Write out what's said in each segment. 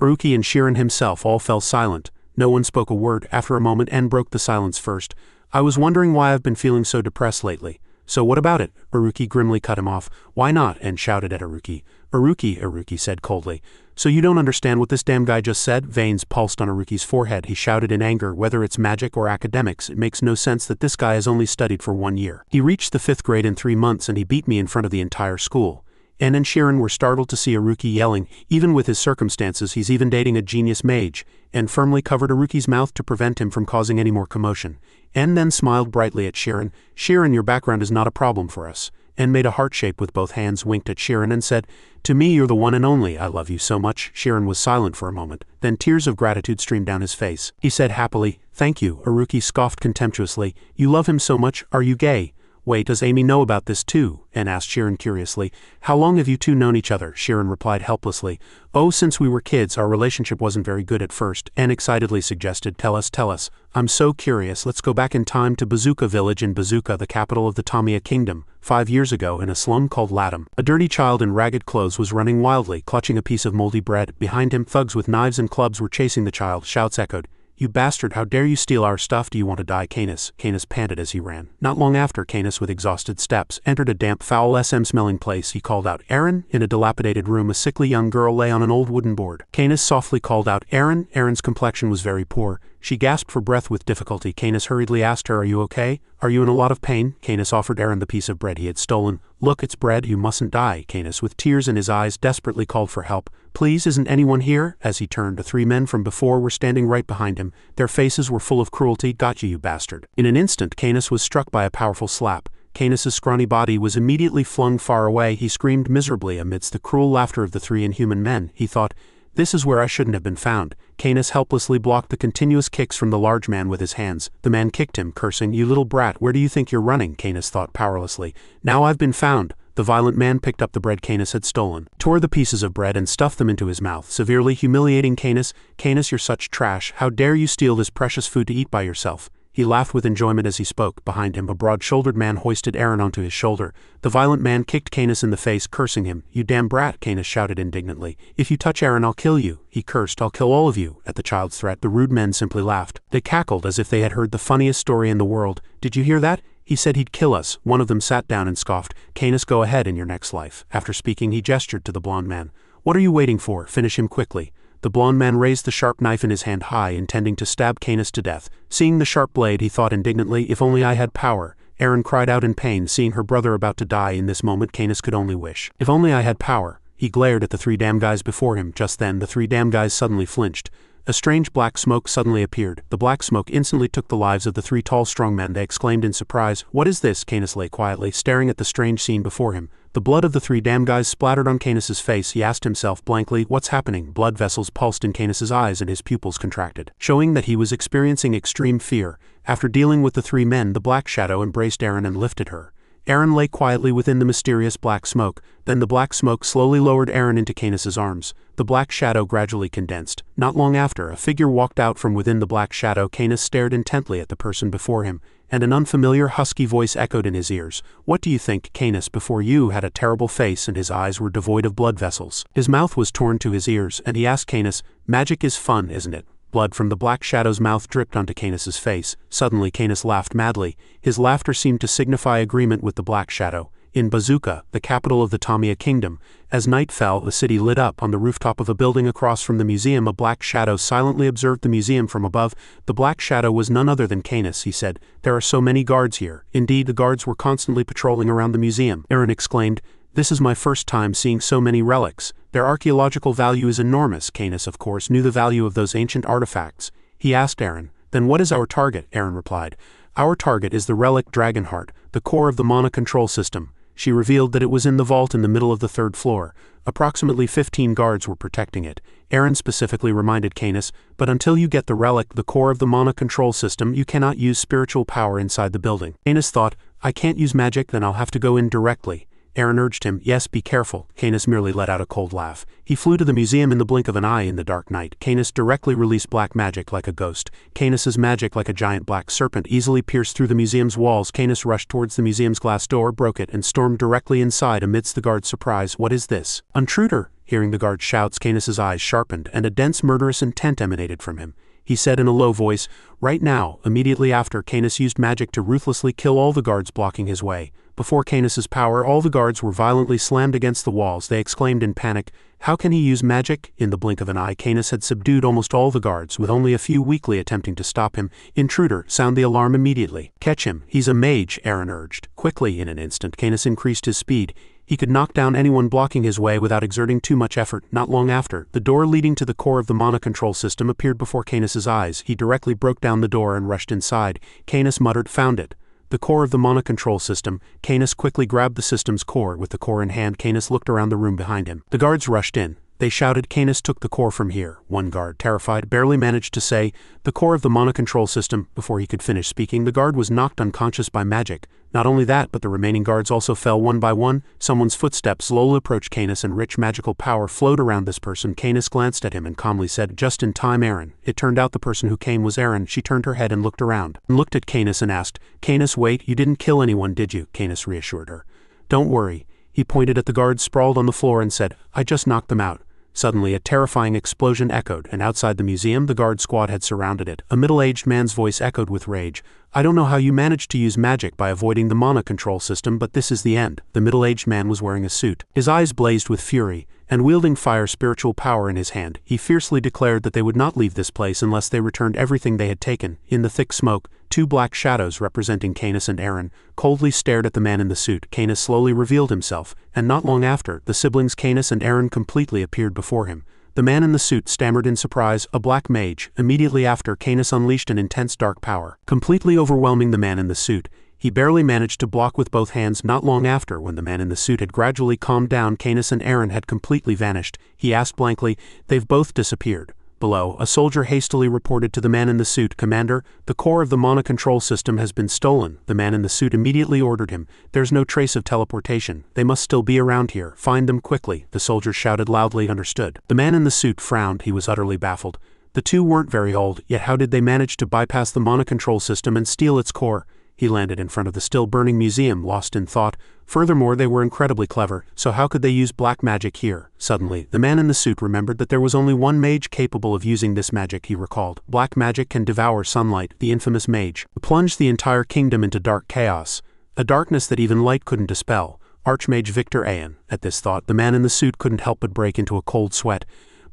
Haruki and Shirin himself all fell silent. No one spoke a word. After a moment, En broke the silence first. I was wondering why I've been feeling so depressed lately. So what about it? Haruki grimly cut him off. Why not? En shouted at Haruki. Haruki said coldly. So you don't understand what this damn guy just said? Veins pulsed on Haruki's forehead. He shouted in anger, whether it's magic or academics, it makes no sense that this guy has only studied for 1 year. He reached the 5th grade in 3 months and he beat me in front of the entire school. En and Shirin were startled to see Haruki yelling. Even with his circumstances, he's even dating a genius mage. En firmly covered Haruki's mouth to prevent him from causing any more commotion. En then smiled brightly at Shirin. Shirin, your background is not a problem for us. En made a heart shape with both hands, winked at Shirin and said, to me you're the one and only, I love you so much. Shirin was silent for a moment, then tears of gratitude streamed down his face. He said happily, thank you. Haruki scoffed contemptuously, you love him so much, are you gay? Wait, does Amy know about this too? En asked Shirin curiously. How long have you two known each other? Shirin replied helplessly. Oh, since we were kids. Our relationship wasn't very good at first. En excitedly suggested. Tell us. I'm so curious. Let's go back in time to Bazooka Village in Bazooka, the capital of the Tamiya Kingdom. 5 years ago, in a slum called Latam, a dirty child in ragged clothes was running wildly, clutching a piece of moldy bread. Behind him, thugs with knives and clubs were chasing the child. Shouts echoed. You bastard, how dare you steal our stuff? Do you want to die, Canis? Canis panted as he ran. Not long after, Canis with exhausted steps entered a damp, foul SM-smelling place. He called out, Aaron? In a dilapidated room, a sickly young girl lay on an old wooden board. Canis softly called out, Aaron? Aaron's complexion was very poor. She gasped for breath with difficulty. Canis hurriedly asked her, are you okay? Are you in a lot of pain? Canis offered Aaron the piece of bread he had stolen. Look, it's bread, you mustn't die. Canis, with tears in his eyes, desperately called for help. Please, isn't anyone here? As he turned, the 3 men from before were standing right behind him. Their faces were full of cruelty. Got you, you bastard. In an instant, Canis was struck by a powerful slap. Canis's scrawny body was immediately flung far away. He screamed miserably amidst the cruel laughter of the 3 inhuman men. He thought, this is where I shouldn't have been found. Canis helplessly blocked the continuous kicks from the large man with his hands. The man kicked him, cursing, you little brat, where do you think you're running? Canis thought powerlessly. Now I've been found. The violent man picked up the bread Canis had stolen, tore the pieces of bread and stuffed them into his mouth, severely humiliating Canis. Canis, you're such trash. How dare you steal this precious food to eat by yourself? He laughed with enjoyment as he spoke. Behind him, a broad-shouldered man hoisted Aaron onto his shoulder. The violent man kicked Canis in the face, cursing him. You damn brat, Canis shouted indignantly. If you touch Aaron, I'll kill you. He cursed, I'll kill all of you. At the child's threat, the rude men simply laughed. They cackled as if they had heard the funniest story in the world. Did you hear that? He said he'd kill us. One of them sat down and scoffed. Canis, go ahead in your next life. After speaking, he gestured to the blond man. What are you waiting for? Finish him quickly. The blond man raised the sharp knife in his hand high, intending to stab Canis to death. Seeing the sharp blade, he thought indignantly, if only I had power. Aaron cried out in pain, seeing her brother about to die. In this moment, Canis could only wish. If only I had power. He glared at the 3 damn guys before him. Just then, the 3 damn guys suddenly flinched. A strange black smoke suddenly appeared. The black smoke instantly took the lives of the 3 tall strong men. They exclaimed in surprise, what is this? Canis lay quietly, staring at the strange scene before him. The blood of the 3 damn guys splattered on Canis's face. He asked himself blankly, what's happening? Blood vessels pulsed in Canis's eyes and his pupils contracted, showing that he was experiencing extreme fear. After dealing with the 3 men, the black shadow embraced Aaron and lifted her. Aaron lay quietly within the mysterious black smoke. Then the black smoke slowly lowered Aaron into Canis's arms. The black shadow gradually condensed. Not long after, a figure walked out from within the black shadow. Canis stared intently at the person before him, and an unfamiliar husky voice echoed in his ears. What do you think, Canis? Before you had a terrible face and his eyes were devoid of blood vessels. His mouth was torn to his ears, and he asked Canis, magic is fun, isn't it? Blood from the black shadow's mouth dripped onto Canis's face. Suddenly Canis laughed madly. His laughter seemed to signify agreement with the black shadow. In Bazooka, the capital of the Tamiya Kingdom, as night fell, the city lit up. On the rooftop of a building across from the museum, a black shadow silently observed the museum from above. The black shadow was none other than Canis. He said, there are so many guards here. Indeed, the guards were constantly patrolling around the museum. Aaron exclaimed, this is my first time seeing so many relics. Their archaeological value is enormous. Canis, of course, knew the value of those ancient artifacts. He asked Aaron, then what is our target? Aaron replied, our target is the relic Dragonheart, the core of the mana control system. She revealed that it was in the vault in the middle of the 3rd floor. Approximately 15 guards were protecting it. Aaron specifically reminded Canis, but until you get the relic, the core of the mana control system, you cannot use spiritual power inside the building. Canis thought, I can't use magic, then I'll have to go in directly. Aaron urged him, yes, be careful. Canis merely let out a cold laugh. He flew to the museum in the blink of an eye in the dark night. Canis directly released black magic like a ghost. Canis's magic, like a giant black serpent, easily pierced through the museum's walls. Canis rushed towards the museum's glass door, broke it, and stormed directly inside amidst the guards' surprise. What is this? Intruder! Hearing the guard's shouts, Canis's eyes sharpened, and a dense murderous intent emanated from him. He said in a low voice, "Right now." Immediately after, Canis used magic to ruthlessly kill all the guards blocking his way. Before Canis's power, all the guards were violently slammed against the walls. They exclaimed in panic, "How can he use magic?" In the blink of an eye, Canis had subdued almost all the guards, with only a few weakly attempting to stop him. "Intruder, sound the alarm immediately." "Catch him, he's a mage," Aaron urged. Quickly, in an instant, Canis increased his speed. He could knock down anyone blocking his way without exerting too much effort. Not long after, the door leading to the core of the mana control system appeared before Canis's eyes. He directly broke down the door and rushed inside. Canis muttered, "Found it." The core of the mana control system. Canis quickly grabbed the system's core. With the core in hand, Canis looked around the room behind him. The guards rushed in. They shouted, "Canis took the core from here." One guard, terrified, barely managed to say, "The core of the mana control system." Before he could finish speaking, the guard was knocked unconscious by magic. Not only that, but the remaining guards also fell one by one. Someone's footsteps slowly approached Canis, and rich magical power flowed around this person. Canis glanced at him and calmly said, "Just in time, Aaron." It turned out the person who came was Aaron. She turned her head and looked around, and looked at Canis and asked, "Canis, wait, you didn't kill anyone, did you?" Canis reassured her. "Don't worry." He pointed at the guards sprawled on the floor and said, "I just knocked them out." Suddenly, a terrifying explosion echoed, and outside the museum, the guard squad had surrounded it. A middle-aged man's voice echoed with rage. "I don't know how you managed to use magic by avoiding the mana control system, but this is the end." The middle-aged man was wearing a suit. His eyes blazed with fury, and wielding fire spiritual power in his hand, he fiercely declared that they would not leave this place unless they returned everything they had taken. In the thick smoke, two black shadows representing Canis and Aaron coldly stared at the man in the suit. Canis slowly revealed himself, and not long after, the siblings Canis and Aaron completely appeared before him. The man in the suit stammered in surprise, "A black mage." Immediately after, Canis unleashed an intense dark power, completely overwhelming the man in the suit. He barely managed to block with both hands. Not long after, when the man in the suit had gradually calmed down, Canis and Aaron had completely vanished. He asked blankly, "They've both disappeared." Below, a soldier hastily reported to the man in the suit, "Commander, the core of the mana control system has been stolen." The man in the suit immediately ordered him, "There's no trace of teleportation. They must still be around here. Find them quickly." The soldier shouted loudly, "Understood." The man in the suit frowned. He was utterly baffled. The two weren't very old, yet how did they manage to bypass the mana control system and steal its core? He landed in front of the still-burning museum, lost in thought. Furthermore, they were incredibly clever, so how could they use black magic here? Suddenly, the man in the suit remembered that there was only one mage capable of using this magic. He recalled, "Black magic can devour sunlight." The infamous mage plunged the entire kingdom into dark chaos, a darkness that even light couldn't dispel. Archmage Victor Ayan. At this thought, the man in the suit couldn't help but break into a cold sweat.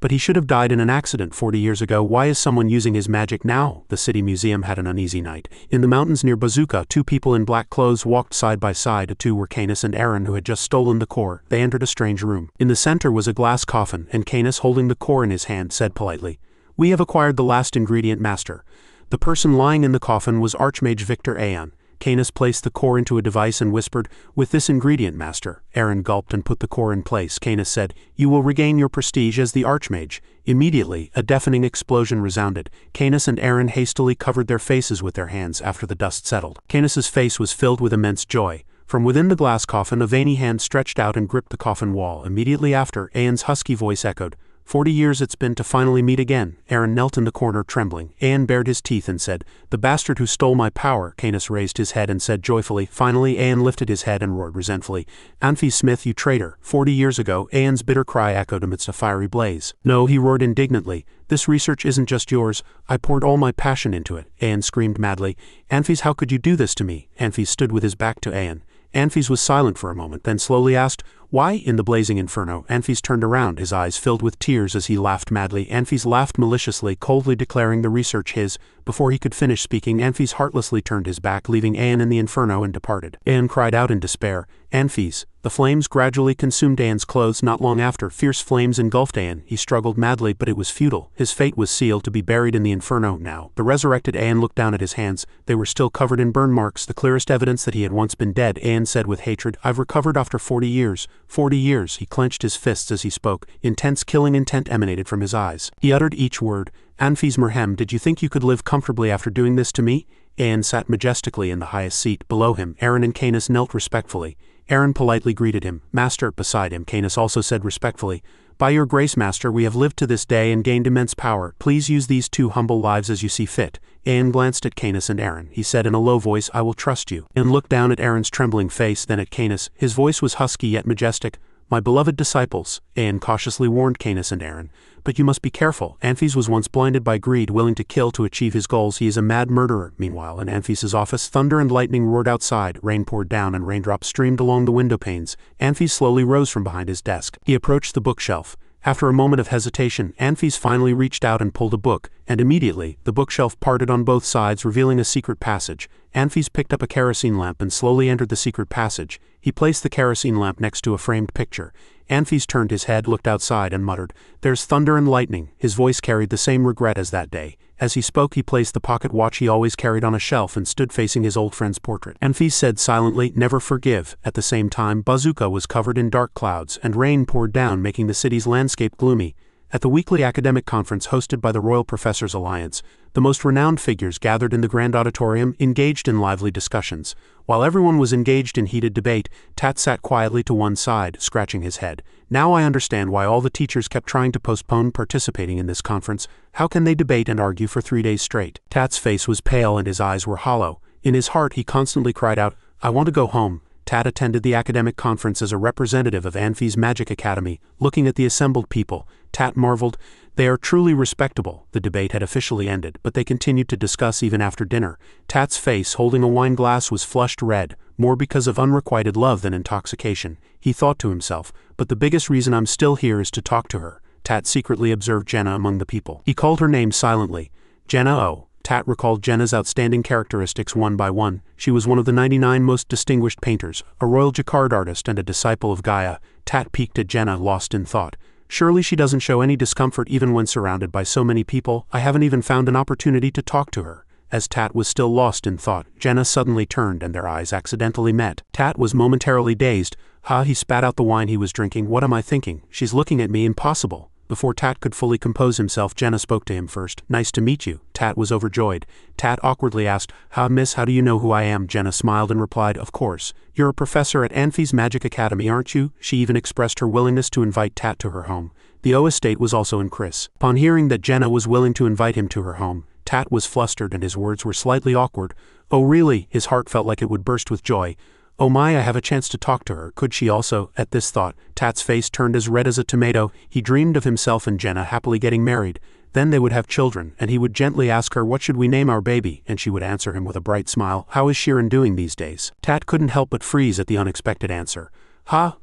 But he should have died in an accident 40 years ago. Why is someone using his magic now? The city museum had an uneasy night. In the mountains near Bazooka, two people in black clothes walked side by side. The two were Canis and Aaron, who had just stolen the core. They entered a strange room. In the center was a glass coffin, and Canis, holding the core in his hand, said politely, "We have acquired the last ingredient, master." The person lying in the coffin was Archmage Victor Ayan. Canis placed the core into a device and whispered, "With this ingredient, master." Aaron gulped and put the core in place. Canis said, "You will regain your prestige as the Archmage." Immediately, a deafening explosion resounded. Canis and Aaron hastily covered their faces with their hands after the dust settled. Canis's face was filled with immense joy. From within the glass coffin, a veiny hand stretched out and gripped the coffin wall. Immediately after, Ayan's husky voice echoed, 40 years it's been to finally meet again." Aaron knelt in the corner trembling. Ayan bared his teeth and said, "The bastard who stole my power." Canis raised his head and said joyfully. Finally, Ayan lifted his head and roared resentfully, "Anfi Smith, you traitor." 40 years ago, Ayan's bitter cry echoed amidst a fiery blaze. "No," he roared indignantly, "this research isn't just yours. I poured all my passion into it." Ayan screamed madly, "Anfis, how could you do this to me?" Anfis stood with his back to Ayan. Anfis was silent for a moment, then slowly asked, "Why?" In the blazing inferno, Anfis turned around, his eyes filled with tears as he laughed madly. Anfis laughed maliciously, coldly declaring the research his. Before he could finish speaking, Anfis heartlessly turned his back, leaving Ayan in the inferno, and departed. Ayan cried out in despair, "Anfis!" The flames gradually consumed Ayan's clothes. Not long after, fierce flames engulfed Ayan. He struggled madly, but it was futile. His fate was sealed to be buried in the inferno now. The resurrected Ayan looked down at his hands. They were still covered in burn marks, the clearest evidence that he had once been dead. Ayan said with hatred, "I've recovered after 40 years. 40 years." He clenched his fists as he spoke. Intense killing intent emanated from his eyes. He uttered each word. "Anfis Merhem, did you think you could live comfortably after doing this to me?" Ayan sat majestically in the highest seat. Below him, Aaron and Canis knelt respectfully. Aaron politely greeted him. "Master." Beside him, Canis also said respectfully, "By your grace, master, we have lived to this day and gained immense power. Please use these two humble lives as you see fit." Ayan glanced at Canis and Aaron. He said in a low voice, "I will trust you," and looked down at Aaron's trembling face, then at Canis. His voice was husky yet majestic. My beloved disciples, Aen cautiously warned Canis and Aaron. But you must be careful. Anfis was once blinded by greed, willing to kill to achieve his goals. He is a mad murderer. Meanwhile, in Anfis's office, thunder and lightning roared outside, rain poured down and raindrops streamed along the window panes. Anfis slowly rose from behind his desk. He approached the bookshelf. After a moment of hesitation, Anfis finally reached out and pulled a book, and immediately, the bookshelf parted on both sides, revealing a secret passage. Anfis picked up a kerosene lamp and slowly entered the secret passage. He placed the kerosene lamp next to a framed picture. Anfis turned his head, looked outside, and muttered, "There's thunder and lightning." His voice carried the same regret as that day. As he spoke, he placed the pocket watch he always carried on a shelf and stood facing his old friend's portrait. Anfis said silently, "Never forgive." At the same time, Bazooka was covered in dark clouds, and rain poured down, making the city's landscape gloomy. At the weekly academic conference hosted by the Royal Professors Alliance, the most renowned figures gathered in the grand auditorium, engaged in lively discussions. While everyone was engaged in heated debate, Tat sat quietly to one side, scratching his head. "Now I understand why all the teachers kept trying to postpone participating in this conference. How can they debate and argue for 3 days straight?" Tat's face was pale and his eyes were hollow. In his heart he constantly cried out, "I want to go home." Tat attended the academic conference as a representative of Anfi's Magic Academy. Looking at the assembled people, Tat marveled, "They are truly respectable." The debate had officially ended, but they continued to discuss even after dinner. Tat's face, holding a wine glass, was flushed red, more because of unrequited love than intoxication. He thought to himself, "But the biggest reason I'm still here is to talk to her." Tat secretly observed Jenna among the people. He called her name silently. "Jenna, oh." Tat recalled Jenna's outstanding characteristics one by one. She was one of the 99 most distinguished painters, a royal jacquard artist and a disciple of Gaia. Tat peeked at Jenna, lost in thought. "Surely she doesn't show any discomfort even when surrounded by so many people. I haven't even found an opportunity to talk to her." As Tat was still lost in thought, Jenna suddenly turned and their eyes accidentally met. Tat was momentarily dazed. He spat out the wine he was drinking. "What am I thinking? She's looking at me. Impossible." Before Tat could fully compose himself, Jenna spoke to him first. "Nice to meet you." Tat was overjoyed. Tat awkwardly asked, "Miss, how do you know who I am?" Jenna smiled and replied, "Of course. You're a professor at Anfi's Magic Academy, aren't you?" She even expressed her willingness to invite Tat to her home. The O estate was also in Chris. Upon hearing that Jenna was willing to invite him to her home, Tat was flustered and his words were slightly awkward. "Oh really?" His heart felt like it would burst with joy. "Oh my, I have a chance to talk to her. Could she also?" At this thought, Tat's face turned as red as a tomato. He dreamed of himself and Jenna happily getting married. Then they would have children, and he would gently ask her, "What should we name our baby?" And she would answer him with a bright smile, "How is Shirin doing these days?" Tat couldn't help but freeze at the unexpected answer.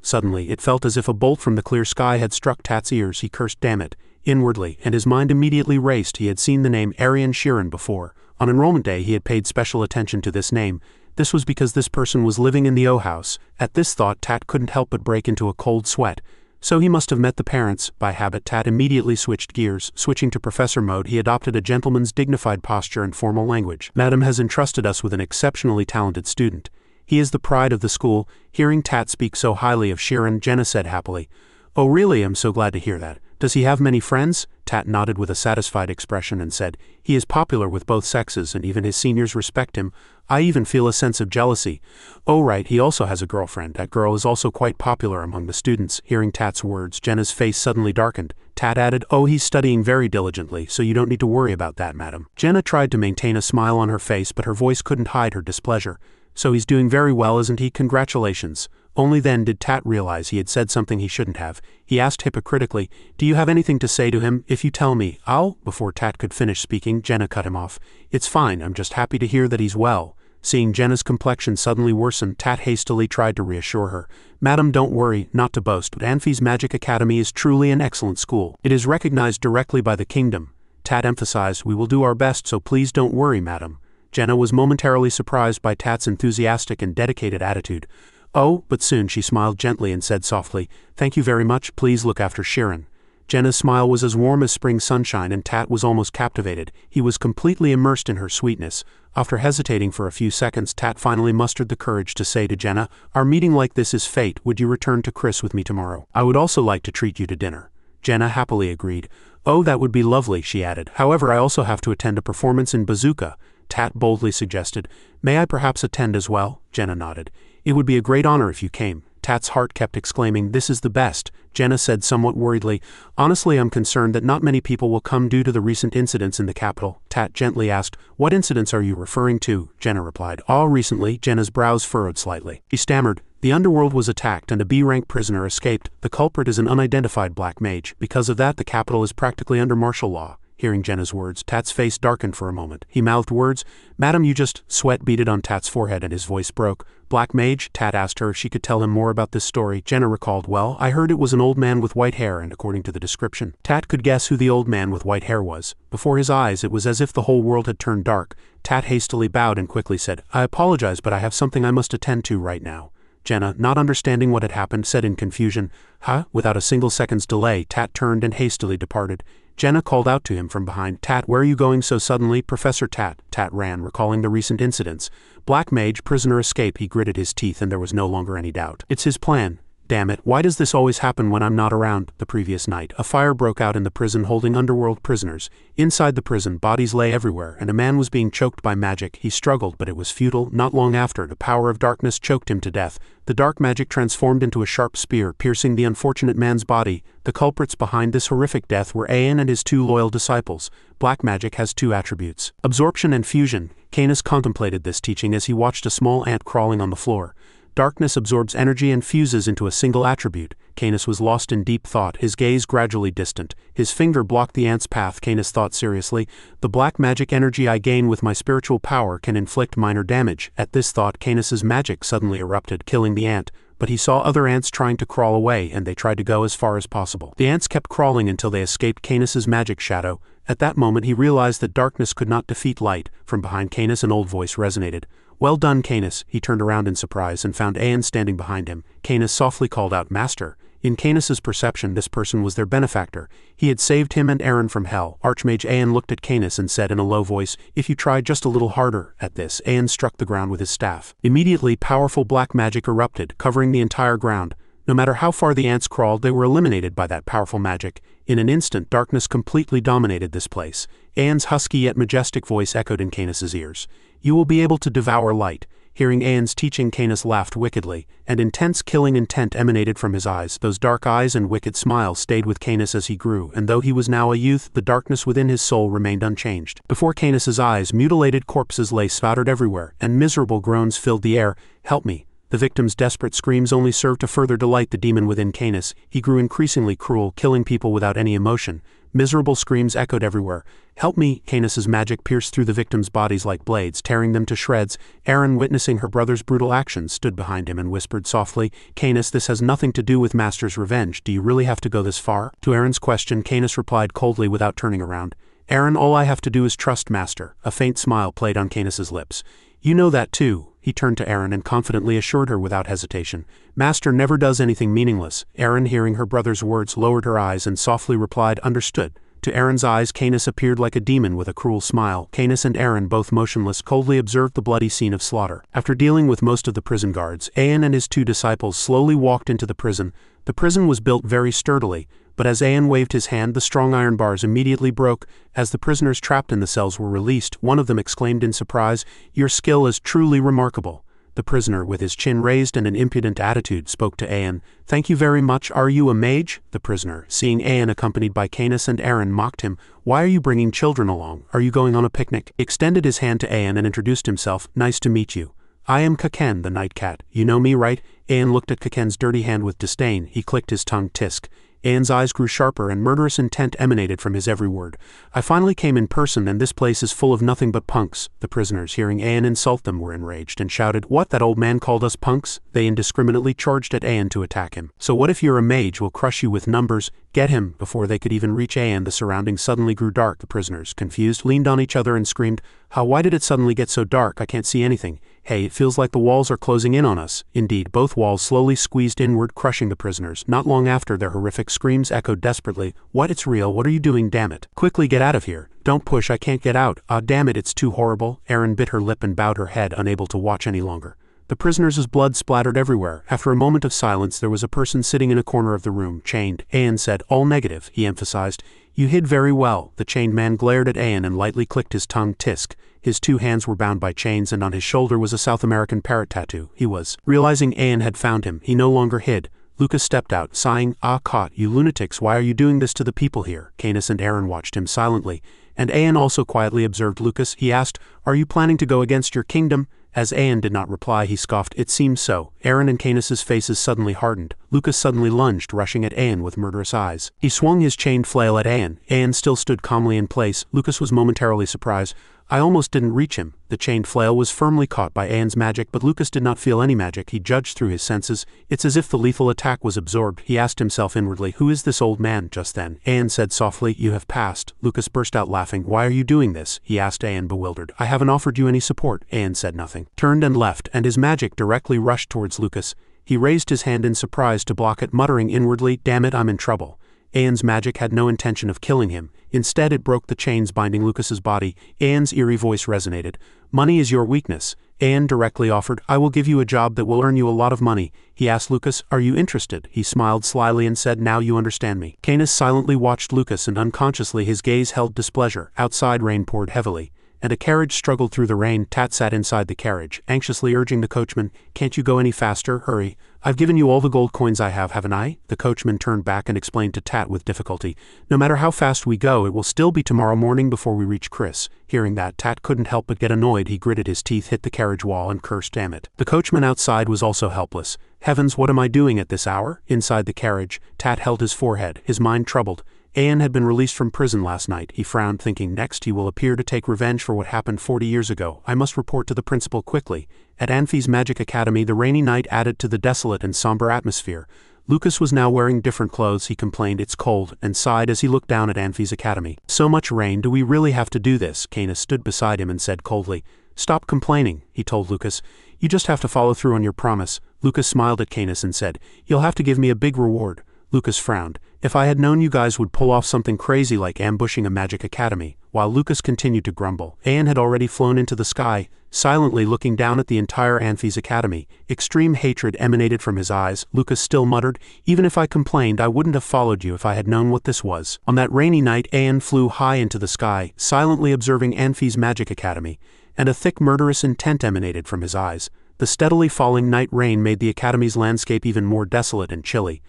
Suddenly, it felt as if a bolt from the clear sky had struck Tat's ears. He cursed "Damn it" inwardly, and his mind immediately raced. He had seen the name Arian Shirin before. On enrollment day he had paid special attention to this name. This was because this person was living in the O house. At this thought, Tat couldn't help but break into a cold sweat. So he must have met the parents. By habit, Tat immediately switched gears. Switching to professor mode, he adopted a gentleman's dignified posture and formal language. "Madam has entrusted us with an exceptionally talented student. He is the pride of the school." Hearing Tat speak so highly of Shirin, Jenna said happily, "Oh really? I'm so glad to hear that. Does he have many friends?" Tat nodded with a satisfied expression and said, "He is popular with both sexes and even his seniors respect him. I even feel a sense of jealousy." "Oh right, he also has a girlfriend. That girl is also quite popular among the students." Hearing Tat's words, Jenna's face suddenly darkened. Tat added, "Oh, he's studying very diligently, so you don't need to worry about that, madam." Jenna tried to maintain a smile on her face, but her voice couldn't hide her displeasure. "So he's doing very well, isn't he? Congratulations." Only then did Tat realize he had said something he shouldn't have. He asked hypocritically, "Do you have anything to say to him? If you tell me, I'll—" Before Tat could finish speaking, Jenna cut him off. "It's fine, I'm just happy to hear that he's well." Seeing Jenna's complexion suddenly worsen, Tat hastily tried to reassure her. "Madam, don't worry, not to boast, but Anfi's Magic Academy is truly an excellent school. It is recognized directly by the kingdom." Tat emphasized, "We will do our best, so please don't worry, madam." Jenna was momentarily surprised by Tat's enthusiastic and dedicated attitude. "Oh," but soon she smiled gently and said softly, "Thank you very much, please look after Shirin." Jenna's smile was as warm as spring sunshine and Tat was almost captivated. He was completely immersed in her sweetness. After hesitating for a few seconds, Tat finally mustered the courage to say to Jenna, "Our meeting like this is fate. Would you return to Chris with me tomorrow? I would also like to treat you to dinner." Jenna happily agreed. "Oh, that would be lovely," she added. "However, I also have to attend a performance in Bazooka." Tat boldly suggested, "May I perhaps attend as well?" Jenna nodded. "It would be a great honor if you came." Tat's heart kept exclaiming, "This is the best." Jenna said somewhat worriedly, "Honestly, I'm concerned that not many people will come due to the recent incidents in the capital." Tat gently asked, "What incidents are you referring to?" Jenna replied, "All recently." Jenna's brows furrowed slightly. She stammered, The underworld was attacked and a B-rank prisoner escaped. The culprit is an unidentified black mage. Because of that, the capital is practically under martial law. Hearing Jenna's words, Tat's face darkened for a moment. He mouthed words. Madam, you just... Sweat beaded on Tat's forehead and his voice broke. Black mage? Tat asked her if she could tell him more about this story. Jenna recalled, well, I heard it was an old man with white hair, and according to the description, Tat could guess who the old man with white hair was. Before his eyes, it was as if the whole world had turned dark. Tat hastily bowed and quickly said, I apologize, but I have something I must attend to right now. Jenna, not understanding what had happened, said in confusion, Huh? Without a single second's delay, Tat turned and hastily departed. Jenna called out to him from behind, Tat, where are you going so suddenly? Professor Tat. Tat ran, recalling the recent incidents. Black mage, prisoner escape, he gritted his teeth and there was no longer any doubt. It's his plan. Damn it, why does this always happen when I'm not around? The previous night, a fire broke out in the prison holding underworld prisoners. Inside the prison, bodies lay everywhere, and a man was being choked by magic. He struggled, but it was futile. Not long after, the power of darkness choked him to death. The dark magic transformed into a sharp spear, piercing the unfortunate man's body. The culprits behind this horrific death were Ayan and his 2 loyal disciples. Black magic has 2 attributes: absorption and fusion. Canis contemplated this teaching as he watched a small ant crawling on the floor. Darkness absorbs energy and fuses into a single attribute. Canis was lost in deep thought, his gaze gradually distant. His finger blocked the ant's path. Canis thought seriously, the black magic energy I gain with my spiritual power can inflict minor damage. At this thought, Canis's magic suddenly erupted, killing the ant. But he saw other ants trying to crawl away, and they tried to go as far as possible. The ants kept crawling until they escaped Canis's magic shadow. At that moment he realized that darkness could not defeat light. From behind Canis an old voice resonated. Well done, Canis. He turned around in surprise and found Ayan standing behind him. Canis softly called out, Master. In Canis's perception, this person was their benefactor. He had saved him and Aaron from hell. Archmage Ayan looked at Canis and said in a low voice, If you try just a little harder. At this, Ayan struck the ground with his staff. Immediately, powerful black magic erupted, covering the entire ground. No matter how far the ants crawled, they were eliminated by that powerful magic. In an instant, darkness completely dominated this place. Ayan's husky yet majestic voice echoed in Canis's ears. You will be able to devour light. Hearing Ayan's teaching, Canis laughed wickedly, and intense killing intent emanated from his eyes. Those dark eyes and wicked smile stayed with Canis as he grew, and though he was now a youth, the darkness within his soul remained unchanged. Before Canis's eyes, mutilated corpses lay spattered everywhere, and miserable groans filled the air. Help me. The victim's desperate screams only served to further delight the demon within Canis. He grew increasingly cruel, killing people without any emotion. Miserable screams echoed everywhere. Help me! Canis's magic pierced through the victims' bodies like blades, tearing them to shreds. Aaron, witnessing her brother's brutal actions, stood behind him and whispered softly, Canis, this has nothing to do with Master's revenge. Do you really have to go this far? To Aaron's question, Canis replied coldly without turning around. Aaron, all I have to do is trust Master. A faint smile played on Canis's lips. You know that too. He turned to Aaron and confidently assured her without hesitation. Master never does anything meaningless. Aaron, hearing her brother's words, lowered her eyes and softly replied, Understood. To Aaron's eyes, Canis appeared like a demon with a cruel smile. Canis and Aaron, both motionless, coldly observed the bloody scene of slaughter. After dealing with most of the prison guards, Ayan and his 2 disciples slowly walked into the prison. The prison was built very sturdily, but as Ayan waved his hand, the strong iron bars immediately broke. As the prisoners trapped in the cells were released, one of them exclaimed in surprise, Your skill is truly remarkable. The prisoner, with his chin raised and an impudent attitude, spoke to Ayan. Thank you very much. Are you a mage? The prisoner, seeing Ayan accompanied by Canis and Aaron, mocked him. Why are you bringing children along? Are you going on a picnic? He extended his hand to Ayan and introduced himself. Nice to meet you. I am Kaken, the night cat. You know me, right? Ayan looked at Kaken's dirty hand with disdain. He clicked his tongue. Tisk. Ayan's eyes grew sharper and murderous intent emanated from his every word. I finally came in person and this place is full of nothing but punks. The prisoners, hearing Ayan insult them, were enraged and shouted, What, that old man called us punks? They indiscriminately charged at Ayan to attack him. So what if you're a mage? We'll crush you with numbers. Get him! Before they could even reach Ayan, the surroundings suddenly grew dark. The prisoners, confused, leaned on each other and screamed, Why did it suddenly get so dark? I can't see anything. Hey, it feels like the walls are closing in on us. Indeed, both walls slowly squeezed inward, crushing the prisoners. Not long after, their horrific screams echoed desperately. What? It's real. What are you doing? Damn it. Quickly get out of here. Don't push. I can't get out. Ah, damn it. It's too horrible. Aaron bit her lip and bowed her head, unable to watch any longer. The prisoners' blood splattered everywhere. After a moment of silence, there was a person sitting in a corner of the room, chained. Ayan said, All negative, he emphasized. You hid very well. The chained man glared at Ayan and lightly clicked his tongue. Tisk. His 2 hands were bound by chains and on his shoulder was a South American parrot tattoo. He was. Realizing Ayan had found him, he no longer hid. Lucas stepped out, sighing, Caught, you lunatics, why are you doing this to the people here? Canis and Aaron watched him silently, and Ayan also quietly observed Lucas. He asked, Are you planning to go against your kingdom? As Ayan did not reply, he scoffed, "It seems so." Aaron and Canis's faces suddenly hardened. Lucas suddenly lunged, rushing at Ayan with murderous eyes. He swung his chained flail at Ayan. Ayan still stood calmly in place. Lucas was momentarily surprised. "I almost didn't reach him." The chained flail was firmly caught by Ayan's magic, but Lucas did not feel any magic. He judged through his senses. It's as if the lethal attack was absorbed. He asked himself inwardly, "Who is this old man?" Just then, Ayan said softly, "You have passed." Lucas burst out laughing. "Why are you doing this?" he asked Ayan, bewildered. "I haven't offered you any support." Ayan said nothing, turned and left, and his magic directly rushed towards Lucas. He raised his hand in surprise to block it, muttering inwardly, "Damn it, I'm in trouble." Ayan's magic had no intention of killing him. Instead, it broke the chains binding Lucas's body. Ayan's eerie voice resonated. "Money is your weakness." Ayan directly offered, "I will give you a job that will earn you a lot of money." He asked Lucas, "Are you interested?" He smiled slyly and said, "Now you understand me." Canis silently watched Lucas, and unconsciously his gaze held displeasure. Outside, rain poured heavily, and a carriage struggled through the rain. Tat sat inside the carriage, anxiously urging the coachman, "Can't you go any faster? Hurry. I've given you all the gold coins I have, haven't I?" The coachman turned back and explained to Tat with difficulty, "No matter how fast we go, it will still be tomorrow morning before we reach Chris." Hearing that, Tat couldn't help but get annoyed. He gritted his teeth, hit the carriage wall, and cursed, "Damn it." The coachman outside was also helpless. "Heavens, what am I doing at this hour?" Inside the carriage, Tat held his forehead, his mind troubled. Ayan had been released from prison last night. He frowned, thinking, next he will appear to take revenge for what happened 40 years ago. I must report to the principal quickly. At Anfi's Magic Academy, the rainy night added to the desolate and somber atmosphere. Lucas was now wearing different clothes. He complained, "It's cold," and sighed as he looked down at Anfi's Academy. "So much rain, do we really have to do this?" Canis stood beside him and said coldly. "Stop complaining," he told Lucas. "You just have to follow through on your promise." Lucas smiled at Canis and said, "You'll have to give me a big reward." Lucas frowned. "If I had known you guys would pull off something crazy like ambushing a magic academy." While Lucas continued to grumble, Ayan had already flown into the sky, silently looking down at the entire Anfi's Academy. Extreme hatred emanated from his eyes. Lucas still muttered, "Even if I complained, I wouldn't have followed you if I had known what this was." On that rainy night, Ayan flew high into the sky, silently observing Anfi's Magic Academy, and a thick murderous intent emanated from his eyes. The steadily falling night rain made the Academy's landscape even more desolate and chilly.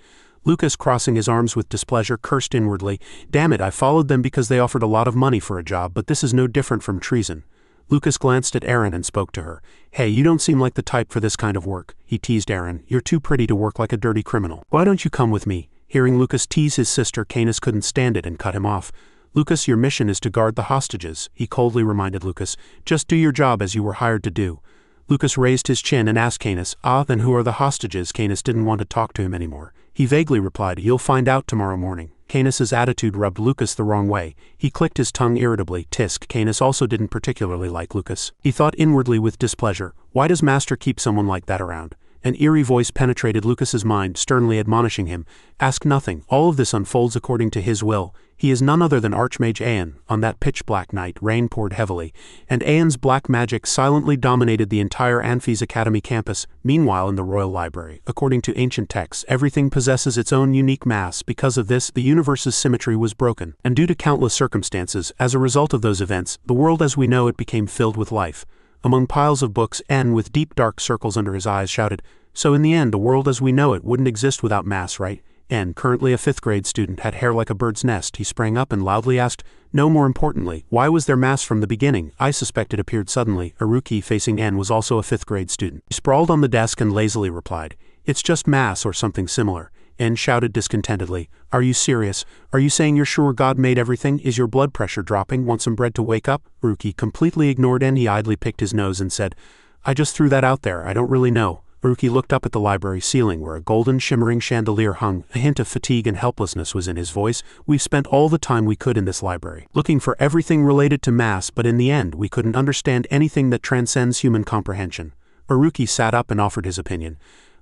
Lucas, crossing his arms with displeasure, cursed inwardly, "Damn it, I followed them because they offered a lot of money for a job, but this is no different from treason." Lucas glanced at Aaron and spoke to her. "Hey, you don't seem like the type for this kind of work," he teased Aaron. "You're too pretty to work like a dirty criminal. Why don't you come with me?" Hearing Lucas tease his sister, Canis couldn't stand it and cut him off. "Lucas, your mission is to guard the hostages," he coldly reminded Lucas. "Just do your job as you were hired to do." Lucas raised his chin and asked Canis, "Ah, then who are the hostages?" Canis didn't want to talk to him anymore. He vaguely replied, "You'll find out tomorrow morning." Canis's attitude rubbed Lucas the wrong way. He clicked his tongue irritably. Tisk. Canis also didn't particularly like Lucas. He thought inwardly with displeasure, "Why does Master keep someone like that around?" An eerie voice penetrated Lucas's mind, sternly admonishing him, "Ask nothing. All of this unfolds according to his will. He is none other than Archmage Ayan." On that pitch-black night, rain poured heavily, and Ayan's black magic silently dominated the entire Anfi's Academy campus. Meanwhile, in the Royal Library, according to ancient texts, everything possesses its own unique mass. Because of this, the universe's symmetry was broken, and due to countless circumstances, as a result of those events, the world as we know it became filled with life. Among piles of books, N, with deep dark circles under his eyes, shouted, "So in the end, the world as we know it wouldn't exist without mass, right?" N, currently a 5th grade student, had hair like a bird's nest. He sprang up and loudly asked, "No, more importantly, why was there mass from the beginning?" I suspect it appeared suddenly. Aruki, facing N, was also a 5th grade student. He sprawled on the desk and lazily replied, "It's just mass or something similar." N shouted discontentedly, "Are you serious? Are you saying you're sure God made everything? Is your blood pressure dropping? Want some bread to wake up?" Aruki completely ignored N. He idly picked his nose and said, "I just threw that out there. I don't really know." Aruki looked up at the library ceiling where a golden shimmering chandelier hung. A hint of fatigue and helplessness was in his voice. "We've spent all the time we could in this library, looking for everything related to mass, but in the end we couldn't understand anything that transcends human comprehension." Aruki sat up and offered his opinion.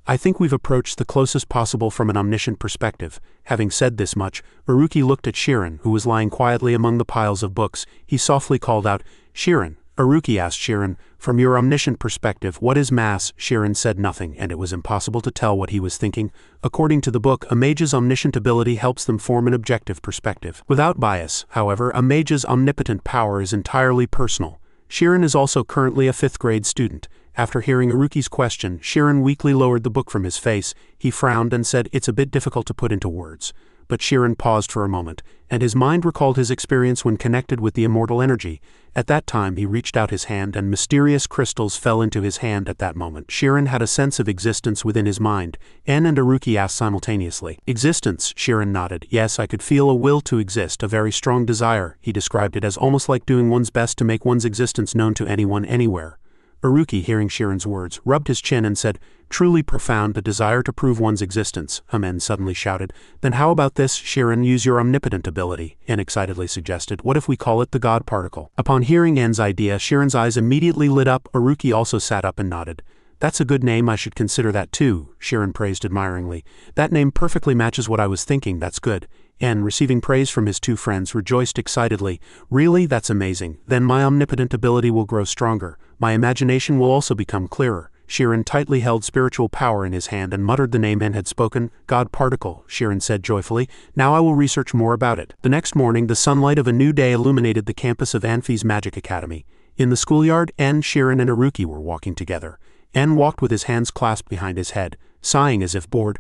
"I think we've approached the closest possible from an omniscient perspective." Having said this much, Aruki looked at Shirin, who was lying quietly among the piles of books. He softly called out, "Shirin." Aruki asked Shirin, "From your omniscient perspective, what is mass?" Shirin said nothing, and it was impossible to tell what he was thinking. According to the book, a mage's omniscient ability helps them form an objective perspective. Without bias, however, a mage's omnipotent power is entirely personal. Shirin is also currently a 5th grade student. After hearing Aruki's question, Shirin weakly lowered the book from his face. He frowned and said, "It's a bit difficult to put into words. but Shirin paused for a moment, and his mind recalled his experience when connected with the immortal energy. At that time he reached out his hand and mysterious crystals fell into his hand at that moment. Shirin had a sense of existence within his mind. En and Aruki asked simultaneously. Existence, Shirin nodded. Yes, I could feel a will to exist, a very strong desire. He described it as almost like doing one's best to make one's existence known to anyone anywhere. Aruki, hearing Shirin's words, rubbed his chin and said, truly profound, the desire to prove one's existence, Amen suddenly shouted. Then how about this, Shirin, use your omnipotent ability, En excitedly suggested. What if we call it the God particle? Upon hearing En's idea, Shirin's eyes immediately lit up. Aruki also sat up and nodded. That's a good name, I should consider that too, Shirin praised admiringly. That name perfectly matches what I was thinking, that's good. En, receiving praise from his two friends, rejoiced excitedly. Really, that's amazing. Then my omnipotent ability will grow stronger. My imagination will also become clearer. Shirin tightly held spiritual power in his hand and muttered the name En had spoken. God particle, Shirin said joyfully. Now I will research more about it. The next morning, the sunlight of a new day illuminated the campus of Anfi's Magic Academy. In the schoolyard, En, Shirin, and Aruki were walking together. En walked with his hands clasped behind his head, sighing as if bored.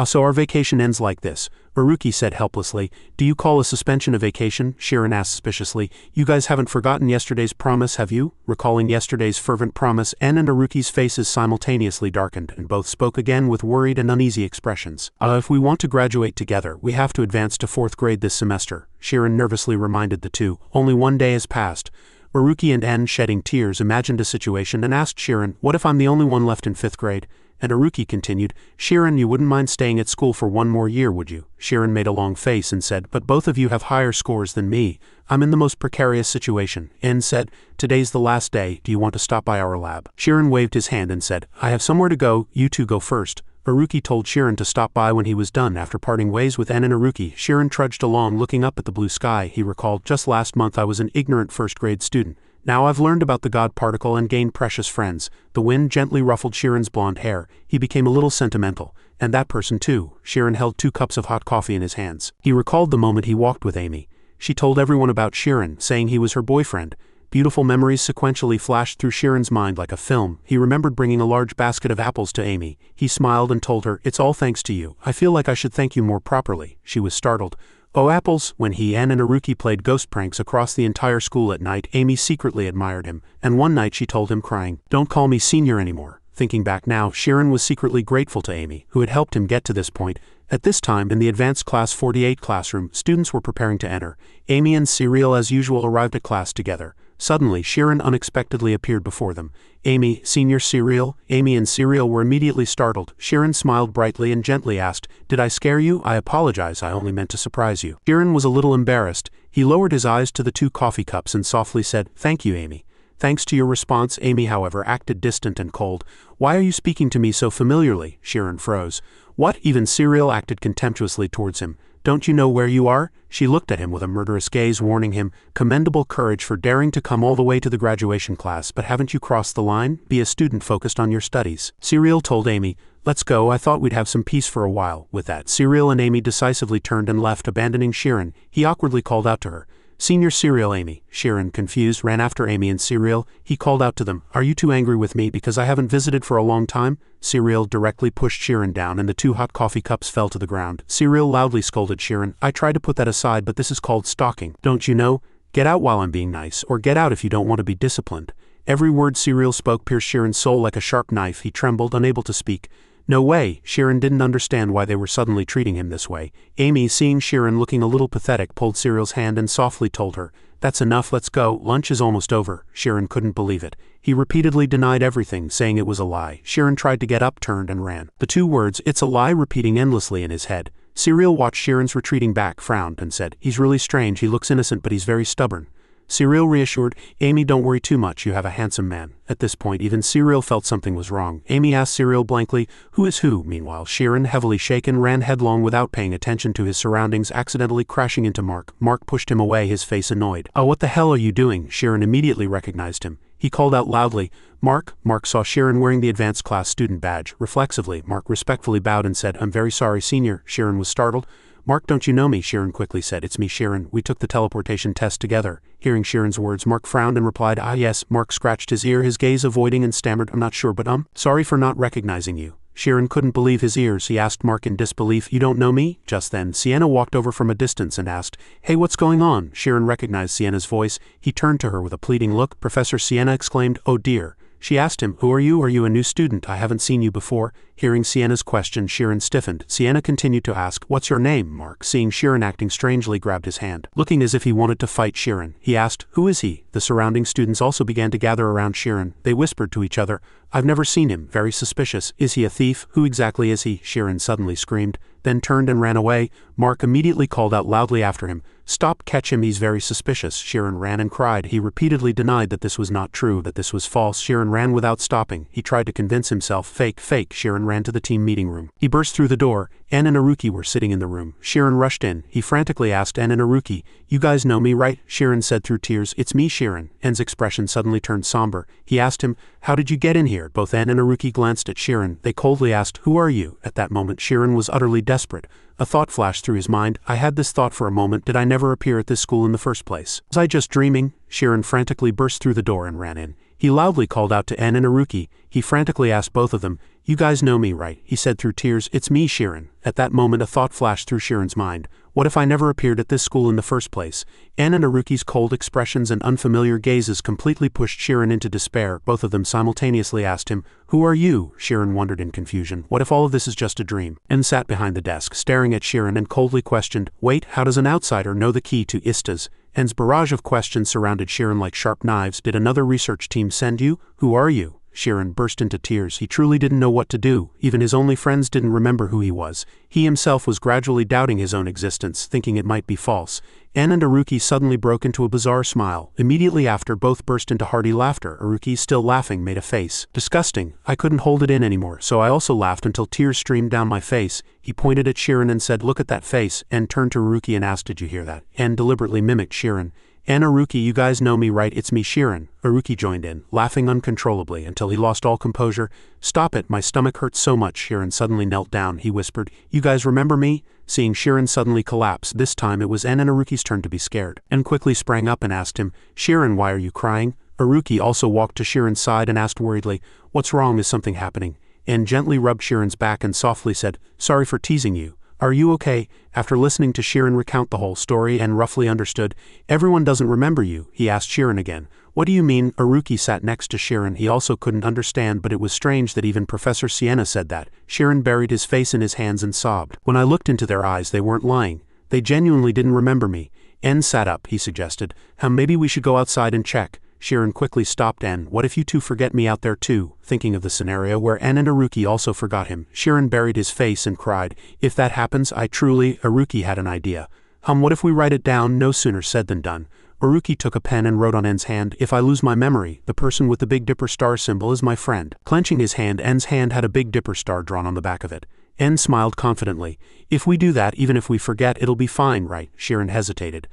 So our vacation ends like this, Aruki said helplessly. Do you call a suspension a vacation? Shirin asked suspiciously. You guys haven't forgotten yesterday's promise, have you? Recalling yesterday's fervent promise, En and Aruki's faces simultaneously darkened, and both spoke again with worried and uneasy expressions. If we want to graduate together, we have to advance to 4th grade this semester, Shirin nervously reminded the two. Only one day has passed. Aruki and En, shedding tears, imagined a situation and asked Shirin, what if I'm the only one left in 5th grade? And Aruki continued, Shirin, you wouldn't mind staying at school for one more year, would you? Shirin made a long face and said, but both of you have higher scores than me. I'm in the most precarious situation. En said, today's the last day, do you want to stop by our lab? Shirin waved his hand and said, I have somewhere to go, you two go first. Aruki told Shirin to stop by when he was done. After parting ways with En and Aruki, Shirin trudged along looking up at the blue sky. He recalled, just last month I was an ignorant 1st grade student. Now I've learned about the God particle and gained precious friends. The wind gently ruffled Shirin's blonde hair. He became a little sentimental. And that person too. Shirin held 2 cups of hot coffee in his hands. He recalled the moment he walked with Amy. She told everyone about Shirin, saying he was her boyfriend. Beautiful memories sequentially flashed through Shirin's mind like a film. He remembered bringing a large basket of apples to Amy. He smiled and told her, it's all thanks to you. I feel like I should thank you more properly. She was startled. Oh, apples! When he, En, and Aruki played ghost pranks across the entire school at night, Amy secretly admired him, and one night she told him crying, don't call me senior anymore. Thinking back now, Shirin was secretly grateful to Amy, who had helped him get to this point. At this time, in the advanced class 48 classroom, students were preparing to enter. Amy and Serial as usual arrived at class together. Suddenly, Shirin unexpectedly appeared before them. Amy, Senior, Serial. Amy and Serial were immediately startled. Shirin smiled brightly and gently asked, did I scare you? I apologize, I only meant to surprise you. Shirin was a little embarrassed. He lowered his eyes to the 2 coffee cups and softly said, thank you, Amy. Thanks to your response. Amy, however, acted distant and cold. Why are you speaking to me so familiarly? Shirin froze. What? Even Serial acted contemptuously towards him. Don't you know where you are? She looked at him with a murderous gaze, warning him, commendable courage for daring to come all the way to the graduation class, but haven't you crossed the line? Be a student focused on your studies. Serial told Amy, let's go, I thought we'd have some peace for a while. With that, Serial and Amy decisively turned and left, abandoning Shirin. He awkwardly called out to her, Senior, Serial, Amy. Shirin, confused, ran after Amy and Serial. He called out to them, are you too angry with me because I haven't visited for a long time? Serial directly pushed Shirin down and the 2 hot coffee cups fell to the ground. Serial loudly scolded Shirin, I tried to put that aside, but this is called stalking. Don't you know? Get out while I'm being nice, or get out if you don't want to be disciplined. Every word Serial spoke pierced Shirin's soul like a sharp knife. He trembled, unable to speak. No way. Shirin didn't understand why they were suddenly treating him this way. Amy, seeing Shirin looking a little pathetic, pulled Serial's hand and softly told her, that's enough, let's go, lunch is almost over. Shirin couldn't believe it. He repeatedly denied everything, saying it was a lie. Shirin tried to get up, turned, and ran. The 2 words, it's a lie, repeating endlessly in his head. Serial watched Shirin's retreating back, frowned, and said, he's really strange, he looks innocent but he's very stubborn. Serial reassured, Amy, don't worry too much, you have a handsome man. At this point, even Serial felt something was wrong. Amy asked Serial blankly, who is who? Meanwhile, Shirin, heavily shaken, ran headlong without paying attention to his surroundings, accidentally crashing into Mark. Mark pushed him away, his face annoyed. Oh, what the hell are you doing? Shirin immediately recognized him. He called out loudly, Mark. Mark saw Shirin wearing the advanced class student badge. Reflexively, Mark respectfully bowed and said, I'm very sorry, Senior. Shirin was startled. Mark, don't you know me? Shirin quickly said, it's me, Shirin. We took the teleportation test together. Hearing Shirin's words, Mark frowned and replied, ah yes. Mark scratched his ear, his gaze avoiding, and stammered, I'm not sure, but sorry for not recognizing you. Sharon couldn't believe his ears. He asked Mark in disbelief, "You don't know me?" Just then, Sienna walked over from a distance and asked, "Hey, what's going on?" Sharon recognized Sienna's voice. He turned to her with a pleading look. "Professor," Sienna exclaimed. "Oh dear." She asked him, "Who are you? Are you a new student? I haven't seen you before." Hearing Sienna's question, Sharon stiffened. Sienna continued to ask, "What's your name?" Mark, seeing Sharon acting strangely, grabbed his hand. Looking as if he wanted to fight Sharon, he asked, "Who is he?" The surrounding students also began to gather around Sharon. They whispered to each other, "I've never seen him. Very suspicious. Is he a thief? Who exactly is he?" Sharon suddenly screamed, then turned and ran away. Mark immediately called out loudly after him, "Stop, catch him, he's very suspicious." Sharon ran and cried. He repeatedly denied that this was not true, that this was false. Sharon ran without stopping. He tried to convince himself, fake, fake. Sharon ran to the team meeting room. He burst through the door. Ann and Haruki were sitting in the room. Sharon rushed in. He frantically asked Ann and Haruki, "You guys know me, right?" Sharon said through tears, "It's me, Sharon." Ann's expression suddenly turned somber. He asked him, "How did you get in here?" Both Ann and Haruki glanced at Sharon. They coldly asked, "Who are you?" At that moment, Sharon was utterly desperate. A thought flashed through his mind. I had this thought for a moment. Did I never appear at this school in the first place? Was I just dreaming? Sharon frantically burst through the door and ran in. He loudly called out to Ann and Haruki. He frantically asked both of them, "You guys know me, right?" He said through tears, "It's me, Sharon." At that moment, a thought flashed through Sharon's mind. What if I never appeared at this school in the first place? Ann and Haruki's cold expressions and unfamiliar gazes completely pushed Sharon into despair. Both of them simultaneously asked him, "Who are you?" Sharon wondered in confusion. What if all of this is just a dream? Ann sat behind the desk, staring at Sharon and coldly questioned, "Wait, how does an outsider know the key to Istas?" Ann's barrage of questions surrounded Sharon like sharp knives. "Did another research team send you? Who are you?" Sharon burst into tears. He truly didn't know what to do. Even his only friends didn't remember who he was. He himself was gradually doubting his own existence, thinking it might be false. Ann and Haruki suddenly broke into a bizarre smile. Immediately after, both burst into hearty laughter. Haruki, still laughing, made a face. "Disgusting. I couldn't hold it in anymore, so I also laughed until tears streamed down my face." He pointed at Sharon and said, "Look at that face." Ann turned to Haruki and asked, "Did you hear that?" Ann deliberately mimicked Sharon. "Ann, Haruki, you guys know me, right? It's me, Sharon." Haruki joined in, laughing uncontrollably until he lost all composure. "Stop it, my stomach hurts so much." Sharon suddenly knelt down. He whispered, "You guys remember me?" Seeing Sharon suddenly collapse, this time it was Ann and Haruki's turn to be scared. Ann quickly sprang up and asked him, "Sharon, why are you crying?" Haruki also walked to Sharon's side and asked worriedly, "What's wrong? Is something happening?" Ann gently rubbed Sharon's back and softly said, "Sorry for teasing you. Are you okay?" After listening to Sharon recount the whole story and roughly understood, "Everyone doesn't remember you," he asked Sharon again. "What do you mean?" Haruki sat next to Sharon. He also couldn't understand, but it was strange that even Professor Sienna said that. Sharon buried his face in his hands and sobbed. "When I looked into their eyes, they weren't lying. They genuinely didn't remember me." Ann sat up. He suggested, "Maybe we should go outside and check." Sharon quickly stopped Ann. "What if you two forget me out there too?" Thinking of the scenario where Ann and Haruki also forgot him, Sharon buried his face and cried, "If that happens, I truly..." Haruki had an idea. What if we write it down?" No sooner said than done. Haruki took a pen and wrote on Ann's hand, "If I lose my memory, the person with the Big Dipper star symbol is my friend." Clenching his hand, Ann's hand had a Big Dipper star drawn on the back of it. Ann smiled confidently. "If we do that, even if we forget, it'll be fine, right?" Sharon hesitated.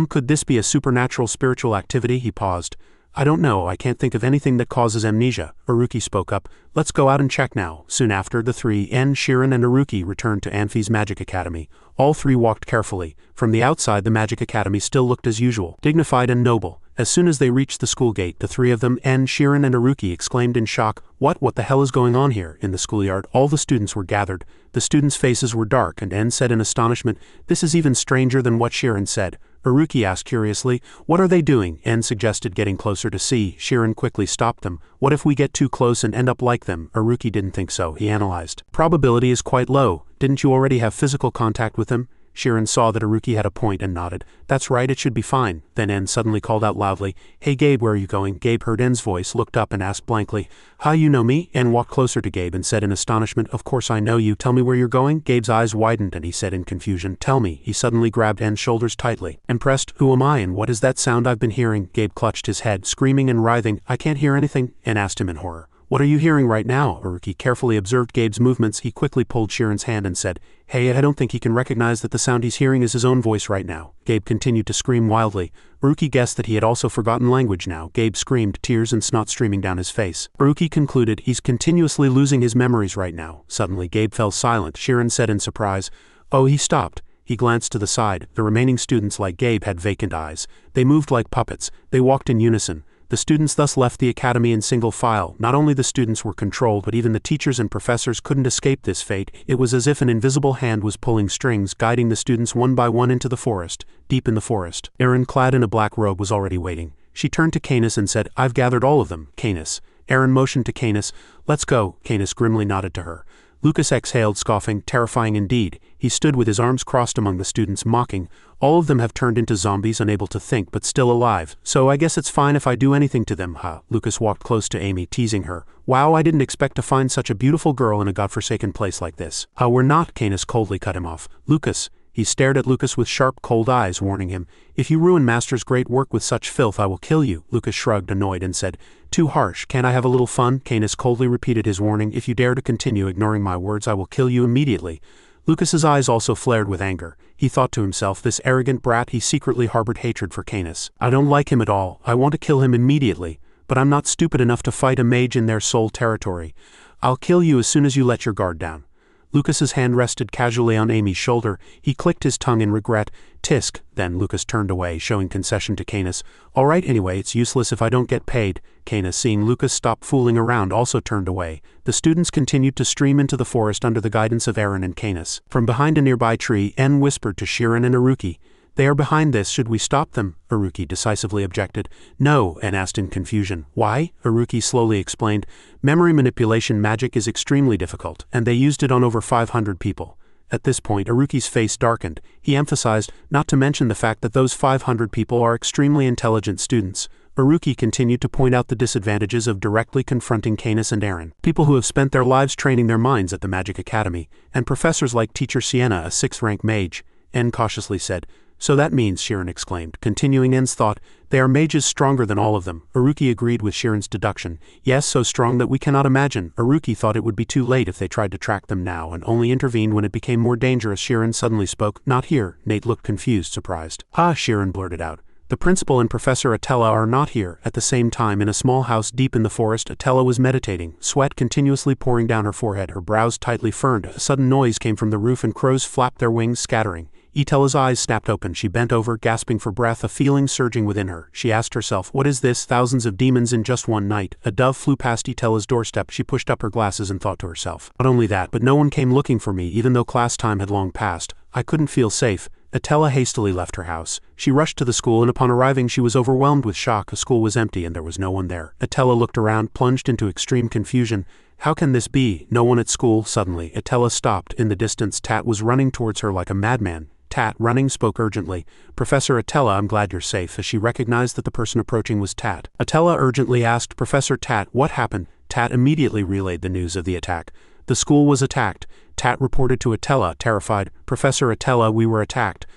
Could this be a supernatural spiritual activity?" He paused. "I don't know, I can't think of anything that causes amnesia." Haruki spoke up, "Let's go out and check now." Soon after, the three, Ann, Sharon, and Haruki, returned to Amphi's Magic Academy. All three walked carefully. From the outside, the Magic Academy still looked as usual, dignified and noble. As soon as they reached the school gate, the three of them, Ann, Sharon, and Haruki, exclaimed in shock, What the hell is going on here?" In the schoolyard, all the students were gathered. The students' faces were dark, and Ann said in astonishment, "This is even stranger than what Sharon said." Haruki asked curiously, "What are they doing?" Ann suggested getting closer to see. Sharon quickly stopped them. "What if we get too close and end up like them?" Haruki didn't think so. He analyzed. "Probability is quite low. Didn't you already have physical contact with them?" Sharon saw that Haruki had a point and nodded. "That's right, it should be fine." Then Ann suddenly called out loudly, "Hey Gabe, where are you going?" Gabe heard Ann's voice, looked up and asked blankly, "Hi, you know me?" Ann walked closer to Gabe and said in astonishment, "Of course I know you. Tell me where you're going?" Gabe's eyes widened and he said in confusion, "Tell me." He suddenly grabbed Ann's shoulders tightly and pressed, "Who am I and what is that sound I've been hearing?" Gabe clutched his head, screaming and writhing. "I can't hear anything," Ann asked him in horror. "What are you hearing right now?" Haruki carefully observed Gabe's movements. He quickly pulled Sharon's hand and said, "Hey, I don't think he can recognize that the sound he's hearing is his own voice right now." Gabe continued to scream wildly. Haruki guessed that he had also forgotten language now. Gabe screamed, tears and snot streaming down his face. Haruki concluded, "He's continuously losing his memories right now." Suddenly, Gabe fell silent. Sharon said in surprise, "Oh," he stopped. He glanced to the side. The remaining students, like Gabe, had vacant eyes. They moved like puppets. They walked in unison. The students thus left the academy in single file. Not only the students were controlled, but even the teachers and professors couldn't escape this fate. It was as if an invisible hand was pulling strings, guiding the students one by one into the forest. Deep in the forest, Erin, clad in a black robe, was already waiting. She turned to Canis and said, "I've gathered all of them, Canis." Erin motioned to Canis. "Let's go." Canis grimly nodded to her. Lucas exhaled, scoffing. Terrifying indeed. He stood with his arms crossed among the students, mocking. "All of them have turned into zombies, unable to think but still alive. So I guess it's fine if I do anything to them, huh?" Lucas walked close to Amy, teasing her. "Wow, I didn't expect to find such a beautiful girl in a godforsaken place like this." We're not," Canis coldly cut him off. "Lucas." He stared at Lucas with sharp, cold eyes, warning him. "If you ruin Master's great work with such filth, I will kill you." Lucas shrugged, annoyed, and said, "Too harsh. Can't I have a little fun?" Canis coldly repeated his warning. "If you dare to continue ignoring my words, I will kill you immediately." Lucas's eyes also flared with anger. He thought to himself, this arrogant brat. He secretly harbored hatred for Canis. "I don't like him at all. I want to kill him immediately. But I'm not stupid enough to fight a mage in their soul territory. I'll kill you as soon as you let your guard down." Lucas's hand rested casually on Amy's shoulder. He clicked his tongue in regret. "Tisk." Then Lucas turned away, showing concession to Canis. "All right, anyway, it's useless if I don't get paid." Canis, seeing Lucas stop fooling around, also turned away. The students continued to stream into the forest under the guidance of Erin and Canis. From behind a nearby tree, En whispered to Shirin and Aruki. "They are behind this. Should we stop them?" Aruki decisively objected. "No," En asked in confusion. "Why?" Aruki slowly explained. "Memory manipulation magic is extremely difficult, and they used it on over 500 people." At this point, Aruki's face darkened. He emphasized, not to mention the fact that those 500 people are extremely intelligent students. Aruki continued to point out the disadvantages of directly confronting Canis and Erin. People who have spent their lives training their minds at the Magic Academy, and professors like Teacher Sienna, a 6th-rank mage. En cautiously said. "So that means," Shirin exclaimed, continuing En's thought, "they are mages stronger than all of them." Aruki agreed with Shirin's deduction. "Yes, so strong that we cannot imagine." Aruki thought it would be too late if they tried to track them now, and only intervened when it became more dangerous. Shirin suddenly spoke. "Not here." Nate looked confused, surprised. "Ah," Shirin blurted out. "The principal and Professor Atella are not here." At the same time, in a small house deep in the forest, Atella was meditating, sweat continuously pouring down her forehead, her brows tightly furrowed. A sudden noise came from the roof and crows flapped their wings, scattering. Etella's eyes snapped open. She bent over, gasping for breath, a feeling surging within her. She asked herself, "What is this? Thousands of demons in just one night." A dove flew past Etella's doorstep. She pushed up her glasses and thought to herself, "Not only that, but no one came looking for me, even though class time had long passed. I couldn't feel safe." Atella hastily left her house. She rushed to the school, and upon arriving she was overwhelmed with shock. The school was empty and there was no one there. Atella looked around, plunged into extreme confusion. How can this be? No one at school? Suddenly, Atella stopped. In the distance, Tat was running towards her like a madman. Tat, running, spoke urgently. "Professor Atella, I'm glad you're safe," as she recognized that the person approaching was Tat. Atella urgently asked, "Professor Tat, what happened?" Tat immediately relayed the news of the attack. The school was attacked. Tat reported to Atella, terrified. "Professor Atella, we were attacked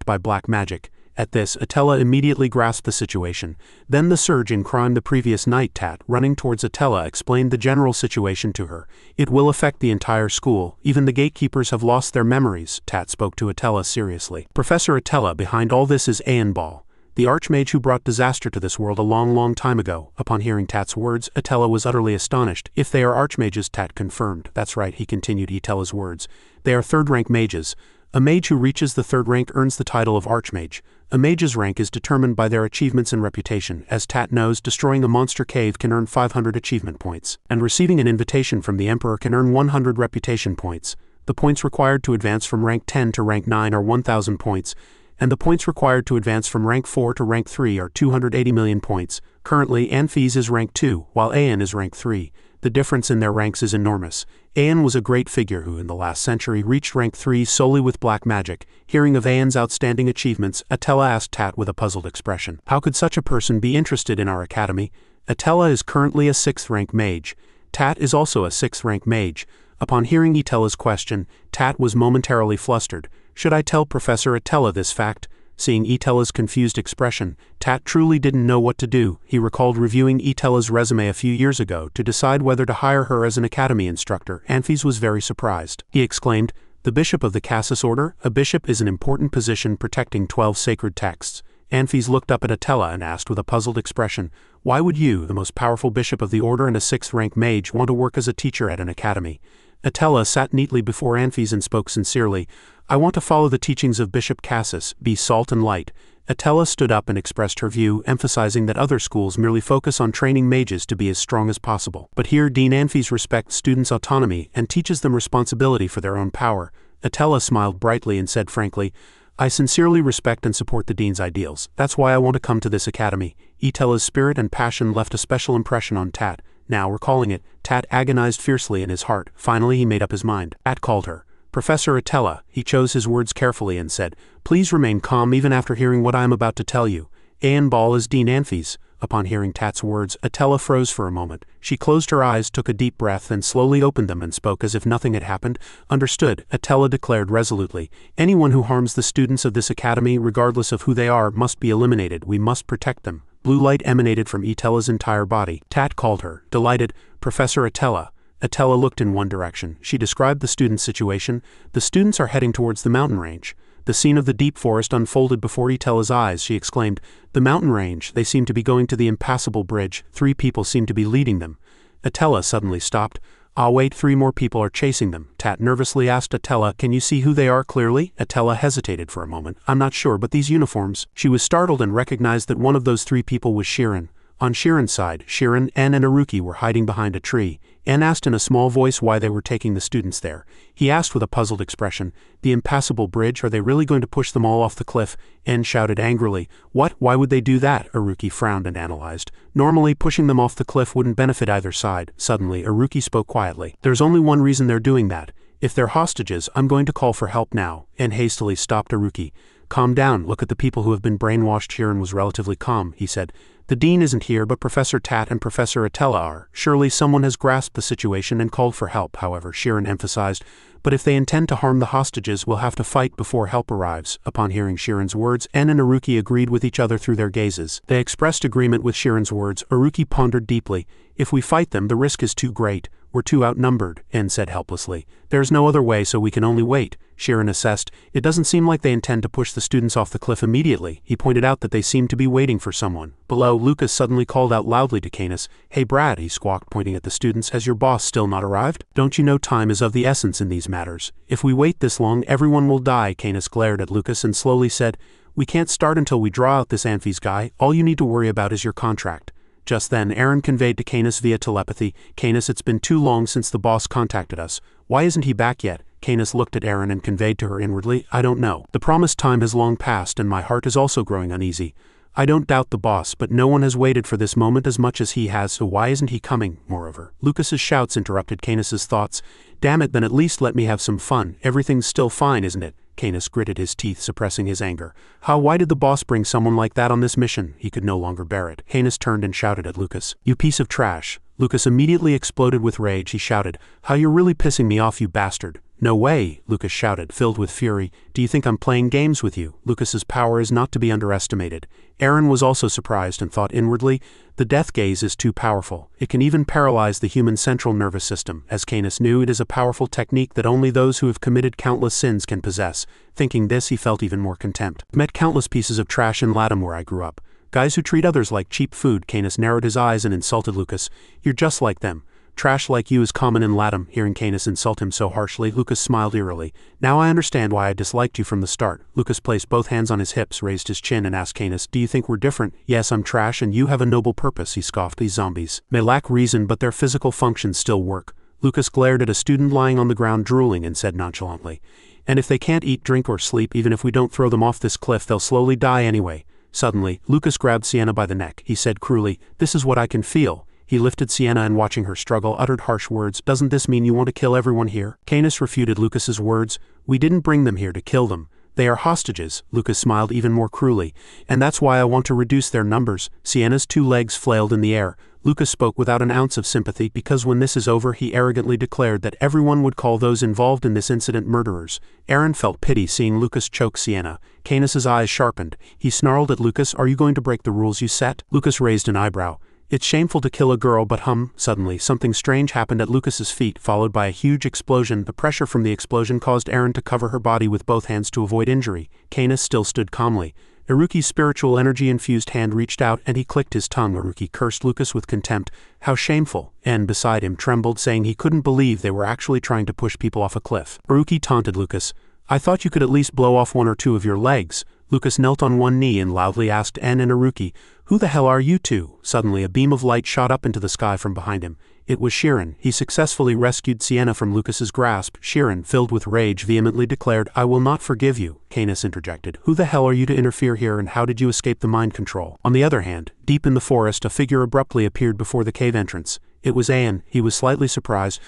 by black magic." At this, Atella immediately grasped the situation. Then the surge in crime the previous night. Tat, running towards Atella, explained the general situation to her. "It will affect the entire school. Even the gatekeepers have lost their memories." Tat spoke to Atella seriously. "Professor Atella, behind all this is Ayan Ball, the Archmage who brought disaster to this world a long time ago." Upon hearing Tat's words, Atella was utterly astonished. "If they are Archmages," Tat confirmed. "That's right," he continued Etella's words. "They are 3rd-rank mages. A mage who reaches the 3rd rank earns the title of Archmage. A mage's rank is determined by their achievements and reputation. As Tat knows, destroying a monster cave can earn 500 achievement points, and receiving an invitation from the Emperor can earn 100 reputation points. The points required to advance from rank 10 to rank 9 are 1,000 points, and the points required to advance from rank 4 to rank 3 are 280 million points. Currently, Anfis is rank 2, while Ayan is rank 3. The difference in their ranks is enormous. Ayan was a great figure who, in the last century, reached rank 3 solely with black magic. Hearing of Ayan's outstanding achievements, Atella asked Tat with a puzzled expression, "How could such a person be interested in our academy?" Atella is currently a 6th-rank mage. Tat is also a 6th-rank mage. Upon hearing Etella's question, Tat was momentarily flustered. Should I tell Professor Atella this fact? Seeing Etella's confused expression, Tat truly didn't know what to do. He recalled reviewing Etella's resume a few years ago to decide whether to hire her as an academy instructor. Anfis was very surprised. He exclaimed, "The Bishop of the Cassis Order? A bishop is an important position protecting 12 sacred texts." Anfis looked up at Atella and asked with a puzzled expression, "Why would you, the most powerful bishop of the order and a 6th-rank mage, want to work as a teacher at an academy?" Atella sat neatly before Anfis and spoke sincerely, "I want to follow the teachings of Bishop Cassis, be salt and light." Atella stood up and expressed her view, emphasizing that other schools merely focus on training mages to be as strong as possible. But here Dean Anfis respects students' autonomy and teaches them responsibility for their own power. Atella smiled brightly and said frankly, I sincerely respect and support the Dean's ideals. That's why I want to come to this academy. Atella's spirit and passion left a special impression on Tat. Now recalling it, Tat agonized fiercely in his heart. Finally he made up his mind. Tat called her. Professor Atella, he chose his words carefully and said, please remain calm even after hearing what I am about to tell you. Ayan Ball is Dean Anfis. Upon hearing Tat's words, Atella froze for a moment. She closed her eyes, took a deep breath, then slowly opened them and spoke as if nothing had happened. Understood, Atella declared resolutely. Anyone who harms the students of this academy, regardless of who they are, must be eliminated. We must protect them. Blue light emanated from Atella's entire body. Tat called her. Delighted, Professor Atella. Atella looked in one direction. She described the students' situation. The students are heading towards the mountain range. The scene of the deep forest unfolded before Atella's eyes. She exclaimed, the mountain range, they seem to be going to the impassable bridge. 3 people seem to be leading them. Atella suddenly stopped. Wait, 3 more people are chasing them. Tat nervously asked Atella, can you see who they are clearly? Atella hesitated for a moment. I'm not sure, but these uniforms. She was startled and recognized that one of those 3 people was Shirin. On Shirin's side, Shirin, En and Aruki were hiding behind a tree. En asked in a small voice why they were taking the students there. He asked with a puzzled expression, the impassable bridge, are they really going to push them all off the cliff? En shouted angrily, what? Why would they do that? Aruki frowned and analyzed. Normally, pushing them off the cliff wouldn't benefit either side. Suddenly, Aruki spoke quietly. There's only one reason they're doing that. If they're hostages, I'm going to call for help now. En hastily stopped Aruki. Calm down, look at the people who have been brainwashed. Shirin was relatively calm, he said. The Dean isn't here, but Professor Tat and Professor Atella are. Surely someone has grasped the situation and called for help, however, Shirin emphasized. But if they intend to harm the hostages, we'll have to fight before help arrives. Upon hearing Shirin's words, En and Aruki agreed with each other through their gazes. They expressed agreement with Shirin's words. Aruki pondered deeply. If we fight them, the risk is too great. We're too outnumbered, En said helplessly. There's no other way, so we can only wait. Shirin assessed. It doesn't seem like they intend to push the students off the cliff immediately. He pointed out that they seem to be waiting for someone. Below, Lucas suddenly called out loudly to Canis. Hey Brad, he squawked, pointing at the students. Has your boss still not arrived? Don't you know time is of the essence in these matters? If we wait this long, everyone will die. Canis glared at Lucas and slowly said, we can't start until we draw out this Anfis guy. All you need to worry about is your contract. Just then, Aaron conveyed to Canis via telepathy, Canis, it's been too long since the boss contacted us. Why isn't he back yet? Canis looked at Aaron and conveyed to her inwardly, I don't know. The promised time has long passed and my heart is also growing uneasy. I don't doubt the boss, but no one has waited for this moment as much as he has, so why isn't he coming? Moreover, Lucas's shouts interrupted Canis's thoughts. Damn it, then at least let me have some fun. Everything's still fine, isn't it? Canis gritted his teeth, suppressing his anger. Why did the boss bring someone like that on this mission? He could no longer bear it. Canis turned and shouted at Lucas. You piece of trash. Lucas immediately exploded with rage. He shouted, you're really pissing me off, you bastard. No way, Lucas shouted, filled with fury. Do you think I'm playing games with you? Lucas's power is not to be underestimated. Aaron was also surprised and thought inwardly, the death gaze is too powerful. It can even paralyze the human central nervous system. As Canis knew, it is a powerful technique that only those who have committed countless sins can possess. Thinking this, he felt even more contempt. Met countless pieces of trash in Latam where I grew up. Guys who treat others like cheap food. Canis narrowed his eyes and insulted Lucas. You're just like them. Trash like you is common in Latam. Hearing Canis insult him so harshly, Lucas smiled eerily. Now I understand why I disliked you from the start. Lucas placed both hands on his hips, raised his chin and asked Canis, do you think we're different? Yes, I'm trash and you have a noble purpose, he scoffed. These zombies may lack reason, but their physical functions still work. Lucas glared at a student lying on the ground drooling and said nonchalantly, and if they can't eat, drink or sleep, even if we don't throw them off this cliff, they'll slowly die anyway. Suddenly, Lucas grabbed Sienna by the neck. He said cruelly, this is what I can feel. He lifted Sienna and watching her struggle uttered harsh words. Doesn't this mean you want to kill everyone here? Canis refuted Lucas's words. We didn't bring them here to kill them. They are hostages. Lucas smiled even more cruelly. And that's why I want to reduce their numbers. Sienna's 2 legs flailed in the air. Lucas spoke without an ounce of sympathy because when this is over, he arrogantly declared that everyone would call those involved in this incident murderers. Aaron felt pity seeing Lucas choke Sienna. Canis's eyes sharpened. He snarled at Lucas, are you going to break the rules you set? Lucas raised an eyebrow. It's shameful to kill a girl, but Suddenly, something strange happened at Lucas's feet, followed by a huge explosion. The pressure from the explosion caused Aaron to cover her body with both hands to avoid injury. Canis still stood calmly. Aruki's spiritual energy-infused hand reached out and he clicked his tongue. Aruki cursed Lucas with contempt. How shameful. And beside him trembled, saying he couldn't believe they were actually trying to push people off a cliff. Aruki taunted Lucas. I thought you could at least blow off 1 or 2 of your legs. Lucas knelt on one knee and loudly asked N and Haruki, "Who the hell are you two?" Suddenly a beam of light shot up into the sky from behind him. It was Shirin. He successfully rescued Sienna from Lucas's grasp. Shirin, filled with rage, vehemently declared, "I will not forgive you." Canis interjected, "Who the hell are you to interfere here, and how did you escape the mind control?" On the other hand, deep in the forest, a figure abruptly appeared before the cave entrance. It was Ayan. He was slightly surprised.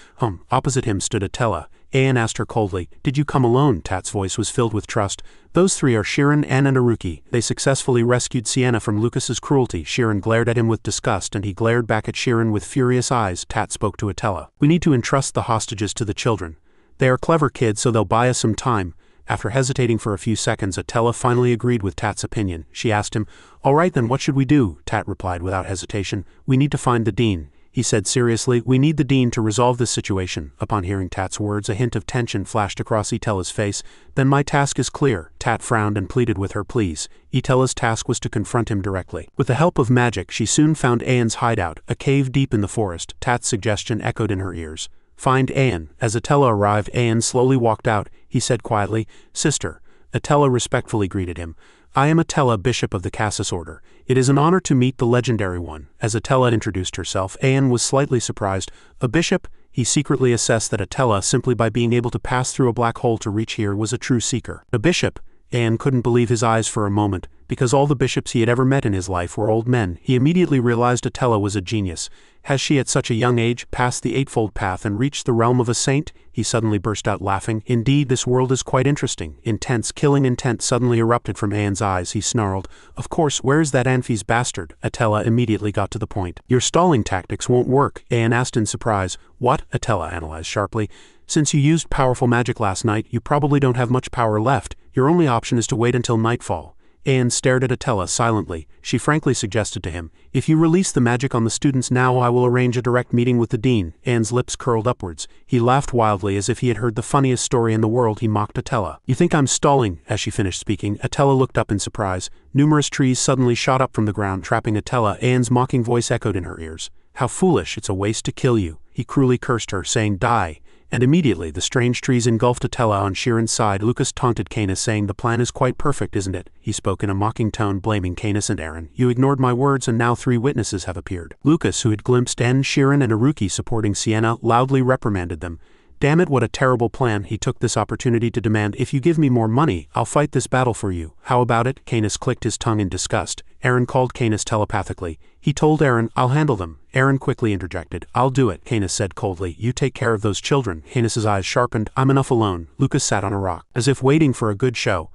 Opposite him stood Atella. Ayan asked her coldly, "Did you come alone?" Tat's voice was filled with trust. "Those three are Shirin, N and Haruki. They successfully rescued Sienna from Lucas's cruelty." Shirin glared at him with disgust, and he glared back at Shirin with furious eyes. Tat spoke to Atella. "We need to entrust the hostages to the children. They are clever kids, so they'll buy us some time." After hesitating for a few seconds, Atella finally agreed with Tat's opinion. She asked him, "All right then, what should we do?" Tat replied without hesitation, "We need to find the dean." He said seriously, "We need the dean to resolve this situation." Upon hearing Tat's words, a hint of tension flashed across Itella's face. "Then my task is clear." Tat frowned and pleaded with her, "Please." Itella's task was to confront him directly. With the help of magic, she soon found Ayan's hideout, a cave deep in the forest. Tat's suggestion echoed in her ears. "Find Ayan." As Atella arrived, Ayan slowly walked out. He said quietly, "Sister." Atella respectfully greeted him. "I am Atella, Bishop of the Cassis Order. It is an honor to meet the legendary one." As Atella introduced herself, Ayan was slightly surprised. "A bishop?" He secretly assessed that Atella, simply by being able to pass through a black hole to reach here, was a true seeker. "A bishop?" Ayan couldn't believe his eyes for a moment. Because all the bishops he had ever met in his life were old men, he immediately realized Atella was a genius. Has she at such a young age passed the Eightfold Path and reached the realm of a saint? He suddenly burst out laughing. "Indeed, this world is quite interesting." Intense, killing intent suddenly erupted from Ayan's eyes. He snarled, "Of course, where's that Anfis bastard?" Atella immediately got to the point. "Your stalling tactics won't work," Ayan asked in surprise. "What?" Atella analyzed sharply. "Since you used powerful magic last night, you probably don't have much power left. Your only option is to wait until nightfall." Ayan stared at Atella silently. She frankly suggested to him, "If you release the magic on the students now, I will arrange a direct meeting with the dean." Ayan's lips curled upwards. He laughed wildly as if he had heard the funniest story in the world. He mocked Atella. "You think I'm stalling?" As she finished speaking, Atella looked up in surprise. Numerous trees suddenly shot up from the ground, trapping Atella. Ayan's mocking voice echoed in her ears. "How foolish, it's a waste to kill you." He cruelly cursed her, saying, "Die." And immediately the strange trees engulfed Atella on Shirin's side. Lucas taunted Canis, saying, "The plan is quite perfect, isn't it?" He spoke in a mocking tone, blaming Canis and Aaron. "You ignored my words, and now 3 witnesses have appeared." Lucas, who had glimpsed N, Shirin, and Haruki supporting Sienna, loudly reprimanded them. "Damn it, what a terrible plan." He took this opportunity to demand, "If you give me more money, I'll fight this battle for you. How about it?" Canis clicked his tongue in disgust. Aaron called Canis telepathically. He told Aaron, "I'll handle them." Aaron quickly interjected, "I'll do it." Canis said coldly, "You take care of those children." Canis's eyes sharpened. "I'm enough alone." Lucas sat on a rock, as if waiting for a good show.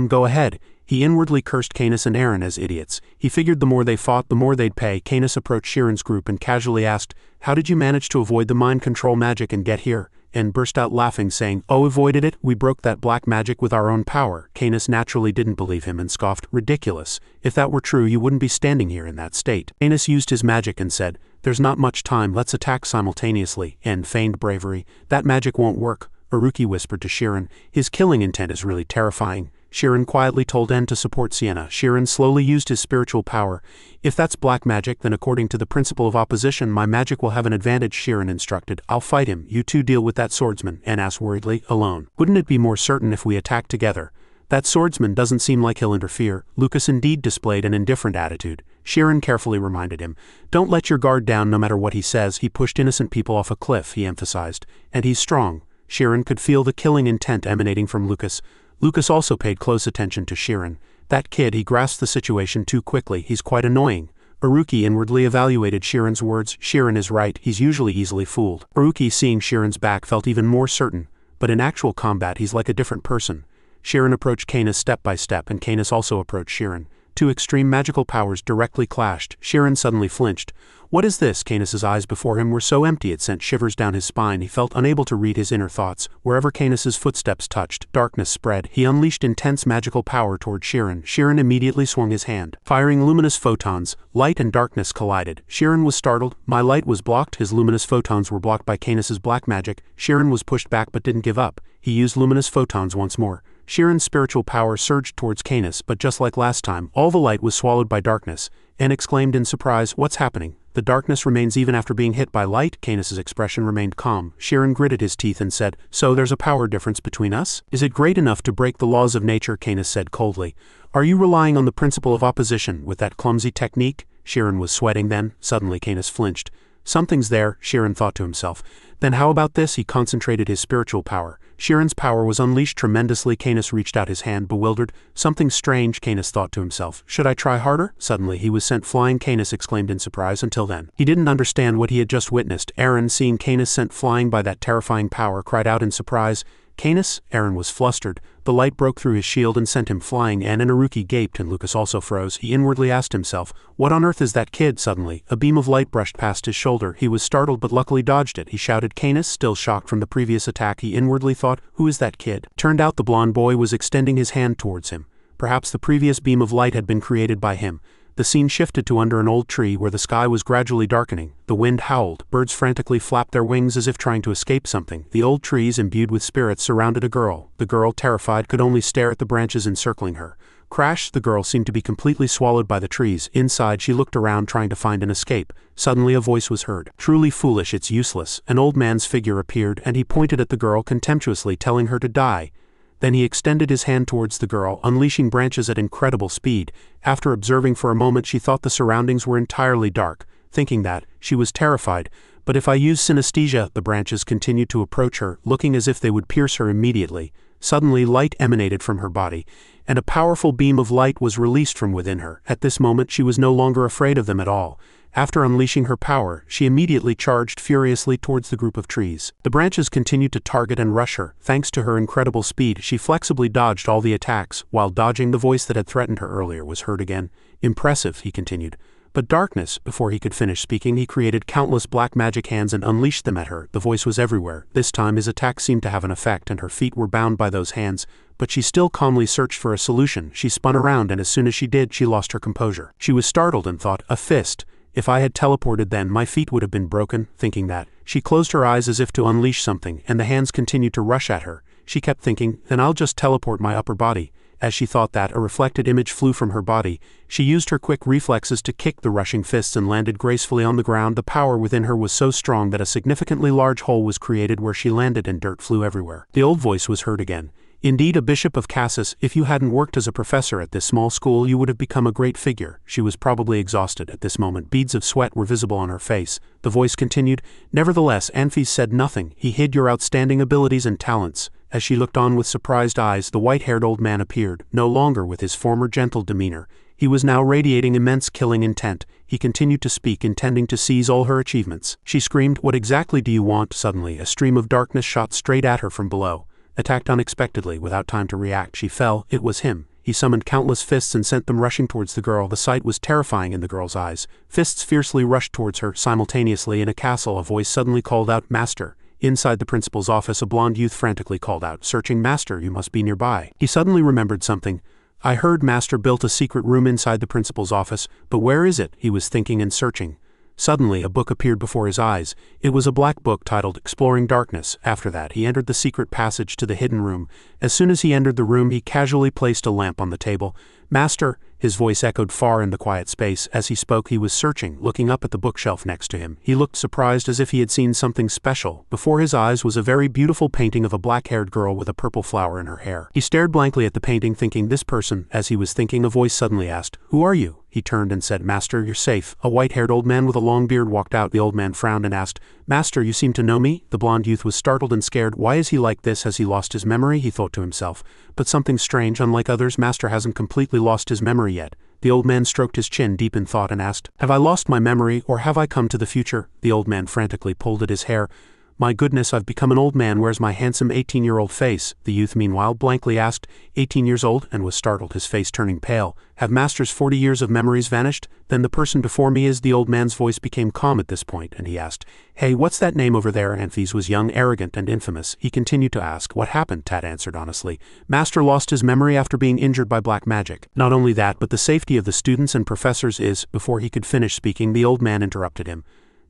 Go ahead." He inwardly cursed Canis and Aaron as idiots. He figured the more they fought, the more they'd pay. Canis approached Shirin's group and casually asked, "How did you manage to avoid the mind control magic and get here?" And burst out laughing, saying, "Oh, avoided it? We broke that black magic with our own power." Canis naturally didn't believe him and scoffed, "Ridiculous. If that were true, you wouldn't be standing here in that state." Canis used his magic and said, "There's not much time, let's attack simultaneously," and feigned bravery. "That magic won't work," Haruki whispered to Shirin. "His killing intent is really terrifying." Shirin quietly told N to support Sienna. Shirin slowly used his spiritual power. "If that's black magic, then according to the principle of opposition, my magic will have an advantage," Shirin instructed. "I'll fight him. You two deal with that swordsman," N asked worriedly. "Alone. Wouldn't it be more certain if we attack together?" "That swordsman doesn't seem like he'll interfere." Lucas indeed displayed an indifferent attitude. Shirin carefully reminded him, "Don't let your guard down no matter what he says. He pushed innocent people off a cliff," he emphasized. "And he's strong." Shirin could feel the killing intent emanating from Lucas. Lucas also paid close attention to Shirin. "That kid, he grasped the situation too quickly. He's quite annoying." Haruki inwardly evaluated Shirin's words. Shirin is right, he's usually easily fooled. Haruki, seeing Shirin's back, felt even more certain. But in actual combat, he's like a different person. Shirin approached Canis step by step, and Canis also approached Shirin. 2 extreme magical powers directly clashed. Shirin suddenly flinched. "What is this?" Canis's eyes before him were so empty it sent shivers down his spine. He felt unable to read his inner thoughts. Wherever Canis's footsteps touched, darkness spread. He unleashed intense magical power toward Shirin. Shirin immediately swung his hand, firing luminous photons. Light and darkness collided. Shirin was startled. My light was blocked. His luminous photons were blocked by Canis's black magic. Shirin was pushed back but didn't give up. He used luminous photons once more. Shirin's spiritual power surged towards Canis, but just like last time, all the light was swallowed by darkness. N exclaimed in surprise, "What's happening?" "The darkness remains even after being hit by light." Canis's expression remained calm. Shirin gritted his teeth and said, "So there's a power difference between us? Is it great enough to break the laws of nature?" Canis said coldly. Are you relying on the principle of opposition with that clumsy technique? Sheeran was sweating then. Suddenly Canis flinched. Something's there, Sheeran thought to himself. Then how about this? He concentrated his spiritual power. Sheeran's power was unleashed tremendously. Canis reached out his hand, bewildered. Something strange, Canis thought to himself. Should I try harder? Suddenly he was sent flying, Canis exclaimed in surprise. Until then, he didn't understand what he had just witnessed. Aaron, seeing Canis sent flying by that terrifying power, cried out in surprise. Canis? Aaron was flustered. The light broke through his shield and sent him flying, and Aruki gaped and Lucas also froze. He inwardly asked himself, what on earth is that kid? Suddenly, a beam of light brushed past his shoulder. He was startled but luckily dodged it. He shouted, Canis, still shocked from the previous attack. He inwardly thought, who is that kid? Turned out the blonde boy was extending his hand towards him. Perhaps the previous beam of light had been created by him. The scene shifted to under an old tree where the sky was gradually darkening. The wind howled, birds frantically flapped their wings as if trying to escape something. The old trees, imbued with spirits, surrounded a girl. The girl, terrified, could only stare at the branches encircling her. Crash! The girl seemed to be completely swallowed by the trees. Inside, she looked around trying to find an escape. Suddenly a voice was heard. Truly foolish, it's useless. An old man's figure appeared and he pointed at the girl contemptuously, telling her to die. Then he extended his hand towards the girl, unleashing branches at incredible speed. After observing for a moment, she thought the surroundings were entirely dark. Thinking that, she was terrified. But if I use synesthesia, the branches continued to approach her, looking as if they would pierce her immediately. Suddenly light emanated from her body, and a powerful beam of light was released from within her. At this moment she was no longer afraid of them at all. After unleashing her power, she immediately charged furiously towards the group of trees. The branches continued to target and rush her. Thanks to her incredible speed, she flexibly dodged all the attacks. While dodging, the voice that had threatened her earlier was heard again. Impressive, he continued. But darkness, before he could finish speaking, he created countless black magic hands and unleashed them at her. The voice was everywhere. This time his attack seemed to have an effect and her feet were bound by those hands. But she still calmly searched for a solution. She spun around and as soon as she did, she lost her composure. She was startled and thought, a fist. If I had teleported then, my feet would have been broken. Thinking that, she closed her eyes as if to unleash something, and the hands continued to rush at her. She kept thinking, then I'll just teleport my upper body. As she thought that, a reflected image flew from her body. She used her quick reflexes to kick the rushing fists and landed gracefully on the ground. The power within her was so strong that a significantly large hole was created where she landed and dirt flew everywhere. The old voice was heard again. Indeed, a bishop of Cassis, if you hadn't worked as a professor at this small school you would have become a great figure. She was probably exhausted at this moment. Beads of sweat were visible on her face. The voice continued, nevertheless, Anfis said nothing. He hid your outstanding abilities and talents. As she looked on with surprised eyes, the white-haired old man appeared, no longer with his former gentle demeanor. He was now radiating immense killing intent. He continued to speak, intending to seize all her achievements. She screamed, what exactly do you want? Suddenly, a stream of darkness shot straight at her from below. Attacked unexpectedly, without time to react, she fell. It was him. He summoned countless fists and sent them rushing towards the girl. The sight was terrifying in the girl's eyes. Fists fiercely rushed towards her. Simultaneously, in a castle, a voice suddenly called out, Master. Inside the principal's office, a blonde youth frantically called out, searching, Master, you must be nearby. He suddenly remembered something. I heard Master built a secret room inside the principal's office, but where is it? He was thinking and searching. Suddenly, a book appeared before his eyes. It was a black book titled Exploring Darkness. After that, he entered the secret passage to the hidden room. As soon as he entered the room, he casually placed a lamp on the table. Master, his voice echoed far in the quiet space. As he spoke, he was searching, looking up at the bookshelf next to him. He looked surprised as if he had seen something special. Before his eyes was a very beautiful painting of a black-haired girl with a purple flower in her hair. He stared blankly at the painting, thinking, this person. As he was thinking, a voice suddenly asked, who are you? He turned and said, Master, you're safe. A white-haired old man with a long beard walked out. The old man frowned and asked, Master, you seem to know me? The blonde youth was startled and scared. Why is he like this? Has he lost his memory? He thought to himself. But something strange, unlike others, Master hasn't completely lost his memory yet. The old man stroked his chin deep in thought and asked, have I lost my memory, or have I come to the future? The old man frantically pulled at his hair. My goodness, I've become an old man. Where's my handsome 18-year-old face? The youth meanwhile blankly asked, 18 years old, and was startled, his face turning pale. Have Master's 40 years of memories vanished? Then the person before me is. The old man's voice became calm at this point, and he asked, hey, what's that name over there? Anfis was young, arrogant, and infamous. He continued to ask, what happened? Tat answered honestly. Master lost his memory after being injured by black magic. Not only that, but the safety of the students and professors is. Before he could finish speaking, the old man interrupted him.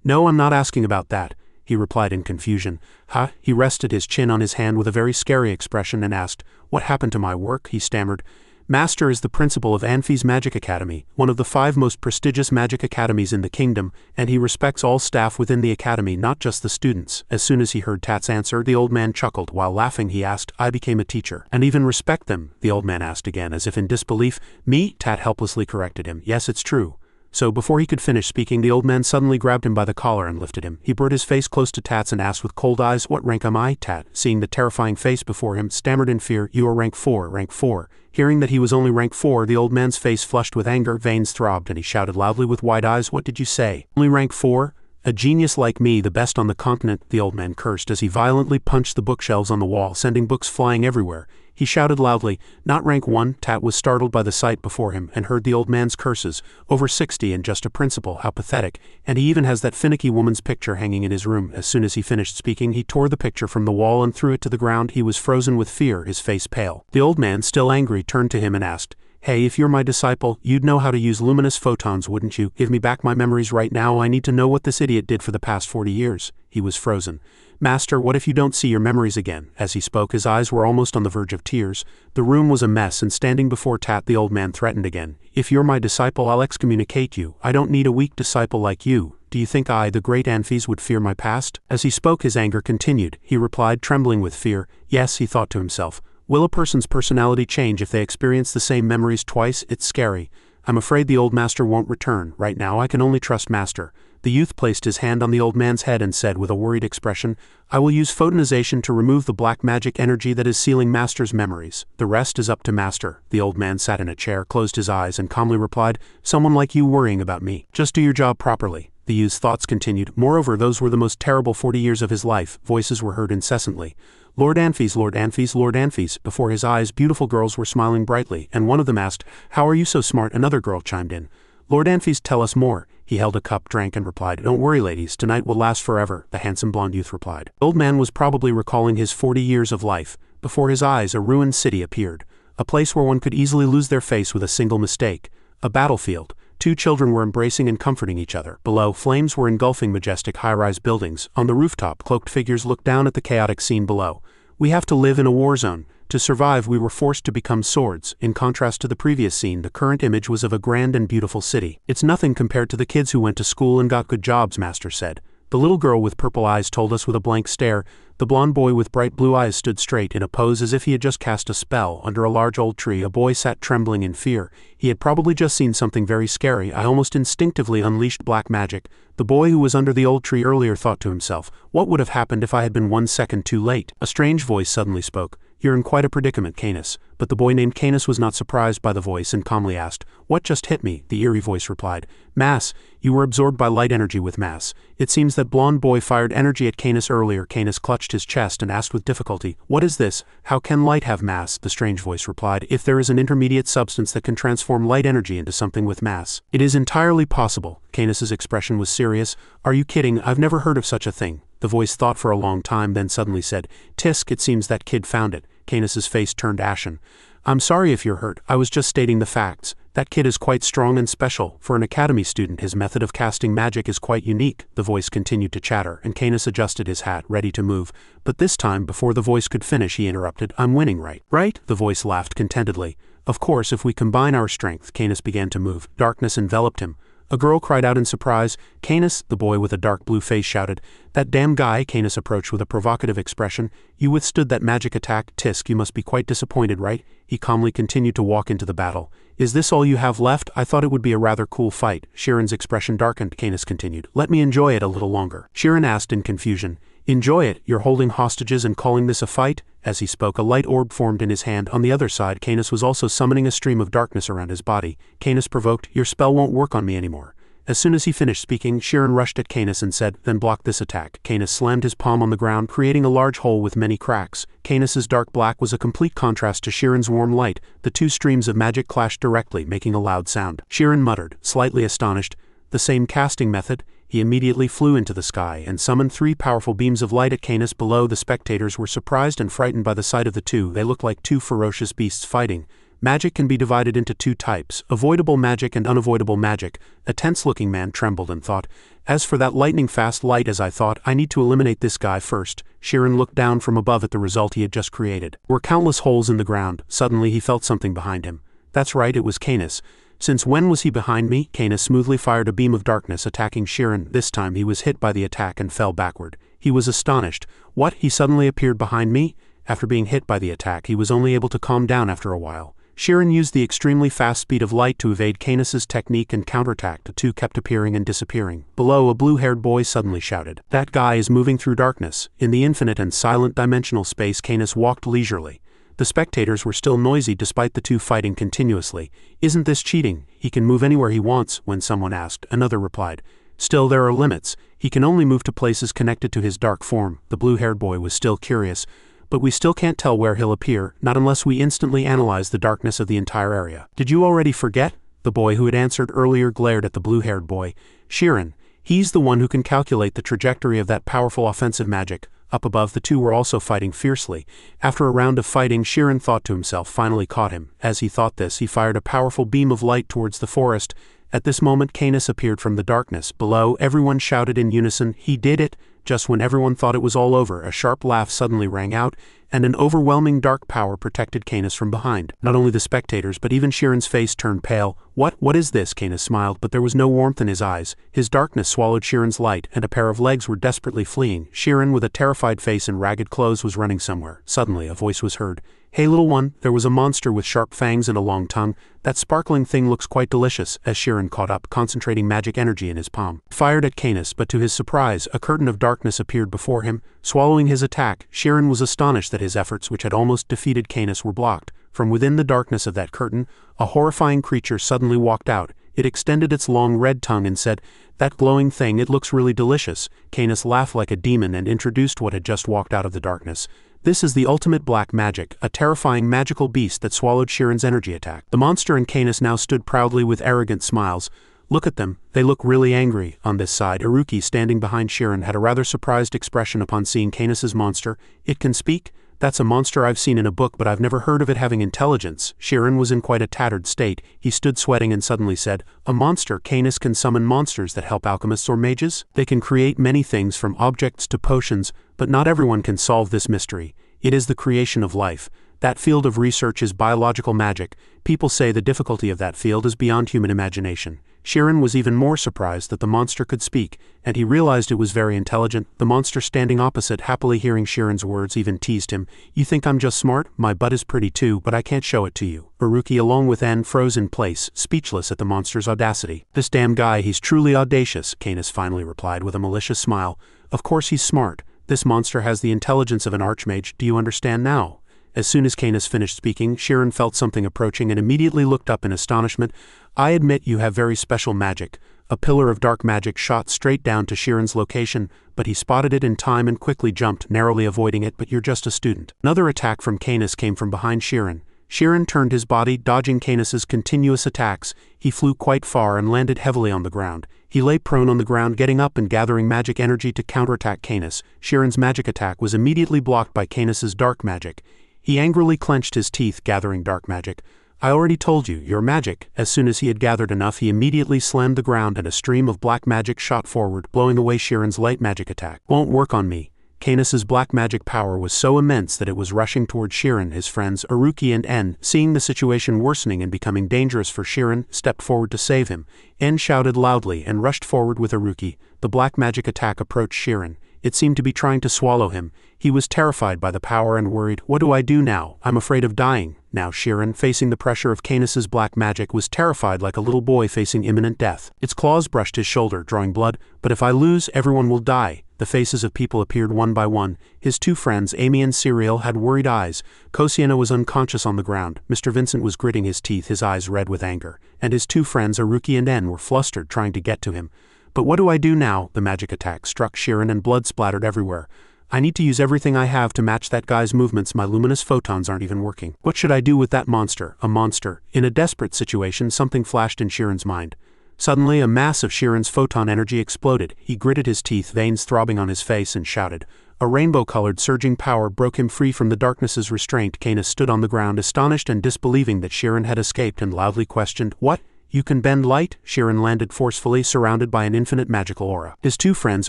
No, I'm not asking about that, he replied in confusion. Huh? He rested his chin on his hand with a very scary expression and asked, what happened to my work? He stammered. Master is the principal of Anfi's Magic Academy, one of the 5 most prestigious magic academies in the kingdom, and he respects all staff within the academy, not just the students. As soon as he heard Tat's answer, the old man chuckled. While laughing, he asked, I became a teacher. And even respect them? The old man asked again, as if in disbelief. Me? Tat helplessly corrected him. Yes, it's true. So before he could finish speaking, the old man suddenly grabbed him by the collar and lifted him. He brought his face close to Tat's and asked with cold eyes, What rank am I? Tat, seeing the terrifying face before him, stammered in fear, You are rank 4, rank 4. Hearing that he was only rank 4, the old man's face flushed with anger, veins throbbed, and he shouted loudly with wide eyes, What did you say? Only rank 4? A genius like me, the best on the continent, the old man cursed as he violently punched the bookshelves on the wall, sending books flying everywhere. He shouted loudly, Not rank 1. Tat was startled by the sight before him and heard the old man's curses. Over 60 and just a principal, how pathetic. And he even has that finicky woman's picture hanging in his room. As soon as he finished speaking, he tore the picture from the wall and threw it to the ground. He was frozen with fear, his face pale. The old man, still angry, turned to him and asked, Hey, if you're my disciple, you'd know how to use luminous photons, wouldn't you? Give me back my memories right now. I need to know what this idiot did for the past 40 years. He was frozen. Master, what if you don't see your memories again? As he spoke, his eyes were almost on the verge of tears. The room was a mess, and standing before Tat, the old man threatened again. If you're my disciple, I'll excommunicate you. I don't need a weak disciple like you. Do you think I, the great Anfis, would fear my past? As he spoke, his anger continued. He replied, trembling with fear. Yes, he thought to himself. Will a person's personality change if they experience the same memories twice? It's scary. I'm afraid the old master won't return. Right now, I can only trust Master. The youth placed his hand on the old man's head and said with a worried expression, I will use photonization to remove the black magic energy that is sealing Master's memories. The rest is up to Master. The old man sat in a chair, closed his eyes, and calmly replied, Someone like you worrying about me. Just do your job properly. The youth's thoughts continued. Moreover, those were the most terrible 40 years of his life. Voices were heard incessantly. Lord Anfis, Lord Anfis, Lord Anfis. Before his eyes, beautiful girls were smiling brightly, and one of them asked, How are you so smart? Another girl chimed in. Lord Anfis, tell us more. He held a cup, drank, and replied, Don't worry, ladies, tonight will last forever, the handsome blonde youth replied. The old man was probably recalling his 40 years of life. Before his eyes, a ruined city appeared. A place where one could easily lose their face with a single mistake. A battlefield. 2 children were embracing and comforting each other. Below, flames were engulfing majestic high-rise buildings. On the rooftop, cloaked figures looked down at the chaotic scene below. We have to live in a war zone. To survive, we were forced to become swords. In contrast to the previous scene, the current image was of a grand and beautiful city. It's nothing compared to the kids who went to school and got good jobs, Master said. The little girl with purple eyes told us with a blank stare. The blonde boy with bright blue eyes stood straight in a pose as if he had just cast a spell. Under a large old tree, a boy sat trembling in fear. He had probably just seen something very scary. I almost instinctively unleashed black magic. The boy who was under the old tree earlier thought to himself, What would have happened if I had been 1 second too late? A strange voice suddenly spoke. You're in quite a predicament, Canis. But the boy named Canis was not surprised by the voice and calmly asked, What just hit me? The eerie voice replied, Mass. You were absorbed by light energy with mass. It seems that blonde boy fired energy at Canis earlier. Canis clutched his chest and asked with difficulty, What is this? How can light have mass? The strange voice replied, If there is an intermediate substance that can transform light energy into something with mass. It is entirely possible. Canis's expression was serious. Are you kidding? I've never heard of such a thing. The voice thought for a long time, then suddenly said, Tisk, it seems that kid found it. Canis's face turned ashen. I'm sorry if you're hurt. I was just stating the facts. That kid is quite strong and special. For an academy student, his method of casting magic is quite unique. The voice continued to chatter, and Canis adjusted his hat, ready to move. But this time, before the voice could finish, he interrupted. I'm winning, right? Right? The voice laughed contentedly. Of course, if we combine our strength. Canis began to move. Darkness enveloped him. A girl cried out in surprise. Canis, the boy with a dark blue face shouted. That damn guy. Canis approached with a provocative expression. You withstood that magic attack. Tisk, you must be quite disappointed, right? He calmly continued to walk into the battle. Is this all you have left? I thought it would be a rather cool fight. Shiren's expression darkened. Canis continued. Let me enjoy it a little longer. Shiren asked in confusion. Enjoy it? You're holding hostages and calling this a fight? As he spoke, a light orb formed in his hand. On the other side, Canis was also summoning a stream of darkness around his body. Canis provoked, Your spell won't work on me anymore. As soon as he finished speaking, Shiren rushed at Canis and said, Then block this attack. Canis slammed his palm on the ground, creating a large hole with many cracks. Canis's dark black was a complete contrast to Shiren's warm light. The 2 streams of magic clashed directly, making a loud sound. Shiren muttered, slightly astonished, The same casting method? He immediately flew into the sky and summoned 3 powerful beams of light at Canis. Below, the spectators were surprised and frightened by the sight of the 2. They looked like 2 ferocious beasts fighting. Magic can be divided into 2 types, avoidable magic and unavoidable magic. A tense-looking man trembled and thought, As for that lightning-fast light as I thought, I need to eliminate this guy first. Shiren looked down from above at the result he had just created. There were countless holes in the ground. Suddenly he felt something behind him. That's right, it was Canis. Since when was he behind me? Canis smoothly fired a beam of darkness attacking Sheeran. This time he was hit by the attack and fell backward. He was astonished. What? He suddenly appeared behind me? After being hit by the attack, he was only able to calm down after a while. Sheeran used the extremely fast speed of light to evade Canis's technique and counterattack. The two kept appearing and disappearing. Below, a blue-haired boy suddenly shouted, "That guy is moving through darkness." In the infinite and silent dimensional space, Canis walked leisurely. The spectators were still noisy despite the two fighting continuously. "Isn't this cheating? He can move anywhere he wants," when someone asked. Another replied, "Still, there are limits. He can only move to places connected to his dark form." The blue-haired boy was still curious. "But we still can't tell where he'll appear, not unless we instantly analyze the darkness of the entire area." "Did you already forget?" The boy who had answered earlier glared at the blue-haired boy. "Sheeran. He's the one who can calculate the trajectory of that powerful offensive magic." Up above, the two were also fighting fiercely. After a round of fighting, Sheeran thought to himself, finally caught him. As he thought this, he fired a powerful beam of light towards the forest. At this moment, Canis appeared from the darkness. Below, everyone shouted in unison, "He did it!" Just when everyone thought it was all over, a sharp laugh suddenly rang out, and an overwhelming dark power protected Canis from behind. Not only the spectators, but even Sheeran's face turned pale. What is this?" Canis smiled, but there was no warmth in his eyes. His darkness swallowed Sheeran's light, and a pair of legs were desperately fleeing. Sheeran, with a terrified face and ragged clothes, was running somewhere. Suddenly, a voice was heard. "Hey little one, there was a monster with sharp fangs and a long tongue. That sparkling thing looks quite delicious." As Sheeran caught up, concentrating magic energy in his palm, fired at Canis, but to his surprise, a curtain of darkness appeared before him. Swallowing his attack, Sheeran was astonished that his efforts, which had almost defeated Canis, were blocked. From within the darkness of that curtain, a horrifying creature suddenly walked out. It extended its long red tongue and said, "That glowing thing, it looks really delicious." Canis laughed like a demon and introduced what had just walked out of the darkness. "This is the ultimate black magic, a terrifying magical beast that swallowed Sheeran's energy attack." The monster and Canis now stood proudly with arrogant smiles. "Look at them, they look really angry." On this side, Iruki, standing behind Sheeran, had a rather surprised expression upon seeing Canis's monster. "It can speak? That's a monster I've seen in a book, but I've never heard of it having intelligence." Sheeran was in quite a tattered state. He stood sweating and suddenly said, "A monster? Canis can summon monsters that help alchemists or mages? They can create many things from objects to potions, but not everyone can solve this mystery. It is the creation of life. That field of research is biological magic. People say the difficulty of that field is beyond human imagination." Sheeran was even more surprised that the monster could speak, and he realized it was very intelligent. The monster standing opposite, happily hearing Sheeran's words, even teased him. "You think I'm just smart? My butt is pretty too, but I can't show it to you." Iruki, along with N, froze in place, speechless at the monster's audacity. "This damn guy, he's truly audacious," Canis finally replied with a malicious smile. "Of course he's smart. This monster has the intelligence of an archmage. Do you understand now?" As soon as Canis finished speaking, Sheeran felt something approaching and immediately looked up in astonishment. "I admit you have very special magic." A pillar of dark magic shot straight down to Sheeran's location, but he spotted it in time and quickly jumped, narrowly avoiding it. "But you're just a student." Another attack from Canis came from behind Sheeran. Sheeran turned his body, dodging Canis's continuous attacks. He flew quite far and landed heavily on the ground. He lay prone on the ground, getting up and gathering magic energy to counterattack Canis. Sheeran's magic attack was immediately blocked by Canis's dark magic. He angrily clenched his teeth, gathering dark magic. "I already told you, your magic." As soon as he had gathered enough, he immediately slammed the ground and a stream of black magic shot forward, blowing away Sheeran's light magic attack. "Won't work on me." Canis's black magic power was so immense that it was rushing toward Sheeran. His friends, Iruki and N, seeing the situation worsening and becoming dangerous for Sheeran, stepped forward to save him. N shouted loudly and rushed forward with Iruki. The black magic attack approached Sheeran. It seemed to be trying to swallow him. He was terrified by the power and worried. "What do I do now? I'm afraid of dying." Now Sheeran, facing the pressure of Canis's black magic, was terrified like a little boy facing imminent death. Its claws brushed his shoulder, drawing blood. "But if I lose, everyone will die." The faces of people appeared one by one. His two friends, Amy and Cyril, had worried eyes. Kosiana was unconscious on the ground. Mr. Vincent was gritting his teeth, his eyes red with anger. And his two friends, Iruki and N, were flustered, trying to get to him. "But what do I do now?" The magic attack struck Sheeran and blood splattered everywhere. "I need to use everything I have to match that guy's movements. My luminous photons aren't even working. What should I do with that monster? A monster." In a desperate situation, something flashed in Sheeran's mind. Suddenly, a mass of Sheeran's photon energy exploded. He gritted his teeth, veins throbbing on his face, and shouted. A rainbow-colored surging power broke him free from the darkness's restraint. Canis stood on the ground, astonished and disbelieving that Sheeran had escaped, and loudly questioned, "What? You can bend light? Shirin landed forcefully, surrounded by an infinite magical aura. His two friends,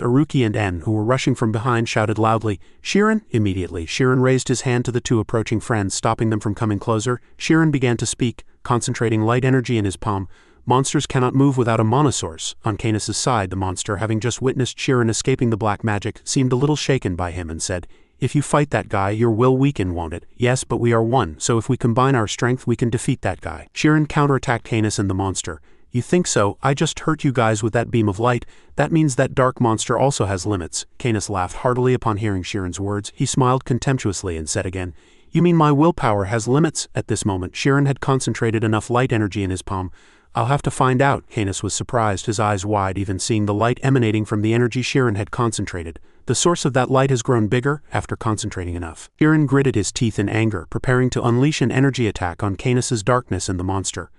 Aruki and En, who were rushing from behind, shouted loudly, "Shirin!" Immediately, Shirin raised his hand to the two approaching friends, stopping them from coming closer. Shirin began to speak, concentrating light energy in his palm. Monsters cannot move without a monosource. On Canis' side, the monster, having just witnessed Shirin escaping the black magic, seemed a little shaken by him and said, "If you fight that guy, your will weaken, won't it?" "Yes, but we are one, so if we combine our strength we can defeat that guy." Shirin counterattacked Canis and the monster. "You think so? I just hurt you guys with that beam of light. That means that dark monster also has limits." Canis laughed heartily upon hearing Shirin's words. He smiled contemptuously and said again, "You mean my willpower has limits?" At this moment, Shirin had concentrated enough light energy in his palm. "I'll have to find out." Canis was surprised, his eyes wide, even seeing the light emanating from the energy Shirin had concentrated. The source of that light has grown bigger after concentrating enough. Shirin gritted his teeth in anger, preparing to unleash an energy attack on Canis' darkness and the monster.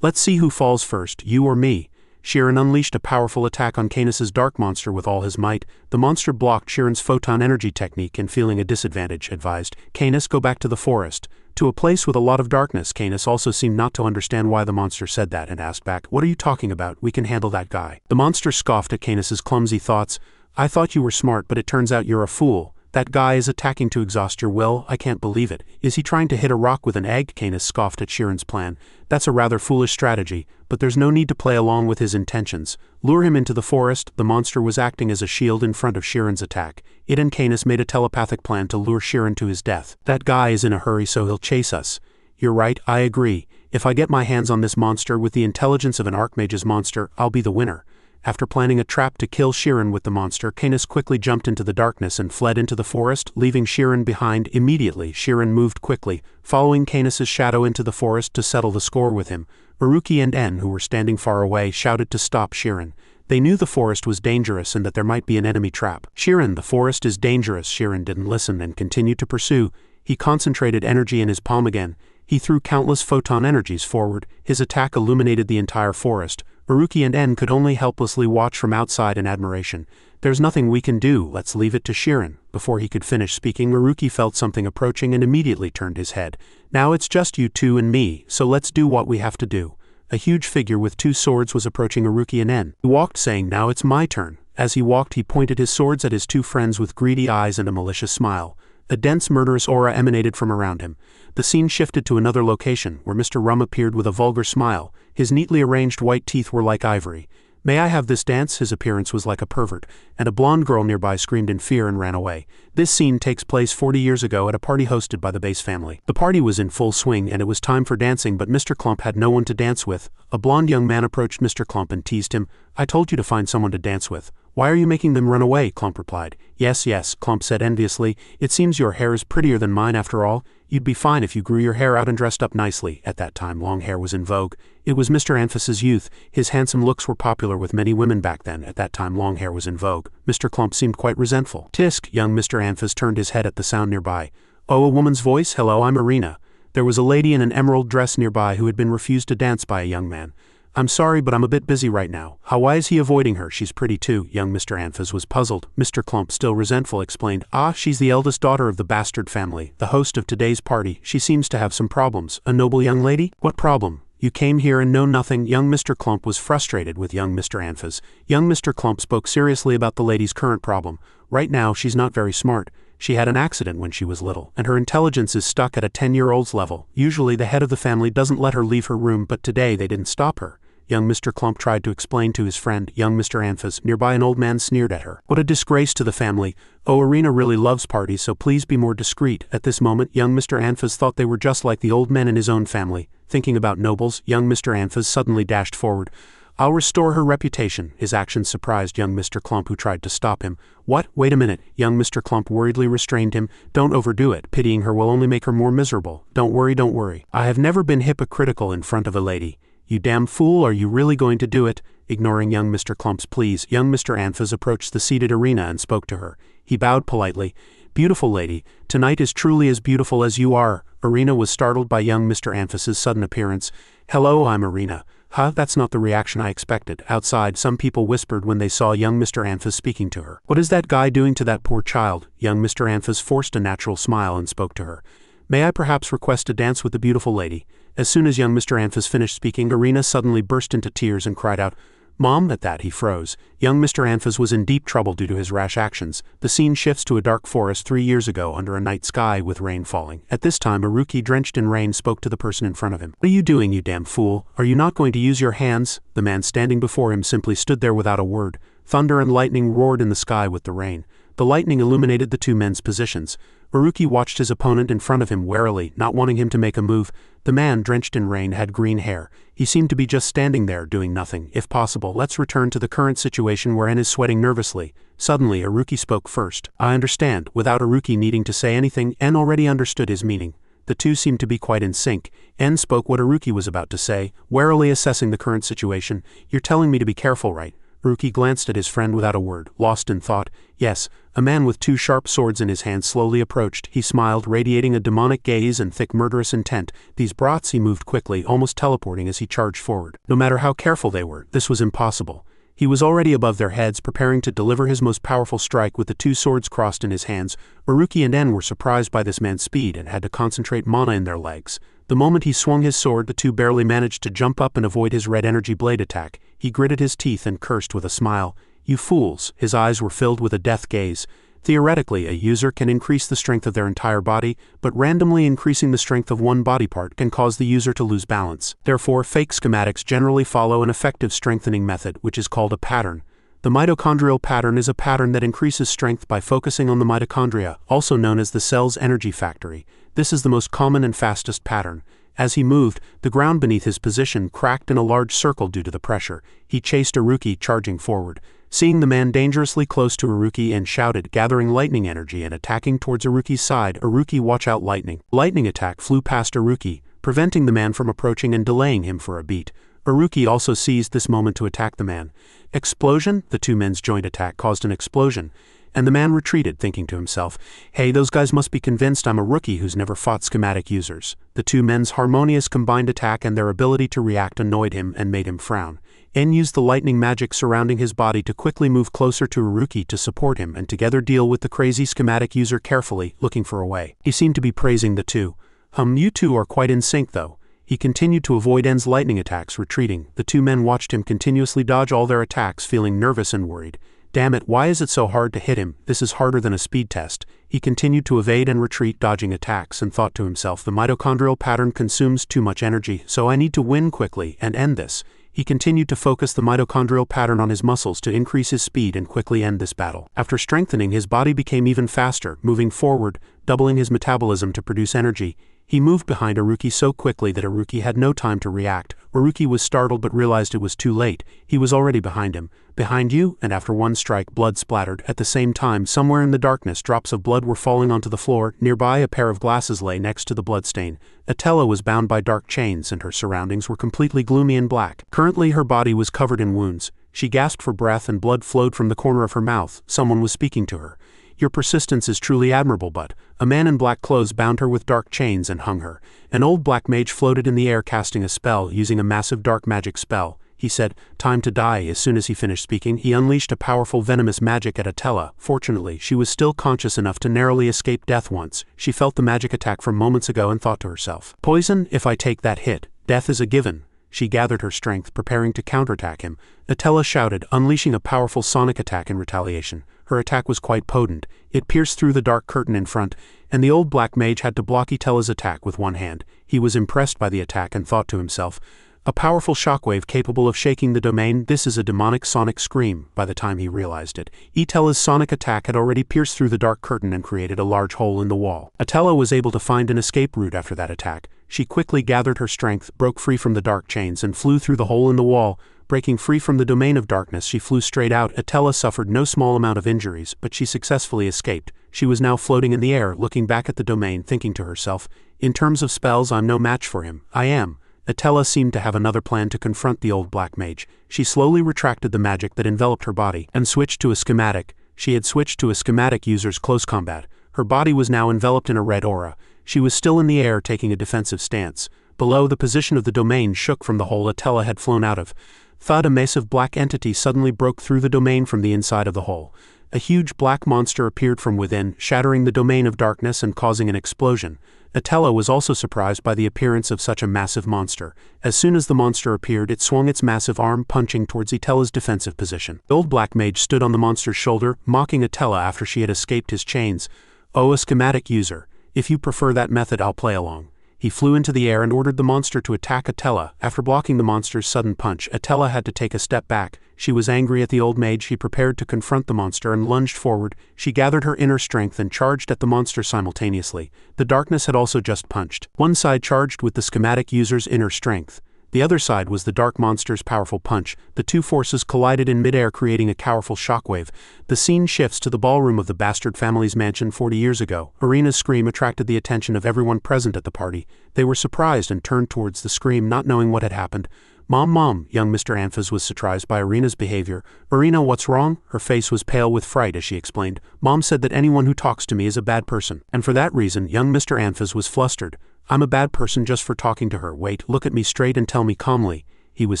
"Let's see who falls first, you or me." Shirin unleashed a powerful attack on Canis' dark monster with all his might. The monster blocked Shirin's photon energy technique and, feeling a disadvantage, advised, "Canis, go back to the forest. To a place with a lot of darkness." Canis also seemed not to understand why the monster said that and asked back, "What are you talking about? We can handle that guy." The monster scoffed at Canis' clumsy thoughts. "I thought you were smart, but it turns out you're a fool. That guy is attacking to exhaust your will. I can't believe it. Is he trying to hit a rock with an egg?" Canis scoffed at Shirin's plan. "That's a rather foolish strategy, but there's no need to play along with his intentions. Lure him into the forest." The monster was acting as a shield in front of Shirin's attack. It and Canis made a telepathic plan to lure Shirin to his death. "That guy is in a hurry, so he'll chase us." "You're right, I agree. If I get my hands on this monster with the intelligence of an Archmage's monster, I'll be the winner." After planning a trap to kill Shirin with the monster, Canis quickly jumped into the darkness and fled into the forest, leaving Shirin behind. Immediately, Shirin moved quickly, following Canis' shadow into the forest to settle the score with him. Aruki and En, who were standing far away, shouted to stop Shirin. They knew the forest was dangerous and that there might be an enemy trap. "Shirin, the forest is dangerous." Shirin didn't listen and continued to pursue. He concentrated energy in his palm again. He threw countless photon energies forward. His attack illuminated the entire forest. Aruki and En could only helplessly watch from outside in admiration. "There's nothing we can do, let's leave it to Shirin." Before he could finish speaking, Aruki felt something approaching and immediately turned his head. "Now it's just you two and me, so let's do what we have to do." A huge figure with two swords was approaching Aruki and En. He walked, saying, "Now it's my turn." As he walked, he pointed his swords at his two friends with greedy eyes and a malicious smile. A dense, murderous aura emanated from around him. The scene shifted to another location, where Mr. Rum appeared with a vulgar smile. His neatly arranged white teeth were like ivory. "May I have this dance?" His appearance was like a pervert, and a blonde girl nearby screamed in fear and ran away. This scene takes place 40 years ago at a party hosted by the Base family. The party was in full swing and it was time for dancing, but Mr. Clump had no one to dance with. A blonde young man approached Mr. Clump and teased him. "I told you to find someone to dance with." "Why are you making them run away?" Clump replied. "Yes, yes," Clump said enviously. "It seems your hair is prettier than mine after all. You'd be fine if you grew your hair out and dressed up nicely." At that time, long hair was in vogue. It was Mr. Anfis's youth. His handsome looks were popular with many women back then. At that time, long hair was in vogue. Mr. Clump seemed quite resentful. "Tisk!" Young Mr. Anfis turned his head at the sound nearby. "Oh, a woman's voice? Hello, I'm Arena." There was a lady in an emerald dress nearby who had been refused to dance by a young man. "I'm sorry, but I'm a bit busy right now." Why is he avoiding her? She's pretty too." Young Mr. Anfis was puzzled. Mr. Clump, still resentful, explained, "She's the eldest daughter of the bastard family, the host of today's party. She seems to have some problems." "A noble young lady? What problem? You came here and know nothing." Young Mr. Clump was frustrated with young Mr. Anfis. Young Mr. Clump spoke seriously about the lady's current problem. "Right now, she's not very smart. She had an accident when she was little, and her intelligence is stuck at a 10-year-old's level. Usually the head of the family doesn't let her leave her room, but today they didn't stop her." Young Mr. Clump tried to explain to his friend, young Mr. Anfis. Nearby, an old man sneered at her. "What a disgrace to the family. Oh, Arena really loves parties, so please be more discreet." At this moment, young Mr. Anfis thought they were just like the old men in his own family. Thinking about nobles, young Mr. Anfis suddenly dashed forward. "I'll restore her reputation." His actions surprised young Mr. Clump, who tried to stop him. "What? Wait a minute." Young Mr. Clump worriedly restrained him. "Don't overdo it. Pitying her will only make her more miserable. Don't worry, don't worry. I have never been hypocritical in front of a lady." "You damn fool, are you really going to do it?" Ignoring young Mr. Clump's pleas, young Mr. Anfis approached the seated Arena and spoke to her. He bowed politely. "Beautiful lady, tonight is truly as beautiful as you are." Arena was startled by young Mr. Anfis's sudden appearance. "Hello, I'm Arena." "Huh, that's not the reaction I expected." Outside, some people whispered when they saw young Mr. Anfis speaking to her. "What is that guy doing to that poor child?" Young Mr. Anfis forced a natural smile and spoke to her. "May I perhaps request a dance with the beautiful lady?" As soon as young Mr. Anfas finished speaking, Arena suddenly burst into tears and cried out, "Mom!" At that, he froze. Young Mr. Anfas was in deep trouble due to his rash actions. The scene shifts to a dark forest 3 years ago under a night sky with rain falling. At this time, Haruki, drenched in rain, spoke to the person in front of him. "What are you doing, you damn fool? Are you not going to use your hands?" The man standing before him simply stood there without a word. Thunder and lightning roared in the sky with the rain. The lightning illuminated the two men's positions. Haruki watched his opponent in front of him warily, not wanting him to make a move. The man, drenched in rain, had green hair. He seemed to be just standing there, doing nothing. "If possible, let's return to the current situation where En is sweating nervously." Suddenly, Haruki spoke first. "I understand." Without Haruki needing to say anything, En already understood his meaning. The two seemed to be quite in sync. En spoke what Haruki was about to say, warily assessing the current situation. "You're telling me to be careful, right?" Haruki glanced at his friend without a word, lost in thought. "Yes." A man with 2 sharp swords in his hand slowly approached. He smiled, radiating a demonic gaze and thick murderous intent. These brats, he moved quickly, almost teleporting as he charged forward. No matter how careful they were, this was impossible. He was already above their heads, preparing to deliver his most powerful strike with the 2 swords crossed in his hands. Haruki and En were surprised by this man's speed and had to concentrate mana in their legs. The moment he swung his sword, the two barely managed to jump up and avoid his red energy blade attack. He gritted his teeth and cursed with a smile. "You fools!" His eyes were filled with a death gaze. Theoretically, a user can increase the strength of their entire body, but randomly increasing the strength of one body part can cause the user to lose balance. Therefore, fake schematics generally follow an effective strengthening method, which is called a pattern. The mitochondrial pattern is a pattern that increases strength by focusing on the mitochondria, also known as the cell's energy factory. This is the most common and fastest pattern. As he moved, the ground beneath his position cracked in a large circle due to the pressure. He chased Haruki, charging forward. Seeing the man dangerously close to Haruki, En shouted, gathering lightning energy and attacking towards Haruki's side. "Haruki, watch out, lightning!" Lightning attack flew past Haruki, preventing the man from approaching and delaying him for a beat. Haruki also seized this moment to attack the man. Explosion! The two men's joint attack caused an explosion, and the man retreated, thinking to himself, "Hey, those guys must be convinced I'm a rookie who's never fought schematic users." The two men's harmonious combined attack and their ability to react annoyed him and made him frown. En used the lightning magic surrounding his body to quickly move closer to Haruki to support him and together deal with the crazy schematic user carefully, looking for a way. He seemed to be praising the two. You two are quite in sync though." He continued to avoid En's lightning attacks, retreating. The two men watched him continuously dodge all their attacks, feeling nervous and worried. "Damn it, why is it so hard to hit him? This is harder than a speed test." He continued to evade and retreat, dodging attacks, and thought to himself, "The mitochondrial pattern consumes too much energy, so I need to win quickly and end this." He continued to focus the mitochondrial pattern on his muscles to increase his speed and quickly end this battle. After strengthening, his body became even faster, moving forward, doubling his metabolism to produce energy. He moved behind Haruki so quickly that Haruki had no time to react. Haruki was startled but realized it was too late. He was already behind him. "Behind you," and after one strike, blood splattered. At the same time, somewhere in the darkness, drops of blood were falling onto the floor. Nearby, a pair of glasses lay next to the bloodstain. Atella was bound by dark chains, and her surroundings were completely gloomy and black. Currently, her body was covered in wounds. She gasped for breath and blood flowed from the corner of her mouth. Someone was speaking to her. "Your persistence is truly admirable, but..." A man in black clothes bound her with dark chains and hung her. An old black mage floated in the air casting a spell, using a massive dark magic spell. He said, "Time to die." As soon as he finished speaking, he unleashed a powerful venomous magic at Atella. Fortunately, she was still conscious enough to narrowly escape death once. She felt the magic attack from moments ago and thought to herself, "Poison? If I take that hit, death is a given." She gathered her strength, preparing to counterattack him. Atella shouted, unleashing a powerful sonic attack in retaliation. Her attack was quite potent. It pierced through the dark curtain in front, and the old black mage had to block Atella's attack with one hand. He was impressed by the attack and thought to himself, "A powerful shockwave capable of shaking the domain. This is a demonic sonic scream." By the time he realized it, Atella's sonic attack had already pierced through the dark curtain and created a large hole in the wall. Atella was able to find an escape route after that attack. She quickly gathered her strength, broke free from the dark chains, and flew through the hole in the wall. Breaking free from the domain of darkness, she flew straight out. Atella suffered no small amount of injuries, but she successfully escaped. She was now floating in the air, looking back at the domain, thinking to herself, "In terms of spells, I'm no match for him. I am." Atella seemed to have another plan to confront the old black mage. She slowly retracted the magic that enveloped her body, and switched to a schematic. She had switched to a schematic user's close combat. Her body was now enveloped in a red aura. She was still in the air, taking a defensive stance. Below, the position of the domain shook from the hole Atella had flown out of. Thud, a massive black entity suddenly broke through the domain from the inside of the hole. A huge black monster appeared from within, shattering the domain of darkness and causing an explosion. Atella was also surprised by the appearance of such a massive monster. As soon as the monster appeared, it swung its massive arm, punching towards Atella's defensive position. The old black mage stood on the monster's shoulder, mocking Atella after she had escaped his chains. "Oh, a schematic user. If you prefer that method, I'll play along." He flew into the air and ordered the monster to attack Atella. After blocking the monster's sudden punch, Atella had to take a step back. She was angry at the old mage. She prepared to confront the monster and lunged forward. She gathered her inner strength and charged at the monster simultaneously. The darkness had also just punched. One side charged with the schematic user's inner strength. The other side was the dark monster's powerful punch. The two forces collided in midair, creating a powerful shockwave. The scene shifts to the ballroom of the bastard family's mansion 40 years ago. Irina's scream attracted the attention of everyone present at the party. They were surprised and turned towards the scream, not knowing what had happened. Mom, young Mr. Anfas was surprised by Irina's behavior. "Irina, what's wrong?" Her face was pale with fright as she explained. "Mom said that anyone who talks to me is a bad person. And for that reason, young Mr. Anfas was flustered. I'm a bad person just for talking to her. Wait, look at me straight and tell me calmly." He was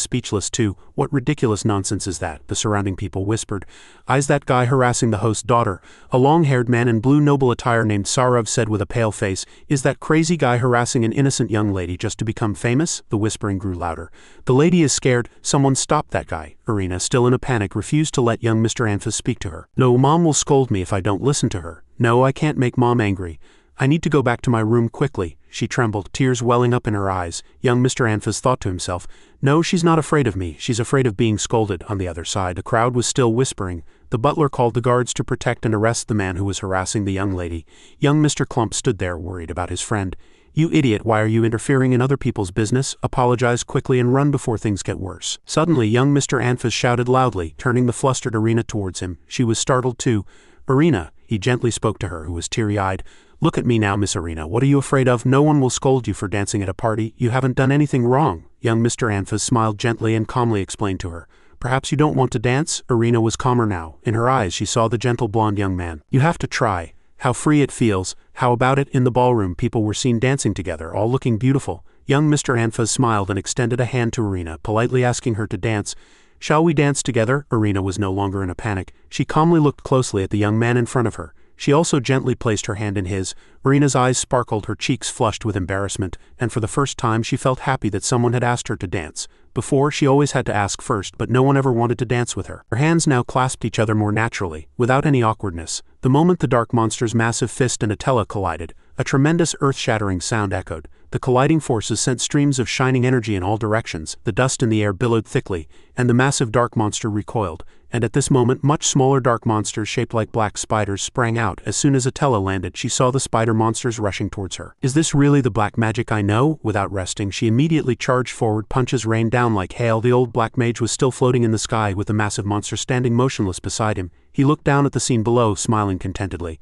speechless too. "What ridiculous nonsense is that?" the surrounding people whispered. "Is that guy harassing the host's daughter?" A long-haired man in blue noble attire named Sarov said with a pale face. "Is that crazy guy harassing an innocent young lady just to become famous?" The whispering grew louder. "The lady is scared. Someone stop that guy." Irina, still in a panic, refused to let young Mr. Anfas speak to her. "No, Mom will scold me if I don't listen to her. No, I can't make Mom angry. I need to go back to my room quickly." She trembled, tears welling up in her eyes. Young Mr. Anfas thought to himself, "No, she's not afraid of me. She's afraid of being scolded." On the other side, the crowd was still whispering. The butler called the guards to protect and arrest the man who was harassing the young lady. Young Mr. Clump stood there, worried about his friend. "You idiot, why are you interfering in other people's business? Apologize quickly and run before things get worse." Suddenly, young Mr. Anfas shouted loudly, turning the flustered Irina towards him. She was startled too. "Irina," he gently spoke to her, who was teary-eyed. "Look at me now, Miss Irina. What are you afraid of? No one will scold you for dancing at a party. You haven't done anything wrong." Young Mr. Anfas smiled gently and calmly explained to her. "Perhaps you don't want to dance?" Irina was calmer now. In her eyes she saw the gentle blonde young man. "You have to try. How free it feels. How about it?" In the ballroom, people were seen dancing together, all looking beautiful. Young Mr. Anfas smiled and extended a hand to Irina, politely asking her to dance. "Shall we dance together?" Irina was no longer in a panic. She calmly looked closely at the young man in front of her. She also gently placed her hand in his. Irina's eyes sparkled, her cheeks flushed with embarrassment, and for the first time she felt happy that someone had asked her to dance. Before, she always had to ask first, but no one ever wanted to dance with her. Her hands now clasped each other more naturally, without any awkwardness. The moment the dark monster's massive fist and Atella collided, a tremendous earth-shattering sound echoed. The colliding forces sent streams of shining energy in all directions. The dust in the air billowed thickly, and the massive dark monster recoiled. And at this moment, much smaller dark monsters shaped like black spiders sprang out. As soon as Atella landed, she saw the spider monsters rushing towards her. "Is this really the black magic I know?" Without resting, she immediately charged forward. Punches rained down like hail. The old black mage was still floating in the sky with the massive monster standing motionless beside him. He looked down at the scene below, smiling contentedly.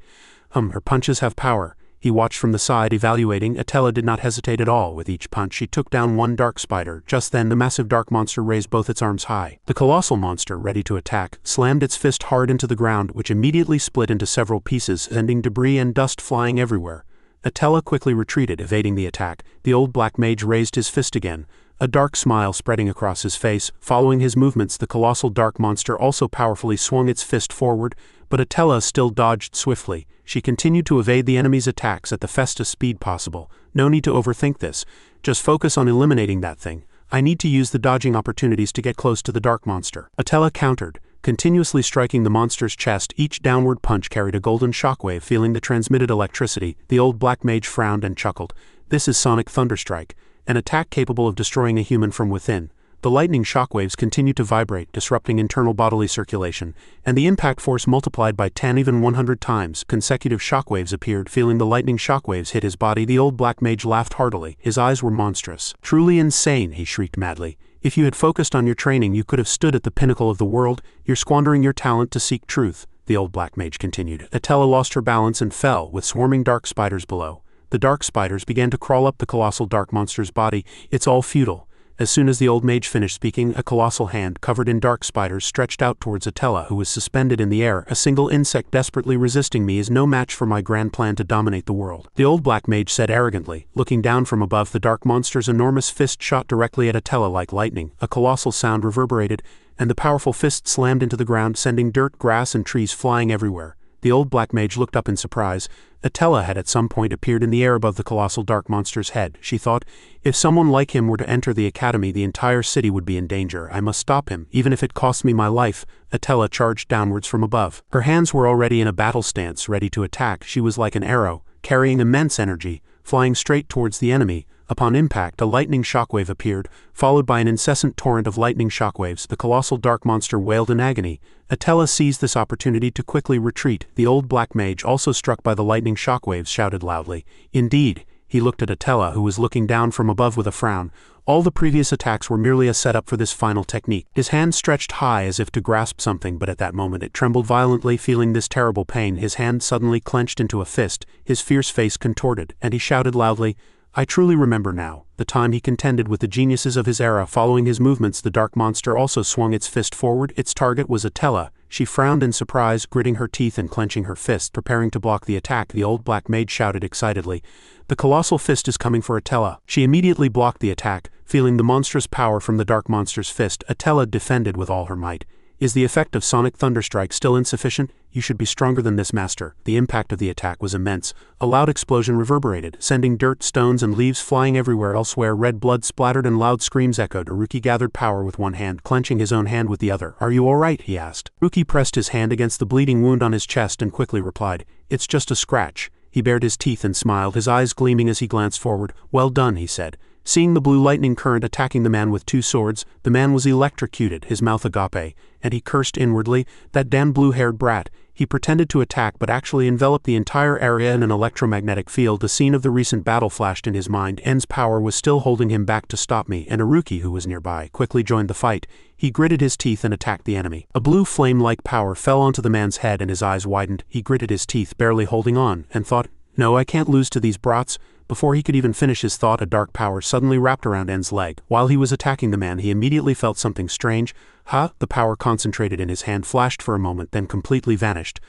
Her punches have power." He watched from the side, evaluating. Atella did not hesitate at all. With each punch, she took down one dark spider. Just then, the massive dark monster raised both its arms high. The colossal monster, ready to attack, slammed its fist hard into the ground, which immediately split into several pieces, sending debris and dust flying everywhere. Atella quickly retreated, evading the attack. The old black mage raised his fist again, a dark smile spreading across his face. Following his movements, the colossal dark monster also powerfully swung its fist forward, but Atella still dodged swiftly. She continued to evade the enemy's attacks at the fastest speed possible. "No need to overthink this. Just focus on eliminating that thing. I need to use the dodging opportunities to get close to the dark monster." Atella countered, continuously striking the monster's chest. Each downward punch carried a golden shockwave, feeling the transmitted electricity. The old black mage frowned and chuckled. "This is Sonic Thunderstrike, an attack capable of destroying a human from within." The lightning shockwaves continued to vibrate, disrupting internal bodily circulation, and the impact force multiplied by 10, even 100 times. Consecutive shockwaves appeared. Feeling the lightning shockwaves hit his body, the old black mage laughed heartily. His eyes were monstrous. "Truly insane," he shrieked madly. "If you had focused on your training, you could have stood at the pinnacle of the world. You're squandering your talent to seek truth," the old black mage continued. Atella lost her balance and fell, with swarming dark spiders below. The dark spiders began to crawl up the colossal dark monster's body. "It's all futile." As soon as the old mage finished speaking, a colossal hand, covered in dark spiders, stretched out towards Atella, who was suspended in the air. "A single insect desperately resisting me is no match for my grand plan to dominate the world," the old black mage said arrogantly. Looking down from above, the dark monster's enormous fist shot directly at Atella like lightning. A colossal sound reverberated, and the powerful fist slammed into the ground, sending dirt, grass, and trees flying everywhere. The old black mage looked up in surprise. Attila had at some point appeared in the air above the colossal dark monster's head. She thought, if someone like him were to enter the academy, the entire city would be in danger. I must stop him, even if it costs me my life. Attila charged downwards from above. Her hands were already in a battle stance, ready to attack. She was like an arrow, carrying immense energy, flying straight towards the enemy. Upon impact, a lightning shockwave appeared, followed by an incessant torrent of lightning shockwaves. The colossal dark monster wailed in agony. Attila seized this opportunity to quickly retreat. The old black mage, also struck by the lightning shockwaves, shouted loudly. Indeed. He looked at Attila, who was looking down from above with a frown. All the previous attacks were merely a setup for this final technique. His hand stretched high as if to grasp something, but at that moment it trembled violently. Feeling this terrible pain, his hand suddenly clenched into a fist, his fierce face contorted, and he shouted loudly, I truly remember now, the time he contended with the geniuses of his era. Following his movements, the dark monster also swung its fist forward. Its target was Attila. She frowned in surprise, gritting her teeth and clenching her fist, preparing to block the attack. The old black mage shouted excitedly, the colossal fist is coming for Attila. She immediately blocked the attack, feeling the monstrous power from the dark monster's fist. Attila defended with all her might. Is the effect of sonic thunderstrike still insufficient? You should be stronger than this, master. The impact of the attack was immense. A loud explosion reverberated, sending dirt, stones, and leaves flying everywhere. Elsewhere, red blood splattered and loud screams echoed. Aruki gathered power with one hand, clenching his own hand with the other. Are you all right? He asked. Aruki pressed his hand against the bleeding wound on his chest and quickly replied, it's just a scratch. He bared his teeth and smiled, his eyes gleaming as he glanced forward. Well done, he said. Seeing the blue lightning current attacking the man with two swords, the man was electrocuted, his mouth agape, and he cursed inwardly, that damn blue-haired brat. He pretended to attack but actually enveloped the entire area in an electromagnetic field. The scene of the recent battle flashed in his mind. En's power was still holding him back to stop me, and Aruki, who was nearby, quickly joined the fight. He gritted his teeth and attacked the enemy. A blue flame-like power fell onto the man's head and his eyes widened. He gritted his teeth, barely holding on, and thought, no, I can't lose to these brats. Before he could even finish his thought, a dark power suddenly wrapped around En's leg. While he was attacking the man, he immediately felt something strange. The power concentrated in his hand flashed for a moment, then completely vanished.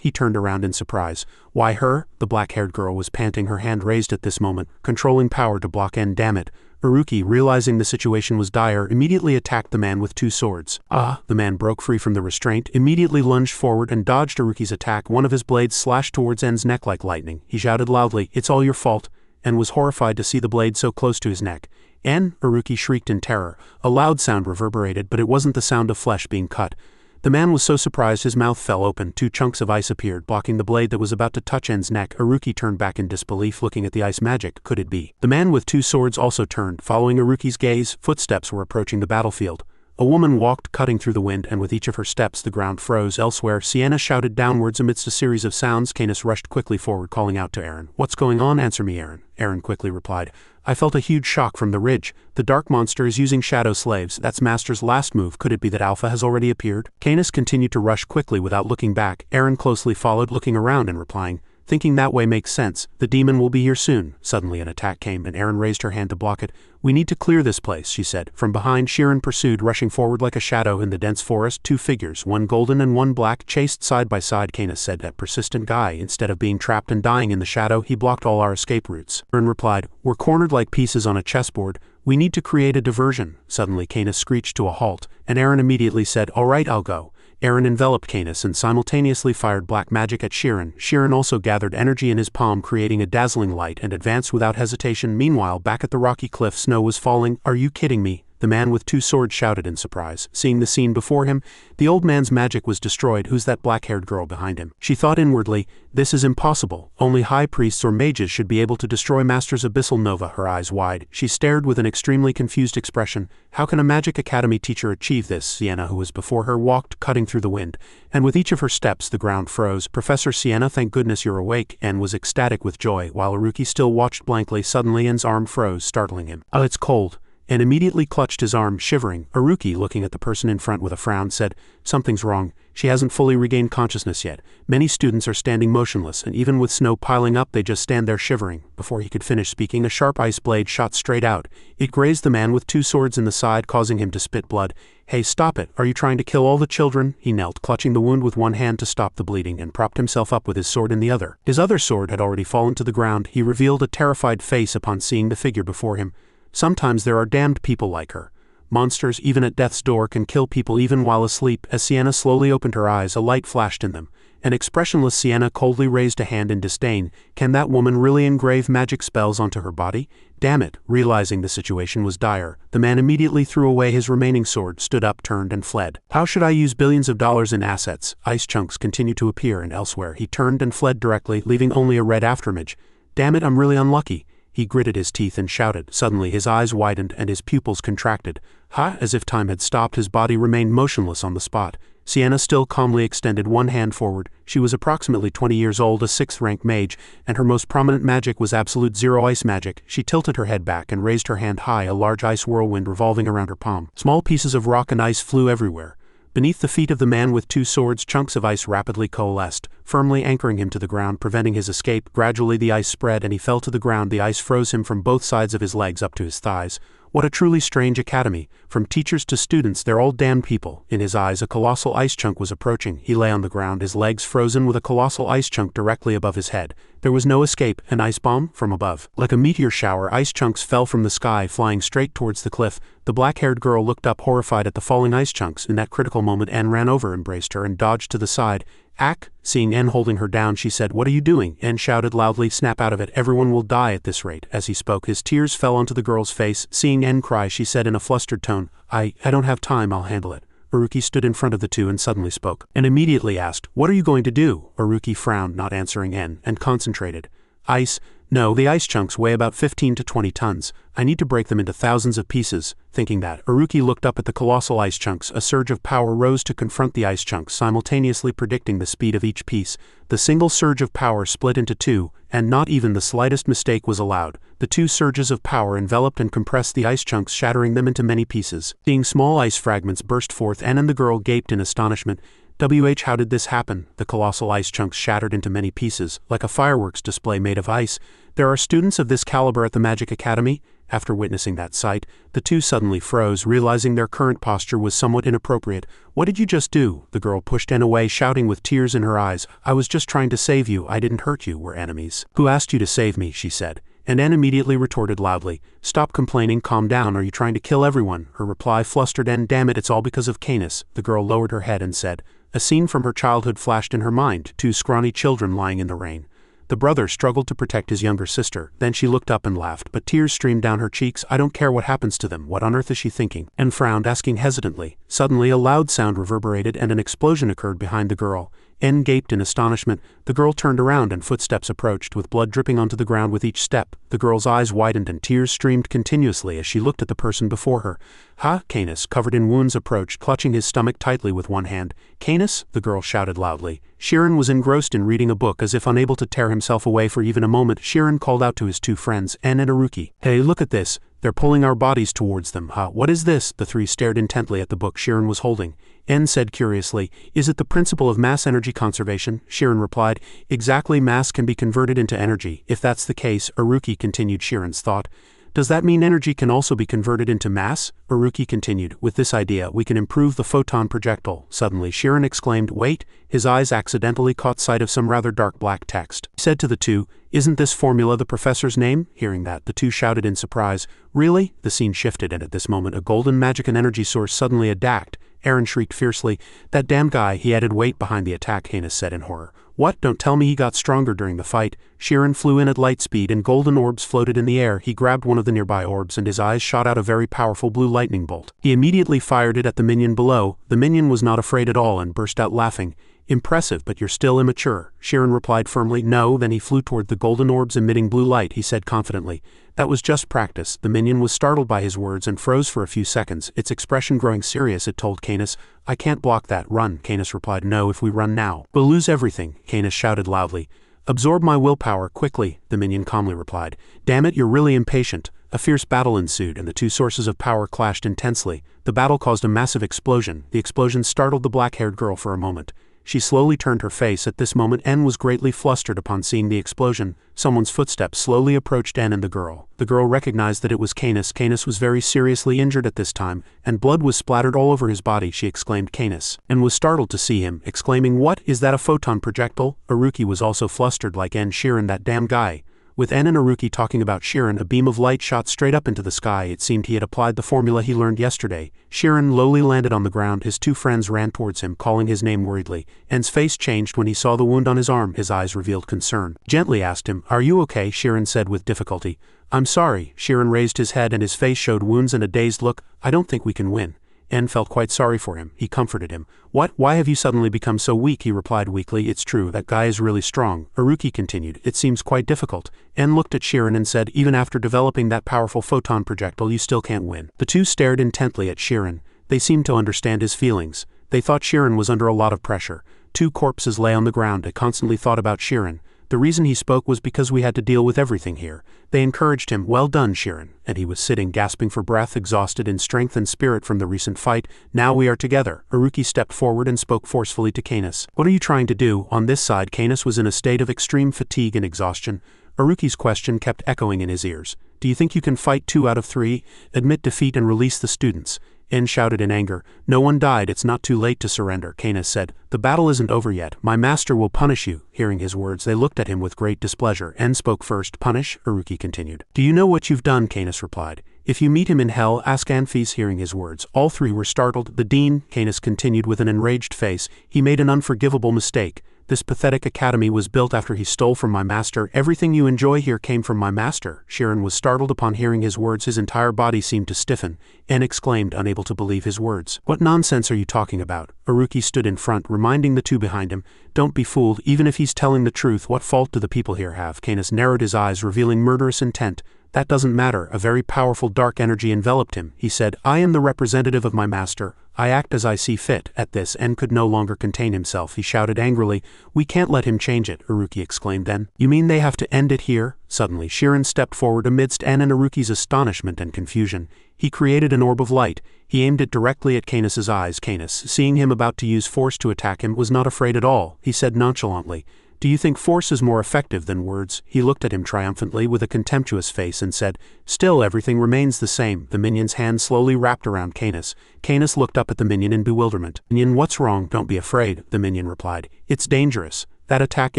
He turned around in surprise. Why her? The black-haired girl was panting, her hand raised at this moment, controlling power to block En. Damn it. Aruki, realizing the situation was dire, immediately attacked the man with two swords. The man broke free from the restraint, immediately lunged forward and dodged Aruki's attack. One of his blades slashed towards En's neck like lightning. He shouted loudly, it's all your fault, and was horrified to see the blade so close to his neck. En, Aruki shrieked in terror. A loud sound reverberated, but it wasn't the sound of flesh being cut. The man was so surprised his mouth fell open. Two chunks of ice appeared, blocking the blade that was about to touch En's neck. Aruki turned back in disbelief, looking at the ice magic. Could it be? The man with two swords also turned. Following Aruki's gaze, footsteps were approaching the battlefield. A woman walked, cutting through the wind, and with each of her steps the ground froze. Elsewhere, Sienna shouted downwards amidst a series of sounds. Canis rushed quickly forward, calling out to Aaron. What's going on? Answer me, Aaron. Aaron quickly replied. I felt a huge shock from the ridge. The dark monster is using shadow slaves. That's Master's last move. Could it be that Alpha has already appeared? Canis continued to rush quickly without looking back. Aaron closely followed, looking around and replying, thinking that way makes sense. The demon will be here soon. Suddenly an attack came, and Aaron raised her hand to block it. We need to clear this place, she said. From behind, Sheeran pursued, rushing forward like a shadow in the dense forest. Two figures, one golden and one black, chased side by side. Canis said, that persistent guy, instead of being trapped and dying in the shadow, he blocked all our escape routes. Aaron replied, we're cornered like pieces on a chessboard. We need to create a diversion. Suddenly Canis screeched to a halt, and Aaron immediately said, all right, I'll go. Aaron enveloped Canis and simultaneously fired black magic at Sheeran. Sheeran also gathered energy in his palm, creating a dazzling light, and advanced without hesitation. Meanwhile, back at the rocky cliff, snow was falling. Are you kidding me? The man with two swords shouted in surprise. Seeing the scene before him, the old man's magic was destroyed. Who's that black-haired girl behind him? She thought inwardly, this is impossible. Only high priests or mages should be able to destroy Master's abyssal nova. Her eyes wide, she stared with an extremely confused expression. How can a magic academy teacher achieve this? Sienna, who was before her, walked, cutting through the wind, and with each of her steps the ground froze. Professor Sienna, thank goodness you're awake, and was ecstatic with joy, while Aruki still watched blankly. Suddenly En's arm froze, startling him. It's cold. And immediately clutched his arm, shivering. Aruki, looking at the person in front with a frown, said, something's wrong. She hasn't fully regained consciousness yet. Many students are standing motionless, and even with snow piling up, they just stand there shivering. Before he could finish speaking, a sharp ice blade shot straight out. It grazed the man with two swords in the side, causing him to spit blood. Hey, stop it. Are you trying to kill all the children? He knelt, clutching the wound with one hand to stop the bleeding, and propped himself up with his sword in the other. His other sword had already fallen to the ground. He revealed a terrified face upon seeing the figure before him. Sometimes there are damned people like her. Monsters, even at death's door, can kill people even while asleep. As Sienna slowly opened her eyes, a light flashed in them. An expressionless Sienna coldly raised a hand in disdain. Can that woman really engrave magic spells onto her body? Damn it! Realizing the situation was dire, the man immediately threw away his remaining sword, stood up, turned, and fled. How should I use billions of dollars in assets? Ice chunks continued to appear, and elsewhere he turned and fled directly, leaving only a red afterimage. Damn it, I'm really unlucky. He gritted his teeth and shouted. Suddenly his eyes widened and his pupils contracted. Ha! As if time had stopped, his body remained motionless on the spot. Sienna still calmly extended one hand forward. She was approximately 20 years old, a 6th-rank mage, and her most prominent magic was absolute zero ice magic. She tilted her head back and raised her hand high, a large ice whirlwind revolving around her palm. Small pieces of rock and ice flew everywhere. Beneath the feet of the man with 2 swords, chunks of ice rapidly coalesced, firmly anchoring him to the ground, preventing his escape. Gradually the ice spread and he fell to the ground. The ice froze him from both sides of his legs up to his thighs. What a truly strange academy. From teachers to students, they're all damned people. In his eyes, a colossal ice chunk was approaching. He lay on the ground, his legs frozen, with a colossal ice chunk directly above his head. There was no escape. An ice bomb from above. Like a meteor shower, ice chunks fell from the sky, flying straight towards the cliff. The black-haired girl looked up, horrified at the falling ice chunks. In that critical moment, Anne ran over, embraced her, and dodged to the side. Ack! Seeing Anne holding her down, she said, "What are you doing?" Anne shouted loudly, "Snap out of it. Everyone will die at this rate." As he spoke, his tears fell onto the girl's face. Seeing Anne cry, she said in a flustered tone, I don't have time, I'll handle it." Haruki stood in front of the two and suddenly spoke, and immediately asked, "What are you going to do?" Haruki frowned, not answering Anne, and concentrated. "Ice? No, the ice chunks weigh about 15 to 20 tons. I need to break them into thousands of pieces." Thinking that, Haruki looked up at the colossal ice chunks. A surge of power rose to confront the ice chunks, simultaneously predicting the speed of each piece. The single surge of power split into 2, and not even the slightest mistake was allowed. The 2 surges of power enveloped and compressed the ice chunks, shattering them into many pieces. Seeing small ice fragments burst forth, Anne and the girl gaped in astonishment. How did this happen? The colossal ice chunks shattered into many pieces, like a fireworks display made of ice. There are students of this caliber at the Magic Academy? After witnessing that sight, the two suddenly froze, realizing their current posture was somewhat inappropriate. "What did you just do?" The girl pushed Anne away, shouting with tears in her eyes. "I was just trying to save you. I didn't hurt you. We're enemies." "Who asked you to save me?" she said. And Anne immediately retorted loudly, "Stop complaining, calm down. Are you trying to kill everyone?" Her reply flustered Anne. "Damn it, it's all because of Canis." The girl lowered her head and said. A scene from her childhood flashed in her mind, 2 scrawny children lying in the rain. The brother struggled to protect his younger sister. Then she looked up and laughed, but tears streamed down her cheeks. "I don't care what happens to them. What on earth is she thinking?" And frowned, asking hesitantly. Suddenly a loud sound reverberated and an explosion occurred behind the girl. Anne gaped in astonishment. The girl turned around and footsteps approached, with blood dripping onto the ground with each step. The girl's eyes widened and tears streamed continuously as she looked at the person before her. "Ha!" Canis, covered in wounds, approached, clutching his stomach tightly with one hand. "Canis!" the girl shouted loudly. Shirin was engrossed in reading a book, as if unable to tear himself away for even a moment. Shirin called out to his 2 friends, Anne and Haruki. "Hey, look at this. They're pulling our bodies towards them. Ha! What is this?" The 3 stared intently at the book Shirin was holding. Anne said curiously, "Is it the principle of mass energy conservation?" Shirin replied, "Exactly, mass can be converted into energy. If that's the case," Haruki continued Shirin's thought, "does that mean energy can also be converted into mass?" Haruki continued, "With this idea, we can improve the photon projectile." Suddenly Shirin exclaimed, "Wait!" His eyes accidentally caught sight of some rather dark black text. He said to the 2, "Isn't this formula the professor's name?" Hearing that, the 2 shouted in surprise, "Really?" The scene shifted, and at this moment a golden magic and energy source suddenly attacked. Aaron shrieked fiercely. "That damn guy!" He added weight behind the attack, Canis said in horror. "What? Don't tell me he got stronger during the fight." Shirin flew in at light speed and golden orbs floated in the air. He grabbed one of the nearby orbs and his eyes shot out a very powerful blue lightning bolt. He immediately fired it at the minion below. The minion was not afraid at all and burst out laughing. "Impressive, but you're still immature." Shirin replied firmly, "No." Then he flew toward the golden orbs emitting blue light. He said confidently, "That was just practice." The minion was startled by his words and froze for a few seconds, its expression growing serious. It told Canis, "I can't block that. Run." Canis replied, "No, if we run now, we'll lose everything." Canis shouted loudly, "Absorb my willpower, quickly." The minion calmly replied, "Damn it, you're really impatient." A fierce battle ensued and the 2 sources of power clashed intensely. The battle caused a massive explosion. The explosion startled the black-haired girl for a moment. She slowly turned her face. At this moment Anne was greatly flustered upon seeing the explosion. Someone's footsteps slowly approached Anne and the girl. The girl recognized that it was Canis. Canis was very seriously injured at this time, and blood was splattered all over his body. She exclaimed Canis, and was startled to see him, exclaiming, "What? Is that a photon projectile?" Haruki was also flustered like Anne. Shirin, that damn guy. With En and Aruki talking about Shirin, a beam of light shot straight up into the sky. It seemed he had applied the formula he learned yesterday. Shirin lowly landed on the ground. His two friends ran towards him, calling his name worriedly. En's face changed when he saw the wound on his arm. His eyes revealed concern. Gently asked him, "Are you okay?" Shirin said with difficulty. "I'm sorry." Shirin raised his head and his face showed wounds and a dazed look. "I don't think we can win." En felt quite sorry for him. He comforted him. "What? Why have you suddenly become so weak?" He replied weakly. "It's true, that guy is really strong." Aruki continued, "It seems quite difficult." En looked at Shirin and said, "Even after developing that powerful photon projectile, you still can't win." The two stared intently at Shirin. They seemed to understand his feelings. They thought Shirin was under a lot of pressure. Two corpses lay on the ground. They constantly thought about Shirin. The reason he spoke was because we had to deal with everything here. They encouraged him. "Well done, Shirin." And he was sitting, gasping for breath, exhausted in strength and spirit from the recent fight. "Now we are together." Aruki stepped forward and spoke forcefully to Canis. "What are you trying to do?" On this side, Canis was in a state of extreme fatigue and exhaustion. Aruki's question kept echoing in his ears. "Do you think you can fight 2 out of 3? Admit defeat and release the students." En shouted in anger. "No one died. It's not too late to surrender." Canis said, "The battle isn't over yet. My master will punish you." Hearing his words, they looked at him with great displeasure. En spoke first. "Punish?" Aruki continued. "Do you know what you've done?" Canis replied. "If you meet him in hell, ask Anfis." Hearing his words, all three were startled. "The dean," Canis continued with an enraged face, "he made an unforgivable mistake. This pathetic academy was built after he stole from my master. Everything you enjoy here came from my master." Shirin was startled upon hearing his words. His entire body seemed to stiffen. En exclaimed, unable to believe his words. "What nonsense are you talking about?" Aruki stood in front, reminding the two behind him. "Don't be fooled. Even if he's telling the truth, what fault do the people here have?" Canis narrowed his eyes, revealing murderous intent. "That doesn't matter." A very powerful dark energy enveloped him. He said, "I am the representative of my master. I act as I see fit." At this, En could no longer contain himself. He shouted angrily, "We can't let him change it," Aruki exclaimed then. "You mean they have to end it here?" Suddenly, Shirin stepped forward amidst En and Aruki's astonishment and confusion. He created an orb of light. He aimed it directly at Canis's eyes. Canis, seeing him about to use force to attack him, was not afraid at all. He said nonchalantly, "Do you think force is more effective than words?" He looked at him triumphantly with a contemptuous face and said, "Still everything remains the same." The minion's hand slowly wrapped around Canis. Canis looked up at the minion in bewilderment. "Minion, what's wrong?" "Don't be afraid," the minion replied. "It's dangerous. That attack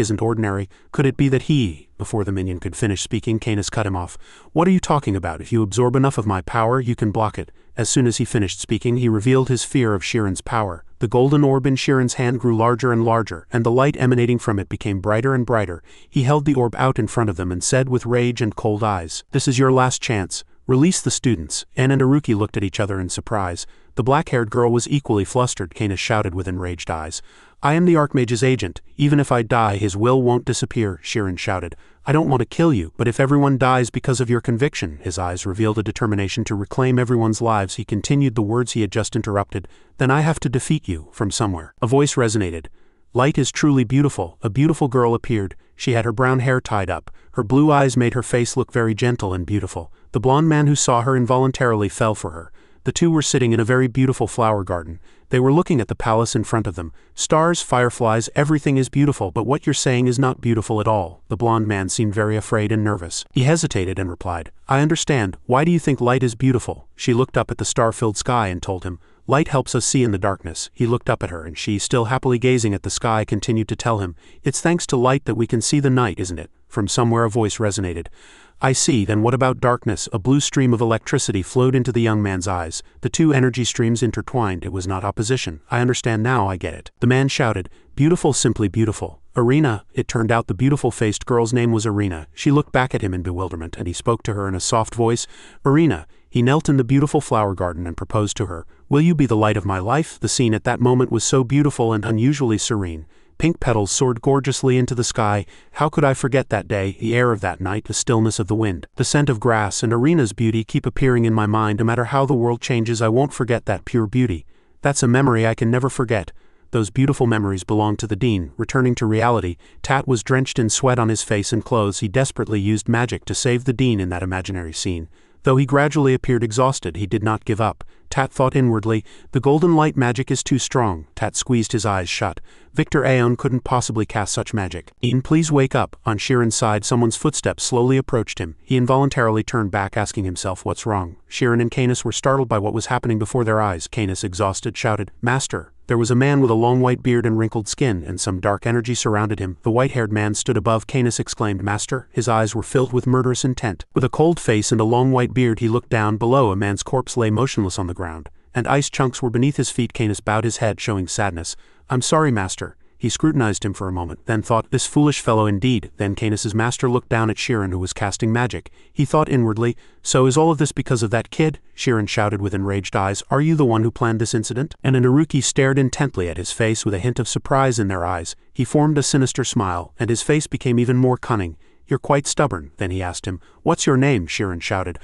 isn't ordinary. Could it be that he—" Before the minion could finish speaking, Canis cut him off. "What are you talking about? If you absorb enough of my power, you can block it." As soon as he finished speaking, he revealed his fear of Shirin's power. The golden orb in Shirin's hand grew larger and larger, and the light emanating from it became brighter and brighter. He held the orb out in front of them and said with rage and cold eyes, "This is your last chance. Release the students." En and Aruki looked at each other in surprise. The black-haired girl was equally flustered. Canis shouted with enraged eyes, "I am the Archmage's agent. Even if I die, his will won't disappear." Shirin shouted, "I don't want to kill you, but if everyone dies because of your conviction." His eyes revealed a determination to reclaim everyone's lives. He continued the words he had just interrupted, "Then I have to defeat you." From somewhere, a voice resonated. "Light is truly beautiful." A beautiful girl appeared. She had her brown hair tied up. Her blue eyes made her face look very gentle and beautiful. The blonde man who saw her involuntarily fell for her. The two were sitting in a very beautiful flower garden. They were looking at the palace in front of them. Stars, fireflies, everything is beautiful, but what you're saying is not beautiful at all. The blonde man seemed very afraid and nervous. He hesitated and replied, "I understand. Why do you think light is beautiful?" She looked up at the star-filled sky and told him, "Light helps us see in the darkness." He looked up at her, and she, still happily gazing at the sky, continued to tell him, "It's thanks to light that we can see the night, isn't it?" From somewhere a voice resonated. "I see, then what about darkness?" A blue stream of electricity flowed into the young man's eyes. The two energy streams intertwined. It was not opposition. "I understand now, I get it." The man shouted, "Beautiful, simply beautiful." Irina. It turned out the beautiful-faced girl's name was Irina. She looked back at him in bewilderment, and he spoke to her in a soft voice. "Irina." He knelt in the beautiful flower garden and proposed to her, "Will you be the light of my life?" The scene at that moment was so beautiful and unusually serene. Pink petals soared gorgeously into the sky. How could I forget that day, the air of that night, the stillness of the wind, the scent of grass, and Irina's beauty keep appearing in my mind. No matter how the world changes, I won't forget that pure beauty. That's a memory I can never forget. Those beautiful memories belonged to the dean. Returning to reality, Tat was drenched in sweat on his face and clothes. He desperately used magic to save the dean in that imaginary scene. Though he gradually appeared exhausted, he did not give up. Tat thought inwardly, "The golden light magic is too strong." Tat squeezed his eyes shut. Victor Aeon couldn't possibly cast such magic. "Ian, please wake up." On Shirin's side, someone's footsteps slowly approached him. He involuntarily turned back, asking himself what's wrong. Shirin and Canis were startled by what was happening before their eyes. Canis, exhausted, shouted, "Master!" There was a man with a long white beard and wrinkled skin, and some dark energy surrounded him. The white-haired man stood above Canis, exclaimed, "Master." His eyes were filled with murderous intent. With a cold face and a long white beard, he looked down. Below, a man's corpse lay motionless on the ground, and ice chunks were beneath his feet. Canis bowed his head, showing sadness. "I'm sorry, master." He scrutinized him for a moment, then thought, "This foolish fellow indeed." Then Canis's master looked down at Shirin, who was casting magic. He thought inwardly, "So is all of this because of that kid?" Shirin shouted with enraged eyes, "Are you the one who planned this incident?" And Naruki stared intently at his face with a hint of surprise in their eyes. He formed a sinister smile, and his face became even more cunning. "You're quite stubborn." Then he asked him, "What's your name?" Shirin shouted.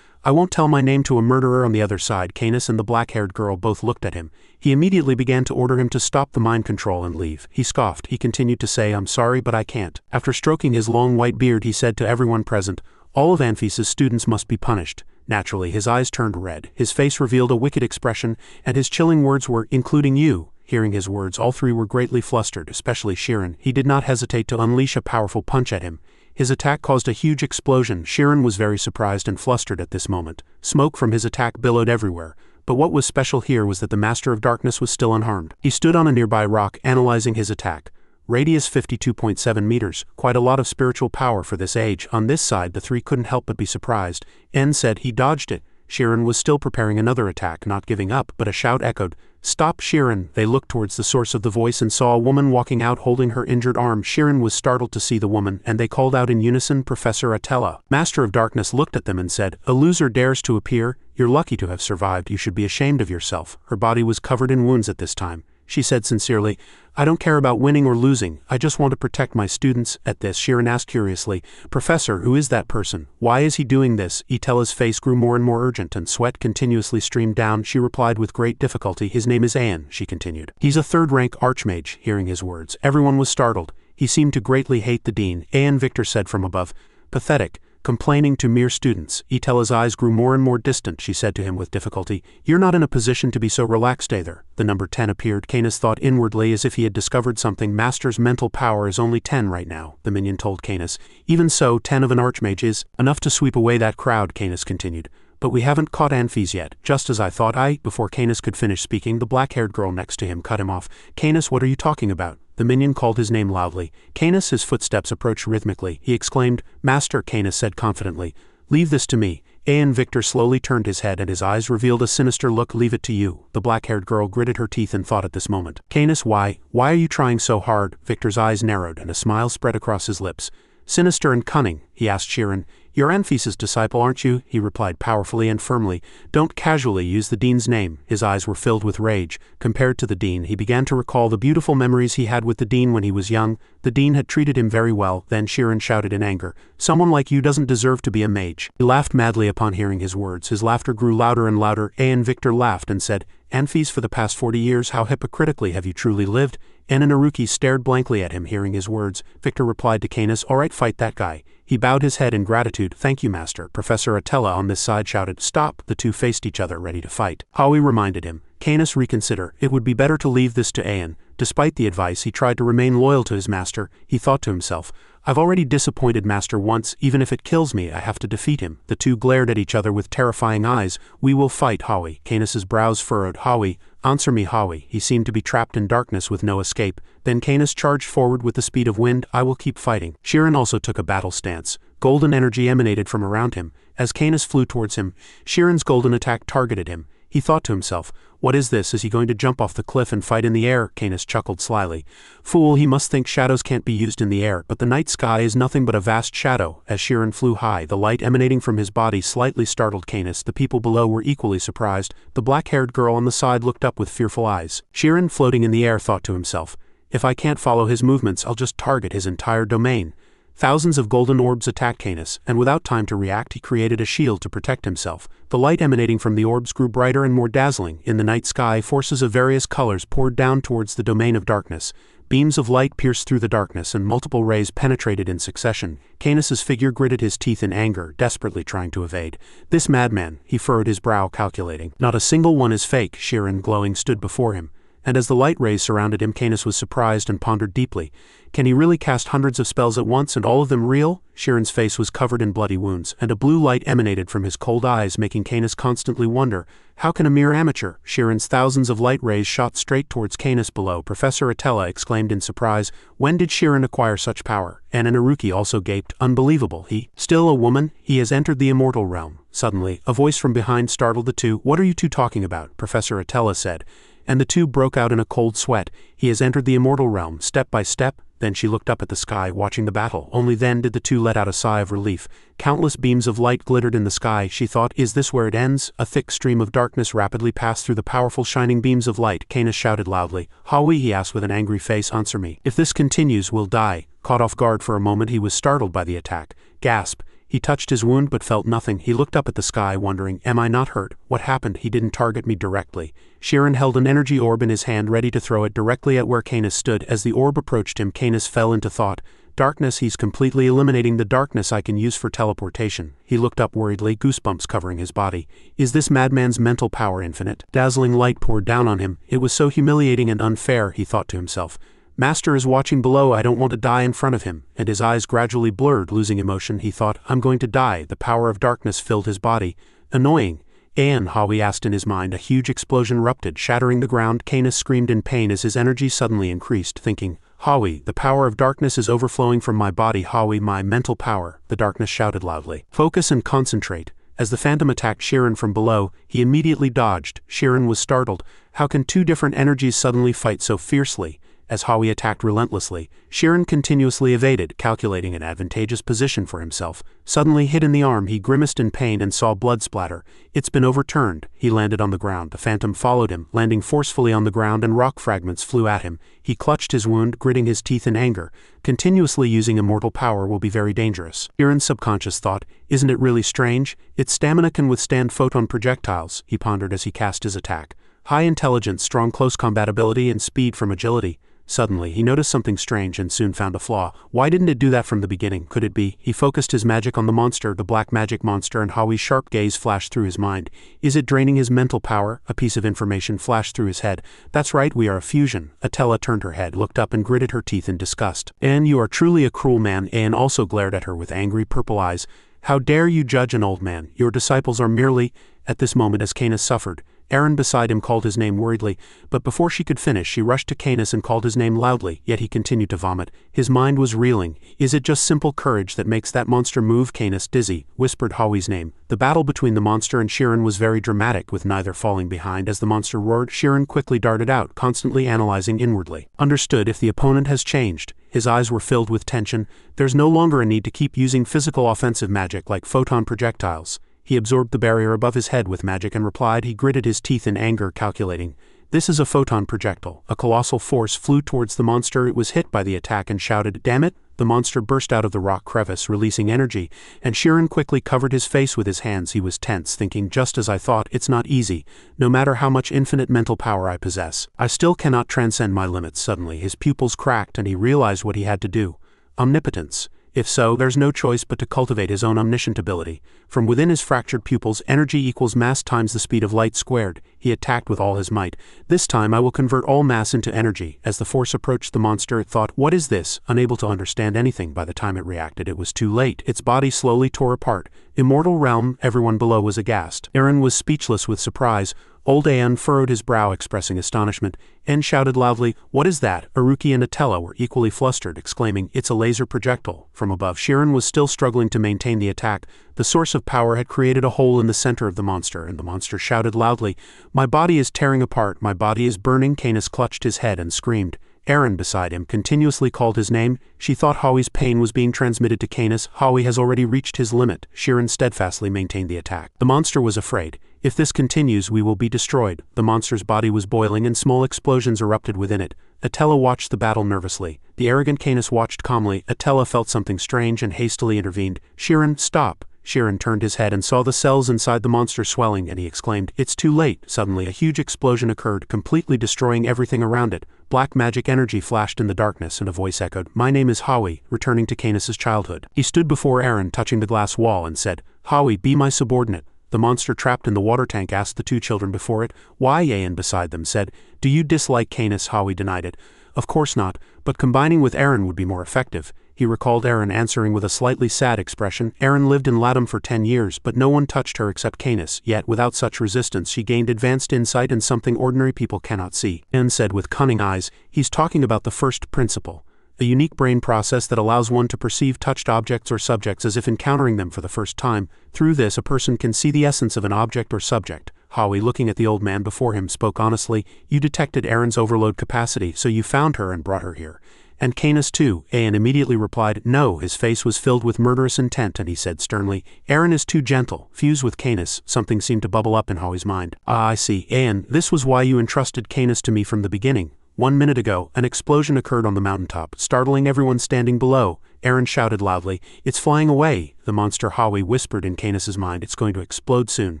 "I won't tell my name to a murderer." On the other side, Canis and the black-haired girl both looked at him. He immediately began to order him to stop the mind control and leave. He scoffed. He continued to say, "I'm sorry, but I can't." After stroking his long white beard, he said to everyone present, "All of Anfis's students must be punished." Naturally, his eyes turned red, his face revealed a wicked expression, and his chilling words were, "Including you." Hearing his words, all three were greatly flustered, especially Shirin. He did not hesitate to unleash a powerful punch at him. His attack caused a huge explosion. Shirin was very surprised and flustered at this moment. Smoke from his attack billowed everywhere. But what was special here was that the Master of Darkness was still unharmed. He stood on a nearby rock, analyzing his attack. Radius 52.7 meters, quite a lot of spiritual power for this age. On this side, the three couldn't help but be surprised. En said he dodged it. Shirin was still preparing another attack, not giving up, but a shout echoed, "Stop, Shirin!" They looked towards the source of the voice and saw a woman walking out holding her injured arm. Shirin was startled to see the woman, and they called out in unison, "Professor Atella." Master of Darkness looked at them and said, "A loser dares to appear? You're lucky to have survived. You should be ashamed of yourself." Her body was covered in wounds at this time. She said sincerely, "I don't care about winning or losing. I just want to protect my students." At this, Shirin asked curiously, "Professor, who is that person? Why is he doing this?" Itella's face grew more and more urgent and sweat continuously streamed down. She replied with great difficulty, "His name is Ayan," she continued. "He's a third-rank Archmage." Hearing his words, everyone was startled. He seemed to greatly hate the dean. Ayan, Victor said from above. "Pathetic. Complaining to mere students." Itella's eyes grew more and more distant. She said to him with difficulty, "You're not in a position to be so relaxed either." The number 10 appeared. Canis thought inwardly as if he had discovered something. Master's mental power is only 10 right now, the minion told Canis. "Even so, 10 of an Archmage is enough to sweep away that crowd," Canis continued. "But we haven't caught Anfis yet." "Just as I thought." Before Canis could finish speaking, the black-haired girl next to him cut him off. "Canis, what are you talking about?" The minion called his name loudly. Canis, his footsteps approached rhythmically. He exclaimed, "Master," Canis said confidently. "Leave this to me." Ayan Victor slowly turned his head and his eyes revealed a sinister look. "Leave it to you." The black-haired girl gritted her teeth and thought at this moment. "Canis, why are you trying so hard?" Victor's eyes narrowed and a smile spread across his lips. "Sinister and cunning," he asked Shirin. "You're Anfis's disciple, aren't you?" he replied powerfully and firmly. "Don't casually use the dean's name." His eyes were filled with rage. Compared to the dean, he began to recall the beautiful memories he had with the dean when he was young. The dean had treated him very well. Then Shirin shouted in anger, "Someone like you doesn't deserve to be a mage." He laughed madly upon hearing his words. His laughter grew louder and louder. Ayan Victor laughed and said, "Anfis, for the past 40 years, how hypocritically have you truly lived?" Naruki stared blankly at him. Hearing his words, Victor replied to Canis, "All right, fight that guy." He bowed his head in gratitude. "Thank you, master." Professor Atella on this side shouted, "Stop." The two faced each other, ready to fight. Howie reminded him, "Canis, reconsider. It would be better to leave this to Ayan." Despite the advice, he tried to remain loyal to his master. He thought to himself, "I've already disappointed master once. Even if it kills me, I have to defeat him." The two glared at each other with terrifying eyes. "We will fight, Howie." Canis's brows furrowed. "Howie, answer me, Howie." He seemed to be trapped in darkness with no escape. Then Canis charged forward with the speed of wind. "I will keep fighting." Shirin also took a battle stance. Golden energy emanated from around him. As Canis flew towards him, Shirin's golden attack targeted him. He thought to himself, "What is this? Is he going to jump off the cliff and fight in the air?" Canis chuckled slyly. "Fool, he must think shadows can't be used in the air, but the night sky is nothing but a vast shadow." As Shirin flew high, the light emanating from his body slightly startled Canis. The people below were equally surprised. The black-haired girl on the side looked up with fearful eyes. Shirin, floating in the air, thought to himself, "If I can't follow his movements, I'll just target his entire domain." Thousands of golden orbs attacked Canis, and without time to react, he created a shield to protect himself. The light emanating from the orbs grew brighter and more dazzling. In the night sky, forces of various colors poured down towards the domain of darkness. Beams of light pierced through the darkness, and multiple rays penetrated in succession. Canis's figure gritted his teeth in anger, desperately trying to evade. "This madman," he furrowed his brow, calculating. "Not a single one is fake." Shirin, glowing, stood before him. and as the light rays surrounded him, Canis was surprised and pondered deeply. Can he really cast hundreds of spells at once and all of them real? Sheeran's face was covered in bloody wounds, and a blue light emanated from his cold eyes, making Canis constantly wonder, how can a mere amateur? Sheeran's thousands of light rays shot straight towards Canis below. Professor Atella exclaimed in surprise, when did Sheeran acquire such power? And Aruki also gaped, unbelievable, he, still a woman? He has entered the immortal realm. Suddenly, a voice from behind startled the two. What are you two talking about? Professor Atella said, and the two broke out in a cold sweat. He has entered the immortal realm, step by step. Then she looked up at the sky, watching the battle. Only then did the two let out a sigh of relief. Countless beams of light glittered in the sky. She thought, is this where it ends? A thick stream of darkness rapidly passed through the powerful shining beams of light. Canis shouted loudly. Howie, he asked with an angry face, answer me. If this continues, we'll die. Caught off guard for a moment, he was startled by the attack. Gasp. He touched his wound but felt nothing. He looked up at the sky, wondering, am I not hurt? What happened? He didn't target me directly. Sheeran held an energy orb in his hand, ready to throw it directly at where Canis stood. As the orb approached him, Canis fell into thought. Darkness, he's completely eliminating the darkness I can use for teleportation. He looked up worriedly, goosebumps covering his body. Is this madman's mental power infinite? Dazzling light poured down on him. It was so humiliating and unfair, he thought to himself. Master is watching below, I don't want to die in front of him, and his eyes gradually blurred, losing emotion. He thought, I'm going to die. The power of darkness filled his body. Annoying. And, Howie asked in his mind. A huge explosion erupted, shattering the ground. Canis screamed in pain as his energy suddenly increased, thinking, Howie, the power of darkness is overflowing from my body. Howie, my mental power. The darkness shouted loudly. Focus and concentrate. As the phantom attacked Sheeran from below, he immediately dodged. Sheeran was startled. How can two different energies suddenly fight so fiercely? As Howie attacked relentlessly, Sheeran continuously evaded, calculating an advantageous position for himself. Suddenly hit in the arm, he grimaced in pain and saw blood splatter. It's been overturned. He landed on the ground. The phantom followed him, landing forcefully on the ground, and rock fragments flew at him. He clutched his wound, gritting his teeth in anger. Continuously using immortal power will be very dangerous. Sheeran's subconscious thought, isn't it really strange? Its stamina can withstand photon projectiles, he pondered as he cast his attack. High intelligence, strong close combat ability, and speed from agility. Suddenly, he noticed something strange and soon found a flaw. Why didn't it do that from the beginning? Could it be? He focused his magic on the monster, the black magic monster, and Howie's sharp gaze flashed through his mind. Is it draining his mental power? A piece of information flashed through his head. That's right, we are a fusion. Atella turned her head, looked up, and gritted her teeth in disgust. And you are truly a cruel man. Anne also glared at her with angry purple eyes. How dare you judge an old man? Your disciples are merely... At this moment, as Canis suffered, Aaron beside him called his name worriedly, but before she could finish, she rushed to Canis and called his name loudly, yet he continued to vomit. His mind was reeling. Is it just simple courage that makes that monster move? Canis, dizzy, whispered Howie's name. The battle between the monster and Sheeran was very dramatic, with neither falling behind. As the monster roared, Sheeran quickly darted out, constantly analyzing inwardly. Understood, if the opponent has changed. His eyes were filled with tension. There's no longer a need to keep using physical offensive magic like photon projectiles. He absorbed the barrier above his head with magic and replied. He gritted his teeth in anger, calculating. This is a photon projectile. A colossal force flew towards the monster. It was hit by the attack and shouted, damn it! The monster burst out of the rock crevice, releasing energy, and Sheeran quickly covered his face with his hands. He was tense, thinking, just as I thought, it's not easy. No matter how much infinite mental power I possess, I still cannot transcend my limits. Suddenly, his pupils cracked and he realized what he had to do. Omnipotence. If so, there's no choice but to cultivate his own omniscient ability. From within his fractured pupils, energy equals mass times the speed of light squared. He attacked with all his might. This time I will convert all mass into energy. As the force approached the monster, it thought, what is this? Unable to understand anything by the time it reacted, it was too late. Its body slowly tore apart. Immortal realm, everyone below was aghast. Aaron was speechless with surprise. Old Aeon furrowed his brow, expressing astonishment. En shouted loudly, what is that? Aruki and Atella were equally flustered, exclaiming, it's a laser projectile. From above, Sheeran was still struggling to maintain the attack. The source of power had created a hole in the center of the monster, and the monster shouted loudly, my body is tearing apart, my body is burning. Canis clutched his head and screamed. Aaron beside him continuously called his name. She thought Howie's pain was being transmitted to Canis. Howie has already reached his limit. Sheeran steadfastly maintained the attack. The monster was afraid. If this continues, we will be destroyed. The monster's body was boiling and small explosions erupted within it. Atella watched the battle nervously. The arrogant Canis watched calmly. Atella felt something strange and hastily intervened. Sheeran, stop. Sheeran turned his head and saw the cells inside the monster swelling, and he exclaimed, it's too late. Suddenly a huge explosion occurred, completely destroying everything around it. Black magic energy flashed in the darkness, and a voice echoed, my name is Howie, returning to Canis's childhood. He stood before Aaron, touching the glass wall, and said, Howie, be my subordinate. The monster trapped in the water tank asked the two children before it. Why? Ayan beside them said. Do you dislike Canis? Howie denied it. Of course not, but combining with Aaron would be more effective. He recalled Aaron answering with a slightly sad expression. Aaron lived in Latham for 10 years, but no one touched her except Canis, yet without such resistance she gained advanced insight and something ordinary people cannot see. Anne said with cunning eyes, he's talking about the first principle. A unique brain process that allows one to perceive touched objects or subjects as if encountering them for the first time. Through this a person can see the essence of an object or subject. Howie, looking at the old man before him, spoke honestly. You detected Aaron's overload capacity, so you found her and brought her here. And Canis too? Ayan immediately replied, no. His face was filled with murderous intent and he said sternly, Aaron is too gentle. Fused with Canis, something seemed to bubble up in Howie's mind. Ah, I see. Ayan, this was why you entrusted Canis to me from the beginning. 1 minute ago, an explosion occurred on the mountaintop, startling everyone standing below. Aaron shouted loudly, it's flying away. The monster Howie whispered in Canis's mind, it's going to explode soon.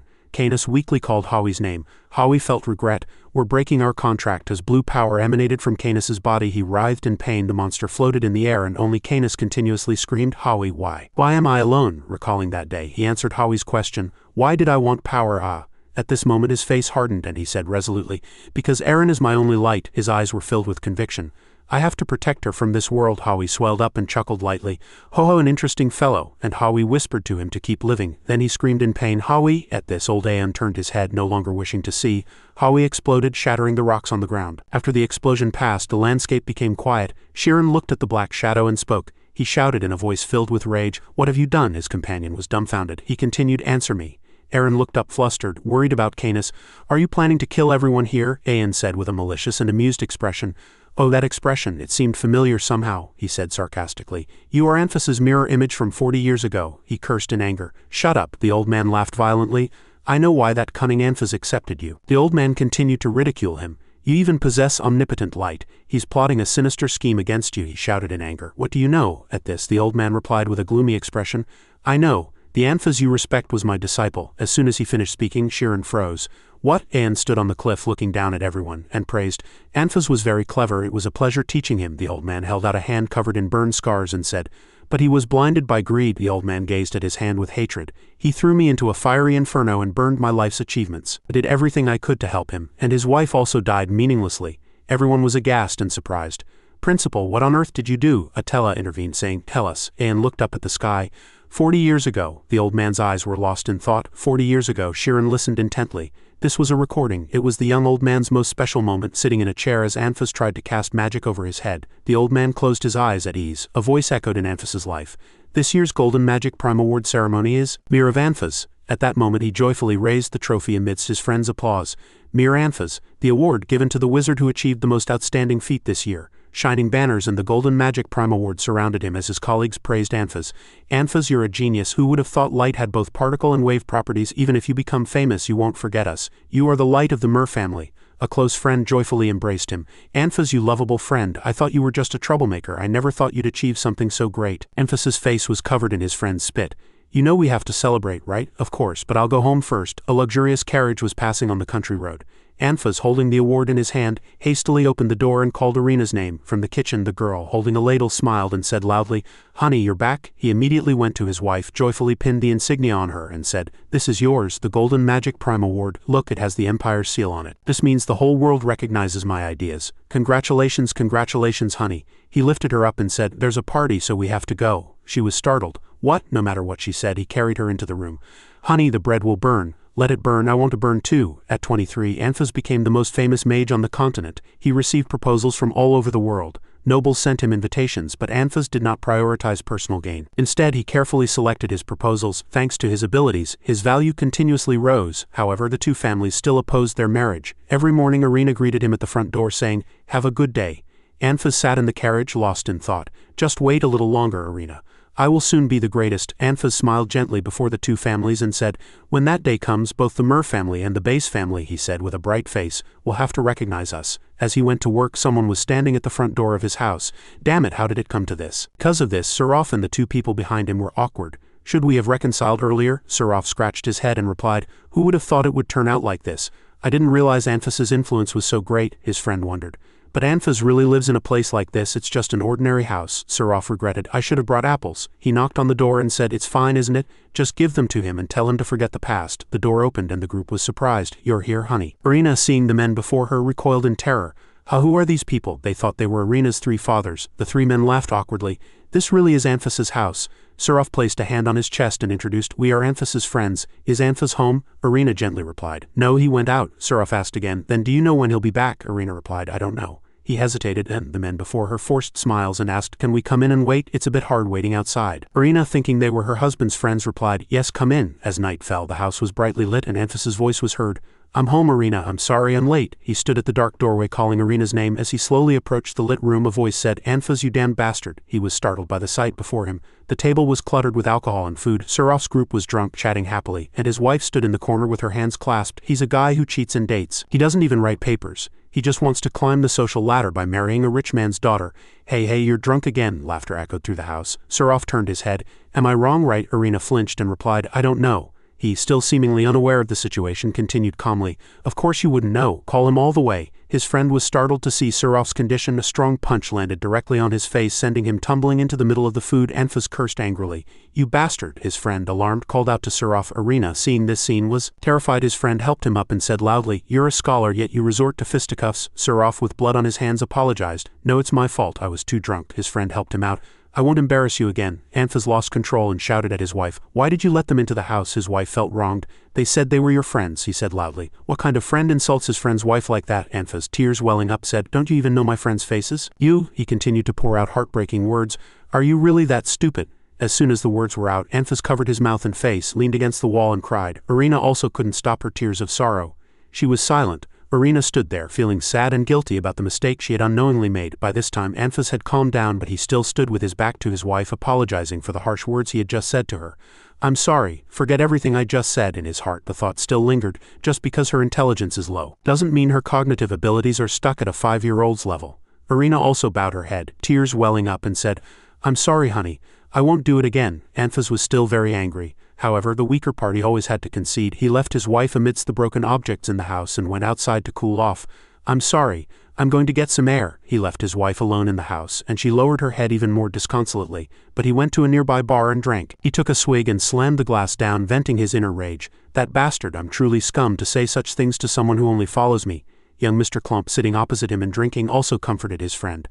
Canis weakly called Howie's name. Howie felt regret. We're breaking our contract. As blue power emanated from Canis's body, he writhed in pain. The monster floated in the air and only Canis continuously screamed, Howie, why? Why am I alone? Recalling that day, he answered Howie's question. Why did I want power? At this moment his face hardened and he said resolutely, because Aaron is my only light. His eyes were filled with conviction. I have to protect her from this world. Howie swelled up and chuckled lightly. Ho-ho, an interesting fellow, and Howie whispered to him to keep living. Then he screamed in pain, Howie! At this old Aeon turned his head, no longer wishing to see. Howie exploded, shattering the rocks on the ground. After the explosion passed, the landscape became quiet. Sheeran looked at the black shadow and spoke. He shouted in a voice filled with rage, What have you done? His companion was dumbfounded. He continued, Answer me. Aaron looked up flustered, worried about Canis. Are you planning to kill everyone here? Aeon said with a malicious and amused expression. Oh, that expression, it seemed familiar somehow, he said sarcastically. You are Anfis's mirror image from 40 years ago, he cursed in anger. Shut up, the old man laughed violently. I know why that cunning Anfis accepted you. The old man continued to ridicule him. You even possess omnipotent light. He's plotting a sinister scheme against you, he shouted in anger. What do you know? At this, the old man replied with a gloomy expression. I know. The Anfis you respect was my disciple. As soon as he finished speaking, Sheeran froze. What? Aeon stood on the cliff looking down at everyone, and praised. Anfis was very clever. It was a pleasure teaching him. The old man held out a hand covered in burn scars and said, But he was blinded by greed. The old man gazed at his hand with hatred. He threw me into a fiery inferno and burned my life's achievements. I did everything I could to help him, and his wife also died meaninglessly. Everyone was aghast and surprised. Principal, what on earth did you do? Attila intervened, saying, Tell us. Aeon looked up at the sky. 40 years ago. The old man's eyes were lost in thought. 40 years ago. Sheeran listened intently. This was a recording. It was the young old man's most special moment, sitting in a chair as Anfis tried to cast magic over his head. The old man closed his eyes at ease. A voice echoed in Anfis's life. This year's Golden Magic Prime Award ceremony is Mirror of Anfis. At that moment he joyfully raised the trophy amidst his friends' applause. Mirror Anfis, the award given to the wizard who achieved the most outstanding feat this year. Shining banners and the Golden Magic Prime Award surrounded him as his colleagues praised Anfis. Anfis, you're a genius. Who would have thought light had both particle and wave properties? Even if you become famous, you won't forget us. You are the light of the Mer family. A close friend joyfully embraced him. Anfis, you lovable friend, I thought you were just a troublemaker. I never thought you'd achieve something so great. Anfis's face was covered in his friend's spit. You know we have to celebrate, right? Of course, but I'll go home first. A luxurious carriage was passing on the country road. Anfis, holding the award in his hand, hastily opened the door and called Irina's name. From the kitchen, the girl, holding a ladle, smiled and said loudly, Honey, you're back? He immediately went to his wife, joyfully pinned the insignia on her, and said, This is yours, the Golden Magic Prime Award. Look, it has the Empire's seal on it. This means the whole world recognizes my ideas. Congratulations, congratulations, honey. He lifted her up and said, There's a party, so we have to go. She was startled. What? No matter what she said, he carried her into the room. Honey, the bread will burn. Let it burn, I want to burn too. At 23, Anfis became the most famous mage on the continent. He received proposals from all over the world. Nobles sent him invitations, but Anfis did not prioritize personal gain. Instead, he carefully selected his proposals. Thanks to his abilities, his value continuously rose. However, the two families still opposed their marriage. Every morning Irina greeted him at the front door saying, Have a good day. Anfis sat in the carriage, lost in thought. Just wait a little longer, Irina. I will soon be the greatest. Anfis smiled gently before the two families and said, When that day comes, both the Mer family and the Base family, he said with a bright face, will have to recognize us. As he went to work, someone was standing at the front door of his house. Damn it, how did it come to this? Because of this, Seraph and the two people behind him were awkward. Should we have reconciled earlier? Seraph scratched his head and replied, Who would have thought it would turn out like this? I didn't realize Anfis's influence was so great, his friend wondered. But Anfas really lives in a place like this. It's just an ordinary house, Seraph regretted. I should have brought apples. He knocked on the door and said, it's fine, isn't it? Just give them to him and tell him to forget the past. The door opened and the group was surprised. You're here, honey. Irina, seeing the men before her, recoiled in terror. Who are these people? They thought they were Irina's three fathers. The three men laughed awkwardly. This really is Anfas's house. Seraph placed a hand on his chest and introduced, we are Anfas's friends. Is Anfas home? Irina gently replied. No, he went out. Seraph asked again. Then do you know when he'll be back? Irina replied, I don't know. He hesitated, and the men before her forced smiles and asked, can we come in and wait? It's a bit hard waiting outside. Irina, thinking they were her husband's friends, replied, yes, come in. As night fell, the house was brightly lit and Anfas's voice was heard. I'm home, Irina. I'm sorry I'm late. He stood at the dark doorway calling Irina's name. As he slowly approached the lit room, a voice said, Anfas, you damned bastard. He was startled by the sight before him. The table was cluttered with alcohol and food. Seraph's group was drunk, chatting happily, and his wife stood in the corner with her hands clasped. He's a guy who cheats and dates. He doesn't even write papers. He just wants to climb the social ladder by marrying a rich man's daughter. Hey, you're drunk again, laughter echoed through the house. Seraph turned his head. Am I wrong, right? Irina flinched and replied, I don't know. He, still seemingly unaware of the situation, continued calmly, of course you wouldn't know, call him all the way. His friend was startled to see Seraph's condition. A strong punch landed directly on his face, sending him tumbling into the middle of the food. Anfas cursed angrily. You bastard, his friend, alarmed, called out to Seraph. Irina, seeing this scene, was terrified. His friend helped him up and said loudly, you're a scholar, yet you resort to fisticuffs. Seraph, with blood on his hands, apologized. No, it's my fault, I was too drunk. His friend helped him out. I won't embarrass you again. Anfas lost control and shouted at his wife. Why did you let them into the house? His wife felt wronged. They said they were your friends, he said loudly. What kind of friend insults his friend's wife like that? Anfas, tears welling up, said, don't you even know my friends' faces? You, he continued to pour out heartbreaking words. Are you really that stupid? As soon as the words were out, Anfas covered his mouth and face, leaned against the wall and cried. Irina also couldn't stop her tears of sorrow. She was silent. Irina stood there, feeling sad and guilty about the mistake she had unknowingly made. By this time, Anfas had calmed down, but he still stood with his back to his wife, apologizing for the harsh words he had just said to her. I'm sorry, forget everything I just said. In his heart, the thought still lingered. Just because her intelligence is low doesn't mean her cognitive abilities are stuck at a 5-year-old's level. Irina also bowed her head, tears welling up, and said, I'm sorry, honey. I won't do it again. Anfas was still very angry. However, the weaker party always had to concede. He left his wife amidst the broken objects in the house and went outside to cool off. I'm sorry. I'm going to get some air. He left his wife alone in the house, and she lowered her head even more disconsolately, but he went to a nearby bar and drank. He took a swig and slammed the glass down, venting his inner rage. That bastard, I'm truly scum to say such things to someone who only follows me. Young Mr. Clump, sitting opposite him and drinking, also comforted his friend.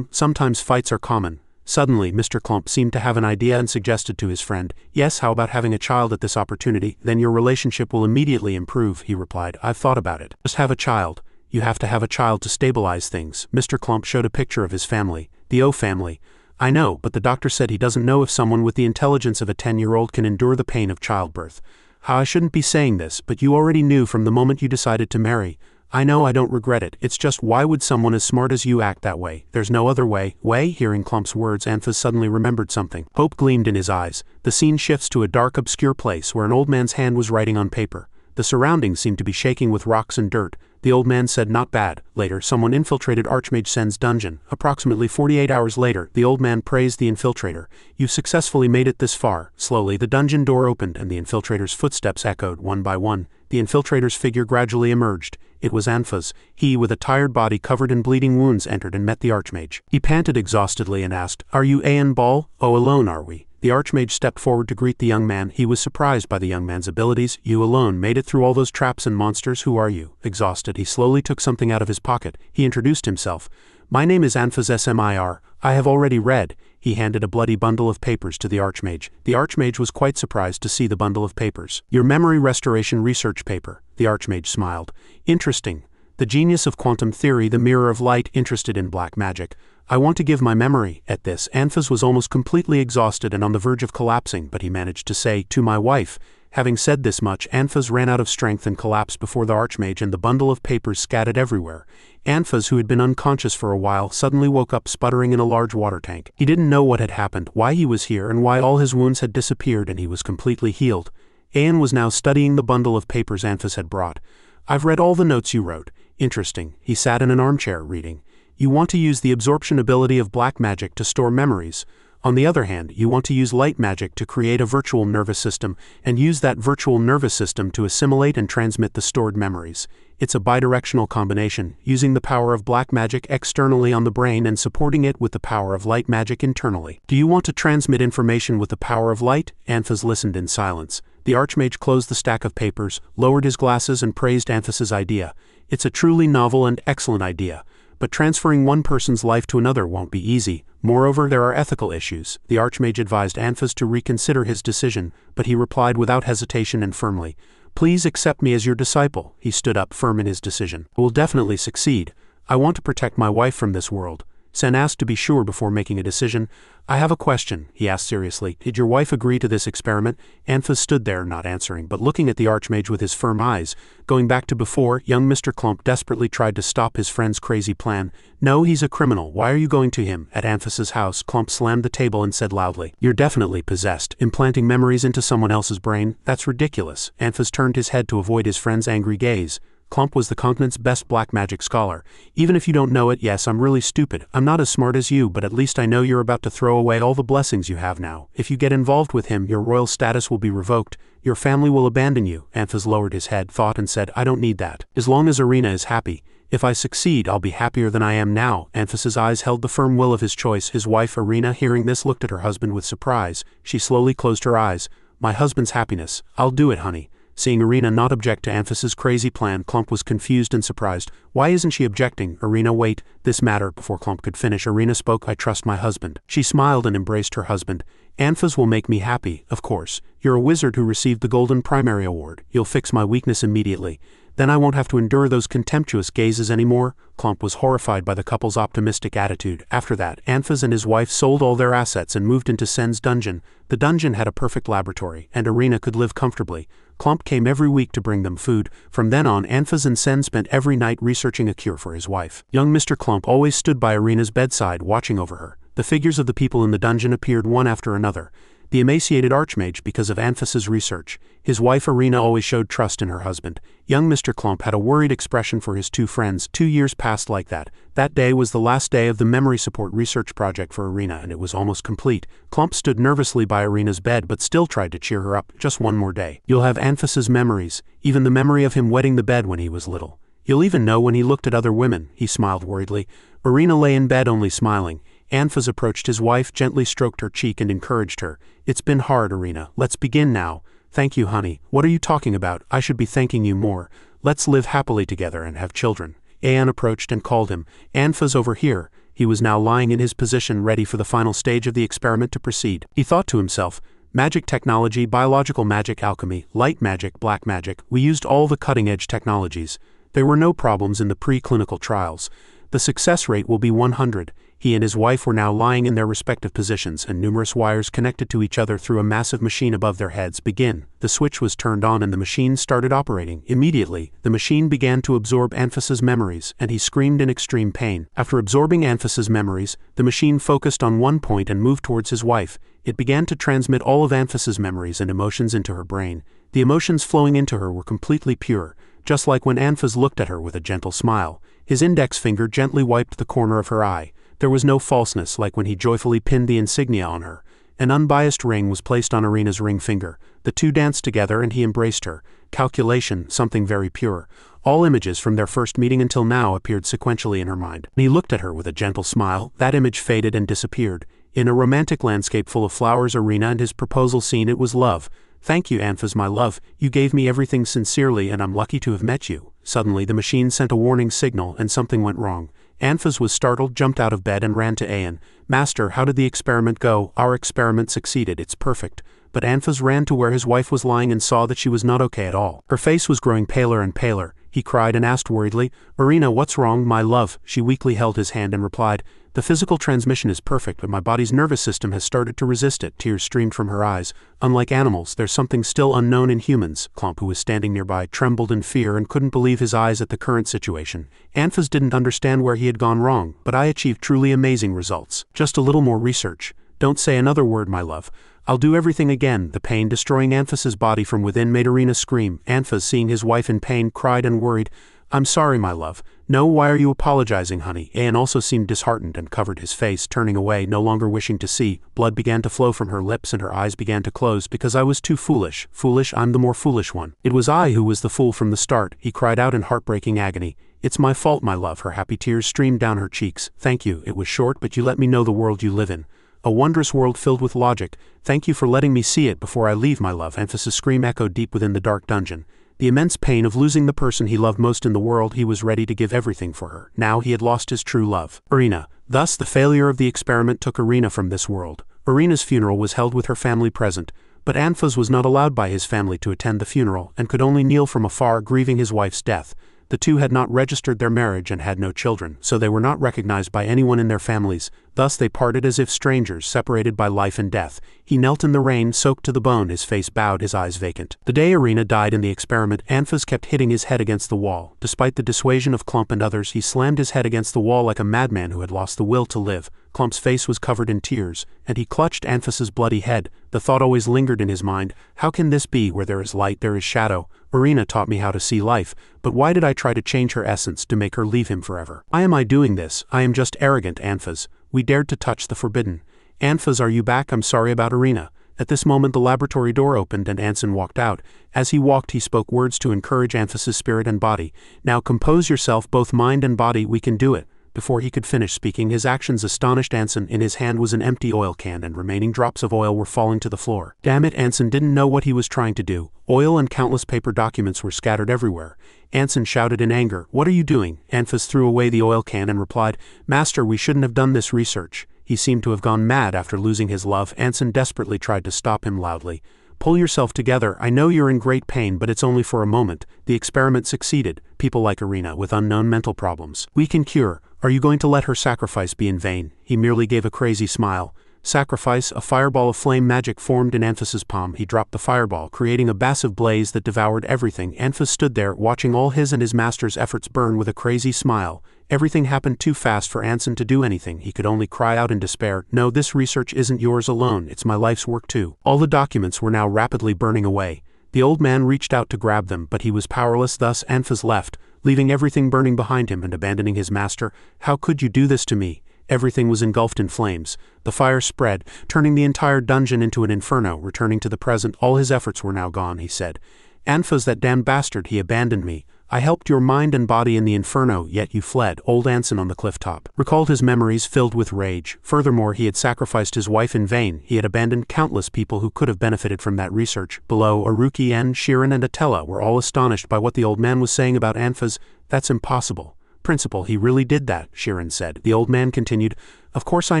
Sometimes fights are common. Suddenly, Mr. Clump seemed to have an idea and suggested to his friend, yes, how about having a child at this opportunity? Then your relationship will immediately improve, he replied. I've thought about it. Just have a child. You have to have a child to stabilize things. Mr. Clump showed a picture of his family, the O family. I know, but the doctor said he doesn't know if someone with the intelligence of a 10-year-old can endure the pain of childbirth. I shouldn't be saying this, but you already knew from the moment you decided to marry. I know I don't regret it. It's just why would someone as smart as you act that way? There's no other way. Hearing Clump's words, Anfas suddenly remembered something. Hope gleamed in his eyes. The scene shifts to a dark, obscure place where an old man's hand was writing on paper. The surroundings seemed to be shaking with rocks and dirt. The old man said, not bad. Later, someone infiltrated Archmage Sen's dungeon. Approximately 48 hours later, the old man praised the infiltrator. You've successfully made it this far. Slowly, the dungeon door opened and the infiltrator's footsteps echoed one by one. The infiltrator's figure gradually emerged. It was Anfas. He, with a tired body covered in bleeding wounds, entered and met the Archmage. He panted exhaustedly and asked, Are you Aen Ball? Oh, alone are we? The Archmage stepped forward to greet the young man. He was surprised by the young man's abilities. You alone made it through all those traps and monsters. Who are you? Exhausted, he slowly took something out of his pocket. He introduced himself. My name is Anfas Smir. I have already read. He handed a bloody bundle of papers to the Archmage. The Archmage was quite surprised to see the bundle of papers. Your memory restoration research paper. The Archmage smiled. Interesting. The genius of quantum theory, the mirror of light, interested in black magic. I want to give my memory. At this, Anfas was almost completely exhausted and on the verge of collapsing, but he managed to say, to my wife. Having said this much, Anfas ran out of strength and collapsed before the Archmage, and the bundle of papers scattered everywhere. Anfas, who had been unconscious for a while, suddenly woke up sputtering in a large water tank. He didn't know what had happened, why he was here, and why all his wounds had disappeared and he was completely healed. Aen was now studying the bundle of papers Anfas had brought. I've read all the notes you wrote. Interesting. He sat in an armchair, reading. You want to use the absorption ability of black magic to store memories. On the other hand, you want to use light magic to create a virtual nervous system, and use that virtual nervous system to assimilate and transmit the stored memories. It's a bidirectional combination, using the power of black magic externally on the brain and supporting it with the power of light magic internally. Do you want to transmit information with the power of light? Anthos listened in silence. The Archmage closed the stack of papers, lowered his glasses and praised Anthos's idea. It's a truly novel and excellent idea. But transferring one person's life to another won't be easy. Moreover, there are ethical issues. The Archmage advised Anthos to reconsider his decision, but he replied without hesitation and firmly, "Please accept me as your disciple." He stood up firm in his decision. "I will definitely succeed. I want to protect my wife from this world." Sen asked to be sure before making a decision. "I have a question," he asked seriously. "Did your wife agree to this experiment?" Anthos stood there, not answering, but looking at the Archmage with his firm eyes. Going back to before, young Mr. Klump desperately tried to stop his friend's crazy plan. "No, he's a criminal. Why are you going to him?" At Anthos's house, Klump slammed the table and said loudly, "You're definitely possessed. Implanting memories into someone else's brain? That's ridiculous." Anthos turned his head to avoid his friend's angry gaze. Klump was the continent's best black magic scholar. "Even if you don't know it, yes, I'm really stupid. I'm not as smart as you, but at least I know you're about to throw away all the blessings you have now. If you get involved with him, your royal status will be revoked. Your family will abandon you." Anthos lowered his head, thought, and said, "I don't need that. As long as Arena is happy. If I succeed, I'll be happier than I am now." Anthos's eyes held the firm will of his choice. His wife, Arena, hearing this, looked at her husband with surprise. She slowly closed her eyes. "My husband's happiness. I'll do it, honey." Seeing Arena not object to Anthos's crazy plan, Klump was confused and surprised. "Why isn't she objecting?" "Arena, wait. This matter." Before Klump could finish, Arena spoke. "I trust my husband." She smiled and embraced her husband. "Anthos will make me happy, of course. You're a wizard who received the Golden Primary Award. You'll fix my weakness immediately. Then I won't have to endure those contemptuous gazes anymore." Klump was horrified by the couple's optimistic attitude. After that, Anthos and his wife sold all their assets and moved into Sen's dungeon. The dungeon had a perfect laboratory, and Arena could live comfortably. Klump came every week to bring them food. From then on, Anthos and Sen spent every night researching a cure for his wife. Young Mr. Klump always stood by Arena's bedside, watching over her. The figures of the people in the dungeon appeared one after another. The emaciated Archmage because of Anthos's research. His wife Arena always showed trust in her husband. Young Mr. Klump had a worried expression for his two friends. 2 years passed like that. That day was the last day of the memory support research project for Arena, and it was almost complete. Klump stood nervously by Arena's bed but still tried to cheer her up. "Just one more day. You'll have Anthos's memories, even the memory of him wetting the bed when he was little. You'll even know when he looked at other women." He smiled worriedly. Arena lay in bed only smiling. Anthos approached his wife, gently stroked her cheek and encouraged her. "It's been hard, Arena. Let's begin now." "Thank you, honey." "What are you talking about? I should be thanking you more. Let's live happily together and have children." Aeon approached and called him. "Anthos, over here." He was now lying in his position, ready for the final stage of the experiment to proceed. He thought to himself, "Magic technology, biological magic, alchemy, light magic, black magic. We used all the cutting-edge technologies. There were no problems in the pre-clinical trials. The success rate will be 100. He and his wife were now lying in their respective positions, and numerous wires connected to each other through a massive machine above their heads. "Begin." The switch was turned on and the machine started operating. Immediately, the machine began to absorb Anthos's memories, and he screamed in extreme pain. After absorbing Anthos's memories, the machine focused on one point and moved towards his wife. It began to transmit all of Anthos's memories and emotions into her brain. The emotions flowing into her were completely pure, just like when Anthos looked at her with a gentle smile. His index finger gently wiped the corner of her eye. There was no falseness, like when he joyfully pinned the insignia on her. An unbiased ring was placed on Arena's ring finger. The two danced together and he embraced her. Calculation, something very pure. All images from their first meeting until now appeared sequentially in her mind. He looked at her with a gentle smile. That image faded and disappeared. In a romantic landscape full of flowers, Arena and his proposal scene, it was love. "Thank you, Anthos, my love. You gave me everything sincerely and I'm lucky to have met you." Suddenly the machine sent a warning signal and something went wrong. Anthos was startled, jumped out of bed and ran to Aeon. "Master, how did the experiment go?" "Our experiment succeeded. It's perfect." But Anthos ran to where his wife was lying and saw that she was not okay at all. Her face was growing paler and paler. He cried and asked worriedly, "Arena, what's wrong, my love?" She weakly held his hand and replied, "The physical transmission is perfect, but my body's nervous system has started to resist it." Tears streamed from her eyes. "Unlike animals, there's something still unknown in humans." Klump, who was standing nearby, trembled in fear and couldn't believe his eyes at the current situation. Anthos didn't understand where he had gone wrong, but I achieved truly amazing results. Just a little more research. Don't say another word, my love. I'll do everything again." The pain destroying Anthos's body from within made Arena scream. Anthos, seeing his wife in pain, cried and worried, I'm sorry, my love. No, why are you apologizing, honey? Anne also seemed disheartened and covered his face, turning away, no longer wishing to see. Blood began to flow from her lips and her eyes began to close. Because I was too foolish. Foolish, I'm the more foolish one. It was I who was the fool from the start, he cried out in heartbreaking agony. It's my fault, my love. Her happy tears streamed down her cheeks. Thank you, it was short, but you let me know the world you live in. A wondrous world filled with logic. Thank you for letting me see it before I leave, my love. Emphasis scream echoed deep within the dark dungeon. The immense pain of losing the person he loved most in the world. He was ready to give everything for her. Now he had lost his true love. Irina. Thus the failure of the experiment took Irina from this world. Irina's funeral was held with her family present, but Anfas was not allowed by his family to attend the funeral and could only kneel from afar grieving his wife's death. The two had not registered their marriage and had no children, so they were not recognized by anyone in their families. Thus they parted as if strangers, separated by life and death. He knelt in the rain, soaked to the bone, his face bowed, his eyes vacant. The day Irina died in the experiment, Anfas kept hitting his head against the wall. Despite the dissuasion of Clump and others, he slammed his head against the wall like a madman who had lost the will to live. Clump's face was covered in tears, and he clutched Anfas's bloody head. The thought always lingered in his mind, how can this be? Where there is light, there is shadow. Irina taught me how to see life, but why did I try to change her essence to make her leave him forever? Why am I doing this? I am just arrogant, Anfas. We dared to touch the forbidden. Anfas, are you back? I'm sorry about Irina. At this moment the laboratory door opened and Anson walked out. As he walked he spoke words to encourage Anfas's spirit and body. Now compose yourself, both mind and body, we can do it. Before he could finish speaking, his actions astonished Anson. In his hand was an empty oil can and remaining drops of oil were falling to the floor. Damn it, Anson didn't know what he was trying to do. Oil and countless paper documents were scattered everywhere. Anson shouted in anger, "What are you doing?" Anfas threw away the oil can and replied, "Master, we shouldn't have done this research." He seemed to have gone mad after losing his love. Anson desperately tried to stop him loudly. "Pull yourself together. I know you're in great pain, but it's only for a moment. The experiment succeeded. People like Irina with unknown mental problems we can cure. Are you going to let her sacrifice be in vain?" He merely gave a crazy smile. Sacrifice. A fireball of flame magic formed in Anfas's palm. He dropped the fireball, creating a massive blaze that devoured everything. Anfas stood there, watching all his and his master's efforts burn with a crazy smile. Everything happened too fast for Anson to do anything. He could only cry out in despair, "No, this research isn't yours alone, it's my life's work too." All the documents were now rapidly burning away. The old man reached out to grab them, but he was powerless. Thus Anfas left, leaving everything burning behind him and abandoning his master. "How could you do this to me?" Everything was engulfed in flames. The fire spread, turning the entire dungeon into an inferno. Returning to the present, all his efforts were now gone, he said. "Anfas, that damned bastard, he abandoned me. I helped your mind and body in the inferno, yet you fled." Old Anson on the cliff top recalled his memories, filled with rage. Furthermore, he had sacrificed his wife in vain. He had abandoned countless people who could have benefited from that research. Below, Aruki and Shirin and Atella were all astonished by what the old man was saying about Anfas. "That's impossible." "Principal, he really did that," Shirin said. The old man continued, "Of course I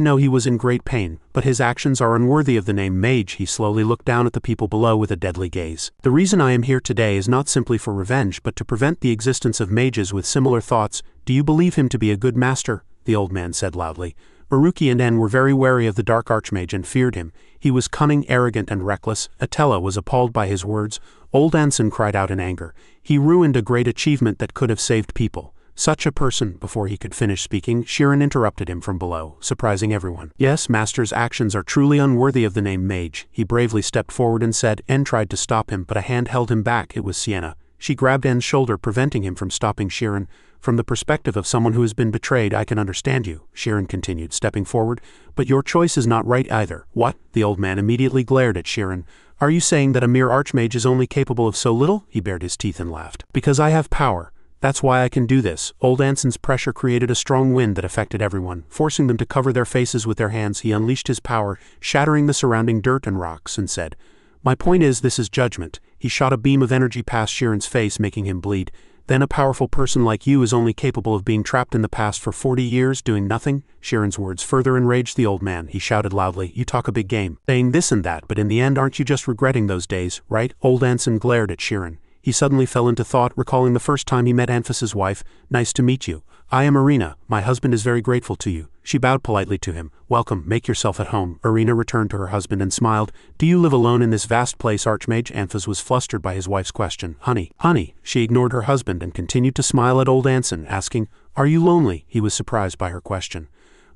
know he was in great pain, but his actions are unworthy of the name mage." He slowly looked down at the people below with a deadly gaze. "The reason I am here today is not simply for revenge, but to prevent the existence of mages with similar thoughts. Do you believe him to be a good master?" the old man said loudly. Aruki and En were very wary of the dark Archmage and feared him. He was cunning, arrogant, and reckless. Atella was appalled by his words. Old Anson cried out in anger. "He ruined a great achievement that could have saved people. Such a person." Before he could finish speaking, Shirin interrupted him from below, surprising everyone. "Yes, master's actions are truly unworthy of the name mage." He bravely stepped forward and said. En tried to stop him, but a hand held him back. It was Sienna. She grabbed En's shoulder, preventing him from stopping Shirin. "From the perspective of someone who has been betrayed, I can understand you," Shirin continued, stepping forward. "But your choice is not right either." "What?" The old man immediately glared at Shirin. "Are you saying that a mere Archmage is only capable of so little?" He bared his teeth and laughed. "Because I have power. That's why I can do this." Old Anson's pressure created a strong wind that affected everyone, forcing them to cover their faces with their hands. He unleashed his power, shattering the surrounding dirt and rocks, and said, "My point is, this is judgment." He shot a beam of energy past Shirin's face, making him bleed. "Then a powerful person like you is only capable of being trapped in the past for 40 years, doing nothing?" Shirin's words further enraged the old man. He shouted loudly, "You talk a big game, saying this and that, but in the end aren't you just regretting those days, right?" Old Anson glared at Shirin. He suddenly fell into thought, recalling the first time he met Anfas's wife. "Nice to meet you. I am Irina. My husband is very grateful to you." She bowed politely to him. "Welcome, make yourself at home." Irina returned to her husband and smiled. "Do you live alone in this vast place, Archmage?" Anfas was flustered by his wife's question. Honey. She ignored her husband and continued to smile at old Anson, asking, "Are you lonely?" He was surprised by her question.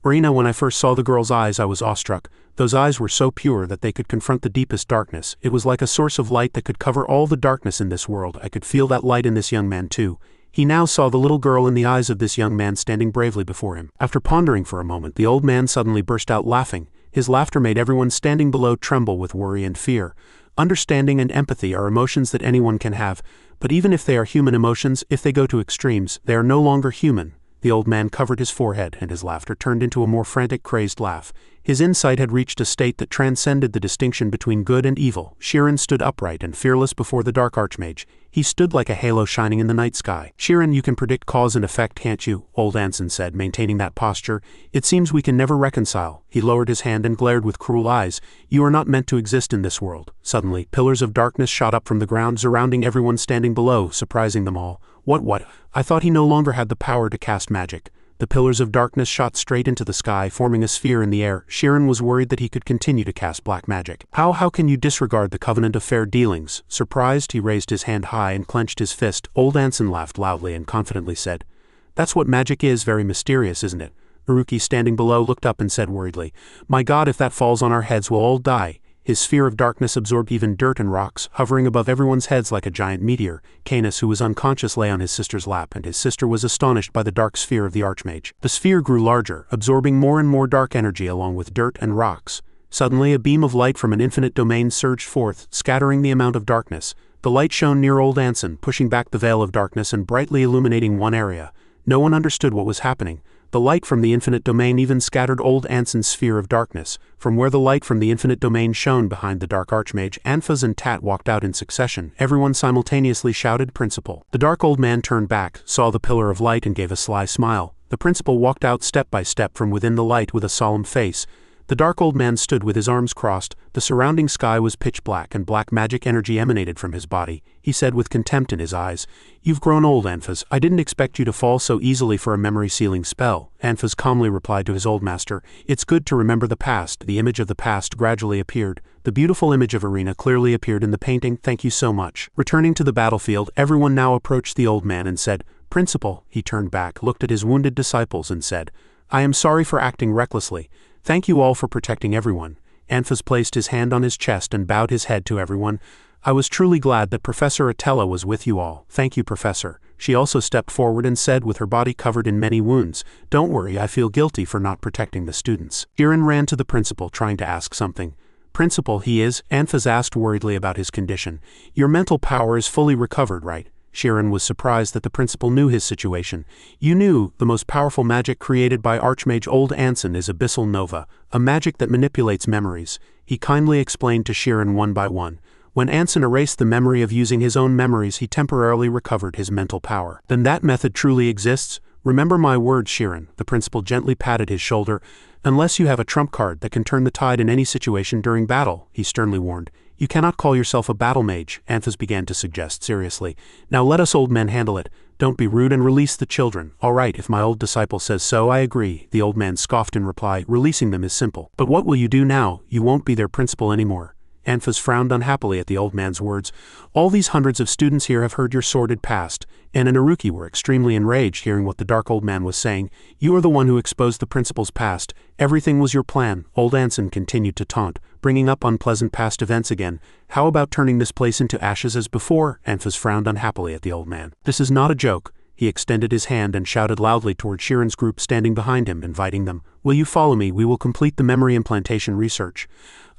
"Irina, when I first saw the girl's eyes, I was awestruck. Those eyes were so pure that they could confront the deepest darkness. It was like a source of light that could cover all the darkness in this world. I could feel that light in this young man too." He now saw the little girl in the eyes of this young man standing bravely before him. After pondering for a moment, the old man suddenly burst out laughing. His laughter made everyone standing below tremble with worry and fear. Understanding and empathy are emotions that anyone can have, but even if they are human emotions, if they go to extremes, they are no longer human. The old man covered his forehead, and his laughter turned into a more frantic, crazed laugh. His insight had reached a state that transcended the distinction between good and evil. Shiren stood upright and fearless before the dark Archmage. He stood like a halo shining in the night sky. "Shiren, you can predict cause and effect, can't you?" old Anson said, maintaining that posture. "It seems we can never reconcile." He lowered his hand and glared with cruel eyes. "You are not meant to exist in this world." Suddenly, pillars of darkness shot up from the ground, surrounding everyone standing below, surprising them all. What? I thought he no longer had the power to cast magic." The pillars of darkness shot straight into the sky, forming a sphere in the air. Shiren was worried that he could continue to cast black magic. How can you disregard the covenant of fair dealings?" Surprised, he raised his hand high and clenched his fist. Old Anson laughed loudly and confidently said, "That's what magic is, very mysterious, isn't it?" Haruki, standing below, looked up and said worriedly, "My God, if that falls on our heads, we'll all die." His sphere of darkness absorbed even dirt and rocks, hovering above everyone's heads like a giant meteor. Canis, who was unconscious, lay on his sister's lap, and his sister was astonished by the dark sphere of the Archmage. The sphere grew larger, absorbing more and more dark energy along with dirt and rocks. Suddenly, a beam of light from an infinite domain surged forth, scattering the amount of darkness. The light shone near old Anson, pushing back the veil of darkness and brightly illuminating one area. No one understood what was happening. The light from the infinite domain even scattered old Anson's sphere of darkness. From where the light from the infinite domain shone behind the dark Archmage, Anphas and Tat walked out in succession. Everyone simultaneously shouted, "Principal." The dark old man turned back, saw the pillar of light, and gave a sly smile. The principal walked out step by step from within the light with a solemn face. The dark old man stood with his arms crossed. The surrounding sky was pitch black, and black magic energy emanated from his body. He said with contempt in his eyes, "You've grown old, Anphas. I didn't expect you to fall so easily for a memory-sealing spell." Anphas calmly replied to his old master, "It's good to remember the past." The image of the past gradually appeared. The beautiful image of Arena clearly appeared in the painting. "Thank you so much." Returning to the battlefield, everyone now approached the old man and said, "Principal." He turned back, looked at his wounded disciples, and said, "I am sorry for acting recklessly. Thank you all for protecting everyone." Anphas placed his hand on his chest and bowed his head to everyone. "I was truly glad that Professor Atella was with you all." "Thank you, Professor." She also stepped forward and said, with her body covered in many wounds, "Don't worry, I feel guilty for not protecting the students." Shiren ran to the principal, trying to ask something. "Principal, he is?" Anphas asked worriedly about his condition. "Your mental power is fully recovered, right?" Shiren was surprised that the principal knew his situation. "You knew, the most powerful magic created by Archmage Old Anson is Abyssal Nova, a magic that manipulates memories." He kindly explained to Shiren one by one. When Anson erased the memory of using his own memories, he temporarily recovered his mental power. "Then that method truly exists? Remember my words, Shiren." The principal gently patted his shoulder. "Unless you have a trump card that can turn the tide in any situation during battle," he sternly warned. "You cannot call yourself a battle mage," Anphas began to suggest seriously. "Now let us old men handle it. Don't be rude and release the children." "All right, if my old disciple says so, I agree," the old man scoffed in reply. "Releasing them is simple." "But what will you do now? You won't be their principal anymore." Anphas frowned unhappily at the old man's words. "All these hundreds of students here have heard your sordid past." Ann and Haruki were extremely enraged hearing what the dark old man was saying. "You are the one who exposed the principal's past. Everything was your plan." Old Anson continued to taunt, bringing up unpleasant past events again. "How about turning this place into ashes as before?" Anphas frowned unhappily at the old man. "This is not a joke." He extended his hand and shouted loudly toward Shiren's group standing behind him, inviting them. "Will you follow me? We will complete the memory implantation research.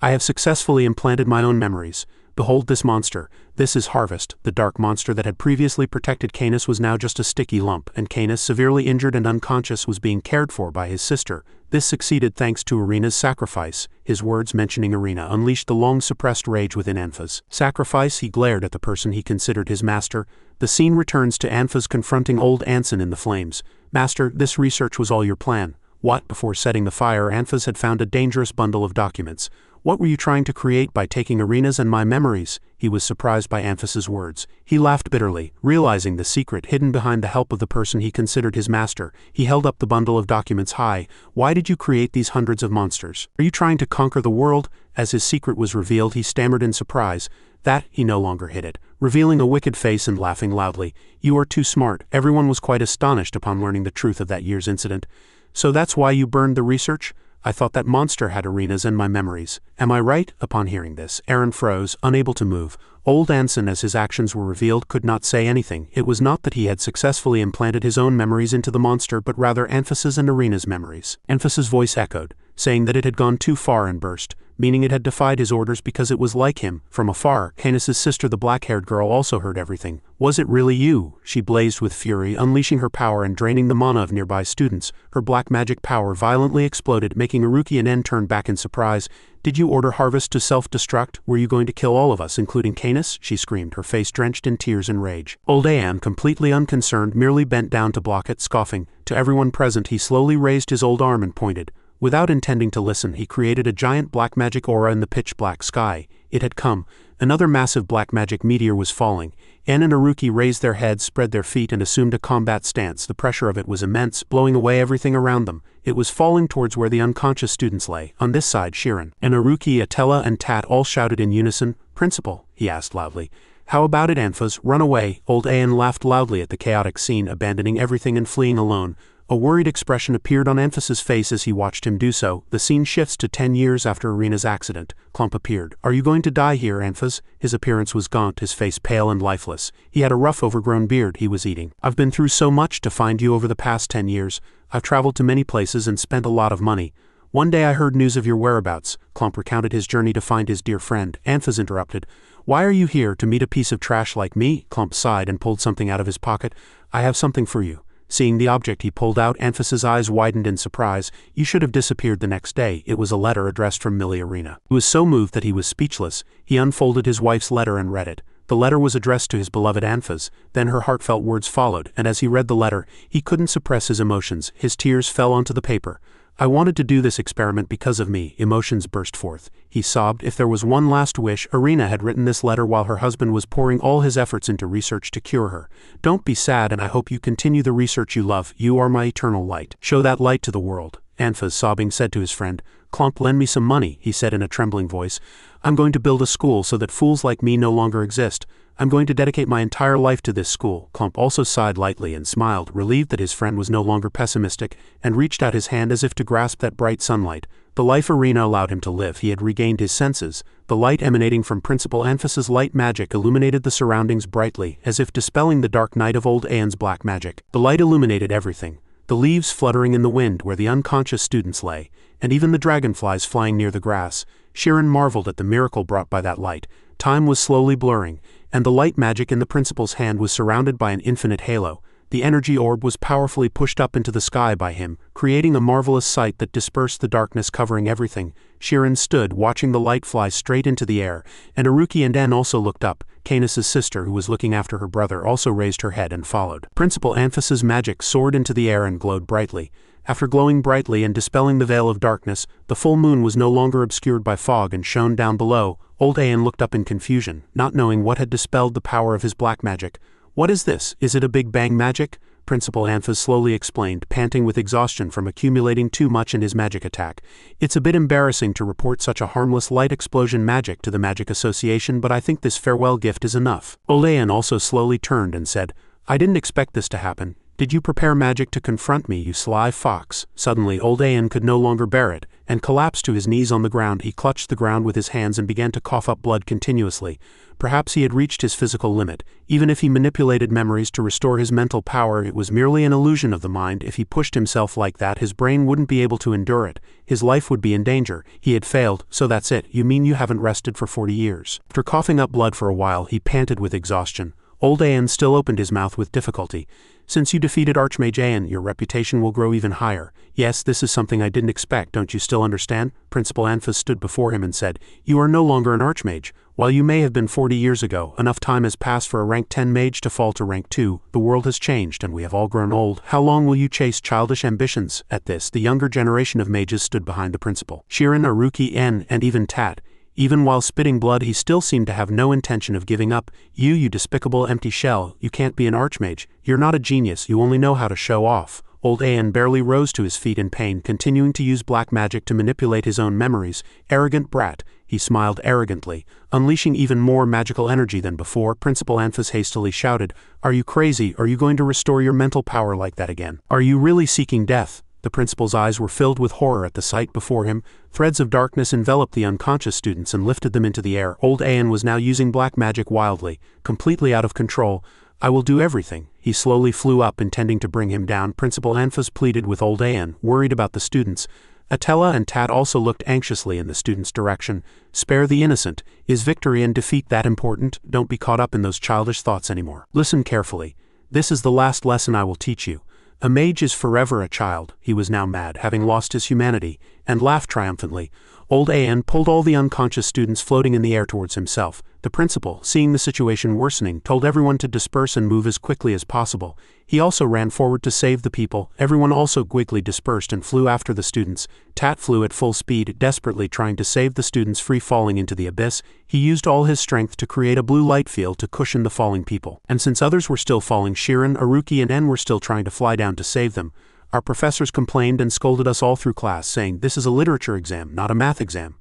I have successfully implanted my own memories. Behold this monster. This is Harvest." The dark monster that had previously protected Canis was now just a sticky lump, and Canis, severely injured and unconscious, was being cared for by his sister. This succeeded thanks to Arena's sacrifice. His words mentioning Arena unleashed the long-suppressed rage within Anphas. "Sacrifice?" He glared at the person he considered his master. The scene returns to Anphas confronting old Anson in the flames. "Master, this research was all your plan." "What?" Before setting the fire, Anphas had found a dangerous bundle of documents. "What were you trying to create by taking Arena's and my memories?" He was surprised by Anphas's words. He laughed bitterly, realizing the secret hidden behind the help of the person he considered his master. He held up the bundle of documents high. "Why did you create these hundreds of monsters? Are you trying to conquer the world?" As his secret was revealed, he stammered in surprise. That, he no longer hid it, revealing a wicked face and laughing loudly. "You are too smart." Everyone was quite astonished upon learning the truth of that year's incident. "So that's why you burned the research?" I thought that monster had arenas and my memories. Am I right?" Upon hearing this, Aaron froze, unable to move. Old Anson, as his actions were revealed, could not say anything. It was not that he had successfully implanted his own memories into the monster, but rather Anfis's and Arena's memories. Anfis's voice echoed, saying that it had gone too far and burst, meaning it had defied his orders because it was like him. From afar, Canis's sister, the black-haired girl, also heard everything. "Was it really you?" She blazed with fury, unleashing her power and draining the mana of nearby students. Her black magic power violently exploded, making Haruki and En turn back in surprise. "Did you order Harvest to self-destruct? Were you going to kill all of us, including Canis?" she screamed, her face drenched in tears and rage. Old Aeon, completely unconcerned, merely bent down to block it, scoffing. To everyone present, he slowly raised his old arm and pointed. Without intending to listen, he created a giant black magic aura in the pitch-black sky. It had come. Another massive black magic meteor was falling. En and Haruki raised their heads, spread their feet, and assumed a combat stance. The pressure of it was immense, blowing away everything around them. It was falling towards where the unconscious students lay. On this side, Shirin and Haruki, Atella, and Tat all shouted in unison. "Principal," he asked loudly. "How about it, Anfas? Run away." Old Aeon laughed loudly at the chaotic scene, abandoning everything and fleeing alone. A worried expression appeared on Anfas's face as he watched him do so. The scene shifts to 10 years after Arena's accident. Clump appeared. "Are you going to die here, Anfas?" His appearance was gaunt, his face pale and lifeless. He had a rough, overgrown beard he was eating. "I've been through so much to find you over the past 10 years. I've traveled to many places and spent a lot of money. One day I heard news of your whereabouts." Clump recounted his journey to find his dear friend. Anfas interrupted. "Why are you here, to meet a piece of trash like me?" Clump sighed and pulled something out of his pocket. "I have something for you." Seeing the object he pulled out, Anfas's eyes widened in surprise. "You should have disappeared the next day." It was a letter addressed from Millie Arena. He was so moved that he was speechless. He unfolded his wife's letter and read it. The letter was addressed to his beloved Anfas. Then her heartfelt words followed, and as he read the letter, he couldn't suppress his emotions. His tears fell onto the paper. "I wanted to do this experiment because of me." Emotions burst forth. He sobbed. If there was one last wish, Arena had written this letter while her husband was pouring all his efforts into research to cure her. "Don't be sad, and I hope you continue the research you love. You are my eternal light. Show that light to the world." Anfas, sobbing, said to his friend. "Clump, lend me some money," he said in a trembling voice. "I'm going to build a school so that fools like me no longer exist. I'm going to dedicate my entire life to this school." Clump also sighed lightly and smiled, relieved that his friend was no longer pessimistic, and reached out his hand as if to grasp that bright sunlight. The life Arena allowed him to live. He had regained his senses. The light emanating from Principal Anfas's light magic illuminated the surroundings brightly, as if dispelling the dark night of old Aeon's black magic. The light illuminated everything. The leaves fluttering in the wind where the unconscious students lay, and even the dragonflies flying near the grass. Shirin marveled at the miracle brought by that light. Time was slowly blurring, and the light magic in the principal's hand was surrounded by an infinite halo. The energy orb was powerfully pushed up into the sky by him, creating a marvelous sight that dispersed the darkness covering everything. Shirin stood, watching the light fly straight into the air, and Haruki and En also looked up. Canis's sister, who was looking after her brother, also raised her head and followed. Principal Anfas's magic soared into the air and glowed brightly. After glowing brightly and dispelling the veil of darkness, the full moon was no longer obscured by fog and shone down below. Old Aeon looked up in confusion, not knowing what had dispelled the power of his black magic. "What is this? Is it a Big Bang magic?" Principal Anfas slowly explained, panting with exhaustion from accumulating too much in his magic attack. "It's a bit embarrassing to report such a harmless light explosion magic to the Magic Association, but I think this farewell gift is enough." Old Aeon also slowly turned and said, "I didn't expect this to happen. Did you prepare magic to confront me, you sly fox?" Suddenly, Old Aeon could no longer bear it, and collapsed to his knees on the ground. He clutched the ground with his hands and began to cough up blood continuously. Perhaps he had reached his physical limit. Even if he manipulated memories to restore his mental power, it was merely an illusion of the mind. If he pushed himself like that, his brain wouldn't be able to endure it. His life would be in danger. He had failed. "So that's it. You mean you haven't rested for 40 years? After coughing up blood for a while, he panted with exhaustion. Old Aeon still opened his mouth with difficulty. "Since you defeated Archmage Aeon, your reputation will grow even higher. Yes, this is something I didn't expect, don't you still understand?" Principal Anfas stood before him and said, "You are no longer an Archmage. While you may have been 40 years ago, enough time has passed for a rank 10 mage to fall to rank 2. The world has changed, and we have all grown old. How long will you chase childish ambitions?" At this, the younger generation of mages stood behind the principal. Shirin, Haruki, En, and even Tat. Even while spitting blood, he still seemed to have no intention of giving up. You despicable empty shell, you can't be an Archmage. You're not a genius, you only know how to show off." Old Aeon barely rose to his feet in pain, continuing to use black magic to manipulate his own memories. "Arrogant brat." He smiled arrogantly, unleashing even more magical energy than before. Principal Anfas hastily shouted, "Are you crazy? Are you going to restore your mental power like that again? Are you really seeking death?" The principal's eyes were filled with horror at the sight before him. Threads of darkness enveloped the unconscious students and lifted them into the air. Old Aeon was now using black magic wildly, completely out of control. I will do everything. He slowly flew up, intending to bring him down. Principal Anfas pleaded with old Aeon, worried about the students. Atella and Tat also looked anxiously in the student's direction. Spare the innocent. Is victory and defeat that important? Don't be caught up in those childish thoughts anymore. Listen carefully. This is the last lesson I will teach you. A mage is forever a child. He was now mad, having lost his humanity, and laughed triumphantly. Old Aeon pulled all the unconscious students floating in the air towards himself. The principal, seeing the situation worsening, told everyone to disperse and move as quickly as possible. He also ran forward to save the people. Everyone also quickly dispersed and flew after the students. Tat flew at full speed, desperately trying to save the students free falling into the abyss. He used all his strength to create a blue light field to cushion the falling people. And since others were still falling, Shirin, Aruki, and En were still trying to fly down to save them. Our professors complained and scolded us all through class, saying this is a literature exam, not a math exam.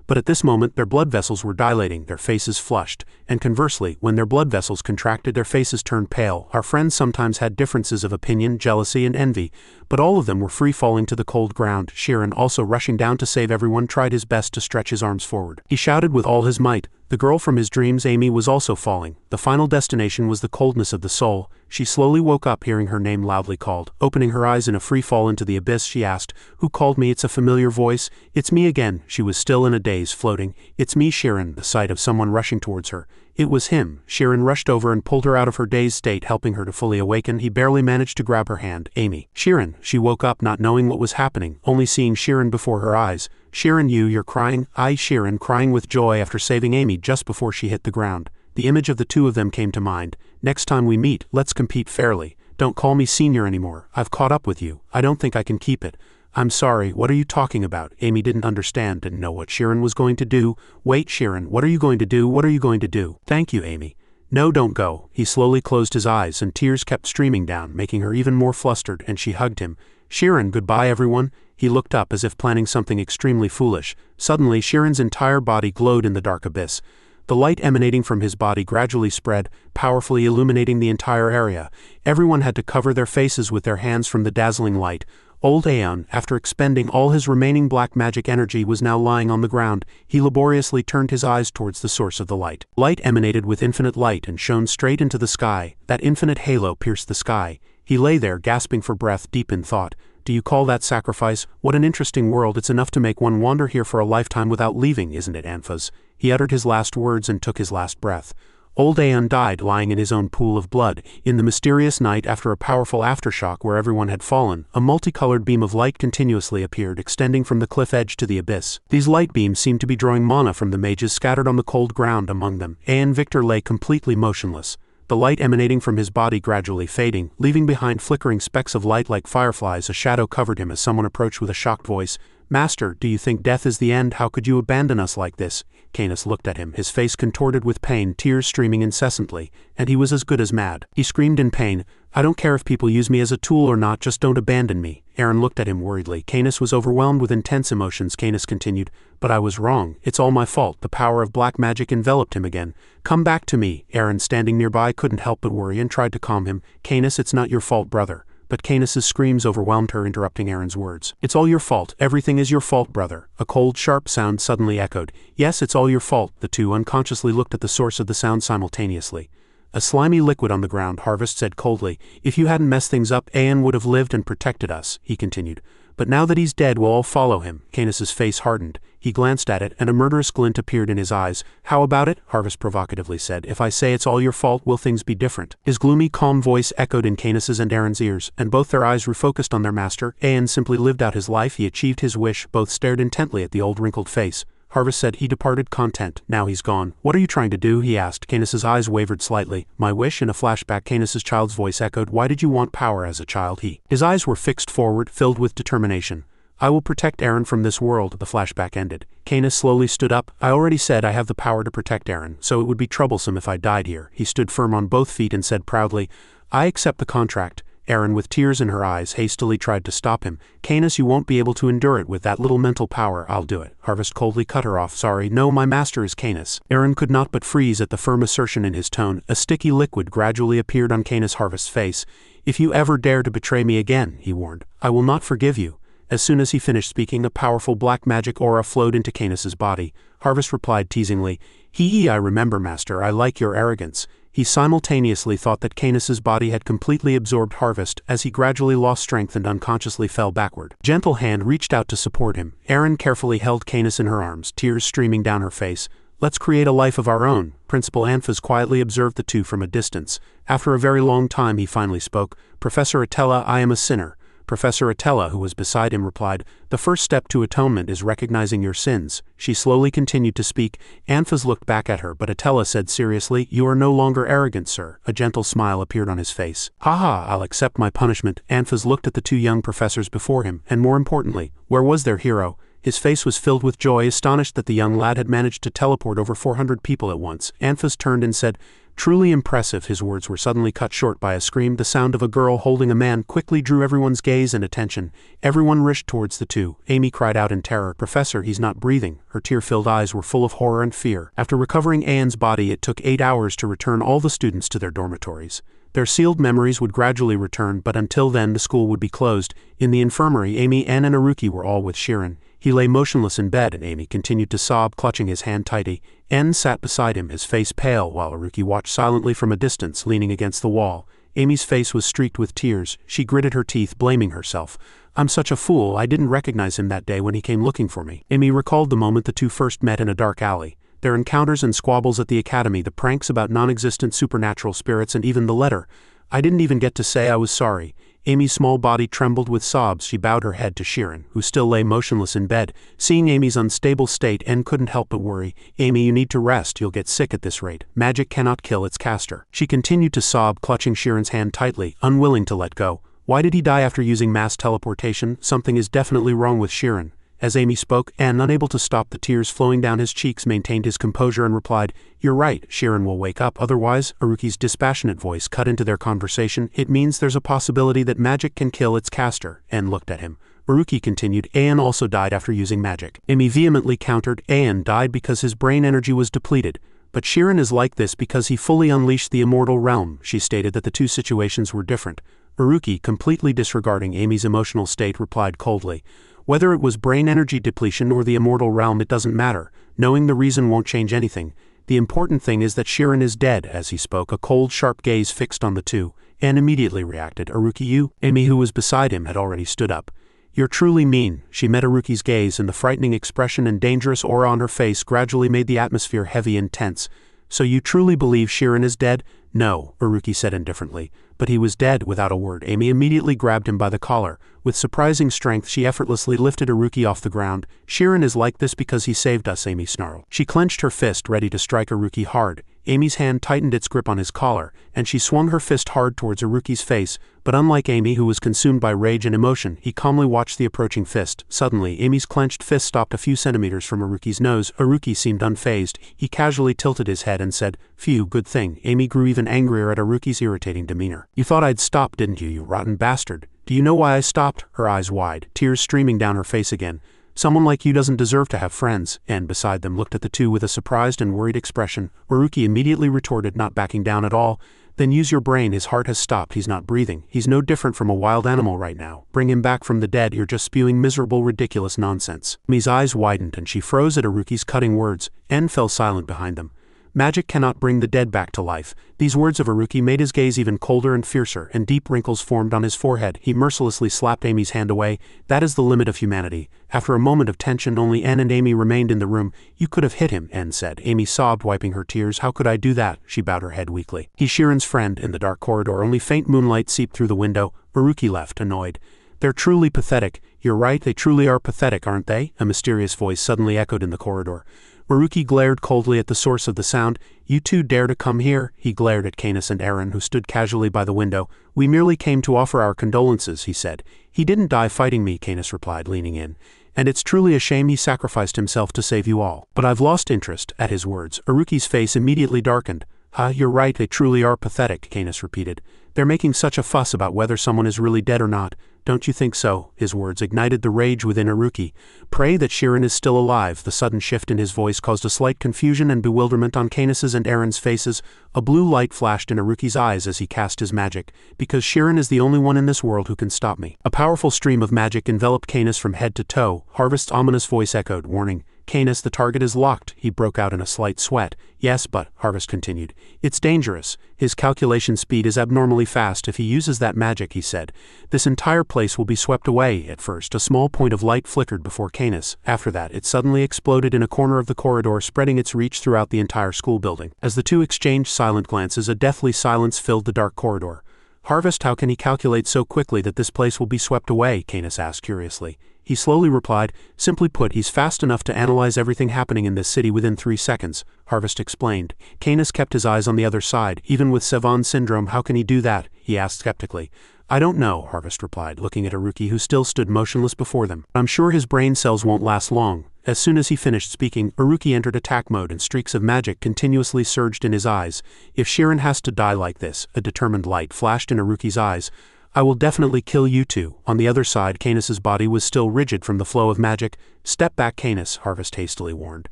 But at this moment their blood vessels were dilating, their faces flushed, and conversely, when their blood vessels contracted, their faces turned pale. Our friends sometimes had differences of opinion, jealousy, and envy, but all of them were free falling to the cold ground. Shirin, also rushing down to save everyone, tried his best to stretch his arms forward. He shouted with all his might. The girl from his dreams, Amy, was also falling. The final destination was the coldness of the soul. She slowly woke up, hearing her name loudly called. Opening her eyes in a free fall into the abyss, she asked, "Who called me?" It's a familiar voice. It's me again. She was still in a daze, floating. It's me, Shirin. The sight of someone rushing towards her. It was him. Shirin rushed over and pulled her out of her dazed state, helping her to fully awaken. He barely managed to grab her hand. Amy. Shirin. She woke up, not knowing what was happening, only seeing Shirin before her eyes. Shirin, you're crying? I, Shirin, crying with joy after saving Amy just before she hit the ground. The image of the two of them came to mind. Next time we meet, let's compete fairly. Don't call me senior anymore. I've caught up with you. I don't think I can keep it. I'm sorry, what are you talking about? Amy didn't understand, didn't know what Shirin was going to do. Wait, Shirin, what are you going to do? What are you going to do? Thank you, Amy. No, don't go. He slowly closed his eyes and tears kept streaming down, making her even more flustered, and she hugged him. Shirin, goodbye everyone. He looked up as if planning something extremely foolish. Suddenly, Shirin's entire body glowed in the dark abyss. The light emanating from his body gradually spread, powerfully illuminating the entire area. Everyone had to cover their faces with their hands from the dazzling light. Old Aeon, after expending all his remaining black magic energy, was now lying on the ground. He laboriously turned his eyes towards the source of the light. Light emanated with infinite light and shone straight into the sky. That infinite halo pierced the sky. He lay there, gasping for breath, deep in thought. Do you call that sacrifice? What an interesting world. It's enough to make one wander here for a lifetime without leaving, isn't it, Anfas? He uttered his last words and took his last breath. Old Aeon died lying in his own pool of blood. In the mysterious night, after a powerful aftershock where everyone had fallen, a multicolored beam of light continuously appeared, extending from the cliff edge to the abyss. These light beams seemed to be drawing mana from the mages scattered on the cold ground among them. Aeon Victor lay completely motionless. The light emanating from his body gradually fading, leaving behind flickering specks of light like fireflies. A shadow covered him as someone approached with a shocked voice. Master, do you think death is the end? How could you abandon us like this? Canis looked at him, his face contorted with pain, tears streaming incessantly, and he was as good as mad. He screamed in pain, I don't care if people use me as a tool or not, just don't abandon me. Aaron looked at him worriedly. Canis was overwhelmed with intense emotions. Canis continued, but I was wrong. It's all my fault. The power of black magic enveloped him again. Come back to me. Aaron, standing nearby, couldn't help but worry and tried to calm him. Canis, it's not your fault, brother. But Canis's screams overwhelmed her, interrupting Aaron's words. It's all your fault. Everything is your fault, brother. A cold, sharp sound suddenly echoed. Yes, it's all your fault. The two unconsciously looked at the source of the sound simultaneously. A slimy liquid on the ground, Harvest said coldly. If you hadn't messed things up, Aeon would have lived and protected us, he continued. But now that he's dead, we'll all follow him. Canis's face hardened. He glanced at it, and a murderous glint appeared in his eyes. How about it? Harvest provocatively said. If I say it's all your fault, will things be different? His gloomy, calm voice echoed in Canis's and Aaron's ears, and both their eyes refocused on their master. Aeon simply lived out his life. He achieved his wish. Both stared intently at the old wrinkled face. Harvest said he departed content. Now he's gone. What are you trying to do? He asked. Canis's eyes wavered slightly. My wish? In a flashback, Canis's child's voice echoed. Why did you want power as a child? His eyes were fixed forward, filled with determination. I will protect Aaron from this world. The flashback ended. Canis slowly stood up. I already said I have the power to protect Aaron, so it would be troublesome if I died here. He stood firm on both feet and said proudly, I accept the contract. Aaron, with tears in her eyes, hastily tried to stop him. Canis, you won't be able to endure it with that little mental power. I'll do it. Harvest coldly cut her off. Sorry, no, my master is Canis. Aaron could not but freeze at the firm assertion in his tone. A sticky liquid gradually appeared on Canis Harvest's face. If you ever dare to betray me again, he warned, I will not forgive you. As soon as he finished speaking, a powerful black magic aura flowed into Canis's body. Harvest replied teasingly, I remember, Master, I like your arrogance. He simultaneously thought that Canis's body had completely absorbed Harvest as he gradually lost strength and unconsciously fell backward. Gentle hand reached out to support him. Erin carefully held Canis in her arms, tears streaming down her face. Let's create a life of our own. Principal Anphas quietly observed the two from a distance. After a very long time he finally spoke. Professor Atella, I am a sinner. Professor Atella, who was beside him, replied, The first step to atonement is recognizing your sins. She slowly continued to speak. Anphas looked back at her, but Atella said seriously, You are no longer arrogant, sir. A gentle smile appeared on his face. Haha, I'll accept my punishment. Anphas looked at the two young professors before him, and more importantly, where was their hero? His face was filled with joy, astonished that the young lad had managed to teleport over 400 people at once. Anphas turned and said, Truly impressive. His words were suddenly cut short by a scream. The sound of a girl holding a man quickly drew everyone's gaze and attention. Everyone rushed towards the two. Amy cried out in terror, Professor, he's not breathing. Her tear-filled eyes were full of horror and fear. After recovering Anne's body, it took 8 hours to return all the students to their dormitories. Their sealed memories would gradually return, but until then the school would be closed. In the infirmary, Amy, Anne, and Aruki were all with Shirin. He lay motionless in bed, and Amy continued to sob, clutching his hand tightly. N sat beside him, his face pale, while Aruki watched silently from a distance, leaning against the wall. Amy's face was streaked with tears. She gritted her teeth, blaming herself. I'm such a fool, I didn't recognize him that day when he came looking for me. Amy recalled the moment the two first met in a dark alley. Their encounters and squabbles at the academy, the pranks about non-existent supernatural spirits, and even the letter. I didn't even get to say I was sorry. Amy's small body trembled with sobs. She bowed her head to Shirin, who still lay motionless in bed. Seeing Amy's unstable state, N couldn't help but worry. Amy, you need to rest. You'll get sick at this rate. Magic cannot kill its caster. She continued to sob, clutching Shirin's hand tightly, unwilling to let go. Why did he die after using mass teleportation? Something is definitely wrong with Shirin. As Amy spoke, N, unable to stop the tears flowing down his cheeks, maintained his composure and replied, You're right, Shirin will wake up otherwise. Aruki's dispassionate voice cut into their conversation. It means there's a possibility that magic can kill its caster. N looked at him. Aruki continued, An also died after using magic. Amy vehemently countered, An died because his brain energy was depleted. But Shirin is like this because he fully unleashed the immortal realm. She stated that the two situations were different. Aruki, completely disregarding Amy's emotional state, replied coldly, Whether it was brain energy depletion or the immortal realm, it doesn't matter. Knowing the reason won't change anything. The important thing is that Shirin is dead. As he spoke, a cold, sharp gaze fixed on the two. Anne immediately reacted. Aruki, you? Amy, who was beside him, had already stood up. You're truly mean. She met Aruki's gaze, and the frightening expression and dangerous aura on her face gradually made the atmosphere heavy and tense. So you truly believe Shirin is dead? No, Aruki said indifferently. But he was dead. Without a word, Amy immediately grabbed him by the collar. With surprising strength, she effortlessly lifted Aruki off the ground. Shirin is like this because he saved us, Amy snarled. She clenched her fist, ready to strike Aruki hard. Amy's hand tightened its grip on his collar, and she swung her fist hard towards Aruki's face, but unlike Amy, who was consumed by rage and emotion, he calmly watched the approaching fist. Suddenly, Amy's clenched fist stopped a few centimeters from Aruki's nose. Aruki seemed unfazed. He casually tilted his head and said, Phew, good thing. Amy grew even angrier at Aruki's irritating demeanor. You thought I'd stop, didn't you, you rotten bastard? Do you know why I stopped? Her eyes wide, tears streaming down her face again. Someone like you doesn't deserve to have friends. And beside them looked at the two with a surprised and worried expression. Aruki immediately retorted, not backing down at all. Then use your brain. His heart has stopped. He's not breathing. He's no different from a wild animal right now. Bring him back from the dead. You're just spewing miserable, ridiculous nonsense. Mi's eyes widened and she froze at Aruki's cutting words. N fell silent behind them. Magic cannot bring the dead back to life. These words of Aruki made his gaze even colder and fiercer, and deep wrinkles formed on his forehead. He mercilessly slapped Amy's hand away. That is the limit of humanity. After a moment of tension, only N and Amy remained in the room. You could have hit him, N said. Amy sobbed, wiping her tears. How could I do that? She bowed her head weakly. He's Shirin's friend. In the dark corridor, only faint moonlight seeped through the window. Aruki left, annoyed. They're truly pathetic. You're right, they truly are pathetic, aren't they? A mysterious voice suddenly echoed in the corridor. Aruki glared coldly at the source of the sound. You two dare to come here? He glared at Canis and Erin, who stood casually by the window. We merely came to offer our condolences, he said. He didn't die fighting me, Canis replied, leaning in. And it's truly a shame he sacrificed himself to save you all. But I've lost interest. At his words, Aruki's face immediately darkened. You're right, they truly are pathetic, Canis repeated. They're making such a fuss about whether someone is really dead or not. Don't you think so? His words ignited the rage within Haruki. Pray that Shirin is still alive. The sudden shift in his voice caused a slight confusion and bewilderment on Canis's and Aaron's faces. A blue light flashed in Haruki's eyes as he cast his magic. Because Shirin is the only one in this world who can stop me. A powerful stream of magic enveloped Canis from head to toe. Harvest's ominous voice echoed, warning. Canis, the target is locked. He broke out in a slight sweat. Yes, but, Harvest continued, it's dangerous. His calculation speed is abnormally fast. If he uses that magic, he said, this entire place will be swept away. At first, a small point of light flickered before Canis. After that, it suddenly exploded in a corner of the corridor, spreading its reach throughout the entire school building. As the two exchanged silent glances, a deathly silence filled the dark corridor. Harvest, how can he calculate so quickly that this place will be swept away? Canis asked curiously. He slowly replied, simply put, he's fast enough to analyze everything happening in this city within 3 seconds, Harvest explained. Canis kept his eyes on the other side. Even with Sevon syndrome, how can he do that? He asked skeptically. I don't know, Harvest replied, looking at Haruki, who still stood motionless before them. I'm sure his brain cells won't last long. As soon as he finished speaking, Haruki entered attack mode and streaks of magic continuously surged in his eyes. If Shirin has to die like this, a determined light flashed in Haruki's eyes. I will definitely kill you two. On the other side, Canis's body was still rigid from the flow of magic. Step back, Canis, Harvest hastily warned.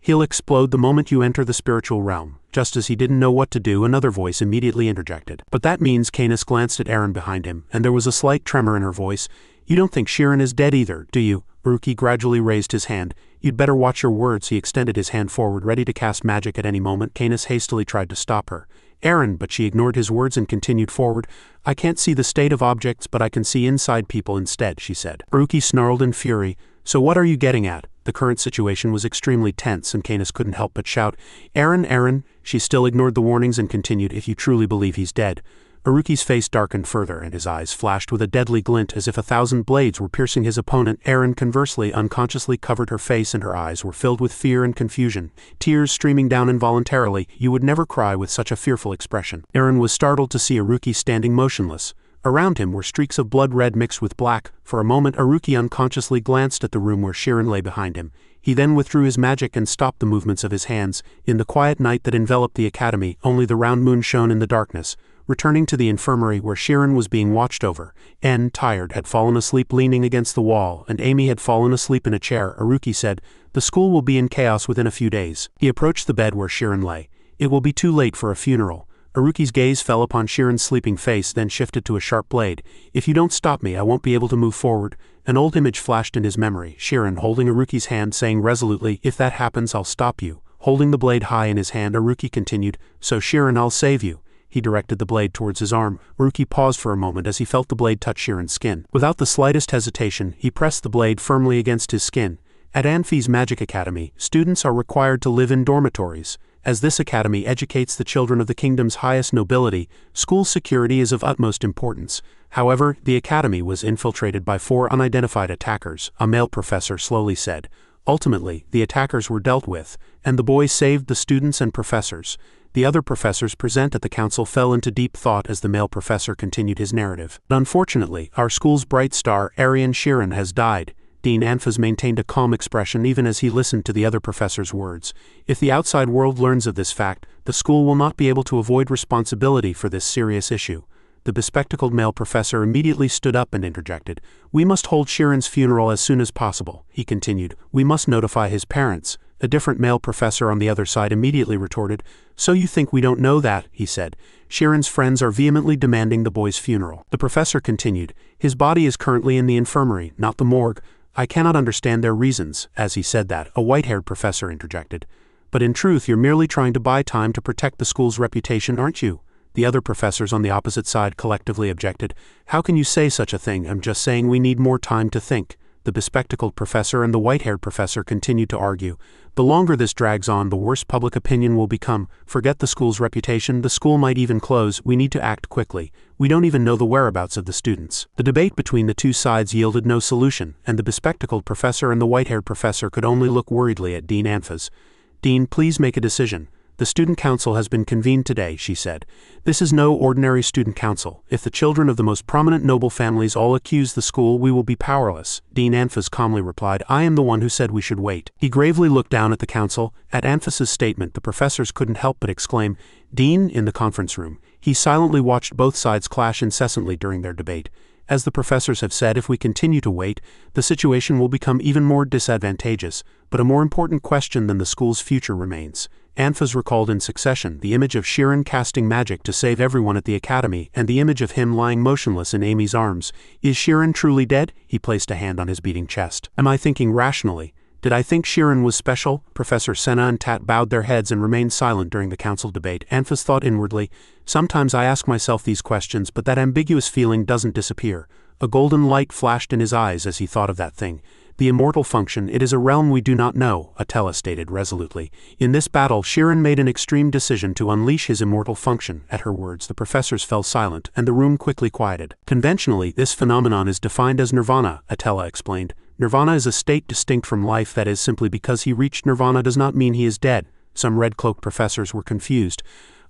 He'll explode the moment you enter the spiritual realm. Just as he didn't know what to do, another voice immediately interjected. But that means, Canis glanced at Aaron behind him, and there was a slight tremor in her voice. You don't think Shirin is dead either, do you? Haruki gradually raised his hand. You'd better watch your words. He extended his hand forward, ready to cast magic at any moment. Canis hastily tried to stop her. Aaron, but she ignored his words and continued forward. I can't see the state of objects, but I can see inside people instead, she said. Haruki snarled in fury. So what are you getting at? The current situation was extremely tense, and Canis couldn't help but shout, Aaron, Aaron. She still ignored the warnings and continued, if you truly believe he's dead. Haruki's face darkened further, and his eyes flashed with a deadly glint as if 1,000 blades were piercing his opponent. Aaron, conversely, unconsciously covered her face, and her eyes were filled with fear and confusion, tears streaming down involuntarily. You would never cry with such a fearful expression. Aaron was startled to see Haruki standing motionless. Around him were streaks of blood red mixed with black. For a moment, Haruki unconsciously glanced at the room where Shirin lay behind him. He then withdrew his magic and stopped the movements of his hands. In the quiet night that enveloped the academy, only the round moon shone in the darkness. Returning to the infirmary where Shirin was being watched over, N, tired, had fallen asleep leaning against the wall, and Amy had fallen asleep in a chair. Haruki said, the school will be in chaos within a few days. He approached the bed where Shirin lay. It will be too late for a funeral. Haruki's gaze fell upon Shirin's sleeping face, then shifted to a sharp blade. If you don't stop me, I won't be able to move forward. An old image flashed in his memory, Shirin holding Haruki's hand, saying resolutely, if that happens, I'll stop you. Holding the blade high in his hand, Haruki continued, so Shirin, I'll save you. He directed the blade towards his arm. Haruki paused for a moment as he felt the blade touch Shirin's skin. Without the slightest hesitation, he pressed the blade firmly against his skin. At Anfi's Magic Academy, students are required to live in dormitories. As this academy educates the children of the kingdom's highest nobility, school security is of utmost importance. However, the academy was infiltrated by 4 unidentified attackers, a male professor slowly said. Ultimately, the attackers were dealt with, and the boys saved the students and professors. The other professors present at the council fell into deep thought as the male professor continued his narrative. But unfortunately, our school's bright star, Arian Shirin, has died. Dean Anfas maintained a calm expression even as he listened to the other professor's words. If the outside world learns of this fact, the school will not be able to avoid responsibility for this serious issue. The bespectacled male professor immediately stood up and interjected. We must hold Shirin's funeral as soon as possible, he continued. We must notify his parents. A different male professor on the other side immediately retorted. So you think we don't know that, he said. Shirin's friends are vehemently demanding the boy's funeral. The professor continued. His body is currently in the infirmary, not the morgue. I cannot understand their reasons. As he said that, a white-haired professor interjected. But in truth, you're merely trying to buy time to protect the school's reputation, aren't you? The other professors on the opposite side collectively objected. How can you say such a thing? I'm just saying we need more time to think. The bespectacled professor and the white-haired professor continued to argue. The longer this drags on, the worse public opinion will become. Forget the school's reputation, the school might even close. We need to act quickly. We don't even know the whereabouts of the students. The debate between the two sides yielded no solution, and the bespectacled professor and the white-haired professor could only look worriedly at Dean Anfas. Dean, please make a decision. "The student council has been convened today," she said. "This is no ordinary student council. If the children of the most prominent noble families all accuse the school, we will be powerless." Dean Anfas calmly replied, "I am the one who said we should wait." He gravely looked down at the council. At Anfas's statement, the professors couldn't help but exclaim, "Dean!" in the conference room. He silently watched both sides clash incessantly during their debate. As the professors have said, if we continue to wait, the situation will become even more disadvantageous. But a more important question than the school's future remains. Anfas recalled in succession the image of Shirin casting magic to save everyone at the academy, and the image of him lying motionless in Amy's arms. Is Shirin truly dead? He placed a hand on his beating chest. Am I thinking rationally? Did I think Shirin was special? Professor Senna and Tat bowed their heads and remained silent during the council debate. Anfas thought inwardly, "Sometimes I ask myself these questions, but that ambiguous feeling doesn't disappear." A golden light flashed in his eyes as he thought of that thing. "The immortal function, it is a realm we do not know," Atella stated resolutely. "In this battle, Shirin made an extreme decision to unleash his immortal function." At her words, the professors fell silent, and the room quickly quieted. "Conventionally, this phenomenon is defined as nirvana," Atella explained. "Nirvana is a state distinct from life. That is, simply because he reached nirvana does not mean he is dead." Some red-cloaked professors were confused.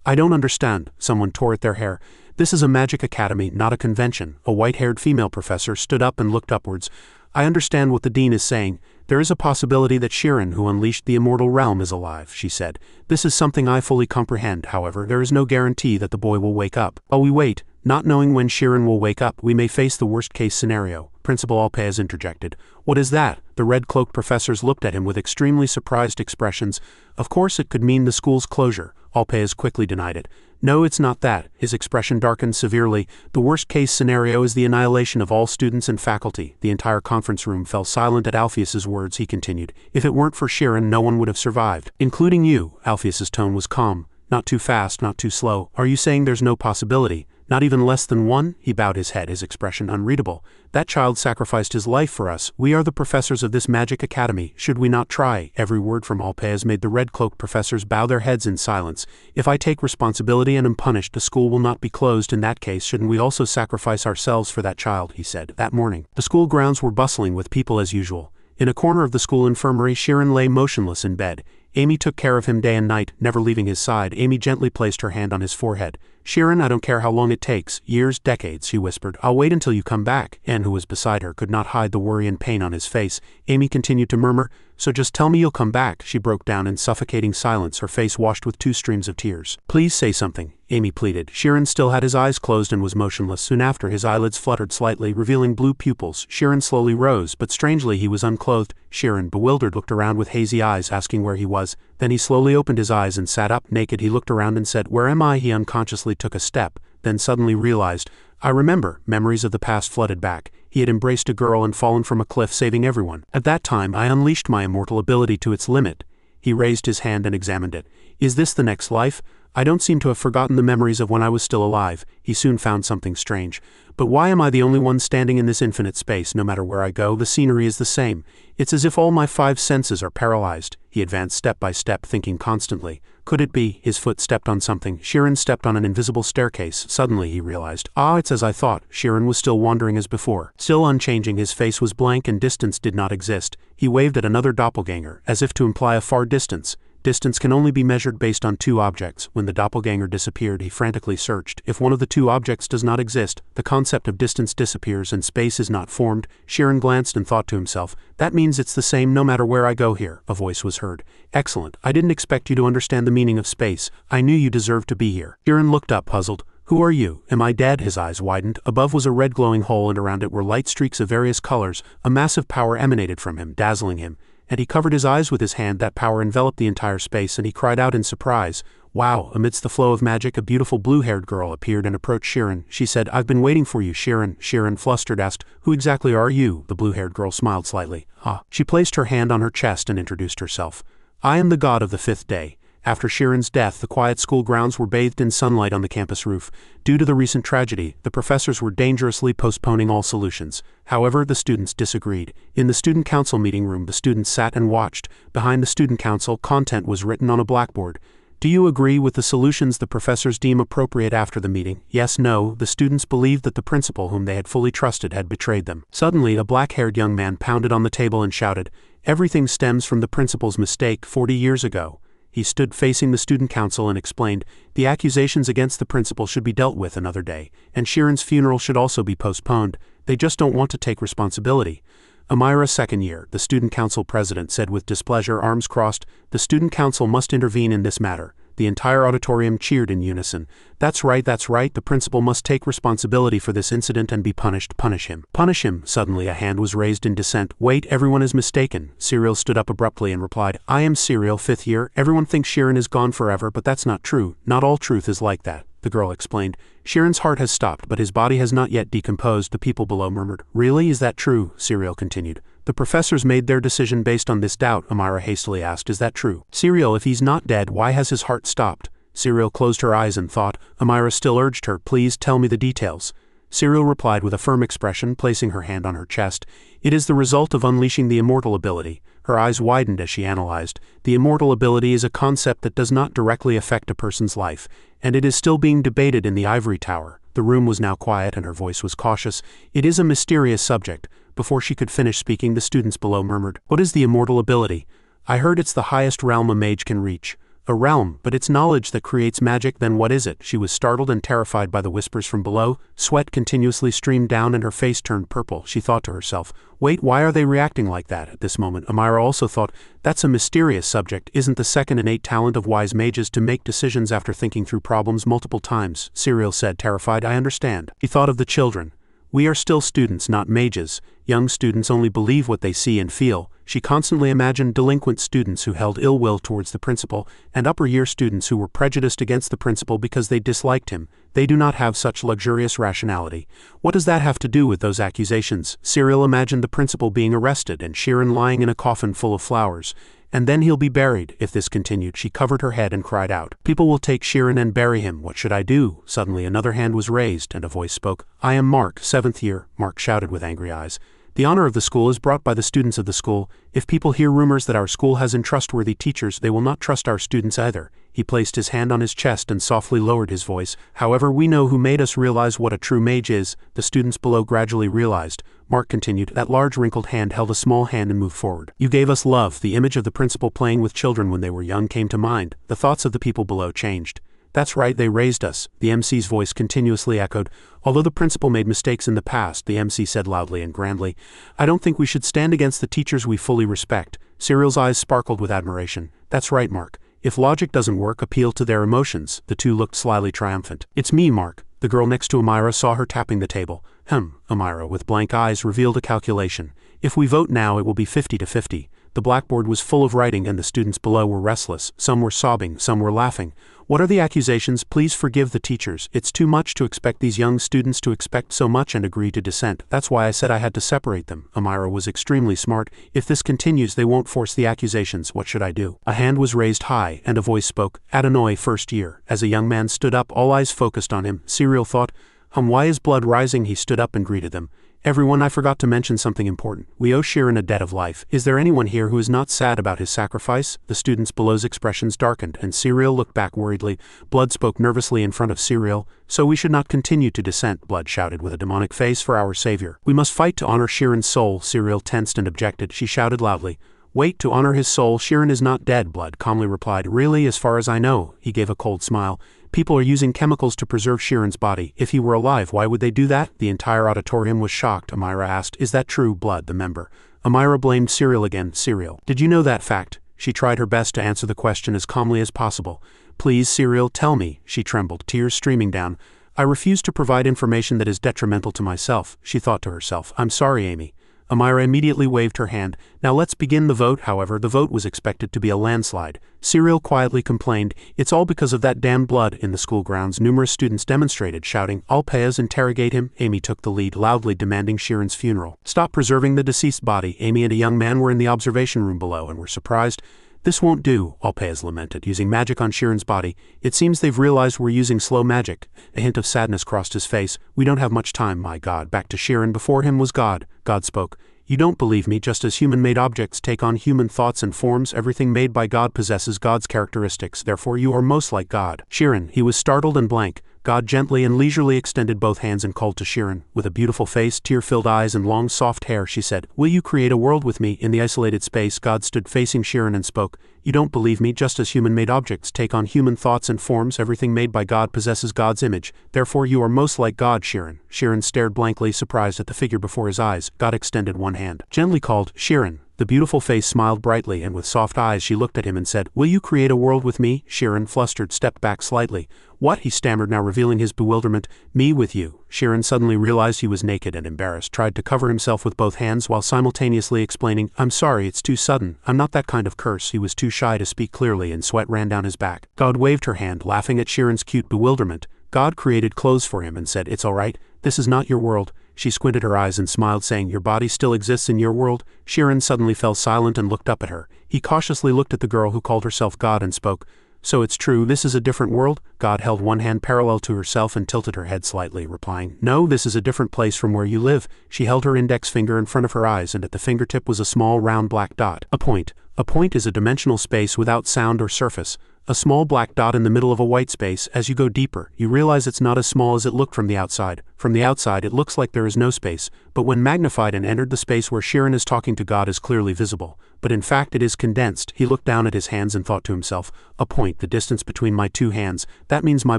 "I don't understand." Someone tore at their hair. "This is a magic academy, not a convention." A white-haired female professor stood up and looked upwards. "I understand what the dean is saying. There is a possibility that Shirin, who unleashed the immortal realm, is alive," she said. "This is something I fully comprehend. However, there is no guarantee that the boy will wake up. While we wait, not knowing when Shirin will wake up, we may face the worst-case scenario." Principal Alpez interjected. "What is that?" The red-cloaked professors looked at him with extremely surprised expressions. "Of course it could mean the school's closure." Alpez quickly denied it. "No, it's not that." His expression darkened severely. "The worst-case scenario is the annihilation of all students and faculty." The entire conference room fell silent at Alpheus's words. He continued, "If it weren't for Shirin, no one would have survived. Including you." Alpheus's tone was calm. "Not too fast, not too slow. Are you saying there's no possibility? Not even less than one?" He bowed his head, his expression unreadable. "That child sacrificed his life for us. We are the professors of this magic academy. Should we not try?" Every word from Alpez made the red-cloaked professors bow their heads in silence. "If I take responsibility and am punished, the school will not be closed. In that case, shouldn't we also sacrifice ourselves for that child?" he said. That morning, the school grounds were bustling with people as usual. In a corner of the school infirmary, Shirin lay motionless in bed. Amy took care of him day and night, never leaving his side. Amy gently placed her hand on his forehead. "Shirin, I don't care how long it takes, years, decades," she whispered. "I'll wait until you come back." Anne, who was beside her, could not hide the worry and pain on his face. Amy continued to murmur, "So just tell me you'll come back." She broke down in suffocating silence, her face washed with 2 streams of tears. "Please say something," Amy pleaded. Shirin still had his eyes closed and was motionless. Soon after, his eyelids fluttered slightly, revealing blue pupils. Shirin slowly rose, but strangely he was unclothed. Shirin, bewildered, looked around with hazy eyes, asking where he was. Then he slowly opened his eyes and sat up. Naked, he looked around and said, "Where am I?" He unconsciously took a step, then suddenly realized, "I remember." Memories of the past flooded back. He had embraced a girl and fallen from a cliff, saving everyone. "At that time, I unleashed my immortal ability to its limit." He raised his hand and examined it. "Is this the next life? I don't seem to have forgotten the memories of when I was still alive." He soon found something strange. "But why am I the only one standing in this infinite space? No matter where I go, the scenery is the same. It's as if all my 5 senses are paralyzed." He advanced step by step, thinking constantly. Could it be? His foot stepped on something. Shirin stepped on an invisible staircase. Suddenly he realized, it's as I thought. Shirin was still wandering as before. Still unchanging, his face was blank and distance did not exist. He waved at another doppelganger, as if to imply a far distance. Distance can only be measured based on 2 objects. When the doppelganger disappeared, he frantically searched. If one of the 2 objects does not exist, the concept of distance disappears and space is not formed. Shirin glanced and thought to himself, "That means it's the same no matter where I go here." A voice was heard. "Excellent. I didn't expect you to understand the meaning of space. I knew you deserved to be here." Shirin looked up, puzzled. "Who are you? Am I dead?" His eyes widened. Above was a red glowing hole, and around it were light streaks of various colors. A massive power emanated from him, dazzling him. And he covered his eyes with his hand. That power enveloped the entire space, and he cried out in surprise, "Wow!" Amidst the flow of magic, a beautiful blue-haired girl appeared and approached Shirin. She said, "I've been waiting for you, Shirin." Shirin, flustered, asked, "Who exactly are you?" The blue-haired girl smiled slightly. She placed her hand on her chest and introduced herself. "I am the god of the 5th day." After Shirin's death, the quiet school grounds were bathed in sunlight on the campus roof. Due to the recent tragedy, the professors were dangerously postponing all solutions. However, the students disagreed. In the student council meeting room, the students sat and watched. Behind the student council, content was written on a blackboard. "Do you agree with the solutions the professors deem appropriate?" After the meeting, yes, no, the students believed that the principal whom they had fully trusted had betrayed them. Suddenly, a black-haired young man pounded on the table and shouted, "Everything stems from the principal's mistake 40 years ago." He stood facing the student council and explained, the accusations against the principal should be dealt with another day, and Shirin's funeral should also be postponed. They just don't want to take responsibility. Amira, second year, the student council president said with displeasure, arms crossed, the student council must intervene in this matter. The entire auditorium cheered in unison. That's right, the principal must take responsibility for this incident and be punished. Punish him. Punish him. Suddenly a hand was raised in dissent. Wait, everyone is mistaken. Serial stood up abruptly and replied, I am Serial, 5th year. Everyone thinks Shirin is gone forever, but that's not true. Not all truth is like that. The girl explained. Shirin's heart has stopped, but his body has not yet decomposed. The people below murmured. Really, is that true? Serial continued. The professors made their decision based on this doubt, Amira hastily asked. Is that true? Serial, if he's not dead, why has his heart stopped? Serial closed her eyes and thought. Amira still urged her, please tell me the details. Serial replied with a firm expression, placing her hand on her chest. It is the result of unleashing the immortal ability. Her eyes widened as she analyzed. The immortal ability is a concept that does not directly affect a person's life, and it is still being debated in the ivory tower. The room was now quiet and her voice was cautious. It is a mysterious subject. Before she could finish speaking, the students below murmured, what is the immortal ability? I heard it's the highest realm a mage can reach. A realm, but it's knowledge that creates magic, then what is it? She was startled and terrified by the whispers from below. Sweat continuously streamed down and her face turned purple. She thought to herself, wait, why are they reacting like that? At this moment, Amira also thought, that's a mysterious subject. Isn't the second innate talent of wise mages to make decisions after thinking through problems multiple times? Serial said, terrified. I understand. He thought of the children. We are still students, not mages. Young students only believe what they see and feel. She constantly imagined delinquent students who held ill will towards the principal, and upper-year students who were prejudiced against the principal because they disliked him. They do not have such luxurious rationality. What does that have to do with those accusations? Serial imagined the principal being arrested and Shirin lying in a coffin full of flowers. And then he'll be buried. If this continued, she covered her head and cried out. People will take Shirin and bury him. What should I do? Suddenly another hand was raised, and a voice spoke. I am Mark, 7th year, Mark shouted with angry eyes. The honor of the school is brought by the students of the school. If people hear rumors that our school has untrustworthy teachers, they will not trust our students either. He placed his hand on his chest and softly lowered his voice. However, we know who made us realize what a true mage is. The students below gradually realized. Mark continued. That large wrinkled hand held a small hand and moved forward. You gave us love. The image of the principal playing with children when they were young came to mind. The thoughts of the people below changed. That's right, they raised us, the MC's voice continuously echoed. Although the principal made mistakes in the past, the MC said loudly and grandly, I don't think we should stand against the teachers we fully respect. Serial's eyes sparkled with admiration. That's right, Mark. If logic doesn't work, appeal to their emotions. The two looked slyly triumphant. It's me, Mark. The girl next to Amira saw her tapping the table. Amira, with blank eyes, revealed a calculation. If we vote now, it will be 50-50. The blackboard was full of writing and the students below were restless. Some were sobbing, some were laughing. What are the accusations? Please forgive the teachers. It's too much to expect these young students to expect so much and agree to dissent. That's why I said I had to separate them. Amira was extremely smart. If this continues, they won't force the accusations. What should I do? A hand was raised high and a voice spoke. Adonai, 1st year. As a young man stood up, all eyes focused on him. Serial thought, why is blood rising? He stood up and greeted them. Everyone, I forgot to mention something important. We owe Shirin a debt of life. Is there anyone here who is not sad about his sacrifice? The students below's expressions darkened, and Serial looked back worriedly. Blood spoke nervously in front of Serial. So we should not continue to dissent, Blood shouted with a demonic face, for our savior. We must fight to honor Shirin's soul. Serial tensed and objected. She shouted loudly. Wait, to honor his soul, Shirin is not dead, Blood calmly replied. Really, as far as I know. He gave a cold smile. People are using chemicals to preserve Shirin's body. If he were alive, why would they do that? The entire auditorium was shocked. Amira asked, is that true, Blood, the member? Amira blamed Serial again. Serial, did you know that fact? She tried her best to answer the question as calmly as possible. Please, Serial, tell me. She trembled, tears streaming down. I refuse to provide information that is detrimental to myself, she thought to herself. I'm sorry, Amy. Amira immediately waved her hand. Now let's begin the vote. However, the vote was expected to be a landslide. Serial quietly complained, it's all because of that damned blood. In the school grounds, numerous students demonstrated, shouting, I'll pay us, interrogate him. Amy took the lead, loudly demanding Shirin's funeral. Stop preserving the deceased body. Amy and a young man were in the observation room below and were surprised. This won't do, Alpeas lamented, using magic on Shirin's body. It seems they've realized we're using slow magic. A hint of sadness crossed his face. We don't have much time, my God. Back to Shirin. Before him was God. God spoke. You don't believe me. Just as human-made objects take on human thoughts and forms, everything made by God possesses God's characteristics. Therefore you are most like God. Shirin, he was startled and blank. God gently and leisurely extended both hands and called to Sheeran. With a beautiful face, tear-filled eyes, and long soft hair, she said, "Will you create a world with me?" In the isolated space, God stood facing Sheeran and spoke, "You don't believe me? Just as human-made objects take on human thoughts and forms, everything made by God possesses God's image. Therefore you are most like God, Sheeran." Sheeran stared blankly, surprised at the figure before his eyes. God extended one hand, gently called, "Sheeran." The beautiful face smiled brightly, and with soft eyes she looked at him and said, "Will you create a world with me?" Sheeran, flustered, stepped back slightly. "What?" he stammered, now revealing his bewilderment. "Me with you." Sheeran suddenly realized he was naked and embarrassed, tried to cover himself with both hands while simultaneously explaining, "I'm sorry, it's too sudden. I'm not that kind of curse." He was too shy to speak clearly, and sweat ran down his back. God waved her hand, laughing at Sheeran's cute bewilderment. God created clothes for him and said, "It's all right. This is not your world." She squinted her eyes and smiled, saying, "Your body still exists in your world?" Sheeran suddenly fell silent and looked up at her. He cautiously looked at the girl who called herself God and spoke, "So it's true, this is a different world?" God held one hand parallel to herself and tilted her head slightly, replying, "No, this is a different place from where you live." She held her index finger in front of her eyes, and at the fingertip was a small round black dot. A point. A point is a dimensional space without sound or surface. A small black dot in the middle of a white space. As you go deeper, you realize it's not as small as it looked from the outside. From the outside, it looks like there is no space, but when magnified and entered, the space where Sheeran is talking to God is clearly visible. But in fact, it is condensed. He looked down at his hands and thought to himself, "A point, the distance between my two hands. That means my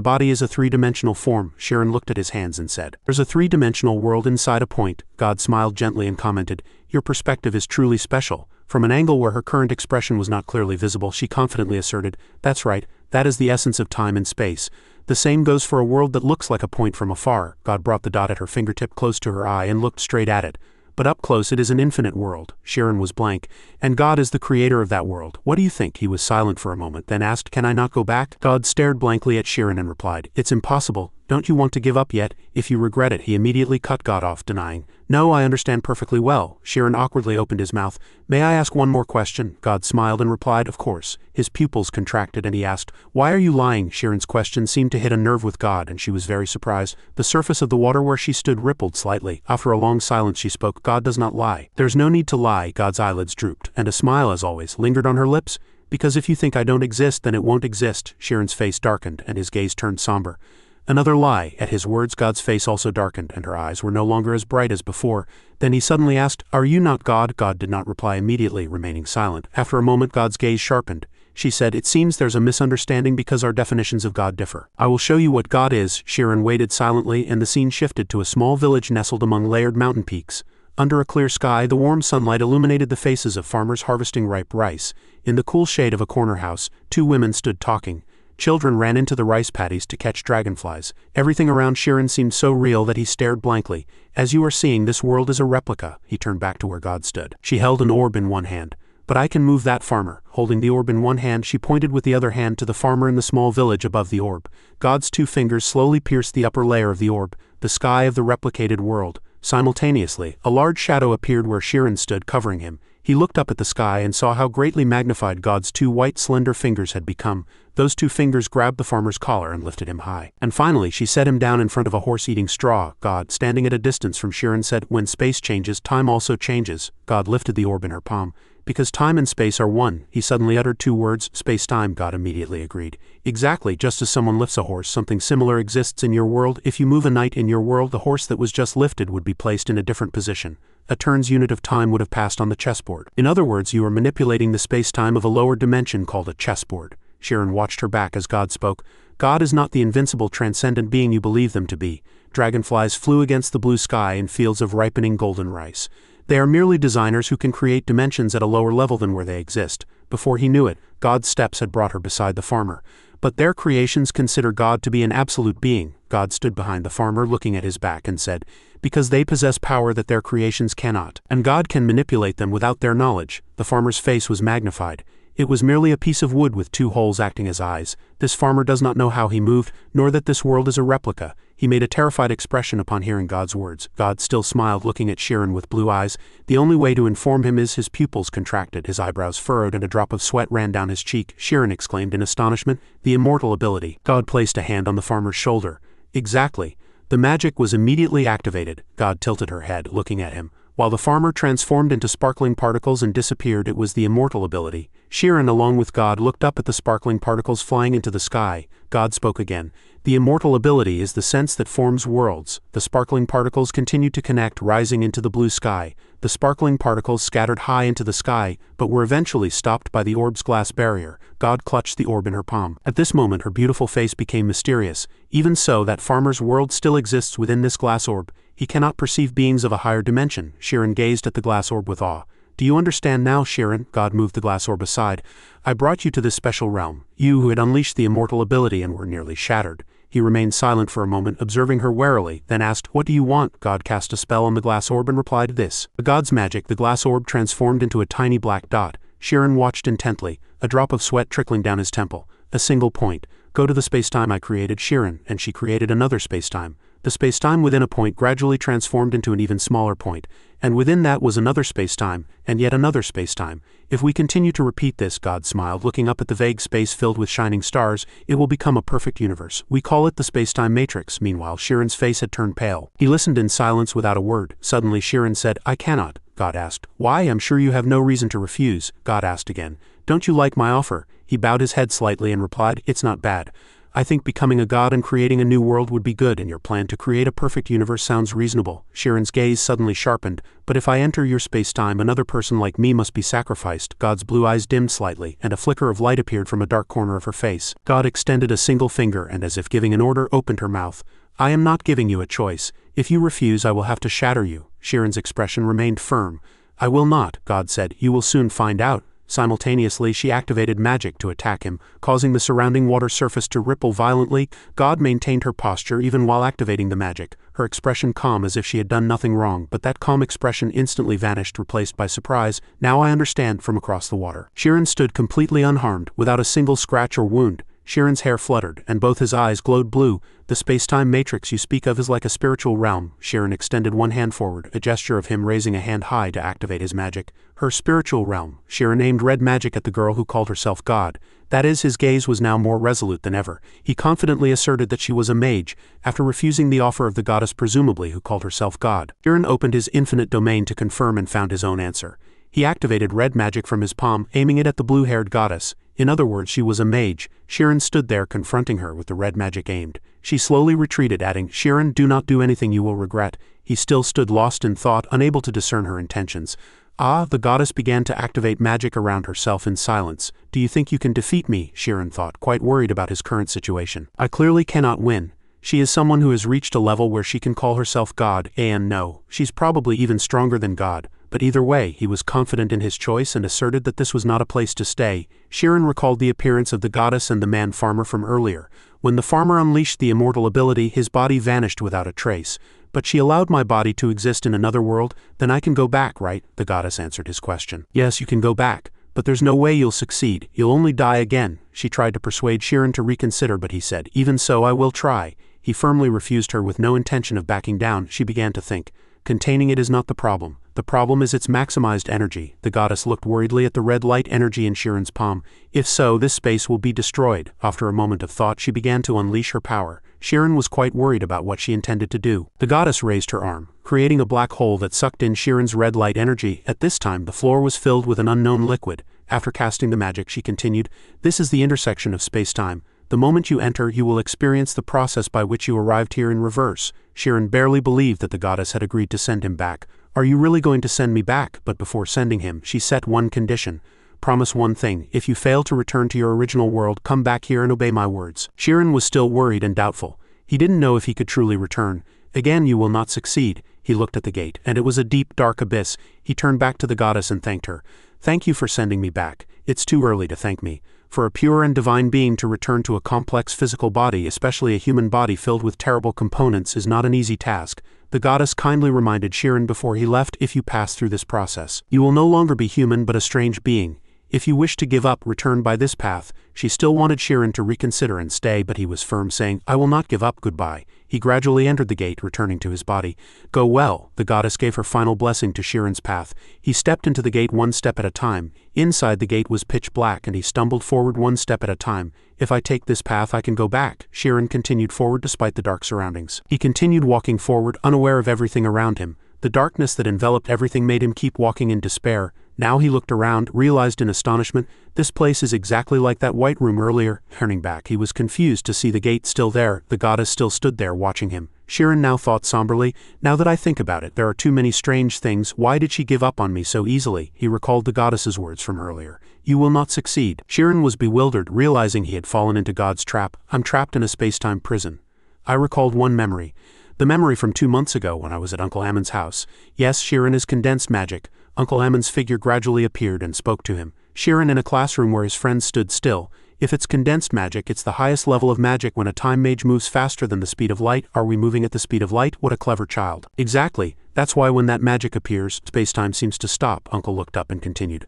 body is a three-dimensional form." Sheeran looked at his hands and said, "There's a three-dimensional world inside a point." God smiled gently and commented, "Your perspective is truly special." From an angle where her current expression was not clearly visible, she confidently asserted, "That's right, that is the essence of time and space. The same goes for a world that looks like a point from afar." God brought the dot at her fingertip close to her eye and looked straight at it. "But up close it is an infinite world." Sheeran was blank. "And God is the creator of that world. What do you think?" He was silent for a moment, then asked, "Can I not go back?" God stared blankly at Sheeran and replied, "It's impossible. Don't you want to give up yet? If you regret it." He immediately cut God off, denying, "No, I understand perfectly well." Sheeran awkwardly opened his mouth. "May I ask one more question?" God smiled and replied, "Of course." His pupils contracted and he asked, "Why are you lying?" Sheeran's question seemed to hit a nerve with God, and she was very surprised. The surface of the water where she stood rippled slightly. After a long silence she spoke, "God does not lie." "There's no need to lie." God's eyelids drooped, and a smile, as always, lingered on her lips. "Because if you think I don't exist, then it won't exist." Sheeran's face darkened and his gaze turned somber. "Another lie." At his words, God's face also darkened, and her eyes were no longer as bright as before. Then he suddenly asked, "Are you not God?" God did not reply immediately, remaining silent. After a moment, God's gaze sharpened. She said, "It seems there's a misunderstanding because our definitions of God differ. I will show you what God is." Sheeran waited silently, and the scene shifted to a small village nestled among layered mountain peaks. Under a clear sky, the warm sunlight illuminated the faces of farmers harvesting ripe rice. In the cool shade of a corner house, two women stood talking. Children ran into the rice paddies to catch dragonflies. Everything around Sheeran seemed so real that he stared blankly. "As you are seeing, this world is a replica." He turned back to where God stood. She held an orb in one hand. "But I can move that farmer." Holding the orb in one hand, she pointed with the other hand to the farmer in the small village above the orb. God's two fingers slowly pierced the upper layer of the orb, the sky of the replicated world. Simultaneously, a large shadow appeared where Sheeran stood, covering him. He looked up at the sky and saw how greatly magnified God's two white slender fingers had become. Those two fingers grabbed the farmer's collar and lifted him high. And finally she set him down in front of a horse eating straw. God, standing at a distance from Sheeran, said, "When space changes, time also changes." God lifted the orb in her palm. "Because time and space are one." He suddenly uttered two words, "Space-time." God immediately agreed. "Exactly, just as someone lifts a horse, something similar exists in your world. If you move a knight in your world, the horse that was just lifted would be placed in a different position. A turn's unit of time would have passed on the chessboard. In other words, you are manipulating the space-time of a lower dimension called a chessboard." Sheeran watched her back as God spoke. "God is not the invincible, transcendent being you believe them to be. Dragonflies flew against the blue sky in fields of ripening golden rice. They are merely designers who can create dimensions at a lower level than where they exist." Before he knew it, God's steps had brought her beside the farmer. "But their creations consider God to be an absolute being." God stood behind the farmer, looking at his back, and said, "Because they possess power that their creations cannot, and God can manipulate them without their knowledge." The farmer's face was magnified. It was merely a piece of wood with two holes acting as eyes. This farmer does not know how he moved, nor that this world is a replica. He made a terrified expression upon hearing God's words. God still smiled, looking at Sheeran with blue eyes. The only way to inform him is his pupils contracted, his eyebrows furrowed, and a drop of sweat ran down his cheek. Sheeran exclaimed in astonishment, "The immortal ability." God placed a hand on the farmer's shoulder. "Exactly." The magic was immediately activated. God tilted her head, looking at him. While the farmer transformed into sparkling particles and disappeared, it was the immortal ability. Shiren, along with God, looked up at the sparkling particles flying into the sky. God spoke again. The immortal ability is the sense that forms worlds. The sparkling particles continued to connect, rising into the blue sky. The sparkling particles scattered high into the sky, but were eventually stopped by the orb's glass barrier. God clutched the orb in her palm. At this moment her beautiful face became mysterious. Even so, that farmer's world still exists within this glass orb. He cannot perceive beings of a higher dimension. Shiren gazed at the glass orb with awe. Do you understand now, Shiren? God moved the glass orb aside. I brought you to this special realm. You who had unleashed the immortal ability and were nearly shattered. He remained silent for a moment, observing her warily, then asked, What do you want? God cast a spell on the glass orb and replied, This. By God's magic, the glass orb transformed into a tiny black dot. Shiren watched intently, a drop of sweat trickling down his temple. A single point. Go to the space-time I created, Shiren, and she created another space-time. The space-time within a point gradually transformed into an even smaller point, and within that was another space-time, and yet another space-time. If we continue to repeat this, God smiled, looking up at the vague space filled with shining stars, it will become a perfect universe. We call it the space-time matrix. Meanwhile, Shiren's face had turned pale. He listened in silence without a word. Suddenly Shiren said, I cannot. God asked. Why? I'm sure you have no reason to refuse. God asked again. Don't you like my offer? He bowed his head slightly and replied, It's not bad. I think becoming a god and creating a new world would be good, and your plan to create a perfect universe sounds reasonable. Shiren's gaze suddenly sharpened. But if I enter your space-time, another person like me must be sacrificed. God's blue eyes dimmed slightly, and a flicker of light appeared from a dark corner of her face. God extended a single finger and, as if giving an order, opened her mouth. I am not giving you a choice. If you refuse, I will have to shatter you. Shiren's expression remained firm. I will not, God said. You will soon find out. Simultaneously, she activated magic to attack him, causing the surrounding water surface to ripple violently. God maintained her posture even while activating the magic, her expression calm as if she had done nothing wrong, but that calm expression instantly vanished, replaced by surprise. Now I understand, from across the water. Shiren stood completely unharmed, without a single scratch or wound. Shiren's hair fluttered, and both his eyes glowed blue. The space-time matrix you speak of is like a spiritual realm. Shiren extended one hand forward, a gesture of him raising a hand high to activate his magic. Her spiritual realm. Shiren aimed red magic at the girl who called herself God. That is, his gaze was now more resolute than ever. He confidently asserted that she was a mage, after refusing the offer of the goddess presumably who called herself God. Shiren opened his infinite domain to confirm and found his own answer. He activated red magic from his palm, aiming it at the blue-haired goddess. In other words, she was a mage. Shiren stood there confronting her with the red magic aimed. She slowly retreated, adding, Shiren, do not do anything you will regret. He still stood lost in thought, unable to discern her intentions. Ah, the goddess began to activate magic around herself in silence. Do you think you can defeat me? Shiren thought, quite worried about his current situation. I clearly cannot win. She is someone who has reached a level where she can call herself God, and no, she's probably even stronger than God. But either way, he was confident in his choice and asserted that this was not a place to stay. Shiren recalled the appearance of the goddess and the man farmer from earlier. When the farmer unleashed the immortal ability, his body vanished without a trace. But she allowed my body to exist in another world, then I can go back, right? The goddess answered his question. Yes, you can go back, but there's no way you'll succeed. You'll only die again. She tried to persuade Shiren to reconsider, but he said, Even so, I will try. He firmly refused her with no intention of backing down. She began to think. Containing it is not the problem. The problem is its maximized energy. The goddess looked worriedly at the red light energy in Shiren's palm. If so, this space will be destroyed. After a moment of thought, she began to unleash her power. Shiren was quite worried about what she intended to do. The goddess raised her arm, creating a black hole that sucked in Shiren's red light energy. At this time, the floor was filled with an unknown liquid. After casting the magic, she continued, This is the intersection of space-time. The moment you enter, you will experience the process by which you arrived here in reverse. Shiren barely believed that the goddess had agreed to send him back. Are you really going to send me back? But before sending him, she set one condition. Promise one thing. If you fail to return to your original world, come back here and obey my words. Shiren was still worried and doubtful. He didn't know if he could truly return. Again, you will not succeed. He looked at the gate, and it was a deep, dark abyss. He turned back to the goddess and thanked her. Thank you for sending me back. It's too early to thank me. For a pure and divine being to return to a complex physical body, especially a human body filled with terrible components, is not an easy task. The goddess kindly reminded Shiren before he left, if you pass through this process, you will no longer be human but a strange being. If you wish to give up, return by this path. She still wanted Shiren to reconsider and stay, but he was firm, saying, I will not give up, goodbye. He gradually entered the gate, returning to his body. Go well. The goddess gave her final blessing to Shiren's path. He stepped into the gate one step at a time. Inside the gate was pitch black, and he stumbled forward one step at a time. If I take this path, I can go back. Shiren continued forward despite the dark surroundings. He continued walking forward, unaware of everything around him. The darkness that enveloped everything made him keep walking in despair. Now he looked around, realized in astonishment, this place is exactly like that white room earlier. Turning back, he was confused to see the gate still there. The goddess still stood there watching him. Shirin now thought somberly, now that I think about it, there are too many strange things. Why did she give up on me so easily? He recalled the goddess's words from earlier. You will not succeed. Shirin was bewildered, realizing he had fallen into God's trap. I'm trapped in a space-time prison. I recalled one memory. The memory from 2 months ago when I was at Uncle Ammon's house. Yes, Shirin is condensed magic. Uncle Ammon's figure gradually appeared and spoke to him. Shirin in a classroom where his friends stood still. If it's condensed magic, it's the highest level of magic when a time mage moves faster than the speed of light. Are we moving at the speed of light? What a clever child. Exactly. That's why when that magic appears, space-time seems to stop. Uncle looked up and continued.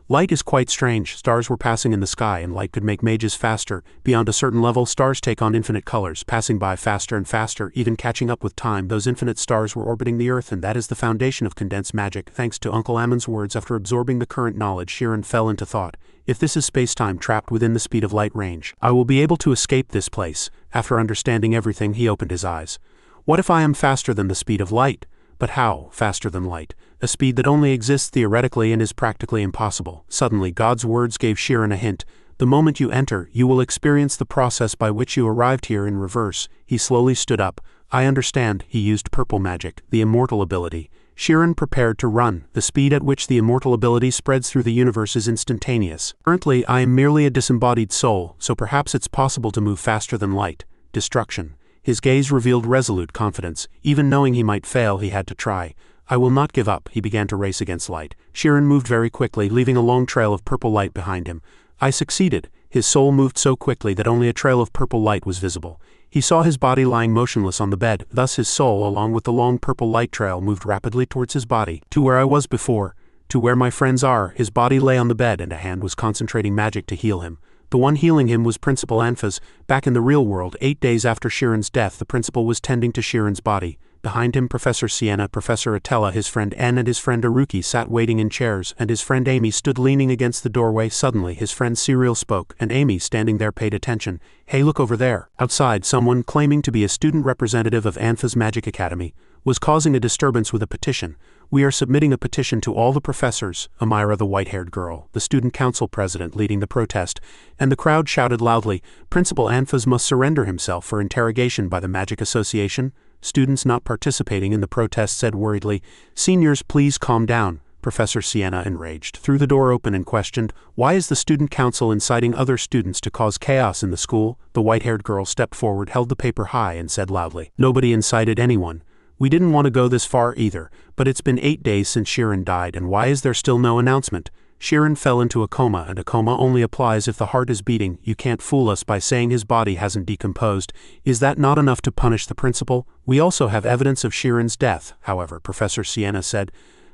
Light is quite strange. Stars were passing in the sky and light could make mages faster. Beyond a certain level, stars take on infinite colors, passing by faster and faster, even catching up with time. Those infinite stars were orbiting the earth, and that is the foundation of condensed magic. Thanks to Uncle Ammon's words, after absorbing the current knowledge, Shirin fell into thought. If this is space-time trapped within the speed of light range, I will be able to escape this place. After understanding everything, he opened his eyes. What if I am faster than the speed of light? But how faster than light? A speed that only exists theoretically and is practically impossible. Suddenly, God's words gave Shirin a hint. The moment you enter, you will experience the process by which you arrived here in reverse. He slowly stood up. I understand. He used purple magic, the immortal ability. Shirin prepared to run. The speed at which the immortal ability spreads through the universe is instantaneous. Currently, I am merely a disembodied soul, so perhaps it's possible to move faster than light. Destruction. His gaze revealed resolute confidence. Even knowing he might fail, he had to try. I will not give up. He began to race against light. Shirin moved very quickly, leaving a long trail of purple light behind him. I succeeded. His soul moved so quickly that only a trail of purple light was visible. He saw his body lying motionless on the bed. Thus his soul, along with the long purple light trail, moved rapidly towards his body. To where I was before. To where my friends are. His body lay on the bed and a hand was concentrating magic to heal him. The one healing him was Principal Anfas. Back in the real world, 8 days after Shirin's death, the principal was tending to Shirin's body. Behind him, Professor Sienna, Professor Atella, his friend N and his friend Aruki sat waiting in chairs, and his friend Amy stood leaning against the doorway. Suddenly, his friend Cyril spoke, and Amy, standing there, paid attention. Hey, look over there. Outside, someone, claiming to be a student representative of Anfa's Magic Academy, was causing a disturbance with a petition. We are submitting a petition to all the professors, Amira the white-haired girl, the student council president leading the protest, and the crowd shouted loudly, Principal Anfas must surrender himself for interrogation by the Magic Association. Students not participating in the protest said worriedly, Seniors, please calm down. Professor Sienna, enraged, threw the door open and questioned, Why is the student council inciting other students to cause chaos in the school? The white-haired girl stepped forward, held the paper high, and said loudly, Nobody incited anyone. We didn't want to go this far either, but it's been 8 days since Shirin died, and why is there still no announcement? Shirin fell into a coma, and a coma only applies if the heart is beating. You can't fool us by saying his body hasn't decomposed. Is that not enough to punish the principal? We also have evidence of Shirin's death, however, Professor Sienna said.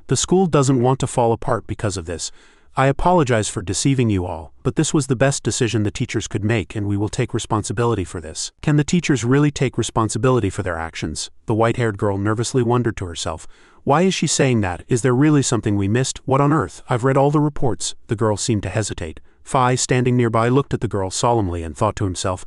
The school doesn't want to fall apart because of this. I apologize for deceiving you all, but this was the best decision the teachers could make, and we will take responsibility for this. Can the teachers really take responsibility for their actions? The white-haired girl nervously wondered to herself. Why is she saying that? Is there really something we missed? What on earth? I've read all the reports. The girl seemed to hesitate. Phi, standing nearby, looked at the girl solemnly and thought to himself,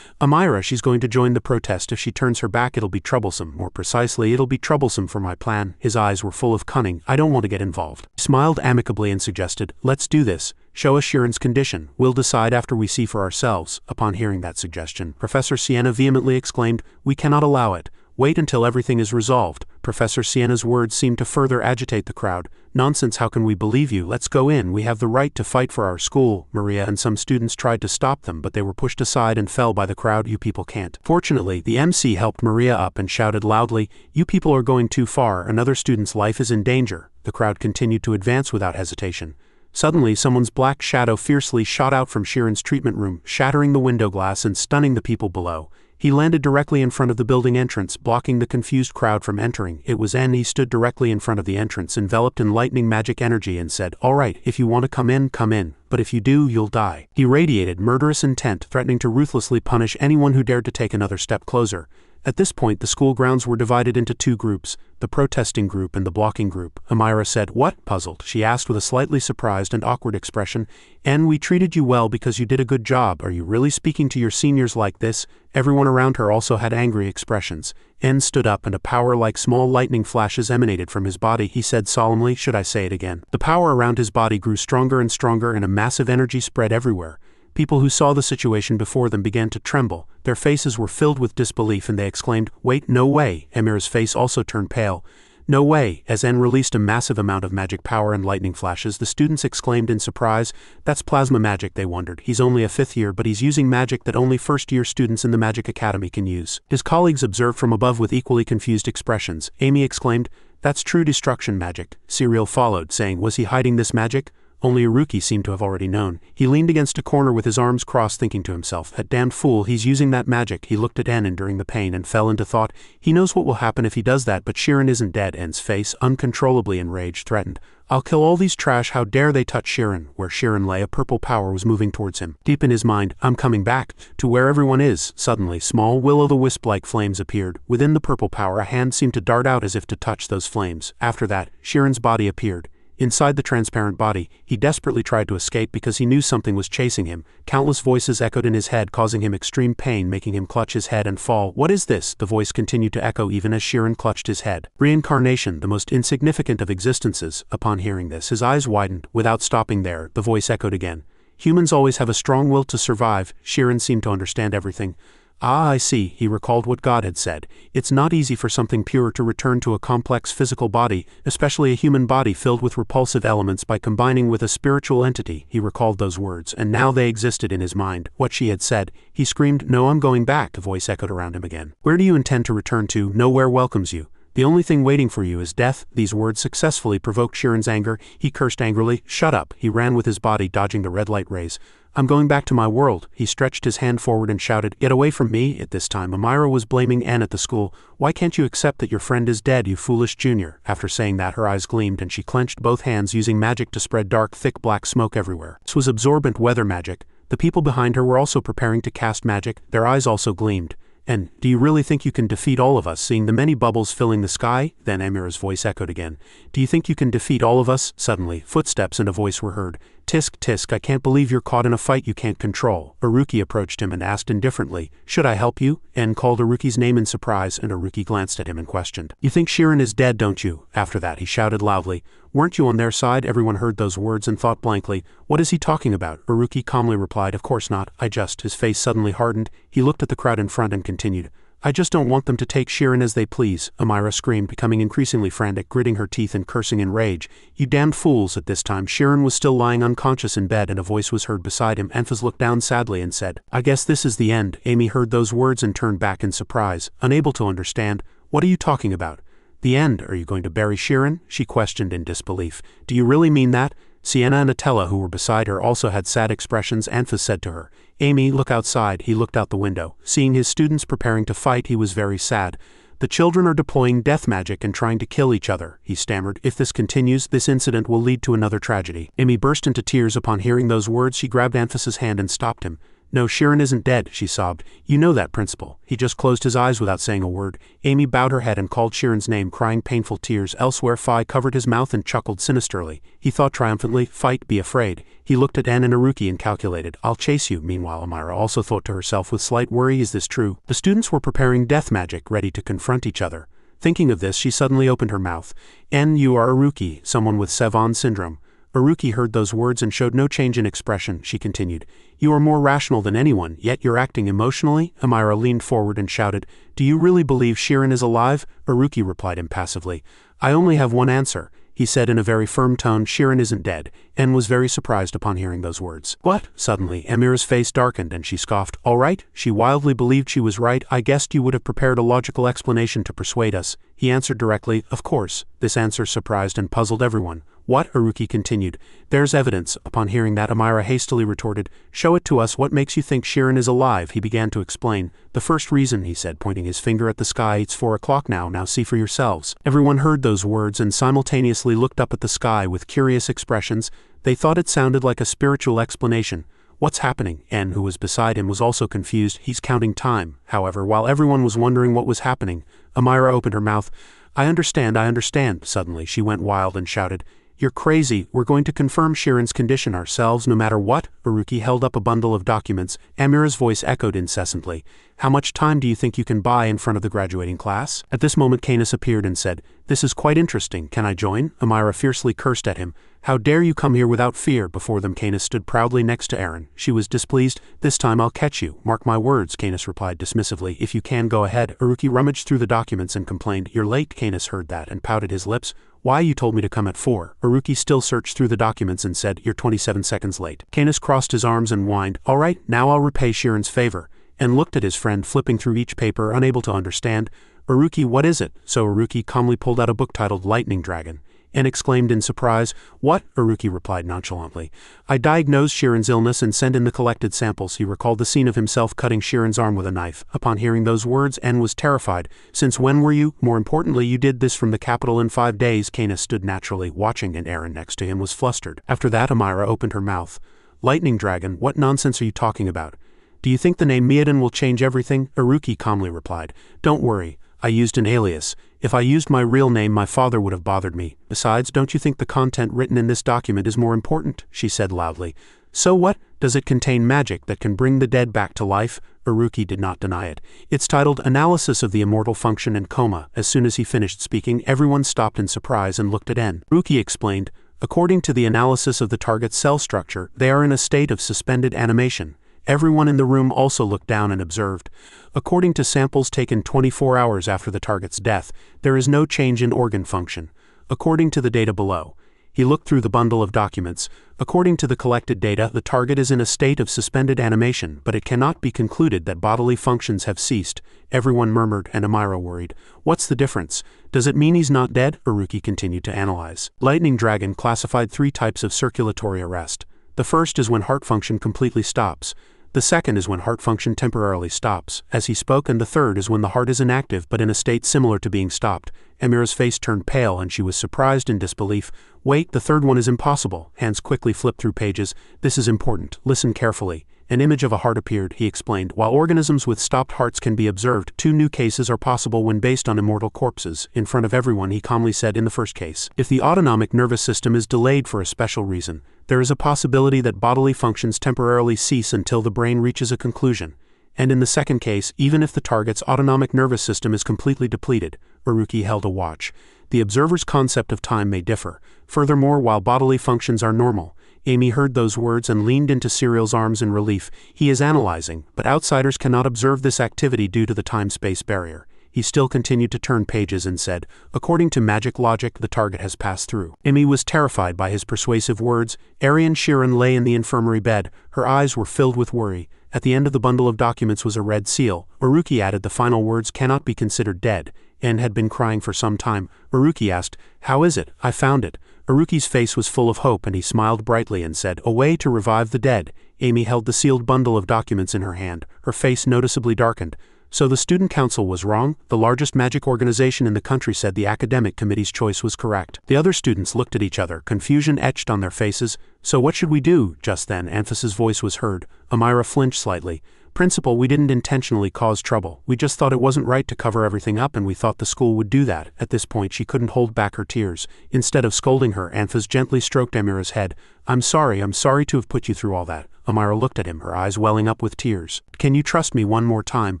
Amira, she's going to join the protest. If she turns her back, it'll be troublesome. More precisely, it'll be troublesome for my plan. His eyes were full of cunning. I don't want to get involved. He smiled amicably and suggested, Let's do this. Show us Shirin's condition. We'll decide after we see for ourselves. Upon hearing that suggestion, Professor Sienna vehemently exclaimed, We cannot allow it. Wait until everything is resolved. Professor Sienna's words seemed to further agitate the crowd. Nonsense, how can we believe you? Let's go in. We have the right to fight for our school. Maria and some students tried to stop them, but they were pushed aside and fell by the crowd. You people can't. Fortunately, the MC helped Maria up and shouted loudly, You people are going too far. Another student's life is in danger. The crowd continued to advance without hesitation. Suddenly, someone's black shadow fiercely shot out from Shirin's treatment room, shattering the window glass and stunning the people below. He landed directly in front of the building entrance, blocking the confused crowd from entering. It was N. He stood directly in front of the entrance, enveloped in lightning magic energy, and said, All right, if you want to come in, but if you do, you'll die. He radiated murderous intent, threatening to ruthlessly punish anyone who dared to take another step closer. At this point the school grounds were divided into two groups, the protesting group and the blocking group. Amira said, "What?" puzzled. She asked with a slightly surprised and awkward expression. "And we treated you well because you did a good job. Are you really speaking to your seniors like this?" Everyone around her also had angry expressions. N stood up and a power like small lightning flashes emanated from his body. He said solemnly, "Should I say it again?" The power around his body grew stronger and stronger and a massive energy spread everywhere. People who saw the situation before them began to tremble. Their faces were filled with disbelief and they exclaimed, "Wait, no way!" Amira's face also turned pale. "No way!" As N released a massive amount of magic power and lightning flashes, the students exclaimed in surprise. "That's plasma magic," they wondered. "He's only a 5th year, but he's using magic that only first-year students in the Magic Academy can use." His colleagues observed from above with equally confused expressions. Amy exclaimed, "That's true destruction magic." Serial followed, saying, "Was he hiding this magic?" Only Haruki seemed to have already known. He leaned against a corner with his arms crossed, thinking to himself, "That damned fool, he's using that magic." He looked at En enduring the pain and fell into thought. He knows what will happen if he does that, but Shirin isn't dead. En's face, uncontrollably enraged, threatened, "I'll kill all these trash. How dare they touch Shirin?" Where Shirin lay, a purple power was moving towards him. Deep in his mind, "I'm coming back to where everyone is." Suddenly, small will-o'-the-wisp-like flames appeared. Within the purple power, a hand seemed to dart out as if to touch those flames. After that, Shirin's body appeared. Inside the transparent body, he desperately tried to escape because he knew something was chasing him. Countless voices echoed in his head, causing him extreme pain, making him clutch his head and fall. "What is this?" The voice continued to echo even as Shirin clutched his head. "Reincarnation, the most insignificant of existences." Upon hearing this, his eyes widened. Without stopping there, the voice echoed again. "Humans always have a strong will to survive." Shirin seemed to understand everything. "Ah, I see," he recalled what God had said. "It's not easy for something pure to return to a complex physical body, especially a human body filled with repulsive elements by combining with a spiritual entity." He recalled those words, and now they existed in his mind. What she had said. He screamed, "No, I'm going back." The voice echoed around him again. "Where do you intend to return to? Nowhere welcomes you. The only thing waiting for you is death." These words successfully provoked Shirin's anger. He cursed angrily. "Shut up." He ran with his body, dodging the red light rays. "I'm going back to my world." He stretched his hand forward and shouted, "Get away from me." At this time, Amira was blaming Anne at the school. "Why can't you accept that your friend is dead, you foolish junior?" After saying that, her eyes gleamed and she clenched both hands, using magic to spread dark, thick black smoke everywhere. This was absorbent weather magic. The people behind her were also preparing to cast magic. Their eyes also gleamed. "And do you really think you can defeat all of us?" Seeing the many bubbles filling the sky, then Amira's voice echoed again. "Do you think you can defeat all of us?" Suddenly, footsteps and a voice were heard. "Tisk, tisk, I can't believe you're caught in a fight you can't control." Haruki approached him and asked indifferently, "Should I help you?" En called Haruki's name in surprise, and Haruki glanced at him and questioned, "You think Shirin is dead, don't you?" After that, he shouted loudly, "Weren't you on their side?" Everyone heard those words and thought blankly, "What is he talking about?" Haruki calmly replied, "Of course not. I just..." His face suddenly hardened. He looked at the crowd in front and continued, "I just don't want them to take Shirin as they please." Amira screamed, becoming increasingly frantic, gritting her teeth and cursing in rage. "You damned fools!" At this time, Shirin was still lying unconscious in bed and a voice was heard beside him. Enfys looked down sadly and said, "I guess this is the end." Amy heard those words and turned back in surprise, unable to understand. "What are you talking about?" "The end. Are you going to bury Shirin?" she questioned in disbelief. "Do you really mean that?" Sienna and Atella, who were beside her, also had sad expressions. Enfys said to her, "Amy, look outside." He looked out the window. Seeing his students preparing to fight, he was very sad. "The children are deploying death magic and trying to kill each other," he stammered. "If this continues, this incident will lead to another tragedy." Amy burst into tears upon hearing those words. She grabbed Enfys's hand and stopped him. "No, Shirin isn't dead," she sobbed. "You know that, Principal." He just closed his eyes without saying a word. Amy bowed her head and called Shirin's name, crying painful tears. Elsewhere, Phi covered his mouth and chuckled sinisterly. He thought triumphantly, "Fight, be afraid." He looked at En and Haruki and calculated, "I'll chase you." Meanwhile, Amira also thought to herself with slight worry, "Is this true?" The students were preparing death magic, ready to confront each other. Thinking of this, she suddenly opened her mouth. "En, you are Haruki, someone with Sevon syndrome." Haruki heard those words and showed no change in expression. She continued, "You are more rational than anyone, yet you're acting emotionally." Amira leaned forward and shouted, "Do you really believe Shirin is alive?" Haruki replied impassively, "I only have one answer." He said in a very firm tone, "Shirin isn't dead," and was very surprised upon hearing those words. "What?" Suddenly, Amira's face darkened and she scoffed. "All right?" She wildly believed she was right. "I guessed you would have prepared a logical explanation to persuade us." He answered directly, "Of course." This answer surprised and puzzled everyone. "What?" Haruki continued. "There's evidence." Upon hearing that, Amira hastily retorted, "Show it to us. What makes you think Shirin is alive?" He began to explain. "The first reason," he said, pointing his finger at the sky, "it's 4 o'clock now see for yourselves." Everyone heard those words and simultaneously looked up at the sky with curious expressions. They thought it sounded like a spiritual explanation. What's happening? N, who was beside him, was also confused. He's counting time. However, while everyone was wondering what was happening, Amira opened her mouth. I understand. Suddenly, she went wild and shouted, You're crazy. We're going to confirm Shirin's condition ourselves no matter what. Baruki held up a bundle of documents. Amira's voice echoed incessantly. How much time do you think you can buy in front of the graduating class? At this moment Canis appeared and said, This is quite interesting. Can I join? Amira fiercely cursed at him. How dare you come here without fear? Before them Canis stood proudly next to Aaron. She was displeased. This time I'll catch you. Mark my words, Canis replied dismissively. If you can, go ahead. Baruki rummaged through the documents and complained. You're late. Canis heard that and pouted his lips. Why, you told me to come at 4. Baruki still searched through the documents and said, You're 27 seconds late. Canis crossed his arms and whined, All right, now I'll repay Shirin's favor, and looked at his friend flipping through each paper, unable to understand. Baruki, what is it? So Baruki calmly pulled out a book titled Lightning Dragon, and exclaimed in surprise, What? Baruki replied nonchalantly. I diagnosed Shirin's illness and sent in the collected samples. He recalled the scene of himself cutting Shirin's arm with a knife. Upon hearing those words, N was terrified. Since when were you? More importantly, you did this from the capital in 5 days. Canis stood naturally, watching, and Aaron next to him was flustered. After that, Amira opened her mouth. Lightning Dragon, what nonsense are you talking about? Do you think the name Miaden will change everything? Baruki calmly replied. Don't worry. I used an alias. If I used my real name, my father would have bothered me. Besides, don't you think the content written in this document is more important? She said loudly. So what? Does it contain magic that can bring the dead back to life? Baruki did not deny it. It's titled Analysis of the Immortal Function and Coma. As soon as he finished speaking, everyone stopped in surprise and looked at N. Baruki explained, According to the analysis of the target's cell structure, they are in a state of suspended animation. Everyone in the room also looked down and observed. According to samples taken 24 hours after the target's death, there is no change in organ function. According to the data below. He looked through the bundle of documents. According to the collected data, the target is in a state of suspended animation, but it cannot be concluded that bodily functions have ceased. Everyone murmured, and Amira worried. What's the difference? Does it mean he's not dead? Baruki continued to analyze. Lightning Dragon classified 3 types of circulatory arrest. The first is when heart function completely stops. The second is when heart function temporarily stops, as he spoke, and the third is when the heart is inactive but in a state similar to being stopped. Amira's face turned pale and she was surprised in disbelief. Wait, the third one is impossible. Hans quickly flipped through pages. This is important. Listen carefully. An image of a heart appeared, he explained. While organisms with stopped hearts can be observed, 2 new cases are possible when based on immortal corpses. In front of everyone, he calmly said, in the first case, if the autonomic nervous system is delayed for a special reason, there is a possibility that bodily functions temporarily cease until the brain reaches a conclusion. And in the second case, even if the target's autonomic nervous system is completely depleted. Baruki held a watch. The observer's concept of time may differ. Furthermore, while bodily functions are normal, Amy heard those words and leaned into Cyril's arms in relief. He is analyzing, but outsiders cannot observe this activity due to the time-space barrier. He still continued to turn pages and said, According to magic logic, the target has passed through. Amy was terrified by his persuasive words. Arian Shirin lay in the infirmary bed. Her eyes were filled with worry. At the end of the bundle of documents was a red seal. Baruki added the final words, cannot be considered dead, and had been crying for some time. Baruki asked, How is it? I found it. Baruki's face was full of hope and he smiled brightly and said, A way to revive the dead. Amy held the sealed bundle of documents in her hand. Her face noticeably darkened. So the student council was wrong? The largest magic organization in the country said the academic committee's choice was correct. The other students looked at each other, confusion etched on their faces. So what should we do? Just then, Anthus's voice was heard. Amira flinched slightly. Principal, we didn't intentionally cause trouble. We just thought it wasn't right to cover everything up and we thought the school would do that. At this point she couldn't hold back her tears. Instead of scolding her, Anthus gently stroked Amira's head. I'm sorry to have put you through all that. Amira looked at him, her eyes welling up with tears. Can you trust me one more time?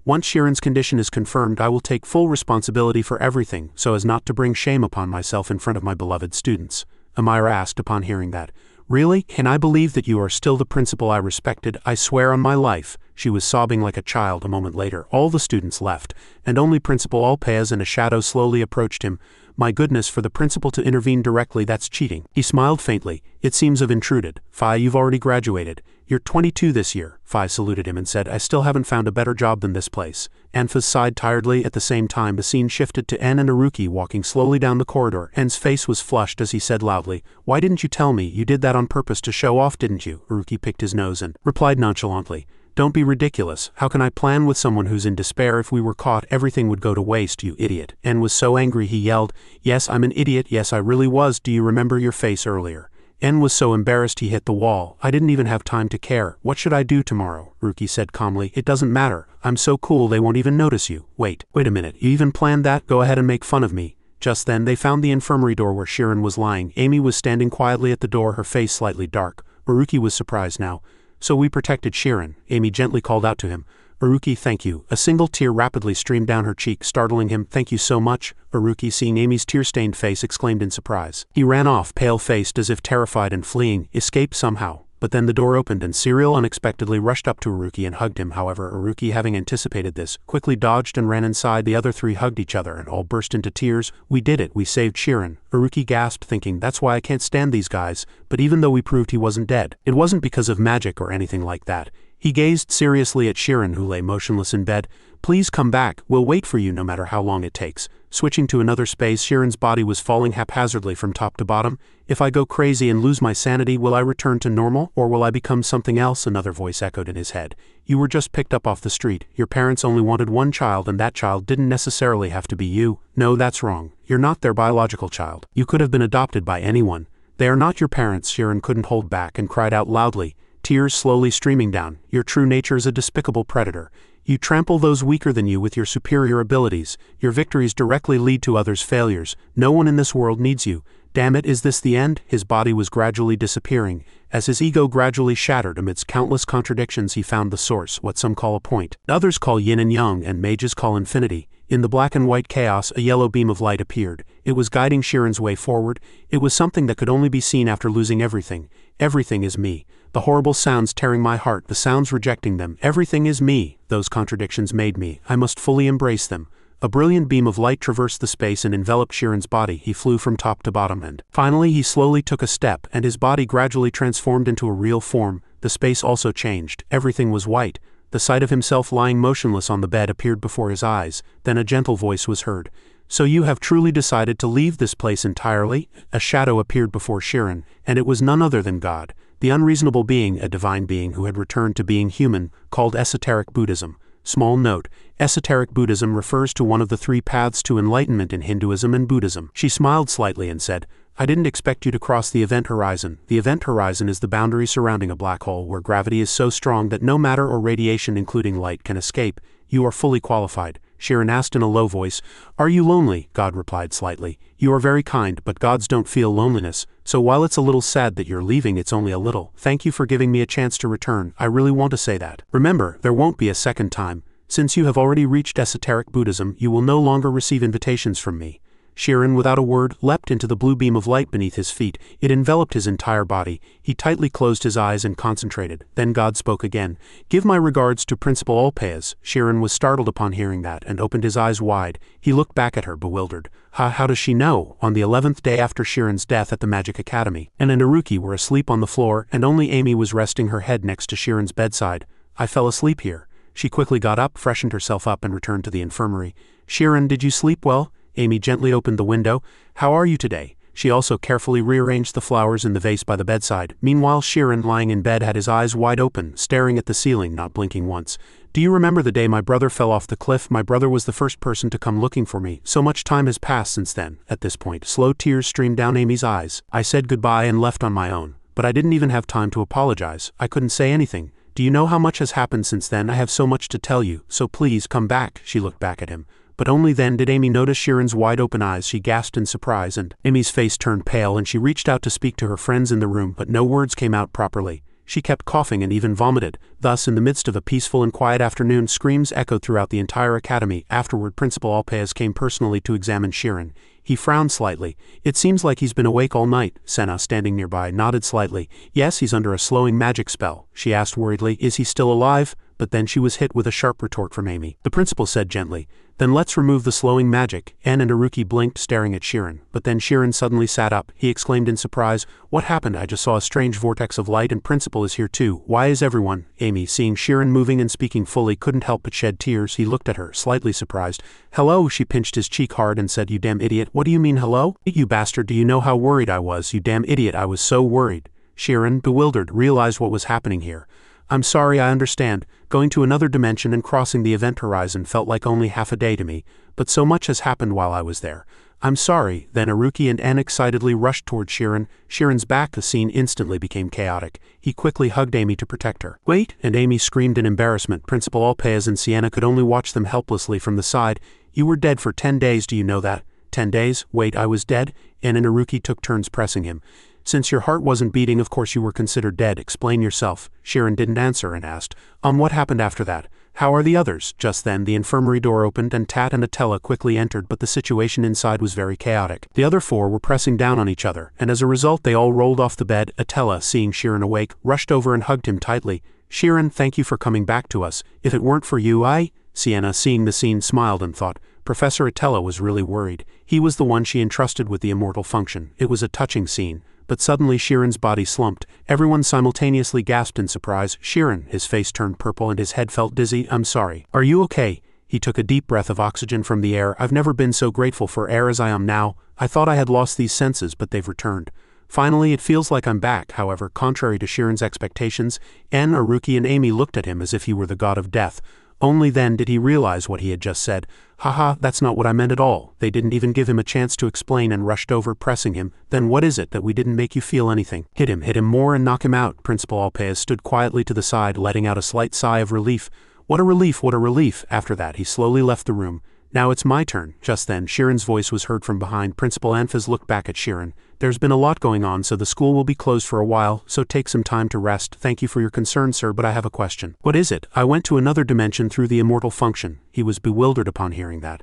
Once Shirin's condition is confirmed, I will take full responsibility for everything, so as not to bring shame upon myself in front of my beloved students. Amira asked upon hearing that. Really? Can I believe that you are still the principal I respected? I swear on my life. She was sobbing like a child. A moment later, all the students left, and only Principal Alpez in a shadow slowly approached him. My goodness, for the principal to intervene directly, that's cheating. He smiled faintly. It seems I've intruded. Phi, you've already graduated. You're 22 this year. Phi saluted him and said, I still haven't found a better job than this place. Anfas sighed tiredly. At the same time, the scene shifted to En and Aruki walking slowly down the corridor. En's face was flushed as he said loudly, Why didn't you tell me? You did that on purpose to show off, didn't you? Aruki picked his nose and replied nonchalantly, Don't be ridiculous. How can I plan with someone who's in despair? If we were caught, everything would go to waste, you idiot. En was so angry he yelled, Yes, I'm an idiot. Yes, I really was. Do you remember your face earlier? En was so embarrassed he hit the wall. I didn't even have time to care. What should I do tomorrow? Ruki said calmly. It doesn't matter. I'm so cool they won't even notice you. Wait a minute. You even planned that? Go ahead and make fun of me. Just then they found the infirmary door where Shirin was lying. Amy was standing quietly at the door, her face slightly dark. Uruki was surprised now. So we protected Shirin, Amy gently called out to him. Uruki, thank you. A single tear rapidly streamed down her cheek, startling him. Thank you so much. Uruki, seeing Amy's tear-stained face, exclaimed in surprise. He ran off, pale-faced as if terrified and fleeing, escaped somehow. But then the door opened and Serial unexpectedly rushed up to Uruki and hugged him. However, Uruki, having anticipated this, quickly dodged and ran inside. The other three hugged each other and all burst into tears. We did it. We saved Shirin. Uruki gasped, thinking, that's why I can't stand these guys. But even though we proved he wasn't dead, it wasn't because of magic or anything like that. He gazed seriously at Shirin, who lay motionless in bed. Please come back. We'll wait for you no matter how long it takes. Switching to another space, Shirin's body was falling haphazardly from top to bottom. If I go crazy and lose my sanity, will I return to normal, or will I become something else? Another voice echoed in his head. You were just picked up off the street. Your parents only wanted one child, and that child didn't necessarily have to be you. No, that's wrong. You're not their biological child. You could have been adopted by anyone. They are not your parents. Shirin couldn't hold back and cried out loudly, tears slowly streaming down. Your true nature is a despicable predator. You trample those weaker than you with your superior abilities. Your victories directly lead to others' failures. No one in this world needs you. Damn it, is this the end? His body was gradually disappearing. As his ego gradually shattered amidst countless contradictions, he found the source, what some call a point. Others call yin and yang, and mages call infinity. In the black and white chaos, a yellow beam of light appeared. It was guiding Shirin's way forward. It was something that could only be seen after losing everything. Everything is me. The horrible sounds tearing my heart, the sounds rejecting them. Everything is me. Those contradictions made me. I must fully embrace them. A brilliant beam of light traversed the space and enveloped Shirin's body. He flew from top to bottom and finally he slowly took a step, and his body gradually transformed into a real form. The space also changed. Everything was white. The sight of himself lying motionless on the bed appeared before his eyes. Then a gentle voice was heard. So you have truly decided to leave this place entirely? A shadow appeared before Shirin, and it was none other than God, the unreasonable being, a divine being who had returned to being human, called esoteric Buddhism. Small note, esoteric Buddhism refers to one of the three paths to enlightenment in Hinduism and Buddhism. She smiled slightly and said, I didn't expect you to cross the event horizon. The event horizon is the boundary surrounding a black hole where gravity is so strong that no matter or radiation including light can escape. You are fully qualified. Shirin asked in a low voice, Are you lonely? God replied slightly, You are very kind, but gods don't feel loneliness, so while it's a little sad that you're leaving, it's only a little. Thank you for giving me a chance to return. I really want to say that. Remember, there won't be a second time. Since you have already reached esoteric Buddhism, you will no longer receive invitations from me. Shirin, without a word, leapt into the blue beam of light beneath his feet. It enveloped his entire body. He tightly closed his eyes and concentrated. Then God spoke again. Give my regards to Principal Olpez. Shirin was startled upon hearing that and opened his eyes wide. He looked back at her, bewildered. How does she know? On the 11th day after Shirin's death at the Magic Academy, En and Uruki were asleep on the floor, and only Amy was resting her head next to Shirin's bedside. I fell asleep here. She quickly got up, freshened herself up, and returned to the infirmary. Shirin, did you sleep well? Amy gently opened the window. How are you today? She also carefully rearranged the flowers in the vase by the bedside. Meanwhile, Shirin, lying in bed, had his eyes wide open, staring at the ceiling, not blinking once. Do you remember the day my brother fell off the cliff? My brother was the first person to come looking for me. So much time has passed since then. At this point, slow tears streamed down Amy's eyes. I said goodbye and left on my own. But I didn't even have time to apologize. I couldn't say anything. Do you know how much has happened since then? I have so much to tell you. So please, come back. She looked back at him. But only then did Amy notice Shirin's wide-open eyes. She gasped in surprise, and Amy's face turned pale, and she reached out to speak to her friends in the room, but no words came out properly. She kept coughing and even vomited. Thus, in the midst of a peaceful and quiet afternoon, screams echoed throughout the entire academy. Afterward, Principal Alpez came personally to examine Shirin. He frowned slightly. It seems like he's been awake all night. Senna, standing nearby, nodded slightly. Yes, he's under a slowing magic spell. She asked worriedly, Is he still alive? But then she was hit with a sharp retort from Amy. The principal said gently, Then let's remove the slowing magic. En and Uruki blinked, staring at Shirin. But then Shirin suddenly sat up. He exclaimed in surprise, What happened? I just saw a strange vortex of light, and Principal is here too. Why is everyone? Amy, seeing Shirin moving and speaking fully, couldn't help but shed tears. He looked at her, slightly surprised. Hello? She pinched his cheek hard and said, You damn idiot. What do you mean hello? You bastard, do you know how worried I was? You damn idiot, I was so worried. Shirin, bewildered, realized what was happening here. I'm sorry, I understand. Going to another dimension and crossing the event horizon felt like only half a day to me, but so much has happened while I was there. I'm sorry. Then Haruki and N excitedly rushed toward Shirin. Shirin's back. The scene instantly became chaotic. He quickly hugged Amy to protect her. Wait! And Amy screamed in embarrassment. Principal Alpez and Sienna could only watch them helplessly from the side. You were dead for 10 days, do you know that? 10 days? Wait, I was dead? N and Haruki took turns pressing him. Since your heart wasn't beating, of course you were considered dead. Explain yourself. Shirin didn't answer and asked, what happened after that? How are the others? Just then, the infirmary door opened and Tat and Atella quickly entered, but the situation inside was very chaotic. The other four were pressing down on each other, and as a result they all rolled off the bed. Atella, seeing Shirin awake, rushed over and hugged him tightly. Shirin, thank you for coming back to us. If it weren't for you, Sienna, seeing the scene, smiled and thought, Professor Atella was really worried. He was the one she entrusted with the immortal function. It was a touching scene. But suddenly Shirin's body slumped. Everyone simultaneously gasped in surprise. Shirin, his face turned purple and his head felt dizzy. I'm sorry. Are you okay? He took a deep breath of oxygen from the air. I've never been so grateful for air as I am now. I thought I had lost these senses, but they've returned. Finally, it feels like I'm back. However, contrary to Shirin's expectations, N, Haruki and Amy looked at him as if he were the god of death. Only then did he realize what he had just said. Haha, that's not what I meant at all. They didn't even give him a chance to explain and rushed over, pressing him. Then what is it that we didn't make you feel anything? Hit him more and knock him out. Principal Alpez stood quietly to the side, letting out a slight sigh of relief. What a relief, what a relief. After that, he slowly left the room. Now it's my turn. Just then, Shirin's voice was heard from behind. Principal Anfaz looked back at Shirin. There's been a lot going on, so the school will be closed for a while, so take some time to rest. Thank you for your concern, sir, but I have a question. What is it? I went to another dimension through the immortal function. He was bewildered upon hearing that.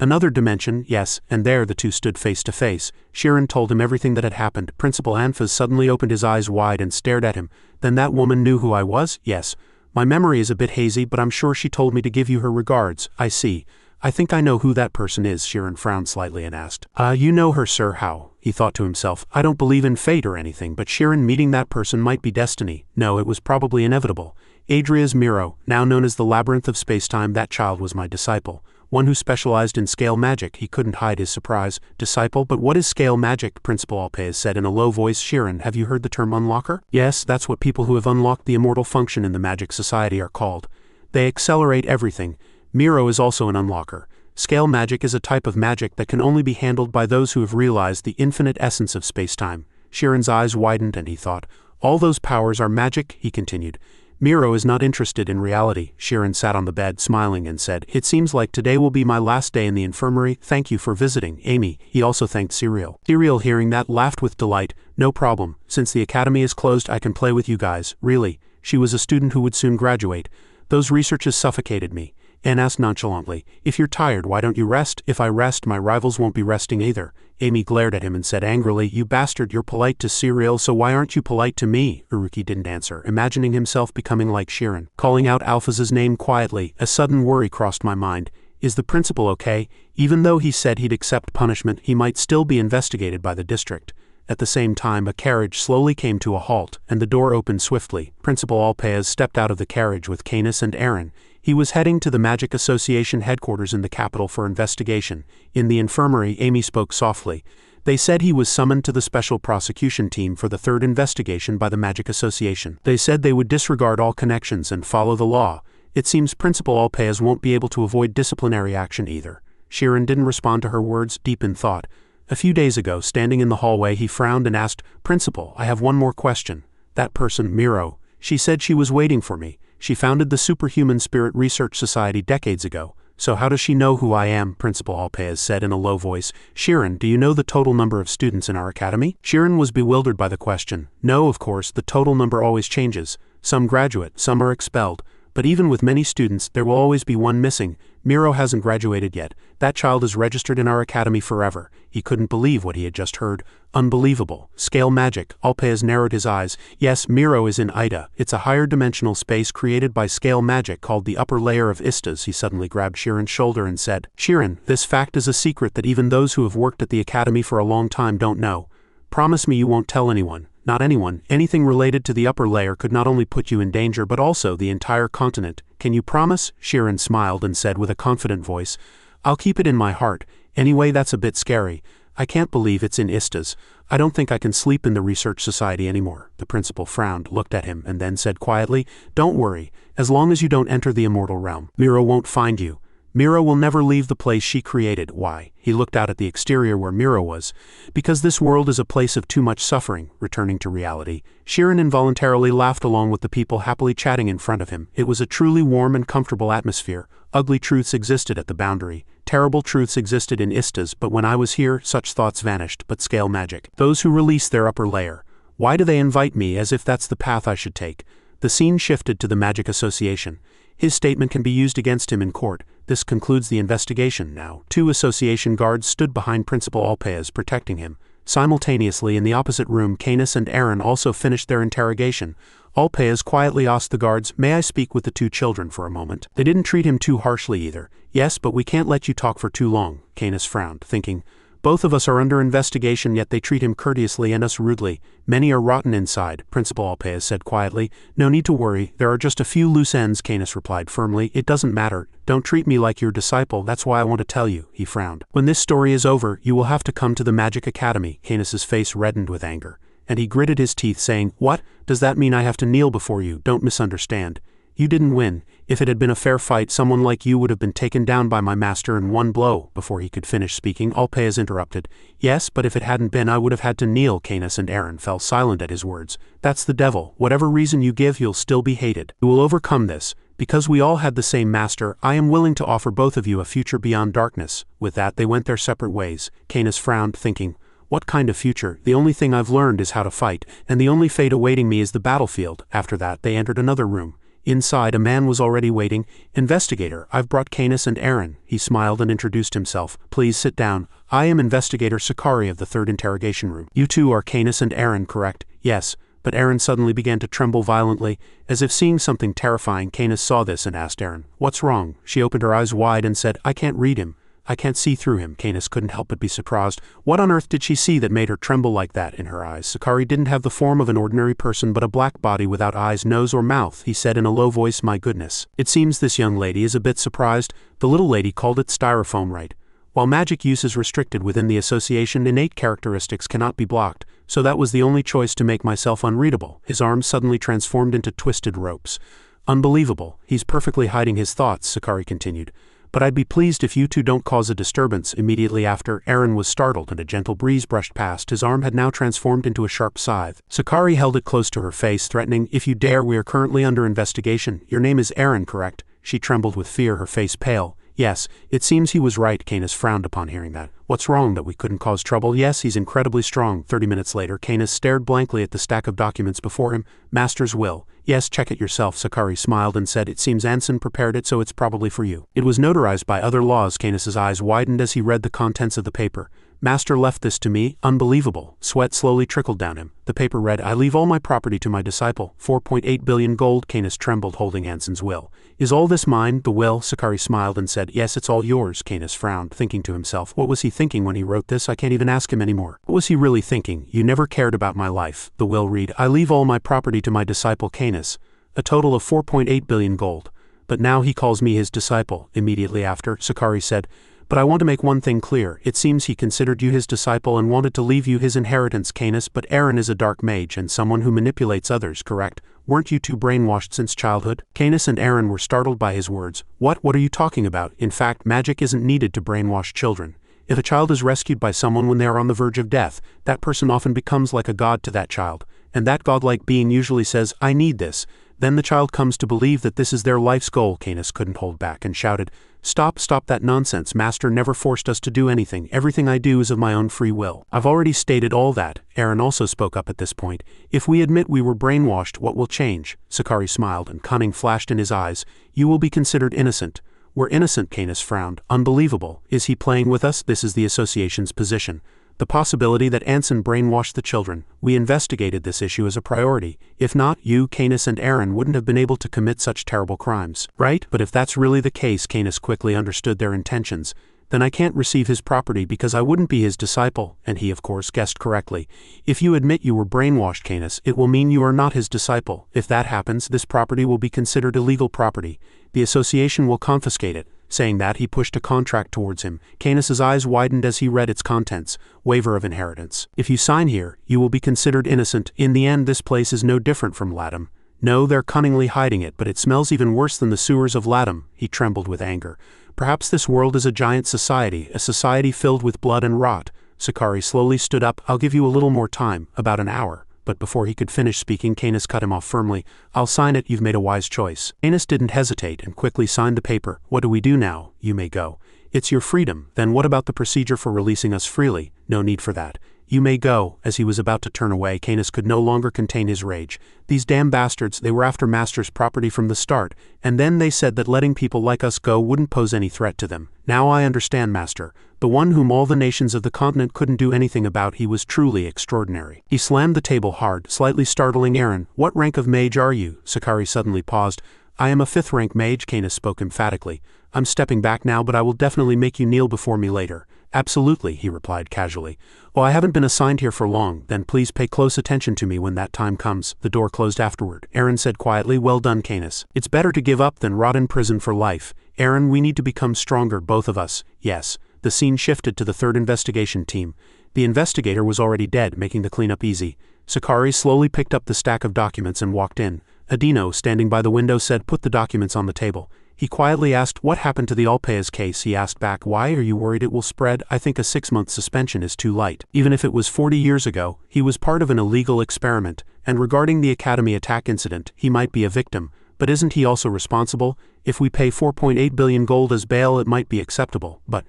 Another dimension, yes, and there the two stood face to face. Shirin told him everything that had happened. Principal Anfaz suddenly opened his eyes wide and stared at him. Then that woman knew who I was? Yes. My memory is a bit hazy, but I'm sure she told me to give you her regards. I see. I think I know who that person is. Shirin frowned slightly and asked. You know her, sir, how? He thought to himself. I don't believe in fate or anything, but Shirin meeting that person might be destiny. No, it was probably inevitable. Adria's Miro, now known as the Labyrinth of Spacetime, that child was my disciple. One who specialized in scale magic. He couldn't hide his surprise. Disciple? But what is scale magic? Principal Alpez said in a low voice. Shirin, have you heard the term unlocker? Yes, that's what people who have unlocked the immortal function in the Magic Society are called. They accelerate everything. Miro is also an unlocker. Scale magic is a type of magic that can only be handled by those who have realized the infinite essence of spacetime. Shirin's eyes widened and he thought, all those powers are magic, he continued. Miro is not interested in reality. Shirin sat on the bed, smiling, and said, it seems like today will be my last day in the infirmary. Thank you for visiting, Amy. He also thanked Serial. Serial, hearing that, laughed with delight. No problem. Since the academy is closed, I can play with you guys. Really. She was a student who would soon graduate. Those researches suffocated me. Anne asked nonchalantly, if you're tired, why don't you rest? If I rest, my rivals won't be resting either. Amy glared at him and said angrily, you bastard, you're polite to Serial, so why aren't you polite to me? Haruki didn't answer, imagining himself becoming like Shirin. Calling out Alphaz's name quietly, a sudden worry crossed my mind. Is the principal okay? Even though he said he'd accept punishment, he might still be investigated by the district. At the same time, a carriage slowly came to a halt, and the door opened swiftly. Principal Alpez stepped out of the carriage with Canis and Aaron. He was heading to the Magic Association headquarters in the capital for investigation. In the infirmary, Amy spoke softly. They said he was summoned to the special prosecution team for the third investigation by the Magic Association. They said they would disregard all connections and follow the law. It seems Principal Alpez won't be able to avoid disciplinary action either. Shirin didn't respond to her words, deep in thought. A few days ago, standing in the hallway, he frowned and asked, Principal, I have one more question. That person, Miro, she said she was waiting for me. She founded the Superhuman Spirit Research Society decades ago. So how does she know who I am? Principal Alpez said in a low voice. Shirin, do you know the total number of students in our academy? Shirin was bewildered by the question. No, of course, the total number always changes. Some graduate, some are expelled. But even with many students, there will always be one missing. Miro hasn't graduated yet. That child is registered in our academy forever. He couldn't believe what he had just heard. Unbelievable. Scale magic. Alpez narrowed his eyes. Yes, Miro is in Ida. It's a higher dimensional space created by scale magic called the upper layer of Istas. He suddenly grabbed Shirin's shoulder and said, Shirin, this fact is a secret that even those who have worked at the academy for a long time don't know. Promise me you won't tell anyone. Not anyone. Anything related to the upper layer could not only put you in danger but also the entire continent. Can you promise? Shirin smiled and said with a confident voice, I'll keep it in my heart. Anyway, that's a bit scary. I can't believe it's in Istas. I don't think I can sleep in the Research Society anymore. The principal frowned, looked at him, and then said quietly, Don't worry. As long as you don't enter the immortal realm, Miro won't find you. Mira will never leave the place she created. Why? He looked out at the exterior where Mira was. Because this world is a place of too much suffering. Returning to reality, Sheeran involuntarily laughed along with the people happily chatting in front of him. It was a truly warm and comfortable atmosphere. Ugly truths existed at the boundary. Terrible truths existed in Istas, but when I was here, such thoughts vanished. But scale magic. Those who release their upper layer. Why do they invite me as if that's the path I should take? The scene shifted to the Magic Association. His statement can be used against him in court. This concludes the investigation now. 2 association guards stood behind Principal Alpez, protecting him. Simultaneously in the opposite room, Canis and Aaron also finished their interrogation. Alpez quietly asked the guards, "May I speak with the 2 children for a moment?" They didn't treat him too harshly either. "Yes, but we can't let you talk for too long." Canis frowned, thinking, both of us are under investigation, yet they treat him courteously and us rudely. "Many are rotten inside," Principal Alpez said quietly. "No need to worry, there are just a few loose ends," Canis replied firmly. "It doesn't matter. Don't treat me like your disciple, that's why I want to tell you." He frowned. "When this story is over, you will have to come to the Magic Academy." Canis's face reddened with anger, and he gritted his teeth, saying, "What? Does that mean I have to kneel before you? Don't misunderstand. You didn't win. If it had been a fair fight, someone like you would have been taken down by my master in one blow." Before he could finish speaking, Alpez interrupted. "Yes, but if it hadn't been, I would have had to kneel." Canis and Aaron fell silent at his words. "That's the devil. Whatever reason you give, you'll still be hated. You will overcome this. Because we all had the same master, I am willing to offer both of you a future beyond darkness." With that, they went their separate ways. Canis frowned, thinking, "What kind of future? The only thing I've learned is how to fight, and the only fate awaiting me is the battlefield." After that, they entered another room. Inside, a man was already waiting. "Investigator, I've brought Canis and Aaron." He smiled and introduced himself. "Please sit down. I am Investigator Sakari of the 3rd interrogation room. You 2 are Canis and Aaron, correct?" "Yes." But Aaron suddenly began to tremble violently, as if seeing something terrifying. Canis saw this and asked Aaron, "What's wrong?" She opened her eyes wide and said, "I can't read him. I can't see through him." Canis couldn't help but be surprised. What on earth did she see that made her tremble like that in her eyes? Sakari didn't have the form of an ordinary person but a black body without eyes, nose or mouth. He said in a low voice, "My goodness. It seems this young lady is a bit surprised." The little lady called it styrofoam, right? While magic use is restricted within the association, innate characteristics cannot be blocked, so that was the only choice to make myself unreadable. His arms suddenly transformed into twisted ropes. "Unbelievable. He's perfectly hiding his thoughts," Sakari continued. "But I'd be pleased if you 2 don't cause a disturbance." Immediately after, Aaron was startled and a gentle breeze brushed past. His arm had now transformed into a sharp scythe. Sakari held it close to her face, threatening, "If you dare, we are currently under investigation. Your name is Aaron, correct?" She trembled with fear, her face pale. "Yes, it seems he was right." Canis frowned upon hearing that. "What's wrong, that we couldn't cause trouble?" "Yes, he's incredibly strong." 30 minutes later, Canis stared blankly at the stack of documents before him. "Master's will." "Yes, check it yourself." Sakari smiled and said, "It seems Anson prepared it, so it's probably for you. It was notarized by other laws." Canis's eyes widened as he read the contents of the paper. "Master left this to me." Unbelievable. Sweat slowly trickled down him. The paper read, "I leave all my property to my disciple. 4.8 billion gold." Canis trembled, holding Anson's will. "Is all this mine?" "The will?" Sakari smiled and said, "Yes, it's all yours." Canis frowned, thinking to himself, what was he thinking when he wrote this? I can't even ask him anymore. What was he really thinking? "You never cared about my life." The will read, "I leave all my property to my disciple Canis. A total of 4.8 billion gold. But now he calls me his disciple." Immediately after, Sakari said, "But I want to make one thing clear. It seems he considered you his disciple and wanted to leave you his inheritance, Canis, but Aaron is a dark mage and someone who manipulates others, correct? Weren't you 2 brainwashed since childhood?" Canis and Aaron were startled by his words. What are you talking about? In fact, magic isn't needed to brainwash children. If a child is rescued by someone when they are on the verge of death, that person often becomes like a god to that child, and that godlike being usually says, "I need this." Then the child comes to believe that this is their life's goal. Canis couldn't hold back and shouted, Stop that nonsense. Master never forced us to do anything. Everything I do is of my own free will." "I've already stated all that." Aaron also spoke up at this point. "If we admit we were brainwashed, what will change?" Sakari smiled and cunning flashed in his eyes. "You will be considered innocent." "We're innocent," Canis frowned. "Unbelievable. Is he playing with us?" "This is the association's position. The possibility that Anson brainwashed the children. We investigated this issue as a priority. If not, you, Canis, and Aaron wouldn't have been able to commit such terrible crimes. Right? But if that's really the case," Canis quickly understood their intentions, "then I can't receive his property because I wouldn't be his disciple," and he of course guessed correctly. "If you admit you were brainwashed, Canis, it will mean you are not his disciple. If that happens, this property will be considered illegal property. The association will confiscate it." Saying that, he pushed a contract towards him. Canis's eyes widened as he read its contents. Waiver of inheritance. "If you sign here, you will be considered innocent. In the end, this place is no different from Latham. No, they're cunningly hiding it, but it smells even worse than the sewers of Latam. He trembled with anger. Perhaps this world is a giant society, a society filled with blood and rot. Sakari slowly stood up. I'll give you a little more time, about an hour. But before he could finish speaking, Canis cut him off firmly. I'll sign it, you've made a wise choice. Canis didn't hesitate and quickly signed the paper. What do we do now? You may go. It's your freedom. Then what about the procedure for releasing us freely? No need for that. You may go. As he was about to turn away, Canis could no longer contain his rage. These damn bastards, they were after Master's property from the start, and then they said that letting people like us go wouldn't pose any threat to them. Now I understand, Master. The one whom all the nations of the continent couldn't do anything about. He was truly extraordinary. He slammed the table hard, slightly startling Aaron. What rank of mage are you? Sakari suddenly paused. I am a 5th rank mage, Canis spoke emphatically. I'm stepping back now, but I will definitely make you kneel before me later. Absolutely, he replied casually. Oh, I haven't been assigned here for long, then please pay close attention to me when that time comes. The door closed afterward. Aaron said quietly, well done, Canis. It's better to give up than rot in prison for life. Aaron, we need to become stronger, both of us. Yes. The scene shifted to the 3rd investigation team. The investigator was already dead, making the cleanup easy. Sakari slowly picked up the stack of documents and walked in. Adino, standing by the window, said, put the documents on the table. He quietly asked, what happened to the Alpeas case? He asked back, why are you worried it will spread? I think a 6-month suspension is too light. Even if it was 40 years ago, he was part of an illegal experiment, and regarding the Academy attack incident, he might be a victim. But isn't he also responsible? If we pay 4.8 billion gold as bail, it might be acceptable. But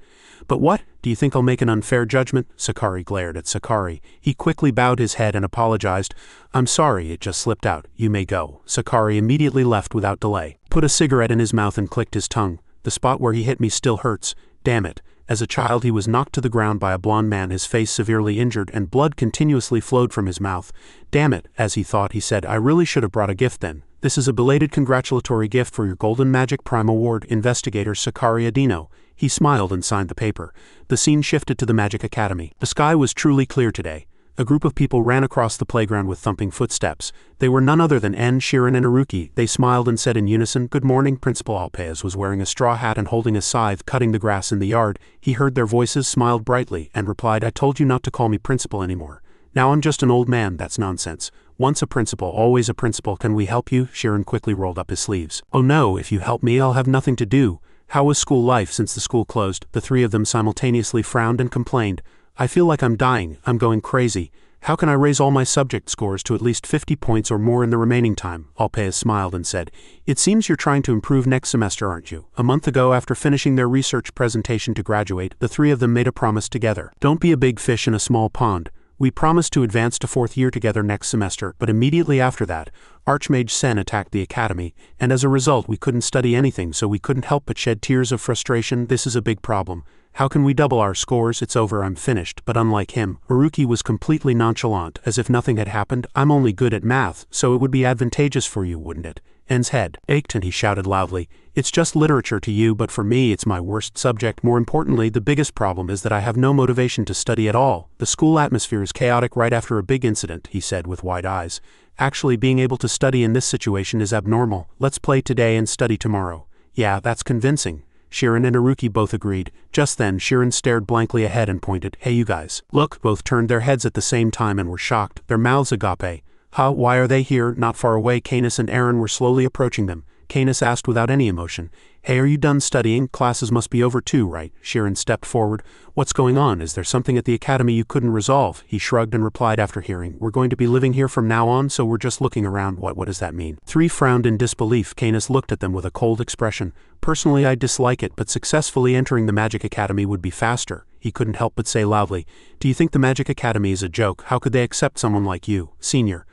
what? Do you think I'll make an unfair judgment? Sakari glared at Sakari. He quickly bowed his head and apologized. I'm sorry, it just slipped out. You may go. Sakari immediately left without delay. Put a cigarette in his mouth and clicked his tongue. The spot where he hit me still hurts. Damn it. As a child he was knocked to the ground by a blond man, his face severely injured, and blood continuously flowed from his mouth. Damn it, as he thought, he said, I really should have brought a gift then. This is a belated congratulatory gift for your Golden Magic Prime Award, Investigator Sakari Adino. He smiled and signed the paper. The scene shifted to the Magic Academy. The sky was truly clear today. A group of people ran across the playground with thumping footsteps. They were none other than En, Shirin, and Haruki. They smiled and said in unison, Good morning. Principal Alpeas was wearing a straw hat and holding a scythe, cutting the grass in the yard. He heard their voices, smiled brightly, and replied, I told you not to call me principal anymore. Now I'm just an old man. That's nonsense. Once a principal, always a principal. Can we help you? Shirin quickly rolled up his sleeves. Oh no, if you help me I'll have nothing to do. How was school life since the school closed? The 3 of them simultaneously frowned and complained. I feel like I'm dying. I'm going crazy. How can I raise all my subject scores to at least 50 points or more in the remaining time? Alpeas smiled and said, It seems you're trying to improve next semester, aren't you? A month ago, after finishing their research presentation to graduate, the 3 of them made a promise together. Don't be a big fish in a small pond. We promised to advance to 4th year together next semester, but immediately after that, Archmage Sen attacked the academy, and as a result we couldn't study anything, so we couldn't help but shed tears of frustration. This is a big problem. How can we double our scores? It's over, I'm finished. But unlike him, Haruki was completely nonchalant, as if nothing had happened. I'm only good at math, so it would be advantageous for you, wouldn't it? En's head ached and he shouted loudly, It's just literature to you, but for me it's my worst subject. More importantly, the biggest problem is that I have no motivation to study at all. The school atmosphere is chaotic right after a big incident, he said with wide eyes. Actually, being able to study in this situation is abnormal. Let's play today and study tomorrow. Yeah, that's convincing. Shirin and Haruki both agreed. Just then, Shirin stared blankly ahead and pointed, Hey you guys. Look. Both turned their heads at the same time and were shocked, their mouths agape. Huh, why are they here? Not far away, Canis and Aaron were slowly approaching them. Canis asked without any emotion, Hey, are you done studying? Classes must be over too, right? Shirin stepped forward. What's going on? Is there something at the academy you couldn't resolve? He shrugged and replied after hearing, We're going to be living here from now on, so we're just looking around. What does that mean? 3 frowned in disbelief. Canis looked at them with a cold expression. Personally, I dislike it, but successfully entering the Magic Academy would be faster. He couldn't help but say loudly, Do you think the Magic Academy is a joke? How could they accept someone like you? Senior.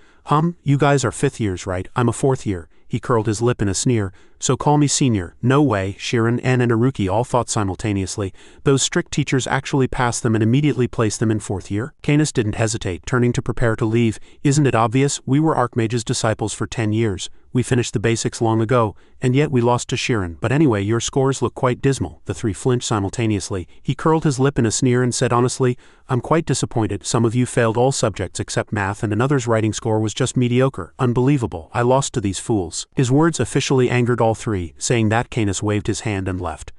You guys are 5th years, right? I'm a 4th year. He curled his lip in a sneer. So call me senior. No way. Shirin, En, and Haruki all thought simultaneously. Those strict teachers actually passed them and immediately placed them in 4th year? Canis didn't hesitate, turning to prepare to leave. Isn't it obvious? We were Archmage's disciples for 10 years. We finished the basics long ago, and yet we lost to Shirin. But anyway, your scores look quite dismal. The 3 flinched simultaneously. He curled his lip in a sneer and said honestly, I'm quite disappointed. Some of you failed all subjects except math, and another's writing score was just mediocre. Unbelievable. I lost to these fools. His words officially angered all 3. Saying that, Canis waved his hand and left.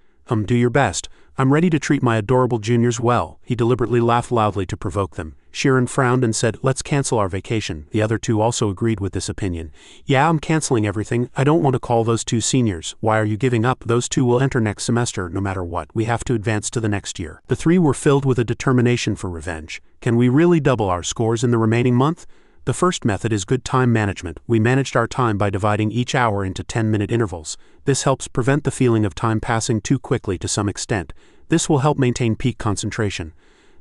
Do your best. I'm ready to treat my adorable juniors well. He deliberately laughed loudly to provoke them. Shirin frowned and said, let's cancel our vacation. The other two also agreed with this opinion. Yeah, I'm canceling everything. I don't want to call those two seniors. Why are you giving up? Those two will enter next semester no matter what. We have to advance to the next year. The three were filled with a determination for revenge. Can we really double our scores in the remaining month? The first method is good time management. We managed our time by dividing each hour into 10-minute intervals. This helps prevent the feeling of time passing too quickly to some extent. This will help maintain peak concentration.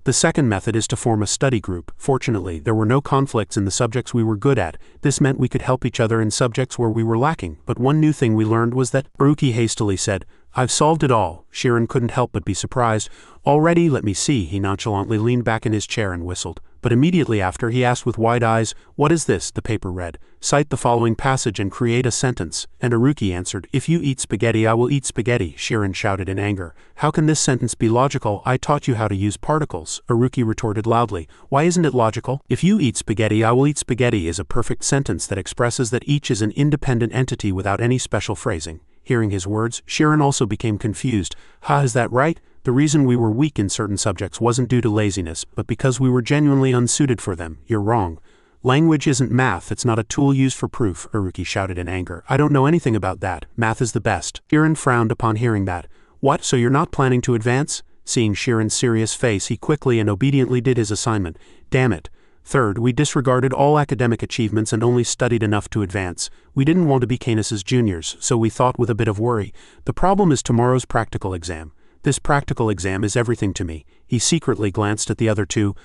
The second method is to form a study group. Fortunately, there were no conflicts in the subjects we were good at. This meant we could help each other in subjects where we were lacking. But one new thing we learned was that, Haruki hastily said, I've solved it all. Shirin couldn't help but be surprised. Already, let me see. He nonchalantly leaned back in his chair and whistled. But immediately after, he asked with wide eyes, what is this? The paper read, cite the following passage and create a sentence. And Haruki answered, if you eat spaghetti, I will eat spaghetti. Shirin shouted in anger. How can this sentence be logical? I taught you how to use particles. Haruki retorted loudly. Why isn't it logical? If you eat spaghetti, I will eat spaghetti is a perfect sentence that expresses that each is an independent entity without any special phrasing. Hearing his words, Shirin also became confused. Is that right? The reason we were weak in certain subjects wasn't due to laziness, but because we were genuinely unsuited for them. You're wrong. Language isn't math, it's not a tool used for proof, Haruki shouted in anger. I don't know anything about that. Math is the best. Shirin frowned upon hearing that. What, so you're not planning to advance? Seeing Shirin's serious face, he quickly and obediently did his assignment. Damn it. Third, we disregarded all academic achievements and only studied enough to advance. We didn't want to be Canis's juniors, so we thought with a bit of worry. The problem is tomorrow's practical exam. This practical exam is everything to me. He secretly glanced at the other two.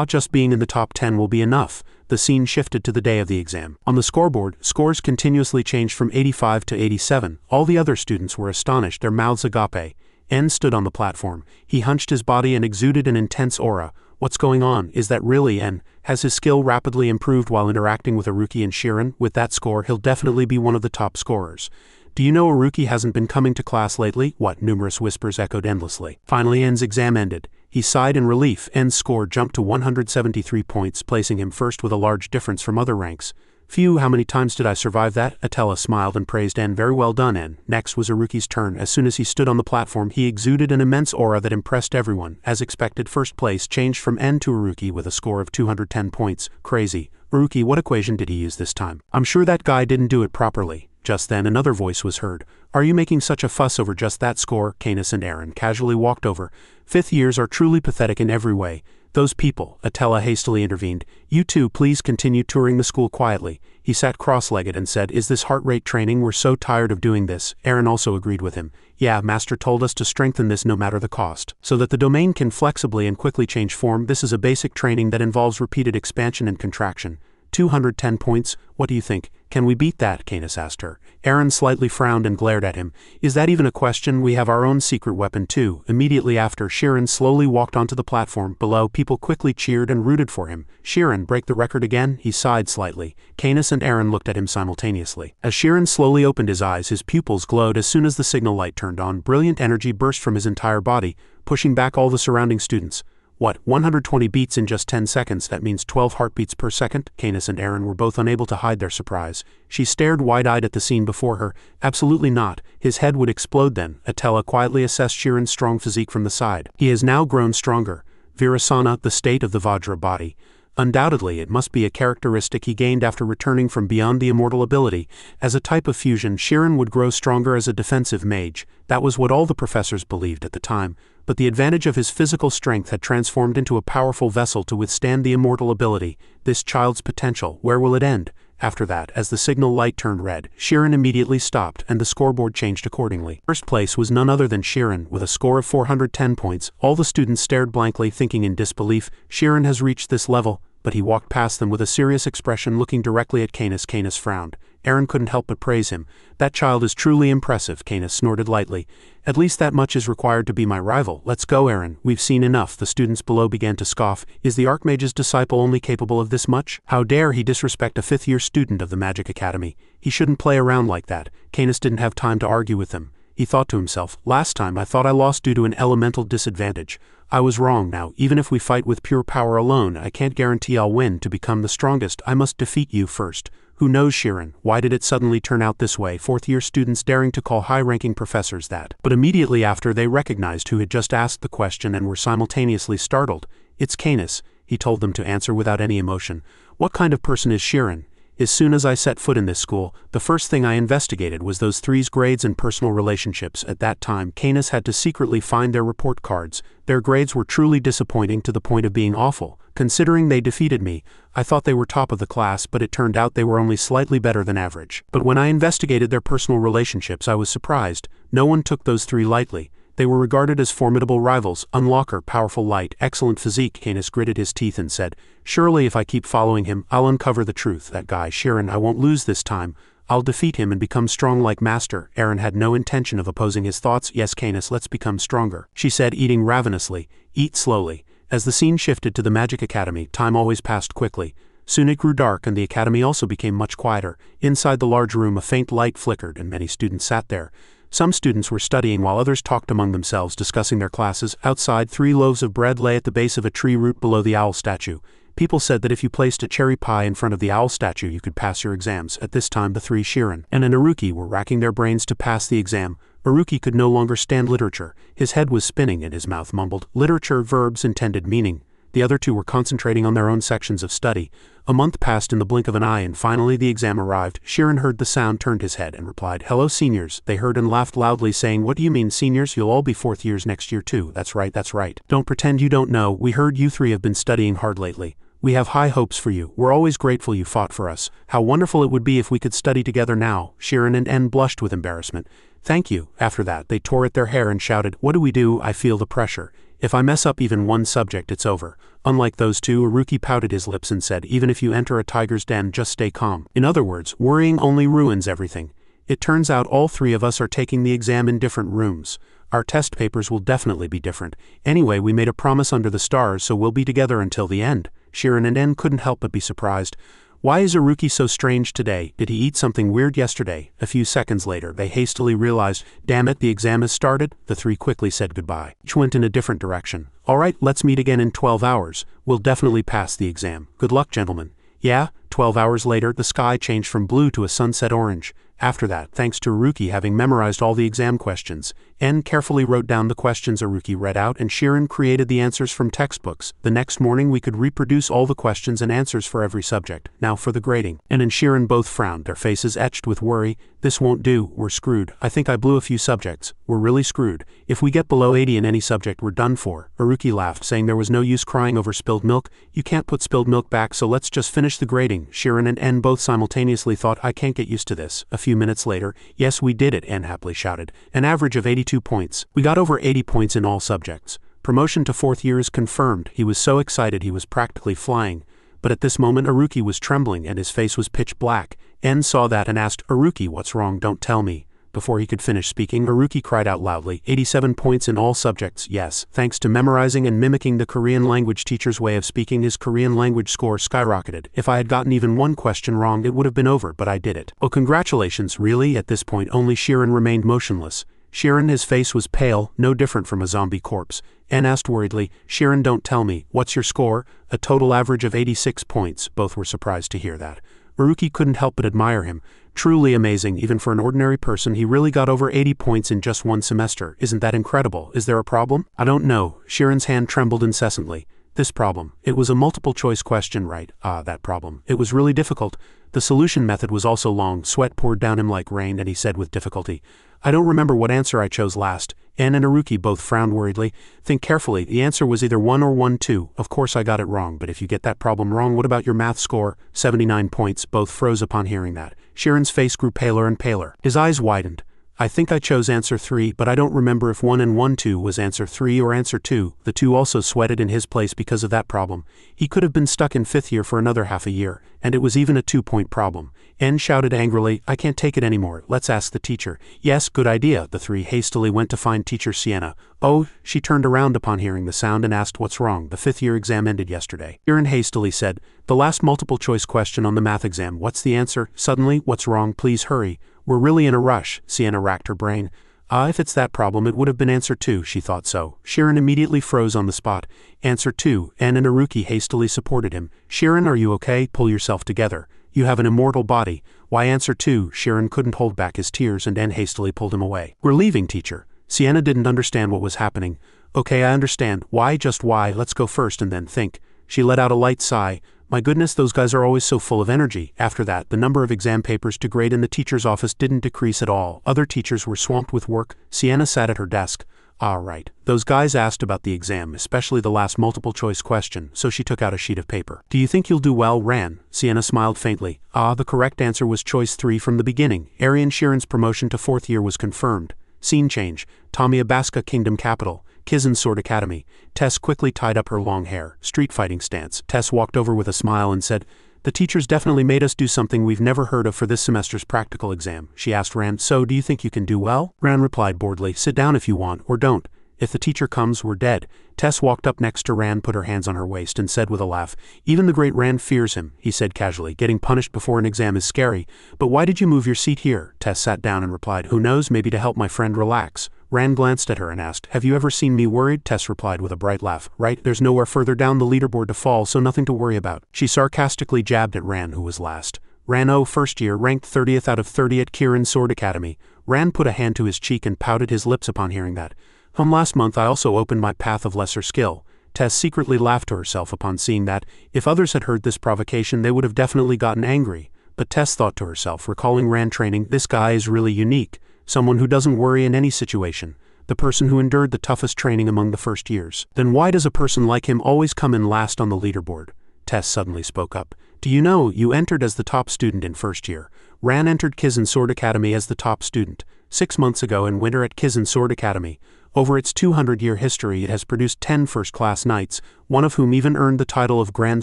Just being in the top 10 will be enough. The scene shifted to the day of the exam. On the scoreboard, scores continuously changed from 85 to 87. All the other students were astonished, their mouths agape. N stood on the platform. He hunched his body and exuded an intense aura. What's going on? Is that really N? Has his skill rapidly improved while interacting with Haruki and Shirin? With that score, he'll definitely be one of the top scorers. Do you know Haruki hasn't been coming to class lately? What? Numerous whispers echoed endlessly. Finally, N's exam ended. He sighed in relief. N's score jumped to 173 points, placing him first with a large difference from other ranks. Phew, how many times did I survive that? Atella smiled and praised N. Very well done, N. Next was Haruki's turn. As soon as he stood on the platform, he exuded an immense aura that impressed everyone. As expected, first place changed from N to Haruki with a score of 210 points. Crazy. Haruki, what equation did he use this time? I'm sure that guy didn't do it properly. Just then another voice was heard. Are you making such a fuss over just that score? Canis and Aaron casually walked over. Fifth years are truly pathetic in every way. Those people, Atella hastily intervened. You two please continue touring the school quietly. He sat cross-legged and said, is this heart rate training? We're so tired of doing this. Aaron also agreed with him. Yeah, Master told us to strengthen this no matter the cost. So that the domain can flexibly and quickly change form, this is a basic training that involves repeated expansion and contraction. 210 points, what do you think? Can we beat that? Canis asked her. Aaron slightly frowned and glared at him. Is that even a question? We have our own secret weapon too. Immediately after, Shirin slowly walked onto the platform. Below, people quickly cheered and rooted for him. Shirin, break the record again? He sighed slightly. Canis and Aaron looked at him simultaneously. As Shirin slowly opened his eyes, his pupils glowed. As soon as the signal light turned on, brilliant energy burst from his entire body, pushing back all the surrounding students. What, 120 beats in just 10 seconds? That means 12 heartbeats per second? Canis and Aaron were both unable to hide their surprise. She stared wide-eyed at the scene before her. Absolutely not. His head would explode then. Atella quietly assessed Shirin's strong physique from the side. He has now grown stronger. Virasana, the state of the Vajra body. Undoubtedly, it must be a characteristic he gained after returning from beyond the immortal ability. As a type of fusion, Shirin would grow stronger as a defensive mage. That was what all the professors believed at the time. But the advantage of his physical strength had transformed into a powerful vessel to withstand the immortal ability. This child's potential, where will it end? After that, as the signal light turned red, Shirin immediately stopped and the scoreboard changed accordingly. First place was none other than Shirin, with a score of 410 points. All the students stared blankly, thinking in disbelief, Shirin has reached this level, but he walked past them with a serious expression, looking directly at Canis. Canis frowned. Aaron couldn't help but praise him. That child is truly impressive, Canis snorted lightly. At least that much is required to be my rival. Let's go, Aaron. We've seen enough. The students below began to scoff. Is the Archmage's disciple only capable of this much? How dare he disrespect a fifth-year student of the Magic Academy? He shouldn't play around like that. Canis didn't have time to argue with them. He thought to himself, last time I thought I lost due to an elemental disadvantage. I was wrong now. Even if we fight with pure power alone, I can't guarantee I'll win. To become the strongest, I must defeat you first. Who knows, Shirin? Why did it suddenly turn out this way? Fourth-year students daring to call high-ranking professors that. But immediately after, they recognized who had just asked the question and were simultaneously startled. It's Canis, he told them to answer without any emotion. What kind of person is Shirin? As soon as I set foot in this school, the first thing I investigated was those three's grades and personal relationships. At that time, Canis had to secretly find their report cards. Their grades were truly disappointing to the point of being awful. Considering they defeated me, I thought they were top of the class, but it turned out they were only slightly better than average. But when I investigated their personal relationships, I was surprised. No one took those three lightly. They were regarded as formidable rivals. Unlocker, powerful light, excellent physique. Canis gritted his teeth and said, surely if I keep following him, I'll uncover the truth. That guy, Shirin, I won't lose this time. I'll defeat him and become strong like Master. Aaron had no intention of opposing his thoughts. Yes, Canis, let's become stronger, she said, eating ravenously. Eat slowly. As the scene shifted to the Magic Academy, time always passed quickly. Soon it grew dark and the academy also became much quieter. Inside the large room, a faint light flickered and many students sat there. Some students were studying while others talked among themselves, discussing their classes. Outside, 3 loaves of bread lay at the base of a tree root below the owl statue. People said that if you placed a cherry pie in front of the owl statue, you could pass your exams. At this time, the 3 Shirin and an Aruki were racking their brains to pass the exam. Aruki could no longer stand literature. His head was spinning and his mouth mumbled. Literature, verbs, intended meaning. The other 2 were concentrating on their own sections of study. A month passed in the blink of an eye and finally the exam arrived. Shirin heard the sound, turned his head and replied, hello seniors. They heard and laughed loudly, saying, what do you mean seniors? You'll all be 4th years next year too. That's right, that's right. Don't pretend you don't know. We heard you 3 have been studying hard lately. We have high hopes for you. We're always grateful you fought for us. How wonderful it would be if we could study together now. Shirin and N blushed with embarrassment. Thank you. After that, they tore at their hair and shouted, what do we do? I feel the pressure. If I mess up even one subject, it's over. Unlike those 2, Aruki pouted his lips and said, even if you enter a tiger's den, just stay calm. In other words, worrying only ruins everything. It turns out all 3 of us are taking the exam in different rooms. Our test papers will definitely be different. Anyway, we made a promise under the stars, so we'll be together until the end. Shirin and N couldn't help but be surprised. Why is Aruki so strange today? Did he eat something weird yesterday? A few seconds later, they hastily realized, damn it, the exam has started. The 3 quickly said goodbye. Each went in a different direction. All right, let's meet again in 12 hours. We'll definitely pass the exam. Good luck, gentlemen. Yeah, 12 hours later, the sky changed from blue to a sunset orange. After that, thanks to Aruki having memorized all the exam questions, N carefully wrote down the questions Aruki read out and Shirin created the answers from textbooks. The next morning we could reproduce all the questions and answers for every subject. Now for the grading. N and Shirin both frowned, their faces etched with worry. This won't do, we're screwed. I think I blew a few subjects. We're really screwed. If we get below 80 in any subject, we're done for. Aruki laughed, saying there was no use crying over spilled milk. You can't put spilled milk back, so let's just finish the grading. Shirin and N both simultaneously thought, I can't get used to this. A few minutes later, yes, we did it, N happily shouted. An average of 82 points. We got over 80 points in all subjects. Promotion to 4th year is confirmed. He was so excited he was practically flying. But at this moment Aruki was trembling and his face was pitch black. N saw that and asked, Aruki, what's wrong? Don't tell me. Before he could finish speaking, Aruki cried out loudly, 87 points in all subjects, yes. Thanks to memorizing and mimicking the Korean language teacher's way of speaking, his Korean language score skyrocketed. If I had gotten even one question wrong, it would have been over, but I did it. Oh, congratulations, really? At this point, only Shirin remained motionless. Shirin, his face was pale, no different from a zombie corpse. N asked worriedly, Shirin, don't tell me. What's your score? A total average of 86 points. Both were surprised to hear that. Aruki couldn't help but admire him. Truly amazing, even for an ordinary person, he really got over 80 points in just one semester. Isn't that incredible? Is there a problem? I don't know. Shirin's hand trembled incessantly. This problem. It was a multiple choice question, right? That problem. It was really difficult. The solution method was also long. Sweat poured down him like rain and he said with difficulty, I don't remember what answer I chose last. N and Aruki both frowned worriedly. Think carefully. The answer was either 1 or 1-2. Of course I got it wrong, but if you get that problem wrong, what about your math score? 79 points. Both froze upon hearing that. Shirin's face grew paler and paler. His eyes widened. I think I chose answer 3, but I don't remember if 1 and 1-2 was answer 3 or answer 2. The 2 also sweated in his place because of that problem. He could have been stuck in 5th year for another half a year, and it was even a 2-point problem. N shouted angrily, I can't take it anymore. Let's ask the teacher. Yes, good idea. The 3 hastily went to find teacher Sienna. Oh, she turned around upon hearing the sound and asked what's wrong. The 5th year exam ended yesterday. Shirin hastily said, the last multiple choice question on the math exam. What's the answer? Suddenly, what's wrong? Please hurry. We're really in a rush. Sienna racked her brain. If it's that problem, it would have been answer 2, she thought so. Shirin immediately froze on the spot. Answer 2. N and Aruki hastily supported him. Shirin, are you okay? Pull yourself together. You have an immortal body. Why answer 2? Shirin couldn't hold back his tears and then hastily pulled him away. We're leaving, teacher. Sienna didn't understand what was happening. Okay, I understand. Why, just why? Let's go first and then think. She let out a light sigh. My goodness, those guys are always so full of energy. After that, the number of exam papers to grade in the teacher's office didn't decrease at all. Other teachers were swamped with work. Sienna sat at her desk. Ah, right. Those guys asked about the exam, especially the last multiple-choice question, so she took out a sheet of paper. Do you think you'll do well, Ran? Sienna smiled faintly. Ah, the correct answer was choice 3 from the beginning. Arian Shirin's promotion to 4th year was confirmed. Scene change. Tamiabaska Kingdom Capital. Kizan Sword Academy. Tess quickly tied up her long hair. Street fighting stance. Tess walked over with a smile and said, the teachers definitely made us do something we've never heard of for this semester's practical exam. She asked Ran, so do you think you can do well? Ran replied boredly, sit down if you want, or don't. If the teacher comes, we're dead. Tess walked up next to Ran, put her hands on her waist, and said with a laugh, even the great Ran fears him, he said casually. Getting punished before an exam is scary. But why did you move your seat here? Tess sat down and replied, who knows, maybe to help my friend relax. Ran glanced at her and asked, have you ever seen me worried? Tess replied with a bright laugh. Right, there's nowhere further down the leaderboard to fall, so nothing to worry about. She sarcastically jabbed at Ran, who was last. Ran 1st year, ranked 30th out of 30 at Kirin Sword Academy. Ran put a hand to his cheek and pouted his lips upon hearing that. Last month I also opened my path of lesser skill. Tess secretly laughed to herself upon seeing that. If others had heard this provocation, they would have definitely gotten angry. But Tess thought to herself, recalling Ran training, this guy is really unique. Someone who doesn't worry in any situation. The person who endured the toughest training among the first years. Then why does a person like him always come in last on the leaderboard? Tess suddenly spoke up. Do you know, you entered as the top student in 1st year. Ran entered Kizan Sword Academy as the top student. 6 months ago in winter at Kizan Sword Academy. Over its 200-year history it has produced 10 first-class knights, one of whom even earned the title of Grand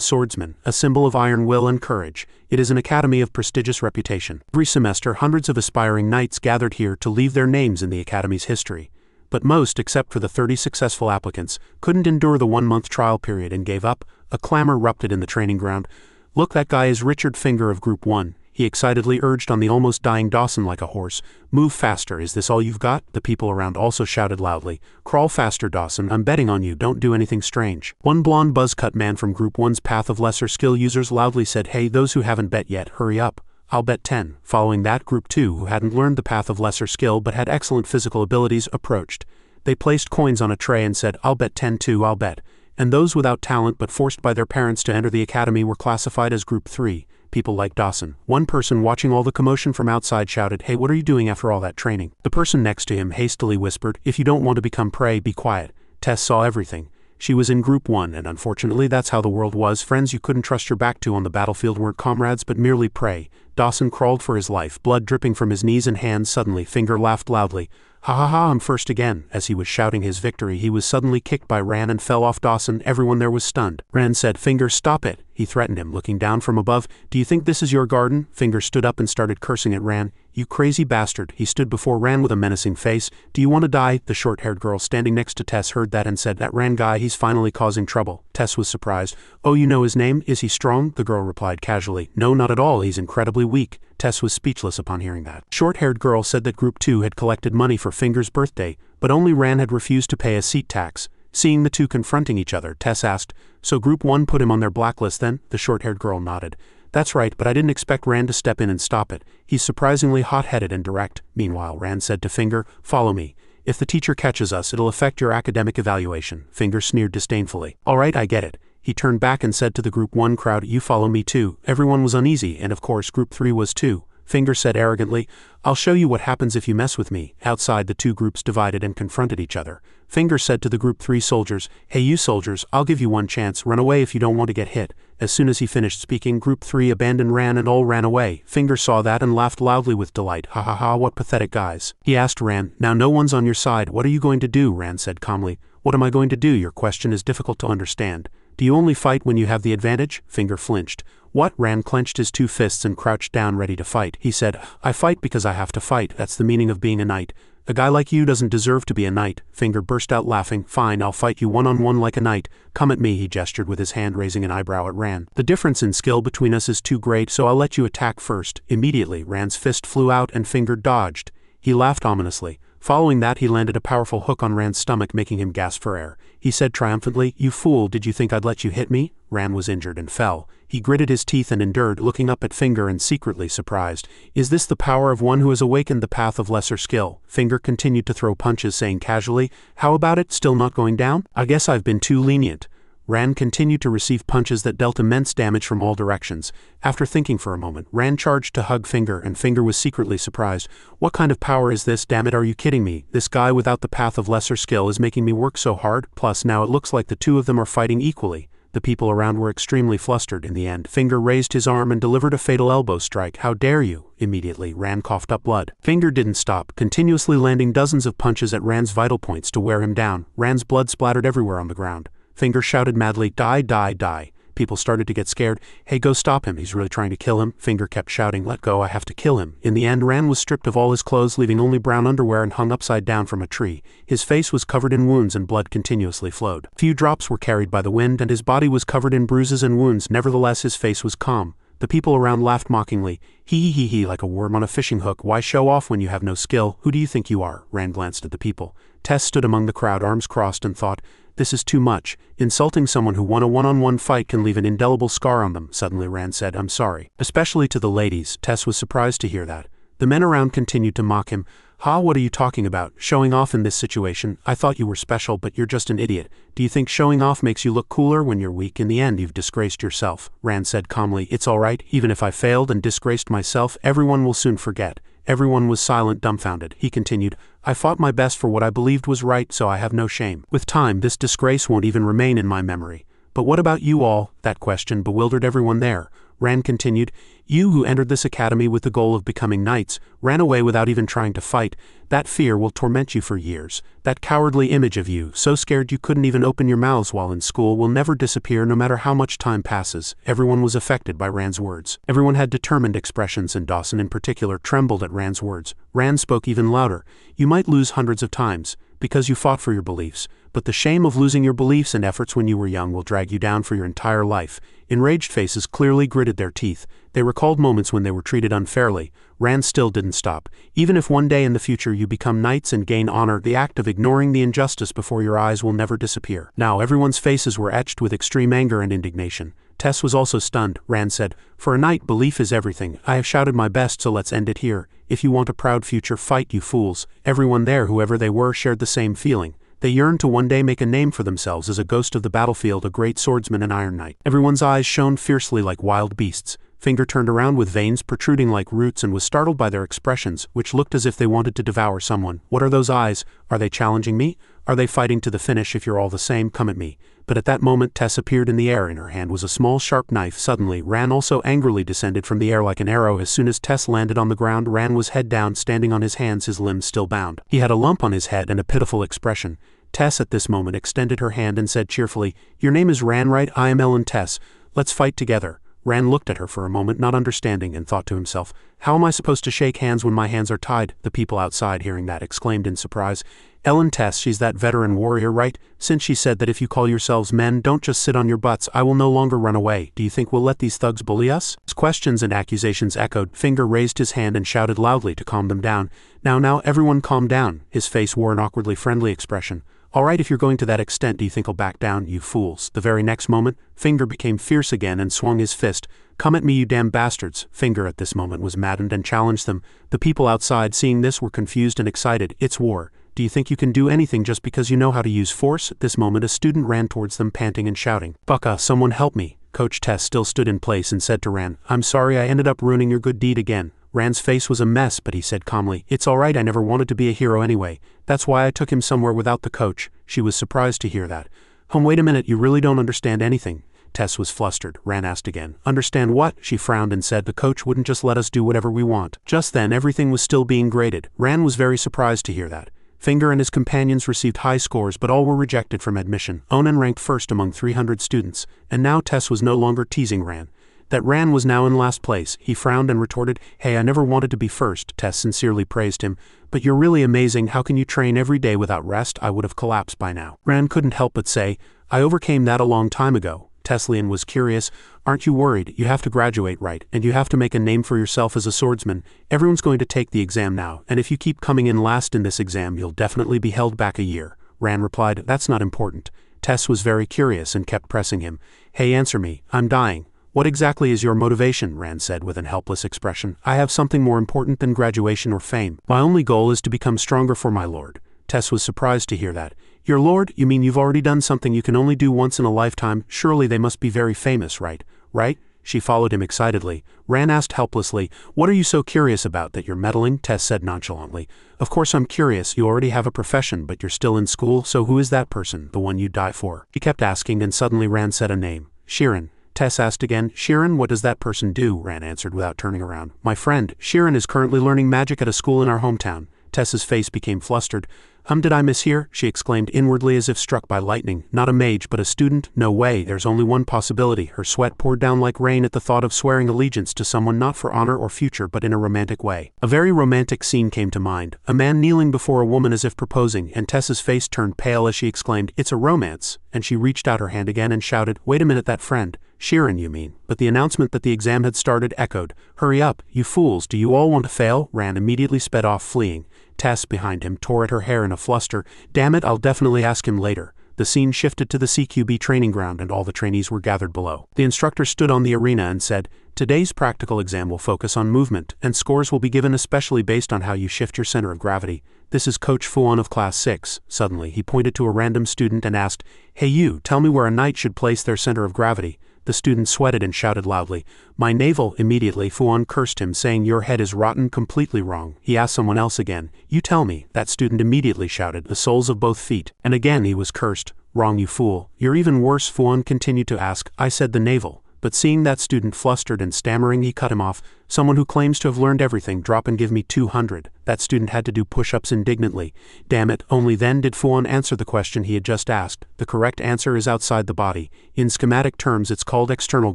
Swordsman, a symbol of iron will and courage. It is an academy of prestigious reputation. Every semester hundreds of aspiring knights gathered here to leave their names in the academy's history. But most, except for the 30 successful applicants, couldn't endure the 1-month trial period and gave up. A clamor erupted in the training ground. Look, that guy is Richard Finger of Group 1. He excitedly urged on the almost dying Dawson like a horse. Move faster, is this all you've got? The people around also shouted loudly. Crawl faster, Dawson, I'm betting on you, don't do anything strange. One blonde buzz-cut man from Group 1's Path of Lesser Skill users loudly said, hey, those who haven't bet yet, hurry up. I'll bet 10. Following that, Group 2, who hadn't learned the Path of Lesser Skill but had excellent physical abilities, approached. They placed coins on a tray and said, I'll bet 10 too, I'll bet. And those without talent but forced by their parents to enter the academy were classified as Group 3. People like Dawson. One person watching all the commotion from outside shouted, hey, what are you doing after all that training? The person next to him hastily whispered, if you don't want to become prey, be quiet. Tess saw everything. She was in Group 1, and unfortunately that's how the world was. Friends you couldn't trust your back to on the battlefield weren't comrades but merely prey. Dawson crawled for his life, blood dripping from his knees and hands. Suddenly, Finger laughed loudly. Ha ha ha, I'm first again. As he was shouting his victory, he was suddenly kicked by Ran and fell off Dawson. Everyone there was stunned. Ran said, Finger, stop it. He threatened him, looking down from above. Do you think this is your garden? Finger stood up and started cursing at Ran. You crazy bastard. He stood before Ran with a menacing face. Do you want to die? The short-haired girl standing next to Tess heard that and said, that Ran guy, he's finally causing trouble. Tess was surprised. Oh, you know his name? Is he strong? The girl replied casually. No, not at all. He's incredibly weak. Tess was speechless upon hearing that. Short-haired girl said that Group 2 had collected money for Finger's birthday, but only Ran had refused to pay a seat tax. Seeing the two confronting each other, Tess asked, so Group 1 put him on their blacklist then? The short-haired girl nodded. That's right, but I didn't expect Ran to step in and stop it. He's surprisingly hot-headed and direct. Meanwhile, Ran said to Finger, follow me. If the teacher catches us, it'll affect your academic evaluation. Finger sneered disdainfully. All right, I get it. He turned back and said to the Group 1 crowd, you follow me too. Everyone was uneasy, and of course Group 3 was too. Finger said arrogantly, I'll show you what happens if you mess with me. Outside, the two groups divided and confronted each other. Finger said to the Group 3 soldiers, hey you soldiers, I'll give you one chance, run away if you don't want to get hit. As soon as he finished speaking, Group 3 abandoned Ran and all ran away. Finger saw that and laughed loudly with delight. Ha ha ha, what pathetic guys. He asked Ran, now no one's on your side, what are you going to do? Ran said calmly. What am I going to do? Your question is difficult to understand. Do you only fight when you have the advantage? Finger flinched. What? Ran clenched his two fists and crouched down ready to fight. He said, I fight because I have to fight, that's the meaning of being a knight. A guy like you doesn't deserve to be a knight. Finger burst out laughing. Fine, I'll fight you one-on-one like a knight. Come at me, he gestured with his hand raising an eyebrow at Ran. The difference in skill between us is too great, so I'll let you attack first. Immediately, Ran's fist flew out and Finger dodged. He laughed ominously. Following that, he landed a powerful hook on Ran's stomach, making him gasp for air. He said triumphantly, "You fool, did you think I'd let you hit me?" Ran was injured and fell. He gritted his teeth and endured, looking up at Finger and secretly surprised. Is this the power of one who has awakened the path of lesser skill? Finger continued to throw punches, saying casually, "How about it, still not going down? I guess I've been too lenient." Ran continued to receive punches that dealt immense damage from all directions. After thinking for a moment, Ran charged to hug Finger, and Finger was secretly surprised. "What kind of power is this? Damn it, are you kidding me? This guy without the path of lesser skill is making me work so hard, plus now it looks like the two of them are fighting equally." The people around were extremely flustered. In the end, Finger raised his arm and delivered a fatal elbow strike. "How dare you!" Immediately, Ran coughed up blood. Finger didn't stop, continuously landing dozens of punches at Ran's vital points to wear him down. Ran's blood splattered everywhere on the ground. Finger shouted madly, "Die, die, die." People started to get scared. "Hey, go stop him, he's really trying to kill him." Finger kept shouting, "Let go, I have to kill him." In the end, Ran was stripped of all his clothes, leaving only brown underwear, and hung upside down from a tree. His face was covered in wounds and blood continuously flowed. Few drops were carried by the wind, and his body was covered in bruises and wounds. Nevertheless, his face was calm. The people around laughed mockingly. He, like a worm on a fishing hook. Why show off when you have no skill? Who do you think you are?" Ran glanced at the people. Tess stood among the crowd, arms crossed, and thought, "This is too much. Insulting someone who won a one-on-one fight can leave an indelible scar on them." Suddenly Ran said, "I'm sorry." Especially to the ladies. Tess was surprised to hear that. The men around continued to mock him. "Ha, what are you talking about? Showing off in this situation? I thought you were special, but you're just an idiot. Do you think showing off makes you look cooler when you're weak? In the end, you've disgraced yourself." Ran said calmly, "It's all right. Even if I failed and disgraced myself, everyone will soon forget." Everyone was silent, dumbfounded. He continued, "I fought my best for what I believed was right, so I have no shame. With time, this disgrace won't even remain in my memory." "But what about you all?" That question bewildered everyone there. Ran continued, "You who entered this academy with the goal of becoming knights, ran away without even trying to fight. That fear will torment you for years. That cowardly image of you, so scared you couldn't even open your mouths while in school, will never disappear no matter how much time passes." Everyone was affected by Ran's words. Everyone had determined expressions, and Dawson in particular trembled at Ran's words. Ran spoke even louder. "You might lose hundreds of times, because you fought for your beliefs, but the shame of losing your beliefs and efforts when you were young will drag you down for your entire life." Enraged faces clearly gritted their teeth. They recalled moments when they were treated unfairly. Ran still didn't stop. "Even if one day in the future you become knights and gain honor, the act of ignoring the injustice before your eyes will never disappear." Now everyone's faces were etched with extreme anger and indignation. Tess was also stunned. Ran said, "For a knight, belief is everything. I have shouted my best, so let's end it here. If you want a proud future, fight, you fools." Everyone there, whoever they were, shared the same feeling. They yearned to one day make a name for themselves as a ghost of the battlefield, a great swordsman and iron knight. Everyone's eyes shone fiercely like wild beasts. Finger turned around with veins protruding like roots and was startled by their expressions, which looked as if they wanted to devour someone. "What are those eyes? Are they challenging me? Are they fighting to the finish? If you're all the same, come at me." But at that moment Tess appeared in the air. In her hand was a small sharp knife. Suddenly, Ran also angrily descended from the air like an arrow. As soon as Tess landed on the ground, Ran was head down, standing on his hands, his limbs still bound. He had a lump on his head and a pitiful expression. Tess at this moment extended her hand and said cheerfully, "Your name is Ran, right? I am Ellen Tess. Let's fight together." Ran looked at her for a moment, not understanding, and thought to himself, "How am I supposed to shake hands when my hands are tied?" The people outside, hearing that, exclaimed in surprise, "Ellen Tess, she's that veteran warrior, right? Since she said that if you call yourselves men, don't just sit on your butts, I will no longer run away. Do you think we'll let these thugs bully us?" As questions and accusations echoed, Finger raised his hand and shouted loudly to calm them down. Now, everyone calm down." His face wore an awkwardly friendly expression. "All right, if you're going to that extent, do you think I'll back down, you fools?" The very next moment, Finger became fierce again and swung his fist. "Come at me, you damn bastards." Finger at this moment was maddened and challenged them. The people outside, seeing this, were confused and excited. "It's war. Do you think you can do anything just because you know how to use force?" At this moment a student ran towards them, panting and shouting, "Bucka, someone help me." Coach Tess still stood in place and said to Ran, "I'm sorry I ended up ruining your good deed again." Ran's face was a mess, but he said calmly, "It's all right, I never wanted to be a hero anyway. That's why I took him somewhere without the coach." She was surprised to hear that. Wait a minute, you really don't understand anything." Tess was flustered. Ran asked again, "Understand what?" She frowned and said, "The coach wouldn't just let us do whatever we want." Just then everything was still being graded. Ran was very surprised to hear that. Finger and his companions received high scores, but all were rejected from admission. Onan ranked first among 300 students, and now Tess was no longer teasing Ran. That Ran was now in last place. He frowned and retorted, "Hey, I never wanted to be first." Tess sincerely praised him. "But you're really amazing. How can you train every day without rest? I would have collapsed by now." Ran couldn't help but say, "I overcame that a long time ago." Teslian was curious. Aren't you worried? You have to graduate, right? And you have to make a name for yourself as a swordsman. Everyone's going to take the exam now, and if you keep coming in last in this exam, you'll definitely be held back a year. Ran replied, that's not important. Tess was very curious and kept pressing him. Hey, answer me. I'm dying. What exactly is your motivation? Rand said with an helpless expression. I have something more important than graduation or fame. My only goal is to become stronger for my lord. Tess was surprised to hear that. Your lord? You mean you've already done something you can only do once in a lifetime? Surely they must be very famous, right? Right? She followed him excitedly. Rand asked helplessly, what are you so curious about that you're meddling? Tess said nonchalantly. Of course I'm curious. You already have a profession, but you're still in school, so who is that person, the one you'd die for? He kept asking, and suddenly Rand said a name. Shirin. Tess asked again, Shirin, what does that person do? Rand answered without turning around. My friend, Shirin is currently learning magic at a school in our hometown. Tess's face became flustered. Did I mishear? She exclaimed inwardly as if struck by lightning. Not a mage, but a student? No way, there's only one possibility. Her sweat poured down like rain at the thought of swearing allegiance to someone not for honor or future but in a romantic way. A very romantic scene came to mind. A man kneeling before a woman as if proposing, and Tess's face turned pale as she exclaimed, it's a romance, and she reached out her hand again and shouted, wait a minute, that friend. Shirin, you mean? But the announcement that the exam had started echoed. Hurry up, you fools, do you all want to fail? Rand immediately sped off, fleeing. Tess, behind him, tore at her hair in a fluster. Damn it, I'll definitely ask him later. The scene shifted to the CQB training ground and all the trainees were gathered below. The instructor stood on the arena and said, today's practical exam will focus on movement, and scores will be given especially based on how you shift your center of gravity. This is Coach Fuan of Class 6. Suddenly, he pointed to a random student and asked, hey you, tell me where a knight should place their center of gravity. The student sweated and shouted loudly, my navel. Immediately Fuan cursed him, saying, your head is rotten, completely wrong. He asked someone else again, you tell me. That student immediately shouted, the soles of both feet. And again he was cursed. Wrong, you fool. You're even worse. Fuan continued to ask, I said the navel. But seeing that student flustered and stammering, he cut him off. Someone who claims to have learned everything, drop and give me 200. That student had to do push-ups indignantly. Damn it, only then did Fuan answer the question he had just asked. The correct answer is outside the body. In schematic terms it's called external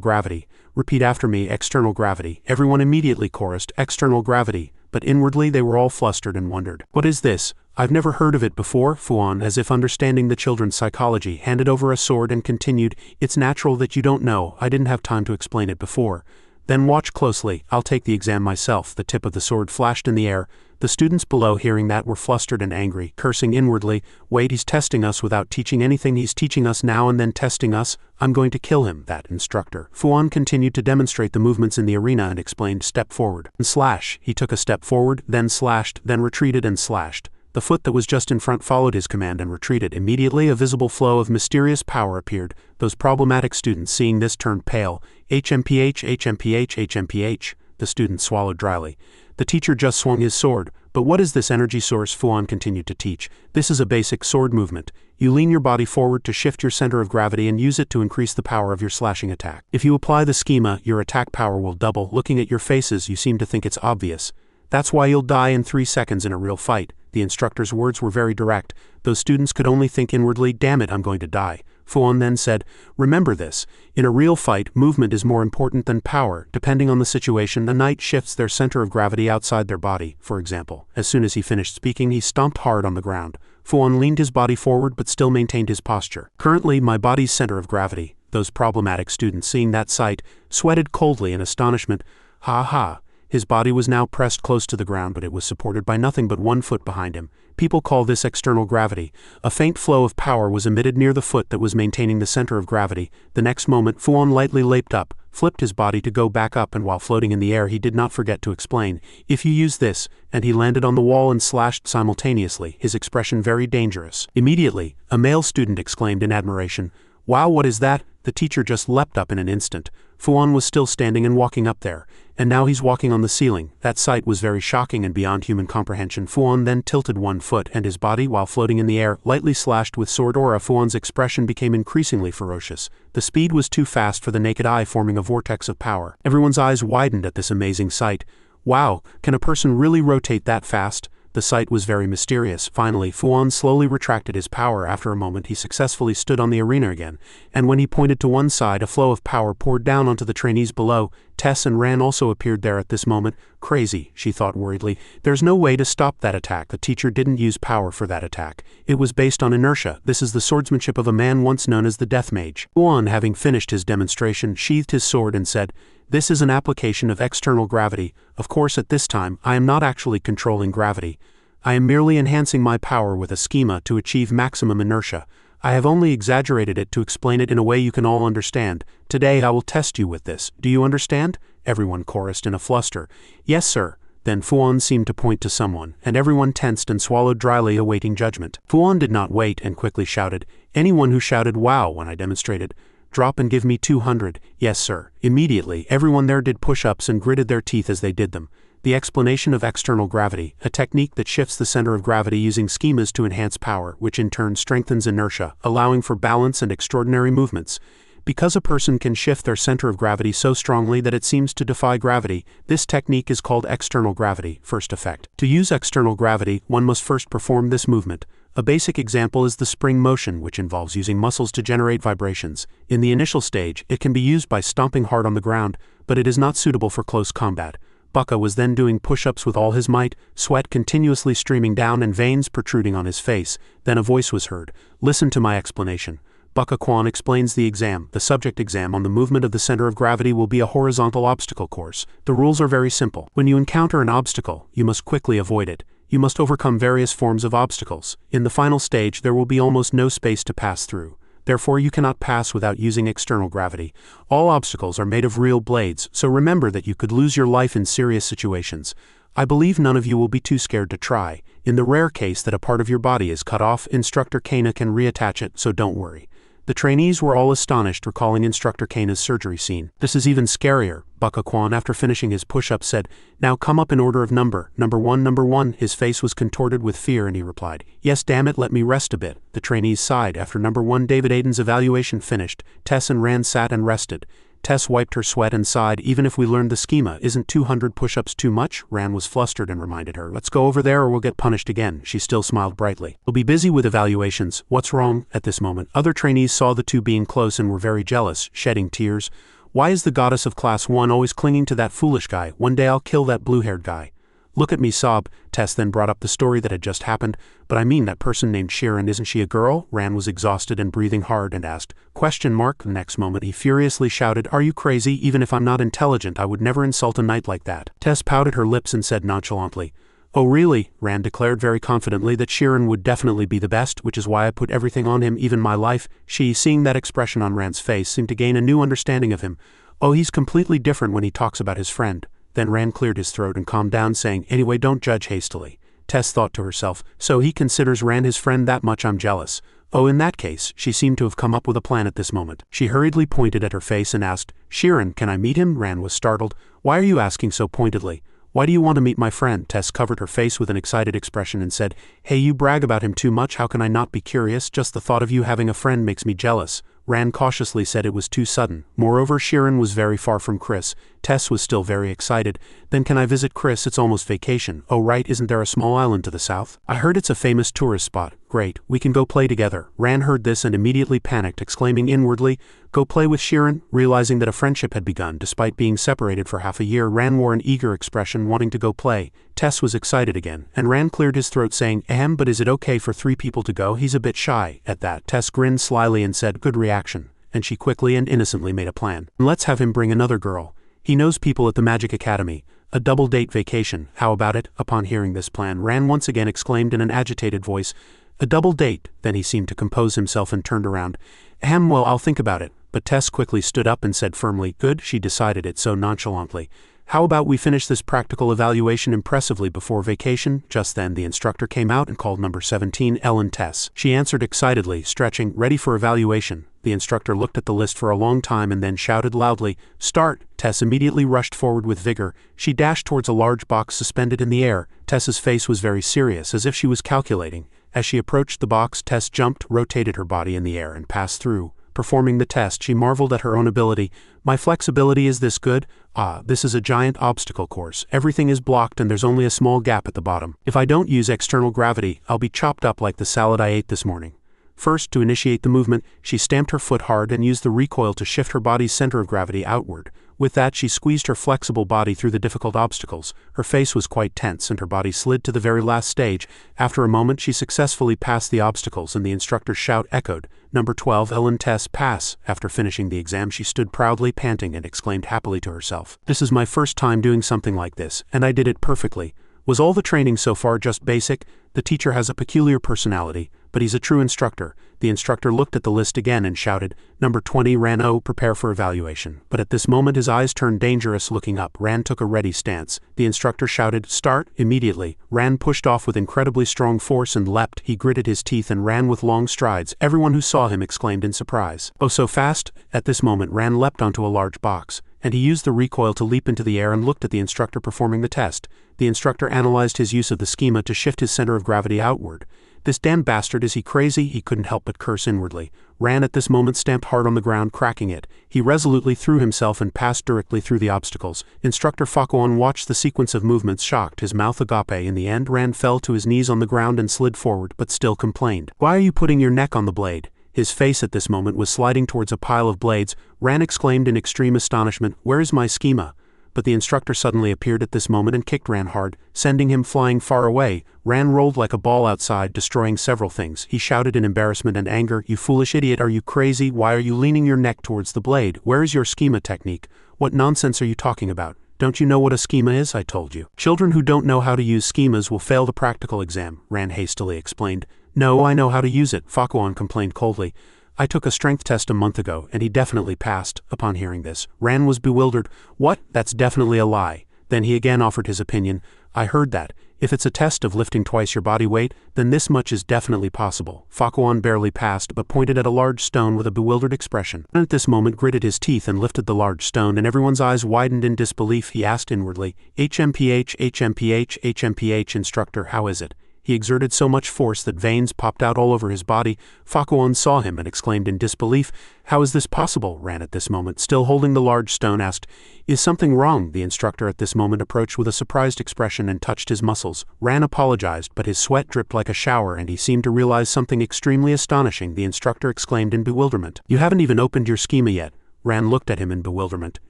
gravity. Repeat after me, external gravity. Everyone immediately chorused, external gravity. But inwardly they were all flustered and wondered. What is this? I've never heard of it before. Fuan, as if understanding the children's psychology, handed over a sword and continued, it's natural that you don't know. I didn't have time to explain it before. Then watch closely. I'll take the exam myself. The tip of the sword flashed in the air. The students below, hearing that, were flustered and angry, cursing inwardly. Wait, he's testing us without teaching anything. He's teaching us now and then testing us. I'm going to kill him, that instructor. Fuan continued to demonstrate the movements in the arena and explained, step forward and slash. He took a step forward, then slashed, then retreated and slashed. The foot that was just in front followed his command and retreated. Immediately a visible flow of mysterious power appeared. Those problematic students, seeing this, turned pale. HMPH, HMPH, HMPH. The student swallowed dryly. The teacher just swung his sword. But what is this energy source? Fuan continued to teach. This is a basic sword movement. You lean your body forward to shift your center of gravity and use it to increase the power of your slashing attack. If you apply the schema, your attack power will double. Looking at your faces, you seem to think it's obvious. That's why you'll die in 3 seconds in a real fight. The instructor's words were very direct. Those students could only think inwardly, damn it, I'm going to die. Fuan then said, remember this. In a real fight, movement is more important than power. Depending on the situation, a knight shifts their center of gravity outside their body, for example. As soon as he finished speaking, he stomped hard on the ground. Fuan leaned his body forward but still maintained his posture. Currently, my body's center of gravity. Those problematic students, seeing that sight, sweated coldly in astonishment. Ha ha. His body was now pressed close to the ground, but it was supported by nothing but 1 foot behind him. People call this external gravity. A faint flow of power was emitted near the foot that was maintaining the center of gravity. The next moment, Fuan lightly leaped up, flipped his body to go back up, and while floating in the air he did not forget to explain, if you use this, and he landed on the wall and slashed simultaneously, his expression very dangerous. Immediately, a male student exclaimed in admiration, wow, what is that? The teacher just leapt up in an instant. Fuan was still standing and walking up there, and now he's walking on the ceiling. That sight was very shocking and beyond human comprehension. Fuan then tilted 1 foot, and his body, while floating in the air, lightly slashed with sword aura. Fuan's expression became increasingly ferocious. The speed was too fast for the naked eye, forming a vortex of power. Everyone's eyes widened at this amazing sight. Wow, can a person really rotate that fast? The sight was very mysterious. Finally, Fuan slowly retracted his power. After a moment, he successfully stood on the arena again, and when he pointed to one side, a flow of power poured down onto the trainees below. Tess and Ran also appeared there at this moment. Crazy, she thought worriedly. There's no way to stop that attack. The teacher didn't use power for that attack. It was based on inertia. This is the swordsmanship of a man once known as the Death Mage. Fuan, having finished his demonstration, sheathed his sword and said, "This is an application of external gravity. Of course, at this time, I am not actually controlling gravity. I am merely enhancing my power with a schema to achieve maximum inertia. I have only exaggerated it to explain it in a way you can all understand. Today I will test you with this. Do you understand?" Everyone chorused in a fluster. "Yes, sir." Then Fuan seemed to point to someone, and everyone tensed and swallowed dryly, awaiting judgment. Fuan did not wait and quickly shouted, "Anyone who shouted 'wow' when I demonstrated, drop and give me 200. Yes, sir." Immediately, everyone there did push-ups and gritted their teeth as they did them. The explanation of external gravity, a technique that shifts the center of gravity using schemas to enhance power, which in turn strengthens inertia, allowing for balance and extraordinary movements. Because a person can shift their center of gravity so strongly that it seems to defy gravity, this technique is called external gravity, first effect. To use external gravity, one must first perform this movement. A basic example is the spring motion, which involves using muscles to generate vibrations. In the initial stage, it can be used by stomping hard on the ground, but it is not suitable for close combat. Baka was then doing push-ups with all his might, sweat continuously streaming down and veins protruding on his face. Then a voice was heard. "Listen to my explanation." Baka Kwan explains the exam. The subject exam on the movement of the center of gravity will be a horizontal obstacle course. The rules are very simple. When you encounter an obstacle, you must quickly avoid it. You must overcome various forms of obstacles. In the final stage, there will be almost no space to pass through. Therefore, you cannot pass without using external gravity. All obstacles are made of real blades, so remember that you could lose your life in serious situations. I believe none of you will be too scared to try. In the rare case that a part of your body is cut off, Instructor Kana can reattach it, so don't worry. The trainees were all astonished, recalling Instructor Kana's surgery scene. "This is even scarier," Baka Kwan, after finishing his push-up, said. "Now come up in order of number. Number one. His face was contorted with fear and he replied, "Yes, damn it, let me rest a bit." The trainees sighed. After number 1 David Aiden's evaluation finished, Tess and Ran sat and rested. Tess wiped her sweat and sighed. "Even if we learned the schema, isn't 200 push-ups too much?" Ran was flustered and reminded her, "Let's go over there or we'll get punished again." She still smiled brightly. "We'll be busy with evaluations. What's wrong?" At this moment, other trainees saw the two being close and were very jealous, shedding tears. "Why is the goddess of Class 1 always clinging to that foolish guy? One day I'll kill that blue-haired guy." "Look at me sob." Tess then brought up the story that had just happened. "But I mean that person named Shirin, isn't she a girl?" Ran was exhausted and breathing hard and asked, "Question mark?" The next moment he furiously shouted, "Are you crazy? Even if I'm not intelligent, I would never insult a knight like that." Tess pouted her lips and said nonchalantly, "Oh really?" Ran declared very confidently that Shirin would definitely be the best, which is why I put everything on him, even my life. She, seeing that expression on Ran's face, seemed to gain a new understanding of him. "Oh, he's completely different when he talks about his friend." Then Ran cleared his throat and calmed down, saying, "Anyway, don't judge hastily." Tess thought to herself, "So he considers Ran his friend that much? I'm jealous." Oh, in that case, she seemed to have come up with a plan at this moment. She hurriedly pointed at her face and asked, "Shirin, can I meet him?" Ran was startled. "Why are you asking so pointedly? Why do you want to meet my friend?" Tess covered her face with an excited expression and said, "Hey, you brag about him too much. How can I not be curious? Just the thought of you having a friend makes me jealous." Ran cautiously said it was too sudden. Moreover, Shirin was very far from Chris. Tess was still very excited. "Then can I visit Chris? It's almost vacation." "Oh right, isn't there a small island to the south? I heard it's a famous tourist spot." "Great, we can go play together." Ran heard this and immediately panicked, exclaiming inwardly, "Go play with Shirin?" Realizing that a friendship had begun, despite being separated for half a year, Ran wore an eager expression, wanting to go play. Tess was excited again, and Ran cleared his throat, saying, but is it okay for 3 people to go? He's a bit shy." At that, Tess grinned slyly and said, "Good reaction." And she quickly and innocently made a plan. "Let's have him bring another girl. He knows people at the Magic Academy. A double date vacation. How about it?" Upon hearing this plan, Ran once again exclaimed in an agitated voice, "A double date?" Then he seemed to compose himself and turned around. Well, I'll think about it." But Tess quickly stood up and said firmly, "Good." She decided it so nonchalantly. "How about we finish this practical evaluation impressively before vacation?" Just then the instructor came out and called number 17, Ellen Tess. She answered excitedly, stretching, "Ready for evaluation." The instructor looked at the list for a long time and then shouted loudly, "Start!" Tess immediately rushed forward with vigor. She dashed towards a large box suspended in the air. Tess's face was very serious, as if she was calculating. As she approached the box, Tess jumped, rotated her body in the air, and passed through. Performing the test, she marveled at her own ability. "My flexibility is this good? Ah, this is a giant obstacle course. Everything is blocked and there's only a small gap at the bottom. If I don't use external gravity, I'll be chopped up like the salad I ate this morning." First, to initiate the movement, she stamped her foot hard and used the recoil to shift her body's center of gravity outward. With that, she squeezed her flexible body through the difficult obstacles. Her face was quite tense and her body slid to the very last stage. After a moment, she successfully passed the obstacles and the instructor's shout echoed, "Number 12, Ellen Tess, pass." After finishing the exam, she stood proudly panting and exclaimed happily to herself, "This is my first time doing something like this, and I did it perfectly. Was all the training so far just basic? The teacher has a peculiar personality, but he's a true instructor." The instructor looked at the list again and shouted, "Number 20, Ran O, prepare for evaluation." But at this moment his eyes turned dangerous. Looking up, Ran took a ready stance. The instructor shouted, "Start!" Immediately, Ran pushed off with incredibly strong force and leapt. He gritted his teeth and ran with long strides. Everyone who saw him exclaimed in surprise, "Oh, so fast!" At this moment Ran leapt onto a large box, and he used the recoil to leap into the air and looked at the instructor performing the test. The instructor analyzed his use of the schema to shift his center of gravity outward. "This damn bastard, is he crazy?" He couldn't help but curse inwardly. Ran at this moment stamped hard on the ground, cracking it. He resolutely threw himself and passed directly through the obstacles. Instructor Fakuan watched the sequence of movements, shocked, his mouth agape. In the end, Ran fell to his knees on the ground and slid forward, but still complained, "Why are you putting your neck on the blade?" His face at this moment was sliding towards a pile of blades. Ran exclaimed in extreme astonishment, "Where is my schema?" But the instructor suddenly appeared at this moment and kicked Ran hard, sending him flying far away. Ran rolled like a ball outside, destroying several things. He shouted in embarrassment and anger, "You foolish idiot, are you crazy? Why are you leaning your neck towards the blade? Where is your schema technique? What nonsense are you talking about? Don't you know what a schema is? I told you. Children who don't know how to use schemas will fail the practical exam," Ran hastily explained. "No, I know how to use it," Fakuan complained coldly. "I took a strength test a month ago, and he definitely passed." Upon hearing this, Ran was bewildered. "What? That's definitely a lie." Then he again offered his opinion. "I heard that. If it's a test of lifting twice your body weight, then this much is definitely possible." Fakuan barely passed, but pointed at a large stone with a bewildered expression. And at this moment gritted his teeth and lifted the large stone, and everyone's eyes widened in disbelief. He asked inwardly, "HMPH, HMPH, HMPH, instructor, how is it?" He exerted so much force that veins popped out all over his body. Fakuan saw him and exclaimed in disbelief, "How is this possible?" Ran at this moment, still holding the large stone, asked, "Is something wrong?" The instructor at this moment approached with a surprised expression and touched his muscles. Ran apologized, but his sweat dripped like a shower and he seemed to realize something extremely astonishing. The instructor exclaimed in bewilderment, "You haven't even opened your schema yet." Ran looked at him in bewilderment.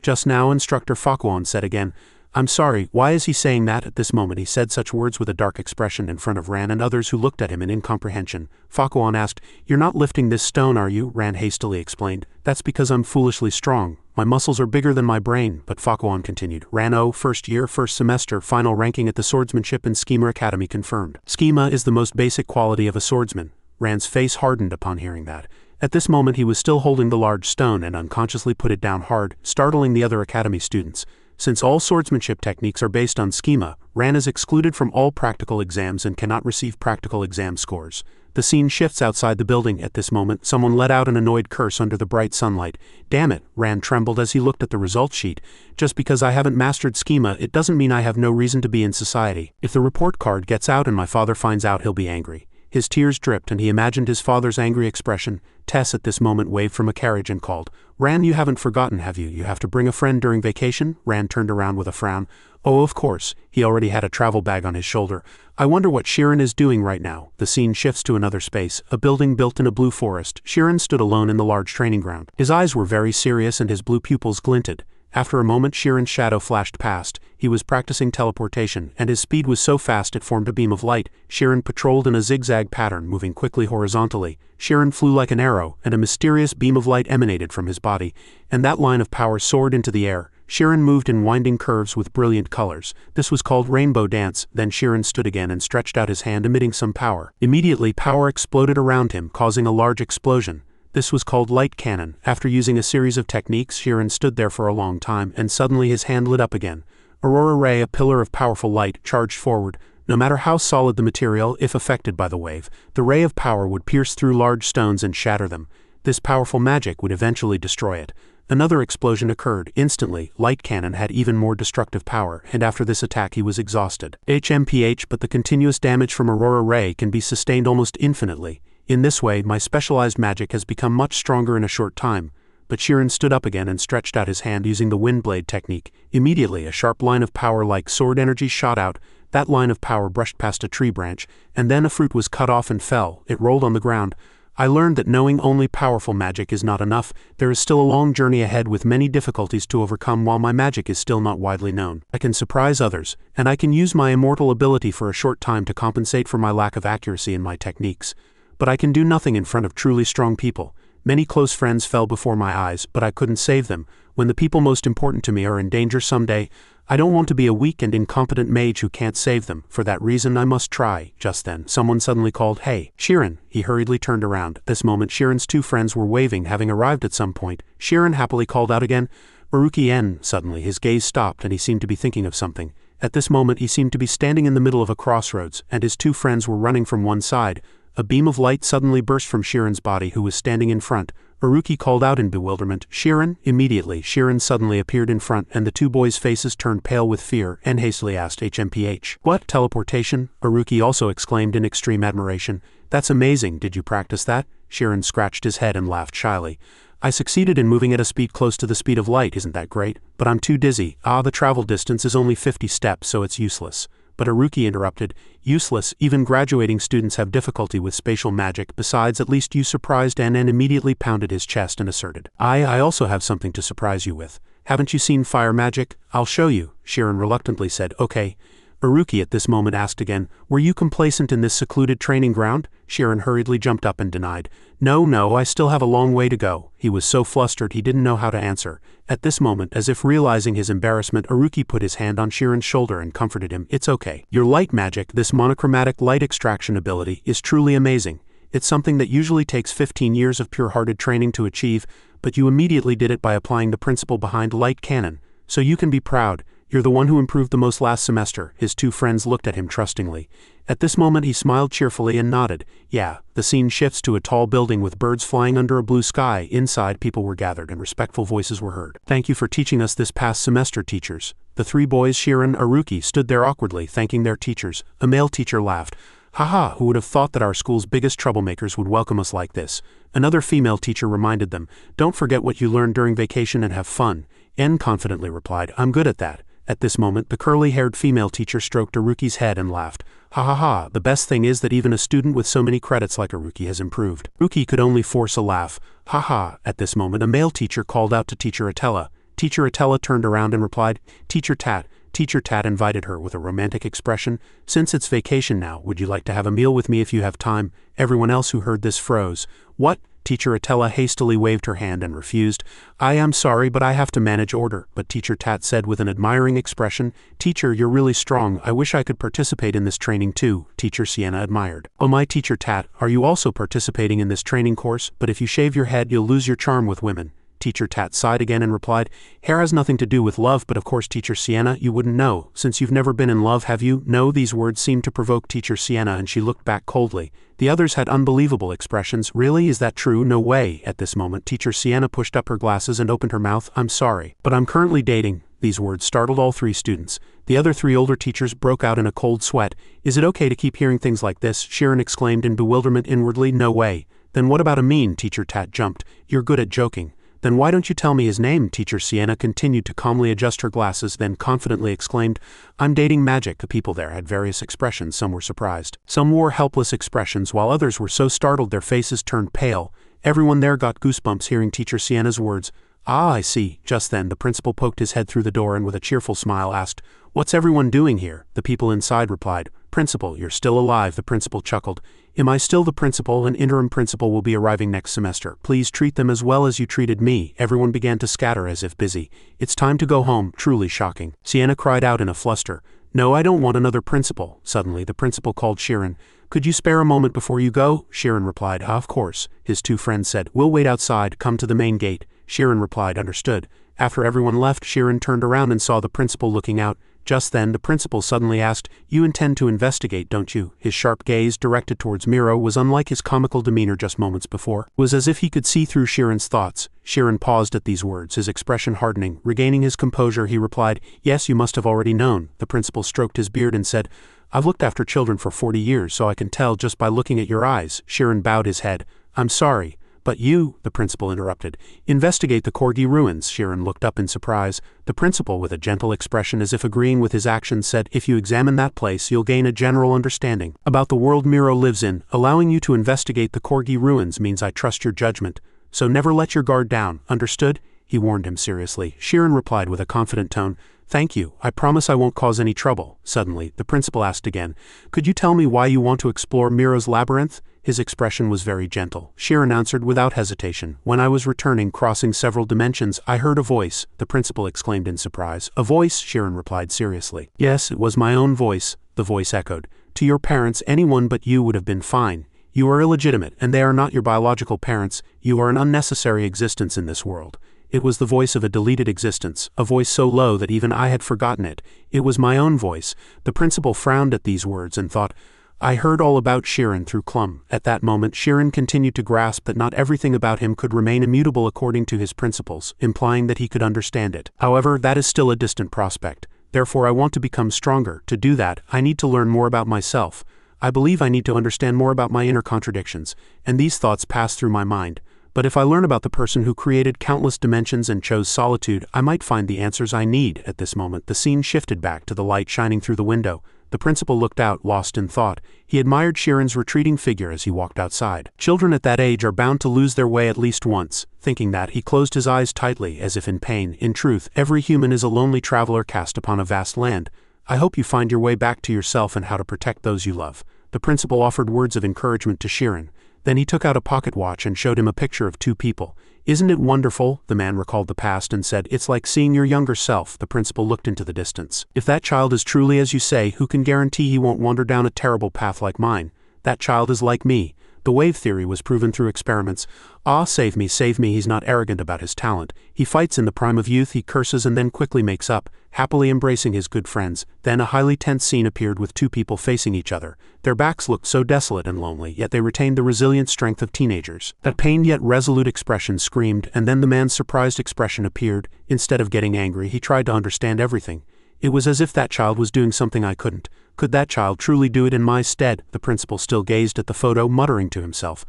"Just now," Instructor Fakuan said again. "I'm sorry, why is he saying that?" At this moment he said such words with a dark expression in front of Ran and others who looked at him in incomprehension. Fakuan asked, "You're not lifting this stone, are you?" Ran hastily explained, "That's because I'm foolishly strong. My muscles are bigger than my brain." But Fakuan continued, "Ran O, first year, first semester, final ranking at the Swordsmanship and Schema Academy confirmed. Schema is the most basic quality of a swordsman." Ran's face hardened upon hearing that. At this moment he was still holding the large stone and unconsciously put it down hard, startling the other academy students. Since all swordsmanship techniques are based on schema, Ran is excluded from all practical exams and cannot receive practical exam scores. The scene shifts outside the building. At this moment, someone let out an annoyed curse under the bright sunlight. "Damn it," Ran trembled as he looked at the results sheet. "Just because I haven't mastered schema, it doesn't mean I have no reason to be in society. If the report card gets out and my father finds out, he'll be angry." His tears dripped and he imagined his father's angry expression. Tess at this moment waved from a carriage and called, "Ran, you haven't forgotten, have you? You have to bring a friend during vacation?" Ran turned around with a frown. "Oh, of course." He already had a travel bag on his shoulder. "I wonder what Shirin is doing right now." The scene shifts to another space, a building built in a blue forest. Shirin stood alone in the large training ground. His eyes were very serious and his blue pupils glinted. After a moment Shirin's shadow flashed past. He was practicing teleportation, and his speed was so fast it formed a beam of light. Shirin patrolled in a zigzag pattern, moving quickly horizontally. Shirin flew like an arrow, and a mysterious beam of light emanated from his body, and that line of power soared into the air. Shirin moved in winding curves with brilliant colors. This was called rainbow dance. Then Shirin stood again and stretched out his hand, emitting some power. Immediately power exploded around him, causing a large explosion. This was called light cannon. After using a series of techniques, Shirin stood there for a long time, and suddenly his hand lit up again. Aurora ray, a pillar of powerful light, charged forward. No matter how solid the material, if affected by the wave, the ray of power would pierce through large stones and shatter them. This powerful magic would eventually destroy it. Another explosion occurred. Instantly, light cannon had even more destructive power, and after this attack he was exhausted. HMPH, but the continuous damage from Aurora ray can be sustained almost infinitely. In this way, my specialized magic has become much stronger in a short time. But Shirin stood up again and stretched out his hand using the wind blade technique. Immediately, a sharp line of power like sword energy shot out. That line of power brushed past a tree branch, and then a fruit was cut off and fell. It rolled on the ground. I learned that knowing only powerful magic is not enough. There is still a long journey ahead with many difficulties to overcome while my magic is still not widely known. I can surprise others, and I can use my immortal ability for a short time to compensate for my lack of accuracy in my techniques. But I can do nothing in front of truly strong people. Many close friends fell before my eyes, but I couldn't save them. When the people most important to me are in danger someday, I don't want to be a weak and incompetent mage who can't save them. For that reason I must try. Just then, someone suddenly called, "Hey, Shirin!" He hurriedly turned around. At this moment Shirin's two friends were waving, having arrived at some point. Shirin happily called out again, "Uruki-en!" Suddenly his gaze stopped and he seemed to be thinking of something. At this moment he seemed to be standing in the middle of a crossroads, and his two friends were running from one side. A beam of light suddenly burst from Shirin's body, who was standing in front. Uruki called out in bewilderment, "Shirin!" Immediately, Shirin suddenly appeared in front, and the two boys' faces turned pale with fear, and hastily asked, "HMPH. What? Teleportation?" Uruki also exclaimed in extreme admiration. "That's amazing, did you practice that?" Shirin scratched his head and laughed shyly. "I succeeded in moving at a speed close to the speed of light, isn't that great? But I'm too dizzy. The travel distance is only 50 steps, so it's useless." But Uruki interrupted, "Useless? Even graduating students have difficulty with spatial magic. Besides, at least you surprised," and immediately pounded his chest and asserted, I also have something to surprise you with. "Haven't you seen fire magic? I'll show you." Shirin reluctantly said, "Okay." Uruki at this moment asked again, "Were you complacent in this secluded training ground?" Shirin hurriedly jumped up and denied, No, I still have a long way to go." He was so flustered he didn't know how to answer. At this moment, as if realizing his embarrassment, Uruki put his hand on Shirin's shoulder and comforted him. "It's okay. Your light magic, this monochromatic light extraction ability, is truly amazing. It's something that usually takes 15 years of pure-hearted training to achieve, but you immediately did it by applying the principle behind light cannon. So you can be proud. You're the one who improved the most last semester." His two friends looked at him trustingly. At this moment he smiled cheerfully and nodded. "Yeah." The scene shifts to a tall building with birds flying under a blue sky. Inside, people were gathered and respectful voices were heard. "Thank you for teaching us this past semester, teachers." The three boys, Shirin, Uruki, stood there awkwardly, thanking their teachers. A male teacher laughed. "Haha, who would have thought that our school's biggest troublemakers would welcome us like this?" Another female teacher reminded them, "Don't forget what you learned during vacation and have fun." En confidently replied, "I'm good at that." At this moment, the curly-haired female teacher stroked Uruki's head and laughed. "Ha, the best thing is that even a student with so many credits like Uruki has improved." Uruki could only force a laugh. "Ha." At this moment, a male teacher called out to Teacher Atella. Teacher Atella turned around and replied, "Teacher Tat." Teacher Tat invited her with a romantic expression. "Since it's vacation now, would you like to have a meal with me if you have time?" Everyone else who heard this froze. "What?" Teacher Atella hastily waved her hand and refused. "I am sorry, but I have to manage order." But Teacher Tat said with an admiring expression, "Teacher, you're really strong. I wish I could participate in this training too." Teacher Sienna admired. "Oh my Teacher Tat, are you also participating in this training course? But if you shave your head, you'll lose your charm with women." Teacher Tat sighed again and replied, "Hair has nothing to do with love, but of course Teacher Sienna, you wouldn't know, since you've never been in love, have you?" "No." These words seemed to provoke Teacher Sienna and she looked back coldly. The others had unbelievable expressions. "Really? Is that true? No way." At this moment, Teacher Sienna pushed up her glasses and opened her mouth. "I'm sorry, but I'm currently dating." These words startled all three students. The other three older teachers broke out in a cold sweat. "Is it okay to keep hearing things like this?" Shirin exclaimed in bewilderment inwardly. "No way." "Then what about a mean?" Teacher Tat jumped. "You're good at joking." "Then why don't you tell me his name?" Teacher Sienna continued to calmly adjust her glasses, then confidently exclaimed, "I'm dating Magic." The people there had various expressions. Some were surprised. Some wore helpless expressions, while others were so startled their faces turned pale. Everyone there got goosebumps hearing Teacher Sienna's words. I see." Just then, the principal poked his head through the door and with a cheerful smile asked, "What's everyone doing here?" The people inside replied, "Principal, you're still alive." The principal chuckled. "Am I still the principal? An interim principal will be arriving next semester. Please treat them as well as you treated me." Everyone began to scatter as if busy. "It's time to go home." Truly shocking. Sienna cried out in a fluster, "No, I don't want another principal." Suddenly, the principal called Shirin. "Could you spare a moment before you go?" Shirin replied, "Of course." His two friends said, "We'll wait outside. Come to the main gate." Shirin replied, "Understood." After everyone left, Shirin turned around and saw the principal looking out. Just then, the principal suddenly asked, "You intend to investigate, don't you?" His sharp gaze, directed towards Miro, was unlike his comical demeanor just moments before. It was as if he could see through Shirin's thoughts. Shirin paused at these words, his expression hardening. Regaining his composure, he replied, "Yes, you must have already known." The principal stroked his beard and said, "I've looked after children for 40 years, so I can tell just by looking at your eyes." Shirin bowed his head. "I'm sorry, But you, the principal interrupted. Investigate the Corgi ruins. Shirin looked up in surprise. The principal, with a gentle expression as if agreeing with his actions, said, if you examine that place, you'll gain a general understanding about the world Miro lives in. Allowing you to investigate the Corgi ruins means I trust your judgment. So never let your guard down, understood? He warned him seriously. Shirin replied with a confident tone, thank you, I promise I won't cause any trouble. Suddenly, the principal asked again, could you tell me why you want to explore Miro's labyrinth? His expression was very gentle. Shirin answered without hesitation. When I was returning, crossing several dimensions, I heard a voice, the principal exclaimed in surprise. A voice? Shirin replied seriously. Yes, it was my own voice, the voice echoed. To your parents, anyone but you would have been fine. You are illegitimate, and they are not your biological parents. You are an unnecessary existence in this world. It was the voice of a deleted existence, a voice so low that even I had forgotten it. It was my own voice. The principal frowned at these words and thought, I heard all about Shirin through Clum. At that moment, Shirin continued to grasp that not everything about him could remain immutable according to his principles, implying that he could understand it. However, that is still a distant prospect. Therefore, I want to become stronger. To do that, I need to learn more about myself. I believe I need to understand more about my inner contradictions, and these thoughts pass through my mind. But if I learn about the person who created countless dimensions and chose solitude, I might find the answers I need. At this moment, the scene shifted back to the light shining through the window. The principal looked out, lost in thought. He admired Shirin's retreating figure as he walked outside. Children at that age are bound to lose their way at least once. Thinking that, he closed his eyes tightly, as if in pain. In truth, every human is a lonely traveler cast upon a vast land. I hope you find your way back to yourself and how to protect those you love. The principal offered words of encouragement to Shirin. Then he took out a pocket watch and showed him a picture of two people. Isn't it wonderful? The man recalled the past and said, it's like seeing your younger self. The principal looked into the distance. If that child is truly as you say, who can guarantee he won't wander down a terrible path like mine? That child is like me. The wave theory was proven through experiments. Ah, save me, he's not arrogant about his talent. He fights in the prime of youth, he curses and then quickly makes up, happily embracing his good friends. Then a highly tense scene appeared with two people facing each other. Their backs looked so desolate and lonely, yet they retained the resilient strength of teenagers. That pained yet resolute expression screamed, and then the man's surprised expression appeared. Instead of getting angry, he tried to understand everything. It was as if that child was doing something I couldn't. Could that child truly do it in my stead? The principal still gazed at the photo, muttering to himself.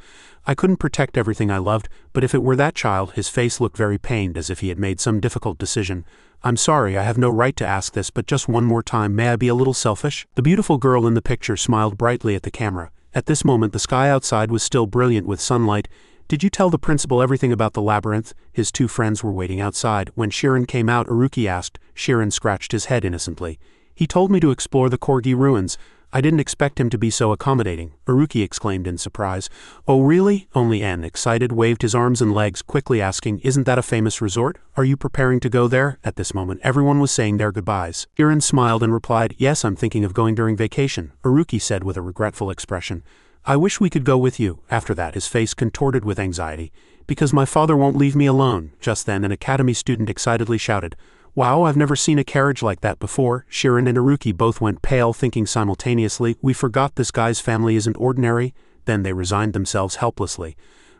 I couldn't protect everything I loved, but if it were that child, his face looked very pained, as if he had made some difficult decision. I'm sorry, I have no right to ask this, but just one more time, may I be a little selfish? The beautiful girl in the picture smiled brightly at the camera. At this moment, the sky outside was still brilliant with sunlight. Did you tell the principal everything about the labyrinth? His two friends were waiting outside. When Shirin came out, Aruki asked. Shirin scratched his head innocently. He told me to explore the Corgi ruins. I didn't expect him to be so accommodating, Aruki exclaimed in surprise. Oh really? Only N, excited, waved his arms and legs, quickly asking, isn't that a famous resort? Are you preparing to go there? At this moment, everyone was saying their goodbyes. Shirin smiled and replied, yes, I'm thinking of going during vacation, Aruki said with a regretful expression. I wish we could go with you. After that, his face contorted with anxiety. Because my father won't leave me alone. Just then, an academy student excitedly shouted, wow, I've never seen a carriage like that before. Shirin and Aruki both went pale, thinking simultaneously, we forgot this guy's family isn't ordinary. Then they resigned themselves helplessly.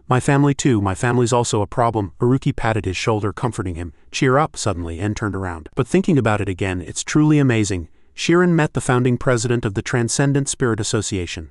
My family too, my family's also a problem. Aruki patted his shoulder, comforting him. Cheer up, suddenly, and turned around. But thinking about it again, it's truly amazing. Shirin met the founding president of the Transcendent Spirit Association.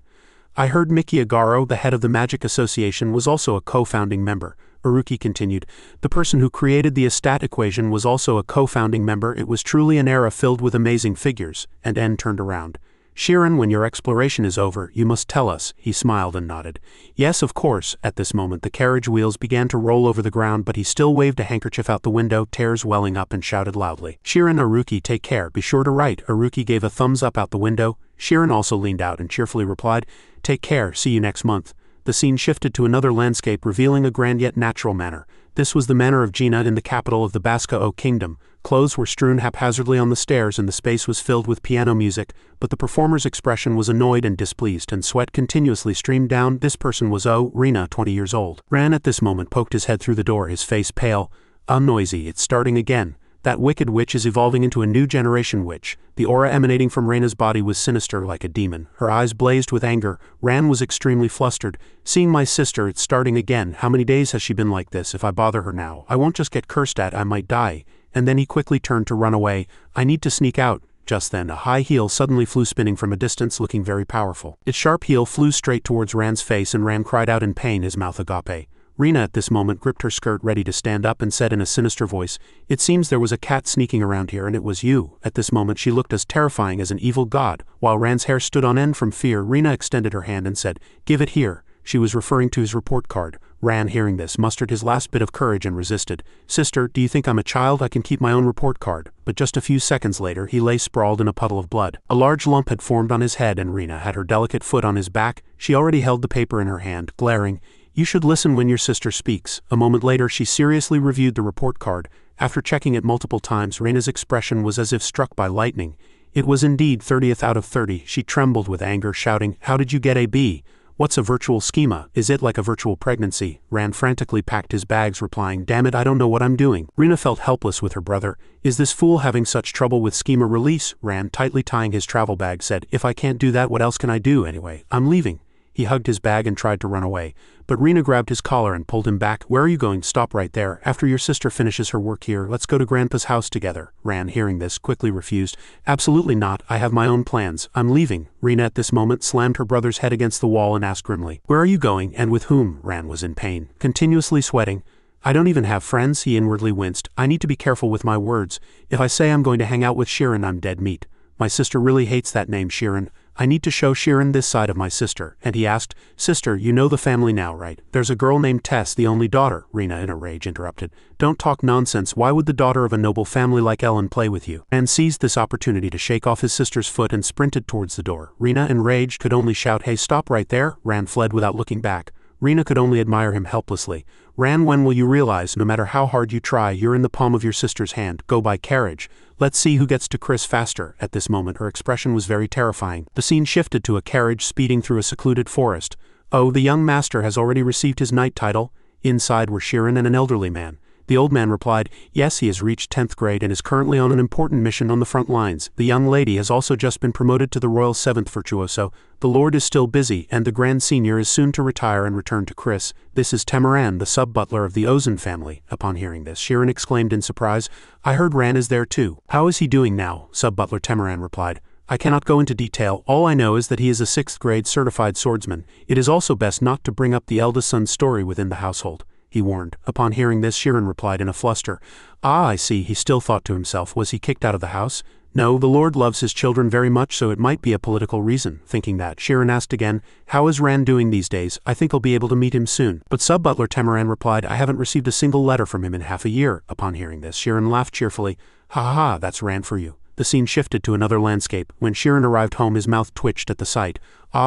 I heard Miki Agaro, the head of the Magic Association, was also a co-founding member. Aruki continued, the person who created the Estat equation was also a co-founding member. It was truly an era filled with amazing figures. And N turned around. Shirin, when your exploration is over, you must tell us. He smiled and nodded. Yes, of course. At this moment, the carriage wheels began to roll over the ground, but he still waved a handkerchief out the window, tears welling up, and shouted loudly. Shirin, Aruki, take care. Be sure to write. Aruki gave a thumbs up out the window. Shirin also leaned out and cheerfully replied, take care. See you next month. The scene shifted to another landscape, revealing a grand yet natural manor. This was the manor of Gina in the capital of the Baska-O kingdom. Clothes were strewn haphazardly on the stairs and the space was filled with piano music, but the performer's expression was annoyed and displeased, and sweat continuously streamed down. This person was Rina, 20 years old. Ran at this moment poked his head through the door, his face pale. Noisy, it's starting again. That wicked witch is evolving into a new generation witch. The aura emanating from Reina's body was sinister like a demon. Her eyes blazed with anger. Ran was extremely flustered. Seeing my sister, it's starting again. How many days has she been like this? If I bother her now, I won't just get cursed at, I might die. And then he quickly turned to run away. I need to sneak out. Just then, a high heel suddenly flew spinning from a distance, looking very powerful. Its sharp heel flew straight towards Ran's face, and Ran cried out in pain, his mouth agape. Rena at this moment gripped her skirt ready to stand up and said in a sinister voice, "It seems there was a cat sneaking around here and it was you." At this moment she looked as terrifying as an evil god. While Rand's hair stood on end from fear, Rena extended her hand and said, "Give it here." She was referring to his report card. Rand, hearing this, mustered his last bit of courage and resisted. "Sister, do you think I'm a child? I can keep my own report card." But just a few seconds later he lay sprawled in a puddle of blood. A large lump had formed on his head and Rena had her delicate foot on his back. She already held the paper in her hand, glaring. "You should listen when your sister speaks." A moment later she seriously reviewed the report card. After checking it multiple times, Rena's expression was as if struck by lightning. It was indeed 30th out of 30. She trembled with anger, shouting, "How did you get a B? What's a virtual schema? Is it like a virtual pregnancy?" Rand frantically packed his bags, replying, "Damn it, I don't know what I'm doing." Rena felt helpless with her brother. "Is this fool having such trouble with schema release?" Rand, tightly tying his travel bag, said, "If I can't do that, what else can I do anyway? I'm leaving." He hugged his bag and tried to run away, but Rena grabbed his collar and pulled him back. "Where are you going? Stop right there. After your sister finishes her work here, let's go to Grandpa's house together." Rand, hearing this, quickly refused. "Absolutely not. I have my own plans. I'm leaving." Rena at this moment slammed her brother's head against the wall and asked grimly, "Where are you going, and with whom?" Rand was in pain, continuously sweating. "I don't even have friends," he inwardly winced. "I need to be careful with my words. If I say I'm going to hang out with Shirin, I'm dead meat. My sister really hates that name, Shirin. I need to show Shirin this side of my sister." And he asked, "Sister, you know the family now, right? There's a girl named Tess, the only daughter." Rena in a rage interrupted. "Don't talk nonsense. Why would the daughter of a noble family like Ellen play with you?" And seized this opportunity to shake off his sister's foot and sprinted towards the door. Rena, enraged, could only shout, "Hey, stop right there!" Rand fled without looking back. Rena could only admire him helplessly. "Rand, when will you realize, no matter how hard you try, you're in the palm of your sister's hand? Go by carriage. Let's see who gets to Chris faster." At this moment her expression was very terrifying. The scene shifted to a carriage speeding through a secluded forest. "Oh, the young master has already received his knight title." Inside were Shirin and an elderly man. The old man replied, "Yes, he has reached 10th grade and is currently on an important mission on the front lines. The young lady has also just been promoted to the Royal 7th Virtuoso. The Lord is still busy, and the Grand Senior is soon to retire and return to Chris. This is Tamaran, the sub-butler of the Ozan family." Upon hearing this, Shirin exclaimed in surprise, "I heard Ran is there too." "How is he doing now?" Sub-butler Tamaran replied. "I cannot go into detail. All I know is that he is a 6th grade certified swordsman. It is also best not to bring up the eldest son's story within the household," he warned. Upon hearing this, Shirin replied in a fluster, "Ah, I see." He still thought to himself, was he kicked out of the house? No, the Lord loves his children very much, so it might be a political reason. Thinking that, Shirin asked again, "How is Rand doing these days? I think I'll be able to meet him soon." But sub-butler Tamaran replied, "I haven't received a single letter from him in half a year." Upon hearing this, Shirin laughed cheerfully. "Ha ha ha, that's Rand for you." The scene shifted to another landscape. When Shirin arrived home, his mouth twitched at the sight.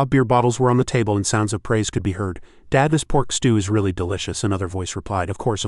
Beer bottles were on the table and sounds of praise could be heard. "Dad, this pork stew is really delicious," another voice replied. Of course.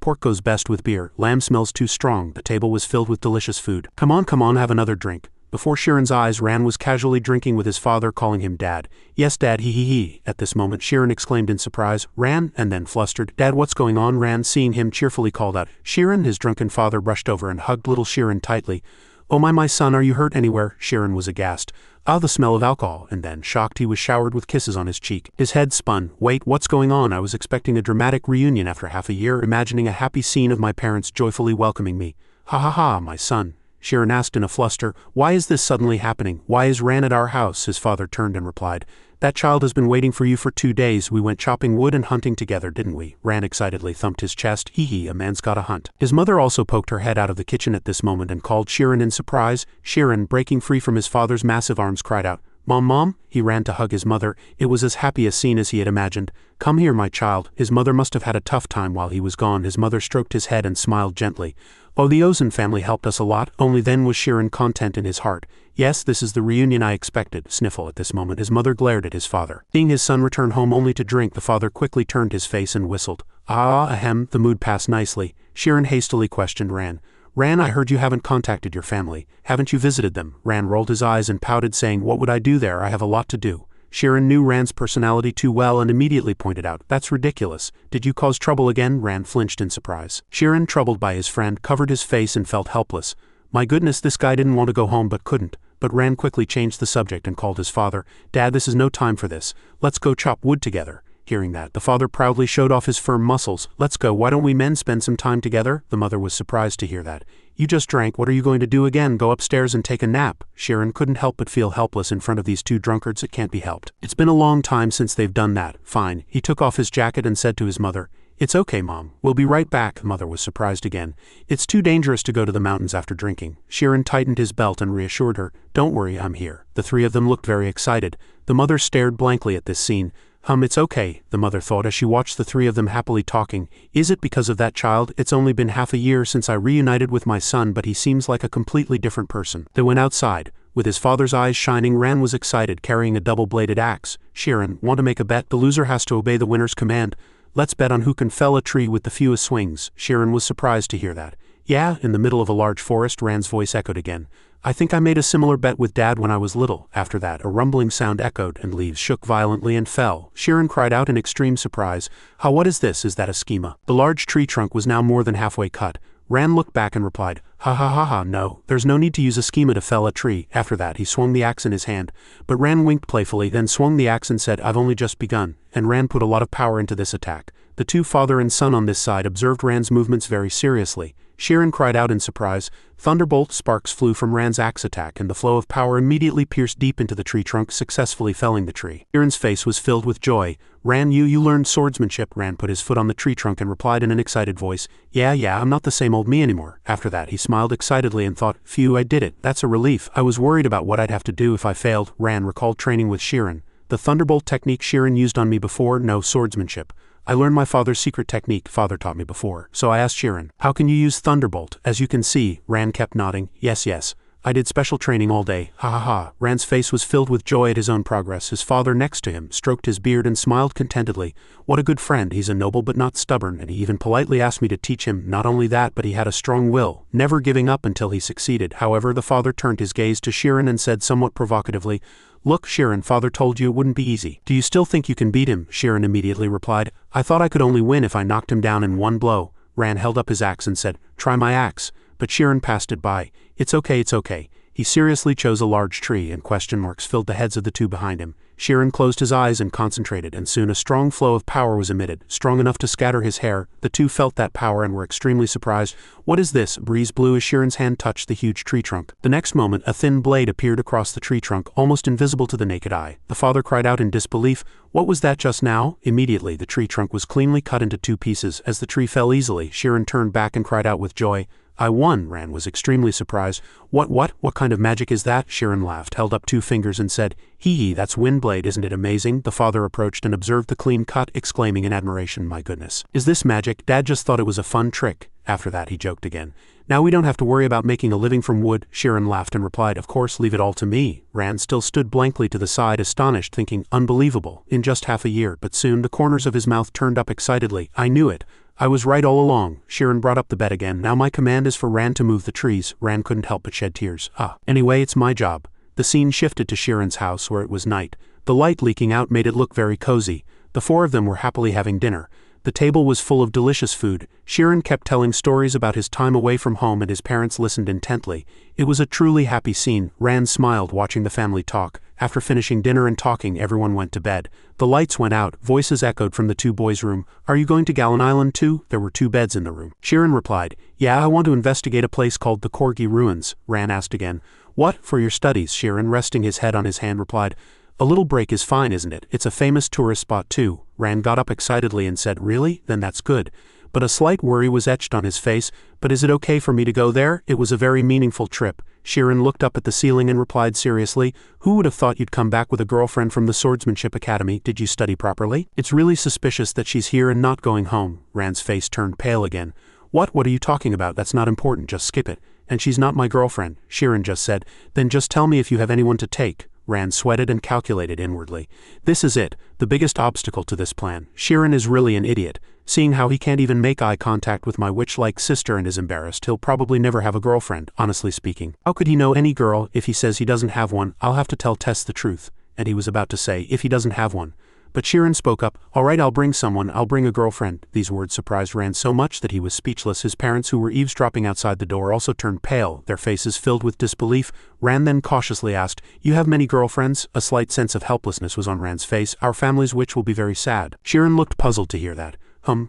Pork goes best with beer. Lamb smells too strong." The table was filled with delicious food. Come on, have another drink." Before Shirin's eyes, Rand was casually drinking with his father, calling him Dad. "Yes, Dad, he." At this moment, Shirin exclaimed in surprise, "Rand," and then flustered, "Dad, what's going on?" Rand, seeing him, cheerfully called out, "Shirin." His drunken father rushed over and hugged little Shirin tightly. "Oh my son, are you hurt anywhere?" Shirin was aghast. The smell of alcohol, and then, shocked, he was showered with kisses on his cheek. His head spun. "Wait, what's going on? I was expecting a dramatic reunion after half a year, imagining a happy scene of my parents joyfully welcoming me." "Ha ha ha, my son," Shirin asked in a fluster. "Why is this suddenly happening? Why is Ran at our house?" His father turned and replied, "That child has been waiting for you for 2 days. We went chopping wood and hunting together, didn't we?" Ran excitedly thumped his chest. "Hee, a man's gotta hunt." His mother also poked her head out of the kitchen at this moment and called Shirin in surprise. Shirin, breaking free from his father's massive arms, cried out, Mom. He ran to hug his mother. It was as happy a scene as he had imagined. "Come here, my child." His mother must have had a tough time while he was gone. His mother stroked his head and smiled gently. "Oh, the Ozan family helped us a lot." Only then was Shirin content in his heart. "Yes, this is the reunion I expected." Sniffle. At this moment his mother glared at his father. Seeing his son return home only to drink, the father quickly turned his face and whistled. Ahem, the mood passed nicely. Shirin hastily questioned Ran, "I heard you haven't contacted your family. Haven't you visited them?" Ran rolled his eyes and pouted, saying, "What would I do there? I have a lot to do." Shirin knew Ran's personality too well and immediately pointed out, "That's ridiculous. Did you cause trouble again?" Ran flinched in surprise. Shirin, troubled by his friend, covered his face and felt helpless. My goodness, this guy didn't want to go home but couldn't. But Ran quickly changed the subject and called his father. "Dad, this is no time for this. Let's go chop wood together." Hearing that, the father proudly showed off his firm muscles. "Let's go, why don't we men spend some time together?" The mother was surprised to hear that. You just drank, what are you going to do again? Go upstairs and take a nap? Sharon couldn't help but feel helpless in front of these two drunkards. It can't be helped. It's been a long time since they've done that. Fine. He took off his jacket and said to his mother, "It's okay, Mom. We'll be right back." Mother was surprised again. "It's too dangerous to go to the mountains after drinking." Sharon tightened his belt and reassured her, "Don't worry, I'm here." The three of them looked very excited. The mother stared blankly at this scene. It's okay, the mother thought as she watched the three of them happily talking. Is it because of that child? It's only been half a year since I reunited with my son, but he seems like a completely different person. They went outside. With his father's eyes shining, Ran was excited, carrying a double-bladed axe. Sharon, want to make a bet? The loser has to obey the winner's command. Let's bet on who can fell a tree with the fewest swings. Sharon was surprised to hear that. Yeah, in the middle of a large forest, Ran's voice echoed again. I think I made a similar bet with Dad when I was little. After that, a rumbling sound echoed, and leaves shook violently and fell. Sharon cried out in extreme surprise. What is this? Is that a schema? The large tree trunk was now more than halfway cut. Ran looked back and replied, Ha, no, there's no need to use a schema to fell a tree. After that, he swung the axe in his hand. But Ran winked playfully, then swung the axe and said, I've only just begun. And Ran put a lot of power into this attack. The two father and son on this side observed Ran's movements very seriously. Sharon cried out in surprise. Thunderbolt sparks flew from Ran's axe attack, and the flow of power immediately pierced deep into the tree trunk, successfully felling the tree. Sharon's face was filled with joy. Ran, you learned swordsmanship. Ran put his foot on the tree trunk and replied in an excited voice, Yeah, I'm not the same old me anymore. After that, he smiled excitedly and thought, Phew, I did it. That's a relief. I was worried about what I'd have to do if I failed. Ran recalled training with Sharon. The Thunderbolt technique Sharon used on me before, no swordsmanship. I learned my father's secret technique. Father taught me before. So I asked Sharon, how can you use Thunderbolt? As you can see, Ran kept nodding. Yes. I did special training all day. Ha. Ran's face was filled with joy at his own progress. His father next to him stroked his beard and smiled contentedly. What a good friend. He's a noble but not stubborn, and he even politely asked me to teach him. Not only that, but he had a strong will, never giving up until he succeeded. However, the father turned his gaze to Sharon and said somewhat provocatively, Look, Sharon, father told you it wouldn't be easy. Do you still think you can beat him? Sharon immediately replied, I thought I could only win if I knocked him down in one blow. Ran held up his axe and said, Try my axe. But Sharon passed it by. It's okay. He seriously chose a large tree, and question marks filled the heads of the two behind him. Sharon closed his eyes and concentrated, and soon a strong flow of power was emitted, strong enough to scatter his hair. The two felt that power and were extremely surprised. What is this? A breeze blew as Sharon's hand touched the huge tree trunk. The next moment, a thin blade appeared across the tree trunk, almost invisible to the naked eye. The father cried out in disbelief, What was that just now? Immediately, the tree trunk was cleanly cut into two pieces. As the tree fell easily, Sharon turned back and cried out with joy, I won. Ran was extremely surprised. What kind of magic is that? Sharon laughed, held up two fingers and said, Hee, that's Windblade, isn't it amazing? The father approached and observed the clean cut, exclaiming in admiration, My goodness. Is this magic? Dad just thought it was a fun trick. After that, he joked again. Now we don't have to worry about making a living from wood. Sharon laughed and replied, Of course, leave it all to me. Ran still stood blankly to the side, astonished, thinking, Unbelievable. In just half a year, but soon the corners of his mouth turned up excitedly. I knew it. I was right all along. Sharon brought up the bet again. Now my command is for Ran to move the trees. Ran couldn't help but shed tears. Anyway, it's my job. The scene shifted to Sharon's house, where it was night. The light leaking out made it look very cozy. The four of them were happily having dinner. The table was full of delicious food. Sharon kept telling stories about his time away from home, and his parents listened intently. It was a truly happy scene. Ran smiled watching the family talk. After finishing dinner and talking, everyone went to bed. The lights went out. Voices echoed from the two boys' room. Are you going to Gallon Island too? There were 2 beds in the room. Sharon replied, Yeah, I want to investigate a place called the Corgi Ruins. Ran asked again, What, for your studies? Sharon, resting his head on his hand, replied, A little break is fine, isn't it? It's a famous tourist spot too. Ran got up excitedly and said, Really? Then that's good. But a slight worry was etched on his face. But is it okay for me to go there? It was a very meaningful trip. Sharon looked up at the ceiling and replied seriously, Who would have thought you'd come back with a girlfriend from the Swordsmanship Academy? Did you study properly? It's really suspicious that she's here and not going home. Ran's face turned pale again. What are you talking about? That's not important, just skip it. And she's not my girlfriend, Sharon just said. Then just tell me if you have anyone to take. Ran sweated and calculated inwardly. This is it, the biggest obstacle to this plan. Sharon is really an idiot. Seeing how he can't even make eye contact with my witch-like sister and is embarrassed, he'll probably never have a girlfriend, honestly speaking. How could he know any girl? If he says he doesn't have one, I'll have to tell Tess the truth. And he was about to say, if he doesn't have one. But Sharon spoke up, All right, I'll bring someone, I'll bring a girlfriend. These words surprised Ran so much that he was speechless. His parents, who were eavesdropping outside the door, also turned pale, their faces filled with disbelief. Ran then cautiously asked, You have many girlfriends? A slight sense of helplessness was on Ran's face. Our family's witch will be very sad. Sharon looked puzzled to hear that.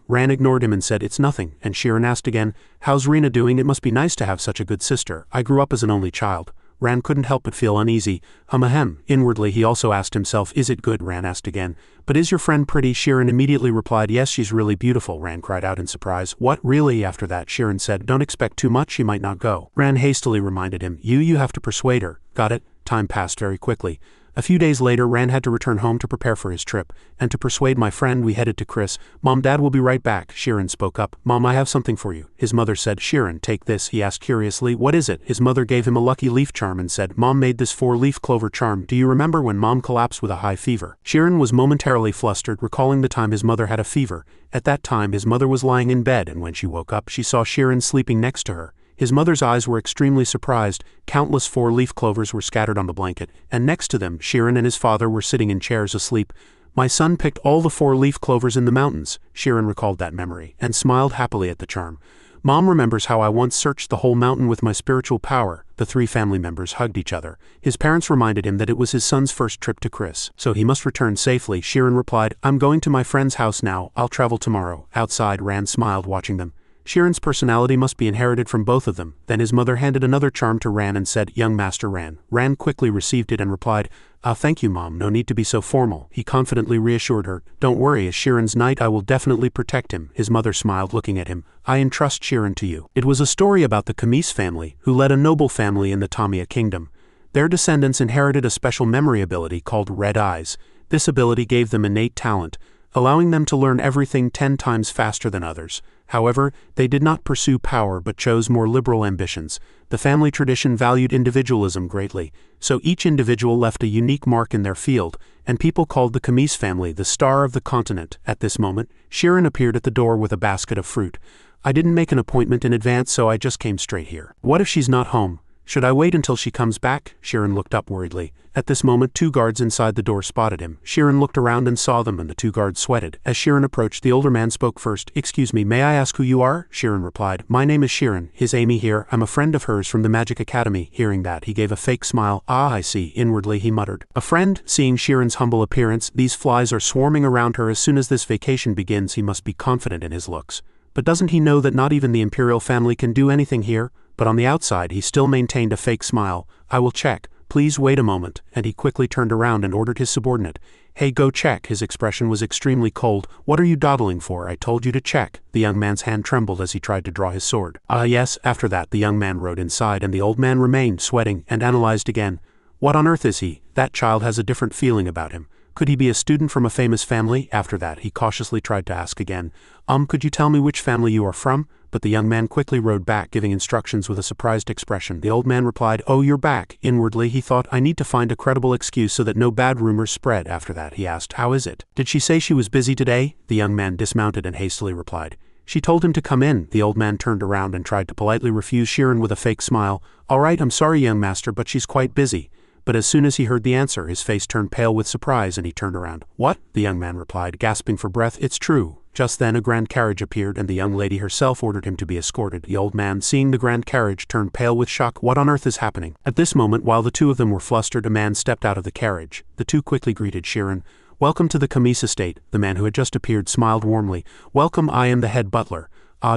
Ran ignored him and said, "It's nothing," and Shirin asked again, "How's Rena doing? It must be nice to have such a good sister. I grew up as an only child." Ran couldn't help but feel uneasy. Ahem. Inwardly he also asked himself, "Is it good?" Ran asked again. "But is your friend pretty?" Shirin immediately replied, "Yes, she's really beautiful." Ran cried out in surprise. "What, really?" After that, Shirin said, "Don't expect too much, she might not go." Ran hastily reminded him, You have to persuade her." "Got it." Time passed very quickly. A few days later, Ran had to return home to prepare for his trip, and to persuade my friend we headed to Chris. "Mom, Dad will be right back." Shirin spoke up. "Mom, I have something for you." His mother said, "Shirin, take this." He asked curiously, "What is it?" His mother gave him a lucky leaf charm and said, "Mom made this 4-leaf clover charm. Do you remember when Mom collapsed with a high fever?" Shirin was momentarily flustered, recalling the time his mother had a fever. At that time his mother was lying in bed, and when she woke up she saw Shirin sleeping next to her. His mother's eyes were extremely surprised. Countless 4-leaf clovers were scattered on the blanket, and next to them Shirin and his father were sitting in chairs asleep. "My son picked all the 4-leaf clovers in the mountains." Shirin recalled that memory, and smiled happily at the charm. "Mom remembers how I once searched the whole mountain with my spiritual power." The 3 family members hugged each other. His parents reminded him that it was his son's first trip to Chris, so he must return safely. Shirin replied, "I'm going to my friend's house now. I'll travel tomorrow." Outside, Ran smiled watching them. Shirin's personality must be inherited from both of them. Then his mother handed another charm to Ran and said, "Young Master Ran." Ran quickly received it and replied, "Thank you, Mom, no need to be so formal." He confidently reassured her, "Don't worry, as Shirin's knight I will definitely protect him." His mother smiled looking at him, "I entrust Shirin to you." It was a story about the Kamis family, who led a noble family in the Tamia kingdom. Their descendants inherited a special memory ability called Red Eyes. This ability gave them innate talent, allowing them to learn everything 10 times faster than others. However, they did not pursue power but chose more liberal ambitions. The family tradition valued individualism greatly, so each individual left a unique mark in their field, and people called the Kamis family the star of the continent. At this moment, Shirin appeared at the door with a basket of fruit. "I didn't make an appointment in advance, so I just came straight here." "What if she's not home? Should I wait until she comes back?" Shirin looked up worriedly. At this moment 2 guards inside the door spotted him. Shirin looked around and saw them, and the 2 guards sweated. As Shirin approached, the older man spoke first. "Excuse me, may I ask who you are?" Shirin replied, "My name is Shirin. Is Amy here? I'm a friend of hers from the Magic Academy." Hearing that, he gave a fake smile. "Ah, I see." Inwardly he muttered, "A friend?" Seeing Shirin's humble appearance, "These flies are swarming around her. As soon as this vacation begins he must be confident in his looks. But doesn't he know that not even the imperial family can do anything here?" But on the outside he still maintained a fake smile. "I will check. Please wait a moment," and he quickly turned around and ordered his subordinate, "Hey, go check." His expression was extremely cold. "What are you dawdling for? I told you to check." The young man's hand trembled as he tried to draw his sword. Yes." After that the young man rode inside, and the old man remained, sweating, and analyzed again. "What on earth is he? That child has a different feeling about him. Could he be a student from a famous family?" After that he cautiously tried to ask again, Could you tell me which family you are from?" But the young man quickly rode back, giving instructions with a surprised expression. The old man replied, "Oh, you're back." Inwardly he thought, "I need to find a credible excuse so that no bad rumors spread." After that he asked, "How is it? Did she say she was busy today?" The young man dismounted and hastily replied, "She told him to come in." The old man turned around and tried to politely refuse Shirin with a fake smile. "All right, I'm sorry, young master, but she's quite busy." But as soon as he heard the answer, his face turned pale with surprise and he turned around. "What?" the young man replied, gasping for breath. "It's true." Just then a grand carriage appeared, and the young lady herself ordered him to be escorted. The old man, seeing the grand carriage, turned pale with shock. What on earth is happening? At this moment, while the 2 of them were flustered, a man stepped out of the carriage. The 2 quickly greeted Shirin. "Welcome to the Kamis estate." The man who had just appeared smiled warmly. "Welcome, I am the head butler."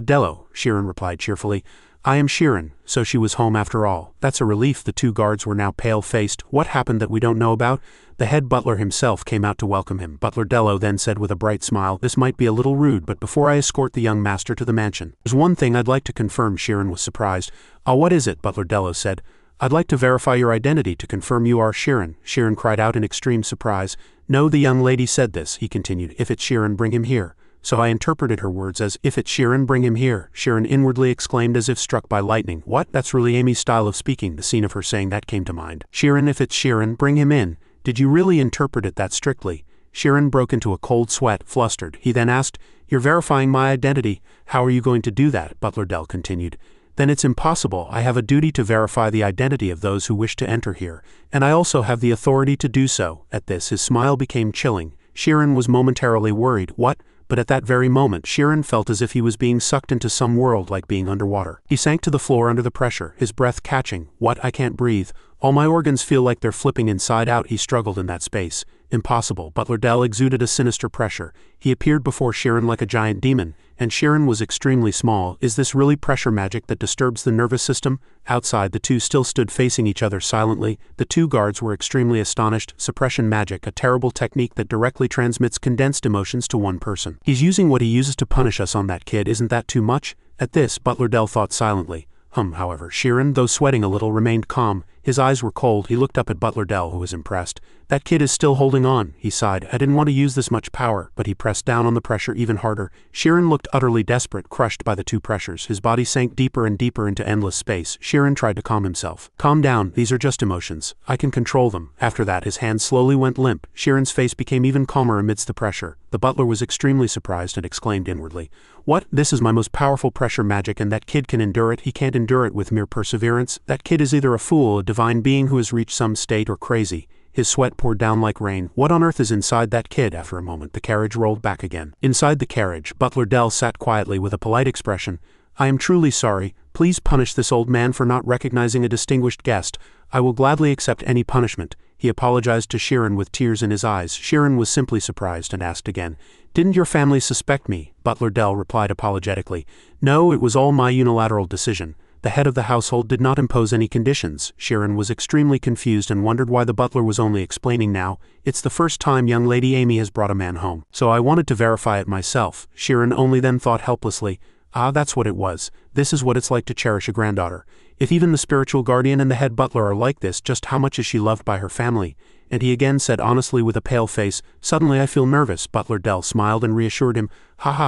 Dello," Shirin replied cheerfully. "I am Shirin." So she was home after all. That's a relief. The 2 guards were now pale-faced. What happened that we don't know about? The head butler himself came out to welcome him. Butler Dello then said with a bright smile, "This might be a little rude, but before I escort the young master to the mansion, there's one thing I'd like to confirm." Shirin was surprised. "What is it?" Butler Dello said. "I'd like to verify your identity to confirm you are Shirin." Shirin cried out in extreme surprise. "No, the young lady said this," he continued. "If it's Shirin, bring him here." So I interpreted her words as, "If it's Shirin, bring him here." Shirin inwardly exclaimed as if struck by lightning. "What? That's really Amy's style of speaking." The scene of her saying that came to mind. "Shirin, if it's Shirin, bring him in." "Did you really interpret it that strictly?" Shirin broke into a cold sweat, flustered. He then asked, "You're verifying my identity. How are you going to do that?" Butler Dell continued. "Then it's impossible. I have a duty to verify the identity of those who wish to enter here, and I also have the authority to do so." At this his smile became chilling. Shirin was momentarily worried. What? But at that very moment Shirin felt as if he was being sucked into some world, like being underwater. He sank to the floor under the pressure, his breath catching. "What? I can't breathe. All my organs feel like they're flipping inside out." He struggled in that space. Impossible. Butler Dell exuded a sinister pressure. He appeared before Shirin like a giant demon, and Shirin was extremely small. Is this really pressure magic that disturbs the nervous system? Outside, the two still stood facing each other silently. The two guards were extremely astonished. Suppression magic, a terrible technique that directly transmits condensed emotions to one person. He's using what he uses to punish us on that kid. Isn't that too much? At this, Butler Dell thought silently. However, Shirin, though sweating a little, remained calm. His eyes were cold. He looked up at Butler Dell, who was impressed. That kid is still holding on, he sighed. I didn't want to use this much power, but he pressed down on the pressure even harder. Shirin looked utterly desperate, crushed by the two pressures. His body sank deeper and deeper into endless space. Shirin tried to calm himself. Calm down, these are just emotions. I can control them. After that, his hands slowly went limp. Shirin's face became even calmer amidst the pressure. The butler was extremely surprised and exclaimed inwardly, "What? This is my most powerful pressure magic, and that kid can endure it. He can't endure it with mere perseverance. That kid is either a fool, a divine being who has reached some state, or crazy." His sweat poured down like rain. What on earth is inside that kid? After a moment, the carriage rolled back again. Inside the carriage, Butler Dell sat quietly with a polite expression. I am truly sorry. Please punish this old man for not recognizing a distinguished guest. I will gladly accept any punishment. He apologized to Shirin with tears in his eyes. Shirin was simply surprised and asked again, Didn't your family suspect me? Butler Dell replied apologetically. No, it was all my unilateral decision. The head of the household did not impose any conditions. Shirin was extremely confused and wondered why the butler was only explaining now. It's the first time young Lady Amy has brought a man home, so I wanted to verify it myself. Shirin only then thought helplessly, that's what it was. This is what it's like to cherish a granddaughter. If even the spiritual guardian and the head butler are like this, just how much is she loved by her family? And he again said honestly with a pale face, Suddenly I feel nervous. Butler Dell smiled and reassured him,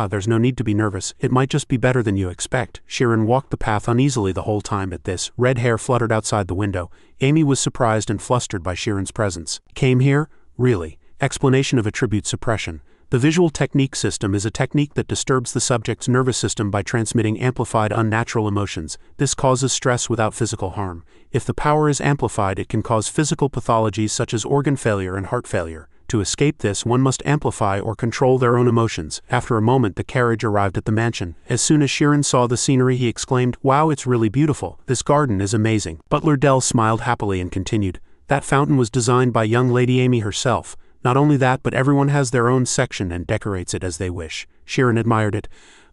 there's no need to be nervous. It might just be better than you expect. Shirin walked the path uneasily the whole time. At this, red hair fluttered outside the window. Amy was surprised and flustered by Shirin's presence. Came here? Really? Explanation of attribute suppression. The visual technique system is a technique that disturbs the subject's nervous system by transmitting amplified unnatural emotions. This causes stress without physical harm. If the power is amplified, it can cause physical pathologies such as organ failure and heart failure. To escape this, one must amplify or control their own emotions. After a moment, the carriage arrived at the mansion. As soon as Shirin saw the scenery, he exclaimed, Wow, it's really beautiful. This garden is amazing. Butler Dell smiled happily and continued, That fountain was designed by young Lady Amy herself. Not only that, but everyone has their own section and decorates it as they wish. Shirin admired it.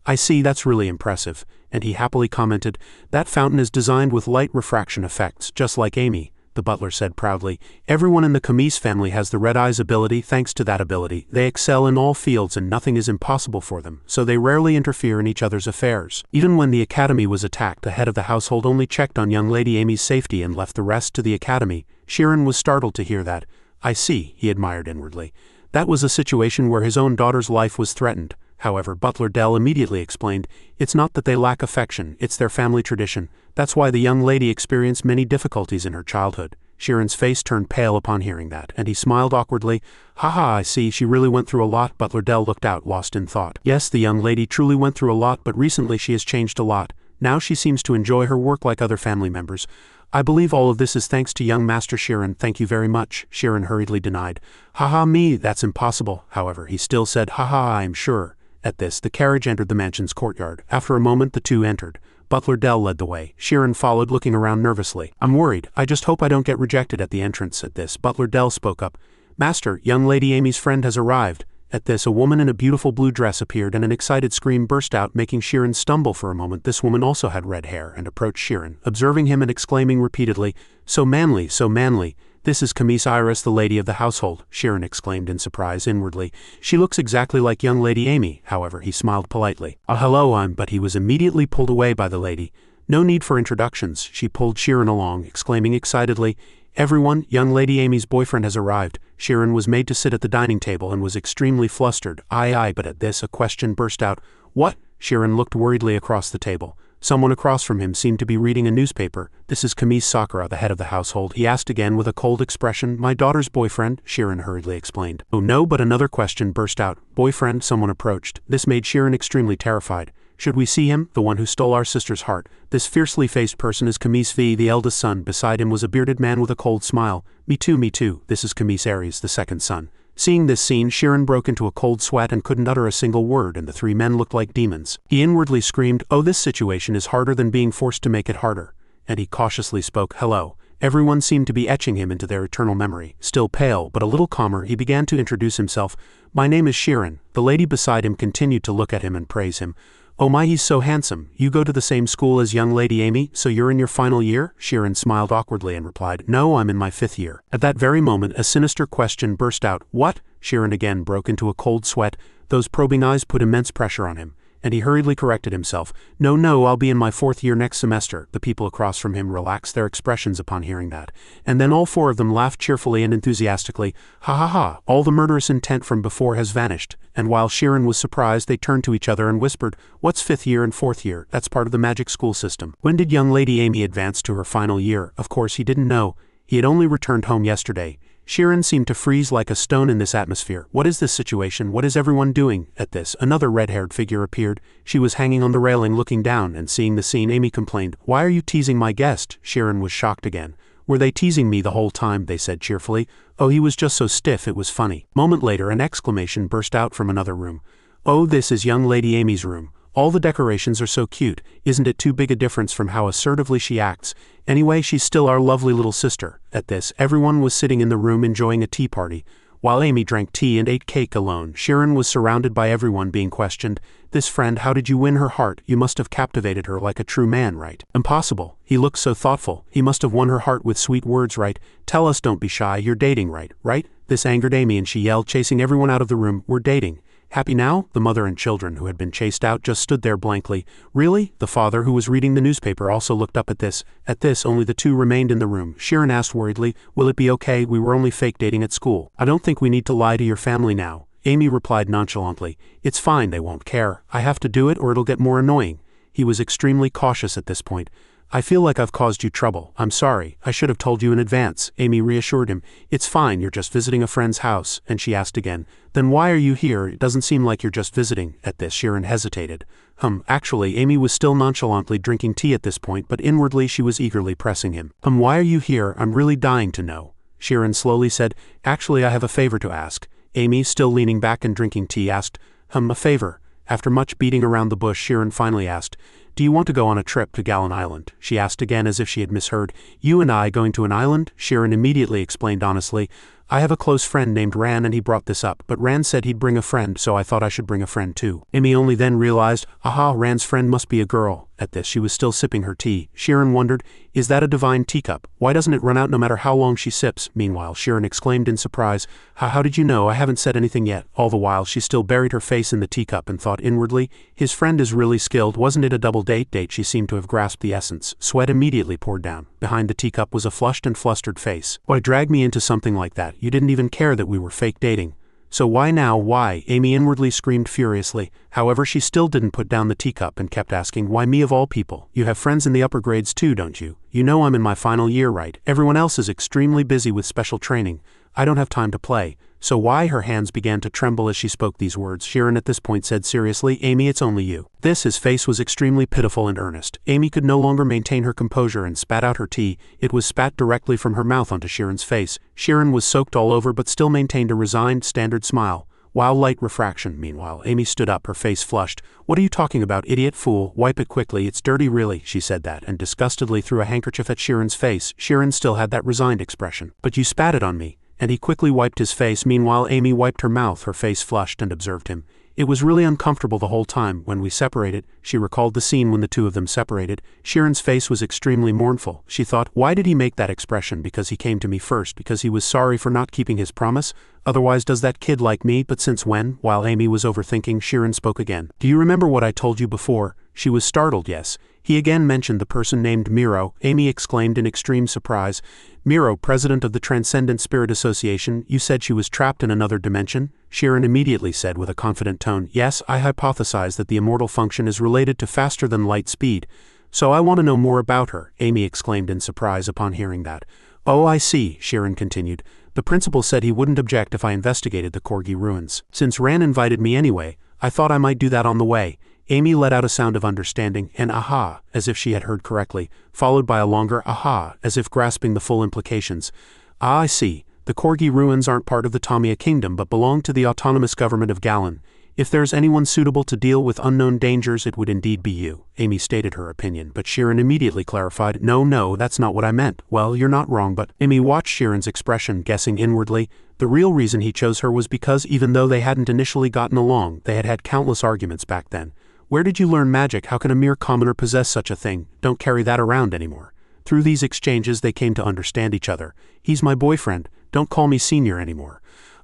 I see, that's really impressive. And he happily commented, That fountain is designed with light refraction effects, just like Amy. The butler said proudly, Everyone in the Camise family has the red eyes ability. Thanks to that ability, they excel in all fields and nothing is impossible for them, so they rarely interfere in each other's affairs. Even when the academy was attacked, the head of the household only checked on young Lady Amy's safety and left the rest to the academy. Shirin was startled to hear that. I see, he admired inwardly. That was a situation where his own daughter's life was threatened. However, Butler Dell immediately explained, It's not that they lack affection, it's their family tradition. That's why the young lady experienced many difficulties in her childhood. Shirin's face turned pale upon hearing that, and he smiled awkwardly. I see, she really went through a lot. Butler Dell looked out, lost in thought. Yes, the young lady truly went through a lot, but recently she has changed a lot. Now she seems to enjoy her work like other family members. I believe all of this is thanks to young Master Shirin. Thank you very much, Shirin hurriedly denied. Me, that's impossible. However, he still said, I am sure. At this, the carriage entered the mansion's courtyard. After a moment, the two entered. Butler Dell led the way. Shirin followed, looking around nervously. I'm worried. I just hope I don't get rejected at the entrance. At this, Butler Dell spoke up. Master, young Lady Amy's friend has arrived. At this, a woman in a beautiful blue dress appeared and an excited scream burst out, making Shirin stumble for a moment. This woman also had red hair and approached Shirin, observing him and exclaiming repeatedly, So manly, so manly. This is Camise Iris, the lady of the household, Shirin exclaimed in surprise inwardly. She looks exactly like young Lady Amy. However, he smiled politely. Hello, but he was immediately pulled away by the lady. No need for introductions. She pulled Shirin along, exclaiming excitedly, Everyone, young Lady Amy's boyfriend has arrived. Shirin was made to sit at the dining table and was extremely flustered. But at this a question burst out. What? Shirin looked worriedly across the table. Someone across from him seemed to be reading a newspaper. This is Camise Sakura, the head of the household, he asked again with a cold expression. My daughter's boyfriend, Shirin hurriedly explained. Oh no, but another question burst out. Boyfriend, someone approached. This made Shirin extremely terrified. Should we see him, the one who stole our sister's heart? This fiercely faced person is Camise V, the eldest son. Beside him was a bearded man with a cold smile. Me too. This is Camise Aries, the second son. Seeing this scene, Shirin broke into a cold sweat and couldn't utter a single word, and the three men looked like demons. He inwardly screamed, this situation is harder than being forced to make it harder. And he cautiously spoke, Hello. Everyone seemed to be etching him into their eternal memory. Still pale, but a little calmer, he began to introduce himself. "My name is Shirin." The lady beside him continued to look at him and praise him. "Oh my, he's so handsome. You go to the same school as young lady Amy, so you're in your final year?" Shirin smiled awkwardly and replied, "No, I'm in my 5th year." At that very moment, a sinister question burst out. "What?" Shirin again broke into a cold sweat. Those probing eyes put immense pressure on him, and he hurriedly corrected himself. No, I'll be in my 4th year next semester." The people across from him relaxed their expressions upon hearing that, and then all 4 of them laughed cheerfully and enthusiastically. "Ha ha ha, all the murderous intent from before has vanished." And while Shirin was surprised, they turned to each other and whispered, "What's 5th year and 4th year? That's part of the magic school system." When did young lady Amy advance to her final year? Of course he didn't know. He had only returned home yesterday. Shirin seemed to freeze like a stone in this atmosphere. What is this situation? What is everyone doing? At this, another red-haired figure appeared. She was hanging on the railing looking down, and seeing the scene, Amy complained, "Why are you teasing my guest?" Shirin was shocked again. "Were they teasing me the whole time?" they said cheerfully. "Oh, he was just so stiff, it was funny." Moment later, an exclamation burst out from another room. "Oh, this is young lady Amy's room. All the decorations are so cute. Isn't it too big a difference from how assertively she acts? Anyway, she's still our lovely little sister." At this, everyone was sitting in the room enjoying a tea party. While Amy drank tea and ate cake alone, Shirin was surrounded by everyone being questioned. "This friend, how did you win her heart? You must have captivated her like a true man, right?" "Impossible. He looked so thoughtful. He must have won her heart with sweet words, right? Tell us, don't be shy, you're dating, right? Right?" This angered Amy and she yelled, chasing everyone out of the room, "We're dating." "Happy now?" The mother and children, who had been chased out, just stood there blankly. "Really?" The father, who was reading the newspaper, also looked up at this. At this, only the 2 remained in the room. Shirin asked worriedly, "Will it be okay? We were only fake dating at school. I don't think we need to lie to your family now." Amy replied nonchalantly, "It's fine, they won't care. I have to do it or it'll get more annoying." He was extremely cautious at this point. "I feel like I've caused you trouble. I'm sorry. I should have told you in advance." Amy reassured him. "It's fine, you're just visiting a friend's house." And she asked again, "Then why are you here? It doesn't seem like you're just visiting." At this, Shirin hesitated. Actually, Amy was still nonchalantly drinking tea at this point, but inwardly she was eagerly pressing him. Why are you here? I'm really dying to know." Shirin slowly said, "Actually, I have a favor to ask." Amy, still leaning back and drinking tea, asked, "A favor?" After much beating around the bush, Shirin finally asked, "Do you want to go on a trip to Gallon Island?" She asked again as if she had misheard. "You and I going to an island?" Shirin immediately explained honestly, "I have a close friend named Ran and he brought this up, but Ran said he'd bring a friend, so I thought I should bring a friend too." Amy only then realized, aha, Ran's friend must be a girl. At this, she was still sipping her tea. Shirin wondered, "Is that a divine teacup? Why doesn't it run out no matter how long she sips?" Meanwhile, Shirin exclaimed in surprise, How did you know? I haven't said anything yet." All the while, she still buried her face in the teacup and thought inwardly, "His friend is really skilled. Wasn't it a double date?" She seemed to have grasped the essence. Sweat immediately poured down. Behind the teacup was a flushed and flustered face. "Why drag me into something like that? You didn't even care that we were fake dating. So why now, why?" Amy inwardly screamed furiously. However, she still didn't put down the teacup and kept asking, "Why me of all people? You have friends in the upper grades too, don't you? You know I'm in my final year, right? Everyone else is extremely busy with special training. I don't have time to play. So why?" Her hands began to tremble as she spoke these words. Shirin at this point said seriously, "Amy, it's only you." His face was extremely pitiful and earnest. Amy could no longer maintain her composure and spat out her tea. It was spat directly from her mouth onto Shirin's face. Shirin was soaked all over but still maintained a resigned, standard smile. Wow, light refraction. Meanwhile, Amy stood up, her face flushed. "What are you talking about, idiot fool? Wipe it quickly, it's dirty really." She said that and disgustedly threw a handkerchief at Shirin's face. Shirin still had that resigned expression. "But you spat it on me." And he quickly wiped his face. Meanwhile, Amy wiped her mouth, her face flushed, and observed him. "It was really uncomfortable the whole time. When we separated," she recalled the scene when the two of them separated. Shirin's face was extremely mournful. She thought, why did he make that expression? Because he came to me first, because he was sorry for not keeping his promise? Otherwise, does that kid like me? But since when? While Amy was overthinking, Shirin spoke again. "Do you remember what I told you before?" She was startled. Yes. He again mentioned the person named Miro. Amy exclaimed in extreme surprise. "Miro, president of the Transcendent Spirit Association, you said she was trapped in another dimension?" Shirin immediately said with a confident tone, "Yes, I hypothesize that the immortal function is related to faster-than-light speed. So I want to know more about her," Amy exclaimed in surprise upon hearing that. "Oh, I see," Shirin continued. "The principal said he wouldn't object if I investigated the Corgi ruins. Since Ran invited me anyway, I thought I might do that on the way." Amy let out a sound of understanding, an aha, as if she had heard correctly, followed by a longer aha, as if grasping the full implications. "Ah, I see. The Corgi ruins aren't part of the Tamia kingdom but belong to the autonomous government of Galan. If there's anyone suitable to deal with unknown dangers, it would indeed be you, Amy stated her opinion, but Sheeran immediately clarified, no, that's not what I meant. Well, you're not wrong, but Amy watched Sheeran's expression, guessing inwardly. The real reason he chose her was because even though they hadn't initially gotten along, they had had countless arguments back then. Where did you learn magic? How can a mere commoner possess such a thing? Don't carry that around anymore. Through these exchanges they came to understand each other. He's my boyfriend, don't call me senior anymore.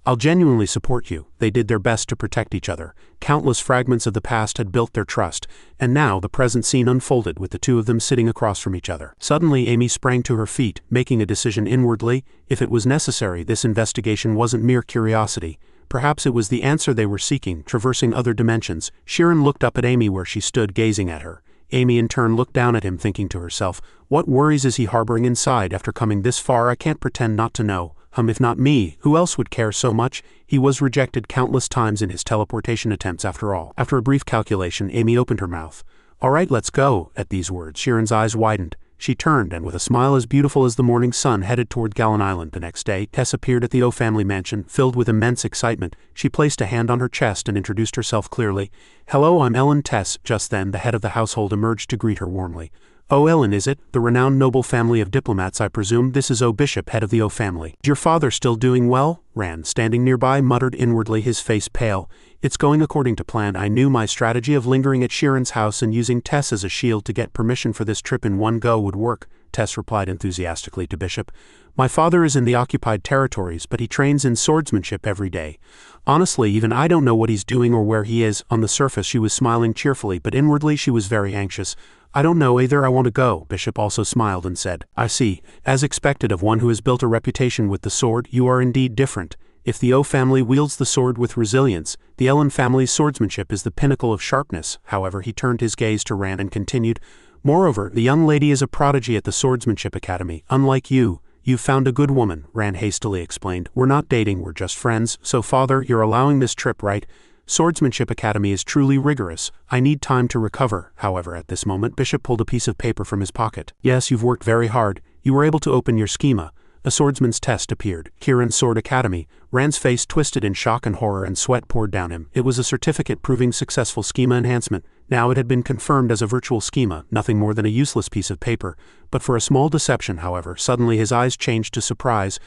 I'll genuinely support you. They did their best to protect each other. Countless fragments of the past had built their trust, and now the present scene unfolded with the two of them sitting across from each other. Suddenly Amy sprang to her feet, making a decision inwardly. If it was necessary, this investigation wasn't mere curiosity. Perhaps it was the answer they were seeking, traversing other dimensions. Sheeran looked up at Amy where she stood gazing at her. Amy in turn looked down at him, thinking to herself, what worries is he harboring inside? After coming this far, I can't pretend not to know. If not me, who else would care so much? He was rejected countless times in his teleportation attempts after all. After a brief calculation, Amy opened her mouth. All right, let's go. At these words, Sheeran's eyes widened. She turned and with a smile as beautiful as the morning sun headed toward Gallon Island. The next day, Tess appeared at the O family mansion, filled with immense excitement. She placed a hand on her chest and introduced herself clearly. Hello, I'm Ellen Tess. Just then, the head of the household emerged to greet her warmly. Oh, Ellen, is it? The renowned noble family of diplomats, I presume. This is O Bishop, head of the O family. Is your father still doing well? Ran, standing nearby, muttered inwardly, his face pale. It's going according to plan. I knew my strategy of lingering at Sheeran's house and using Tess as a shield to get permission for this trip in one go would work, Tess replied enthusiastically to Bishop. My father is in the occupied territories, but he trains in swordsmanship every day. Honestly, even I don't know what he's doing or where he is. On the surface she was smiling cheerfully, but inwardly she was very anxious. I don't know either, I want to go. Bishop also smiled and said, I see. As expected of one who has built a reputation with the sword, you are indeed different. If the O family wields the sword with resilience, the Ellen family's swordsmanship is the pinnacle of sharpness. However, he turned his gaze to Ran and continued, moreover, the young lady is a prodigy at the swordsmanship academy. Unlike you, you've found a good woman, Ran hastily explained. We're not dating, we're just friends. So father, you're allowing this trip, right? Swordsmanship Academy is truly rigorous. I need time to recover. However, at this moment, Bishop pulled a piece of paper from his pocket. Yes, you've worked very hard. You were able to open your schema. A swordsman's test appeared. Kiran's Sword Academy. Ran's face twisted in shock and horror and sweat poured down him. It was a certificate proving successful schema enhancement. Now it had been confirmed as a virtual schema, nothing more than a useless piece of paper. But for a small deception, however, suddenly his eyes changed to surprise.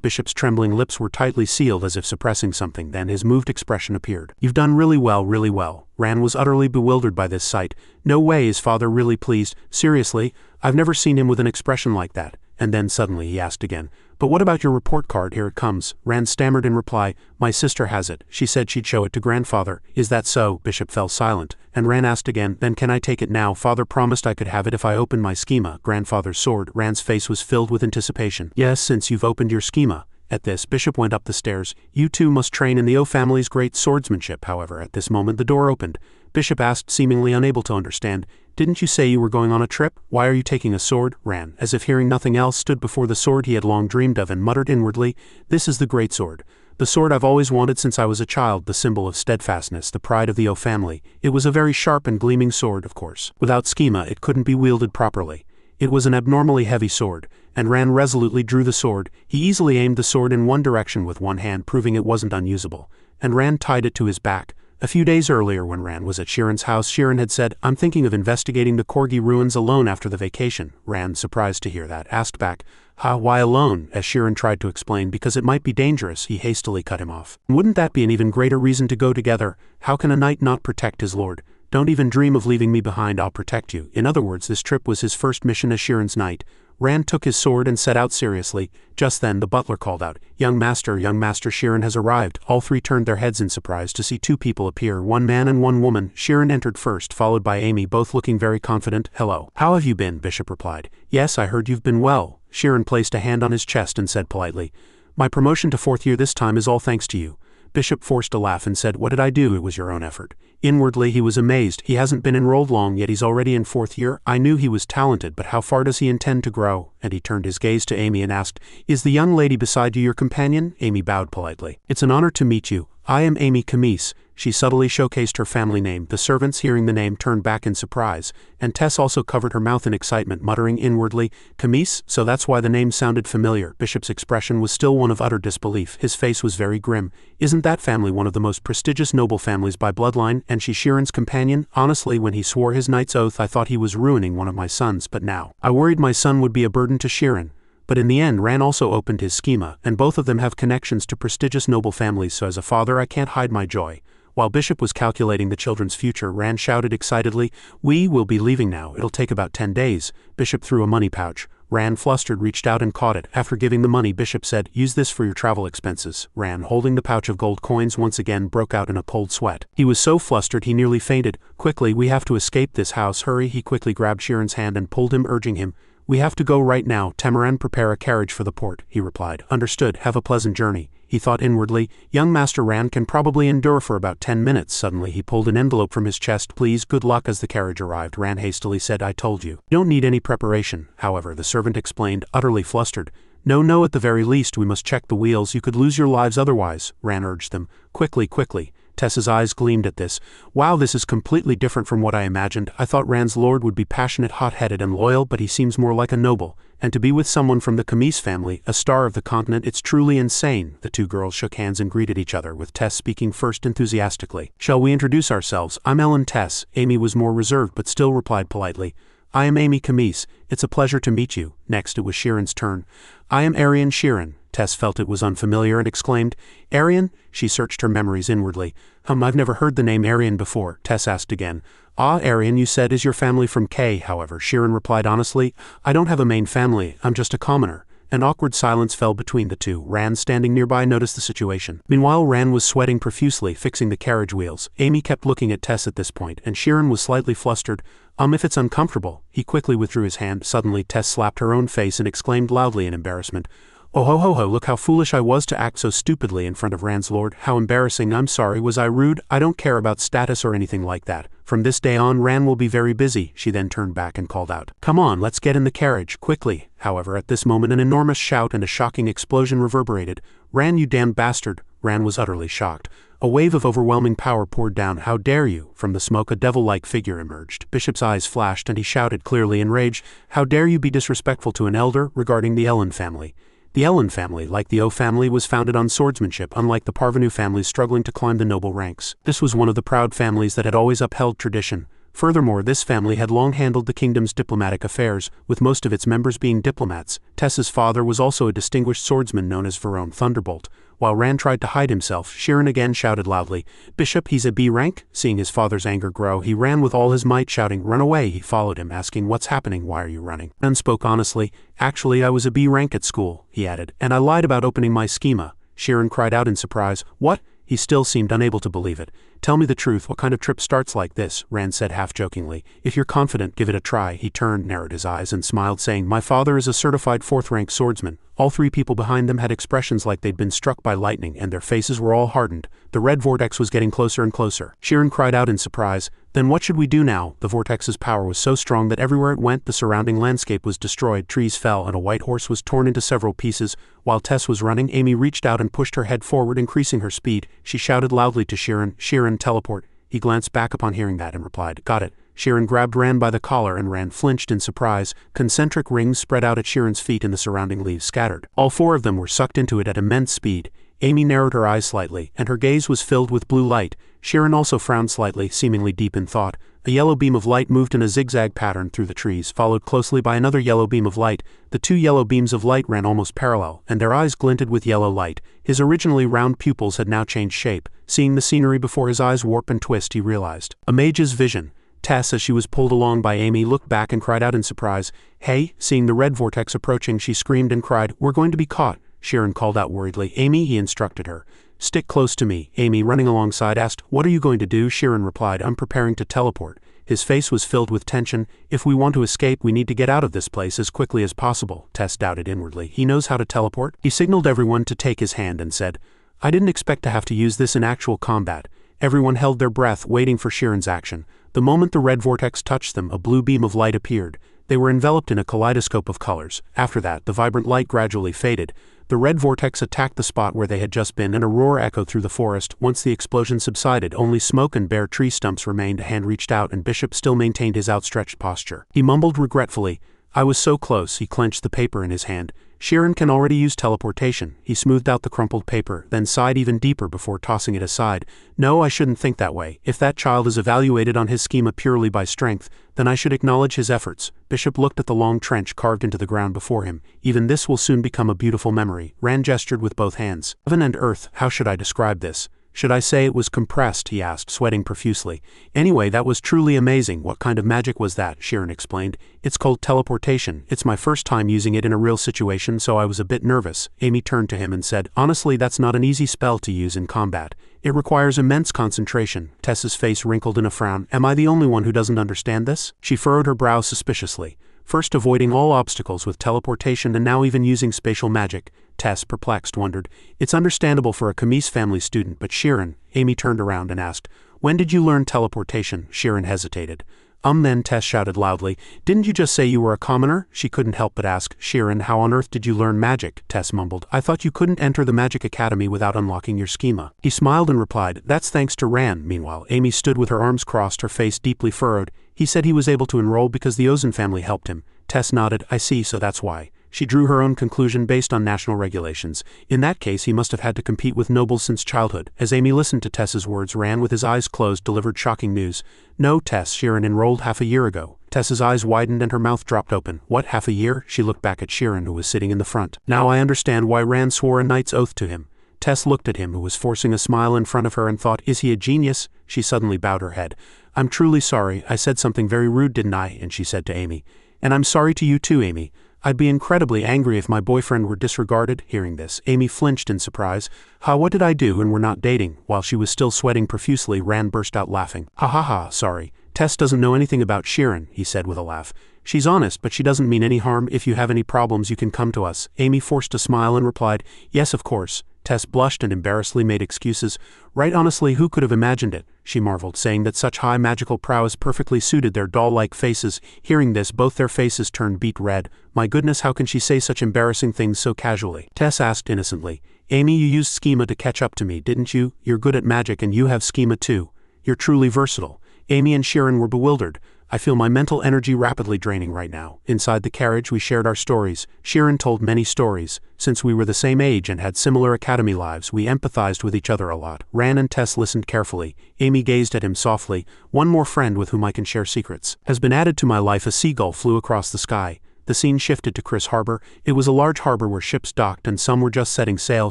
Bishop's trembling lips were tightly sealed as if suppressing something, then his moved expression appeared. You've done really well, really well. Ran was utterly bewildered by this sight. No way is father really pleased. Seriously, I've never seen him with an expression like that. And then suddenly he asked again, but what about your report card? Here it comes. Ran stammered in reply, my sister has it. She said she'd show it to grandfather. Is that so? Bishop fell silent, and Ran asked again, then can I take it now? Father promised I could have it if I opened my schema, grandfather's sword. Ran's face was filled with anticipation. Yes, since you've opened your schema. At this, Bishop went up the stairs. You two must train in the O family's great swordsmanship. However, at this moment the door opened. Bishop asked, seemingly unable to understand, didn't you say you were going on a trip? Why are you taking a sword? Ran, as if hearing nothing else, stood before the sword he had long dreamed of and muttered inwardly, this is the great sword. The sword I've always wanted since I was a child, the symbol of steadfastness, the pride of the O family. It was a very sharp and gleaming sword, of course. Without schema, it couldn't be wielded properly. It was an abnormally heavy sword, and Ran resolutely drew the sword. He easily aimed the sword in one direction with one hand, proving it wasn't unusable, and Ran tied it to his back. A few days earlier when Ran was at Sheeran's house, Sheeran had said, I'm thinking of investigating the Corgi ruins alone after the vacation. Ran, surprised to hear that, asked back, why alone? As Sheeran tried to explain, because it might be dangerous, he hastily cut him off. Wouldn't that be an even greater reason to go together? How can a knight not protect his lord? Don't even dream of leaving me behind, I'll protect you. In other words, this trip was his first mission as Sheeran's knight. Ran took his sword and set out seriously. Just then the butler called out, young master, Sheeran has arrived. All three turned their heads in surprise to see two people appear, one man and one woman. Sheeran entered first, followed by Amy, both looking very confident. Hello. How have you been? Bishop replied. Yes, I heard you've been well. Sheeran placed a hand on his chest and said politely, my promotion to 4th year this time is all thanks to you. Bishop forced a laugh and said, what did I do? It was your own effort. Inwardly he was amazed. He hasn't been enrolled long yet he's already in 4th year. I knew he was talented, but how far does he intend to grow? And he turned his gaze to Amy and asked, "Is the young lady beside you your companion?" Amy bowed politely. "It's an honor to meet you. I am Amy Camise." She subtly showcased her family name. The servants, hearing the name, turned back in surprise, and Tess also covered her mouth in excitement, muttering inwardly, "Camise? So that's why the name sounded familiar." Bishop's expression was still one of utter disbelief. His face was very grim. "Isn't that family one of the most prestigious noble families by bloodline, and she Sheeran's companion? Honestly, when he swore his knight's oath I thought he was ruining one of my sons, but now I worried my son would be a burden to Sheeran." But in the end Ran also opened his schema, and both of them have connections to prestigious noble families, so as a father I can't hide my joy. While Bishop was calculating the children's future, Ran shouted excitedly, "We will be leaving now. It'll take about 10 days. Bishop threw a money pouch. Ran, flustered, reached out and caught it. After giving the money, Bishop said, "Use this for your travel expenses." Ran, holding the pouch of gold coins, once again broke out in a cold sweat. He was so flustered he nearly fainted. "Quickly, we have to escape this house. Hurry." He quickly grabbed Sheeran's hand and pulled him, urging him, "We have to go right now. Tamaran, prepare a carriage for the port." He replied, "Understood. Have a pleasant journey." He thought inwardly, young Master Ran can probably endure for about 10 minutes. Suddenly he pulled an envelope from his chest. "Please, good luck." As the carriage arrived, Ran hastily said, "I told you. You don't need any preparation." However, the servant explained, utterly flustered, No, at the very least we must check the wheels. You could lose your lives otherwise." Ran urged them. Quickly. Tessa's eyes gleamed at this. "Wow, this is completely different from what I imagined. I thought Ran's lord would be passionate, hot-headed, and loyal, but he seems more like a noble. And to be with someone from the Camise family, a star of the continent, it's truly insane." The two girls shook hands and greeted each other, with Tess speaking first enthusiastically. "Shall we introduce ourselves? I'm Ellen Tess." Amy was more reserved but still replied politely, "I am Amy Camise. It's a pleasure to meet you." Next it was Sheeran's turn. "I am Arian Sheeran." Tess felt it was unfamiliar and exclaimed, "Arian?" She searched her memories inwardly. I've never heard the name Arian before." Tess asked again. "Ah, Arian, you said, is your family from K?" However, Sheeran replied honestly, "I don't have a main family, I'm just a commoner." An awkward silence fell between the two. Ran, standing nearby, noticed the situation. Meanwhile, Ran was sweating profusely, fixing the carriage wheels. Amy kept looking at Tess at this point, and Sheeran was slightly flustered. If it's uncomfortable." He quickly withdrew his hand. Suddenly, Tess slapped her own face and exclaimed loudly in embarrassment, "Oh ho, look how foolish I was to act so stupidly in front of Ran's lord. How embarrassing. I'm sorry, was I rude? I don't care about status or anything like that. From this day on, Ran will be very busy." She then turned back and called out, "Come on, let's get in the carriage, quickly." However, at this moment an enormous shout and a shocking explosion reverberated. "Ran, you damned bastard!" Ran was utterly shocked. A wave of overwhelming power poured down. "How dare you!" From the smoke a devil-like figure emerged. Bishop's eyes flashed and he shouted, clearly enraged, "How dare you be disrespectful to an elder?" Regarding the Ellen family. The Ellen family, like the O family, was founded on swordsmanship, unlike the Parvenu families struggling to climb the noble ranks. This was one of the proud families that had always upheld tradition. Furthermore, this family had long handled the kingdom's diplomatic affairs, with most of its members being diplomats. Tessa's father was also a distinguished swordsman known as Verone Thunderbolt. While Ran tried to hide himself, Sheeran again shouted loudly, "Bishop, he's a B rank?" Seeing his father's anger grow, he ran with all his might, shouting, "Run away!" He followed him, asking, "What's happening? Why are you running?" Ran spoke honestly, "Actually, I was a B rank at school," he added, "and I lied about opening my schema." Sheeran cried out in surprise, "What?" He still seemed unable to believe it. "Tell me the truth, what kind of trip starts like this?" Ran said half-jokingly. "If you're confident, give it a try." He turned, narrowed his eyes, and smiled, saying, "My father is a certified 4th-rank swordsman." All three people behind them had expressions like they'd been struck by lightning, and their faces were all hardened. The red vortex was getting closer and closer. Sheeran cried out in surprise, "Then what should we do now?" The vortex's power was so strong that everywhere it went, the surrounding landscape was destroyed, trees fell, and a white horse was torn into several pieces. While Tess was running, Amy reached out and pushed her head forward, increasing her speed. She shouted loudly to Sheeran, "Sheeran, teleport." He glanced back upon hearing that and replied, "Got it." Sheeran grabbed Ran by the collar and Ran flinched in surprise. Concentric rings spread out at Sheeran's feet and the surrounding leaves scattered. All four of them were sucked into it at immense speed. Amy narrowed her eyes slightly, and her gaze was filled with blue light. Sheeran also frowned slightly, seemingly deep in thought. A yellow beam of light moved in a zigzag pattern through the trees, followed closely by another yellow beam of light. The two yellow beams of light ran almost parallel, and their eyes glinted with yellow light. His originally round pupils had now changed shape. Seeing the scenery before his eyes warp and twist, he realized a mage's vision. Tess, as she was pulled along by Amy, looked back and cried out in surprise, "Hey!" Seeing the red vortex approaching, she screamed and cried, "We're going to be caught!" Sheeran called out worriedly, "Amy," he instructed her. "Stick close to me." Amy, running alongside, asked, "What are you going to do?" Sheeran replied, "I'm preparing to teleport." His face was filled with tension. "If we want to escape, we need to get out of this place as quickly as possible." Tess doubted inwardly. He knows how to teleport? He signaled everyone to take his hand and said, "I didn't expect to have to use this in actual combat." Everyone held their breath, waiting for Sheeran's action. The moment the red vortex touched them, a blue beam of light appeared. They were enveloped in a kaleidoscope of colors. After that, the vibrant light gradually faded. The red vortex attacked the spot where they had just been, and a roar echoed through the forest. Once the explosion subsided, only smoke and bare tree stumps remained. A hand reached out, and Bishop still maintained his outstretched posture. He mumbled regretfully, "I was so close." He clenched the paper in his hand. Sheeran can already use teleportation. He smoothed out the crumpled paper, then sighed even deeper before tossing it aside. "No, I shouldn't think that way. If that child is evaluated on his schema purely by strength, then I should acknowledge his efforts." Bishop looked at the long trench carved into the ground before him. "Even this will soon become a beautiful memory." Rand gestured with both hands. "Heaven and earth, how should I describe this? Should I say it was compressed?" he asked, sweating profusely. "Anyway, that was truly amazing." "What kind of magic was that?" Sheeran explained. "It's called teleportation. It's my first time using it in a real situation, so I was a bit nervous." Amy turned to him and said, "Honestly, that's not an easy spell to use in combat. It requires immense concentration." Tess's face wrinkled in a frown. "Am I the only one who doesn't understand this?" She furrowed her brow suspiciously. "First avoiding all obstacles with teleportation and now even using spatial magic." Tess, perplexed, wondered. "It's understandable for a Camise family student, but Sheeran..." Amy turned around and asked, "When did you learn teleportation?" Sheeran hesitated. Then," Tess shouted loudly. "Didn't you just say you were a commoner?" She couldn't help but ask, "Sheeran, how on earth did you learn magic?" Tess mumbled, "I thought you couldn't enter the magic academy without unlocking your schema." He smiled and replied, "That's thanks to Ran." Meanwhile, Amy stood with her arms crossed, her face deeply furrowed. "He said he was able to enroll because the Ozan family helped him." Tess nodded. "I see, so that's why." She drew her own conclusion based on national regulations. In that case, he must have had to compete with nobles since childhood. As Amy listened to Tess's words, Ran, with his eyes closed, delivered shocking news. "No, Tess, Sheeran enrolled half a year ago." Tess's eyes widened and her mouth dropped open. "What, half a year?" She looked back at Sheeran, who was sitting in the front. "Now I understand why Ran swore a knight's oath to him." Tess looked at him, who was forcing a smile in front of her, and thought, "Is he a genius?" She suddenly bowed her head. "I'm truly sorry. I said something very rude, didn't I?" And she said to Amy, "And I'm sorry to you too, Amy. I'd be incredibly angry if my boyfriend were disregarded." Hearing this, Amy flinched in surprise. "Ha, what did I do? And we're not dating?" While she was still sweating profusely, Rand burst out laughing. "Ha ha ha, sorry. Tess doesn't know anything about Sheeran," he said with a laugh. "She's honest, but she doesn't mean any harm. If you have any problems, you can come to us." Amy forced a smile and replied, "Yes, of course." Tess blushed and embarrassedly made excuses. "Right, honestly, who could have imagined it?" she marveled, saying that such high magical prowess perfectly suited their doll-like faces. Hearing this, both their faces turned beet red. "My goodness, how can she say such embarrassing things so casually?" Tess asked innocently. "Amy, you used schema to catch up to me, didn't you? You're good at magic and you have schema too. You're truly versatile." Amy and Sheeran were bewildered. "I feel my mental energy rapidly draining right now." Inside the carriage, we shared our stories. Sheeran told many stories. Since we were the same age and had similar academy lives, we empathized with each other a lot. Ran and Tess listened carefully. Amy gazed at him softly. "One more friend with whom I can share secrets has been added to my life." A seagull flew across the sky. The scene shifted to Chris Harbor. It was a large harbor where ships docked and some were just setting sail.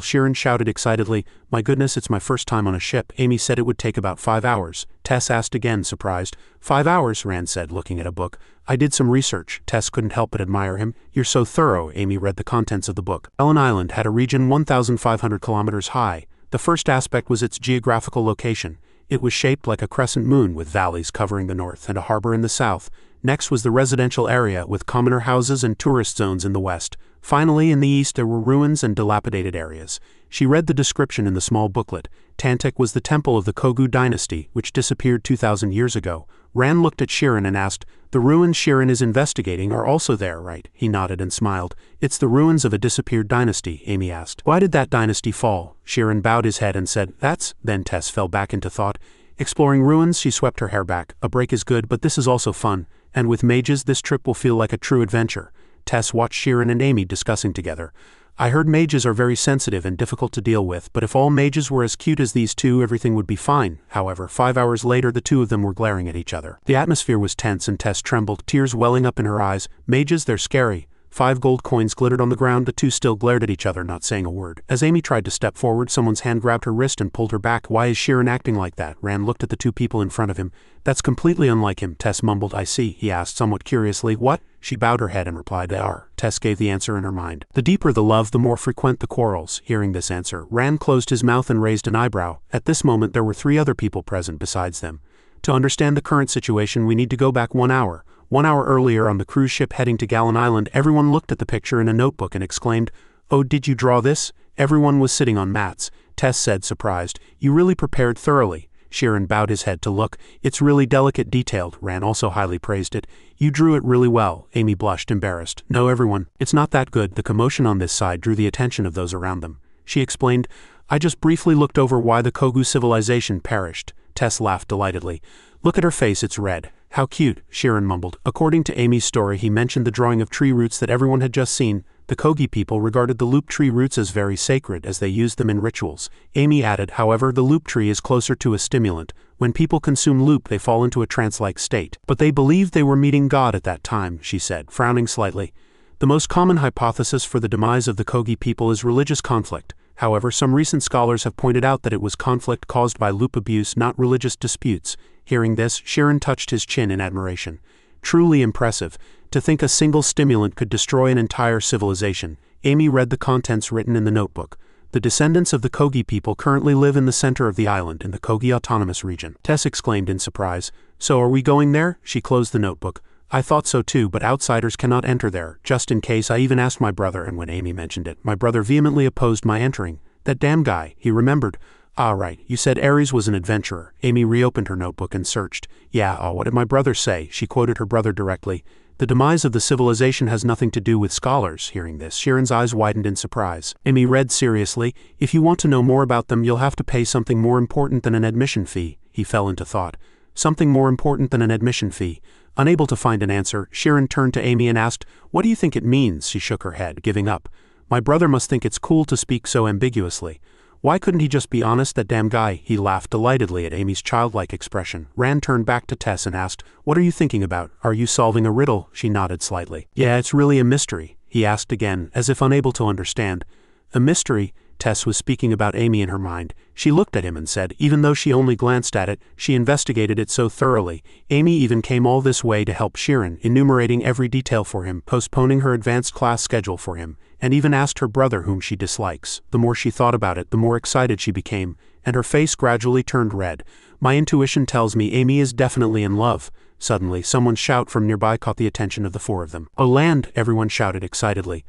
Sheeran shouted excitedly, "My goodness, it's my first time on a ship." Amy said it would take about 5 hours. Tess asked again, surprised. 5 hours, Rand said, looking at a book. "I did some research." Tess couldn't help but admire him. "You're so thorough." Amy read the contents of the book. Ellen Island had a region 1,500 kilometers high. The first aspect was its geographical location. It was shaped like a crescent moon with valleys covering the north and a harbor in the south. Next was the residential area with commoner houses and tourist zones in the west. Finally, in the east there were ruins and dilapidated areas. She read the description in the small booklet. Tantek was the temple of the Kogu dynasty, which disappeared 2,000 years ago. Rand looked at Sheeran and asked, "The ruins Sheeran is investigating are also there, right?" He nodded and smiled. "It's the ruins of a disappeared dynasty," Amy asked. "Why did that dynasty fall?" Sheeran bowed his head and said, "That's..." Then Tess fell back into thought. Exploring ruins, she swept her hair back. "A break is good, but this is also fun. And with mages, this trip will feel like a true adventure." Tess watched Sheeran and Amy discussing together. "I heard mages are very sensitive and difficult to deal with, but if all mages were as cute as these two, everything would be fine." However, 5 hours later, the two of them were glaring at each other. The atmosphere was tense and Tess trembled, tears welling up in her eyes. "Mages, they're scary." 5 gold coins glittered on the ground. The two still glared at each other, not saying a word. As Amy tried to step forward, someone's hand grabbed her wrist and pulled her back. "Why is Sheeran acting like that?" Rand looked at the two people in front of him. "That's completely unlike him," Tess mumbled. "I see," he asked somewhat curiously. "What?" She bowed her head and replied, "They are." Tess gave the answer in her mind. "The deeper the love, the more frequent the quarrels." Hearing this answer, Rand closed his mouth and raised an eyebrow. At this moment there were 3 other people present besides them. "To understand the current situation, we need to go back 1 hour. 1 hour earlier on the cruise ship heading to Gallon Island." Everyone looked at the picture in a notebook and exclaimed, "Oh, did you draw this?" Everyone was sitting on mats. Tess said, surprised, "You really prepared thoroughly." Shirin bowed his head to look. It's really delicate detailed. Ran also highly praised it. You drew it really well. Amy blushed, embarrassed. No, everyone. It's not that good. The commotion on this side drew the attention of those around them. She explained, I just briefly looked over why the Kogu civilization perished. Tess laughed delightedly. Look at her face, it's red. How cute, Shirin mumbled. According to Amy's story, he mentioned the drawing of tree roots that everyone had just seen. The Kogi people regarded the loop tree roots as very sacred as they used them in rituals. Amy added, however, the loop tree is closer to a stimulant. When people consume loop, they fall into a trance-like state. But they believed they were meeting God at that time, she said, frowning slightly. The most common hypothesis for the demise of the Kogi people is religious conflict. However, some recent scholars have pointed out that it was conflict caused by loop abuse, not religious disputes. Hearing this, Shirin touched his chin in admiration. Truly impressive. To think a single stimulant could destroy an entire civilization. Amy read the contents written in the notebook. The descendants of the Kogi people currently live in the center of the island in the Kogi Autonomous Region. Tess exclaimed in surprise. So are we going there? She closed the notebook. I thought so too, but outsiders cannot enter there. Just in case, I even asked my brother, and when Amy mentioned it, my brother vehemently opposed my entering. That damn guy, he remembered. Ah, right, you said Ares was an adventurer. Amy reopened her notebook and searched. Yeah, oh, what did my brother say? She quoted her brother directly. The demise of the civilization has nothing to do with scholars. Hearing this, Shirin's eyes widened in surprise. Amy read seriously. If you want to know more about them, you'll have to pay something more important than an admission fee. He fell into thought. Something more important than an admission fee. Unable to find an answer, Shirin turned to Amy and asked, What do you think it means? She shook her head, giving up. My brother must think it's cool to speak so ambiguously. Why couldn't he just be honest, that damn guy? He laughed delightedly at Amy's childlike expression. Rand turned back to Tess and asked, What are you thinking about? Are you solving a riddle? She nodded slightly. Yeah, it's really a mystery, he asked again, as if unable to understand. A mystery? Tess was speaking about Amy in her mind. She looked at him and said, even though she only glanced at it, she investigated it so thoroughly. Amy even came all this way to help Shirin, enumerating every detail for him, postponing her advanced class schedule for him, and even asked her brother whom she dislikes. The more she thought about it, the more excited she became, and her face gradually turned red. My intuition tells me Amy is definitely in love. Suddenly, someone's shout from nearby caught the attention of the four of them. Oh, land! Everyone shouted excitedly.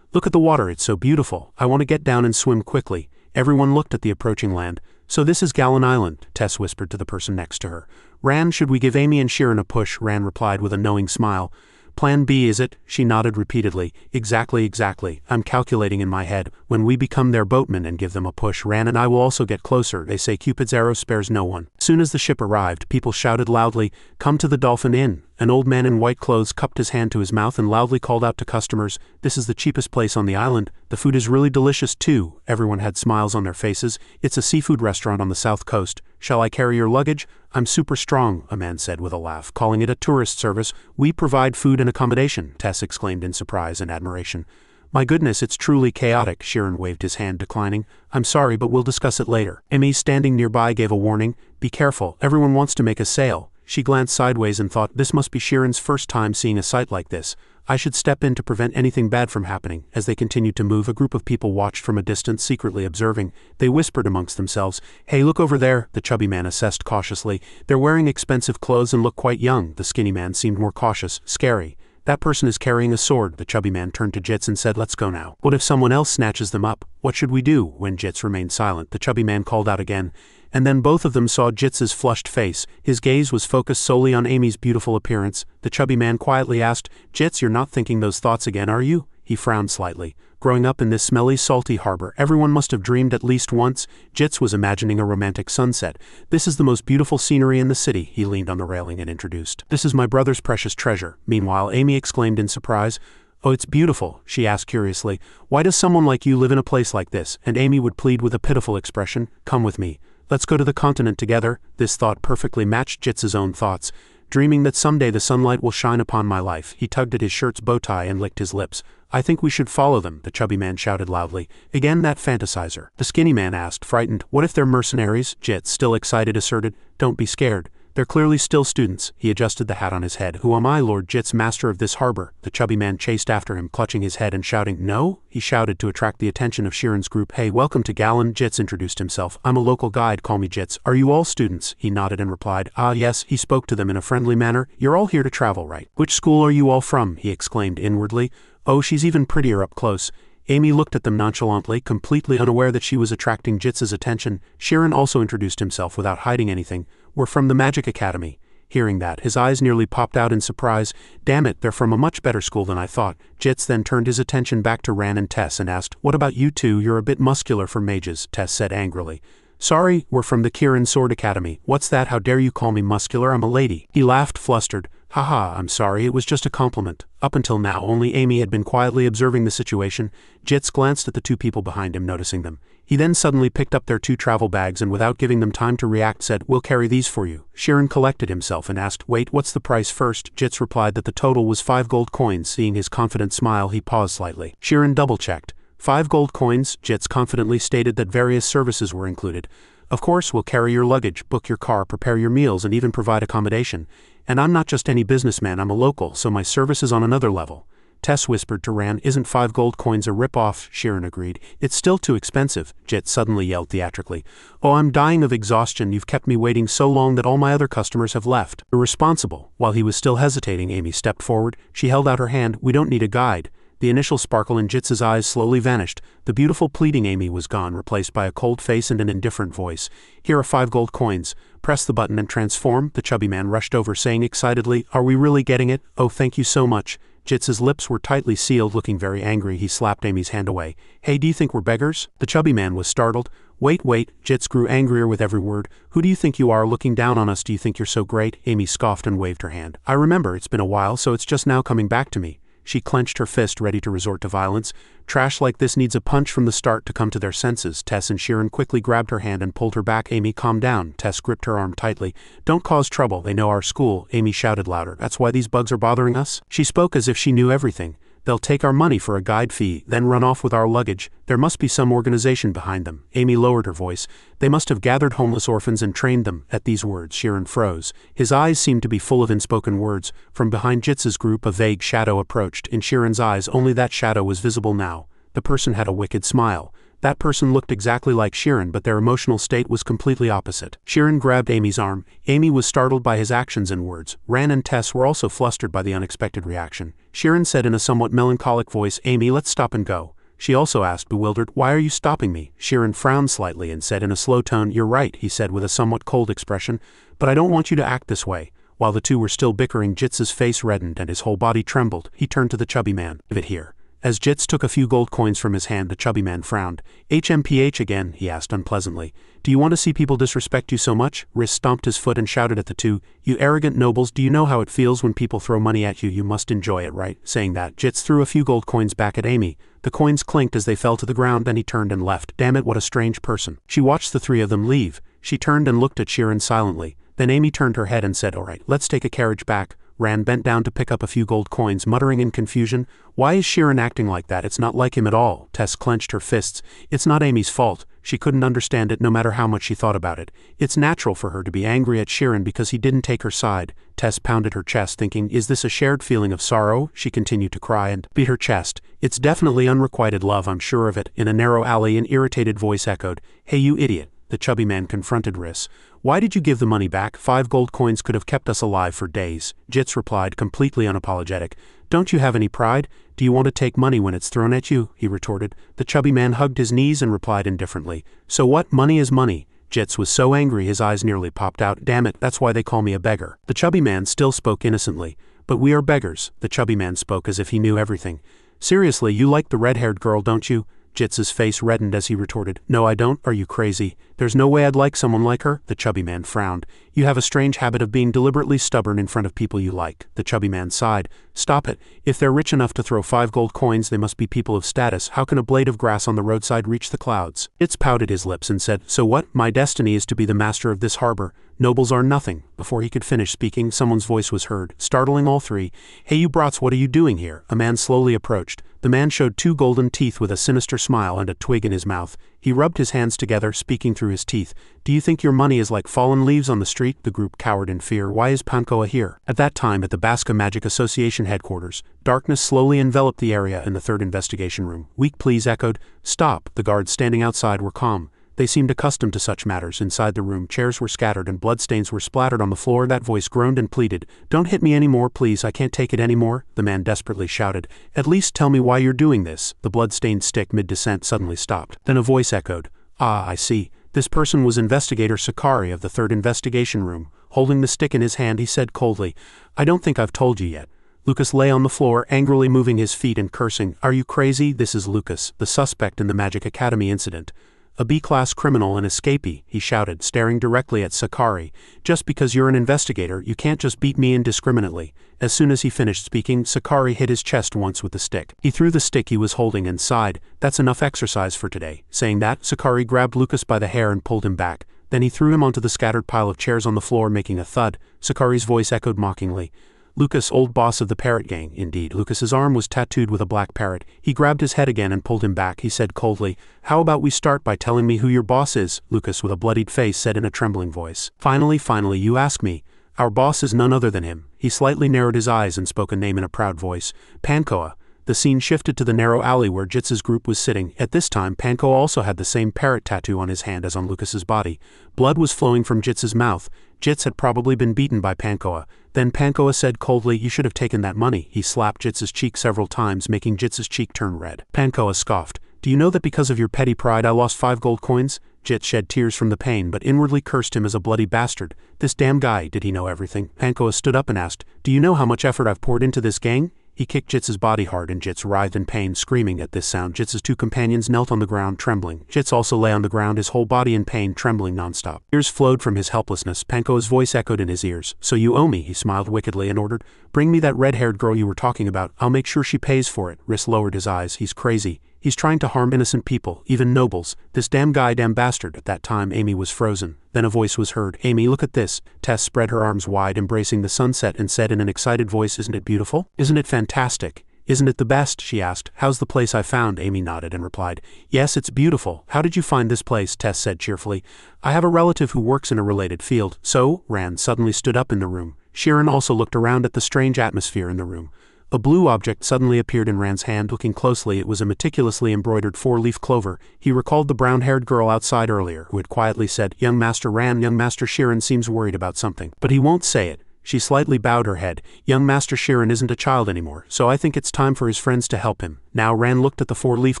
Look at the water, it's so beautiful. I want to get down and swim quickly. Everyone looked at the approaching land. So this is Gallon Island, Tess whispered to the person next to her. Ran, should we give Amy and Shirin a push? Ran replied with a knowing smile. Plan B, is it? She nodded repeatedly. Exactly. I'm calculating in my head. When we become their boatmen and give them a push, Ran and I will also get closer. They say Cupid's arrow spares no one. Soon as the ship arrived, people shouted loudly, Come to the Dolphin Inn. An old man in white clothes cupped his hand to his mouth and loudly called out to customers, This is the cheapest place on the island. The food is really delicious too. Everyone had smiles on their faces. It's a seafood restaurant on the south coast. Shall I carry your luggage? I'm super strong, a man said with a laugh, calling it a tourist service. We provide food and accommodation, Tess exclaimed in surprise and admiration. My goodness, it's truly chaotic, Shirin waved his hand, declining. I'm sorry, but we'll discuss it later. Amy, standing nearby, gave a warning. Be careful, everyone wants to make a sale. She glanced sideways and thought, this must be Shirin's first time seeing a sight like this. I should step in to prevent anything bad from happening. As they continued to move, a group of people watched from a distance, secretly observing. They whispered amongst themselves, Hey, look over there, the chubby man assessed cautiously. They're wearing expensive clothes and look quite young. The skinny man seemed more cautious. Scary. That person is carrying a sword. The chubby man turned to Jits and said, Let's go now. What if someone else snatches them up? What should we do? When Jits remained silent, the chubby man called out again. And then both of them saw Jits's flushed face. His gaze was focused solely on Amy's beautiful appearance. The chubby man quietly asked, Jits, you're not thinking those thoughts again, are you? He frowned slightly. Growing up in this smelly, salty harbor, everyone must have dreamed at least once. Jits was imagining a romantic sunset. This is the most beautiful scenery in the city, he leaned on the railing and introduced. This is my brother's precious treasure. Meanwhile, Amy exclaimed in surprise, Oh, it's beautiful, she asked curiously. Why does someone like you live in a place like this? And Amy would plead with a pitiful expression, Come with me. Let's go to the continent together. This thought perfectly matched Jits's own thoughts. Dreaming that someday the sunlight will shine upon my life, he tugged at his shirt's bow tie and licked his lips. I think we should follow them, the chubby man shouted loudly. Again that fantasizer. The skinny man asked, frightened, What if they're mercenaries? Jits, still excited, asserted, Don't be scared. They're clearly still students. He adjusted the hat on his head. Who am I, Lord Jits, master of this harbor? The chubby man chased after him, clutching his head and shouting, No? He shouted to attract the attention of Shirin's group. Hey, welcome to Gallon. Jits introduced himself. I'm a local guide, call me Jits. Are you all students? He nodded and replied, Ah yes. He spoke to them in a friendly manner. You're all here to travel, right? Which school are you all from? He exclaimed inwardly. Oh, she's even prettier up close. Amy looked at them nonchalantly, completely unaware that she was attracting Jits's attention. Shirin also introduced himself without hiding anything. "We're from the Magic Academy." Hearing that, his eyes nearly popped out in surprise. "Damn it, they're from a much better school than I thought." Jits then turned his attention back to Ran and Tess and asked, "What about you two? You're a bit muscular for mages," Tess said angrily. "Sorry, we're from the Kirin Sword Academy." "What's that? How dare you call me muscular? I'm a lady." He laughed, flustered. "Haha, I'm sorry, it was just a compliment." Up until now, only Amy had been quietly observing the situation. Jits glanced at the two people behind him, noticing them. He then suddenly picked up their 2 travel bags and without giving them time to react said, "We'll carry these for you." Shirin collected himself and asked, "Wait, what's the price first?" Jits replied that the total was 5 gold coins. Seeing his confident smile, he paused slightly. Shirin double-checked. 5 gold coins, Jits confidently stated that various services were included. "Of course, we'll carry your luggage, book your car, prepare your meals, and even provide accommodation. And I'm not just any businessman, I'm a local, so my service is on another level." Tess whispered to Ran, "Isn't 5 gold coins a rip-off?" Shirin agreed. "It's still too expensive," Jit suddenly yelled theatrically. "Oh, I'm dying of exhaustion, you've kept me waiting so long that all my other customers have left." "Irresponsible." While he was still hesitating, Amy stepped forward. She held out her hand. "We don't need a guide." The initial sparkle in Jits's eyes slowly vanished. The beautiful pleading Amy was gone, replaced by a cold face and an indifferent voice. "Here are 5 gold coins. Press the button and transform." The chubby man rushed over, saying excitedly, "Are we really getting it? Oh, thank you so much." Jits's lips were tightly sealed, looking very angry. He slapped Amy's hand away. "Hey, do you think we're beggars?" The chubby man was startled. Wait, Jits grew angrier with every word. "Who do you think you are, looking down on us? Do you think you're so great?" Amy scoffed and waved her hand. "I remember, it's been a while, so it's just now coming back to me." She clenched her fist, ready to resort to violence. "Trash like this needs a punch from the start to come to their senses." Tess and Shirin quickly grabbed her hand and pulled her back. "Amy, calm down." Tess gripped her arm tightly. "Don't cause trouble, they know our school." Amy shouted louder. "That's why these bugs are bothering us?" She spoke as if she knew everything. "They'll take our money for a guide fee, then run off with our luggage. There must be some organization behind them." Amy lowered her voice. "They must have gathered homeless orphans and trained them." At these words, Shirin froze. His eyes seemed to be full of unspoken words. From behind Jits's group, a vague shadow approached. In Shirin's eyes, only that shadow was visible now. The person had a wicked smile. That person looked exactly like Shirin, but their emotional state was completely opposite. Shirin grabbed Amy's arm. Amy was startled by his actions and words. Ran and Tess were also flustered by the unexpected reaction. Shirin said in a somewhat melancholic voice, "Amy, let's stop and go." She also asked, bewildered, "Why are you stopping me?" Shirin frowned slightly and said in a slow tone, "You're right," he said with a somewhat cold expression, "but I don't want you to act this way." While the two were still bickering, Jits's face reddened and his whole body trembled. He turned to the chubby man. "Give it here." As Jits took a few gold coins from his hand, the chubby man frowned. "HMPH again?" he asked unpleasantly. "Do you want to see people disrespect you so much?" Riss stomped his foot and shouted at the two, "You arrogant nobles, do you know how it feels when people throw money at you? You must enjoy it, right?" Saying that, Jits threw a few gold coins back at Amy. The coins clinked as they fell to the ground, then he turned and left. "Damn it, what a strange person." She watched the 3 of them leave. She turned and looked at Shirin silently. Then Amy turned her head and said, "All right, let's take a carriage back." Ran bent down to pick up a few gold coins, muttering in confusion, "Why is Shirin acting like that? It's not like him at all." Tess clenched her fists. "It's not Amy's fault. She couldn't understand it no matter how much she thought about it. It's natural for her to be angry at Shirin because he didn't take her side." Tess pounded her chest, thinking, "Is this a shared feeling of sorrow?" She continued to cry and beat her chest. "It's definitely unrequited love, I'm sure of it." In a narrow alley, an irritated voice echoed, "Hey, you idiot." The chubby man confronted Riss. "Why did you give the money back? 5 gold coins could have kept us alive for days." Jits replied, completely unapologetic. "Don't you have any pride? Do you want to take money when it's thrown at you?" he retorted. The chubby man hugged his knees and replied indifferently, "So what? Money is money." Jits was so angry his eyes nearly popped out. "Damn it, that's why they call me a beggar." The chubby man still spoke innocently. "But we are beggars." The chubby man spoke as if he knew everything. "Seriously, you like the red-haired girl, don't you?" Jits's face reddened as he retorted, "No, I don't. Are you crazy? There's no way I'd like someone like her." The chubby man frowned. "You have a strange habit of being deliberately stubborn in front of people you like." The chubby man sighed. "Stop it. If they're rich enough to throw 5 gold coins, they must be people of status. How can a blade of grass on the roadside reach the clouds?" Jits pouted his lips and said, "So what? My destiny is to be the master of this harbor. Nobles are nothing." Before he could finish speaking, someone's voice was heard, startling all 3. "Hey, you brats, what are you doing here?" A man slowly approached. The man showed 2 golden teeth with a sinister smile and a twig in his mouth. He rubbed his hands together, speaking through his teeth. "Do you think your money is like fallen leaves on the street?" The group cowered in fear. "Why is Pankoa here?" At that time, at the Baska Magic Association headquarters, darkness slowly enveloped the area in the 3rd investigation room. "Weak, please," echoed. "Stop." The guards standing outside were calm. They seemed accustomed to such matters. Inside the room, chairs were scattered and bloodstains were splattered on the floor. That voice groaned and pleaded. "Don't hit me anymore, please, I can't take it anymore," the man desperately shouted. "At least tell me why you're doing this." The blood-stained stick mid-descent suddenly stopped. Then a voice echoed. "Ah, I see. This person was Investigator Sakari of the 3rd Investigation Room." Holding the stick in his hand, he said coldly, "I don't think I've told you yet." Lucas lay on the floor, angrily moving his feet and cursing. "Are you crazy? This is Lucas, the suspect in the Magic Academy incident. A B-class criminal and escapee," he shouted, staring directly at Sakari. "Just because you're an investigator, you can't just beat me indiscriminately." As soon as he finished speaking, Sakari hit his chest once with the stick. He threw the stick he was holding and sighed. "That's enough exercise for today." Saying that, Sakari grabbed Lucas by the hair and pulled him back. Then he threw him onto the scattered pile of chairs on the floor, making a thud. Sakari's voice echoed mockingly. "Lucas, old boss of the parrot gang." Indeed, Lucas's arm was tattooed with a black parrot. He grabbed his head again and pulled him back. He said coldly, "How about we start by telling me who your boss is?" Lucas, with a bloodied face, said in a trembling voice. Finally, you ask me. Our boss is none other than him." He slightly narrowed his eyes and spoke a name in a proud voice. "Pankoa." The scene shifted to the narrow alley where Jitz's group was sitting. At this time, Pankoa also had the same parrot tattoo on his hand as on Lucas's body. Blood was flowing from Jitz's mouth. Jitz had probably been beaten by Pankoa. Then Pankoa said coldly, "You should have taken that money." He slapped Jitz's cheek several times, making Jitz's cheek turn red. Pankoa scoffed. "Do you know that because of your petty pride I lost 5 gold coins?" Jitz shed tears from the pain, but inwardly cursed him as a bloody bastard. This damn guy, did he know everything? Pankoa stood up and asked, "Do you know how much effort I've poured into this gang?" He kicked Jitz's body hard and Jitz writhed in pain, screaming. At this sound, Jitz's 2 companions knelt on the ground, trembling. Jitz also lay on the ground, his whole body in pain, trembling nonstop. Tears flowed from his helplessness. Pankoa's voice echoed in his ears. "So you owe me," he smiled wickedly and ordered. "Bring me that red-haired girl you were talking about. I'll make sure she pays for it." Riss lowered his eyes. "He's crazy. He's trying to harm innocent people, even nobles. This damn guy, damn bastard." At that time, Amy was frozen. Then a voice was heard. "Amy, look at this." Tess spread her arms wide, embracing the sunset, and said in an excited voice, "Isn't it beautiful? Isn't it fantastic? Isn't it the best?" she asked. "How's the place I found?" Amy nodded and replied, "Yes, it's beautiful." "How did you find this place?" Tess said cheerfully. "I have a relative who works in a related field." "So?" Rand suddenly stood up in the room. Sheeran also looked around at the strange atmosphere in the room. A blue object suddenly appeared in Rand's hand. Looking closely, it was a meticulously embroidered 4-leaf clover. He recalled the brown-haired girl outside earlier, who had quietly said, "Young Master Rand, young Master Sheeran seems worried about something. But he won't say it." She slightly bowed her head. "Young Master Sheeran isn't a child anymore, so I think it's time for his friends to help him." Now Rand looked at the 4-leaf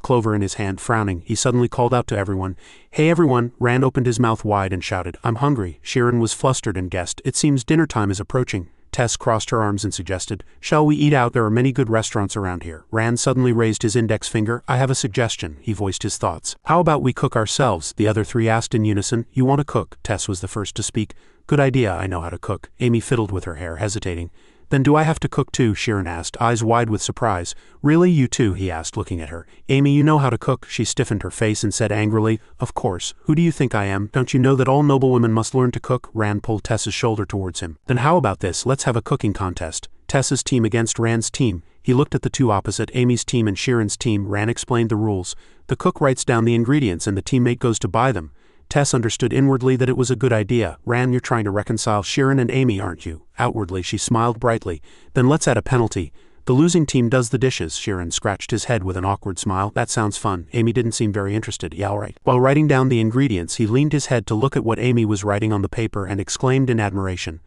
clover in his hand, frowning. He suddenly called out to everyone, "Hey everyone!" Rand opened his mouth wide and shouted, "I'm hungry." Sheeran was flustered and guessed, "It seems dinner time is approaching." Tess crossed her arms and suggested, "Shall we eat out? There are many good restaurants around here." Rand suddenly raised his index finger. "I have a suggestion." He voiced his thoughts. "How about we cook ourselves?" The other 3 asked in unison. "You want to cook?" Tess was the first to speak. "Good idea, I know how to cook." Amy fiddled with her hair, hesitating. "Then do I have to cook too?" Sheeran asked, eyes wide with surprise. "Really, you too?" he asked, looking at her. "Amy, you know how to cook?" She stiffened her face and said angrily, "Of course. Who do you think I am? Don't you know that all noblewomen must learn to cook?" Rand pulled Tess's shoulder towards him. "Then how about this? Let's have a cooking contest. Tess's team against Rand's team." He looked at the 2 opposite, Amy's team and Sheeran's team. Rand explained the rules. The cook writes down the ingredients and the teammate goes to buy them. Tess understood inwardly that it was a good idea. "Rand, you're trying to reconcile Sheeran and Amy, aren't you?" Outwardly, she smiled brightly. "Then let's add a penalty. The losing team does the dishes." Sheeran scratched his head with an awkward smile. "That sounds fun." Amy didn't seem very interested. "Yeah, all right." While writing down the ingredients, he leaned his head to look at what Amy was writing on the paper and exclaimed in admiration,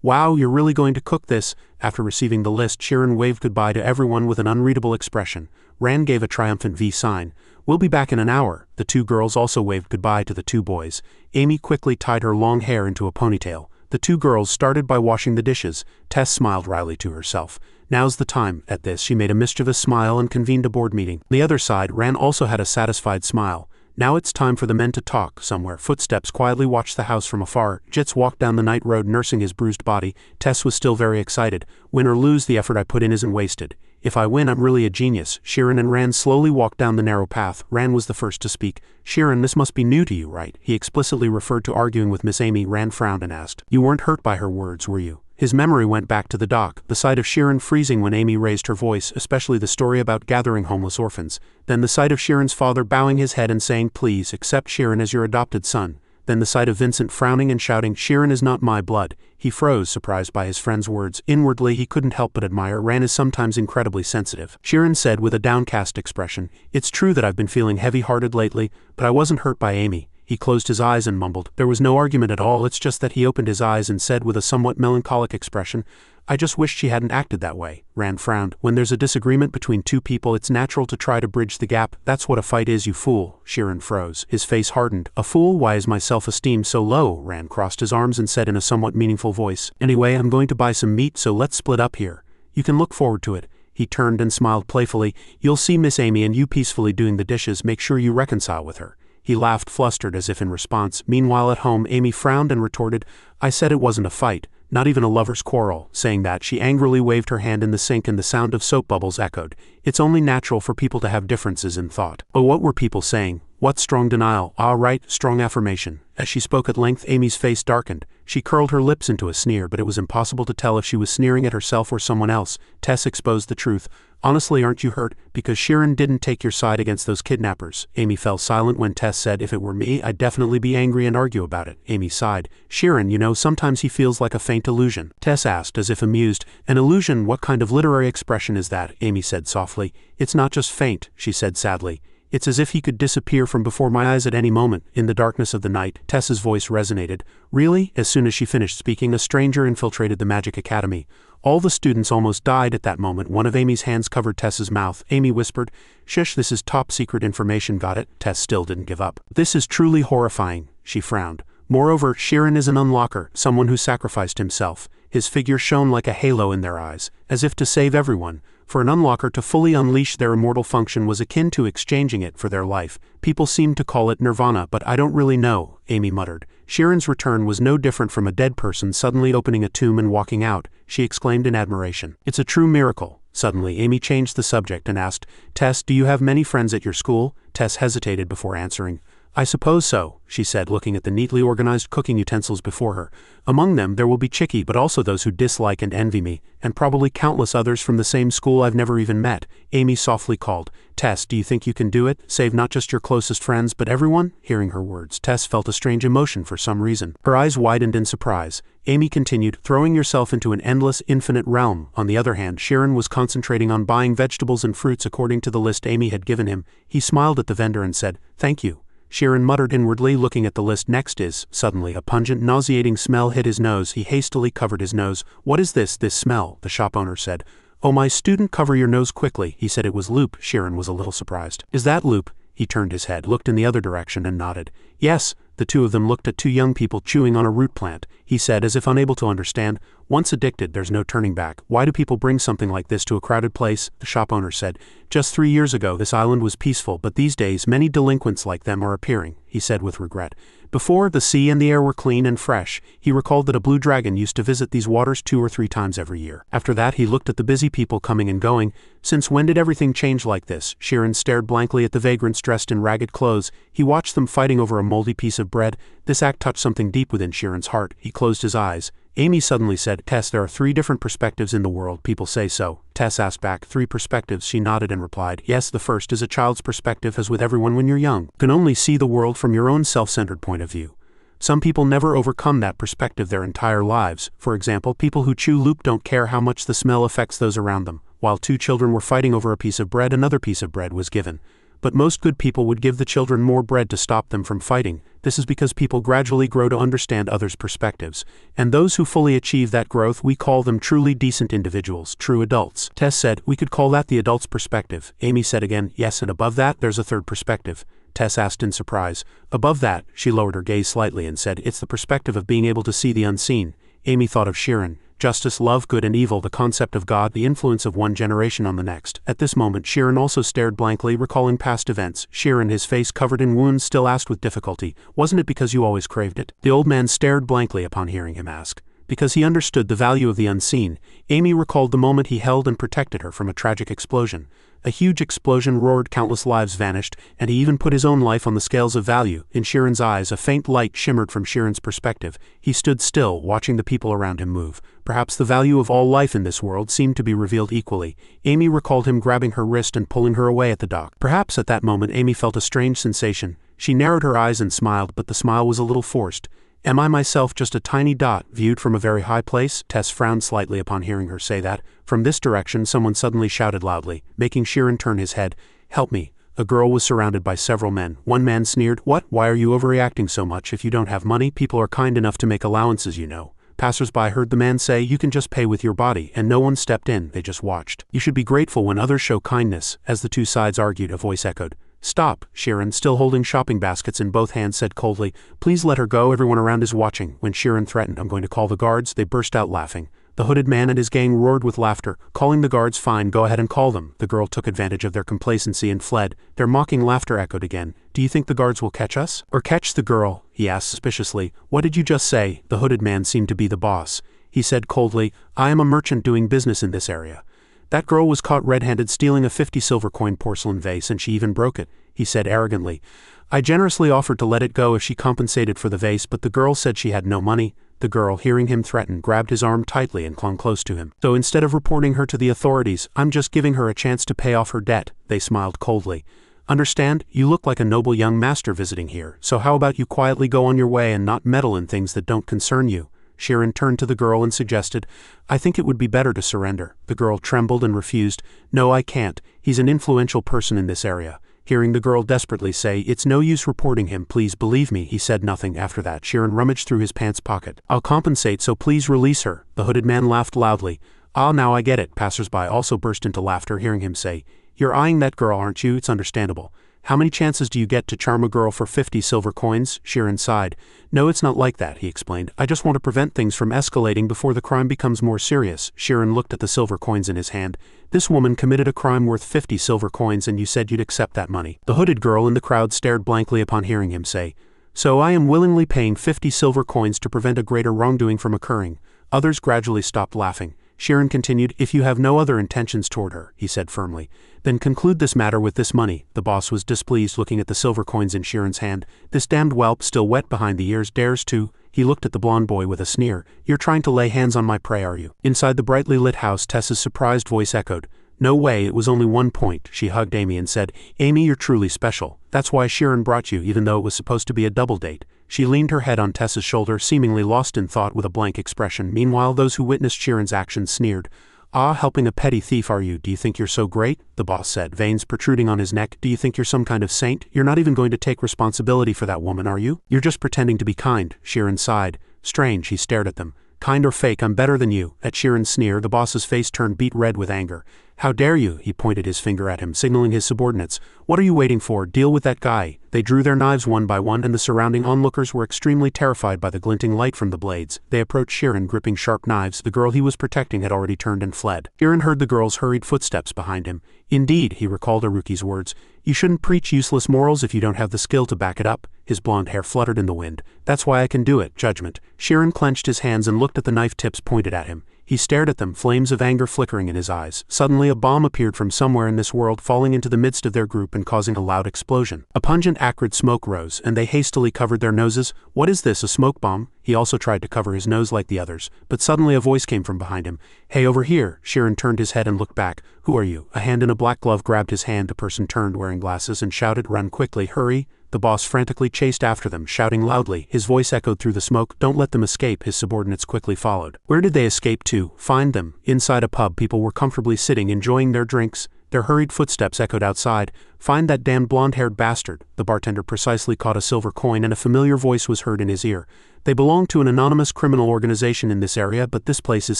"Wow, you're really going to cook this?" After receiving the list, Sheeran waved goodbye to everyone with an unreadable expression. Rand gave a triumphant V sign. "We'll be back in an hour." The 2 girls also waved goodbye to the 2 boys. Amy quickly tied her long hair into a ponytail. The 2 girls started by washing the dishes. Tess smiled wryly to herself. "Now's the time." At this, she made a mischievous smile and convened a board meeting. On the other side, Rand also had a satisfied smile. "Now it's time for the men to talk." Somewhere, footsteps quietly watched the house from afar. Jitz walked down the night road nursing his bruised body. Tess was still very excited. "Win or lose, the effort I put in isn't wasted. If I win, I'm really a genius." Sheeran and Rand slowly walked down the narrow path. Rand was the first to speak. "Sheeran, this must be new to you, right?" He explicitly referred to arguing with Miss Amy. Rand frowned and asked, "You weren't hurt by her words, were you?" His memory went back to the dock, the sight of Sheeran freezing when Amy raised her voice, especially the story about gathering homeless orphans. Then the sight of Sheeran's father bowing his head and saying, "Please accept Sheeran as your adopted son." Then the sight of Vincent frowning and shouting, "Sheeran is not my blood." He froze, surprised by his friend's words. Inwardly, he couldn't help but admire. Rand is sometimes incredibly sensitive. Sheeran said with a downcast expression, "It's true that I've been feeling heavy-hearted lately, but I wasn't hurt by Amy." He closed his eyes and mumbled, "There was no argument at all, it's just that," he opened his eyes and said with a somewhat melancholic expression, "I just wished she hadn't acted that way." Rand frowned. "When there's a disagreement between two people, it's natural to try to bridge the gap. That's what a fight is, you fool." Sheeran froze. His face hardened. "A fool? Why is my self-esteem so low?" Rand crossed his arms and said in a somewhat meaningful voice, "Anyway, I'm going to buy some meat, so let's split up here. You can look forward to it." He turned and smiled playfully. "You'll see Miss Amy and you peacefully doing the dishes. Make sure you reconcile with her." He laughed, flustered as if in response. Meanwhile at home, Amy frowned and retorted, "I said it wasn't a fight. Not even a lover's quarrel." Saying that, she angrily waved her hand in the sink and the sound of soap bubbles echoed. "It's only natural for people to have differences in thought." But what were people saying? What strong denial? Ah, right, strong affirmation. As she spoke at length, Amy's face darkened. She curled her lips into a sneer, but it was impossible to tell if she was sneering at herself or someone else. Tess exposed the truth. "Honestly, aren't you hurt? Because Sheeran didn't take your side against those kidnappers." Amy fell silent when Tess said, "If it were me, I'd definitely be angry and argue about it." Amy sighed. "Sheeran, you know, sometimes he feels like a faint illusion." Tess asked, as if amused. "An illusion? What kind of literary expression is that?" Amy said softly. "It's not just faint," she said sadly. "It's as if he could disappear from before my eyes at any moment." In the darkness of the night, Tess's voice resonated. "Really?" As soon as she finished speaking, a stranger infiltrated the Magic Academy. All the students almost died at that moment. One of Amy's hands covered Tess's mouth. Amy whispered, "Shush, this is top secret information, got it?" Tess still didn't give up. "This is truly horrifying." She frowned. "Moreover, Sheeran is an unlocker, someone who sacrificed himself." His figure shone like a halo in their eyes, as if to save everyone. For an unlocker to fully unleash their immortal function was akin to exchanging it for their life. "People seem to call it nirvana, but I don't really know," Amy muttered. Sheeran's return was no different from a dead person suddenly opening a tomb and walking out, she exclaimed in admiration. "It's a true miracle." Suddenly, Amy changed the subject and asked, "Tess, do you have many friends at your school?" Tess hesitated before answering. "I suppose so," she said, looking at the neatly organized cooking utensils before her. "Among them there will be Chicky, but also those who dislike and envy me, and probably countless others from the same school I've never even met." Amy softly called, "Tess, do you think you can do it? Save not just your closest friends, but everyone?" Hearing her words, Tess felt a strange emotion for some reason. Her eyes widened in surprise. Amy continued, "Throwing yourself into an endless, infinite realm." On the other hand, Sheeran was concentrating on buying vegetables and fruits according to the list Amy had given him. He smiled at the vendor and said, "Thank you." Sheeran muttered inwardly, looking at the list. "Next is..." Suddenly, a pungent, nauseating smell hit his nose. He hastily covered his nose. "What is this smell?" the shop owner said. "Oh, my student, cover your nose quickly." He said it was Loop. Sheeran was a little surprised. "Is that Loop?" He turned his head, looked in the other direction, and nodded. "Yes." The two of them looked at two young people chewing on a root plant. He said, as if unable to understand, "Once addicted, there's no turning back. Why do people bring something like this to a crowded place?" The shop owner said, "Just 3 years ago this island was peaceful, but these days many delinquents like them are appearing," he said with regret. Before, the sea and the air were clean and fresh. He recalled that a blue dragon used to visit these waters 2 or 3 times every year. After that, he looked at the busy people coming and going. Since when did everything change like this? Sheeran stared blankly at the vagrants dressed in ragged clothes. He watched them fighting over a moldy piece of bread. This act touched something deep within Sheeran's heart. He closed his eyes. Amy suddenly said, "Tess, there are 3 different perspectives in the world. People say so." Tess asked back, "3 perspectives?" She nodded and replied, "Yes, the first is a child's perspective, as with everyone when you're young. You can only see the world from your own self-centered point of view. Some people never overcome that perspective their entire lives. For example, people who chew Loop don't care how much the smell affects those around them. While 2 children were fighting over a piece of bread, another piece of bread was given. But most good people would give the children more bread to stop them from fighting. This is because people gradually grow to understand others' perspectives. And those who fully achieve that growth, we call them truly decent individuals, true adults." Tess said, "We could call that the adult's perspective." Amy said again, "Yes, and above that, there's a 3rd perspective." Tess asked in surprise. "Above that," she lowered her gaze slightly and said, "It's the perspective of being able to see the unseen." Amy thought of Sheeran. Justice, love, good and evil, the concept of God, the influence of one generation on the next. At this moment, Sheeran also stared blankly, recalling past events. Sheeran, his face covered in wounds, still asked with difficulty, "Wasn't it because you always craved it?" The old man stared blankly upon hearing him ask. Because he understood the value of the unseen. Amy recalled the moment he held and protected her from a tragic explosion. A huge explosion roared, countless lives vanished, and he even put his own life on the scales of value. In Sheeran's eyes, a faint light shimmered from Sheeran's perspective. He stood still, watching the people around him move. Perhaps the value of all life in this world seemed to be revealed equally. Amy recalled him grabbing her wrist and pulling her away at the dock. Perhaps at that moment Amy felt a strange sensation. She narrowed her eyes and smiled, but the smile was a little forced. "Am I myself just a tiny dot, viewed from a very high place?" Tess frowned slightly upon hearing her say that. From this direction someone suddenly shouted loudly, making Sheeran turn his head. "Help me! A girl was surrounded by several men. One man sneered, "What? Why are you overreacting so much? If you don't have money, people are kind enough to make allowances, you know." Passers-by heard the man say, "You can just pay with your body," and no one stepped in, they just watched. "You should be grateful when others show kindness." As the two sides argued, a voice echoed. "Stop," Sharon, still holding shopping baskets in both hands, said coldly. "Please let her go, everyone around is watching." When Sharon threatened, "I'm going to call the guards," they burst out laughing. The hooded man and his gang roared with laughter, calling the guards. "Fine, go ahead and call them." The girl took advantage of their complacency and fled. Their mocking laughter echoed again. "Do you think the guards will catch us?" "Or catch the girl?" he asked suspiciously. "What did you just say?" The hooded man seemed to be the boss. He said coldly, "I am a merchant doing business in this area. That girl was caught red-handed stealing a 50 silver coin porcelain vase, and she even broke it," he said arrogantly. "I generously offered to let it go if she compensated for the vase, but the girl said she had no money." The girl, hearing him threaten, grabbed his arm tightly and clung close to him. "So instead of reporting her to the authorities, I'm just giving her a chance to pay off her debt," they smiled coldly. "Understand? You look like a noble young master visiting here, so how about you quietly go on your way and not meddle in things that don't concern you?" Sharon turned to the girl and suggested, "I think it would be better to surrender." The girl trembled and refused. "No, I can't. He's an influential person in this area." Hearing the girl desperately say, "It's no use reporting him, please believe me," he said nothing after that. Sharon rummaged through his pants pocket. "I'll compensate, so please release her." The hooded man laughed loudly. "Ah, now I get it." Passers-by also burst into laughter, hearing him say, "You're eyeing that girl, aren't you? It's understandable. How many chances do you get to charm a girl for 50 silver coins?" Sharon sighed. "No, it's not like that," he explained. "I just want to prevent things from escalating before the crime becomes more serious." Sharon looked at the silver coins in his hand. "This woman committed a crime worth 50 silver coins, and you said you'd accept that money." The hooded girl in the crowd stared blankly upon hearing him say, "So I am willingly paying 50 silver coins to prevent a greater wrongdoing from occurring." Others gradually stopped laughing. Sharon continued, "If you have no other intentions toward her," he said firmly, "then conclude this matter with this money." The boss was displeased, looking at the silver coins in Sharon's hand. "This damned whelp, still wet behind the ears, dares to—" He looked at the blonde boy with a sneer. "You're trying to lay hands on my prey, are you?" Inside the brightly lit house, Tessa's surprised voice echoed. "No way, it was only 1 point." She hugged Amy and said, "Amy, you're truly special. That's why Sharon brought you, even though it was supposed to be a double date." She leaned her head on Tessa's shoulder, seemingly lost in thought with a blank expression. Meanwhile, those who witnessed Sharon's actions sneered. "Ah, helping a petty thief, are you? Do you think you're so great?" the boss said, veins protruding on his neck. "Do you think you're some kind of saint? You're not even going to take responsibility for that woman, are you? You're just pretending to be kind." Sharon sighed. "Strange," he stared at them. "Kind or fake, I'm better than you." At Sharon's sneer, the boss's face turned beet red with anger. "How dare you?" He pointed his finger at him, signaling his subordinates. "What are you waiting for? Deal with that guy." They drew their knives one by one, and the surrounding onlookers were extremely terrified by the glinting light from the blades. They approached Sharon, gripping sharp knives. The girl he was protecting had already turned and fled. Sharon heard the girl's hurried footsteps behind him. "Indeed," he recalled Haruki's words. "You shouldn't preach useless morals if you don't have the skill to back it up." His blonde hair fluttered in the wind. "That's why I can do it." Judgment. Sharon clenched his hands and looked at the knife tips pointed at him. He stared at them, flames of anger flickering in his eyes. Suddenly a bomb appeared from somewhere in this world, falling into the midst of their group and causing a loud explosion. A pungent, acrid smoke rose, and they hastily covered their noses. "What is this, a smoke bomb?" He also tried to cover his nose like the others, but suddenly a voice came from behind him. "Hey, over here!" Sharon turned his head and looked back. "Who are you?" A hand in a black glove grabbed his hand. A person turned, wearing glasses, and shouted, "Run quickly, hurry!" The boss frantically chased after them, shouting loudly. His voice echoed through the smoke. "Don't let them escape." His subordinates quickly followed. Where did they escape to? Find them. Inside a pub, people were comfortably sitting, enjoying their drinks. Their hurried footsteps echoed outside. "Find that damned blonde-haired bastard." The bartender precisely caught a silver coin, and a familiar voice was heard in his ear. "They belong to an anonymous criminal organization in this area, but this place is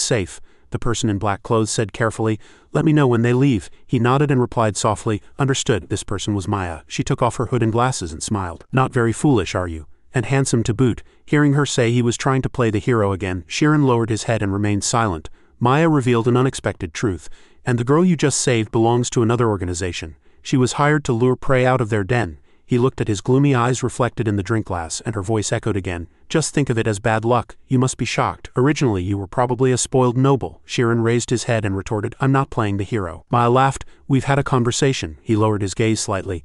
safe." The person in black clothes said carefully, "Let me know when they leave." He nodded and replied softly, "Understood." This person was Maya. She took off her hood and glasses and smiled. "Not very foolish, are you? And handsome to boot." Hearing her say he was trying to play the hero again, Sharon lowered his head and remained silent. Maya revealed an unexpected truth. "And the girl you just saved belongs to another organization. She was hired to lure prey out of their den." He looked at his gloomy eyes reflected in the drink glass, and her voice echoed again. "Just think of it as bad luck. You must be shocked. Originally you were probably a spoiled noble." Sharon raised his head and retorted, "I'm not playing the hero." Maya laughed. "We've had a conversation." He lowered his gaze slightly.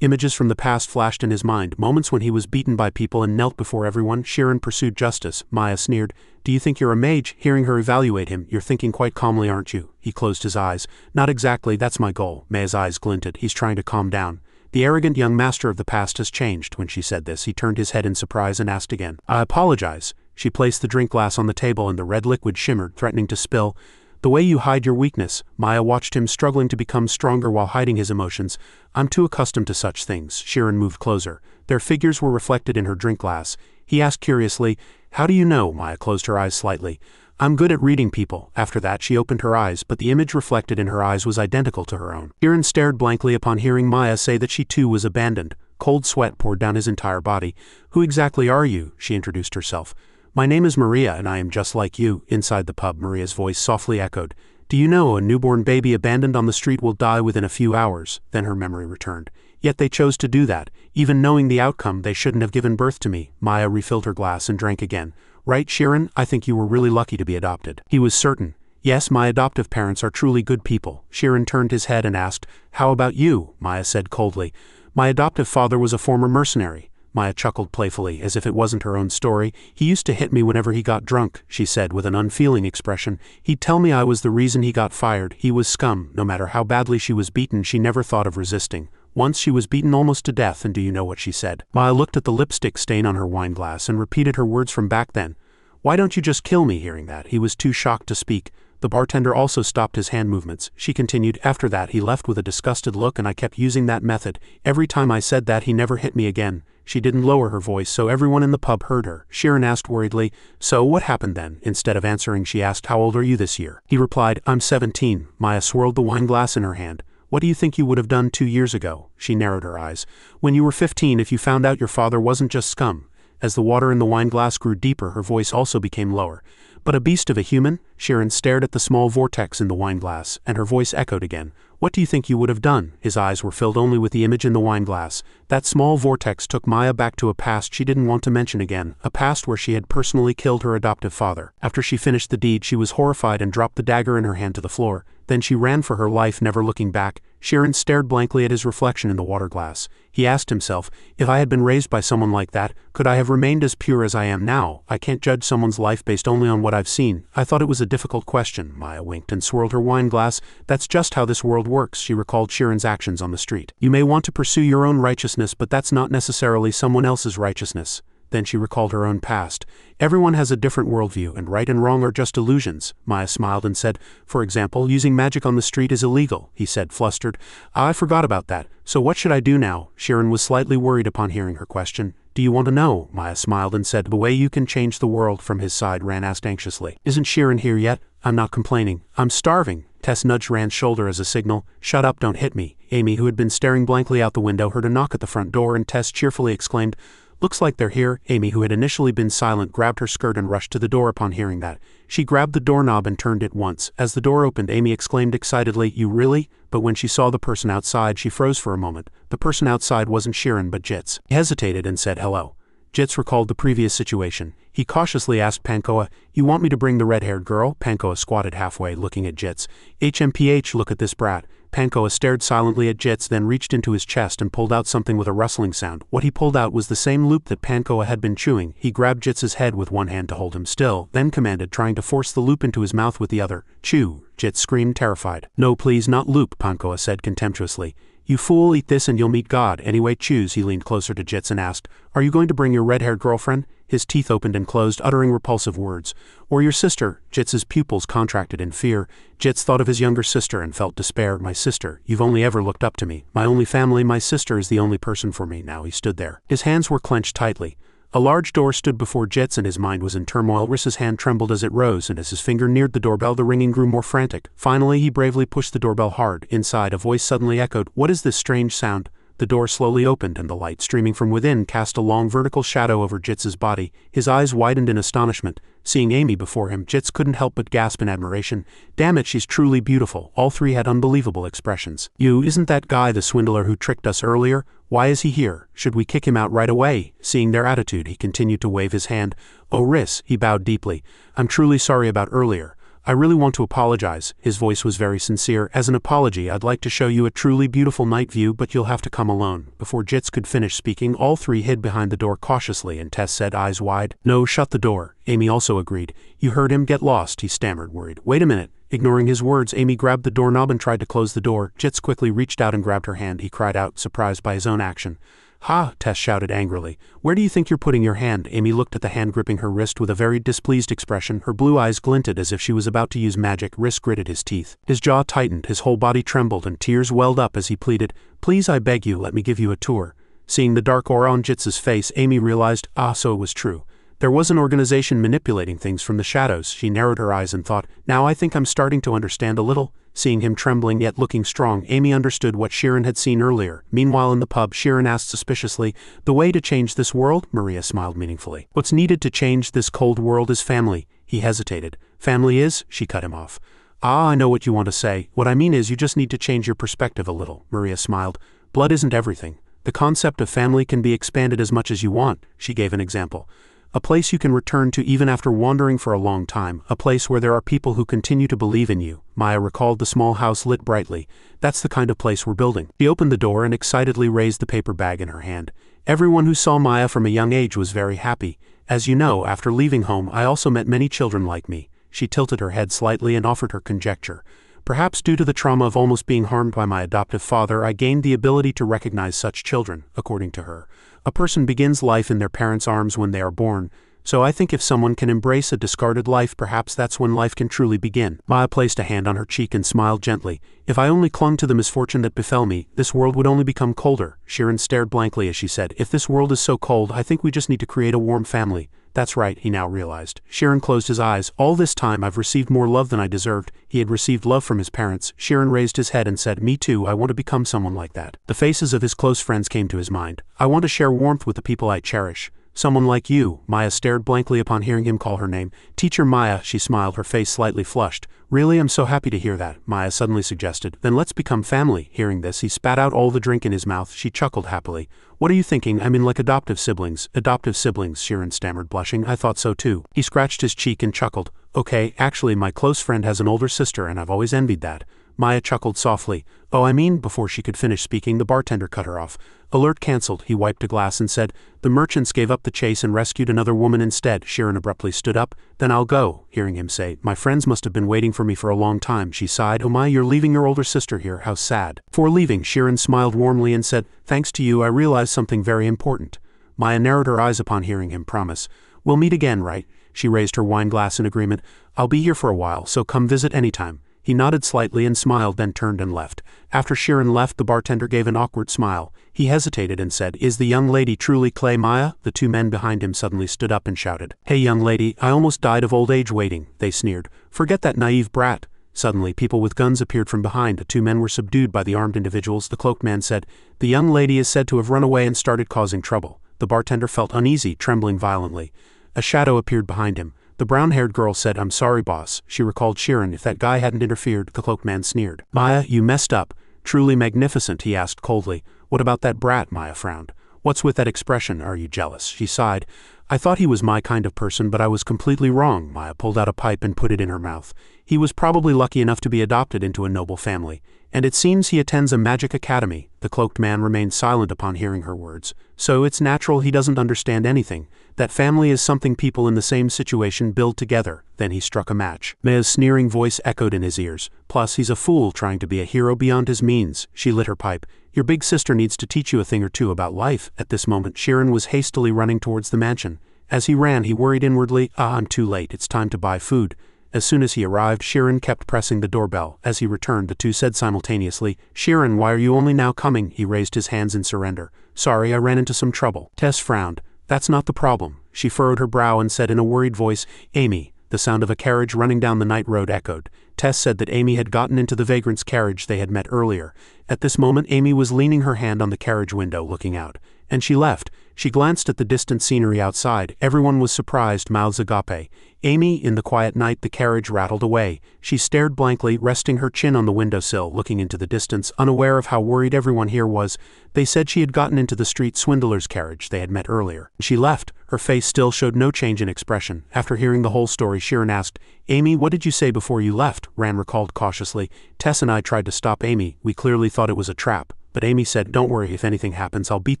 Images from the past flashed in his mind, moments when he was beaten by people and knelt before everyone. Sharon pursued justice. Maya sneered. "Do you think you're a mage?" Hearing her evaluate him, "You're thinking quite calmly, aren't you?" He closed his eyes. "Not exactly, that's my goal." Maya's eyes glinted. He's trying to calm down. "The arrogant young master of the past has changed." When she said this, he turned his head in surprise and asked again, "I apologize." She placed the drink glass on the table and the red liquid shimmered, threatening to spill. The way you hide your weakness. Maya watched him struggling to become stronger while hiding his emotions. I'm too accustomed to such things. Shirin moved closer. Their figures were reflected in her drink glass. He asked curiously, how do you know? Maya closed her eyes slightly. I'm good at reading people. After that she opened her eyes, but the image reflected in her eyes was identical to her own. Shirin stared blankly upon hearing Maya say that she too was abandoned. Cold sweat poured down his entire body. Who exactly are you? She introduced herself. My name is Maria and I am just like you. Inside the pub, Maria's voice softly echoed. Do you know a newborn baby abandoned on the street will die within a few hours? Then her memory returned. Yet they chose to do that. Even knowing the outcome, they shouldn't have given birth to me. Maya refilled her glass and drank again. Right, Shirin? I think you were really lucky to be adopted. He was certain. Yes, my adoptive parents are truly good people. Shirin turned his head and asked, how about you? Maya said coldly. My adoptive father was a former mercenary. Maya chuckled playfully, as if it wasn't her own story. He used to hit me whenever he got drunk, she said with an unfeeling expression. He'd tell me I was the reason he got fired. He was scum. No matter how badly she was beaten, she never thought of resisting. Once she was beaten almost to death, and do you know what she said? Maya looked at the lipstick stain on her wine glass and repeated her words from back then. Why don't you just kill me? Hearing that, he was too shocked to speak. The bartender also stopped his hand movements. She continued, after that he left with a disgusted look and I kept using that method. Every time I said that he never hit me again. She didn't lower her voice so everyone in the pub heard her. Shirin asked worriedly, so what happened then? Instead of answering she asked, how old are you this year? He replied, I'm 17. Maya swirled the wine glass in her hand. What do you think you would have done 2 years ago? She narrowed her eyes. When you were 15, if you found out your father wasn't just scum. As the water in the wine glass grew deeper, her voice also became lower. But a beast of a human? Shirin stared at the small vortex in the wine glass, and her voice echoed again. What do you think you would have done? His eyes were filled only with the image in the wine glass. That small vortex took Maya back to a past she didn't want to mention again, a past where she had personally killed her adoptive father. After she finished the deed, she was horrified and dropped the dagger in her hand to the floor. Then she ran for her life, never looking back. Shirin stared blankly at his reflection in the water glass. He asked himself, if I had been raised by someone like that, could I have remained as pure as I am now? I can't judge someone's life based only on what I've seen. I thought it was a difficult question. Maya winked and swirled her wine glass. That's just how this world works. She recalled Shirin's actions on the street. You may want to pursue your own righteousness, but that's not necessarily someone else's righteousness. Then she recalled her own past. Everyone has a different worldview, and right and wrong are just illusions. Maya smiled and said, for example, using magic on the street is illegal. He said, flustered. I forgot about that. So what should I do now? Shirin was slightly worried upon hearing her question. Do you want to know? Maya smiled and said, the way you can change the world. From his side, Ran asked anxiously. Isn't Shirin here yet? I'm not complaining. I'm starving. Tess nudged Rand's shoulder as a signal. Shut up, don't hit me. Amy, who had been staring blankly out the window, heard a knock at the front door, and Tess cheerfully exclaimed, looks like they're here. Amy, who had initially been silent, grabbed her skirt and rushed to the door upon hearing that. She grabbed the doorknob and turned it once. As the door opened, Amy exclaimed excitedly, you really? But when she saw the person outside, she froze for a moment. The person outside wasn't Shirin but Jits. He hesitated and said hello. Jits recalled the previous situation. He cautiously asked Pankoa, you want me to bring the red-haired girl? Pankoa squatted halfway, looking at Jits. HMPH, look at this brat. Pankoa stared silently at Jits, then reached into his chest and pulled out something with a rustling sound. What he pulled out was the same loop that Pankoa had been chewing. He grabbed Jits's head with one hand to hold him still, then commanded, trying to force the loop into his mouth with the other. Chew. Jits screamed, terrified. No, please, not loop, Pankoa said contemptuously. You fool, eat this and you'll meet God. Anyway, choose. He leaned closer to Jits and asked, are you going to bring your red-haired girlfriend? His teeth opened and closed, uttering repulsive words. Or your sister? Jits's pupils contracted in fear. Jits thought of his younger sister and felt despair. My sister, you've only ever looked up to me. My only family, my sister is the only person for me. Now he stood there. His hands were clenched tightly. A large door stood before Jits and his mind was in turmoil. Rissa's hand trembled as it rose, and as his finger neared the doorbell, the ringing grew more frantic. Finally, he bravely pushed the doorbell hard. Inside, a voice suddenly echoed, what is this strange sound? The door slowly opened, and the light streaming from within cast a long vertical shadow over Jits's body. His eyes widened in astonishment. Seeing Amy before him, Jits couldn't help but gasp in admiration. Damn it, she's truly beautiful. All three had unbelievable expressions. You, isn't that guy the swindler who tricked us earlier? Why is he here? Should we kick him out right away? Seeing their attitude, he continued to wave his hand. Oh, Riss, he bowed deeply. I'm truly sorry about earlier. I really want to apologize. His voice was very sincere. As an apology, I'd like to show you a truly beautiful night view, but you'll have to come alone. Before Jits could finish speaking, all three hid behind the door cautiously, and Tess said, eyes wide, no, shut the door. Amy also agreed. You heard him, get lost, he stammered, worried. Wait a minute. Ignoring his words, Amy grabbed the doorknob and tried to close the door. Jits quickly reached out and grabbed her hand. He cried out, surprised by his own action. Ha, Tess shouted angrily. Where do you think you're putting your hand? Amy looked at the hand gripping her wrist with a very displeased expression. Her blue eyes glinted as if she was about to use magic. Riss gritted his teeth. His jaw tightened, his whole body trembled, and tears welled up as he pleaded, "Please, I beg you, let me give you a tour." Seeing the dark aura on Jitsu's face, Amy realized, so it was true. There was an organization manipulating things from the shadows. She narrowed her eyes and thought, now I think I'm starting to understand a little. Seeing him trembling yet looking strong, Amy understood what Sheeran had seen earlier. Meanwhile in the pub, Sheeran asked suspiciously, "The way to change this world?" Maria smiled meaningfully. "What's needed to change this cold world is family." He hesitated. "Family is?" She cut him off. I know what you want to say. What I mean is you just need to change your perspective a little." Maria smiled. "Blood isn't everything. The concept of family can be expanded as much as you want." She gave an example. "A place you can return to even after wandering for a long time, a place where there are people who continue to believe in you." Maya recalled the small house lit brightly. "That's the kind of place we're building." She opened the door and excitedly raised the paper bag in her hand. Everyone who saw Maya from a young age was very happy. "As you know, after leaving home I also met many children like me." She tilted her head slightly and offered her conjecture. "Perhaps due to the trauma of almost being harmed by my adoptive father, I gained the ability to recognize such children." According to her, a person begins life in their parents' arms when they are born, so I think if someone can embrace a discarded life, perhaps that's when life can truly begin. Maya placed a hand on her cheek and smiled gently. "If I only clung to the misfortune that befell me, this world would only become colder." Sheeran stared blankly as she said, "If this world is so cold, I think we just need to create a warm family." That's right, he now realized. Sheeran closed his eyes. "All this time I've received more love than I deserved." He had received love from his parents. Sheeran raised his head and said, "Me too, I want to become someone like that." The faces of his close friends came to his mind. "I want to share warmth with the people I cherish. Someone like you." Maya stared blankly upon hearing him call her name. "Teacher Maya," she smiled, her face slightly flushed. "Really, I'm so happy to hear that," Maya suddenly suggested. "Then let's become family." Hearing this, he spat out all the drink in his mouth. She chuckled happily. "What are you thinking? I mean like adoptive siblings." "Adoptive siblings," Sheeran stammered, blushing. "I thought so too." He scratched his cheek and chuckled. "Okay, actually my close friend has an older sister and I've always envied that." Maya chuckled softly. "Oh, I mean," before she could finish speaking, the bartender cut her off. Alert cancelled. He wiped a glass and said, "The merchants gave up the chase and rescued another woman instead." Sheeran abruptly stood up. "Then I'll go." Hearing him say, "My friends must have been waiting for me for a long time," she sighed. "Oh my, you're leaving your older sister here, how sad." Before leaving, Sheeran smiled warmly and said, "Thanks to you I realized something very important." Maya narrowed her eyes upon hearing him promise. "We'll meet again, right?" She raised her wine glass in agreement. "I'll be here for a while, so come visit anytime." He nodded slightly and smiled, then turned and left. After Sheeran left, the bartender gave an awkward smile. He hesitated and said, "Is the young lady truly Clay Maya?" The two men behind him suddenly stood up and shouted, "Hey young lady, I almost died of old age waiting." They sneered. "Forget that naive brat." Suddenly, people with guns appeared from behind. The two men were subdued by the armed individuals. The cloaked man said, "The young lady is said to have run away and started causing trouble." The bartender felt uneasy, trembling violently. A shadow appeared behind him. The brown-haired girl said, "I'm sorry, boss." She recalled Sheeran. If that guy hadn't interfered, the cloaked man sneered. "Maya, you messed up." "Truly magnificent," he asked coldly. "What about that brat?" Maya frowned. "What's with that expression? Are you jealous?" She sighed. "I thought he was my kind of person, but I was completely wrong." Maya pulled out a pipe and put it in her mouth. "He was probably lucky enough to be adopted into a noble family. And it seems he attends a magic academy." The cloaked man remained silent upon hearing her words. "So it's natural he doesn't understand anything. That family is something people in the same situation build together." Then he struck a match. Maya's sneering voice echoed in his ears. "Plus, he's a fool trying to be a hero beyond his means." She lit her pipe. "Your big sister needs to teach you a thing or two about life." At this moment, Sheeran was hastily running towards the mansion. As he ran, he worried inwardly, I'm too late, it's time to buy food." As soon as he arrived, Sheeran kept pressing the doorbell. As he returned, the two said simultaneously, "Sheeran, why are you only now coming?" He raised his hands in surrender. "Sorry, I ran into some trouble." Tess frowned. "That's not the problem." She furrowed her brow and said in a worried voice, "Amy." The sound of a carriage running down the night road echoed. Tess said that Amy had gotten into the vagrant's carriage they had met earlier. At this moment, Amy was leaning her hand on the carriage window, looking out. And she left. She glanced at the distant scenery outside. Everyone was surprised, mouths agape. Amy, in the quiet night, the carriage rattled away. She stared blankly, resting her chin on the windowsill, looking into the distance, unaware of how worried everyone here was. They said she had gotten into the street swindler's carriage they had met earlier. She left. Her face still showed no change in expression. After hearing the whole story, Sheeran asked, "Amy, what did you say before you left?" Ran recalled cautiously. "Tess and I tried to stop Amy. We clearly thought it was a trap. But Amy said, 'Don't worry, if anything happens, I'll beat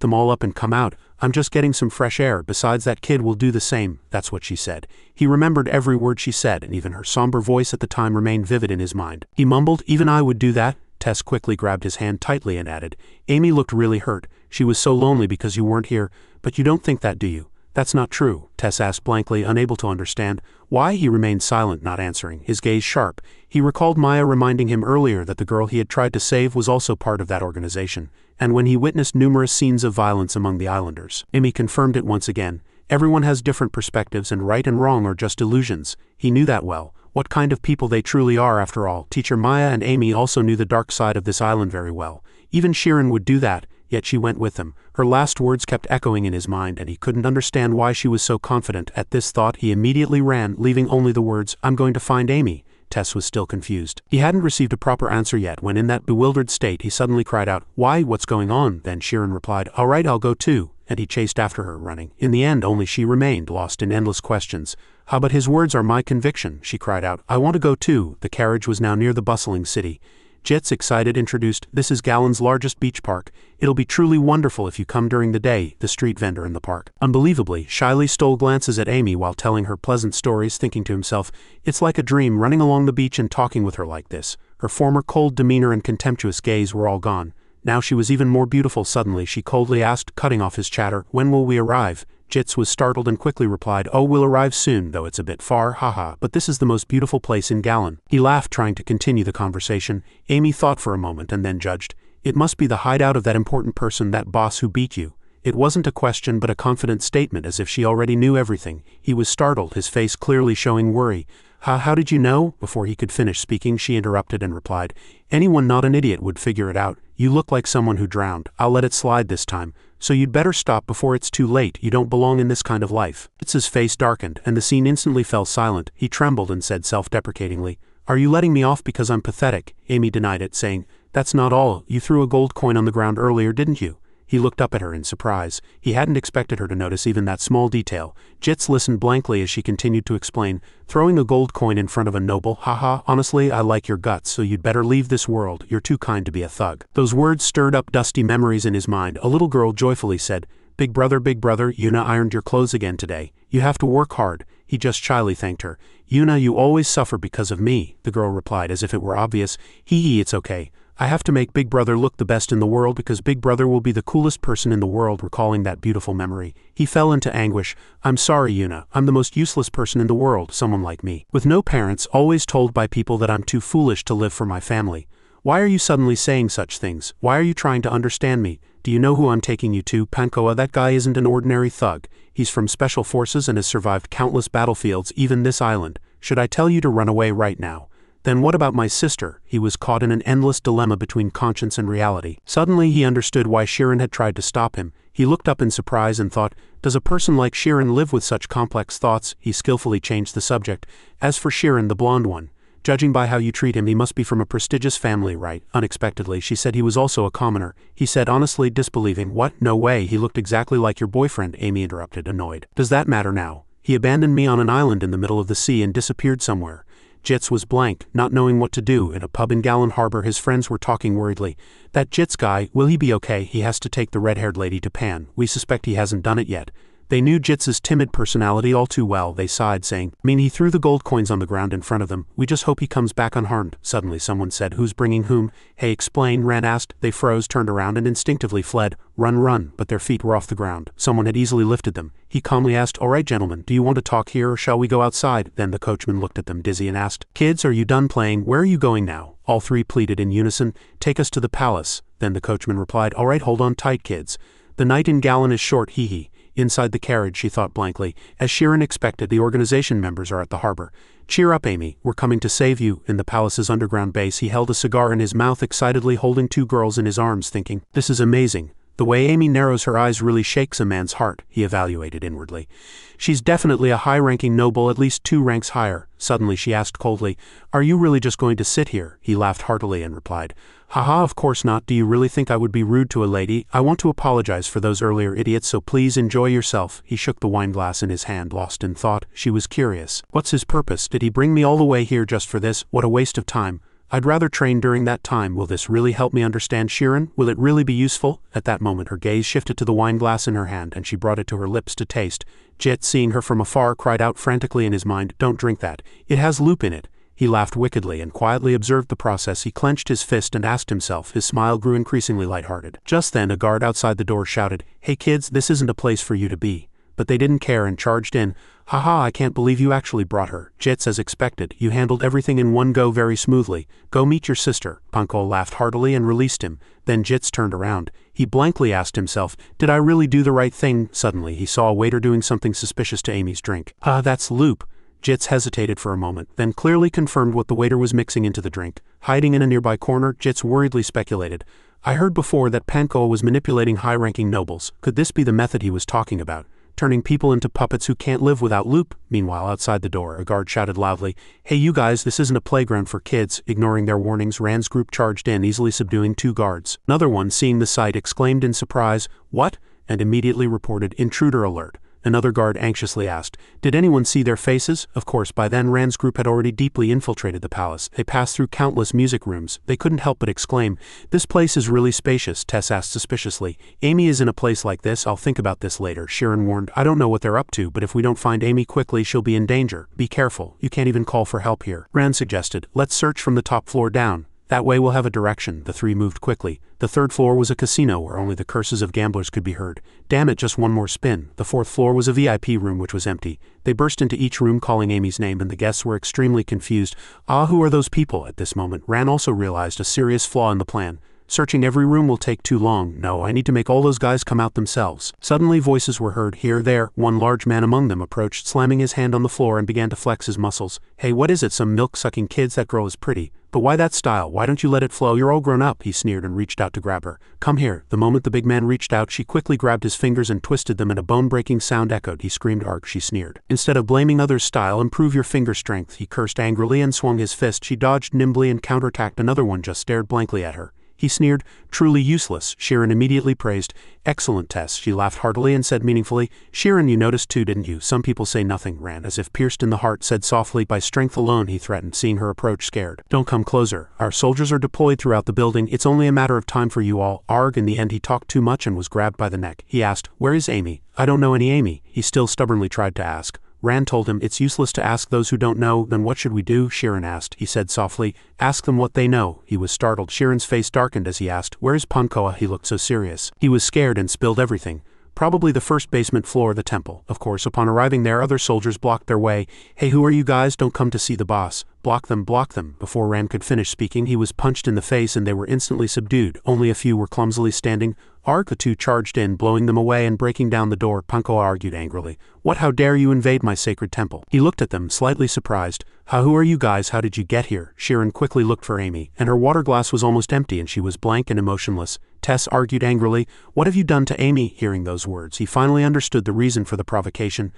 them all up and come out. I'm just getting some fresh air. Besides, that kid will do the same.' That's what she said." He remembered every word she said, and even her somber voice at the time remained vivid in his mind. He mumbled, "Even I would do that." Tess quickly grabbed his hand tightly and added, "Amy looked really hurt. She was so lonely because you weren't here, but you don't think that, do you? That's not true, Tess asked blankly, unable to understand. Why? He remained silent, not answering, his gaze sharp. He recalled Maya reminding him earlier that the girl he had tried to save was also part of that organization, and when he witnessed numerous scenes of violence among the islanders. Amy confirmed it once again. Everyone has different perspectives, and right and wrong are just illusions. He knew that well. What kind of people they truly are, after all. Teacher Maya and Amy also knew the dark side of this island very well. Even Shirin would do that, yet she went with them. Her last words kept echoing in his mind, and he couldn't understand why she was so confident. At this thought he immediately ran, leaving only the words, "I'm going to find Amy." Tess was still confused. He hadn't received a proper answer yet when in that bewildered state he suddenly cried out, "Why, what's going on?" Then Shirin replied, "All right, I'll go too," and he chased after her, running. In the end only she remained, lost in endless questions. "Ah, but his words are my conviction," she cried out. "I want to go too." The carriage was now near the bustling city. Jits, excited, introduced, "This is Galen's largest beach park. It'll be truly wonderful if you come during the day," the street vendor in the park, unbelievably, shyly stole glances at Amy while telling her pleasant stories, thinking to himself, "It's like a dream running along the beach and talking with her like this." Her former cold demeanor and contemptuous gaze were all gone. Now she was even more beautiful. Suddenly she coldly asked, cutting off his chatter, "When will we arrive?" Jits was startled and quickly replied, "Oh, we'll arrive soon, though it's a bit far, haha, but this is the most beautiful place in Galen." He laughed, trying to continue the conversation. Amy thought for a moment and then judged, "It must be the hideout of that important person, that boss who beat you." It wasn't a question but a confident statement, as if she already knew everything. He was startled, his face clearly showing worry. How did you know?" Before he could finish speaking she interrupted and replied, "Anyone not an idiot would figure it out. You look like someone who drowned. I'll let it slide this time. So you'd better stop before it's too late. You don't belong in this kind of life." Jitz's face darkened, and the scene instantly fell silent. He trembled and said self-deprecatingly, "Are you letting me off because I'm pathetic?" Amy denied it, saying, "That's not all. You threw a gold coin on the ground earlier, didn't you?" He looked up at her in surprise. He hadn't expected her to notice even that small detail. Jits listened blankly as she continued to explain, "Throwing a gold coin in front of a noble, haha, honestly I like your guts, so you'd better leave this world. You're too kind to be a thug." Those words stirred up dusty memories in his mind. A little girl joyfully said, Big brother, Yuna ironed your clothes again today. You have to work hard." He just shyly thanked her. "Yuna, you always suffer because of me," the girl replied as if it were obvious. Hee, it's okay. I have to make Big Brother look the best in the world because Big Brother will be the coolest person in the world." Recalling that beautiful memory, he fell into anguish. "I'm sorry, Yuna. I'm the most useless person in the world, someone like me. With no parents, always told by people that I'm too foolish to live for my family. Why are you suddenly saying such things? Why are you trying to understand me? Do you know who I'm taking you to, Pankoa? That guy isn't an ordinary thug. He's from Special Forces and has survived countless battlefields, even this island. Should I tell you to run away right now? Then what about my sister?" He was caught in an endless dilemma between conscience and reality. Suddenly he understood why Shirin had tried to stop him. He looked up in surprise and thought, does a person like Shirin live with such complex thoughts? He skillfully changed the subject. "As for Shirin, the blonde one, judging by how you treat him, he must be from a prestigious family, right?" Unexpectedly she said he was also a commoner. He said, honestly disbelieving, "What? No way, he looked exactly like your boyfriend," Amy interrupted, annoyed. "Does that matter now? He abandoned me on an island in the middle of the sea and disappeared somewhere." Jits was blank, not knowing what to do. In a pub in Galen Harbor his friends were talking worriedly. "That Jits guy, will he be okay? He has to take the red-haired lady to Pan. We suspect he hasn't done it yet." They knew Jits's timid personality all too well. They sighed, saying, "I mean, he threw the gold coins on the ground in front of them. We just hope he comes back unharmed." Suddenly someone said, "Who's bringing whom?" "Hey, explain," Ran asked. They froze, turned around and instinctively fled. Run, but their feet were off the ground. Someone had easily lifted them. He calmly asked, "All right, gentlemen, do you want to talk here or shall we go outside?" Then the coachman looked at them dizzy and asked, "Kids, are you done playing? Where are you going now?" All three pleaded in unison, "Take us to the palace." Then the coachman replied, "All right, hold on tight, kids. The night in Galen is short, hee." Inside the carriage she thought blankly. As Shirin expected, the organization members are at the harbor. "Cheer up, Amy, we're coming to save you." In the palace's underground base he held a cigar in his mouth, excitedly holding two girls in his arms, thinking, "This is amazing. The way Amy narrows her eyes really shakes a man's heart," he evaluated inwardly. "She's definitely a high-ranking noble, at least 2 ranks higher." Suddenly she asked coldly, "Are you really just going to sit here?" He laughed heartily and replied, "Haha, of course not. Do you really think I would be rude to a lady? I want to apologize for those earlier idiots, so please enjoy yourself." He shook the wineglass in his hand, lost in thought. She was curious. What's his purpose? Did he bring me all the way here just for this? What a waste of time. I'd rather train during that time. Will this really help me understand Shirin? Will it really be useful? At that moment her gaze shifted to the wineglass in her hand and she brought it to her lips to taste. Jit, seeing her from afar, cried out frantically in his mind, "Don't drink that. It has loop in it." He laughed wickedly and quietly observed the process. He clenched his fist and asked himself. His smile grew increasingly lighthearted. Just then a guard outside the door shouted, "Hey kids, this isn't a place for you to be." But they didn't care and charged in. "Haha, I can't believe you actually brought her. Jits, as expected, you handled everything in one go very smoothly. Go meet your sister." Panko laughed heartily and released him. Then Jits turned around. He blankly asked himself, "Did I really do the right thing?" Suddenly he saw a waiter doing something suspicious to Amy's drink. That's Loop." Jits hesitated for a moment, then clearly confirmed what the waiter was mixing into the drink. Hiding in a nearby corner, Jits worriedly speculated, "I heard before that Panko was manipulating high-ranking nobles. Could this be the method he was talking about? Turning people into puppets who can't live without Loop?" Meanwhile, outside the door, a guard shouted loudly, "Hey you guys, this isn't a playground for kids." Ignoring their warnings, Rand's group charged in, easily subduing 2 guards. Another one, seeing the sight, exclaimed in surprise, "What?" and immediately reported intruder alert. Another guard anxiously asked, "Did anyone see their faces?" Of course, by then Rand's group had already deeply infiltrated the palace. They passed through countless music rooms. They couldn't help but exclaim, "This place is really spacious." Tess asked suspiciously, "Amy is in a place like this? I'll think about this later." Shirin warned, "I don't know what they're up to, but if we don't find Amy quickly, she'll be in danger. Be careful. You can't even call for help here." Rand suggested, "Let's search from the top floor down. That way we'll have a direction." The 3 moved quickly. The 3rd floor was a casino where only the curses of gamblers could be heard. Damn it, just one more spin. The 4th floor was a VIP room which was empty. They burst into each room calling Amy's name, and the guests were extremely confused. Who are those people? At this moment, Rand also realized a serious flaw in the plan. Searching every room will take too long. No, I need to make all those guys come out themselves. Suddenly voices were heard here, there. One large man among them approached, slamming his hand on the floor and began to flex his muscles. "Hey, what is it? Some milk-sucking kids? That girl is pretty. But why that style? Why don't you let it flow? You're all grown up," he sneered and reached out to grab her. "Come here." The moment the big man reached out, she quickly grabbed his fingers and twisted them, and a bone-breaking sound echoed. He screamed, "Arg," she sneered. "Instead of blaming others' style, improve your finger strength." He cursed angrily and swung his fist. She dodged nimbly and counterattacked. Another one just stared blankly at her. He sneered, "Truly useless." Shirin immediately praised, "Excellent, Tess." She laughed heartily and said meaningfully, "Shirin, you noticed too, didn't you? Some people say nothing." Rand, as if pierced in the heart, said softly, "By strength alone," he threatened, seeing her approach scared. "Don't come closer. Our soldiers are deployed throughout the building. It's only a matter of time for you all." Arg, in the end he talked too much and was grabbed by the neck. He asked, "Where is Amy?" "I don't know any Amy." He still stubbornly tried to ask. Rand told him, "It's useless to ask those who don't know." "Then what should we do?" Shirin asked. He said softly, "Ask them what they know." He was startled. Shirin's face darkened as he asked, "Where is Pankoa?" He looked so serious. He was scared and spilled everything. "Probably the first basement floor of the temple." Of course, upon arriving there, other soldiers blocked their way. "Hey, who are you guys? Don't come to see the boss." "Block them, block them." Before Rand could finish speaking, he was punched in the face and they were instantly subdued. Only a few were clumsily standing. Arg, the 2 charged in, blowing them away and breaking down the door. Panko argued angrily, "What? How dare you invade my sacred temple?" He looked at them, slightly surprised. Who are you guys? How did you get here?" Shirin quickly looked for Amy, and her water glass was almost empty and she was blank and emotionless. Tess argued angrily, "What have you done to Amy?" Hearing those words, he finally understood the reason for the provocation.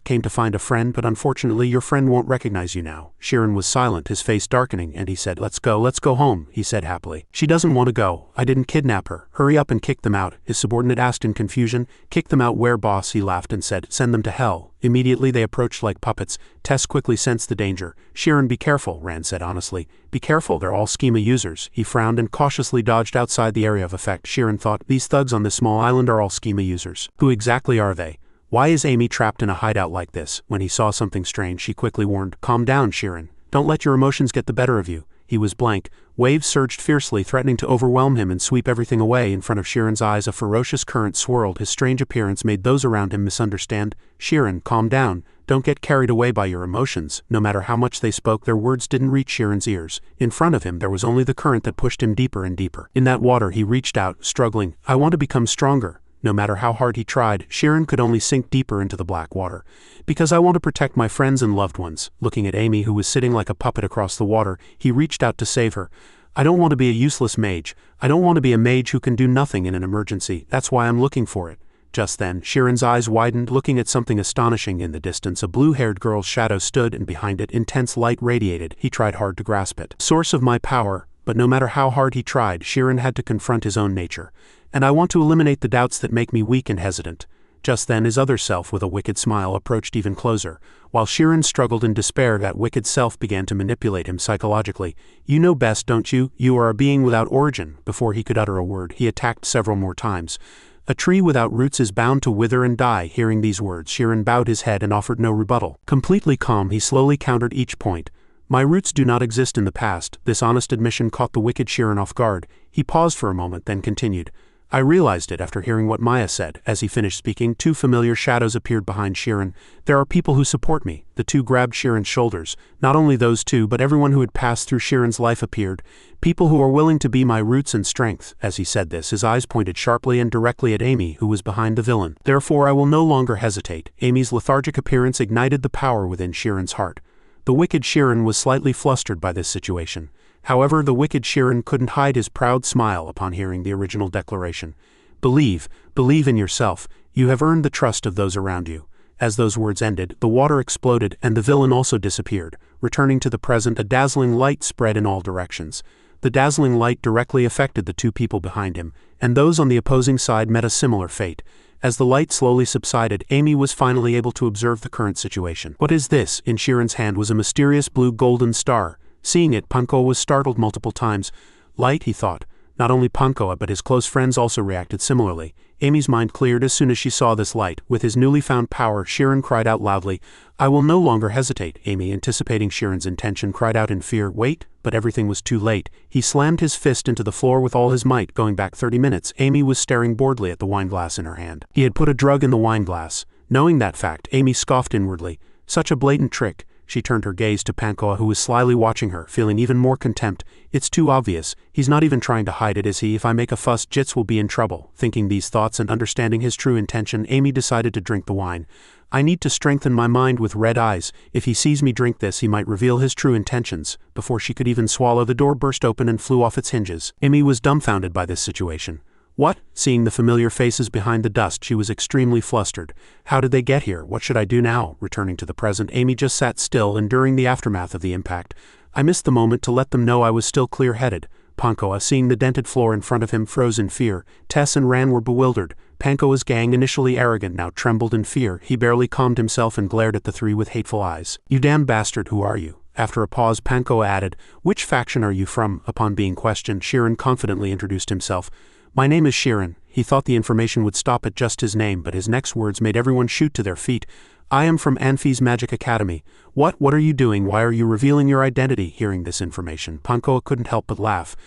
"Came to find a friend, but unfortunately your friend won't recognize you now." Shirin was silent, his face darkening, and he said, let's go home," he said happily. "She doesn't want to go. I didn't kidnap her. Hurry up and kick them out," his subordinate asked in confusion. "Kick them out where, boss?" He laughed and said, "Send them to hell." Immediately they approached like puppets. Tess quickly sensed the danger. "Shirin, be careful," Rand said honestly. "Be careful, they're all schema users." He frowned and cautiously dodged outside the area of effect. Shirin thought, these thugs on this small island are all schema users. Who exactly are they? Why is Amy trapped in a hideout like this? When he saw something strange, she quickly warned, "Calm down, Shirin. Don't let your emotions get the better of you." He was blank. Waves surged fiercely, threatening to overwhelm him and sweep everything away. In front of Shirin's eyes, a ferocious current swirled. His strange appearance made those around him misunderstand. "Shirin, calm down. Don't get carried away by your emotions." No matter how much they spoke, their words didn't reach Shirin's ears. In front of him, there was only the current that pushed him deeper and deeper. In that water, he reached out, struggling. "I want to become stronger." No matter how hard he tried, Shirin could only sink deeper into the black water. "Because I want to protect my friends and loved ones." Looking at Amy, who was sitting like a puppet across the water, he reached out to save her. "I don't want to be a useless mage. I don't want to be a mage who can do nothing in an emergency. That's why I'm looking for it." Just then, Shirin's eyes widened, looking at something astonishing. In the distance, a blue-haired girl's shadow stood, and behind it, intense light radiated. He tried hard to grasp it. "Source of my power." But no matter how hard he tried, Shirin had to confront his own nature. "And I want to eliminate the doubts that make me weak and hesitant." Just then his other self, with a wicked smile, approached even closer. While Shirin struggled in despair, that wicked self began to manipulate him psychologically. "You know best, don't you? You are a being without origin." Before he could utter a word, he attacked several more times. "A tree without roots is bound to wither and die." Hearing these words, Shirin bowed his head and offered no rebuttal. Completely calm, he slowly countered each point. My roots do not exist in the past. This honest admission caught the wicked Shirin off guard. He paused for a moment, then continued. I realized it after hearing what Maya said. As he finished speaking, two familiar shadows appeared behind Shirin. There are people who support me. The two grabbed Shirin's shoulders. Not only those two, but everyone who had passed through Shirin's life appeared. People who are willing to be my roots and strength. As he said this, his eyes pointed sharply and directly at Amy, who was behind the villain. Therefore I will no longer hesitate. Amy's lethargic appearance ignited the power within Shirin's heart. The wicked Shirin was slightly flustered by this situation. However, the wicked Shirin couldn't hide his proud smile upon hearing the original declaration. Believe in yourself. You have earned the trust of those around you. As those words ended, the water exploded and the villain also disappeared. Returning to the present, a dazzling light spread in all directions. The dazzling light directly affected the two people behind him, and those on the opposing side met a similar fate. As the light slowly subsided, Amy was finally able to observe the current situation. What is this? In Shirin's hand was a mysterious blue golden star. Seeing it, Pankoa was startled multiple times. Light, he thought. Not only Pankoa but his close friends also reacted similarly. Amy's mind cleared as soon as she saw this light. With his newly found power, Shirin cried out loudly, I will no longer hesitate. Amy, anticipating Shirin's intention, cried out in fear, wait, but everything was too late. He slammed his fist into the floor with all his might. Going back 30 minutes, Amy was staring boredly at the wineglass in her hand. He had put a drug in the wineglass. Knowing that fact, Amy scoffed inwardly. Such a blatant trick. She turned her gaze to Pankoa, who was slyly watching her, feeling even more contempt. It's too obvious. He's not even trying to hide it, is he? If I make a fuss, Jits will be in trouble. Thinking these thoughts and understanding his true intention, Amy decided to drink the wine. I need to strengthen my mind with red eyes. If he sees me drink this, he might reveal his true intentions. Before she could even swallow, the door burst open and flew off its hinges. Amy was dumbfounded by this situation. What? Seeing the familiar faces behind the dust, she was extremely flustered. How did they get here? What should I do now? Returning to the present, Amy just sat still, enduring the aftermath of the impact. I missed the moment to let them know I was still clear-headed. Pankoa, seeing the dented floor in front of him, froze in fear. Tess and Ran were bewildered. Pankoa's gang, initially arrogant, now trembled in fear. He barely calmed himself and glared at the three with hateful eyes. You damn bastard, who are you? After a pause, Pankoa added, Which faction are you from? Upon being questioned, Shirin confidently introduced himself. My name is Shirin. He thought the information would stop at just his name, but his next words made everyone shoot to their feet. I am from Anfi's Magic Academy. What are you doing? Why are you revealing your identity? Hearing this information, Pankoa couldn't help but laugh.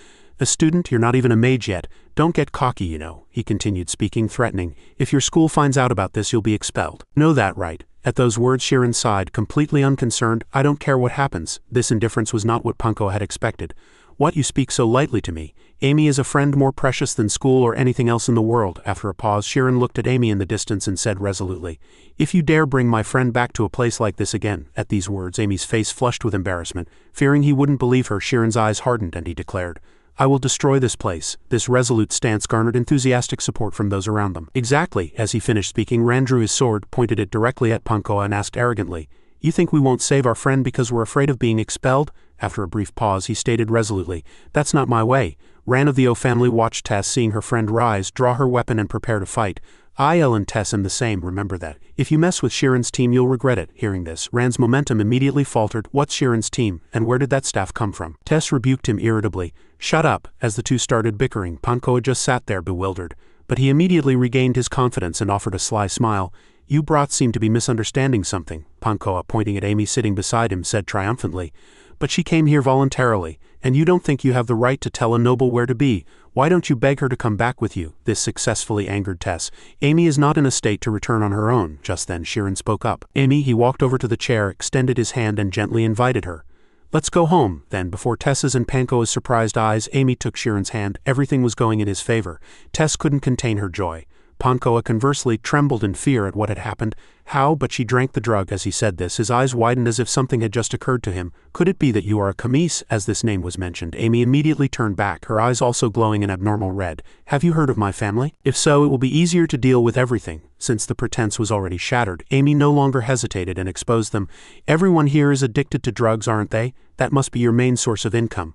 A student? You're not even a mage yet. Don't get cocky, you know, he continued, speaking threatening. If your school finds out about this, you'll be expelled. Know that, right? At those words, Shirin sighed, completely unconcerned. I don't care what happens. This indifference was not what Pankoa had expected. What, you speak so lightly to me? Amy is a friend more precious than school or anything else in the world. After a pause, Shirin looked at Amy in the distance and said resolutely, If you dare bring my friend back to a place like this again. At these words, Amy's face flushed with embarrassment. Fearing he wouldn't believe her, Shirin's eyes hardened and he declared, I will destroy this place. This resolute stance garnered enthusiastic support from those around them. Exactly. As he finished speaking, Ran drew his sword, pointed it directly at Pankoa and asked arrogantly, You think we won't save our friend because we're afraid of being expelled? After a brief pause, he stated resolutely, That's not my way. Ran of the O family watched Tess, seeing her friend rise, draw her weapon and prepare to fight. I, and Tess am the same, remember that. If you mess with Shirin's team, you'll regret it. Hearing this, Ran's momentum immediately faltered. What's Shirin's team, and where did that staff come from? Tess rebuked him irritably. Shut up. As the two started bickering, Pankoa just sat there bewildered. But he immediately regained his confidence and offered a sly smile. You brats seem to be misunderstanding something. Pankoa, pointing at Amy sitting beside him, said triumphantly. But she came here voluntarily, and you don't think you have the right to tell a noble where to be. Why don't you beg her to come back with you? This successfully angered Tess. Amy is not in a state to return on her own. Just then Shirin spoke up. Amy, he walked over to the chair, extended his hand and gently invited her. Let's go home. Then, before Tess's and Pankoa's surprised eyes, Amy took Shirin's hand. Everything was going in his favor. Tess couldn't contain her joy. Pankoa, conversely, trembled in fear at what had happened. How? But she drank the drug. As he said this, his eyes widened as if something had just occurred to him. Could it be that you are a camise? As this name was mentioned, Amy immediately turned back, her eyes also glowing an abnormal red. Have you heard of my family? If so, it will be easier to deal with everything. Since the pretense was already shattered, Amy no longer hesitated and exposed them. Everyone here is addicted to drugs, aren't they? That must be your main source of income.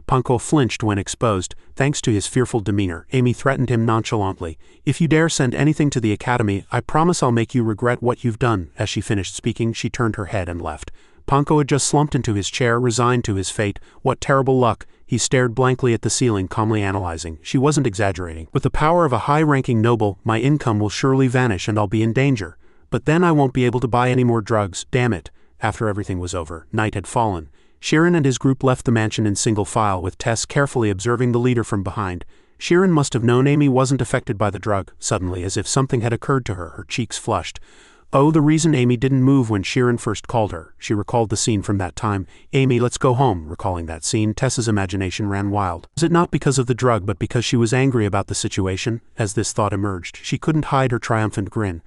Pankoa flinched when exposed. Thanks to his fearful demeanor, Amy threatened him nonchalantly. If you dare send anything to the academy, I promise I'll make you regret what you've done. As she finished speaking, she turned her head and left. Pankoa just slumped into his chair, resigned to his fate. What terrible luck. He stared blankly at the ceiling, calmly analyzing. She wasn't exaggerating. With the power of a high-ranking noble, my income will surely vanish and I'll be in danger. But then I won't be able to buy any more drugs. Damn it. After everything was over, night had fallen. Sheeran and his group left the mansion in single file, with Tess carefully observing the leader from behind. Sheeran must have known Amy wasn't affected by the drug. Suddenly, as if something had occurred to her, her cheeks flushed. Oh, the reason Amy didn't move when Sheeran first called her. She recalled the scene from that time. Amy, let's go home. Recalling that scene, Tess's imagination ran wild. Was it not because of the drug, but because she was angry about the situation? As this thought emerged, she couldn't hide her triumphant grin.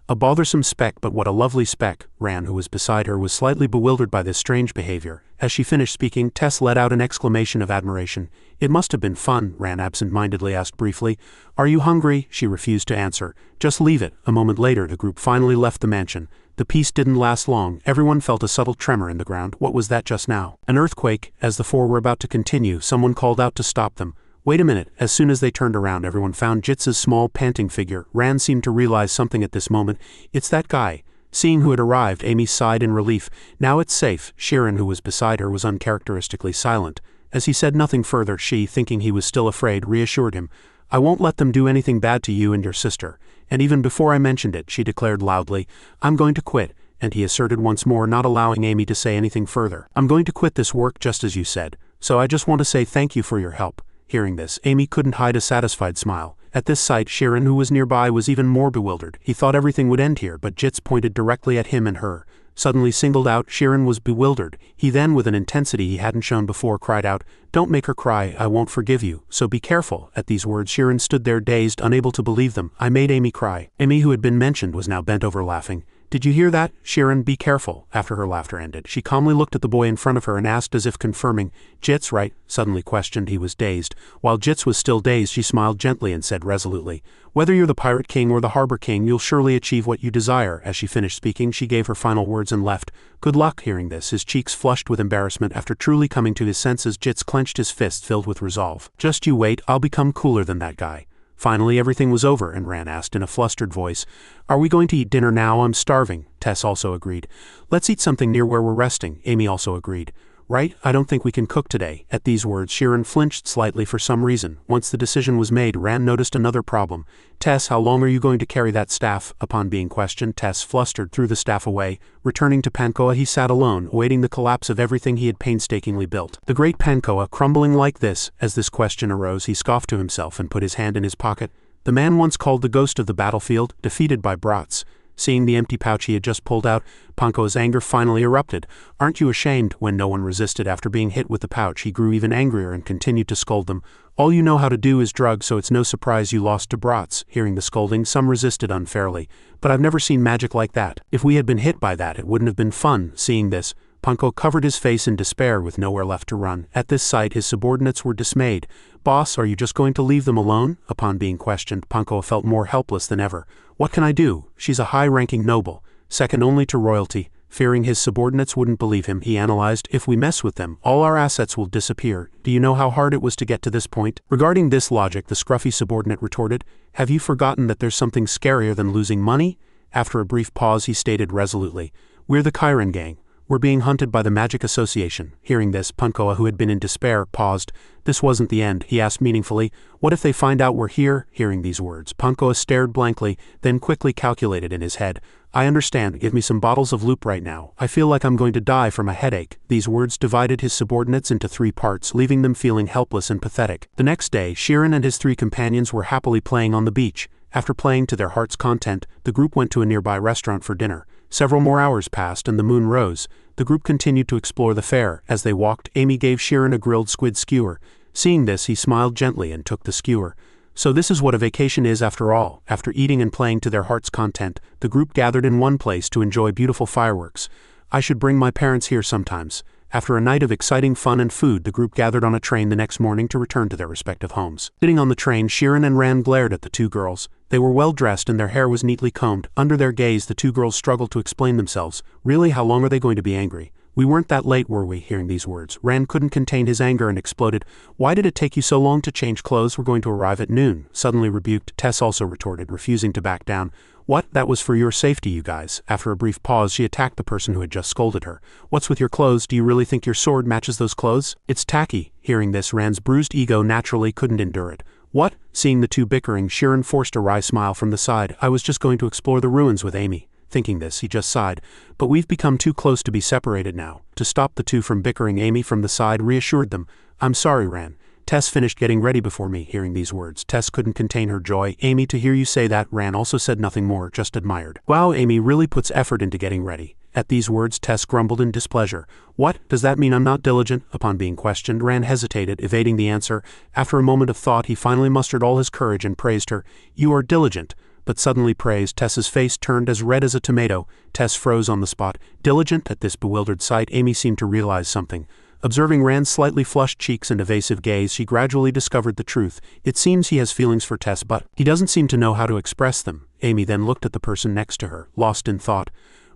A bothersome speck, but what a lovely speck. Ran, who was beside her, was slightly bewildered by this strange behavior. As she finished speaking, Tess let out an exclamation of admiration. It must have been fun, Ran absent-mindedly asked briefly. Are you hungry? She refused to answer. Just leave it. A moment later, the group finally left the mansion. The peace didn't last long. Everyone felt a subtle tremor in the ground. What was that just now? An earthquake. As the four were about to continue, someone called out to stop them. Wait a minute. As soon as they turned around, everyone found Jits's small, panting figure. Ran seemed to realize something at this moment. It's that guy. Seeing who had arrived, Amy sighed in relief. Now it's safe. Sheeran, who was beside her, was uncharacteristically silent. As he said nothing further, she, thinking he was still afraid, reassured him. I won't let them do anything bad to you and your sister. And even before I mentioned it, she declared loudly, I'm going to quit. And he asserted once more, not allowing Amy to say anything further. I'm going to quit this work just as you said. So I just want to say thank you for your help. Hearing this, Amy couldn't hide a satisfied smile. At this sight, Sheeran, who was nearby, was even more bewildered. He thought everything would end here, but Jits pointed directly at him and her. Suddenly singled out, Sheeran was bewildered. He then, with an intensity he hadn't shown before, cried out, Don't make her cry, I won't forgive you, so be careful. At these words, Sheeran stood there dazed, unable to believe them. I made Amy cry. Amy, who had been mentioned, was now bent over laughing. Did you hear that? Sheeran, be careful. After her laughter ended, she calmly looked at the boy in front of her and asked as if confirming, Jits, right? Suddenly questioned, he was dazed. While Jits was still dazed, she smiled gently and said resolutely, Whether you're the Pirate King or the Harbor King, you'll surely achieve what you desire. As she finished speaking, she gave her final words and left. Good luck. Hearing this, his cheeks flushed with embarrassment. After truly coming to his senses, Jits clenched his fist filled with resolve. Just you wait, I'll become cooler than that guy. Finally, everything was over, and Ran asked in a flustered voice, Are we going to eat dinner now? I'm starving. Tess also agreed. Let's eat something near where we're resting. Amy also agreed. Right? I don't think we can cook today. At these words, Sheeran flinched slightly for some reason. Once the decision was made, Ran noticed another problem. Tess, how long are you going to carry that staff? Upon being questioned, Tess, flustered, threw the staff away. Returning to Pankoa, he sat alone, awaiting the collapse of everything he had painstakingly built. The great Pankoa, crumbling like this. As this question arose, he scoffed to himself and put his hand in his pocket. The man once called the ghost of the battlefield, defeated by brats. Seeing the empty pouch he had just pulled out, Pankoa's anger finally erupted. Aren't you ashamed? When no one resisted after being hit with the pouch, he grew even angrier and continued to scold them. All you know how to do is drug, so it's no surprise you lost to brats. Hearing the scolding, some resisted unfairly. But I've never seen magic like that. If we had been hit by that, it wouldn't have been fun. Seeing this, Panko covered his face in despair with nowhere left to run. At this sight, his subordinates were dismayed. Boss, are you just going to leave them alone? Upon being questioned, Panko felt more helpless than ever. What can I do? She's a high-ranking noble, second only to royalty. Fearing his subordinates wouldn't believe him, he analyzed, if we mess with them, all our assets will disappear. Do you know how hard it was to get to this point? Regarding this logic, the scruffy subordinate retorted, Have you forgotten that there's something scarier than losing money? After a brief pause, he stated resolutely, We're the Chiron gang. We're being hunted by the Magic Association. Hearing this, Pankoa, who had been in despair, paused. This wasn't the end, he asked meaningfully. What if they find out we're here? Hearing these words, Pankoa stared blankly, then quickly calculated in his head. I understand, give me some bottles of loop right now. I feel like I'm going to die from a headache. These words divided his subordinates into 3 parts, leaving them feeling helpless and pathetic. The next day, Sheeran and his 3 companions were happily playing on the beach. After playing to their heart's content, the group went to a nearby restaurant for dinner. Several more hours passed and the moon rose. The group continued to explore the fare. As they walked, Amy gave Sheeran a grilled squid skewer. Seeing this, he smiled gently and took the skewer. So this is what a vacation is after all. After eating and playing to their heart's content, the group gathered in one place to enjoy beautiful fireworks. I should bring my parents here sometimes. After a night of exciting fun and food, the group gathered on a train the next morning to return to their respective homes. Sitting on the train, Sheeran and Ran glared at the 2 girls. They were well dressed and their hair was neatly combed. Under their gaze, the 2 girls struggled to explain themselves. Really, how long are they going to be angry? We weren't that late, were we? Hearing these words, Ran couldn't contain his anger and exploded. Why did it take you so long to change clothes? We're going to arrive at noon. Suddenly rebuked, Tess also retorted, refusing to back down. What? That was for your safety, you guys. After a brief pause, she attacked the person who had just scolded her. What's with your clothes? Do you really think your sword matches those clothes? It's tacky. Hearing this, Ran's bruised ego naturally couldn't endure it. What? Seeing the 2 bickering, Sheeran forced a wry smile from the side. I was just going to explore the ruins with Amy. Thinking this, he just sighed. But we've become too close to be separated now. To stop the two from bickering, Amy from the side reassured them. I'm sorry, Ran. Tess finished getting ready before me. Hearing these words, Tess couldn't contain her joy. Amy, to hear you say that. Ran also said nothing more, just admired. Wow, Amy really puts effort into getting ready. At these words, Tess grumbled in displeasure. What? Does that mean I'm not diligent? Upon being questioned, Ran hesitated, evading the answer. After a moment of thought, he finally mustered all his courage and praised her. You are diligent. But suddenly praised, Tess's face turned as red as a tomato. Tess froze on the spot. Diligent? At this bewildered sight, Amy seemed to realize something. Observing Rand's slightly flushed cheeks and evasive gaze, she gradually discovered the truth. It seems he has feelings for Tess, but he doesn't seem to know how to express them. Amy then looked at the person next to her, lost in thought.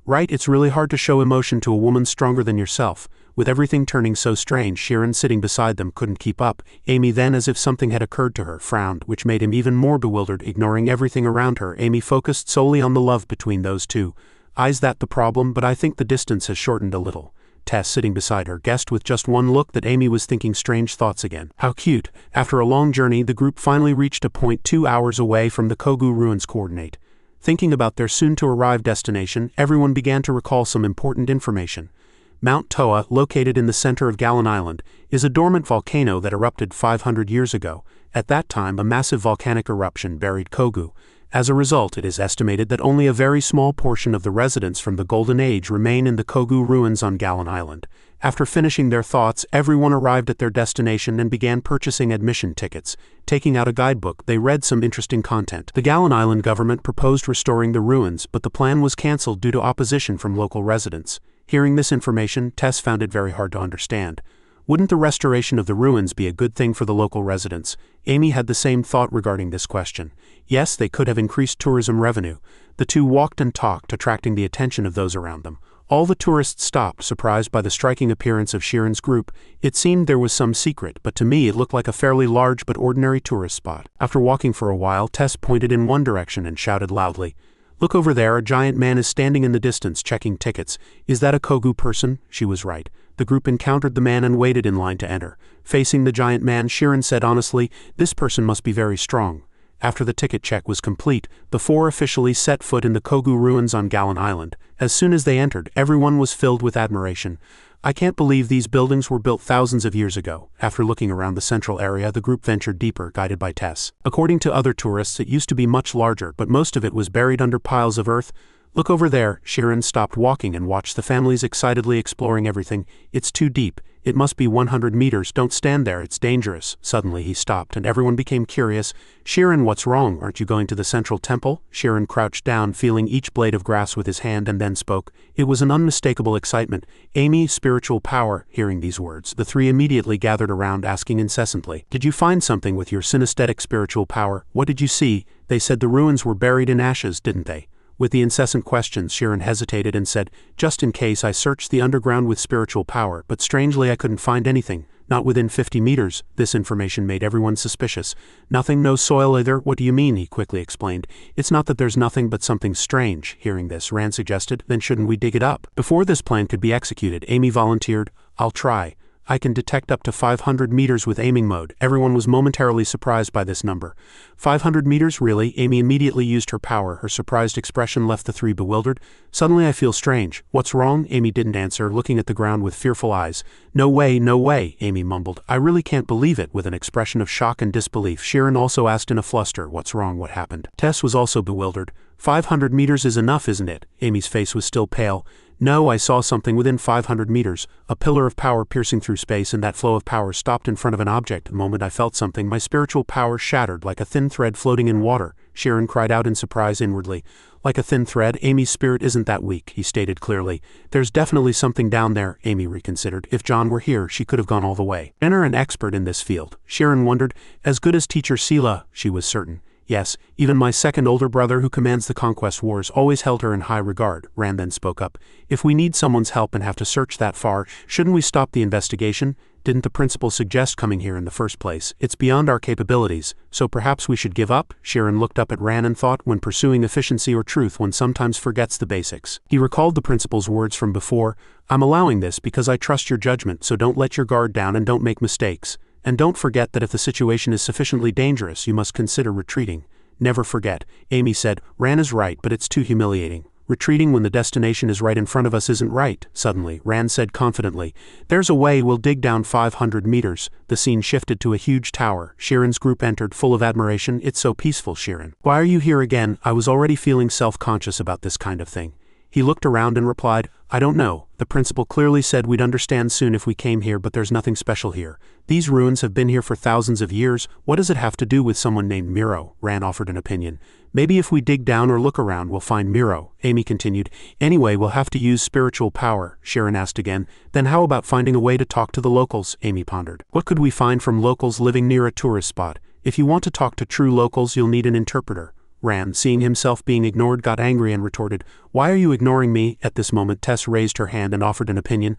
Right, it's really hard to show emotion to a woman stronger than yourself. With everything turning so strange, Sharon sitting beside them couldn't keep up. Amy then, as if something had occurred to her, frowned, which made him even more bewildered. Ignoring everything around her, Amy focused solely on the love between those two. Is that the problem? But I think the distance has shortened a little. Tess, sitting beside her, guessed with just one look that Amy was thinking strange thoughts again. How cute. After a long journey, the group finally reached a point 2 hours away from the Kogu ruins coordinate. Thinking about their soon-to-arrive destination, everyone began to recall some important information. Mount Toa, located in the center of Galan Island, is a dormant volcano that erupted 500 years ago. At that time, a massive volcanic eruption buried Kogu. As a result, it is estimated that only a very small portion of the residents from the Golden Age remain in the Kogu ruins on Galan Island. After finishing their thoughts, everyone arrived at their destination and began purchasing admission tickets. Taking out a guidebook, they read some interesting content. The Galan Island government proposed restoring the ruins, but the plan was cancelled due to opposition from local residents. Hearing this information, Tess found it very hard to understand. Wouldn't the restoration of the ruins be a good thing for the local residents? Amy had the same thought regarding this question. Yes, they could have increased tourism revenue. The two walked and talked, attracting the attention of those around them. All the tourists stopped, surprised by the striking appearance of Sharon's group. It seemed there was some secret, but to me it looked like a fairly large but ordinary tourist spot. After walking for a while, Tess pointed in one direction and shouted loudly. Look over there, a giant man is standing in the distance checking tickets. Is that a Kogu person? She was right. The group encountered the man and waited in line to enter. Facing the giant man, Sharon said honestly, this person must be very strong. After the ticket check was complete, the four officially set foot in the Kogu ruins on Galan Island. As soon as they entered, everyone was filled with admiration. I can't believe these buildings were built thousands of years ago. After looking around the central area, the group ventured deeper, guided by Tess. According to other tourists, it used to be much larger, but most of it was buried under piles of earth. Look over there. Sharon stopped walking and watched the families excitedly exploring everything. It's too deep. It must be 100 meters. Don't stand there. It's dangerous. Suddenly he stopped and everyone became curious. Sharon, what's wrong? Aren't you going to the central temple? Sharon crouched down, feeling each blade of grass with his hand, and then spoke. It was an unmistakable excitement. Amy, spiritual power. Hearing these words, the three immediately gathered around, asking incessantly, did you find something with your synesthetic spiritual power? What did you see? They said the ruins were buried in ashes, didn't they? With the incessant questions, Sharon hesitated and said, just in case, I searched the underground with spiritual power, but strangely I couldn't find anything. Not within 50 meters. This information made everyone suspicious. Nothing, no soil either. What do you mean? He quickly explained. It's not that there's nothing but something strange. Hearing this, Rand suggested, then shouldn't we dig it up? Before this plan could be executed, Amy volunteered, I'll try. I can detect up to 500 meters with aiming mode. Everyone was momentarily surprised by this number. 500 meters, really? Amy immediately used her power. Her surprised expression left the three bewildered. Suddenly I feel strange. What's wrong? Amy didn't answer, looking at the ground with fearful eyes. No way, no way, Amy mumbled. I really can't believe it, with an expression of shock and disbelief. Sharon also asked in a fluster, what's wrong, what happened? Tess was also bewildered. 500 meters is enough, isn't it? Amy's face was still pale. No, I saw something within 500 meters, a pillar of power piercing through space, and that flow of power stopped in front of an object. The moment I felt something, my spiritual power shattered like a thin thread floating in water. Sharon cried out in surprise inwardly. Like a thin thread? Amy's spirit isn't that weak, he stated clearly. There's definitely something down there, Amy reconsidered. If John were here, she could have gone all the way. Enter an expert in this field. Sharon wondered. As good as teacher Sela, she was certain. Yes, even my second older brother who commands the conquest wars always held her in high regard. Rand then spoke up. If we need someone's help and have to search that far, shouldn't we stop the investigation? Didn't the principal suggest coming here in the first place? It's beyond our capabilities, so perhaps we should give up? Sharon looked up at Rand and thought, when pursuing efficiency or truth, one sometimes forgets the basics. He recalled the principal's words from before. I'm allowing this because I trust your judgment, so don't let your guard down and don't make mistakes. And don't forget that if the situation is sufficiently dangerous, you must consider retreating. Never forget. Amy said, Ran is right, but it's too humiliating. Retreating when the destination is right in front of us isn't right, suddenly, Rand said confidently. There's a way, we'll dig down 500 meters. The scene shifted to a huge tower. Shiren's group entered, full of admiration. It's so peaceful, Shiren. Why are you here again? I was already feeling self-conscious about this kind of thing. He looked around and replied, I don't know. The principal clearly said we'd understand soon if we came here, but there's nothing special here. These ruins have been here for thousands of years. What does it have to do with someone named Miro? Ran offered an opinion. Maybe if we dig down or look around, we'll find Miro, Amy continued. Anyway, we'll have to use spiritual power, Shiren asked again. Then how about finding a way to talk to the locals? Amy pondered. What could we find from locals living near a tourist spot? If you want to talk to true locals, you'll need an interpreter. Rand, seeing himself being ignored, got angry and retorted, Why are you ignoring me? At this moment, Tess raised her hand and offered an opinion.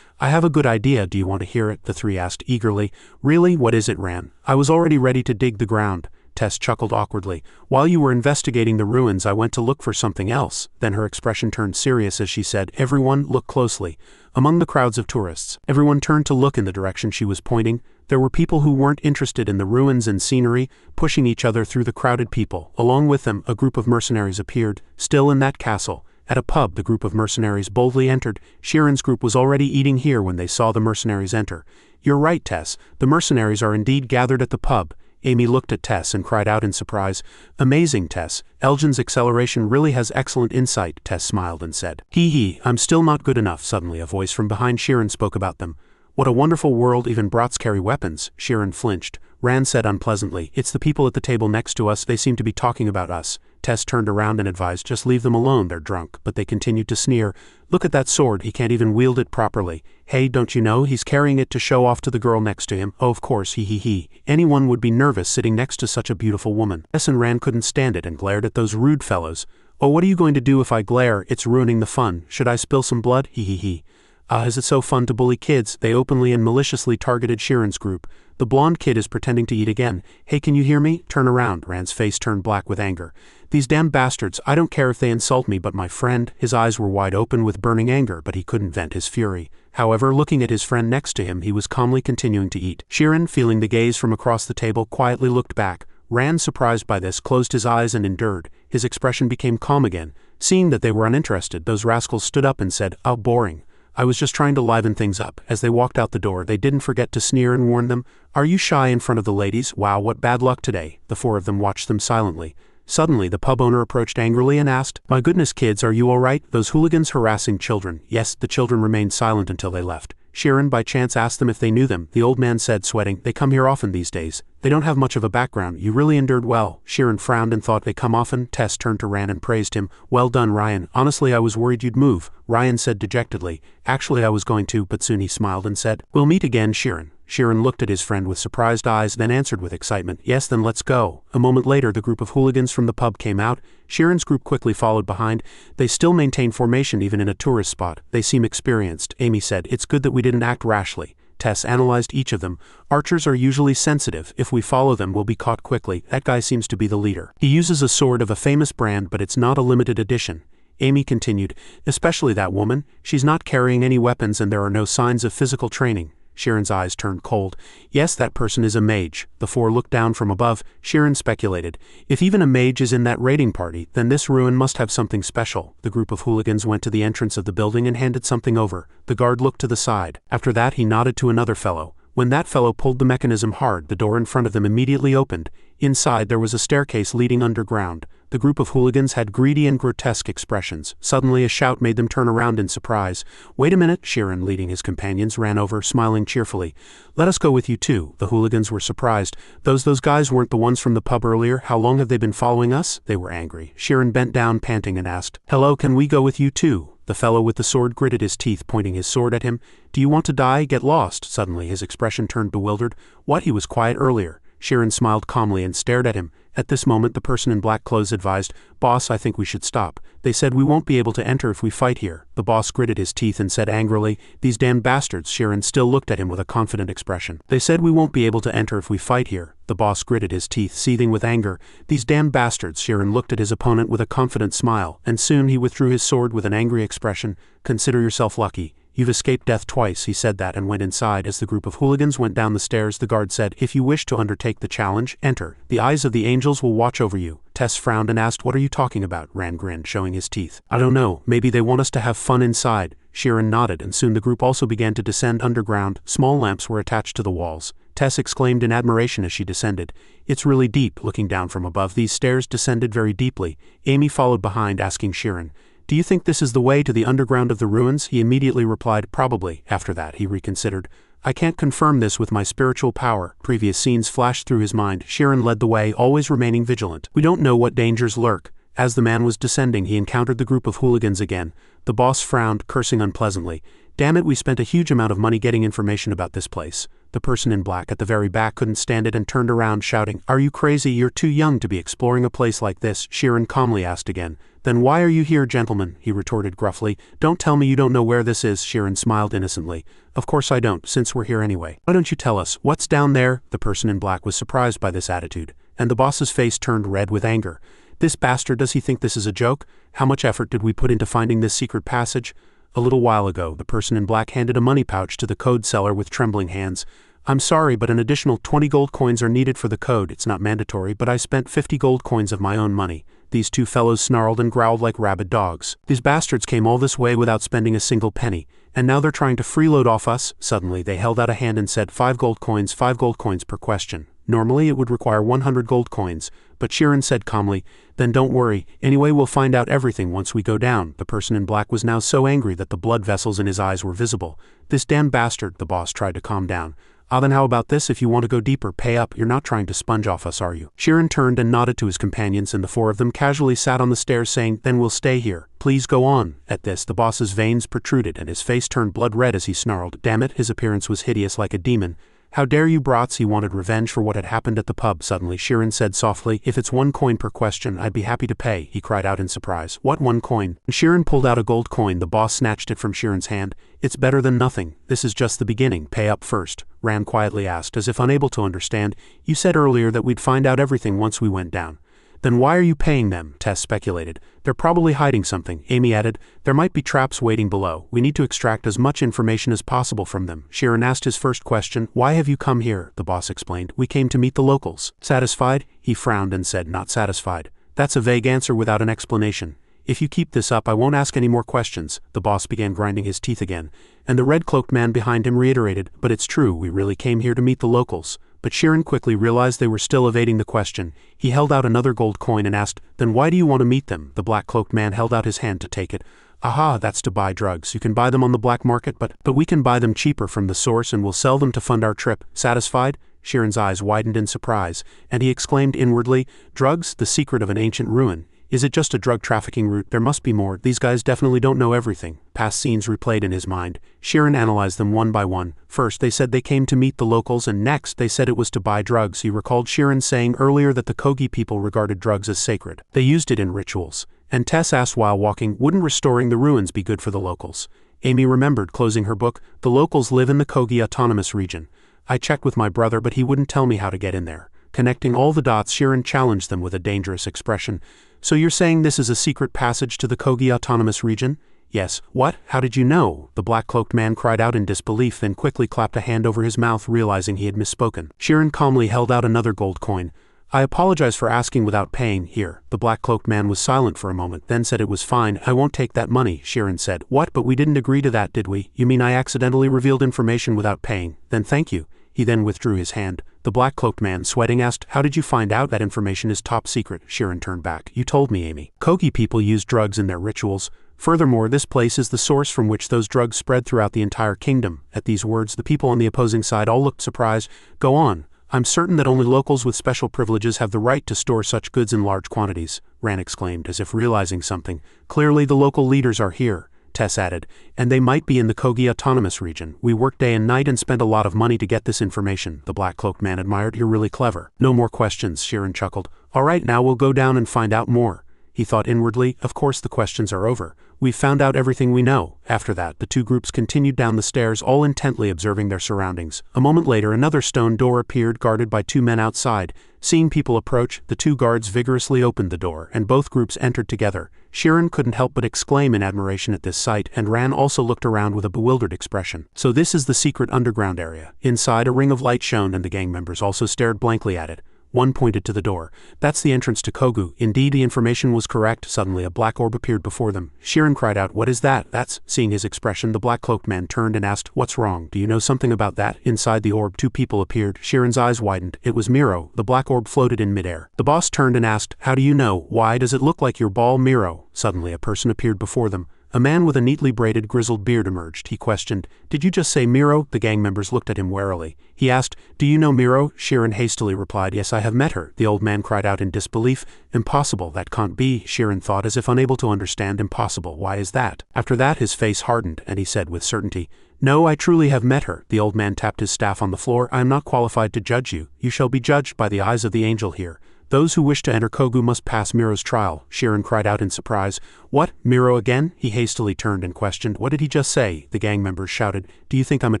I have a good idea. Do you want to hear it? The three asked eagerly. Really? What is it, Rand? I was already ready to dig the ground. Tess chuckled awkwardly. While you were investigating the ruins, I went to look for something else. Then her expression turned serious as she said, Everyone, look closely. Among the crowds of tourists, everyone turned to look in the direction she was pointing. There were people who weren't interested in the ruins and scenery, pushing each other through the crowded people. Along with them, a group of mercenaries appeared, still in that castle. At a pub, the group of mercenaries boldly entered. Shiren's group was already eating here when they saw the mercenaries enter. You're right, Tess. The mercenaries are indeed gathered at the pub. Amy looked at Tess and cried out in surprise. Amazing, Tess. Elgin's acceleration really has excellent insight, Tess smiled and said. Hee, I'm still not good enough. Suddenly a voice from behind Shiren spoke about them. What a wonderful world, even brats carry weapons. Shiren flinched. Rand said unpleasantly, It's the people at the table next to us, they seem to be talking about us. Tess turned around and advised, Just leave them alone, they're drunk, but they continued to sneer. Look at that sword, he can't even wield it properly. Hey, don't you know, he's carrying it to show off to the girl next to him. Oh, of course, he. Anyone would be nervous sitting next to such a beautiful woman. Tess and Rand couldn't stand it and glared at those rude fellows. Oh, what are you going to do if I glare? It's ruining the fun. Should I spill some blood? He. Is it so fun to bully kids? They openly and maliciously targeted Shiren's group. The blonde kid is pretending to eat again. Hey, can you hear me? Turn around. Rand's face turned black with anger. These damn bastards, I don't care if they insult me, but my friend. His eyes were wide open with burning anger, but he couldn't vent his fury. However, looking at his friend next to him, he was calmly continuing to eat. Shiren, feeling the gaze from across the table, quietly looked back. Rand, surprised by this, closed his eyes and endured. His expression became calm again. Seeing that they were uninterested, those rascals stood up and said, Oh, boring. I was just trying to liven things up. As they walked out the door, they didn't forget to sneer and warn them. Are you shy in front of the ladies? Wow, what bad luck today. The four of them watched them silently. Suddenly, the pub owner approached angrily and asked, My goodness, kids, are you all right? Those hooligans harassing children. Yes, the children remained silent until they left. Shiren by chance asked them if they knew them. The old man said, sweating, They come here often these days. They don't have much of a background. You really endured well. Shiren frowned and thought, They come often? Tess turned to Rand and praised him. Well done, Ryan. Honestly, I was worried you'd move. Ryan said dejectedly. Actually, I was going to, but soon he smiled and said, We'll meet again, Shiren. Shiren looked at his friend with surprised eyes, then answered with excitement, Yes, then let's go. A moment later, the group of hooligans from the pub came out. Shiren's group quickly followed behind. They still maintain formation even in a tourist spot. They seem experienced. Amy said, It's good that we didn't act rashly. Tess analyzed each of them. Archers are usually sensitive. If we follow them, we'll be caught quickly. That guy seems to be the leader. He uses a sword of a famous brand, but it's not a limited edition. Amy continued, Especially that woman. She's not carrying any weapons and there are no signs of physical training. Shiren's eyes turned cold. Yes, that person is a mage. The four looked down from above. Shiren speculated. If even a mage is in that raiding party, then this ruin must have something special. The group of hooligans went to the entrance of the building and handed something over. The guard looked to the side. After that, he nodded to another fellow. When that fellow pulled the mechanism hard, the door in front of them immediately opened. Inside, there was a staircase leading underground. The group of hooligans had greedy and grotesque expressions. Suddenly a shout made them turn around in surprise. Wait a minute, Shiren, leading his companions, ran over, smiling cheerfully. Let us go with you too. The hooligans were surprised. Those guys weren't the ones from the pub earlier. How long have they been following us? They were angry. Shiren bent down, panting, and asked, Hello, can we go with you too? The fellow with the sword gritted his teeth, pointing his sword at him. Do you want to die? Get lost. Suddenly his expression turned bewildered. What? He was quiet earlier. Shiren smiled calmly and stared at him. At this moment the person in black clothes advised, Boss, I think we should stop. They said we won't be able to enter if we fight here. The boss gritted his teeth and said angrily, These damn bastards. Shiren still looked at him with a confident expression. They said we won't be able to enter if we fight here. The boss gritted his teeth, seething with anger. These damn bastards. Shiren looked at his opponent with a confident smile, and soon he withdrew his sword with an angry expression. Consider yourself lucky. You've escaped death twice. He said that and went inside. As the group of hooligans went down the stairs, the guard said, If you wish to undertake the challenge, enter. The eyes of the angels will watch over you. Tess frowned and asked, "What are you talking about?" Ran grinned, showing his teeth. "I don't know, maybe they want us to have fun inside." Sheeran nodded, and soon the group also began to descend underground. Small lamps were attached to the walls. Tess exclaimed in admiration as she descended. "It's really deep." Looking down from above, these stairs descended very deeply. Amy followed behind, asking Sheeran, "Do you think this is the way to the underground of the ruins?" He immediately replied, "Probably." After that, he reconsidered. "I can't confirm this with my spiritual power." Previous scenes flashed through his mind. Sheeran led the way, always remaining vigilant. "We don't know what dangers lurk." As the man was descending, he encountered the group of hooligans again. The boss frowned, cursing unpleasantly. "Damn it, we spent a huge amount of money getting information about this place." The person in black at the very back couldn't stand it and turned around, shouting, "Are you crazy? You're too young to be exploring a place like this." Sheeran calmly asked again. "Then why are you here, gentlemen?" he retorted gruffly. "Don't tell me you don't know where this is." Sheeran smiled innocently. "Of course I don't, since we're here anyway. Why don't you tell us, what's down there?" The person in black was surprised by this attitude, and the boss's face turned red with anger. "This bastard, does he think this is a joke? How much effort did we put into finding this secret passage?" A little while ago, the person in black handed a money pouch to the code seller with trembling hands. "I'm sorry, but an additional 20 gold coins are needed for the code. It's not mandatory, but I spent 50 gold coins of my own money." These two fellows snarled and growled like rabid dogs. "These bastards came all this way without spending a single penny, and now they're trying to freeload off us." Suddenly, they held out a hand and said, 5 gold coins per question. Normally, it would require 100 gold coins, but Sheeran said calmly, "Then don't worry, anyway we'll find out everything once we go down." The person in black was now so angry that the blood vessels in his eyes were visible. "This damn bastard," the boss tried to calm down. Then how about this? If you want to go deeper, pay up. You're not trying to sponge off us, are you?" Sheeran turned and nodded to his companions, and the 4 of them casually sat on the stairs saying, "Then we'll stay here. Please go on." At this, the boss's veins protruded and his face turned blood red as he snarled. Damn it, his appearance was hideous like a demon. "How dare you brats?" He wanted revenge for what had happened at the pub. Suddenly, Sheeran said softly, "If it's 1 coin per question, I'd be happy to pay." He cried out in surprise. "What, 1 coin?" Sheeran pulled out a gold coin. The boss snatched it from Sheeran's hand. "It's better than nothing. This is just the beginning. Pay up first." Ran quietly asked, as if unable to understand. "You said earlier that we'd find out everything once we went down." "Then why are you paying them?" Tess speculated. "They're probably hiding something." Amy added, "There might be traps waiting below. We need to extract as much information as possible from them." Sheeran asked his first question. "Why have you come here?" The boss explained. "We came to meet the locals." "Satisfied?" He frowned and said, "Not satisfied." "That's a vague answer without an explanation." "If you keep this up, I won't ask any more questions." The boss began grinding his teeth again, and the red-cloaked man behind him reiterated, "But it's true, we really came here to meet the locals." But Sheeran quickly realized they were still evading the question. He held out another gold coin and asked, "Then why do you want to meet them?" The black-cloaked man held out his hand to take it. "Aha, that's to buy drugs. You can buy them on the black market, but we can buy them cheaper from the source and we'll sell them to fund our trip." Satisfied? Sheeran's eyes widened in surprise, and he exclaimed inwardly, "Drugs? The secret of an ancient ruin. Is it just a drug trafficking route? There must be more. These guys definitely don't know everything." Past scenes replayed in his mind. Sheeran analyzed them one by one. First, they said they came to meet the locals, and next, they said it was to buy drugs. He recalled Sheeran saying earlier that the Kogi people regarded drugs as sacred. They used it in rituals. And Tess asked while walking, "Wouldn't restoring the ruins be good for the locals?" Amy remembered, closing her book. "The locals live in the Kogi Autonomous Region. I checked with my brother, but he wouldn't tell me how to get in there." Connecting all the dots, Sheeran challenged them with a dangerous expression. "So you're saying this is a secret passage to the Kogi Autonomous Region?" "Yes." "What? How did you know?" The black-cloaked man cried out in disbelief, then quickly clapped a hand over his mouth, realizing he had misspoken. Sheeran calmly held out another gold coin. "I apologize for asking without paying. Here." The black-cloaked man was silent for a moment, then said it was fine. "I won't take that money." Sheeran said. "What? But we didn't agree to that, did we? You mean I accidentally revealed information without paying? Then thank you." He then withdrew his hand. The black-cloaked man, sweating, asked, "How did you find out that information is top secret?" Sheeran turned back. "You told me, Amy. Kogi people use drugs in their rituals. Furthermore, this place is the source from which those drugs spread throughout the entire kingdom." At these words, the people on the opposing side all looked surprised. "Go on." "I'm certain that only locals with special privileges have the right to store such goods in large quantities," Ran exclaimed, as if realizing something. "Clearly the local leaders are here," Tess added, "and they might be in the Kogi Autonomous Region. We worked day and night and spent a lot of money to get this information." The black-cloaked man admired. "You're really clever." "No more questions," Sheeran chuckled. "All right, now we'll go down and find out more." He thought inwardly, "Of course the questions are over. We've found out everything we know." After that, the two groups continued down the stairs, all intently observing their surroundings. A moment later, another stone door appeared, guarded by 2 men outside. Seeing people approach, the 2 guards vigorously opened the door, and both groups entered together. Sheeran couldn't help but exclaim in admiration at this sight, and Ran also looked around with a bewildered expression. So this is the secret underground area. Inside, a ring of light shone, and the gang members also stared blankly at it. One pointed to the door. That's the entrance to Kogu. Indeed, the information was correct. Suddenly a black orb appeared before them. Shirin cried out, "What is that?" That's. Seeing his expression, the black-cloaked man turned and asked, "What's wrong? Do you know something about that?" Inside the orb, two people appeared. Shirin's eyes widened. It was Miro. The black orb floated in midair. The boss turned and asked, "How do you know? Why does it look like your ball, Miro?" Suddenly a person appeared before them. A man with a neatly braided grizzled beard emerged. He questioned, "Did you just say Miro?" The gang members looked at him warily. He asked, "Do you know Miro?" Shirin hastily replied, "Yes, I have met her." The old man cried out in disbelief, "Impossible, that can't be." Shirin thought, as if unable to understand. "Impossible, why is that?" After that his face hardened, and he said with certainty, "No, I truly have met her." The old man tapped his staff on the floor. "I am not qualified to judge you. You shall be judged by the eyes of the angel here. Those who wish to enter Kogu must pass Miro's trial." Shirin cried out in surprise. "What? Miro again?" He hastily turned and questioned, "What did he just say?" The gang members shouted, "Do you think I'm a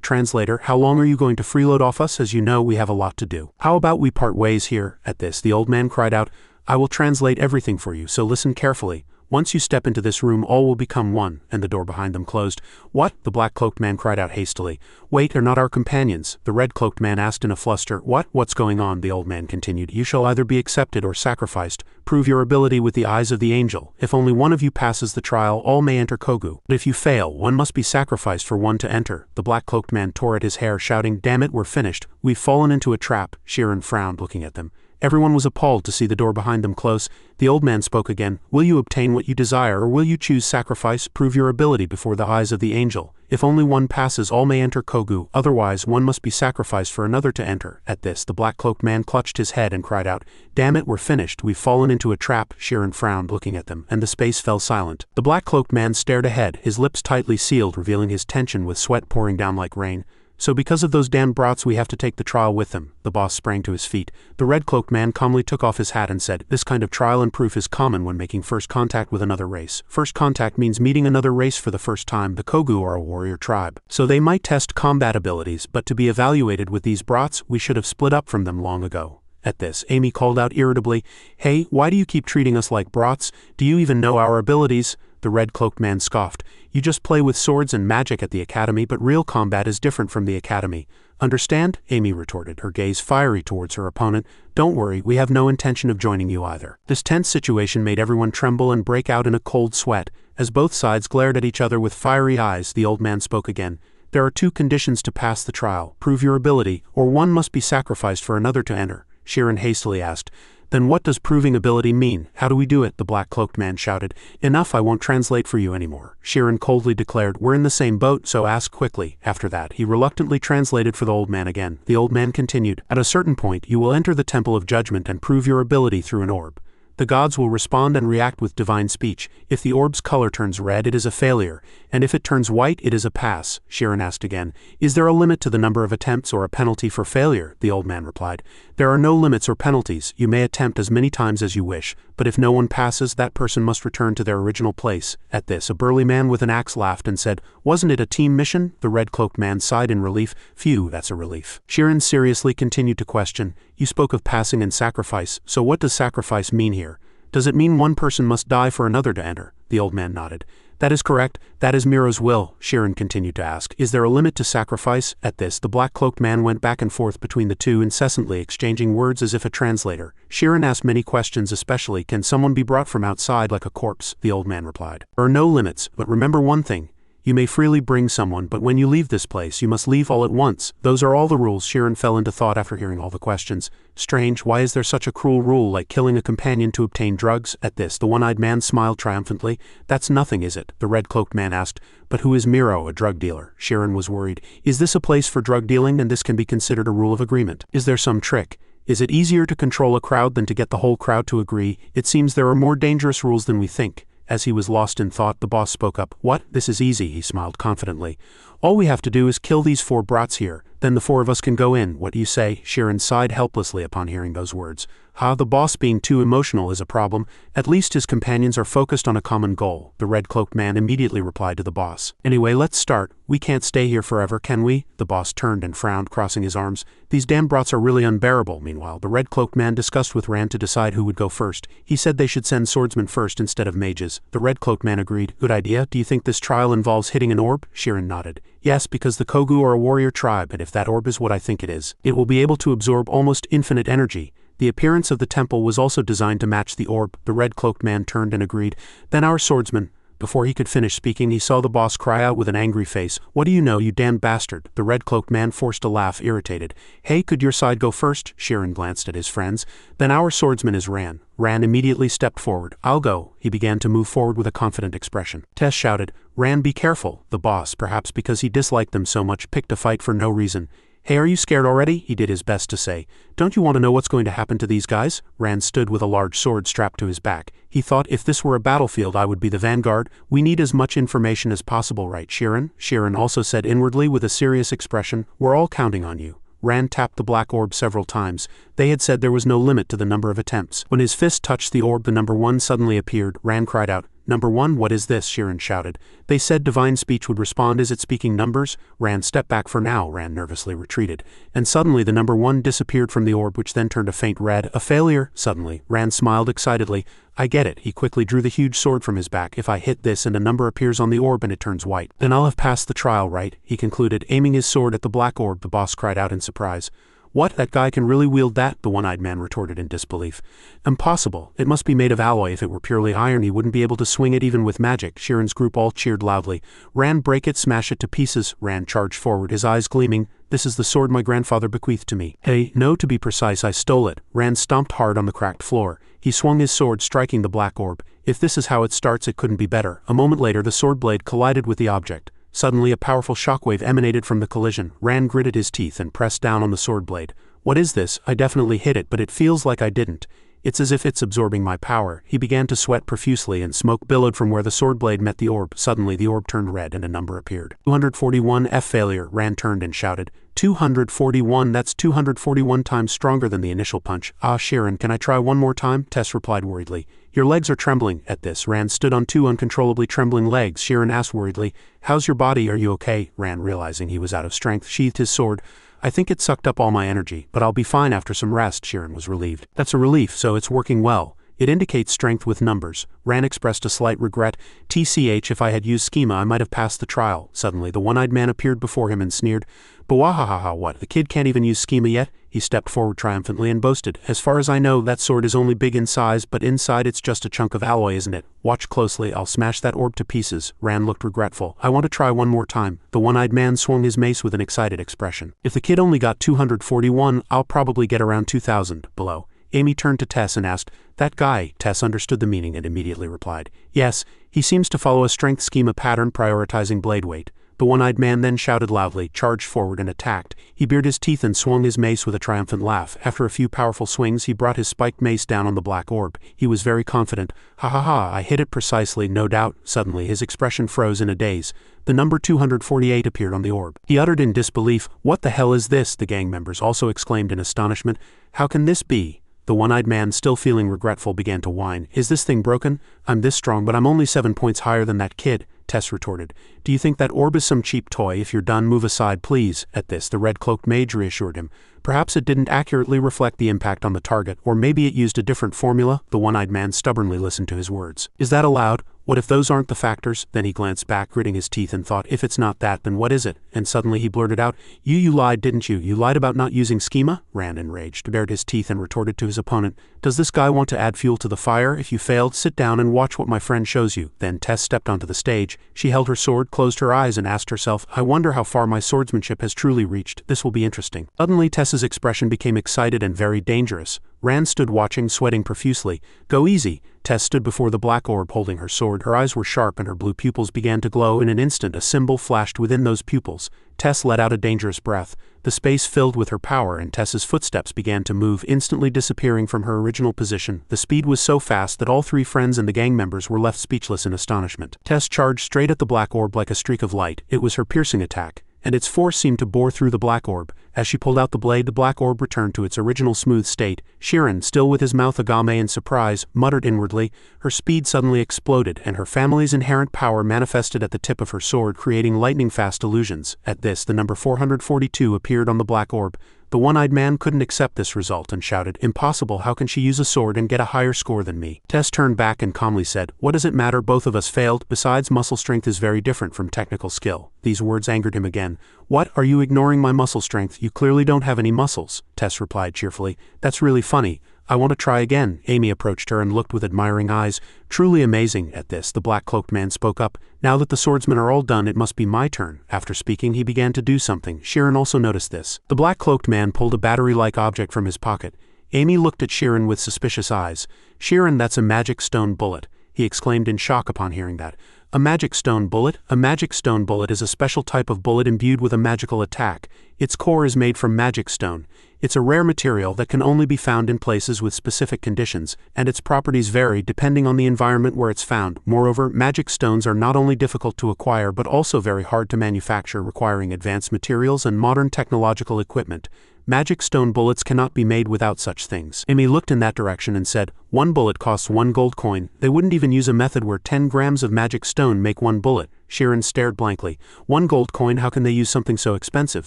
translator? How long are you going to freeload off us? As you know, we have a lot to do. How about we part ways here?" At this, the old man cried out, "I will translate everything for you, so listen carefully. Once you step into this room, all will become one," and the door behind them closed. "What?" the black-cloaked man cried out hastily. "Wait, are not our companions?" the red-cloaked man asked in a fluster. "What's going on?" the old man continued. "You shall either be accepted or sacrificed. Prove your ability with the eyes of the angel. If only one of you passes the trial, all may enter Kogu. But if you fail, one must be sacrificed for one to enter." The black-cloaked man tore at his hair, shouting, "Damn it, we're finished. We've fallen into a trap." Shirin frowned, looking at them. Everyone was appalled to see the door behind them close. The old man spoke again. "Will you obtain what you desire, or will you choose sacrifice? Prove your ability before the eyes of the angel. If only one passes, all may enter Kogu. Otherwise, one must be sacrificed for another to enter." At this, the black-cloaked man clutched his head and cried out, "Damn it, we're finished. We've fallen into a trap." Shirin frowned, looking at them, and the space fell silent. The black-cloaked man stared ahead, his lips tightly sealed, revealing his tension with sweat pouring down like rain. "So because of those damned brats we have to take the trial with them." The boss sprang to his feet. The red-cloaked man calmly took off his hat and said, "This kind of trial and proof is common when making first contact with another race. First contact means meeting another race for the first time. The Kogu are a warrior tribe. So they might test combat abilities, but to be evaluated with these brats, we should have split up from them long ago." At this, Amy called out irritably, "Hey, why do you keep treating us like brats? Do you even know our abilities?" The red-cloaked man scoffed. "You just play with swords and magic at the academy, but real combat is different from the academy. Understand?" Amy retorted, her gaze fiery towards her opponent. "Don't worry, we have no intention of joining you either." This tense situation made everyone tremble and break out in a cold sweat. As both sides glared at each other with fiery eyes, the old man spoke again. "There are two conditions to pass the trial. Prove your ability, or one must be sacrificed for another to enter." Shirin hastily asked, "Then what does proving ability mean? How do we do it?" The black-cloaked man shouted. "Enough, I won't translate for you anymore." Shirin coldly declared, "We're in the same boat, so ask quickly." After that, he reluctantly translated for the old man again. The old man continued, "At a certain point, you will enter the Temple of Judgment and prove your ability through an orb. The gods will respond and react with divine speech. If the orb's color turns red, it is a failure, and if it turns white, it is a pass." Shirin asked again, "Is there a limit to the number of attempts or a penalty for failure?" The old man replied, "There are no limits or penalties. You may attempt as many times as you wish, but if no one passes, that person must return to their original place." At this, a burly man with an axe laughed and said, "Wasn't it a team mission?" The red-cloaked man sighed in relief. "Phew, that's a relief." Shirin seriously continued to question, "You spoke of passing and sacrifice, so what does sacrifice mean here? Does it mean one person must die for another to enter?" The old man nodded. "That is correct. That is Miro's will." Shirin continued to ask, "Is there a limit to sacrifice?" At this, the black-cloaked man went back and forth between the two, incessantly exchanging words as if a translator. Shirin asked many questions, especially, "Can someone be brought from outside like a corpse?" The old man replied, "There are no limits, but remember one thing. You may freely bring someone, but when you leave this place, you must leave all at once. Those are all the rules." Shirin fell into thought after hearing all the questions. Strange, why is there such a cruel rule like killing a companion to obtain drugs? At this, the one-eyed man smiled triumphantly. "That's nothing, is it?" The red-cloaked man asked. "But who is Miro, a drug dealer?" Shirin was worried. "Is this a place for drug dealing, and this can be considered a rule of agreement? Is there some trick? Is it easier to control a crowd than to get the whole crowd to agree? It seems there are more dangerous rules than we think." As he was lost in thought, the boss spoke up. "What? This is easy," he smiled confidently. "All we have to do is kill these 4 brats here. Then the 4 of us can go in. What do you say?" Shirin sighed helplessly upon hearing those words. The boss being too emotional is a problem. At least his companions are focused on a common goal. The red-cloaked man immediately replied to the boss. "Anyway, let's start. We can't stay here forever, can we?" The boss turned and frowned, crossing his arms. "These damn brats are really unbearable." Meanwhile, the red-cloaked man discussed with Rand to decide who would go first. He said they should send swordsmen first instead of mages. The red-cloaked man agreed. "Good idea. Do you think this trial involves hitting an orb?" Shirin nodded. "Yes, because the Kogu are a warrior tribe, and if that orb is what I think it is, it will be able to absorb almost infinite energy. The appearance of the temple was also designed to match the orb. The red-cloaked man turned and agreed. Then our swordsman. Before he could finish speaking, he saw the boss cry out with an angry face, "What do you know, you damned bastard?" The red-cloaked man forced a laugh, irritated. "Hey, could your side go first?" Sheeran glanced at his friends. Then our swordsman is Ran. Ran immediately stepped forward. "I'll go." He began to move forward with a confident expression. Tess shouted, "Ran, be careful." The boss, perhaps because he disliked them so much, picked a fight for no reason. "Hey, are you scared already?" he did his best to say. "Don't you want to know what's going to happen to these guys?" Ran stood with a large sword strapped to his back. He thought, if this were a battlefield, I would be the vanguard. We need as much information as possible, right, Sheeran? Sheeran also said inwardly with a serious expression, "We're all counting on you." Ran tapped the black orb several times. They had said there was no limit to the number of attempts. When his fist touched the orb, the number 1 suddenly appeared. Ran cried out, "Number 1, what is this?" Sheeran shouted. They said divine speech would respond. Is it speaking numbers? Ran stepped back for now. Ran nervously retreated. And suddenly the number 1 disappeared from the orb, which then turned a faint red. A failure? Suddenly, Ran smiled excitedly. "I get it." He quickly drew the huge sword from his back. "If I hit this and a number appears on the orb and it turns white, then I'll have passed the trial, right?" he concluded, aiming his sword at the black orb. The boss cried out in surprise. "What, that guy can really wield that?" the one-eyed man retorted in disbelief. "Impossible. It must be made of alloy. If it were purely iron, he wouldn't be able to swing it even with magic." Sheeran's group all cheered loudly. "Ran, break it, smash it to pieces." Ran charged forward, his eyes gleaming. "This is the sword my grandfather bequeathed to me." "Hey, no, to be precise, I stole it." Ran stomped hard on the cracked floor. He swung his sword, striking the black orb. If this is how it starts, it couldn't be better. A moment later, the sword blade collided with the object. Suddenly, a powerful shockwave emanated from the collision. Ran gritted his teeth and pressed down on the sword blade. "What is this? I definitely hit it, but it feels like I didn't. It's as if it's absorbing my power." He began to sweat profusely and smoke billowed from where the sword blade met the orb. Suddenly the orb turned red and a number appeared. 241 F failure. Ran turned and shouted. 241, that's 241 times stronger than the initial punch. "Ah, Sheeran, can I try one more time?" Tess replied worriedly. "Your legs are trembling." At this, Ran stood on 2 uncontrollably trembling legs. Sheeran asked worriedly, "How's your body? Are you okay?" Ran, realizing he was out of strength, sheathed his sword. "I think it sucked up all my energy, but I'll be fine after some rest." Sheeran was relieved. "That's a relief, so it's working well. It indicates strength with numbers." Ran expressed a slight regret. "TCH, if I had used schema, I might have passed the trial." Suddenly, the one-eyed man appeared before him and sneered. "Bawahahaha, what? The kid can't even use schema yet?" He stepped forward triumphantly and boasted, "As far as I know, that sword is only big in size, but inside it's just a chunk of alloy, isn't it? Watch closely, I'll smash that orb to pieces." Ran looked regretful. "I want to try one more time." The one-eyed man swung his mace with an excited expression. "If the kid only got 241, I'll probably get around 2,000 below." Amy turned to Tess and asked, "That guy?" Tess understood the meaning and immediately replied, "Yes, he seems to follow a strength schema pattern prioritizing blade weight." The one-eyed man then shouted loudly, charged forward and attacked. He bared his teeth and swung his mace with a triumphant laugh. After a few powerful swings, he brought his spiked mace down on the black orb. He was very confident. "Ha ha ha, I hit it precisely, no doubt." Suddenly, his expression froze in a daze. The number 248 appeared on the orb. He uttered in disbelief, "What the hell is this?" The gang members also exclaimed in astonishment. "How can this be?" The one-eyed man, still feeling regretful, began to whine. "Is this thing broken? I'm this strong, but I'm only 7 points higher than that kid." Tess retorted, "Do you think that orb is some cheap toy? If you're done, move aside, please." At this, the red-cloaked mage reassured him. Perhaps it didn't accurately reflect the impact on the target, or maybe it used a different formula. The one-eyed man stubbornly listened to his words. "Is that allowed? What if those aren't the factors?" Then he glanced back, gritting his teeth, and thought, "If it's not that, then what is it?" And suddenly he blurted out, You lied, didn't you? You lied about not using schema?" Rand, enraged, bared his teeth and retorted to his opponent, "Does this guy want to add fuel to the fire? If you failed, sit down and watch what my friend shows you." Then Tess stepped onto the stage. She held her sword, closed her eyes, and asked herself, "I wonder how far my swordsmanship has truly reached. This will be interesting." Suddenly Tess's expression became excited and very dangerous. Rand stood watching, sweating profusely. "Go easy." Tess stood before the black orb holding her sword. Her eyes were sharp and her blue pupils began to glow. In an instant a symbol flashed within those pupils. Tess let out a dangerous breath. The space filled with her power and Tess's footsteps began to move, instantly disappearing from her original position. The speed was so fast that all three friends and the gang members were left speechless in astonishment. Tess charged straight at the black orb like a streak of light. It was her piercing attack, and its force seemed to bore through the black orb. As she pulled out the blade, the black orb returned to its original smooth state. Sheeran, still with his mouth agame in surprise, muttered inwardly. Her speed suddenly exploded, and her family's inherent power manifested at the tip of her sword, creating lightning-fast illusions. At this, the number 442 appeared on the black orb. The one-eyed man couldn't accept this result and shouted, "Impossible, how can she use a sword and get a higher score than me?" Tess turned back and calmly said, "What does it matter? Both of us failed. Besides, muscle strength is very different from technical skill." These words angered him again. "What, are you ignoring my muscle strength? You clearly don't have any muscles." Tess replied cheerfully, "That's really funny. I want to try again. Amy approached her and looked with admiring eyes. Truly amazing. At this, the black-cloaked man spoke up. Now that the swordsmen are all done, it must be my turn. After speaking, he began to do something. Shirin also noticed this. The black-cloaked man pulled a battery-like object from his pocket. Amy looked at Shirin with suspicious eyes. Shirin, that's a magic stone bullet, he exclaimed in shock upon hearing that. A magic stone bullet? A magic stone bullet is a special type of bullet imbued with a magical attack. Its core is made from magic stone. It's a rare material that can only be found in places with specific conditions, and its properties vary depending on the environment where it's found. Moreover, magic stones are not only difficult to acquire but also very hard to manufacture, requiring advanced materials and modern technological equipment. Magic stone bullets cannot be made without such things. Amy looked in that direction and said, one bullet costs 1 gold coin. They wouldn't even use a method where 10 grams of magic stone make 1 bullet. Shirin stared blankly. 1 gold coin, how can they use something so expensive?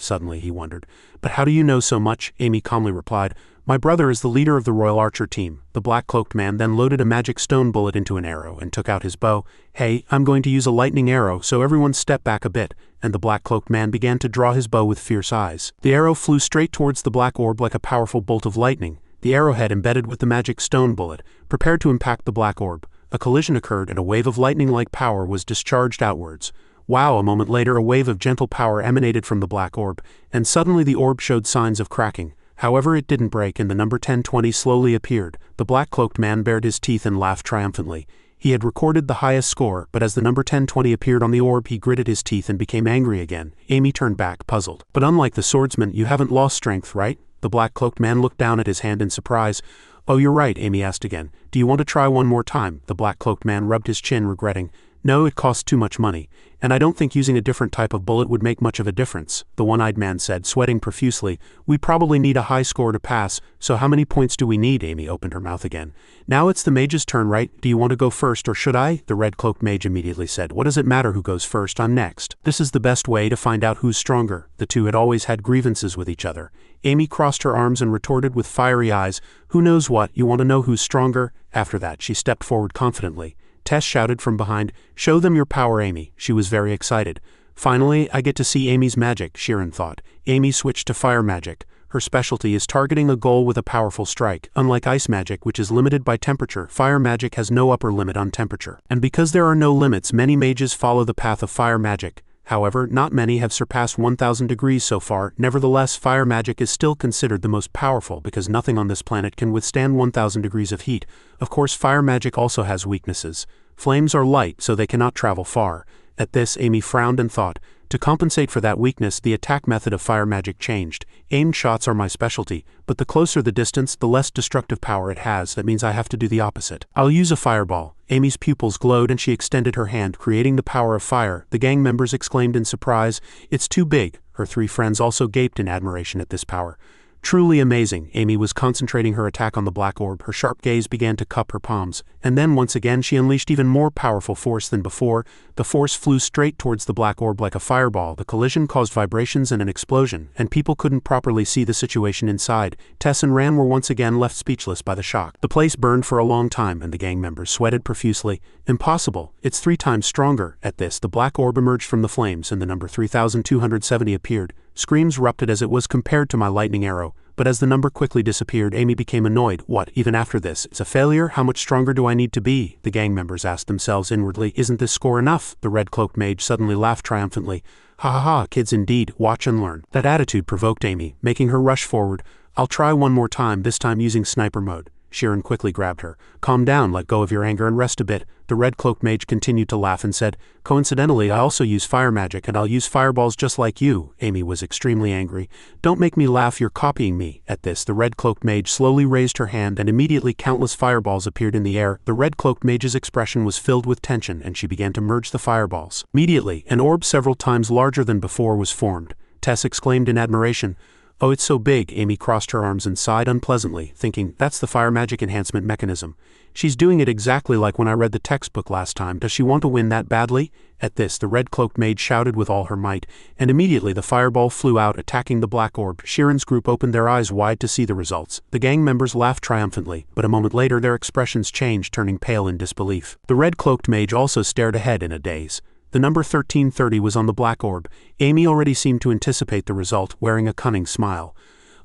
Suddenly he wondered. But how do you know so much? Amy calmly replied. My brother is the leader of the royal archer team. The black-cloaked man then loaded a magic stone bullet into an arrow and took out his bow. Hey, I'm going to use a lightning arrow, so everyone step back a bit. And the black-cloaked man began to draw his bow with fierce eyes. The arrow flew straight towards the black orb like a powerful bolt of lightning, the arrowhead embedded with the magic stone bullet, prepared to impact the black orb. A collision occurred and a wave of lightning-like power was discharged outwards. Wow! A moment later a wave of gentle power emanated from the black orb, and suddenly the orb showed signs of cracking. However, it didn't break and the number 1020 slowly appeared. The black-cloaked man bared his teeth and laughed triumphantly. He had recorded the highest score, but as the number 1020 appeared on the orb he gritted his teeth and became angry again. Amy turned back, puzzled. But unlike the swordsman, you haven't lost strength, right? The black-cloaked man looked down at his hand in surprise. Oh, you're right, Amy asked again. Do you want to try one more time? The black-cloaked man rubbed his chin, regretting. No, it costs too much money, and I don't think using a different type of bullet would make much of a difference, the one-eyed man said, sweating profusely. We probably need a high score to pass, so how many points do we need? Amy opened her mouth again. Now it's the mage's turn, right? Do you want to go first or should I? The red-cloaked mage immediately said. What does it matter who goes first? I'm next. This is the best way to find out who's stronger. The two had always had grievances with each other. Amy crossed her arms and retorted with fiery eyes. Who knows what? You want to know who's stronger? After that, she stepped forward confidently. Tess shouted from behind, show them your power, Amy. She was very excited. Finally, I get to see Amy's magic, Shirin thought. Amy switched to fire magic. Her specialty is targeting a goal with a powerful strike. Unlike ice magic, which is limited by temperature, fire magic has no upper limit on temperature. And because there are no limits, many mages follow the path of fire magic. However, not many have surpassed 1000 degrees so far. Nevertheless, fire magic is still considered the most powerful because nothing on this planet can withstand 1000 degrees of heat. Of course, fire magic also has weaknesses. Flames are light, so they cannot travel far. At this, Amy frowned and thought. To compensate for that weakness, the attack method of fire magic changed. Aimed shots are my specialty, but the closer the distance, the less destructive power it has. That means I have to do the opposite. I'll use a fireball. Amy's pupils glowed and she extended her hand, creating the power of fire. The gang members exclaimed in surprise, "It's too big." Her 3 friends also gaped in admiration at this power. Truly amazing. Amy was concentrating her attack on the black orb. Her sharp gaze began to cup her palms, and then once again she unleashed even more powerful force than before. The force flew straight towards the black orb like a fireball. The collision caused vibrations and an explosion, and people couldn't properly see the situation inside. Tess and Ran were once again left speechless by the shock. The place burned for a long time, and the gang members sweated profusely. Impossible. It's 3 times stronger. At this, the black orb emerged from the flames, and the number 3270 appeared. Screams erupted as it was compared to my lightning arrow, but as the number quickly disappeared, Amy became annoyed. What, even after this? It's a failure? How much stronger do I need to be? The gang members asked themselves inwardly. Isn't this score enough? The red-cloaked mage suddenly laughed triumphantly. Ha ha ha, kids indeed, watch and learn. That attitude provoked Amy, making her rush forward. I'll try one more time, this time using sniper mode. Shirin quickly grabbed her. Calm down, let go of your anger and rest a bit. The red-cloaked mage continued to laugh and said, coincidentally, I also use fire magic and I'll use fireballs just like you. Amy was extremely angry. Don't make me laugh, you're copying me. At this, the red-cloaked mage slowly raised her hand and immediately countless fireballs appeared in the air. The red-cloaked mage's expression was filled with tension and she began to merge the fireballs. Immediately, an orb several times larger than before was formed. Tess exclaimed in admiration. Oh, it's so big. Amy crossed her arms and sighed unpleasantly, thinking, that's the fire magic enhancement mechanism. She's doing it exactly like when I read the textbook last time. Does she want to win that badly? At this, the red-cloaked maid shouted with all her might, and immediately the fireball flew out, attacking the black orb. Shirin's group opened their eyes wide to see the results. The gang members laughed triumphantly, but a moment later their expressions changed, turning pale in disbelief. The red-cloaked mage also stared ahead in a daze. The number 1330 was on the black orb. Amy already seemed to anticipate the result, wearing a cunning smile.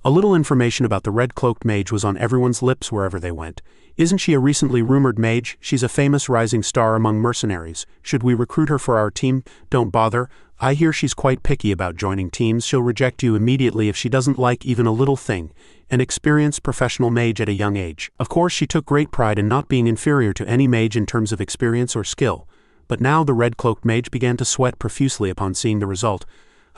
A little information about the red-cloaked mage was on everyone's lips wherever they went. Isn't she a recently rumored mage? She's a famous rising star among mercenaries. Should we recruit her for our team? Don't bother. I hear she's quite picky about joining teams. She'll reject you immediately if she doesn't like even a little thing. An experienced professional mage at a young age. Of course, she took great pride in not being inferior to any mage in terms of experience or skill. But now the red-cloaked mage began to sweat profusely upon seeing the result.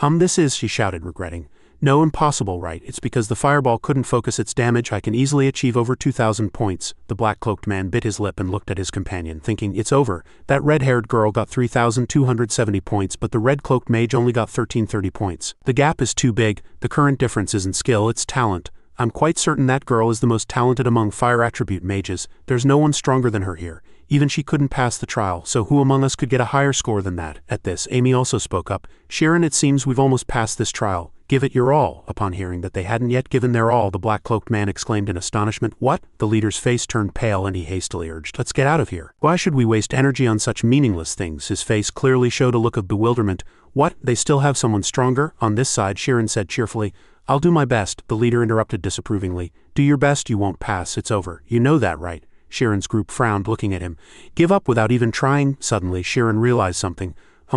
This is, she shouted, regretting. No, impossible, right? It's because the fireball couldn't focus its damage. I can easily achieve over 2,000 points. The black-cloaked man bit his lip and looked at his companion, thinking, it's over. That red-haired girl got 3,270 points, but the red-cloaked mage only got 1,330 points. The gap is too big. The current difference isn't skill, it's talent. I'm quite certain that girl is the most talented among fire attribute mages. There's no one stronger than her here. Even she couldn't pass the trial, so who among us could get a higher score than that? At this, Amy also spoke up. Sharon, it seems we've almost passed this trial. Give it your all. Upon hearing that they hadn't yet given their all, the black-cloaked man exclaimed in astonishment. What? The leader's face turned pale and he hastily urged, let's get out of here. Why should we waste energy on such meaningless things? His face clearly showed a look of bewilderment. What? They still have someone stronger? On this side, Sharon said cheerfully. I'll do my best, the leader interrupted disapprovingly. Do your best, you won't pass, it's over. You know that, right? Sharon's group frowned, looking at him. Give up without even trying? Suddenly, Sharon realized something.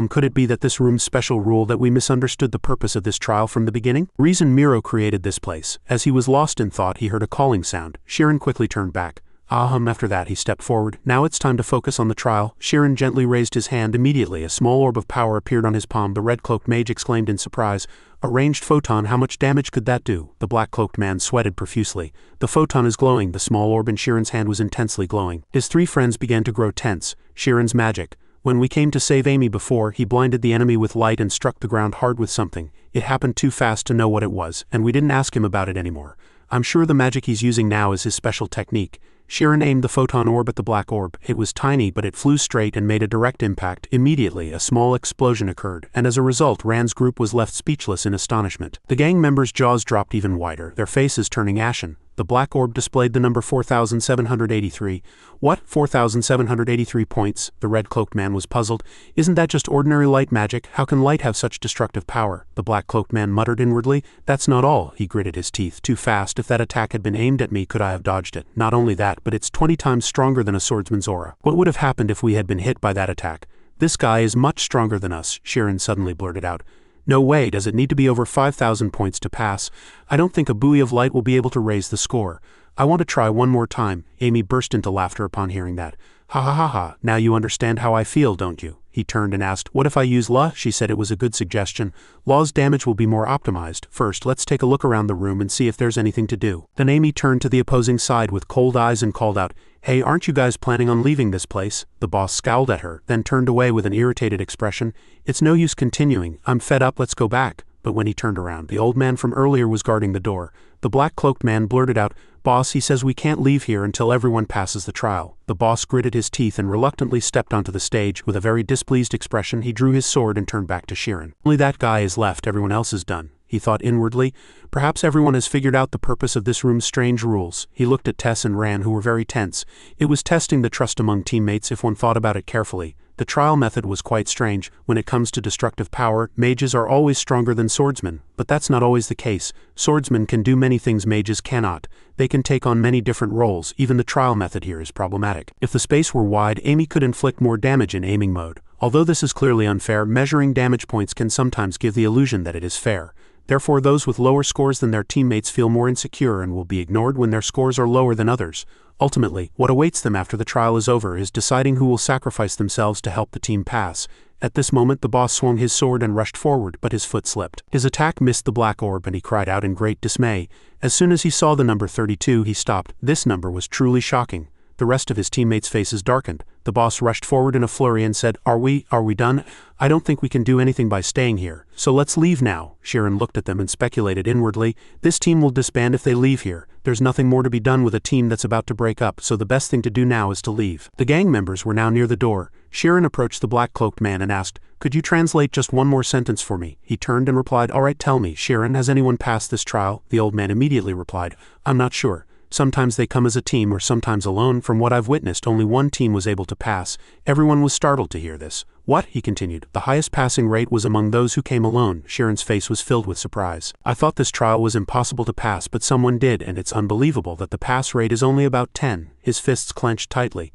Could it be that this room's special rule that we misunderstood the purpose of this trial from the beginning? Reason Miro created this place. As he was lost in thought, he heard a calling sound. Sharon quickly turned back. After that, he stepped forward. Now it's time to focus on the trial. Sharon gently raised his hand. Immediately, a small orb of power appeared on his palm. The red-cloaked mage exclaimed in surprise. A ranged photon, how much damage could that do? The black-cloaked man sweated profusely. The photon is glowing. The small orb in Sharon's hand was intensely glowing. His three friends began to grow tense. Sharon's magic. When we came to save Amy before, he blinded the enemy with light and struck the ground hard with something. It happened too fast to know what it was, and we didn't ask him about it anymore. I'm sure the magic he's using now is his special technique. Sharon aimed the photon orb at the black orb. It was tiny, but it flew straight and made a direct impact. Immediately, a small explosion occurred, and as a result, Rand's group was left speechless in astonishment. The gang members' jaws dropped even wider, their faces turning ashen. The black orb displayed the number 4,783. What? 4,783 points? The red-cloaked man was puzzled. Isn't that just ordinary light magic? How can light have such destructive power? The black-cloaked man muttered inwardly. That's not all. He gritted his teeth. Too fast. If that attack had been aimed at me, could I have dodged it? Not only that, but it's 20 times stronger than a swordsman's aura. What would have happened if we had been hit by that attack? This guy is much stronger than us, Sharon suddenly blurted out. No way, does it need to be over 5,000 points to pass? I don't think a buoy of light will be able to raise the score. I want to try one more time. Amy burst into laughter upon hearing that. Ha ha ha ha, now you understand how I feel, don't you? He turned and asked, what if I use La? She said it was a good suggestion. La's damage will be more optimized. First, let's take a look around the room and see if there's anything to do. Then Amy turned to the opposing side with cold eyes and called out, Hey, aren't you guys planning on leaving this place? The boss scowled at her, then turned away with an irritated expression. It's no use continuing. I'm fed up, let's go back. But when he turned around, the old man from earlier was guarding the door. The black-cloaked man blurted out, Boss, he says we can't leave here until everyone passes the trial. The boss gritted his teeth and reluctantly stepped onto the stage. With a very displeased expression, he drew his sword and turned back to Sharon. Only that guy is left, everyone else is done. He thought inwardly. Perhaps everyone has figured out the purpose of this room's strange rules. He looked at Tess and Ran, who were very tense. It was testing the trust among teammates if one thought about it carefully. The trial method was quite strange. When it comes to destructive power, mages are always stronger than swordsmen, but that's not always the case. Swordsmen can do many things mages cannot. They can take on many different roles. Even the trial method here is problematic. If the space were wide, Amy could inflict more damage in aiming mode. Although this is clearly unfair, measuring damage points can sometimes give the illusion that it is fair. Therefore, those with lower scores than their teammates feel more insecure and will be ignored when their scores are lower than others. Ultimately, what awaits them after the trial is over is deciding who will sacrifice themselves to help the team pass. At this moment, the boss swung his sword and rushed forward, but his foot slipped. His attack missed the black orb and he cried out in great dismay. As soon as he saw the number 32, he stopped. This number was truly shocking. The rest of his teammates' faces darkened. The boss rushed forward in a flurry and said, Are we done? I don't think we can do anything by staying here. So let's leave now. Sharon looked at them and speculated inwardly. This team will disband if they leave here. There's nothing more to be done with a team that's about to break up, so the best thing to do now is to leave. The gang members were now near the door. Sharon approached the black-cloaked man and asked, Could you translate just one more sentence for me? He turned and replied, All right, tell me, Sharon, has anyone passed this trial? The old man immediately replied, I'm not sure. Sometimes they come as a team or sometimes alone. From what I've witnessed, only one team was able to pass. Everyone was startled to hear this. What? He continued. The highest passing rate was among those who came alone. Sharon's face was filled with surprise. I thought this trial was impossible to pass, but someone did, and it's unbelievable that the pass rate is only about 10. His fists clenched tightly.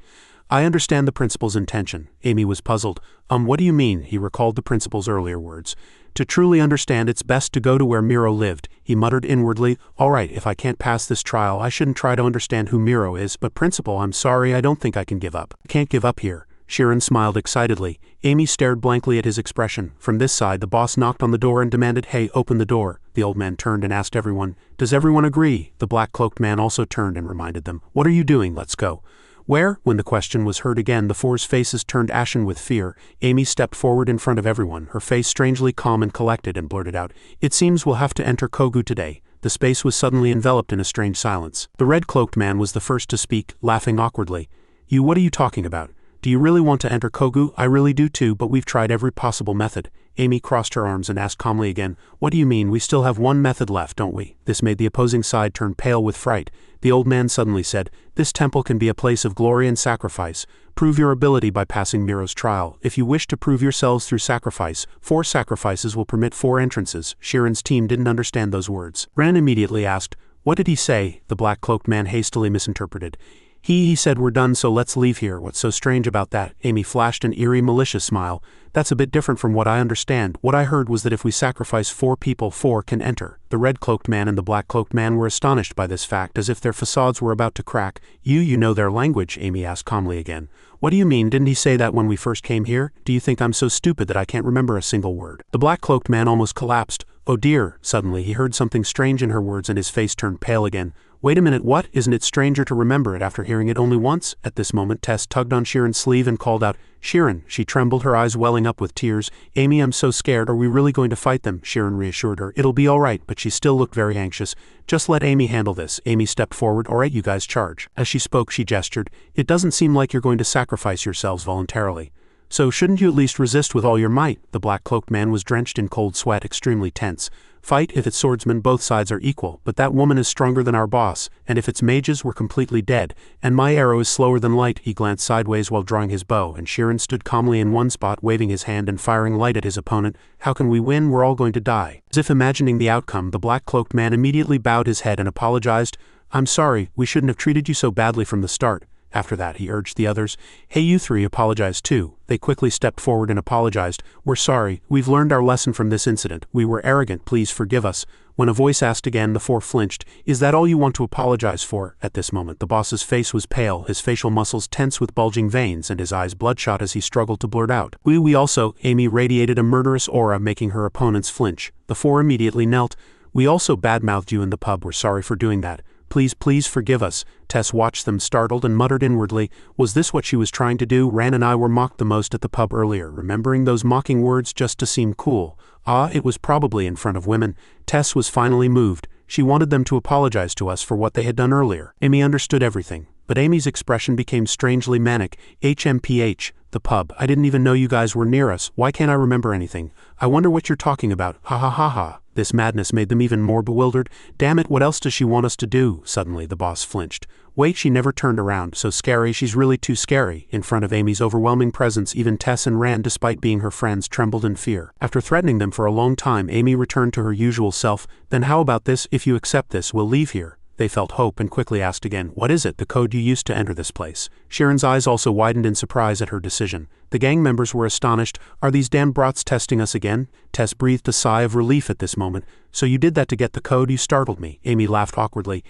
I understand the principal's intention. Amy was puzzled. What do you mean? He recalled the principal's earlier words. To truly understand, it's best to go to where Miro lived. He muttered inwardly. All right, if I can't pass this trial, I shouldn't try to understand who Miro is, but principal, I'm sorry, I don't think I can give up. I can't give up here. Sharon smiled excitedly. Amy stared blankly at his expression. From this side, the boss knocked on the door and demanded, Hey, open the door. The old man turned and asked everyone, Does everyone agree? The black-cloaked man also turned and reminded them, What are you doing? Let's go. Where? When the question was heard again, the four's faces turned ashen with fear. Amy stepped forward in front of everyone, her face strangely calm and collected, and blurted out, It seems we'll have to enter Kogu today. The space was suddenly enveloped in a strange silence. The red-cloaked man was the first to speak, laughing awkwardly. What are you talking about? Do you really want to enter Kogu? I really do too, but we've tried every possible method. Amy crossed her arms and asked calmly again, What do you mean? We still have one method left, don't we? This made the opposing side turn pale with fright. The old man suddenly said, This temple can be a place of glory and sacrifice. Prove your ability by passing Miro's trial. If you wish to prove yourselves through sacrifice, 4 sacrifices will permit 4 entrances. Sharon's team didn't understand those words. Ran immediately asked, What did he say? The black-cloaked man hastily misinterpreted. He said we're done, so let's leave here. What's so strange about that? Amy flashed an eerie, malicious smile. That's a bit different from what I understand. What I heard was that if we sacrifice 4 people, 4 can enter. The red-cloaked man and the black-cloaked man were astonished by this fact, as if their facades were about to crack. You know their language? Amy asked calmly again. What do you mean? Didn't he say that when we first came here? Do you think I'm so stupid that I can't remember a single word? The black-cloaked man almost collapsed. Oh dear. Suddenly he heard something strange in her words and his face turned pale again. Wait a minute, what? Isn't it stranger to remember it after hearing it only once? At this moment Tess tugged on Sharon's sleeve and called out, Sharon. She trembled, her eyes welling up with tears. Amy, I'm so scared. Are we really going to fight them? Sharon reassured her. It'll be all right, but she still looked very anxious. Just let Amy handle this. Amy stepped forward. All right, you guys charge. As she spoke, she gestured. It doesn't seem like you're going to sacrifice yourselves voluntarily. So shouldn't you at least resist with all your might? The black-cloaked man was drenched in cold sweat, extremely tense. Fight if it's swordsmen, both sides are equal, but that woman is stronger than our boss, and if it's mages, we're completely dead, and my arrow is slower than light. He glanced sideways while drawing his bow, and Sharon stood calmly in one spot, waving his hand and firing light at his opponent. How can we win? We're all going to die. As if imagining the outcome, the black-cloaked man immediately bowed his head and apologized. I'm sorry, we shouldn't have treated you so badly from the start. After that, he urged the others, Hey, you 3, apologize too. They quickly stepped forward and apologized. We're sorry. We've learned our lesson from this incident. We were arrogant. Please forgive us. When a voice asked again, the 4 flinched. Is that all you want to apologize for? At this moment, the boss's face was pale, his facial muscles tense with bulging veins, and his eyes bloodshot as he struggled to blurt out. We also, Amy radiated a murderous aura, making her opponents flinch. The 4 immediately knelt. We also badmouthed you in the pub. We're sorry for doing that. Please forgive us. Tess watched them startled and muttered inwardly, was this what she was trying to do? Ran and I were mocked the most at the pub earlier, remembering those mocking words just to seem cool. It was probably in front of women. Tess was finally moved. She wanted them to apologize to us for what they had done earlier. Amy understood everything, but Amy's expression became strangely manic. HMPH, the pub. I didn't even know you guys were near us. Why can't I remember anything? I wonder what you're talking about. Ha ha ha ha. This madness made them even more bewildered. Damn it, what else does she want us to do? Suddenly the boss flinched. Wait, she never turned around. So scary, she's really too scary. In front of Amy's overwhelming presence, even Tess and Rand, despite being her friends, trembled in fear. After threatening them for a long time, Amy returned to her usual self. Then how about this? If you accept this, we'll leave here. They felt hope and quickly asked again, What is it? The code you used to enter this place? Sharon's eyes also widened in surprise at her decision. The gang members were astonished. Are these damn brats testing us again? Tess breathed a sigh of relief at this moment. So you did that to get the code? You startled me. Amy laughed awkwardly.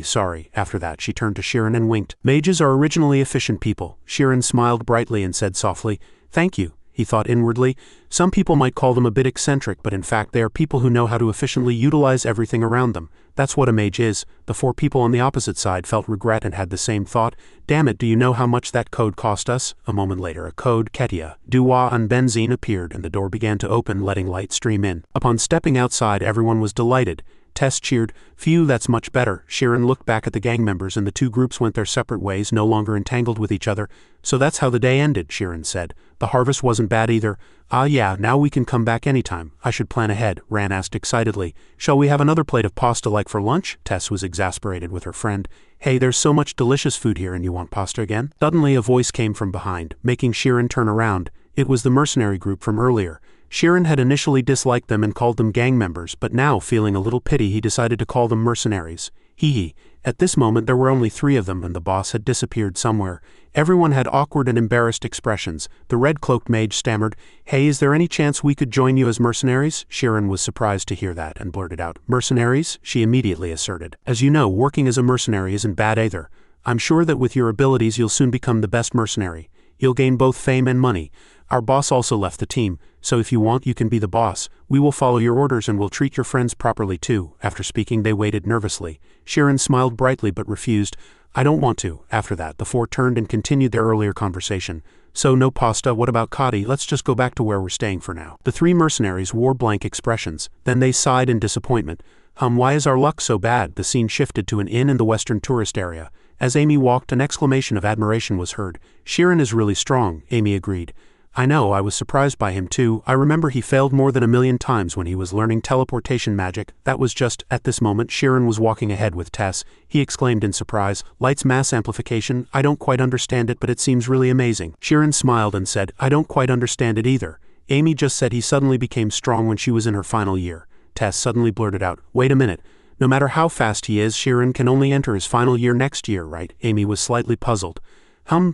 Sorry. After that, she turned to Sharon and winked. Mages are originally efficient people. Sharon smiled brightly and said softly, Thank you. He thought inwardly. Some people might call them a bit eccentric, but in fact they are people who know how to efficiently utilize everything around them. That's what a mage is. The 4 people on the opposite side felt regret and had the same thought. Damn it, do you know how much that code cost us? A moment later, a code, Ketia, Duwa and Benzine appeared and the door began to open, letting light stream in. Upon stepping outside, everyone was delighted. Tess cheered. Phew, that's much better. Shirin looked back at the gang members and the two groups went their separate ways, no longer entangled with each other. So that's how the day ended, Shirin said. The harvest wasn't bad either. Ah yeah, now we can come back anytime. I should plan ahead, Ran asked excitedly. Shall we have another plate of pasta like for lunch? Tess was exasperated with her friend. Hey, there's so much delicious food here and you want pasta again? Suddenly a voice came from behind, making Shirin turn around. It was the mercenary group from earlier. Shirin had initially disliked them and called them gang members, but now, feeling a little pity, he decided to call them mercenaries. Hee. At this moment there were only 3 of them and the boss had disappeared somewhere. Everyone had awkward and embarrassed expressions. The red-cloaked mage stammered, Hey, is there any chance we could join you as mercenaries? Shirin was surprised to hear that and blurted out, Mercenaries? She immediately asserted. As you know, working as a mercenary isn't bad either. I'm sure that with your abilities you'll soon become the best mercenary. You'll gain both fame and money. Our boss also left the team, so if you want you can be the boss. We will follow your orders and will treat your friends properly too. After speaking they waited nervously. Shirin smiled brightly but refused. I don't want to. After that the 4 turned and continued their earlier conversation. So no pasta, what about Kadi? Let's just go back to where we're staying for now. The 3 mercenaries wore blank expressions. Then they sighed in disappointment. Why is our luck so bad? The scene shifted to an inn in the western tourist area. As Amy walked, an exclamation of admiration was heard. Shirin is really strong, Amy agreed. I know, I was surprised by him too. I remember he failed more than 1,000,000 times when he was learning teleportation magic. That was just, at this moment Shirin was walking ahead with Tess. He exclaimed in surprise, Light's mass amplification, I don't quite understand it but it seems really amazing. Shirin smiled and said, I don't quite understand it either. Amy just said he suddenly became strong when she was in her final year. Tess suddenly blurted out, Wait a minute. No matter how fast he is, Shirin can only enter his final year next year, right? Amy was slightly puzzled.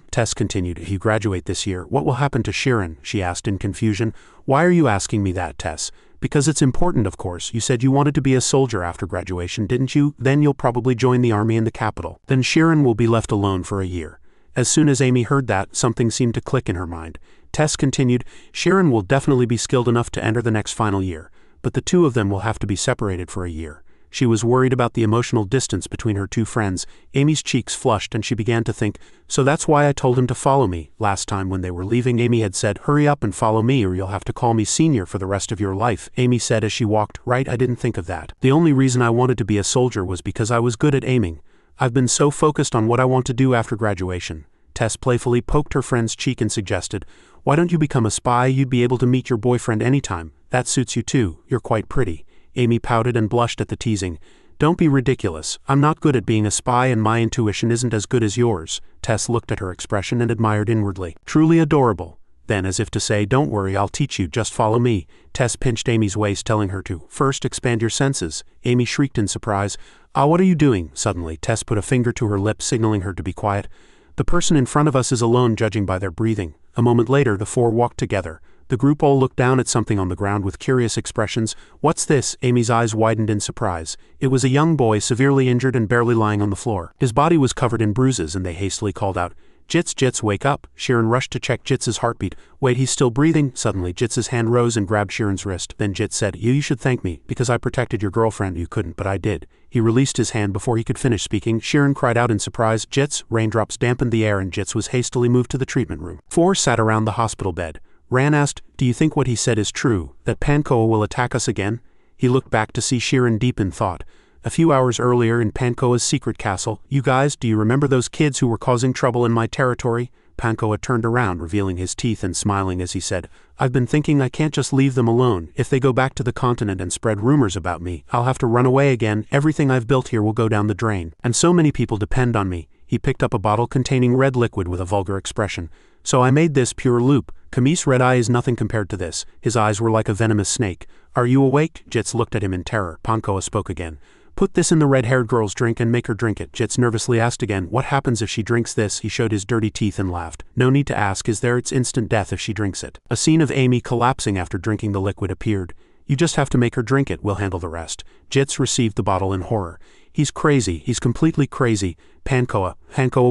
Tess continued, if you graduate this year, what will happen to Shirin? She asked in confusion. Why are you asking me that, Tess? Because it's important, of course. You said you wanted to be a soldier after graduation, didn't you? Then you'll probably join the army in the capital. Then Shirin will be left alone for a year. As soon as Amy heard that, something seemed to click in her mind. Tess continued, Shirin will definitely be skilled enough to enter the next final year, but the 2 of them will have to be separated for a year. She was worried about the emotional distance between her 2 friends. Amy's cheeks flushed and she began to think, so that's why I told him to follow me. Last time when they were leaving Amy had said, hurry up and follow me or you'll have to call me senior for the rest of your life. Amy said as she walked, right, I didn't think of that. The only reason I wanted to be a soldier was because I was good at aiming. I've been so focused on what I want to do after graduation. Tess playfully poked her friend's cheek and suggested, why don't you become a spy? You'd be able to meet your boyfriend anytime. That suits you too. You're quite pretty. Amy pouted and blushed at the teasing. Don't be ridiculous. I'm not good at being a spy and my intuition isn't as good as yours. Tess looked at her expression and admired inwardly. Truly adorable. Then, as if to say, don't worry, I'll teach you, just follow me. Tess pinched Amy's waist, telling her to first expand your senses. Amy shrieked in surprise. What are you doing? Suddenly, Tess put a finger to her lips, signaling her to be quiet. The person in front of us is alone, judging by their breathing. A moment later, the 4 walked together. The group all looked down at something on the ground with curious expressions. What's this? Amy's eyes widened in surprise. It was a young boy, severely injured and barely lying on the floor. His body was covered in bruises and they hastily called out, Jits, wake up. Shirin rushed to check Jits's heartbeat. Wait, he's still breathing? Suddenly, Jits's hand rose and grabbed Shirin's wrist. Then Jits said, You should thank me, because I protected your girlfriend. You couldn't, but I did. He released his hand before he could finish speaking. Shirin cried out in surprise, Jits. Raindrops dampened the air and Jits was hastily moved to the treatment room. 4 sat around the hospital bed. Ran asked, Do you think what he said is true, that Pankoa will attack us again? He looked back to see Shirin deep in thought. A few hours earlier in Pankoa's secret castle, you guys, do you remember those kids who were causing trouble in my territory? Pankoa turned around, revealing his teeth and smiling as he said, I've been thinking I can't just leave them alone. If they go back to the continent and spread rumors about me, I'll have to run away again. Everything I've built here will go down the drain. And so many people depend on me. He picked up a bottle containing red liquid with a vulgar expression. So I made this pure loop. Camise Red Eye is nothing compared to this. His eyes were like a venomous snake. Are you awake? Jits looked at him in terror. Pankoa spoke again. Put this in the red-haired girl's drink and make her drink it. Jits nervously asked again, what happens if she drinks this? He showed his dirty teeth and laughed. No need to ask, is there? It's instant death if she drinks it. A scene of Amy collapsing after drinking the liquid appeared. You just have to make her drink it, we'll handle the rest. Jits received the bottle in horror. He's crazy, he's completely crazy. Pankoa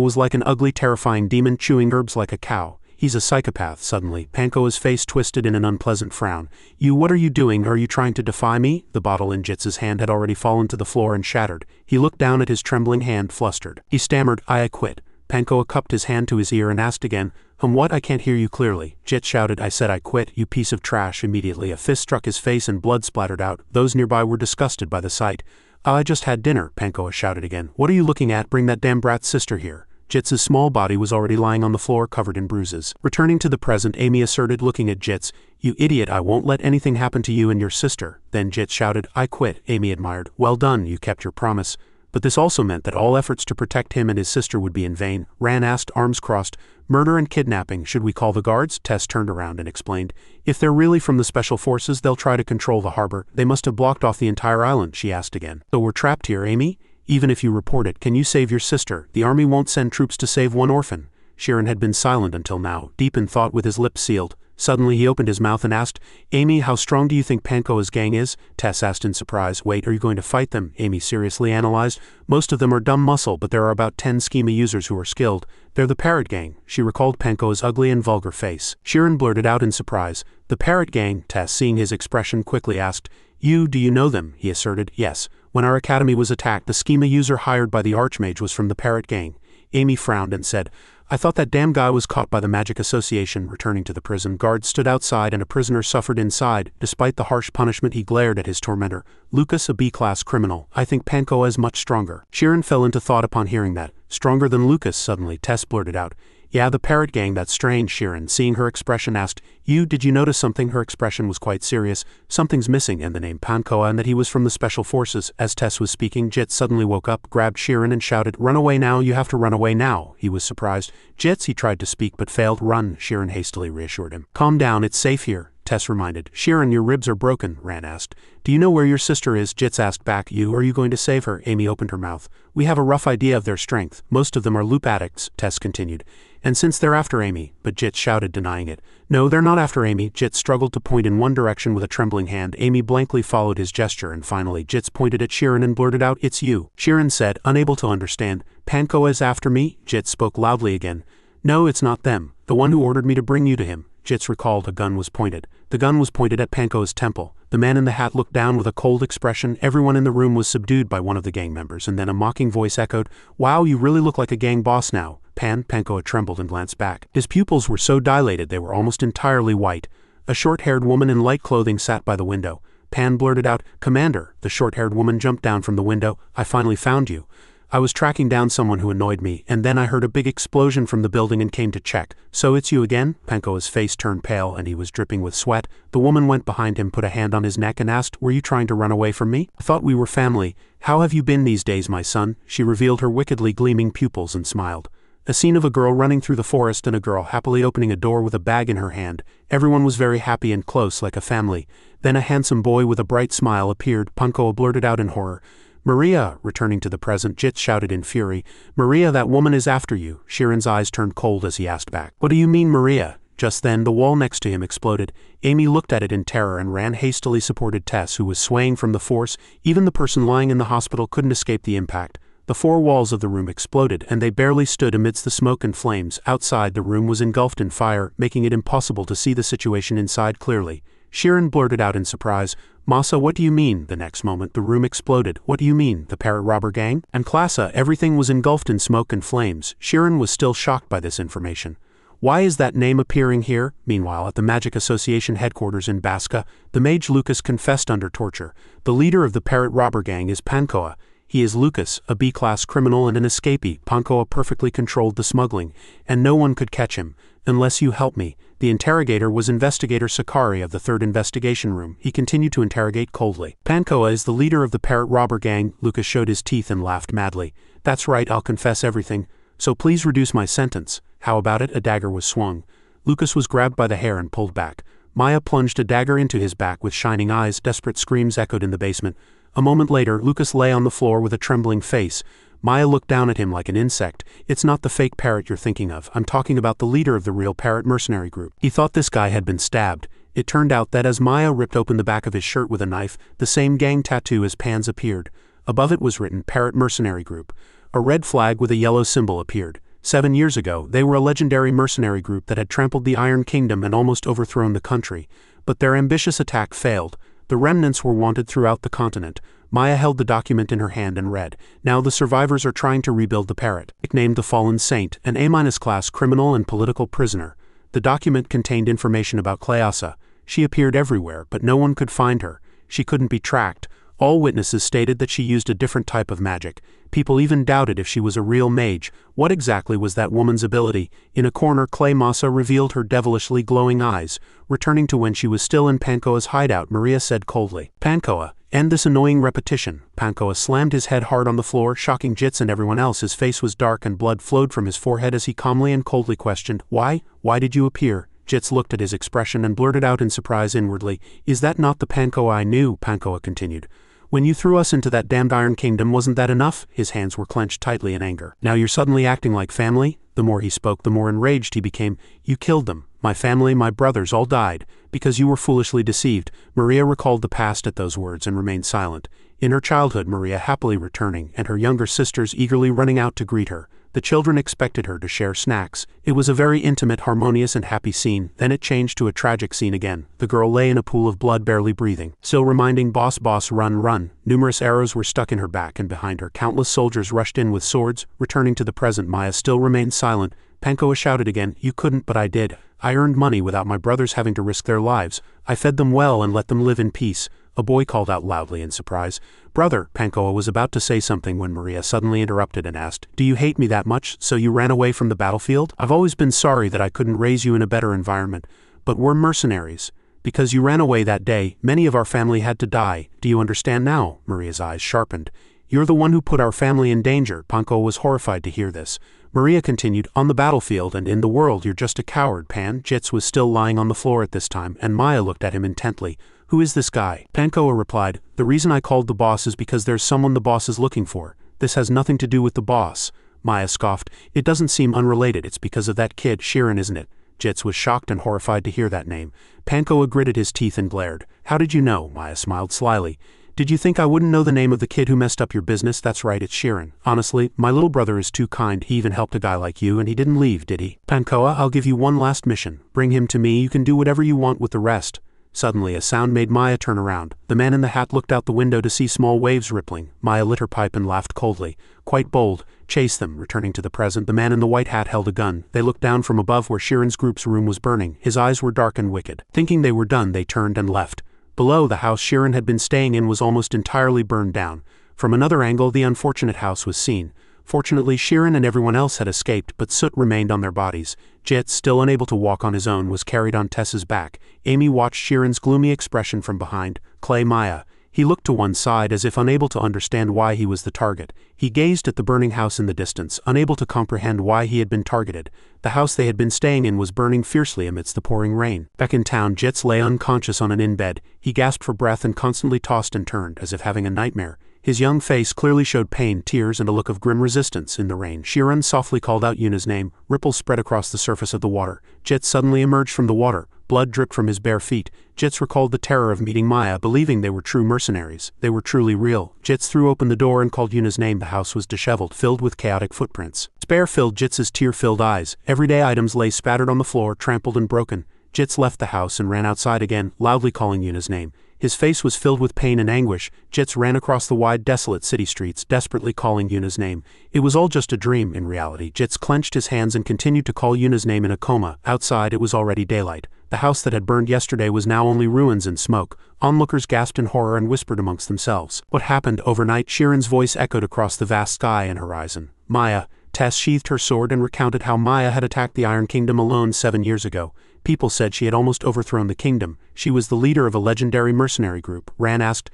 was like an ugly, terrifying demon chewing herbs like a cow. He's a psychopath. Suddenly, Pankoa's face twisted in an unpleasant frown. What are you doing? Are you trying to defy me? The bottle in Jits's hand had already fallen to the floor and shattered. He looked down at his trembling hand, flustered. He stammered, I quit. Pankoa cupped his hand to his ear and asked again, What? I can't hear you clearly. Jit shouted, I said I quit, you piece of trash. Immediately a fist struck his face and blood splattered out. Those nearby were disgusted by the sight. I just had dinner, Pankoa shouted again. What are you looking at? Bring that damn brat's sister here. Jit's small body was already lying on the floor covered in bruises. Returning to the present, Amy asserted, looking at Jits, You idiot, I won't let anything happen to you and your sister. Then Jit shouted, I quit. Amy admired. Well done, you kept your promise. But this also meant that all efforts to protect him and his sister would be in vain. Ran asked, arms crossed. Murder and kidnapping, should we call the guards? Tess turned around and explained. If they're really from the special forces, they'll try to control the harbor. They must have blocked off the entire island, she asked again. So we're trapped here, Amy? Even if you report it, can you save your sister? The army won't send troops to save one orphan. Sheeran had been silent until now, deep in thought with his lips sealed. Suddenly he opened his mouth and asked, Amy, how strong do you think Pankoa's gang is? Tess asked in surprise. Wait, are you going to fight them? Amy seriously analyzed. Most of them are dumb muscle, but there are about 10 schema users who are skilled. They're the Parrot Gang. She recalled Pankoa's ugly and vulgar face. Sheeran blurted out in surprise. The Parrot Gang? Tess, seeing his expression, quickly asked. Do you know them? He asserted. Yes. When our academy was attacked, the schema user hired by the Archmage was from the Parrot Gang. Amy frowned and said, I thought that damn guy was caught by the Magic Association. Returning to the prison, guards stood outside and a prisoner suffered inside. Despite the harsh punishment, he glared at his tormentor. Lucas, a B-class criminal. I think Pankoa is much stronger. Sheeran fell into thought upon hearing that. Stronger than Lucas, suddenly Tess blurted out. Yeah, the Parrot Gang, that's strange. Sheeran, seeing her expression, asked, Did you notice something? Her expression was quite serious. Something's missing, and the name Pankoa, and that he was from the special forces. As Tess was speaking, Jit suddenly woke up, grabbed Sheeran and shouted, Run away now, you have to run away now. He was surprised. Jits, he tried to speak but failed. Run, Sheeran hastily reassured him. Calm down, it's safe here, Tess reminded. Sheeran, your ribs are broken, Ran asked. Do you know where your sister is? Jits asked back. Are you going to save her? Amy opened her mouth. We have a rough idea of their strength. Most of them are loop addicts, Tess continued. And since they're after Amy, but Jit shouted, denying it. No, they're not after Amy. Jit struggled to point in one direction with a trembling hand. Amy blankly followed his gesture, and finally Jits pointed at Sheeran and blurted out, It's you. Sheeran said, unable to understand. Pankoa is after me? Jit spoke loudly again. No, it's not them. The one who ordered me to bring you to him. Jits recalled a gun was pointed. The gun was pointed at Pankoa's temple. The man in the hat looked down with a cold expression. Everyone in the room was subdued by one of the gang members, and then a mocking voice echoed, Wow, you really look like a gang boss now. Pankoa trembled and glanced back. His pupils were so dilated they were almost entirely white. A short-haired woman in light clothing sat by the window. Pan blurted out, Commander. The short-haired woman jumped down from the window. I finally found you. I was tracking down someone who annoyed me, and then I heard a big explosion from the building and came to check. So it's you again? Pankoa's face turned pale and he was dripping with sweat. The woman went behind him, put a hand on his neck and asked, Were you trying to run away from me? I thought we were family. How have you been these days, my son? She revealed her wickedly gleaming pupils and smiled. A scene of a girl running through the forest and a girl happily opening a door with a bag in her hand. Everyone was very happy and close like a family. Then a handsome boy with a bright smile appeared. Pankoa blurted out in horror. Maria, returning to the present, Jit shouted in fury. Maria, that woman is after you. Sheeran's eyes turned cold as he asked back. What do you mean, Maria? Just then, the wall next to him exploded. Amy looked at it in terror and ran hastily supported Tess, who was swaying from the force. Even the person lying in the hospital couldn't escape the impact. The four walls of the room exploded, and they barely stood amidst the smoke and flames. Outside, the room was engulfed in fire, making it impossible to see the situation inside clearly. Sheeran blurted out in surprise, Masa, what do you mean? The next moment, the room exploded. What do you mean, the parrot robber gang? And Klasa, everything was engulfed in smoke and flames. Sheeran was still shocked by this information. Why is that name appearing here? Meanwhile, at the Magic Association headquarters in Baska, the mage Lucas confessed under torture. The leader of the parrot robber gang is Pankoa. He is Lucas, a B-class criminal and an escapee. Pankoa perfectly controlled the smuggling, and no one could catch him. Unless you help me. The interrogator was Investigator Sakari of the 3rd Investigation Room. He continued to interrogate coldly. Pankoa is the leader of the parrot robber gang. Lucas showed his teeth and laughed madly. That's right, I'll confess everything. So please reduce my sentence. How about it? A dagger was swung. Lucas was grabbed by the hair and pulled back. Maya plunged a dagger into his back with shining eyes. Desperate screams echoed in the basement. A moment later, Lucas lay on the floor with a trembling face. Maya looked down at him like an insect. It's not the fake parrot you're thinking of. I'm talking about the leader of the real parrot mercenary group. He thought this guy had been stabbed. It turned out that as Maya ripped open the back of his shirt with a knife, the same gang tattoo as Pan's appeared. Above it was written Parrot Mercenary Group. A red flag with a yellow symbol appeared. 7 years ago, they were a legendary mercenary group that had trampled the Iron Kingdom and almost overthrown the country. But their ambitious attack failed. The remnants were wanted throughout the continent. Maya held the document in her hand and read, "Now the survivors are trying to rebuild the parrot. Nicknamed the Fallen Saint, an A-class criminal and political prisoner." The document contained information about Cleasa. She appeared everywhere, but no one could find her. She couldn't be tracked. All witnesses stated that she used a different type of magic. People even doubted if she was a real mage. What exactly was that woman's ability? In a corner, Cleasa revealed her devilishly glowing eyes. Returning to when she was still in Pankoa's hideout, Maria said coldly, "Pankoa, end this annoying repetition." Pankoa slammed his head hard on the floor, shocking Jits and everyone else. His face was dark and blood flowed from his forehead as he calmly and coldly questioned, "Why? Why did you appear?" Jits looked at his expression and blurted out in surprise inwardly, "Is that not the Pankoa I knew?" Pankoa continued. "When you threw us into that damned Iron Kingdom, wasn't that enough?" His hands were clenched tightly in anger. "Now you're suddenly acting like family?" The more he spoke, the more enraged he became. "You killed them. My family, my brothers, all died. Because you were foolishly deceived." Maria recalled the past at those words and remained silent. In her childhood, Maria happily returning, and her younger sisters eagerly running out to greet her. The children expected her to share snacks. It was a very intimate, harmonious and happy scene. Then it changed to a tragic scene again. The girl lay in a pool of blood, barely breathing. Still reminding boss, run, run. Numerous arrows were stuck in her back and behind her. Countless soldiers rushed in with swords. Returning to the present, Maya still remained silent. Pankoa shouted again, "You couldn't, but I did. I earned money without my brothers having to risk their lives. I fed them well and let them live in peace." A boy called out loudly in surprise. "Brother," Pankoa was about to say something when Maria suddenly interrupted and asked, "Do you hate me that much, so you ran away from the battlefield? I've always been sorry that I couldn't raise you in a better environment, but we're mercenaries. Because you ran away that day, many of our family had to die. Do you understand now?" Maria's eyes sharpened. "You're the one who put our family in danger." Pankoa was horrified to hear this. Maria continued, "On the battlefield and in the world you're just a coward, Pan." Jits was still lying on the floor at this time, and Maya looked at him intently. "Who is this guy?" Pankoa replied, "The reason I called the boss is because there's someone the boss is looking for. This has nothing to do with the boss." Maya scoffed, "It doesn't seem unrelated. It's because of that kid, Shirin, isn't it?" Jits was shocked and horrified to hear that name. Pankoa gritted his teeth and glared. "How did you know?" Maya smiled slyly. "Did you think I wouldn't know the name of the kid who messed up your business? That's right, it's Shirin. Honestly, my little brother is too kind. He even helped a guy like you and he didn't leave, did he? Pankoa, I'll give you one last mission. Bring him to me. You can do whatever you want with the rest." Suddenly, a sound made Maya turn around. The man in the hat looked out the window to see small waves rippling. Maya lit her pipe and laughed coldly. "Quite bold. Chase them." Returning to the present, the man in the white hat held a gun. They looked down from above where Shirin's group's room was burning. His eyes were dark and wicked. Thinking they were done, they turned and left. Below, the house Shirin had been staying in was almost entirely burned down. From another angle, the unfortunate house was seen. Fortunately, Shirin and everyone else had escaped, but soot remained on their bodies. Jet, still unable to walk on his own, was carried on Tess's back. Amy watched Shirin's gloomy expression from behind. Maya. He looked to one side as if unable to understand why he was the target. He gazed at the burning house in the distance, unable to comprehend why he had been targeted. The house they had been staying in was burning fiercely amidst the pouring rain. Back in town, Jits lay unconscious on an inn bed. He gasped for breath and constantly tossed and turned, as if having a nightmare. His young face clearly showed pain, tears, and a look of grim resistance in the rain. Shirin softly called out Yuna's name. Ripples spread across the surface of the water. Jits suddenly emerged from the water. Blood dripped from his bare feet. Jits recalled the terror of meeting Maya, believing they were true mercenaries. They were truly real. Jits threw open the door and called Yuna's name. The house was disheveled, filled with chaotic footprints. Despair filled Jits's tear-filled eyes. Everyday items lay spattered on the floor, trampled and broken. Jits left the house and ran outside again, loudly calling Yuna's name. His face was filled with pain and anguish. Jits ran across the wide, desolate city streets, desperately calling Yuna's name. It was all just a dream. In reality, Jits clenched his hands and continued to call Yuna's name in a coma. Outside, it was already daylight. The house that had burned yesterday was now only ruins and smoke. Onlookers gasped in horror and whispered amongst themselves. What happened overnight? Shirin's voice echoed across the vast sky and horizon. Maya. Tess sheathed her sword and recounted how Maya had attacked the Iron Kingdom alone 7 years ago. People said she had almost overthrown the kingdom. She was the leader of a legendary mercenary group. Ran asked.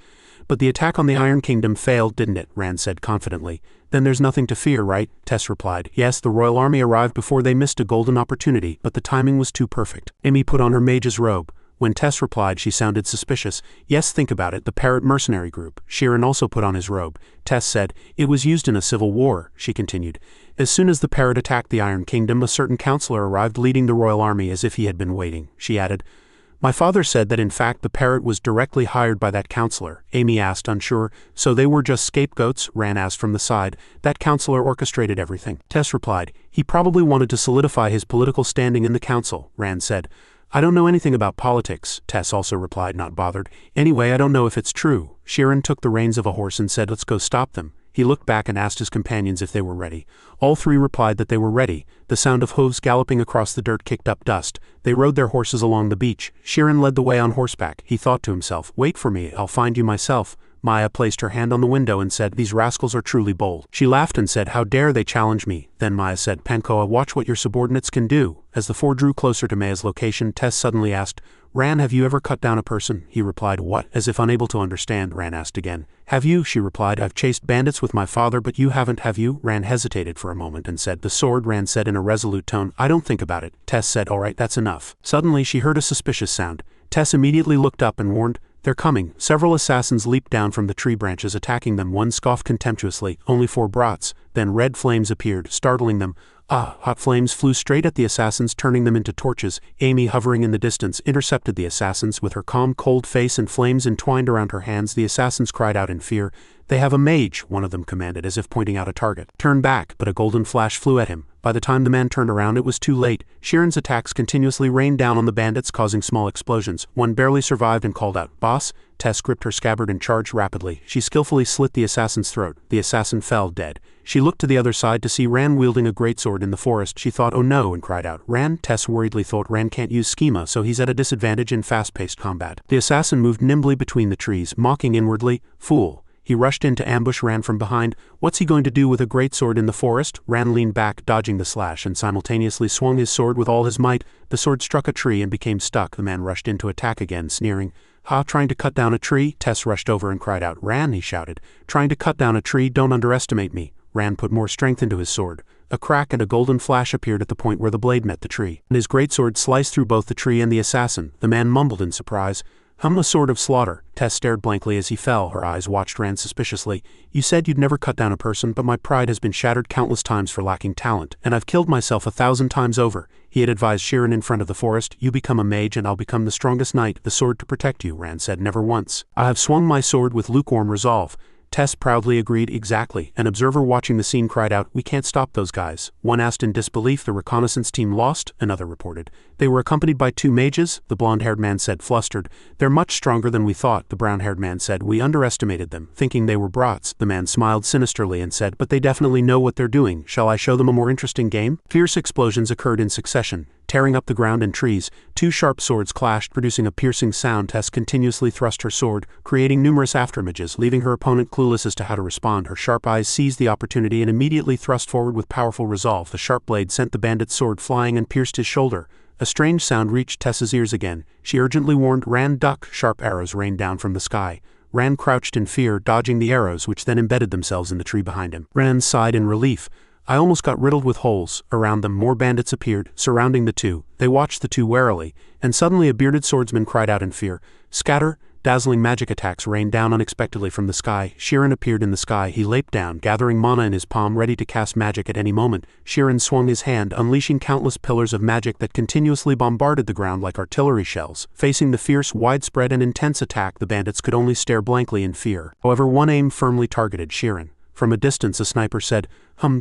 "But the attack on the Iron Kingdom failed, didn't it?" Ran said confidently. "Then there's nothing to fear, right?" Tess replied. "Yes, the royal army arrived before they missed a golden opportunity, but the timing was too perfect." Amy put on her mage's robe. When Tess replied, she sounded suspicious. "Yes, think about it, the parrot mercenary group." Shirin also put on his robe. Tess said, "It was used in a civil war," she continued. "As soon as the parrot attacked the Iron Kingdom, a certain counselor arrived leading the royal army as if he had been waiting," she added. "My father said that in fact the parrot was directly hired by that counselor." Amy asked, unsure. "So they were just scapegoats?" Ran asked from the side. "That counselor orchestrated everything." Tess replied, "He probably wanted to solidify his political standing in the council," Ran said. I don't know anything about politics, Tess also replied, not bothered. Anyway, I don't know if it's true. Sheeran took the reins of a horse and said, let's go stop them. He looked back and asked his companions if they were ready. All three replied that they were ready. The sound of hooves galloping across the dirt kicked up dust. They rode their horses along the beach. Sheeran led the way on horseback. He thought to himself, wait for me, I'll find you myself. Maya placed her hand on the window and said, these rascals are truly bold. She laughed and said, how dare they challenge me? Then Maya said, Pankoa, watch what your subordinates can do. As the four drew closer to Maya's location, Tess suddenly asked, Ran, have you ever cut down a person? He replied, what? As if unable to understand, Ran asked again. Have you? She replied, I've chased bandits with my father, but you haven't, have you? Ran hesitated for a moment and said, the sword. Ran said in a resolute tone, I don't think about it. Tess said, all right, that's enough. Suddenly she heard a suspicious sound. Tess immediately looked up and warned, they're coming. Several assassins leaped down from the tree branches, attacking them. One scoffed contemptuously, only 4 brats. Then red flames appeared, startling them. Hot flames flew straight at the assassins, turning them into torches. Amy, hovering in the distance, intercepted the assassins. With her calm, cold face and flames entwined around her hands, the assassins cried out in fear. They have a mage, one of them commanded, as if pointing out a target. Turn back, but a golden flash flew at him. By the time the man turned around, it was too late. Sheeran's attacks continuously rained down on the bandits, causing small explosions. One barely survived and called out, Boss? Tess gripped her scabbard and charged rapidly. She skillfully slit the assassin's throat. The assassin fell dead. She looked to the other side to see Ran wielding a greatsword in the forest. She thought, oh no, and cried out, Ran? Tess worriedly thought Ran can't use schema, so he's at a disadvantage in fast-paced combat. The assassin moved nimbly between the trees, mocking inwardly, fool. He rushed in to ambush Ran from behind. What's he going to do with a greatsword in the forest? Ran leaned back, dodging the slash, and simultaneously swung his sword with all his might. The sword struck a tree and became stuck. The man rushed in to attack again, sneering. Trying to cut down a tree? Tess rushed over and cried out, Ran, he shouted. Trying to cut down a tree? Don't underestimate me. Ran put more strength into his sword. A crack and a golden flash appeared at the point where the blade met the tree, and his greatsword sliced through both the tree and the assassin. The man mumbled in surprise. A sword of slaughter. Tess stared blankly as he fell. Her eyes watched Ran suspiciously. You said you'd never cut down a person, but my pride has been shattered countless times for lacking talent, and I've killed myself 1,000 times over. He had advised Sheeran in front of the forest, you become a mage and I'll become the strongest knight, the sword to protect you, Ran said, never once. I have swung my sword with lukewarm resolve. Tess proudly agreed, exactly. An observer watching the scene cried out, we can't stop those guys. One asked in disbelief, the reconnaissance team lost? Another reported. They were accompanied by 2 mages, the blonde-haired man said, flustered. They're much stronger than we thought, the brown-haired man said. We underestimated them, thinking they were brats. The man smiled sinisterly and said, but they definitely know what they're doing. Shall I show them a more interesting game? Fierce explosions occurred in succession. Tearing up the ground and trees, 2 sharp swords clashed, producing a piercing sound. Tess continuously thrust her sword, creating numerous afterimages, leaving her opponent clueless as to how to respond. Her sharp eyes seized the opportunity and immediately thrust forward with powerful resolve. The sharp blade sent the bandit's sword flying and pierced his shoulder. A strange sound reached Tess's ears again. She urgently warned Ran, duck. Sharp arrows rained down from the sky. Ran crouched in fear, dodging the arrows, which then embedded themselves in the tree behind him. Ran sighed in relief. I almost got riddled with holes. Around them more bandits appeared, surrounding the 2. They watched the 2 warily, and suddenly a bearded swordsman cried out in fear. Scatter! Dazzling magic attacks rained down unexpectedly from the sky. Sheeran appeared in the sky. He leaped down, gathering mana in his palm, ready to cast magic at any moment. Sheeran swung his hand, unleashing countless pillars of magic that continuously bombarded the ground like artillery shells. Facing the fierce, widespread and intense attack, the bandits could only stare blankly in fear. However, one aim firmly targeted Sheeran. From a distance a sniper said,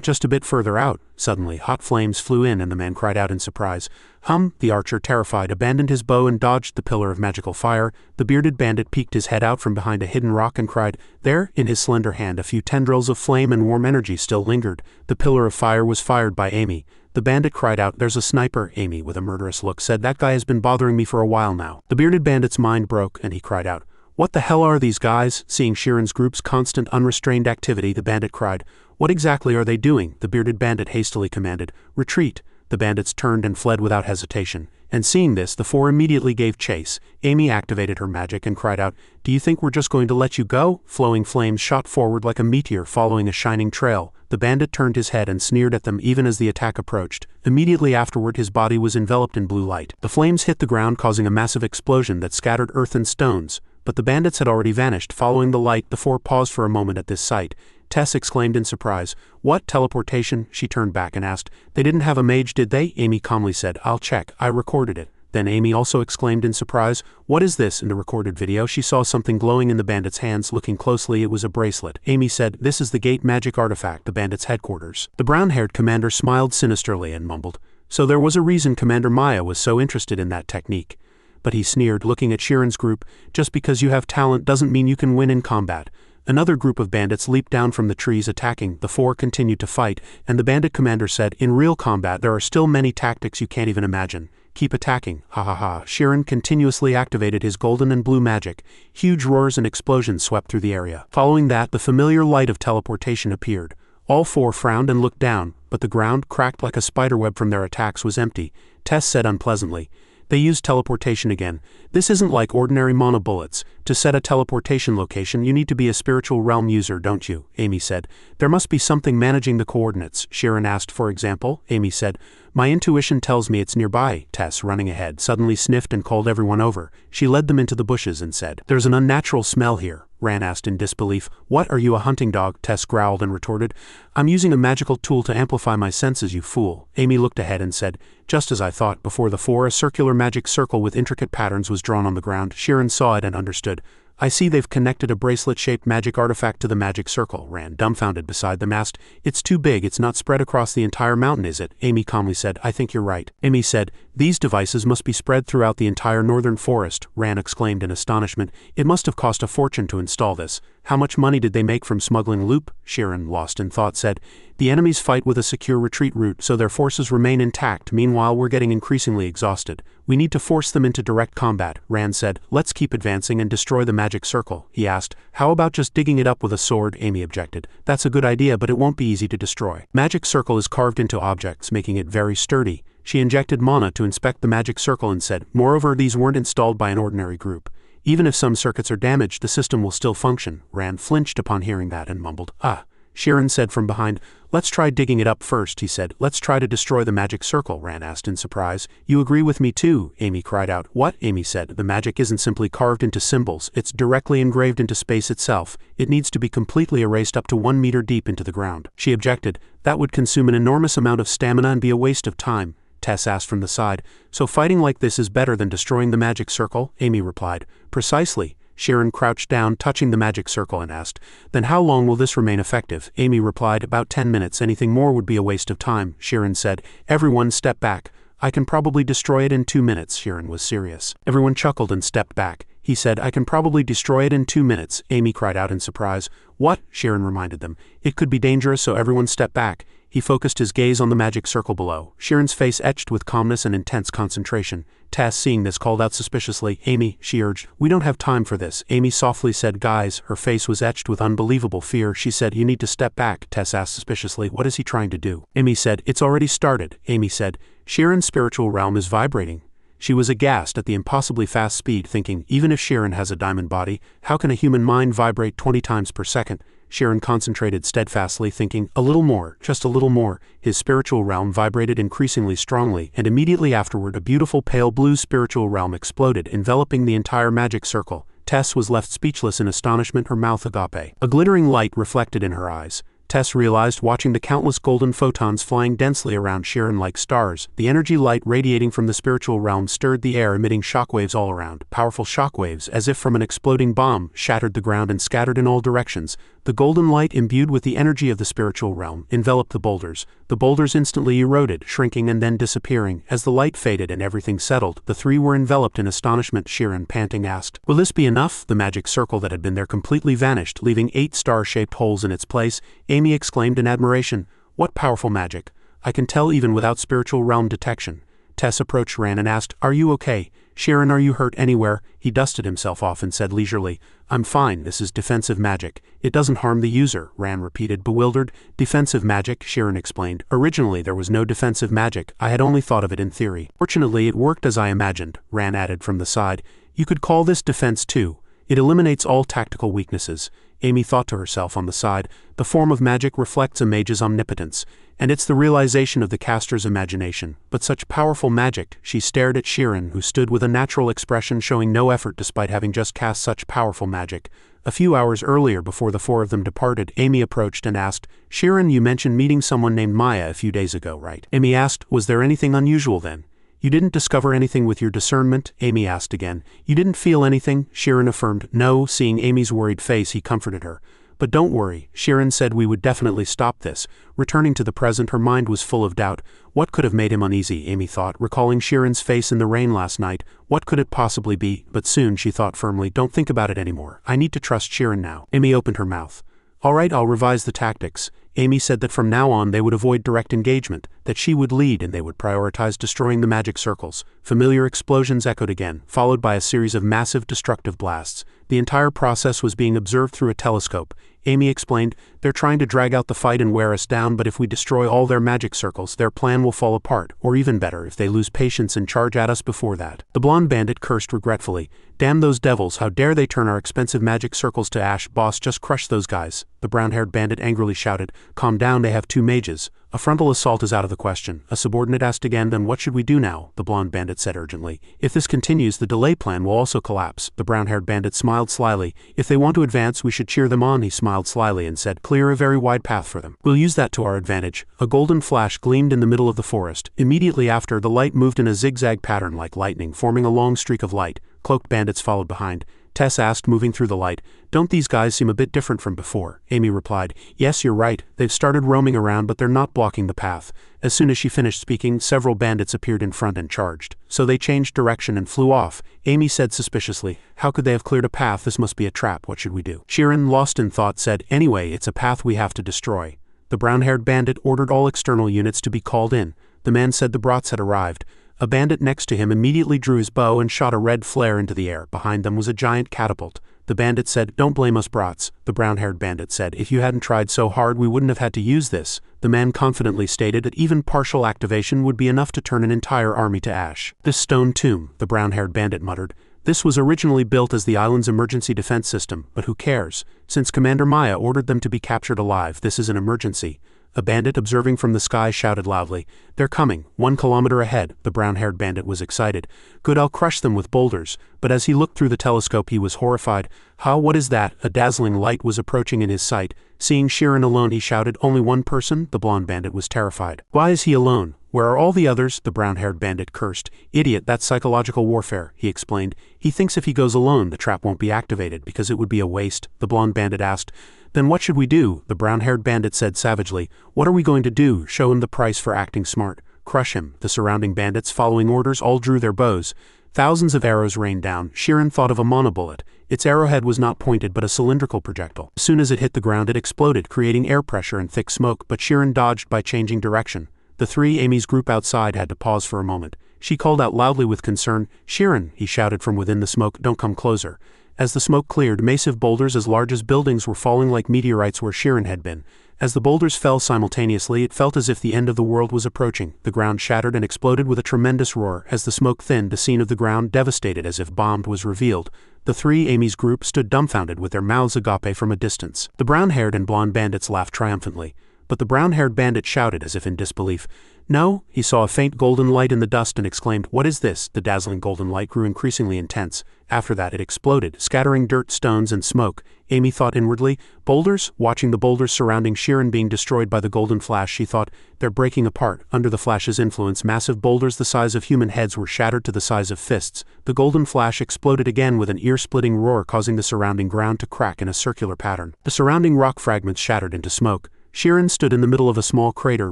just a bit further out. Suddenly, hot flames flew in and the man cried out in surprise. The archer, terrified, abandoned his bow and dodged the pillar of magical fire. The bearded bandit peeked his head out from behind a hidden rock and cried. There, in his slender hand, a few tendrils of flame and warm energy still lingered. The pillar of fire was fired by Amy. The bandit cried out, there's a sniper. Amy, with a murderous look, said, that guy has been bothering me for a while now. The bearded bandit's mind broke and he cried out, what the hell are these guys? Seeing Sheeran's group's constant, unrestrained activity, the bandit cried, what exactly are they doing? The bearded bandit hastily commanded, retreat. The bandits turned and fled without hesitation, and seeing this, the 4 immediately gave chase. Amy activated her magic and cried out, do you think we're just going to let you go? Flowing flames shot forward like a meteor following a shining trail. The bandit turned his head and sneered at them even as the attack approached. Immediately afterward, his body was enveloped in blue light. The flames hit the ground, causing a massive explosion that scattered earth and stones. But the bandits had already vanished. Following the light, the 4 paused for a moment at this sight. Tess exclaimed in surprise, what, teleportation? She turned back and asked, they didn't have a mage, did they? Amy calmly said, I'll check, I recorded it. Then Amy also exclaimed in surprise, what is this? In the recorded video, she saw something glowing in the bandit's hands. Looking closely, it was a bracelet. Amy said, this is the gate magic artifact, the bandit's headquarters. The brown-haired commander smiled sinisterly and mumbled, So there was a reason Commander Maya was so interested in that technique. But he sneered, looking at Sheeran's group. Just because you have talent doesn't mean you can win in combat. Another group of bandits leaped down from the trees attacking. The four continued to fight, and the bandit commander said, in real combat there are still many tactics you can't even imagine. Keep attacking, ha ha ha. Sheeran continuously activated his golden and blue magic. Huge roars and explosions swept through the area. Following that, the familiar light of teleportation appeared. All four frowned and looked down, but the ground, cracked like a spiderweb from their attacks, was empty. Tess said unpleasantly. They used teleportation again. This isn't like ordinary mono bullets. To set a teleportation location, you need to be a spiritual realm user, don't you? Amy said. There must be something managing the coordinates. Sheeran asked, for example. Amy said. My intuition tells me it's nearby. Tess, running ahead, suddenly sniffed and called everyone over. She led them into the bushes and said, There's an unnatural smell here. Ran asked in disbelief. What, are you a hunting dog? Tess growled and retorted. I'm using a magical tool to amplify my senses, you fool. Amy looked ahead and said, Just as I thought. Before the four, a circular magic circle with intricate patterns was drawn on the ground. Sheeran saw it and understood. I see they've connected a bracelet-shaped magic artifact to the magic circle. Ran, dumbfounded, beside them, asked, It's too big, it's not spread across the entire mountain, is it? Amy calmly said, I think you're right. Amy said, These devices must be spread throughout the entire northern forest. Ran exclaimed in astonishment. It must have cost a fortune to install this. How much money did they make from smuggling loop? Sheeran, lost in thought, said, The enemies fight with a secure retreat route, so their forces remain intact. Meanwhile, we're getting increasingly exhausted. We need to force them into direct combat. Rand said, Let's keep advancing and destroy the magic circle. He asked, How about just digging it up with a sword? Amy objected. That's a good idea, but it won't be easy to destroy. Magic circle is carved into objects, making it very sturdy. She injected mana to inspect the magic circle and said, Moreover, these weren't installed by an ordinary group. Even if some circuits are damaged, the system will still function. Rand flinched upon hearing that and mumbled, Ah. Sheeran said from behind, Let's try digging it up first, he said. Let's try to destroy the magic circle, Rand asked in surprise. You agree with me too, Amy cried out. What? Amy said. The magic isn't simply carved into symbols, it's directly engraved into space itself. It needs to be completely erased up to 1 meter deep into the ground. She objected. That would consume an enormous amount of stamina and be a waste of time. Tess asked from the side. So fighting like this is better than destroying the magic circle? Amy replied. Precisely. Sheeran crouched down, touching the magic circle, and asked, Then how long will this remain effective? Amy replied, About 10 minutes. Anything more would be a waste of time. Sheeran said, Everyone step back. I can probably destroy it in 2 minutes. Sheeran was serious. Everyone chuckled and stepped back. He said, I can probably destroy it in 2 minutes. Amy cried out in surprise. What? Sheeran reminded them. It could be dangerous, so everyone step back. He focused his gaze on the magic circle below. Sheeran's face etched with calmness and intense concentration. Tess, seeing this, called out suspiciously. Amy, she urged, we don't have time for this. Amy softly said, Guys. Her face was etched with unbelievable fear. She said, You need to step back. Tess asked suspiciously, What is he trying to do? Amy said, It's already started. Amy said, Sheeran's spiritual realm is vibrating. She was aghast at the impossibly fast speed, thinking, even if Sheeran has a diamond body, how can a human mind vibrate 20 times per second? Sheeran concentrated steadfastly, thinking, a little more, just a little more. His spiritual realm vibrated increasingly strongly, and immediately afterward a beautiful pale blue spiritual realm exploded, enveloping the entire magic circle. Tess was left speechless in astonishment, her mouth agape. A glittering light reflected in her eyes. Tess realized, watching the countless golden photons flying densely around Sheeran like stars. The energy light radiating from the spiritual realm stirred the air, emitting shockwaves all around. Powerful shockwaves, as if from an exploding bomb, shattered the ground and scattered in all directions. The golden light, imbued with the energy of the spiritual realm, enveloped the boulders. The boulders instantly eroded, shrinking and then disappearing. As the light faded and everything settled, the three were enveloped in astonishment. Sheeran, panting, asked, Will this be enough? The magic circle that had been there completely vanished, leaving 8 star-shaped holes in its place. Amy exclaimed in admiration, What powerful magic! I can tell even without spiritual realm detection. Tess approached Ran and asked, Are you okay? Sheeran, are you hurt anywhere? He dusted himself off and said leisurely, I'm fine, this is defensive magic. It doesn't harm the user, Ran repeated, bewildered. Defensive magic, Sheeran explained. Originally there was no defensive magic, I had only thought of it in theory. Fortunately it worked as I imagined, Ran added from the side. You could call this defense too. It eliminates all tactical weaknesses. Amy thought to herself on the side, the form of magic reflects a mage's omnipotence, and it's the realization of the caster's imagination. But such powerful magic, she stared at Sheeran, who stood with a natural expression, showing no effort despite having just cast such powerful magic. A few hours earlier, before the four of them departed, Amy approached and asked, Sheeran, you mentioned meeting someone named Maya a few days ago, right? Amy asked, Was there anything unusual then? You didn't discover anything with your discernment? Amy asked again. You didn't feel anything? Sheeran affirmed. No. Seeing Amy's worried face, he comforted her. But don't worry, Shirin said we would definitely stop this. Returning to the present, her mind was full of doubt. What could have made him uneasy, Amy thought, recalling Shirin's face in the rain last night. What could it possibly be? But soon she thought firmly, don't think about it anymore. I need to trust Shirin now. Amy opened her mouth. All right, I'll revise the tactics. Amy said that from now on they would avoid direct engagement, that she would lead and they would prioritize destroying the magic circles. Familiar explosions echoed again, followed by a series of massive destructive blasts. The entire process was being observed through a telescope. Amy explained, they're trying to drag out the fight and wear us down, but if we destroy all their magic circles, their plan will fall apart, or even better, if they lose patience and charge at us before that. The blonde bandit cursed regretfully. Damn those devils, how dare they turn our expensive magic circles to ash. Boss, just crush those guys. The brown-haired bandit angrily shouted. Calm down, they have 2 mages. A frontal assault is out of the question. A subordinate asked again. Then what should we do now? The blonde bandit said urgently. If this continues, the delay plan will also collapse. The brown-haired bandit smiled slyly. If they want to advance, we should cheer them on. He smiled slyly and said, clear a very wide path for them. We'll use that to our advantage. A golden flash gleamed in the middle of the forest. Immediately after, the light moved in a zigzag pattern like lightning, forming a long streak of light. Cloaked bandits followed behind. Tess asked, moving through the light. Don't these guys seem a bit different from before? Amy replied. Yes, you're right. They've started roaming around, but they're not blocking the path. As soon as she finished speaking, several bandits appeared in front and charged. So they changed direction and flew off. Amy said suspiciously, how could they have cleared a path? This must be a trap. What should we do? Shirin, lost in thought, said, anyway, it's a path we have to destroy. The brown-haired bandit ordered all external units to be called in. The man said the brats had arrived. A bandit next to him immediately drew his bow and shot a red flare into the air. Behind them was a giant catapult. The bandit said, don't blame us brats. The brown-haired bandit said, if you hadn't tried so hard we wouldn't have had to use this. The man confidently stated that even partial activation would be enough to turn an entire army to ash. This stone tomb, the brown-haired bandit muttered. This was originally built as the island's emergency defense system, but who cares? Since Commander Maya ordered them to be captured alive, this is an emergency. A bandit observing from the sky shouted loudly, they're coming, 1 kilometer ahead. The brown-haired bandit was excited. Good, I'll crush them with boulders. But as he looked through the telescope he was horrified. How, what is that? A dazzling light was approaching in his sight. Seeing Shirin alone he shouted, only one person? The blonde bandit was terrified. Why is he alone? Where are all the others? The brown-haired bandit cursed. Idiot, that's psychological warfare, he explained. He thinks if he goes alone the trap won't be activated because it would be a waste. The blonde bandit asked. Then what should we do? The brown-haired bandit said savagely. What are we going to do? Show him the price for acting smart. Crush him. The surrounding bandits, following orders, all drew their bows. Thousands of arrows rained down. Shirin thought of a monobullet. Its arrowhead was not pointed but a cylindrical projectile. As soon as it hit the ground it exploded, creating air pressure and thick smoke, but Shirin dodged by changing direction. The 3 Amy's group outside had to pause for a moment. She called out loudly with concern. Shirin, he shouted from within the smoke, don't come closer. As the smoke cleared, massive boulders as large as buildings were falling like meteorites where Shirin had been. As the boulders fell simultaneously, it felt as if the end of the world was approaching. The ground shattered and exploded with a tremendous roar. As the smoke thinned, the scene of the ground, devastated as if bombed, was revealed. The 3 Amy's group stood dumbfounded with their mouths agape from a distance. The brown-haired and blonde bandits laughed triumphantly. But the brown-haired bandit shouted as if in disbelief. No, he saw a faint golden light in the dust and exclaimed, what is this? The dazzling golden light grew increasingly intense. After that it exploded, scattering dirt, stones, and smoke. Amy thought inwardly, boulders? Watching the boulders surrounding Shirin being destroyed by the golden flash, she thought, they're breaking apart. Under the flash's influence, massive boulders the size of human heads were shattered to the size of fists. The golden flash exploded again with an ear-splitting roar, causing the surrounding ground to crack in a circular pattern. The surrounding rock fragments shattered into smoke. Shirin stood in the middle of a small crater,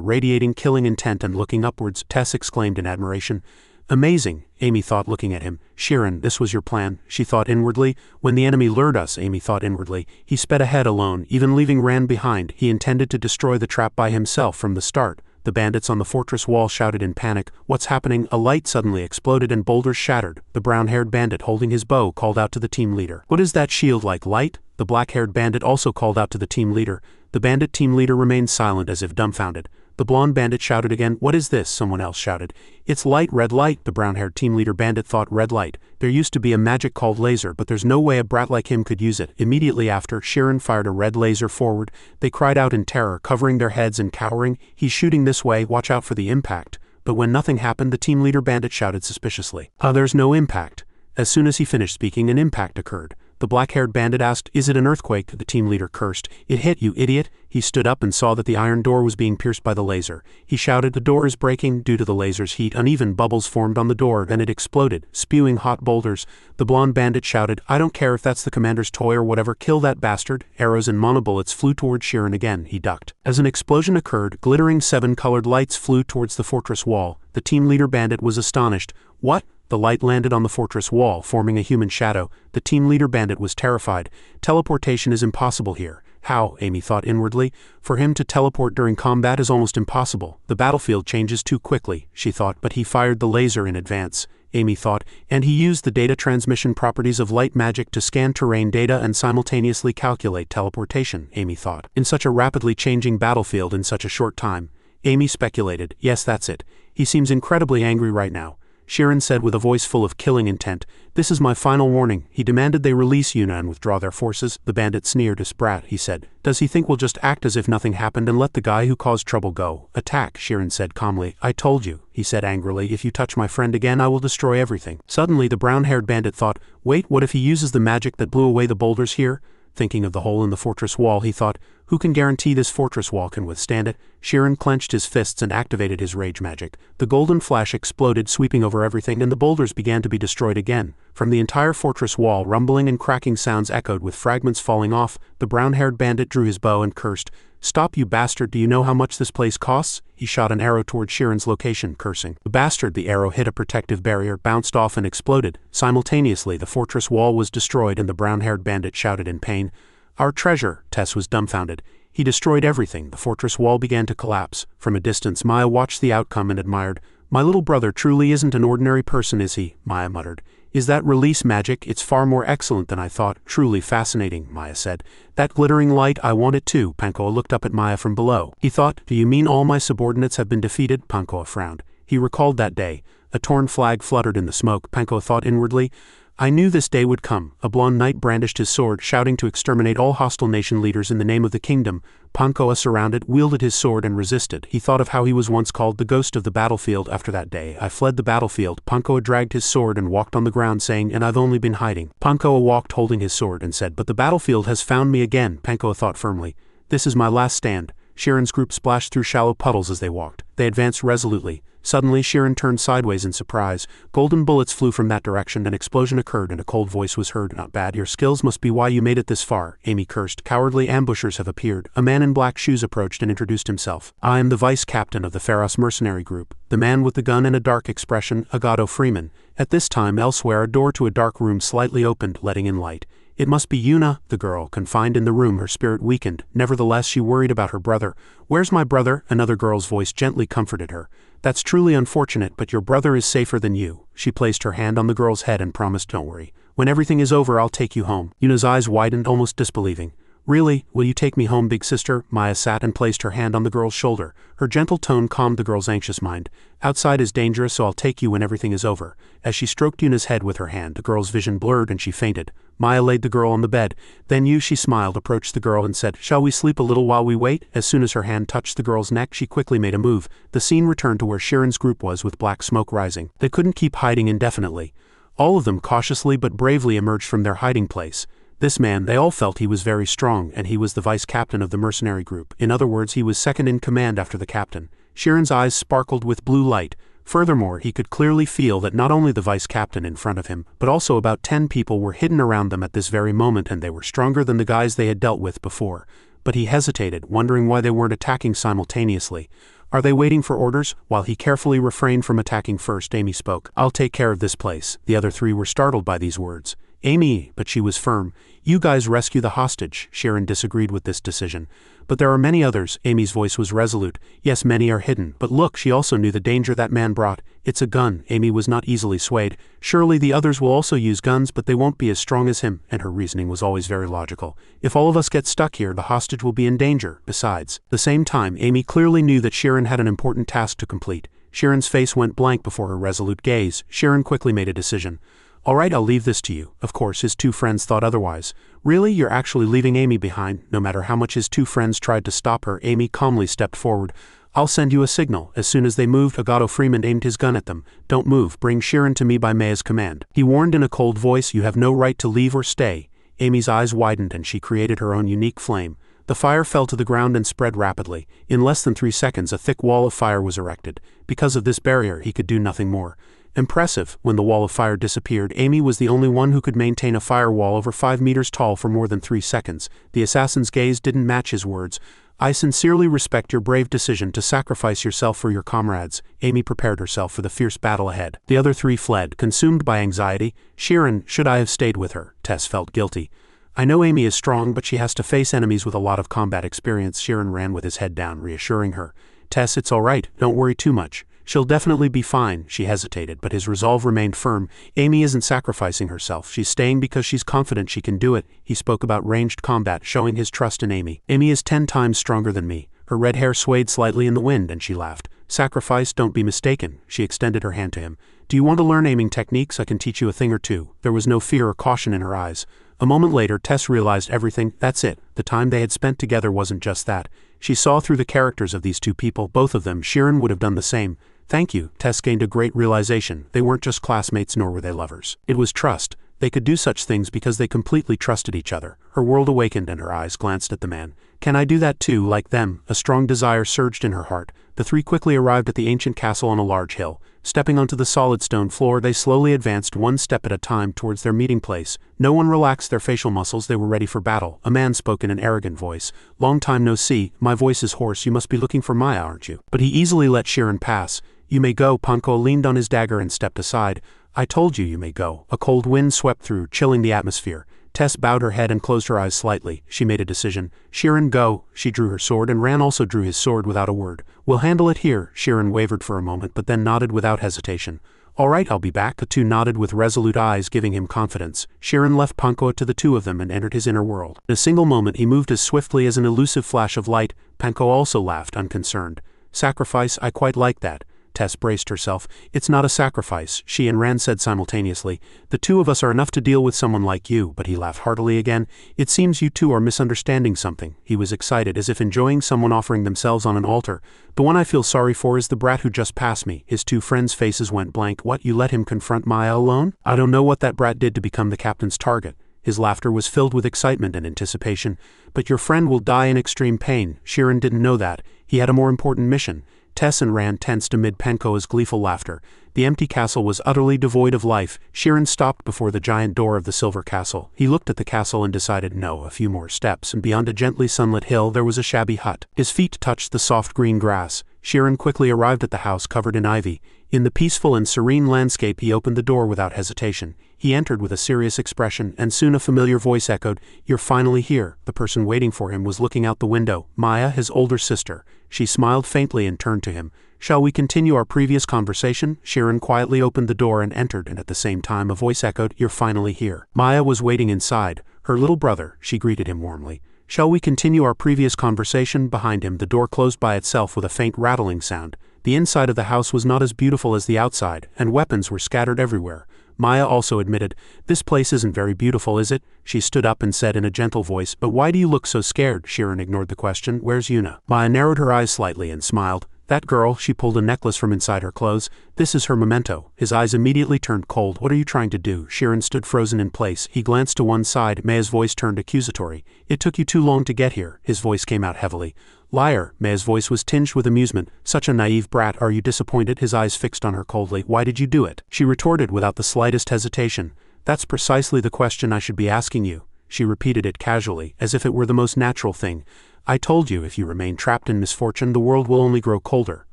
radiating killing intent and looking upwards. Tess exclaimed in admiration. Amazing, Amy thought, looking at him. Shirin, this was your plan, she thought inwardly. When the enemy lured us, Amy thought inwardly, he sped ahead alone, even leaving Rand behind. He intended to destroy the trap by himself from the start. The bandits on the fortress wall shouted in panic, what's happening? A light suddenly exploded and boulders shattered. The brown-haired bandit holding his bow called out to the team leader. What is that shield like, light? The black-haired bandit also called out to the team leader. The bandit team leader remained silent as if dumbfounded. The blonde bandit shouted again, what is this? Someone else shouted. It's light, red light. The brown-haired team leader bandit thought, red light. There used to be a magic called laser, but there's no way a brat like him could use it. Immediately after, Shirin fired a red laser forward. They cried out in terror, covering their heads and cowering. He's shooting this way, watch out for the impact. But when nothing happened, the team leader bandit shouted suspiciously. There's no impact. As soon as he finished speaking, an impact occurred. the black-haired bandit asked. Is it an earthquake? The team leader cursed. It hit, you idiot. He stood up and saw that the iron door was being pierced by the laser. He shouted, the door is breaking. Due to the laser's heat, uneven bubbles formed on the door, then it exploded, spewing hot boulders. The blonde bandit shouted, I don't care if that's the commander's toy or whatever, kill that bastard. Arrows and monobullets flew toward Sheeran again. He ducked. As an explosion occurred, glittering 7-colored lights flew towards the fortress wall. The team leader bandit was astonished. What? The light landed on the fortress wall, forming a human shadow. The team leader bandit was terrified. Teleportation is impossible here. How? Amy thought inwardly. For him to teleport during combat is almost impossible. The battlefield changes too quickly, she thought, but he fired the laser in advance. Amy thought, and he used the data transmission properties of light magic to scan terrain data and simultaneously calculate teleportation, Amy thought. In such a rapidly changing battlefield in such a short time. Amy speculated, yes, that's it. He seems incredibly angry right now. Sheeran said with a voice full of killing intent, this is my final warning. He demanded they release Yuna and withdraw their forces. The bandit sneered. A sprat, he said. Does he think we'll just act as if nothing happened and let the guy who caused trouble go? Attack, Sheeran said calmly. I told you, he said angrily, if you touch my friend again I will destroy everything. Suddenly the brown-haired bandit thought, wait, what if he uses the magic that blew away the boulders here? Thinking of the hole in the fortress wall, he thought, who can guarantee this fortress wall can withstand it? Sheeran clenched his fists and activated his rage magic. The golden flash exploded, sweeping over everything, and the boulders began to be destroyed again. From the entire fortress wall, rumbling and cracking sounds echoed with fragments falling off. The brown-haired bandit drew his bow and cursed. Stop, you bastard, do you know how much this place costs? He shot an arrow toward Sheeran's location, cursing. The bastard, the arrow hit a protective barrier, bounced off and exploded. Simultaneously, the fortress wall was destroyed and the brown-haired bandit shouted in pain. Our treasure, Tess was dumbfounded. He destroyed everything. The fortress wall began to collapse. From a distance, Maya watched the outcome and admired. My little brother truly isn't an ordinary person, is he? Maya muttered. Is that release magic? It's far more excellent than I thought. Truly fascinating, Maya said. That glittering light, I want it too. Pankoa looked up at Maya from below. He thought, do you mean all my subordinates have been defeated? Pankoa frowned. He recalled that day. A torn flag fluttered in the smoke. Pankoa thought inwardly, I knew this day would come. A blonde knight brandished his sword, shouting to exterminate all hostile nation leaders in the name of the kingdom. Pankoa surrounded, wielded his sword and resisted. He thought of how he was once called the ghost of the battlefield after that day. I fled the battlefield. Pankoa dragged his sword and walked on the ground saying, and I've only been hiding. Pankoa walked holding his sword and said, but the battlefield has found me again. Pankoa thought firmly. This is my last stand. Sheeran's group splashed through shallow puddles as they walked. They advanced resolutely. Suddenly, Sheeran turned sideways in surprise. Golden bullets flew from that direction, an explosion occurred, and a cold voice was heard. Not bad, your skills must be why you made it this far, Amy cursed. Cowardly ambushers have appeared. A man in black shoes approached and introduced himself. I am the vice captain of the Pharos mercenary group. The man with the gun and a dark expression, Agato Freeman. At this time, elsewhere, a door to a dark room slightly opened, letting in light. It must be Yuna, the girl, confined in the room, her spirit weakened. Nevertheless, she worried about her brother. Where's my brother? Another girl's voice gently comforted her. That's truly unfortunate, but your brother is safer than you. She placed her hand on the girl's head and promised, don't worry. When everything is over, I'll take you home. Yuna's eyes widened, almost disbelieving. Really? Will you take me home, big sister? Maya sat and placed her hand on the girl's shoulder. Her gentle tone calmed the girl's anxious mind. Outside is dangerous, so I'll take you when everything is over. As she stroked Yuna's head with her hand, the girl's vision blurred and she fainted. Maya laid the girl on the bed. Then you, she smiled, approached the girl and said, shall we sleep a little while we wait? As soon as her hand touched the girl's neck, she quickly made a move. The scene returned to where Sheeran's group was, with black smoke rising. They couldn't keep hiding indefinitely. All of them cautiously but bravely emerged from their hiding place. This man, they all felt he was very strong, and he was the vice captain of the mercenary group. In other words, he was second in command after the captain. Sheeran's eyes sparkled with blue light. Furthermore, he could clearly feel that not only the vice captain in front of him, but also about 10 people were hidden around them at this very moment, and they were stronger than the guys they had dealt with before. But he hesitated, wondering why they weren't attacking simultaneously. Are they waiting for orders? While he carefully refrained from attacking first, Amy spoke. I'll take care of this place. The other three were startled by these words. Amy, but she was firm. You guys rescue the hostage. Sheeran disagreed with this decision. But there are many others. Amy's voice was resolute. Yes, many are hidden. But look, she also knew the danger that man brought. It's a gun. Amy was not easily swayed. Surely the others will also use guns, but they won't be as strong as him. And her reasoning was always very logical. If all of us get stuck here, the hostage will be in danger. Besides, the same time, Amy clearly knew that Sheeran had an important task to complete. Sheeran's face went blank before her resolute gaze. Sheeran quickly made a decision. All right, I'll leave this to you. Of course, his two friends thought otherwise. Really, you're actually leaving Amy behind? No matter how much his two friends tried to stop her, Amy calmly stepped forward. I'll send you a signal. As soon as they moved, Agato Freeman aimed his gun at them. Don't move. Bring Sheeran to me by Maya's command. He warned in a cold voice, you have no right to leave or stay. Amy's eyes widened and she created her own unique flame. The fire fell to the ground and spread rapidly. In less than 3 seconds a thick wall of fire was erected. Because of this barrier he could do nothing more. Impressive. When the wall of fire disappeared, Amy was the only one who could maintain a firewall over 5 meters tall for more than 3 seconds. The assassin's gaze didn't match his words. I sincerely respect your brave decision to sacrifice yourself for your comrades. Amy prepared herself for the fierce battle ahead. The other 3 fled, consumed by anxiety. Sheeran, should I have stayed with her? Tess felt guilty. I know Amy is strong, but she has to face enemies with a lot of combat experience. Sheeran ran with his head down, reassuring her. Tess, it's all right. Don't worry too much. She'll definitely be fine. She hesitated, but his resolve remained firm. Amy isn't sacrificing herself. She's staying because she's confident she can do it. He spoke about ranged combat, showing his trust in Amy. Amy is 10 times stronger than me. Her red hair swayed slightly in the wind, and she laughed. Sacrifice, don't be mistaken. She extended her hand to him. Do you want to learn aiming techniques? I can teach you a thing or two. There was no fear or caution in her eyes. A moment later, Tess realized everything. That's it. The time they had spent together wasn't just that. She saw through the characters of these 2 people, both of them. Sheeran would have done the same. Thank you. Tess gained a great realization. They weren't just classmates, nor were they lovers. It was trust. They could do such things because they completely trusted each other. Her world awakened and her eyes glanced at the man. Can I do that too, like them? A strong desire surged in her heart. The 3 quickly arrived at the ancient castle on a large hill. Stepping onto the solid stone floor, they slowly advanced 1 step at a time towards their meeting place. No one relaxed their facial muscles. They were ready for battle. A man spoke in an arrogant voice. Long time no see. My voice is hoarse. You must be looking for Maya, aren't you? But he easily let Sheeran pass. You may go. Panko leaned on his dagger and stepped aside. I told you may go. A cold wind swept through, chilling the atmosphere. Tess bowed her head and closed her eyes slightly. She made a decision. Sheeran, go. She drew her sword and Ran also drew his sword without a word. We'll handle it here. Sheeran wavered for a moment but then nodded without hesitation. All right, I'll be back. The 2 nodded with resolute eyes, giving him confidence. Sheeran left Panko to the 2 of them and entered his inner world. In a single moment he moved as swiftly as an elusive flash of light. Panko also laughed, unconcerned. Sacrifice, I quite like that. Tess braced herself. It's not a sacrifice, she and Ran said simultaneously. The 2 of us are enough to deal with someone like you, but he laughed heartily again. It seems you 2 are misunderstanding something. He was excited, as if enjoying someone offering themselves on an altar. The one I feel sorry for is the brat who just passed me. His 2 friends' faces went blank. What, you let him confront Maya alone? I don't know what that brat did to become the captain's target. His laughter was filled with excitement and anticipation. But your friend will die in extreme pain. Sheeran didn't know that. He had a more important mission. Tess and Ran tensed amid Panko's gleeful laughter. The empty castle was utterly devoid of life. Sheeran stopped before the giant door of the silver castle. He looked at the castle and decided no. A few more steps, and beyond a gently sunlit hill there was a shabby hut. His feet touched the soft green grass. Sheeran quickly arrived at the house covered in ivy. In the peaceful and serene landscape he opened the door without hesitation. He entered with a serious expression, and soon a familiar voice echoed, "You're finally here." The person waiting for him was looking out the window. Maya, his older sister. She smiled faintly and turned to him. "Shall we continue our previous conversation?" Sheeran quietly opened the door and entered, and at the same time a voice echoed, "You're finally here." Maya was waiting inside. Her little brother. She greeted him warmly. "Shall we continue our previous conversation?" Behind him the door closed by itself with a faint rattling sound. The inside of the house was not as beautiful as the outside, and weapons were scattered everywhere. Maya also admitted, "This place isn't very beautiful, is it?" She stood up and said in a gentle voice, "But why do you look so scared?" Sheeran ignored the question. "Where's Yuna?" Maya narrowed her eyes slightly and smiled. "That girl." She pulled a necklace from inside her clothes. "This is her memento." His eyes immediately turned cold. "What are you trying to do?" Sheeran stood frozen in place. He glanced to one side. Maya's voice turned accusatory. "It took you too long to get here." His voice came out heavily. "Liar." Maya's voice was tinged with amusement. "Such a naive brat. Are you disappointed?" His eyes fixed on her coldly. "Why did you do it?" She retorted without the slightest hesitation. "That's precisely the question I should be asking you." She repeated it casually, as if it were the most natural thing. "I told you, if you remain trapped in misfortune, the world will only grow colder."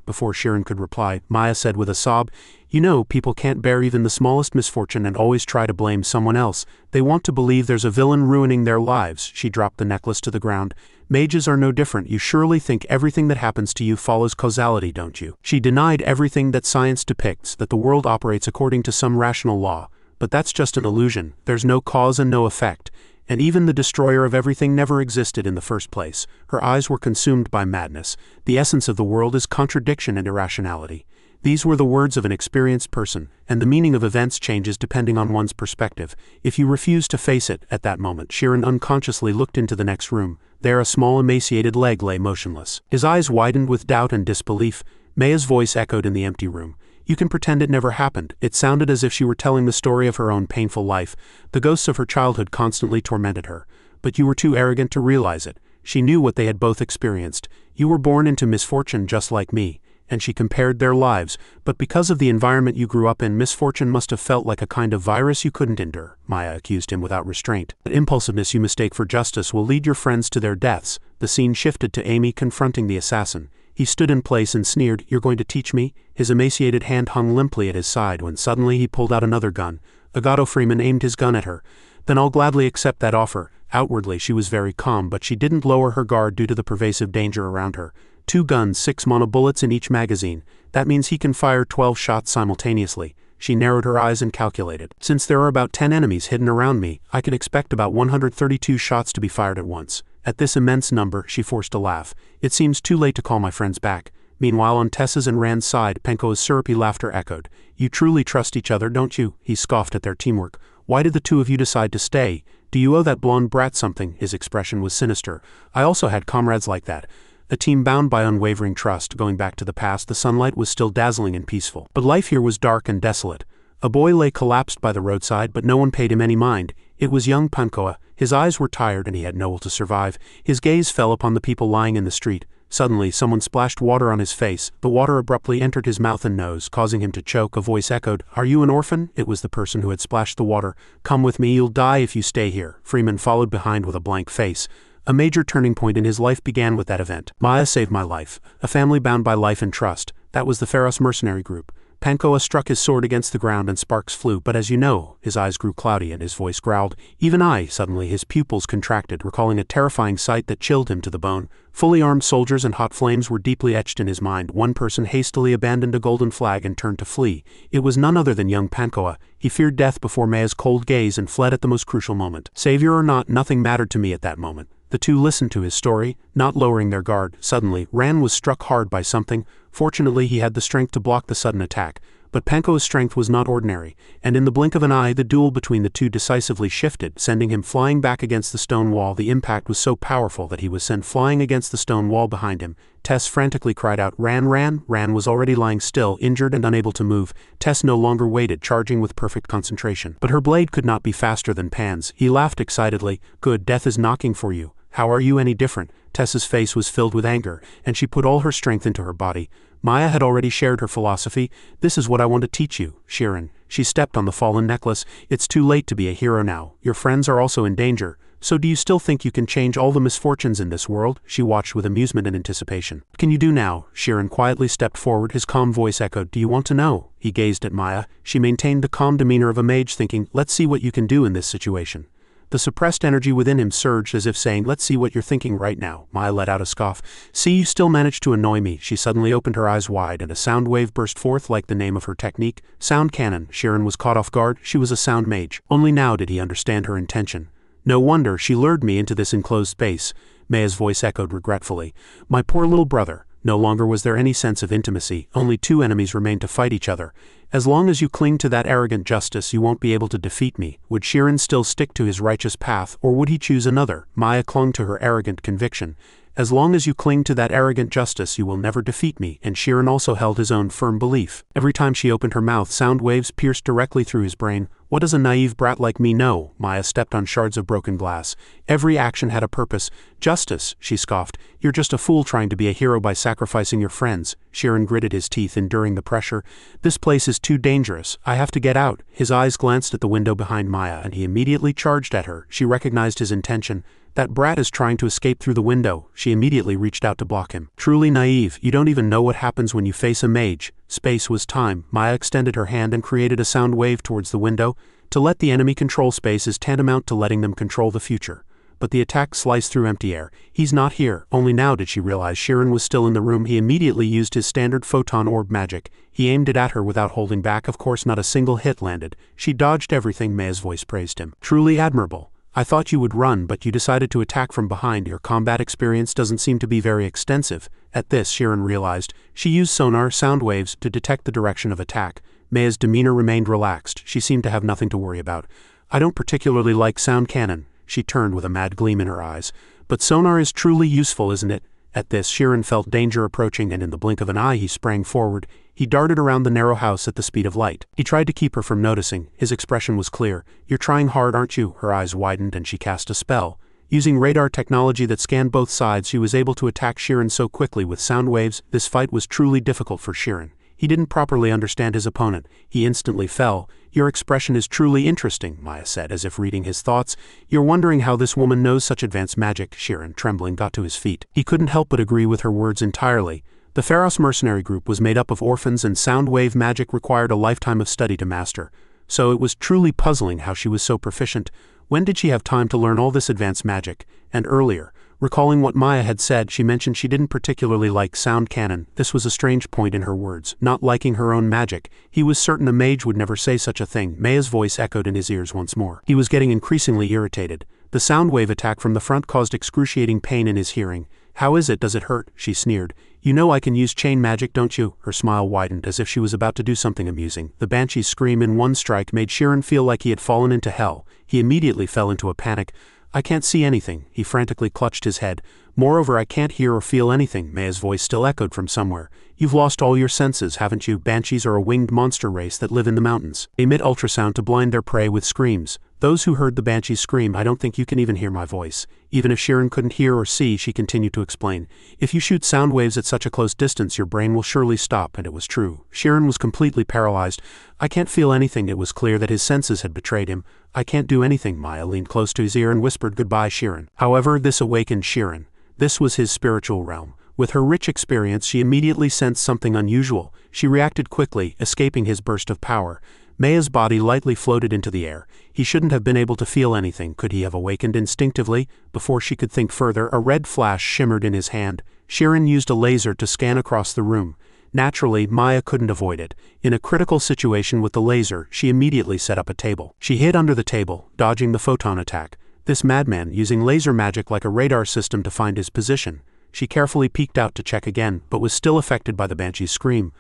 Before Sheeran could reply, Maya said with a sob, "You know, people can't bear even the smallest misfortune and always try to blame someone else. They want to believe there's a villain ruining their lives." She dropped the necklace to the ground. "Mages are no different. You surely think everything that happens to you follows causality, don't you?" She denied everything that science depicts, that the world operates according to some rational law. But that's just an illusion. There's no cause and no effect. And even the destroyer of everything never existed in the first place. Her eyes were consumed by madness. The essence of the world is contradiction and irrationality. These were the words of an experienced person, and the meaning of events changes depending on one's perspective. If you refuse to face it, at that moment, Sheeran unconsciously looked into the next room. There a small emaciated leg lay motionless. His eyes widened with doubt and disbelief. Maya's voice echoed in the empty room. You can pretend it never happened." It sounded as if she were telling the story of her own painful life. The ghosts of her childhood constantly tormented her. "But you were too arrogant to realize it." She knew what they had both experienced. "You were born into misfortune just like me." And she compared their lives. "But because of the environment you grew up in, misfortune must have felt like a kind of virus you couldn't endure," Maya accused him without restraint. "The impulsiveness you mistake for justice will lead your friends to their deaths." The scene shifted to Amy confronting the assassin. He stood in place and sneered, "You're going to teach me?" His emaciated hand hung limply at his side when suddenly he pulled out another gun. Agato Freeman aimed his gun at her. "Then I'll gladly accept that offer." Outwardly she was very calm, but she didn't lower her guard due to the pervasive danger around her. 2 guns, 6 monobullets in each magazine. That means he can fire 12 shots simultaneously. She narrowed her eyes and calculated. "Since there are about 10 enemies hidden around me, I could expect about 132 shots to be fired at once." At this immense number, she forced a laugh. "It seems too late to call my friends back." Meanwhile, on Tessa's and Rand's side, Penko's syrupy laughter echoed. "You truly trust each other, don't you?" He scoffed at their teamwork. "Why did the two of you decide to stay? Do you owe that blonde brat something?" His expression was sinister. "I also had comrades like that. A team bound by unwavering trust." Going back to the past, the sunlight was still dazzling and peaceful. But life here was dark and desolate. A boy lay collapsed by the roadside, but no one paid him any mind. It was young Pankoa. His eyes were tired and he had no will to survive. His gaze fell upon the people lying in the street. Suddenly, someone splashed water on his face. The water abruptly entered his mouth and nose, causing him to choke. A voice echoed, "Are you an orphan?" It was the person who had splashed the water. "Come with me, you'll die if you stay here." Freeman followed behind with a blank face. A major turning point in his life began with that event. "Maya saved my life. A family bound by life and trust. That was the Pharos mercenary group." Pankoa struck his sword against the ground and sparks flew. "But as you know," his eyes grew cloudy and his voice growled, "even I." Suddenly his pupils contracted, recalling a terrifying sight that chilled him to the bone. Fully armed soldiers and hot flames were deeply etched in his mind. One person hastily abandoned a golden flag and turned to flee. It was none other than young Pankoa. He feared death before Maya's cold gaze and fled at the most crucial moment. Savior or not, nothing mattered to me at that moment. The two listened to his story, not lowering their guard. Suddenly, Ran was struck hard by something. Fortunately, he had the strength to block the sudden attack. But Panko's strength was not ordinary, and in the blink of an eye the duel between the two decisively shifted, sending him flying back against the stone wall. The impact was so powerful that he was sent flying against the stone wall behind him. Tess frantically cried out, "Ran, Ran!" Ran was already lying still, injured and unable to move. Tess no longer waited, charging with perfect concentration. But her blade could not be faster than Pan's. He laughed excitedly. "Good, death is knocking for you. How are you any different?" Tess's face was filled with anger, and she put all her strength into her body. Maya had already shared her philosophy. "This is what I want to teach you, Shirin." She stepped on the fallen necklace. "It's too late to be a hero now. Your friends are also in danger. So do you still think you can change all the misfortunes in this world?" She watched with amusement and anticipation. "What can you do now?" Shirin quietly stepped forward. His calm voice echoed, "Do you want to know?" He gazed at Maya. She maintained the calm demeanor of a mage, thinking, "Let's see what you can do in this situation." The suppressed energy within him surged as if saying, "Let's see what you're thinking right now." Maya let out a scoff. "See, you still managed to annoy me." She suddenly opened her eyes wide and a sound wave burst forth like the name of her technique. Sound cannon. Shirin was caught off guard. She was a sound mage. Only now did he understand her intention. "No wonder she lured me into this enclosed space." Maya's voice echoed regretfully. "My poor little brother." No longer was there any sense of intimacy. Only two enemies remained to fight each other. "As long as you cling to that arrogant justice, you won't be able to defeat me." Would Shirin still stick to his righteous path, or would he choose another? Maya clung to her arrogant conviction. "As long as you cling to that arrogant justice, you will never defeat me." And Shirin also held his own firm belief. Every time she opened her mouth, sound waves pierced directly through his brain. "What does a naive brat like me know?" Maya stepped on shards of broken glass. "Every action had a purpose." "Justice," she scoffed. "You're just a fool trying to be a hero by sacrificing your friends." Shirin gritted his teeth, enduring the pressure. "This place is too dangerous. I have to get out." His eyes glanced at the window behind Maya, and he immediately charged at her. She recognized his intention. "That brat is trying to escape through the window." She immediately reached out to block him. "Truly naive. You don't even know what happens when you face a mage." Space was time. Maya extended her hand and created a sound wave towards the window. To let the enemy control space is tantamount to letting them control the future. But the attack sliced through empty air. "He's not here." Only now did she realize Shirin was still in the room. He immediately used his standard photon orb magic. He aimed it at her without holding back. Of course, not a single hit landed. She dodged everything. Maya's voice praised him. "Truly admirable. I thought you would run, but you decided to attack from behind. Your combat experience doesn't seem to be very extensive." At this, Shirin realized. She used sonar, sound waves, to detect the direction of attack. Maya's demeanor remained relaxed. She seemed to have nothing to worry about. "I don't particularly like sound cannon." She turned with a mad gleam in her eyes. "But sonar is truly useful, isn't it?" At this, Shirin felt danger approaching, and in the blink of an eye he sprang forward. He darted around the narrow house at the speed of light. He tried to keep her from noticing. His expression was clear. "You're trying hard, aren't you?" Her eyes widened and she cast a spell. Using radar technology that scanned both sides, she was able to attack Sheeran so quickly with sound waves. This fight was truly difficult for Sheeran. He didn't properly understand his opponent. He instantly fell. "Your expression is truly interesting," Maya said, as if reading his thoughts. "You're wondering how this woman knows such advanced magic." Sheeran, trembling, got to his feet. He couldn't help but agree with her words entirely. The Pharos mercenary group was made up of orphans, and sound wave magic required a lifetime of study to master. So it was truly puzzling how she was so proficient. When did she have time to learn all this advanced magic? And earlier, recalling what Maya had said, she mentioned she didn't particularly like sound cannon. This was a strange point in her words, not liking her own magic. He was certain a mage would never say such a thing. Maya's voice echoed in his ears once more. He was getting increasingly irritated. The sound wave attack from the front caused excruciating pain in his hearing. "How is it? Does it hurt?" she sneered. "You know I can use chain magic, don't you?" Her smile widened as if she was about to do something amusing. The banshee's scream in one strike made Sheeran feel like he had fallen into hell. He immediately fell into a panic. "I can't see anything." He frantically clutched his head. "Moreover, I can't hear or feel anything." Maya's voice still echoed from somewhere. "You've lost all your senses, haven't you?" Banshees are a winged monster race that live in the mountains. They emit ultrasound to blind their prey with screams. Those who heard the banshees scream, "I don't think you can even hear my voice." Even if Sheeran couldn't hear or see, she continued to explain. "If you shoot sound waves at such a close distance, your brain will surely stop." And it was true. Sheeran was completely paralyzed. "I can't feel anything." It was clear that his senses had betrayed him. "I can't do anything." Maya leaned close to his ear and whispered, "Goodbye, Sheeran." However, this awakened Sheeran. This was his spiritual realm. With her rich experience, she immediately sensed something unusual. She reacted quickly, escaping his burst of power. Maya's body lightly floated into the air. He shouldn't have been able to feel anything. Could he have awakened instinctively? Before she could think further, a red flash shimmered in his hand. Sheeran used a laser to scan across the room. Naturally, Maya couldn't avoid it. In a critical situation with the laser, she immediately set up a table. She hid under the table, dodging the photon attack. This madman, using laser magic like a radar system to find his position. She carefully peeked out to check again, but was still affected by the banshee's scream.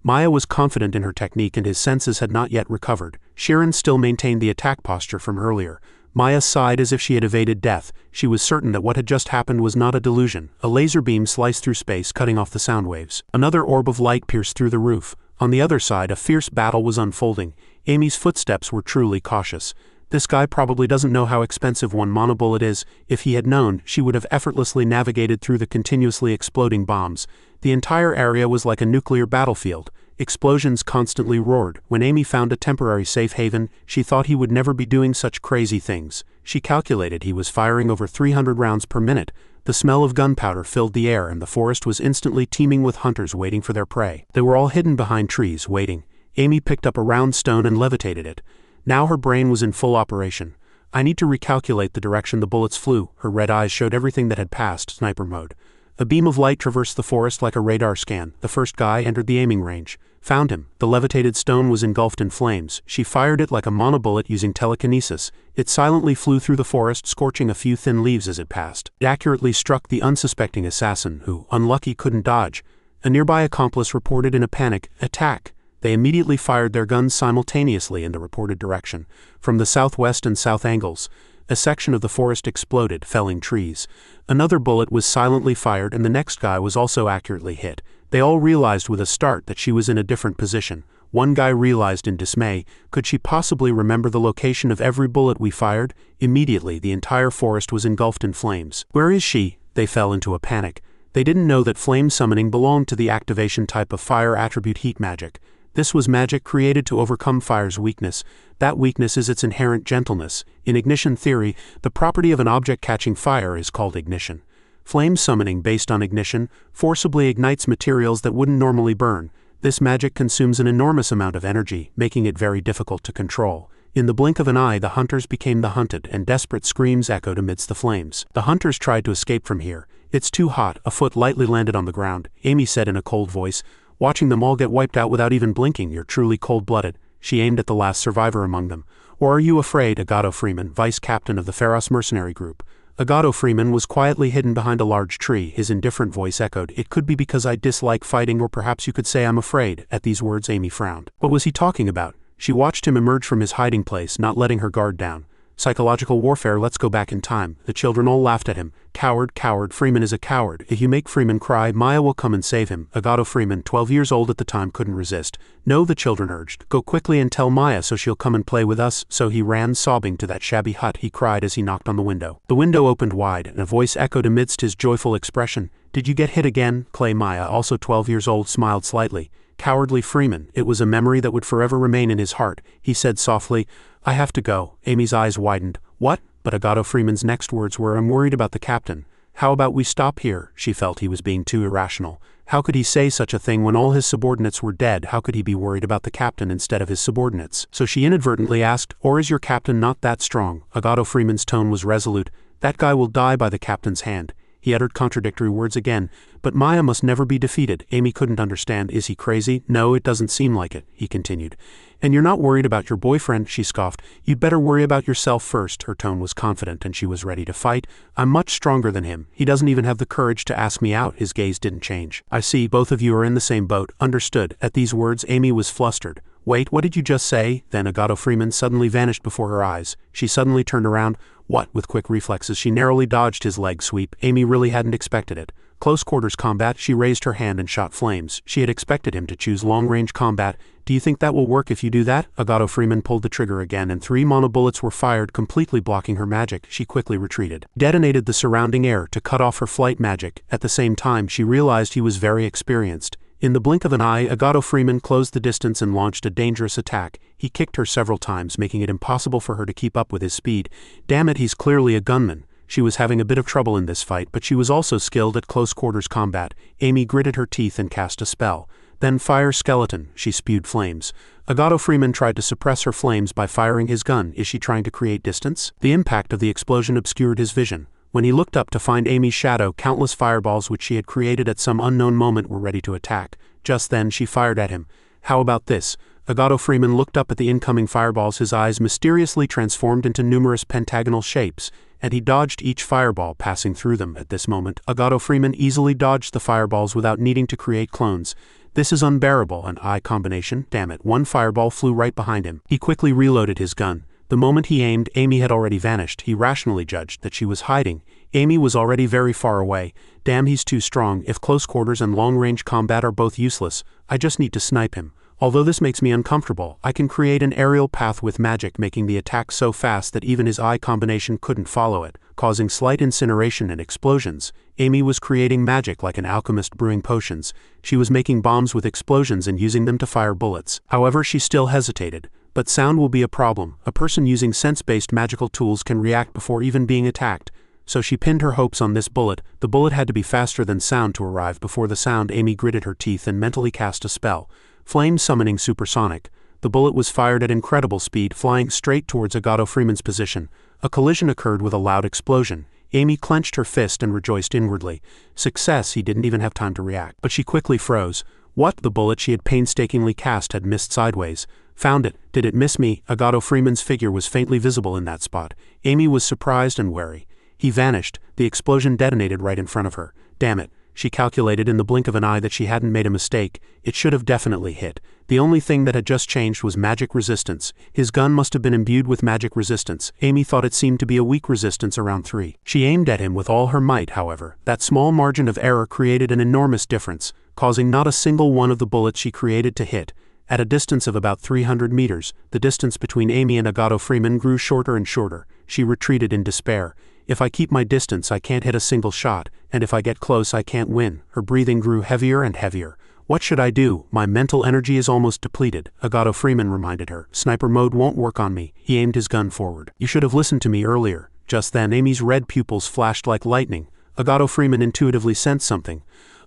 Maya was confident in her technique and his senses had not yet recovered. Sheeran still maintained the attack posture from earlier. Maya sighed as if she had evaded death. She was certain that what had just happened was not a delusion. A laser beam sliced through space, cutting off the sound waves. Another orb of light pierced through the roof. On the other side, a fierce battle was unfolding. Amy's footsteps were truly cautious. This guy probably doesn't know how expensive one monobullet is. If he had known, she would have effortlessly navigated through the continuously exploding bombs. The entire area was like a nuclear battlefield. Explosions constantly roared. When Amy found a temporary safe haven, she thought he would never be doing such crazy things. She calculated he was firing over 300 rounds per minute. The smell of gunpowder filled the air and the forest was instantly teeming with hunters waiting for their prey. They were all hidden behind trees, waiting. Amy picked up a round stone and levitated it. Now her brain was in full operation. "I need to recalculate the direction the bullets flew." Her red eyes showed everything that had passed, sniper mode. A beam of light traversed the forest like a radar scan. The first guy entered the aiming range. Found him. The levitated stone was engulfed in flames. She fired it like a monobullet using telekinesis. It silently flew through the forest, scorching a few thin leaves as it passed. It accurately struck the unsuspecting assassin, who, unlucky, couldn't dodge. A nearby accomplice reported in a panic, "Attack!" They immediately fired their guns simultaneously in the reported direction. From the southwest and south angles, a section of the forest exploded, felling trees. Another bullet was silently fired and the next guy was also accurately hit. They all realized with a start that she was in a different position. One guy realized in dismay, "Could she possibly remember the location of every bullet we fired?" Immediately, the entire forest was engulfed in flames. "Where is she?" They fell into a panic. They didn't know that flame summoning belonged to the activation type of fire attribute heat magic. This was magic created to overcome fire's weakness. That weakness is its inherent gentleness. In ignition theory, the property of an object catching fire is called ignition. Flame summoning based on ignition forcibly ignites materials that wouldn't normally burn. This magic consumes an enormous amount of energy, making it very difficult to control. In the blink of an eye, the hunters became the hunted, and desperate screams echoed amidst the flames. The hunters tried to escape from here. "It's too hot." A foot lightly landed on the ground. Amy said in a cold voice, "Watching them all get wiped out without even blinking, you're truly cold-blooded." She aimed at the last survivor among them. "Or are you afraid?" Agato Freeman, vice captain of the Pharos mercenary group. Agato Freeman was quietly hidden behind a large tree. His indifferent voice echoed, "It could be because I dislike fighting, or perhaps you could say I'm afraid." At these words, Amy frowned. What was he talking about? She watched him emerge from his hiding place, not letting her guard down. Psychological warfare, let's go back in time. The children all laughed at him. Coward, coward, Freeman is a coward. If you make Freeman cry, Maya will come and save him. Agato Freeman, 12 years old at the time, couldn't resist. No, the children urged. Go quickly and tell Maya so she'll come and play with us. So he ran sobbing to that shabby hut. He cried as he knocked on the window. The window opened wide, and a voice echoed amidst his joyful expression. Did you get hit again? Clay Maya, also 12 years old, smiled slightly. Cowardly Freeman, it was a memory that would forever remain in his heart. He said softly, I have to go. Amy's eyes widened. What? But Agato Freeman's next words were, I'm worried about the captain. How about we stop here? She felt he was being too irrational. How could he say such a thing when all his subordinates were dead? How could he be worried about the captain instead of his subordinates? So she inadvertently asked, or is your captain not that strong? Agato Freeman's tone was resolute. That guy will die by the captain's hand. He uttered contradictory words again. But Maya must never be defeated. Amy couldn't understand. Is he crazy? No, it doesn't seem like it, he continued. And you're not worried about your boyfriend, she scoffed. You'd better worry about yourself first. Her tone was confident and she was ready to fight. I'm much stronger than him. He doesn't even have the courage to ask me out. His gaze didn't change. I see, both of you are in the same boat. Understood. At these words, Amy was flustered. Wait, what did you just say? Then Agato Freeman suddenly vanished before her eyes. She suddenly turned around. What? With quick reflexes, she narrowly dodged his leg sweep. Amy really hadn't expected it. Close quarters combat, she raised her hand and shot flames. She had expected him to choose long-range combat. Do you think that will work if you do that? Agato Freeman pulled the trigger again and 3 mono bullets were fired, completely blocking her magic. She quickly retreated. Detonated the surrounding air to cut off her flight magic. At the same time, she realized he was very experienced. In the blink of an eye, Agato Freeman closed the distance and launched a dangerous attack. He kicked her several times, making it impossible for her to keep up with his speed. Damn it, he's clearly a gunman. She was having a bit of trouble in this fight, but she was also skilled at close quarters combat. Amy gritted her teeth and cast a spell. Then fire skeleton, she spewed flames. Agato Freeman tried to suppress her flames by firing his gun. Is she trying to create distance? The impact of the explosion obscured his vision. When he looked up to find Amy's shadow, countless fireballs which she had created at some unknown moment were ready to attack. Just then she fired at him. How about this? Agato Freeman looked up at the incoming fireballs. His eyes mysteriously transformed into numerous pentagonal shapes, and he dodged each fireball passing through them. At this moment, Agato Freeman easily dodged the fireballs without needing to create clones. This is unbearable, an eye combination. Damn it, one fireball flew right behind him. He quickly reloaded his gun. The moment he aimed, Amy had already vanished. He rationally judged that she was hiding. Amy was already very far away. Damn, he's too strong. If close quarters and long-range combat are both useless, I just need to snipe him. Although this makes me uncomfortable, I can create an aerial path with magic, making the attack so fast that even his eye combination couldn't follow it, causing slight incineration and explosions. Amy was creating magic like an alchemist brewing potions. She was making bombs with explosions and using them to fire bullets. However, she still hesitated. But sound will be a problem. A person using sense-based magical tools can react before even being attacked. So she pinned her hopes on this bullet. The bullet had to be faster than sound to arrive. Before the sound, Amy gritted her teeth and mentally cast a spell. Flame summoning supersonic. The bullet was fired at incredible speed, flying straight towards Agato Freeman's position. A collision occurred with a loud explosion. Amy clenched her fist and rejoiced inwardly. Success, he didn't even have time to react. But she quickly froze. What? The bullet she had painstakingly cast had missed sideways. Found it. Did it miss me? Agato Freeman's figure was faintly visible in that spot. Amy was surprised and wary. He vanished. The explosion detonated right in front of her. Damn it. She calculated in the blink of an eye that she hadn't made a mistake. It should have definitely hit. The only thing that had just changed was magic resistance. His gun must have been imbued with magic resistance. Amy thought it seemed to be a weak resistance around 3. She aimed at him with all her might, however. That small margin of error created an enormous difference, causing not a single one of the bullets she created to hit. At a distance of about 300 meters, the distance between Amy and Agato Freeman grew shorter and shorter. She retreated in despair. If I keep my distance, I can't hit a single shot, and if I get close, I can't win. Her breathing grew heavier and heavier. What should I do? My mental energy is almost depleted. Agato Freeman reminded her. Sniper mode won't work on me. He aimed his gun forward. You should have listened to me earlier. Just then, Amy's red pupils flashed like lightning. Agato Freeman intuitively sensed something.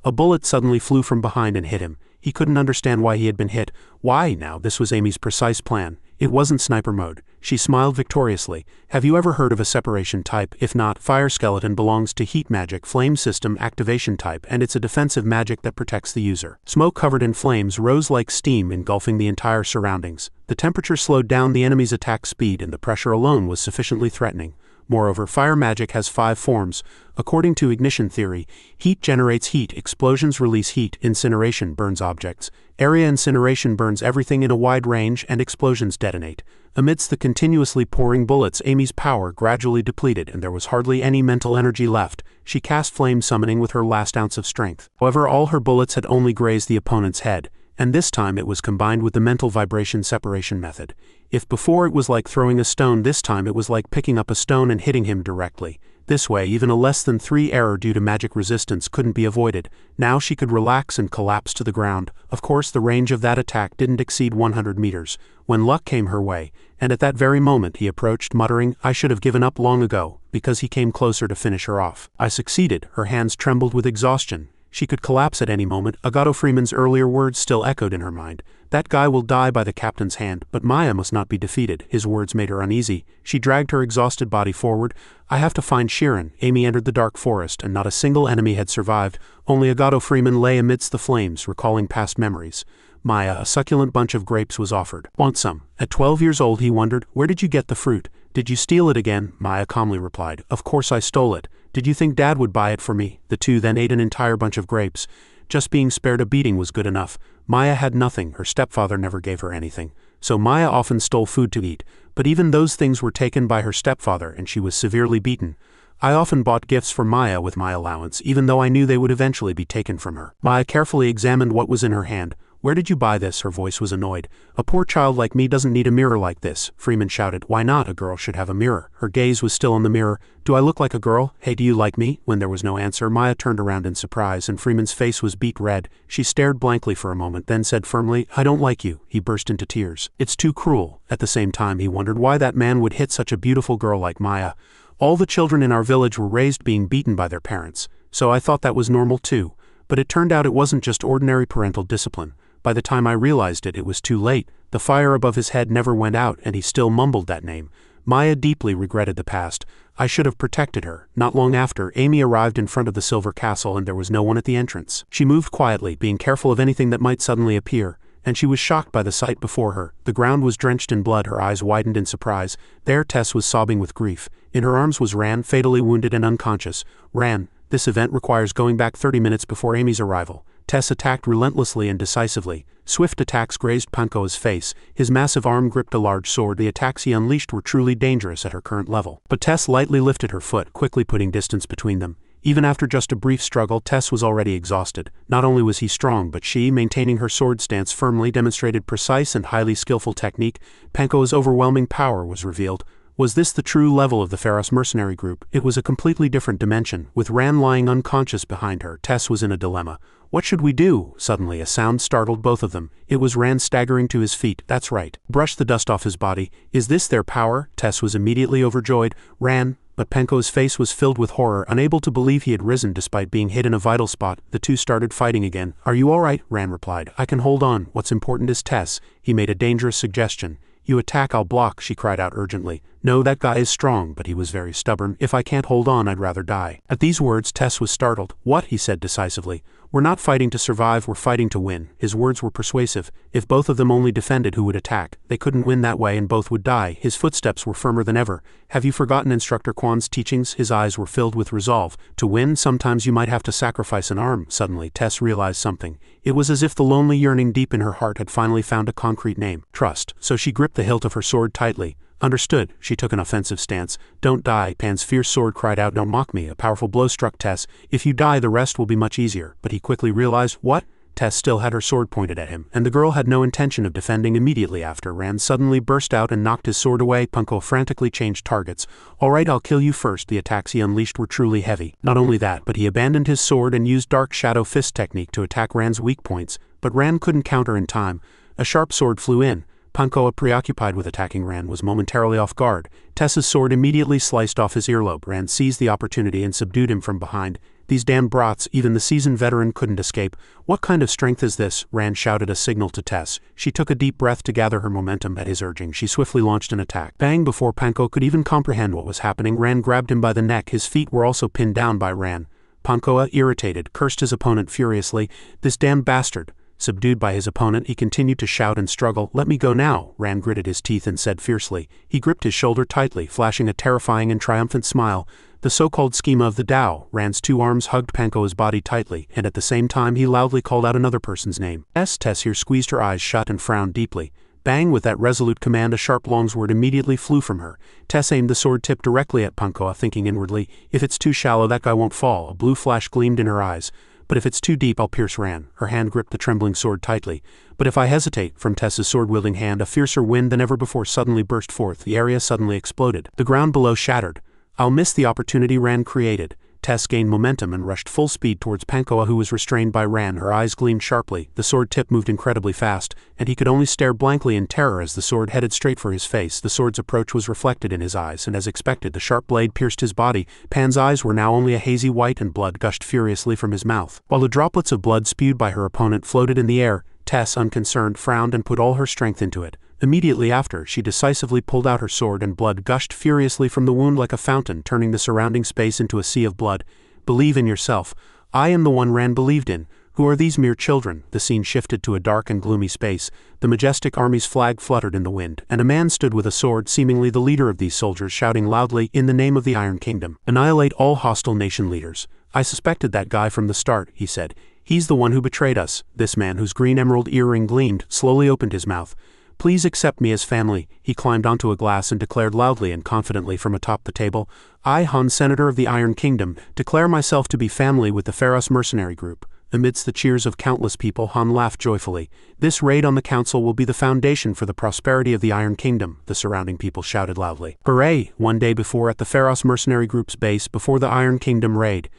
A bullet suddenly flew from behind and hit him. He couldn't understand why he had been hit. Why now? This was Amy's precise plan. It wasn't sniper mode. She smiled victoriously. Have you ever heard of a separation type? If not, fire skeleton belongs to heat magic, flame system activation type, and it's a defensive magic that protects the user. Smoke covered in flames rose like steam, engulfing the entire surroundings. The temperature slowed down the enemy's attack speed, and the pressure alone was sufficiently threatening. Moreover, fire magic has 5 forms. According to ignition theory, heat generates heat, explosions release heat, incineration burns objects, area incineration burns everything in a wide range, and explosions detonate. Amidst the continuously pouring bullets, Amy's power gradually depleted and there was hardly any mental energy left. She cast flame summoning with her last ounce of strength. However, all her bullets had only grazed the opponent's head, and this time it was combined with the mental vibration separation method. If before it was like throwing a stone, this time it was like picking up a stone and hitting him directly. This way, even a less than 3 error due to magic resistance couldn't be avoided. Now she could relax and collapse to the ground. Of course, the range of that attack didn't exceed 100 meters, when luck came her way, and at that very moment he approached, muttering, "I should have given up long ago," because he came closer to finish her off. I succeeded. Her hands trembled with exhaustion. She could collapse at any moment. Agato Freeman's earlier words still echoed in her mind. That guy will die by the captain's hand, but Maya must not be defeated. His words made her uneasy. She dragged her exhausted body forward. I have to find Sheeran. Amy entered the dark forest, and not a single enemy had survived. Only Agato Freeman lay amidst the flames, recalling past memories. Maya, a succulent bunch of grapes was offered. Want some? At 12 years old he wondered, where did you get the fruit? Did you steal it again? Maya calmly replied, of course I stole it. Did you think Dad would buy it for me? The two then ate an entire bunch of grapes. Just being spared a beating was good enough. Maya had nothing, her stepfather never gave her anything. So Maya often stole food to eat, but even those things were taken by her stepfather and she was severely beaten. I often bought gifts for Maya with my allowance, even though I knew they would eventually be taken from her. Maya carefully examined what was in her hand. Where did you buy this? Her voice was annoyed. A poor child like me doesn't need a mirror like this. Freeman shouted. Why not? A girl should have a mirror. Her gaze was still on the mirror. Do I look like a girl? Hey, do you like me? When there was no answer, Maya turned around in surprise and Freeman's face was beet red. She stared blankly for a moment, then said firmly, I don't like you. He burst into tears. It's too cruel. At the same time, he wondered why that man would hit such a beautiful girl like Maya. All the children in our village were raised being beaten by their parents, so I thought that was normal too. But it turned out it wasn't just ordinary parental discipline. By the time I realized it, it was too late. The fire above his head never went out, and he still mumbled that name. Maya deeply regretted the past. I should have protected her. Not long after, Amy arrived in front of the Silver Castle and there was no one at the entrance. She moved quietly, being careful of anything that might suddenly appear, and she was shocked by the sight before her. The ground was drenched in blood, her eyes widened in surprise. There Tess was sobbing with grief. In her arms was Ran, fatally wounded and unconscious. Ran, this event requires going back 30 minutes before Amy's arrival. Tess attacked relentlessly and decisively. Swift attacks grazed Panko's face. His massive arm gripped a large sword. The attacks he unleashed were truly dangerous at her current level. But Tess lightly lifted her foot, quickly putting distance between them. Even after just a brief struggle, Tess was already exhausted. Not only was he strong, but she, maintaining her sword stance firmly, demonstrated precise and highly skillful technique. Panko's overwhelming power was revealed. Was this the true level of the Pharos mercenary group? It was a completely different dimension. With Ran lying unconscious behind her, Tess was in a dilemma. What should we do? Suddenly a sound startled both of them. It was Ran staggering to his feet. That's right. Brush the dust off his body. Is this their power? Tess was immediately overjoyed. Ran, but Panko's face was filled with horror, unable to believe he had risen despite being hit in a vital spot. The two started fighting again. Are you all right? Ran replied. I can hold on. What's important is Tess. He made a dangerous suggestion. You attack, I'll block, she cried out urgently. No, that guy is strong, but he was very stubborn. If I can't hold on, I'd rather die. At these words, Tess was startled. What? He said decisively. We're not fighting to survive, we're fighting to win. His words were persuasive. If both of them only defended, who would attack? They couldn't win that way and both would die. His footsteps were firmer than ever. Have you forgotten Instructor Kwan's teachings? His eyes were filled with resolve. To win, sometimes you might have to sacrifice an arm. Suddenly, Tess realized something. It was as if the lonely yearning deep in her heart had finally found a concrete name. Trust. So she gripped the hilt of her sword tightly. Understood. She took an offensive stance. Don't die. Pan's fierce sword cried out. Don't mock me. A powerful blow struck Tess. If you die, the rest will be much easier. But he quickly realized, what? Tess still had her sword pointed at him, and the girl had no intention of defending. Immediately after, Ran suddenly burst out and knocked his sword away. Panko frantically changed targets. All right, I'll kill you first. The attacks he unleashed were truly heavy. Not only that, but he abandoned his sword and used Dark Shadow Fist technique to attack Ran's weak points. But Ran couldn't counter in time. A sharp sword flew in. Panko, preoccupied with attacking Ran, was momentarily off guard. Tess's sword immediately sliced off his earlobe. Ran seized the opportunity and subdued him from behind. These damn brats, even the seasoned veteran couldn't escape. What kind of strength is this? Ran shouted a signal to Tess. She took a deep breath to gather her momentum. At his urging, she swiftly launched an attack. Bang! Before Panko could even comprehend what was happening, Ran grabbed him by the neck. His feet were also pinned down by Ran. Panko, irritated, cursed his opponent furiously. This damn bastard. Subdued by his opponent, he continued to shout and struggle. "Let me go now," Ran gritted his teeth and said fiercely. He gripped his shoulder tightly, flashing a terrifying and triumphant smile. The so-called schema of the Tao. Ran's two arms hugged Pankoa's body tightly, and at the same time he loudly called out another person's name. Tess here squeezed her eyes shut and frowned deeply. Bang! With that resolute command, a sharp longsword immediately flew from her. Tess aimed the sword tip directly at Pankoa, thinking inwardly, "If it's too shallow, that guy won't fall." A blue flash gleamed in her eyes. "But if it's too deep, I'll pierce Ran." Her hand gripped the trembling sword tightly. "But if I hesitate," from Tess's sword-wielding hand, a fiercer wind than ever before suddenly burst forth. The area suddenly exploded. The ground below shattered. "I'll miss the opportunity Ran created." Tess gained momentum and rushed full speed towards Pankoa, who was restrained by Ran. Her eyes gleamed sharply. The sword tip moved incredibly fast, and he could only stare blankly in terror as the sword headed straight for his face. The sword's approach was reflected in his eyes, and as expected, the sharp blade pierced his body. Pan's eyes were now only a hazy white, and blood gushed furiously from his mouth. While the droplets of blood spewed by her opponent floated in the air, Tess, unconcerned, frowned and put all her strength into it. Immediately after, she decisively pulled out her sword, and blood gushed furiously from the wound like a fountain, turning the surrounding space into a sea of blood. "Believe in yourself. I am the one Ran believed in. Who are these mere children?" The scene shifted to a dark and gloomy space. The majestic army's flag fluttered in the wind, and a man stood with a sword, seemingly the leader of these soldiers, shouting loudly, "In the name of the Iron Kingdom, annihilate all hostile nation leaders." "I suspected that guy from the start," he said. "He's the one who betrayed us." This man, whose green emerald earring gleamed, slowly opened his mouth. "Please accept me as family." He climbed onto a glass and declared loudly and confidently from atop the table, "I, Han, Senator of the Iron Kingdom, declare myself to be family with the Pharos mercenary group." Amidst the cheers of countless people, Han laughed joyfully. "This raid on the council will be the foundation for the prosperity of the Iron Kingdom," the surrounding people shouted loudly. "Hooray!" One day before, at the Pharos mercenary group's base before the Iron Kingdom raid.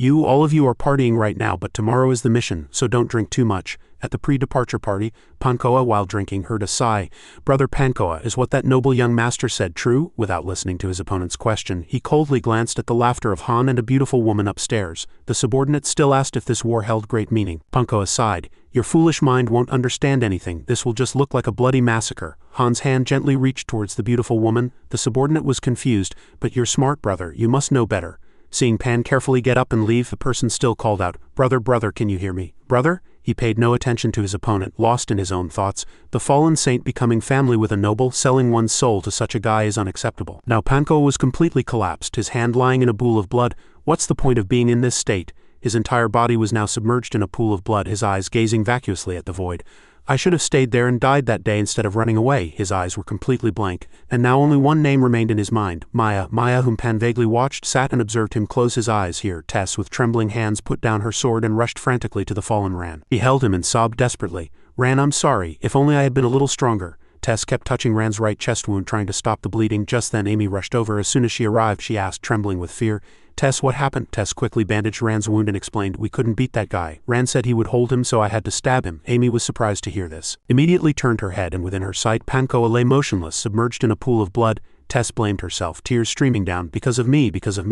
All of you are partying right now, but tomorrow is the mission, so don't drink too much." At the pre-departure party, Pankoa, while drinking, heard a sigh. "Brother Pankoa, is what that noble young master said true?" Without listening to his opponent's question, he coldly glanced at the laughter of Han and a beautiful woman upstairs. The subordinate still asked if this war held great meaning. Pankoa sighed. "Your foolish mind won't understand anything. This will just look like a bloody massacre." Han's hand gently reached towards the beautiful woman. The subordinate was confused. "But you're smart, brother. You must know better." Seeing Pan carefully get up and leave, the person still called out, brother, can you hear me? Brother?" He paid no attention to his opponent, lost in his own thoughts. The fallen saint becoming family with a noble, selling one's soul to such a guy is unacceptable. Now Pankoa was completely collapsed, his hand lying in a pool of blood. What's the point of being in this state? His entire body was now submerged in a pool of blood, his eyes gazing vacuously at the void. "I should have stayed there and died that day instead of running away." His eyes were completely blank, and now only one name remained in his mind, Maya. Maya, whom Pan vaguely watched, sat and observed him close his eyes. Here, Tess, with trembling hands, put down her sword and rushed frantically to the fallen Ran. He held him and sobbed desperately. "Ran, I'm sorry. If only I had been a little stronger." Tess kept touching Ran's right chest wound, trying to stop the bleeding. Just then Amy rushed over. As soon as she arrived, she asked, trembling with fear, "Tess, what happened?" Tess quickly bandaged Ran's wound and explained, "We couldn't beat that guy. Ran said he would hold him, so I had to stab him." Amy was surprised to hear this. Immediately turned her head, and within her sight, Pankoa lay motionless, submerged in a pool of blood. Tess blamed herself, tears streaming down. Because of me,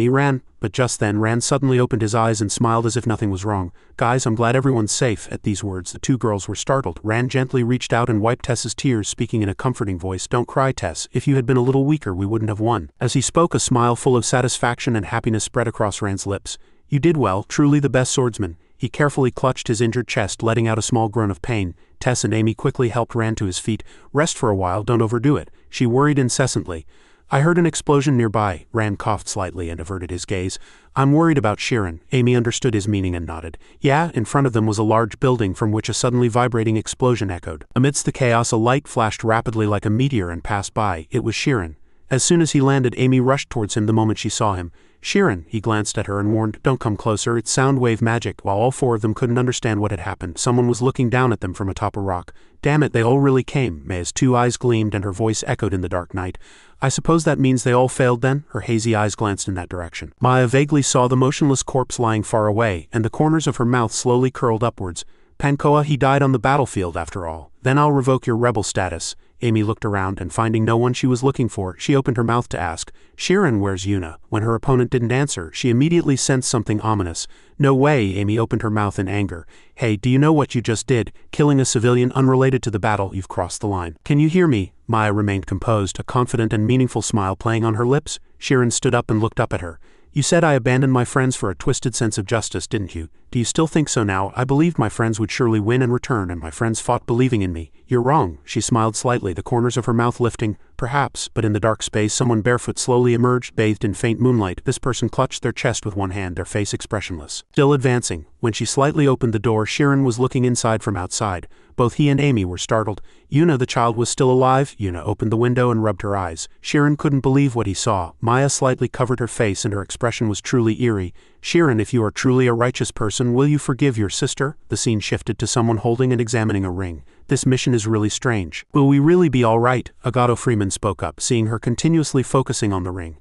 Ran." But just then Ran suddenly opened his eyes and smiled as if nothing was wrong. "Guys, I'm glad everyone's safe." At these words, the two girls were startled. Ran gently reached out and wiped Tess's tears, speaking in a comforting voice, "Don't cry, Tess. If you had been a little weaker, we wouldn't have won." As he spoke, a smile full of satisfaction and happiness spread across Ran's lips. "You did well, truly the best swordsman." He carefully clutched his injured chest, letting out a small groan of pain. Tess and Amy quickly helped Ran to his feet. "Rest for a while, don't overdo it." She worried incessantly. "I heard an explosion nearby." Ran coughed slightly and averted his gaze. "I'm worried about Sheeran." Amy understood his meaning and nodded. "Yeah." In front of them was a large building from which a suddenly vibrating explosion echoed. Amidst the chaos, a light flashed rapidly like a meteor and passed by. It was Sheeran. As soon as he landed, Amy rushed towards him the moment she saw him. "Sheeran," he glanced at her and warned, "Don't come closer, it's sound wave magic." While all four of them couldn't understand what had happened, someone was looking down at them from atop a rock. "Damn it, they all really came." Maya's two eyes gleamed and her voice echoed in the dark night. "I suppose that means they all failed then?" Her hazy eyes glanced in that direction. Maya vaguely saw the motionless corpse lying far away, and the corners of her mouth slowly curled upwards. "Pankoa, he died on the battlefield after all. Then I'll revoke your rebel status." Amy looked around, and finding no one she was looking for, she opened her mouth to ask, "Sheeran, where's Yuna?" When her opponent didn't answer, she immediately sensed something ominous. "No way." Amy opened her mouth in anger. "Hey, do you know what you just did? Killing a civilian unrelated to the battle, you've crossed the line." "Can you hear me?" Maya remained composed, a confident and meaningful smile playing on her lips. Sheeran stood up and looked up at her. You said I abandoned my friends for a twisted sense of justice, didn't you? Do you still think so now? I believed my friends would surely win and return, and my friends fought believing in me. You're wrong. She smiled slightly, the corners of her mouth lifting. Perhaps, but in the dark space someone barefoot slowly emerged, bathed in faint moonlight. This person clutched their chest with one hand, their face expressionless. Still advancing. When she slightly opened the door, Sheeran was looking inside from outside. Both he and Amy were startled. Yuna, the child, was still alive. Yuna opened the window and rubbed her eyes. Sheeran couldn't believe what he saw. Maya slightly covered her face and her expression was truly eerie. Sheeran, if you are truly a righteous person, will you forgive your sister? The scene shifted to someone holding and examining a ring. This mission is really strange. Will we really be all right? Agato Freeman spoke up, seeing her continuously focusing on the ring.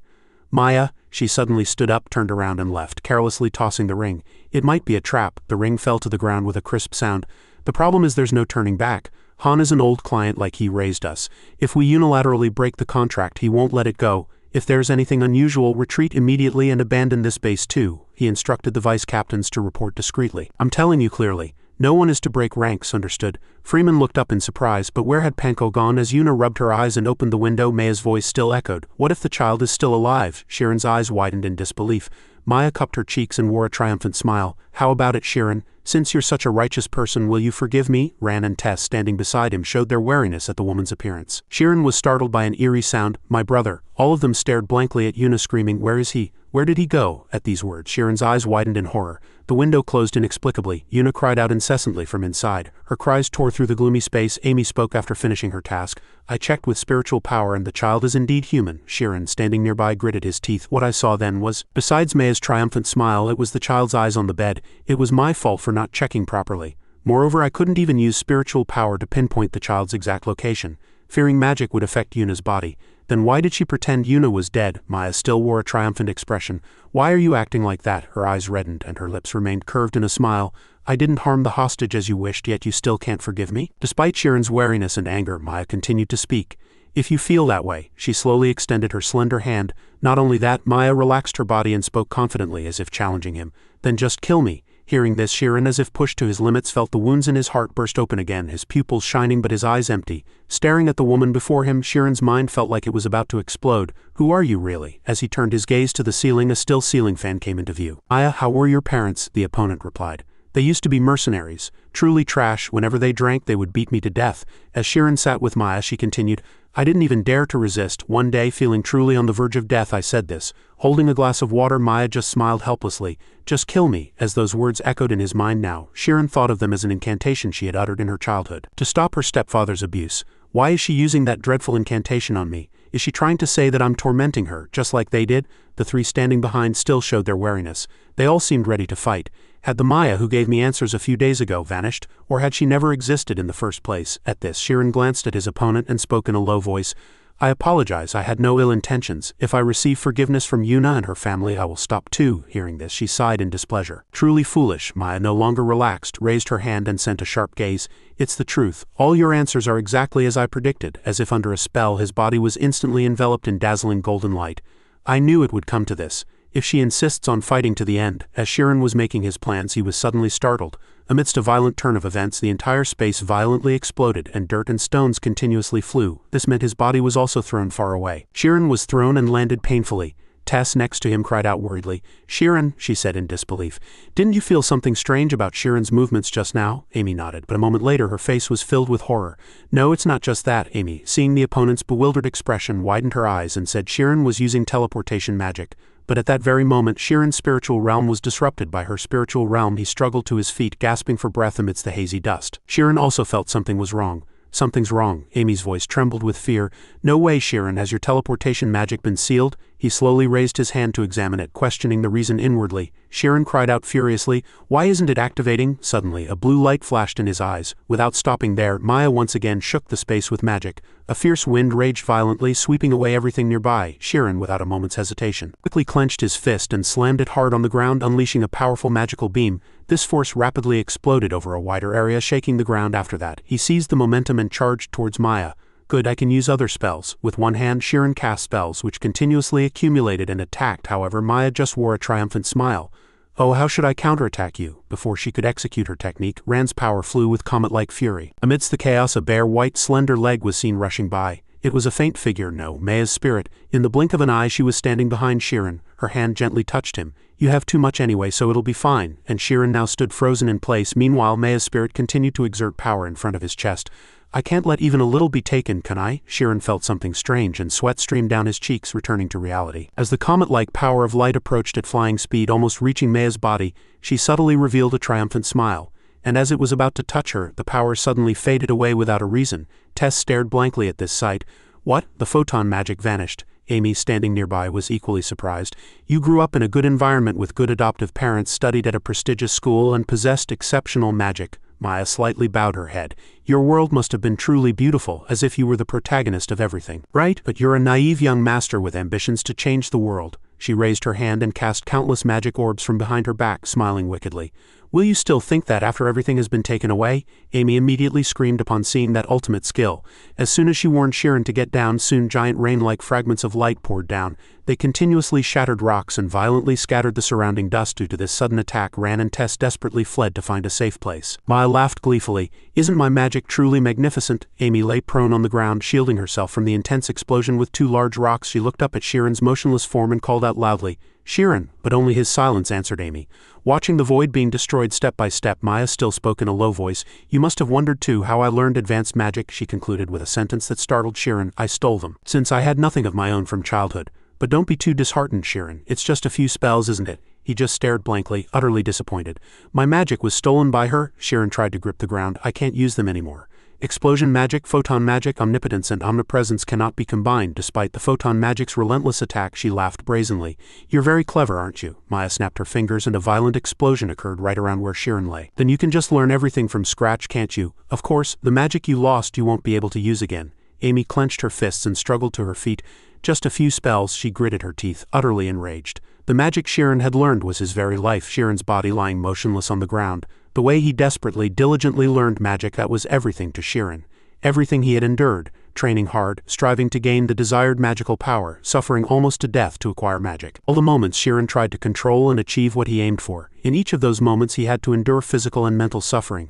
Maya, she suddenly stood up, turned around and left, carelessly tossing the ring. It might be a trap. The ring fell to the ground with a crisp sound. The problem is there's no turning back. Han is an old client like he raised us. If we unilaterally break the contract, he won't let it go. If there's anything unusual, retreat immediately and abandon this base too. He instructed the vice captains to report discreetly. I'm telling you clearly. No one is to break ranks, understood? Freeman looked up in surprise, but where had Panko gone? As Yuna rubbed her eyes and opened the window, Maya's voice still echoed. What if the child is still alive? Sheeran's eyes widened in disbelief. Maya cupped her cheeks and wore a triumphant smile. How about it, Sheeran? Since you're such a righteous person, will you forgive me? Ran and Tess, standing beside him, showed their wariness at the woman's appearance. Sheeran was startled by an eerie sound. My brother. All of them stared blankly at Yuna, screaming, Where is he? Where did he go? At these words, Sheeran's eyes widened in horror. The window closed inexplicably. Yuna cried out incessantly from inside. Her cries tore through the gloomy space. Amy spoke after finishing her task. I checked with spiritual power and the child is indeed human. Sheeran, standing nearby, gritted his teeth. What I saw then was, besides Maya's triumphant smile, it was the child's eyes on the bed. It was my fault for not checking properly. Moreover, I couldn't even use spiritual power to pinpoint the child's exact location, fearing magic would affect Yuna's body. Then why did she pretend Yuna was dead? Maya still wore a triumphant expression. Why are you acting like that? Her eyes reddened and her lips remained curved in a smile. I didn't harm the hostage as you wished, yet you still can't forgive me? Despite Sheeran's wariness and anger, Maya continued to speak. If you feel that way, she slowly extended her slender hand. Not only that, Maya relaxed her body and spoke confidently as if challenging him. Then just kill me. Hearing this, Sheeran, as if pushed to his limits, felt the wounds in his heart burst open again, his pupils shining but his eyes empty. Staring at the woman before him, Sheeran's mind felt like it was about to explode. Who are you really? As he turned his gaze to the ceiling, a still ceiling fan came into view. Maya, how were your parents? The opponent replied. They used to be mercenaries. Truly trash. Whenever they drank, they would beat me to death. As Sheeran sat with Maya, she continued, I didn't even dare to resist. One day, feeling truly on the verge of death, I said this. Holding a glass of water, Maya just smiled helplessly. Just kill me. As those words echoed in his mind now, Sheeran thought of them as an incantation she had uttered in her childhood. To stop her stepfather's abuse. Why is she using that dreadful incantation on me? Is she trying to say that I'm tormenting her, just like they did? The three standing behind still showed their wariness. They all seemed ready to fight. Had the Maya who gave me answers a few days ago vanished, or had she never existed in the first place? At this, Sheeran glanced at his opponent and spoke in a low voice. I apologize, I had no ill intentions. If I receive forgiveness from Yuna and her family, I will stop too. Hearing this, she sighed in displeasure. Truly foolish. Maya no longer relaxed, raised her hand and sent a sharp gaze. It's the truth. All your answers are exactly as I predicted. As if under a spell, his body was instantly enveloped in dazzling golden light. I knew it would come to this. If she insists on fighting to the end. As Sheeran was making his plans, he was suddenly startled. Amidst a violent turn of events, the entire space violently exploded and dirt and stones continuously flew. This meant his body was also thrown far away. Sheeran was thrown and landed painfully. Tess, next to him, cried out worriedly. Sheeran, she said in disbelief. Didn't you feel something strange about Sheeran's movements just now? Amy nodded, but a moment later her face was filled with horror. No, it's not just that, Amy. Seeing the opponent's bewildered expression, widened her eyes and said Sheeran was using teleportation magic. But at that very moment, Sheeran's spiritual realm was disrupted by her spiritual realm. He struggled to his feet, gasping for breath amidst the hazy dust. Sheeran also felt something was wrong. Something's wrong. Amy's voice trembled with fear. No way, Sheeran, has your teleportation magic been sealed? He slowly raised his hand to examine it, questioning the reason inwardly. Sheeran cried out furiously, Why isn't it activating? Suddenly, a blue light flashed in his eyes. Without stopping there, Maya once again shook the space with magic. A fierce wind raged violently, sweeping away everything nearby. Sheeran, without a moment's hesitation, quickly clenched his fist and slammed it hard on the ground, unleashing a powerful magical beam. This force rapidly exploded over a wider area, shaking the ground after that. He seized the momentum and charged towards Maya. Good, I can use other spells. With one hand, Sheeran cast spells, which continuously accumulated and attacked. However, Maya just wore a triumphant smile. Oh, how should I counterattack you? Before she could execute her technique, Rand's power flew with comet-like fury. Amidst the chaos, a bare, white, slender leg was seen rushing by. It was a faint figure, no, Maya's spirit. In the blink of an eye she was standing behind Shirin. Her hand gently touched him. You have too much anyway, so it'll be fine. And Shirin now stood frozen in place. Meanwhile, Maya's spirit continued to exert power in front of his chest. I can't let even a little be taken, can I? Shirin felt something strange, and sweat streamed down his cheeks, returning to reality. As the comet-like power of light approached at flying speed, almost reaching Maya's body, she subtly revealed a triumphant smile. And as it was about to touch her, the power suddenly faded away without a reason. Tess stared blankly at this sight. What? The photon magic vanished. Amy, standing nearby, was equally surprised. You grew up in a good environment with good adoptive parents, studied at a prestigious school, and possessed exceptional magic. Maya slightly bowed her head. Your world must have been truly beautiful, as if you were the protagonist of everything. Right, but you're a naive young master with ambitions to change the world. She raised her hand and cast countless magic orbs from behind her back, smiling wickedly. Will you still think that after everything has been taken away? Amy immediately screamed upon seeing that ultimate skill. As soon as she warned Shirin to get down, soon giant rain-like fragments of light poured down. They continuously shattered rocks and violently scattered the surrounding dust. Due to this sudden attack, Ran and Tess desperately fled to find a safe place. Maya laughed gleefully. Isn't my magic truly magnificent? Amy lay prone on the ground, shielding herself from the intense explosion with two large rocks. She looked up at Shirin's motionless form and called out loudly, Shirin, but only his silence answered Amy. Watching the void being destroyed step by step, Maya still spoke in a low voice. You must have wondered too how I learned advanced magic, she concluded with a sentence that startled Shirin. I stole them, since I had nothing of my own from childhood. But don't be too disheartened, Shirin. It's just a few spells, isn't it? He just stared blankly, utterly disappointed. My magic was stolen by her? Shirin tried to grip the ground. I can't use them anymore. Explosion magic, photon magic, omnipotence and omnipresence cannot be combined. Despite the photon magic's relentless attack, she laughed brazenly. You're very clever, aren't you? Maya snapped her fingers and a violent explosion occurred right around where Shirin lay. Then you can just learn everything from scratch, can't you? Of course, the magic you lost you won't be able to use again. Amy clenched her fists and struggled to her feet. Just a few spells, she gritted her teeth, utterly enraged. The magic Shirin had learned was his very life, Shirin's body lying motionless on the ground. The way he desperately, diligently learned magic, that was everything to Shirin. Everything he had endured, training hard, striving to gain the desired magical power, suffering almost to death to acquire magic. All the moments Shirin tried to control and achieve what he aimed for. In each of those moments he had to endure physical and mental suffering.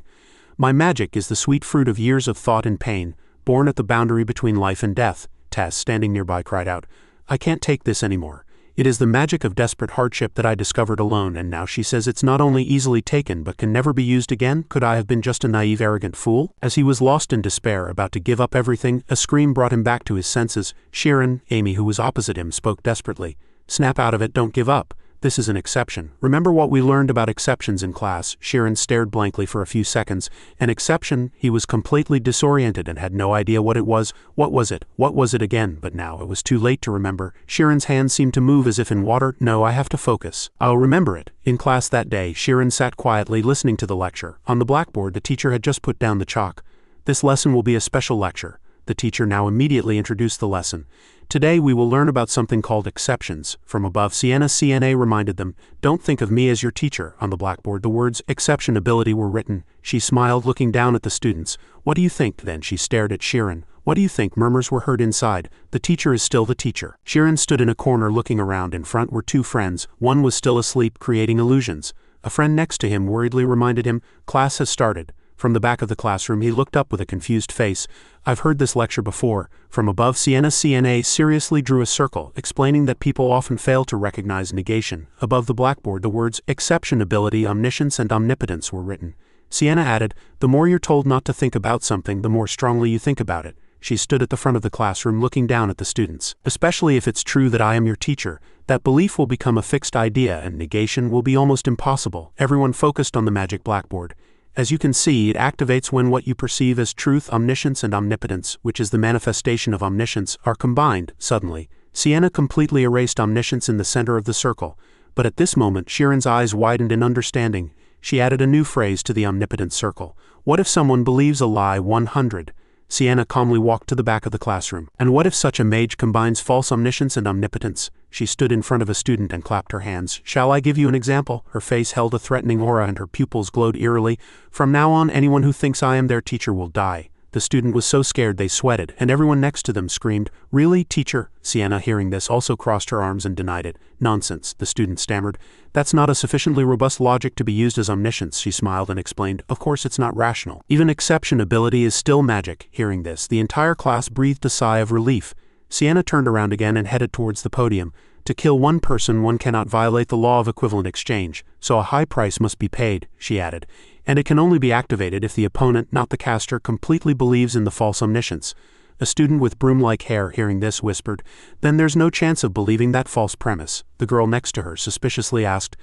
My magic is the sweet fruit of years of thought and pain, born at the boundary between life and death. Tess, standing nearby, cried out. I can't take this anymore. It is the magic of desperate hardship that I discovered alone, and now she says it's not only easily taken but can never be used again. Could I have been just a naive, arrogant fool? As he was lost in despair, about to give up everything, a scream brought him back to his senses. Shirin, Amy, who was opposite him, spoke desperately. Snap out of it, don't give up. This is an exception. Remember what we learned about exceptions in class? Shirin stared blankly for a few seconds. An exception? He was completely disoriented and had no idea what it was. What was it? What was it again? But now it was too late to remember. Shirin's hands seemed to move as if in water. No, I have to focus. I'll remember it. In class that day, Shirin sat quietly listening to the lecture. On the blackboard, the teacher had just put down the chalk. This lesson will be a special lecture. The teacher now immediately introduced the lesson. Today we will learn about something called exceptions. From above, CNA reminded them, don't think of me as your teacher. On the blackboard the words exception ability were written. She smiled, looking down at the students. What do you think? Then she stared at Shirin. What do you think? Murmurs were heard inside. The teacher is still the teacher. Shirin stood in a corner looking around. In front were two friends. One was still asleep, creating illusions. A friend next to him worriedly reminded him, class has started. From the back of the classroom he looked up with a confused face. I've heard this lecture before. From above, CNA seriously drew a circle, explaining that people often fail to recognize negation. Above the blackboard the words exception ability, omniscience and omnipotence were written. Sienna added, the more you're told not to think about something, the more strongly you think about it. She stood at the front of the classroom looking down at the students. Especially if it's true that I am your teacher, that belief will become a fixed idea and negation will be almost impossible. Everyone focused on the magic blackboard. As you can see, it activates when what you perceive as truth, omniscience and omnipotence, which is the manifestation of omniscience, are combined. Suddenly, Sienna completely erased omniscience in the center of the circle. But at this moment, Shirin's eyes widened in understanding. She added a new phrase to the omnipotent circle. What if someone believes a lie 100? Sienna calmly walked to the back of the classroom. And what if such a mage combines false omniscience and omnipotence? She stood in front of a student and clapped her hands. Shall I give you an example? Her face held a threatening aura and her pupils glowed eerily. From now on, anyone who thinks I am their teacher will die. The student was so scared they sweated, and everyone next to them screamed, "Really, teacher?" Sienna, hearing this, also crossed her arms and denied it. "Nonsense," the student stammered. "That's not a sufficiently robust logic to be used as omniscience," she smiled and explained. "Of course it's not rational. Even exception ability is still magic." Hearing this, the entire class breathed a sigh of relief. Sienna turned around again and headed towards the podium. "To kill one person, one cannot violate the law of equivalent exchange, so a high price must be paid," she added. "And it can only be activated if the opponent, not the caster, completely believes in the false omniscience." A student with broom-like hair, hearing this, whispered, "Then there's no chance of believing that false premise." The girl next to her suspiciously asked,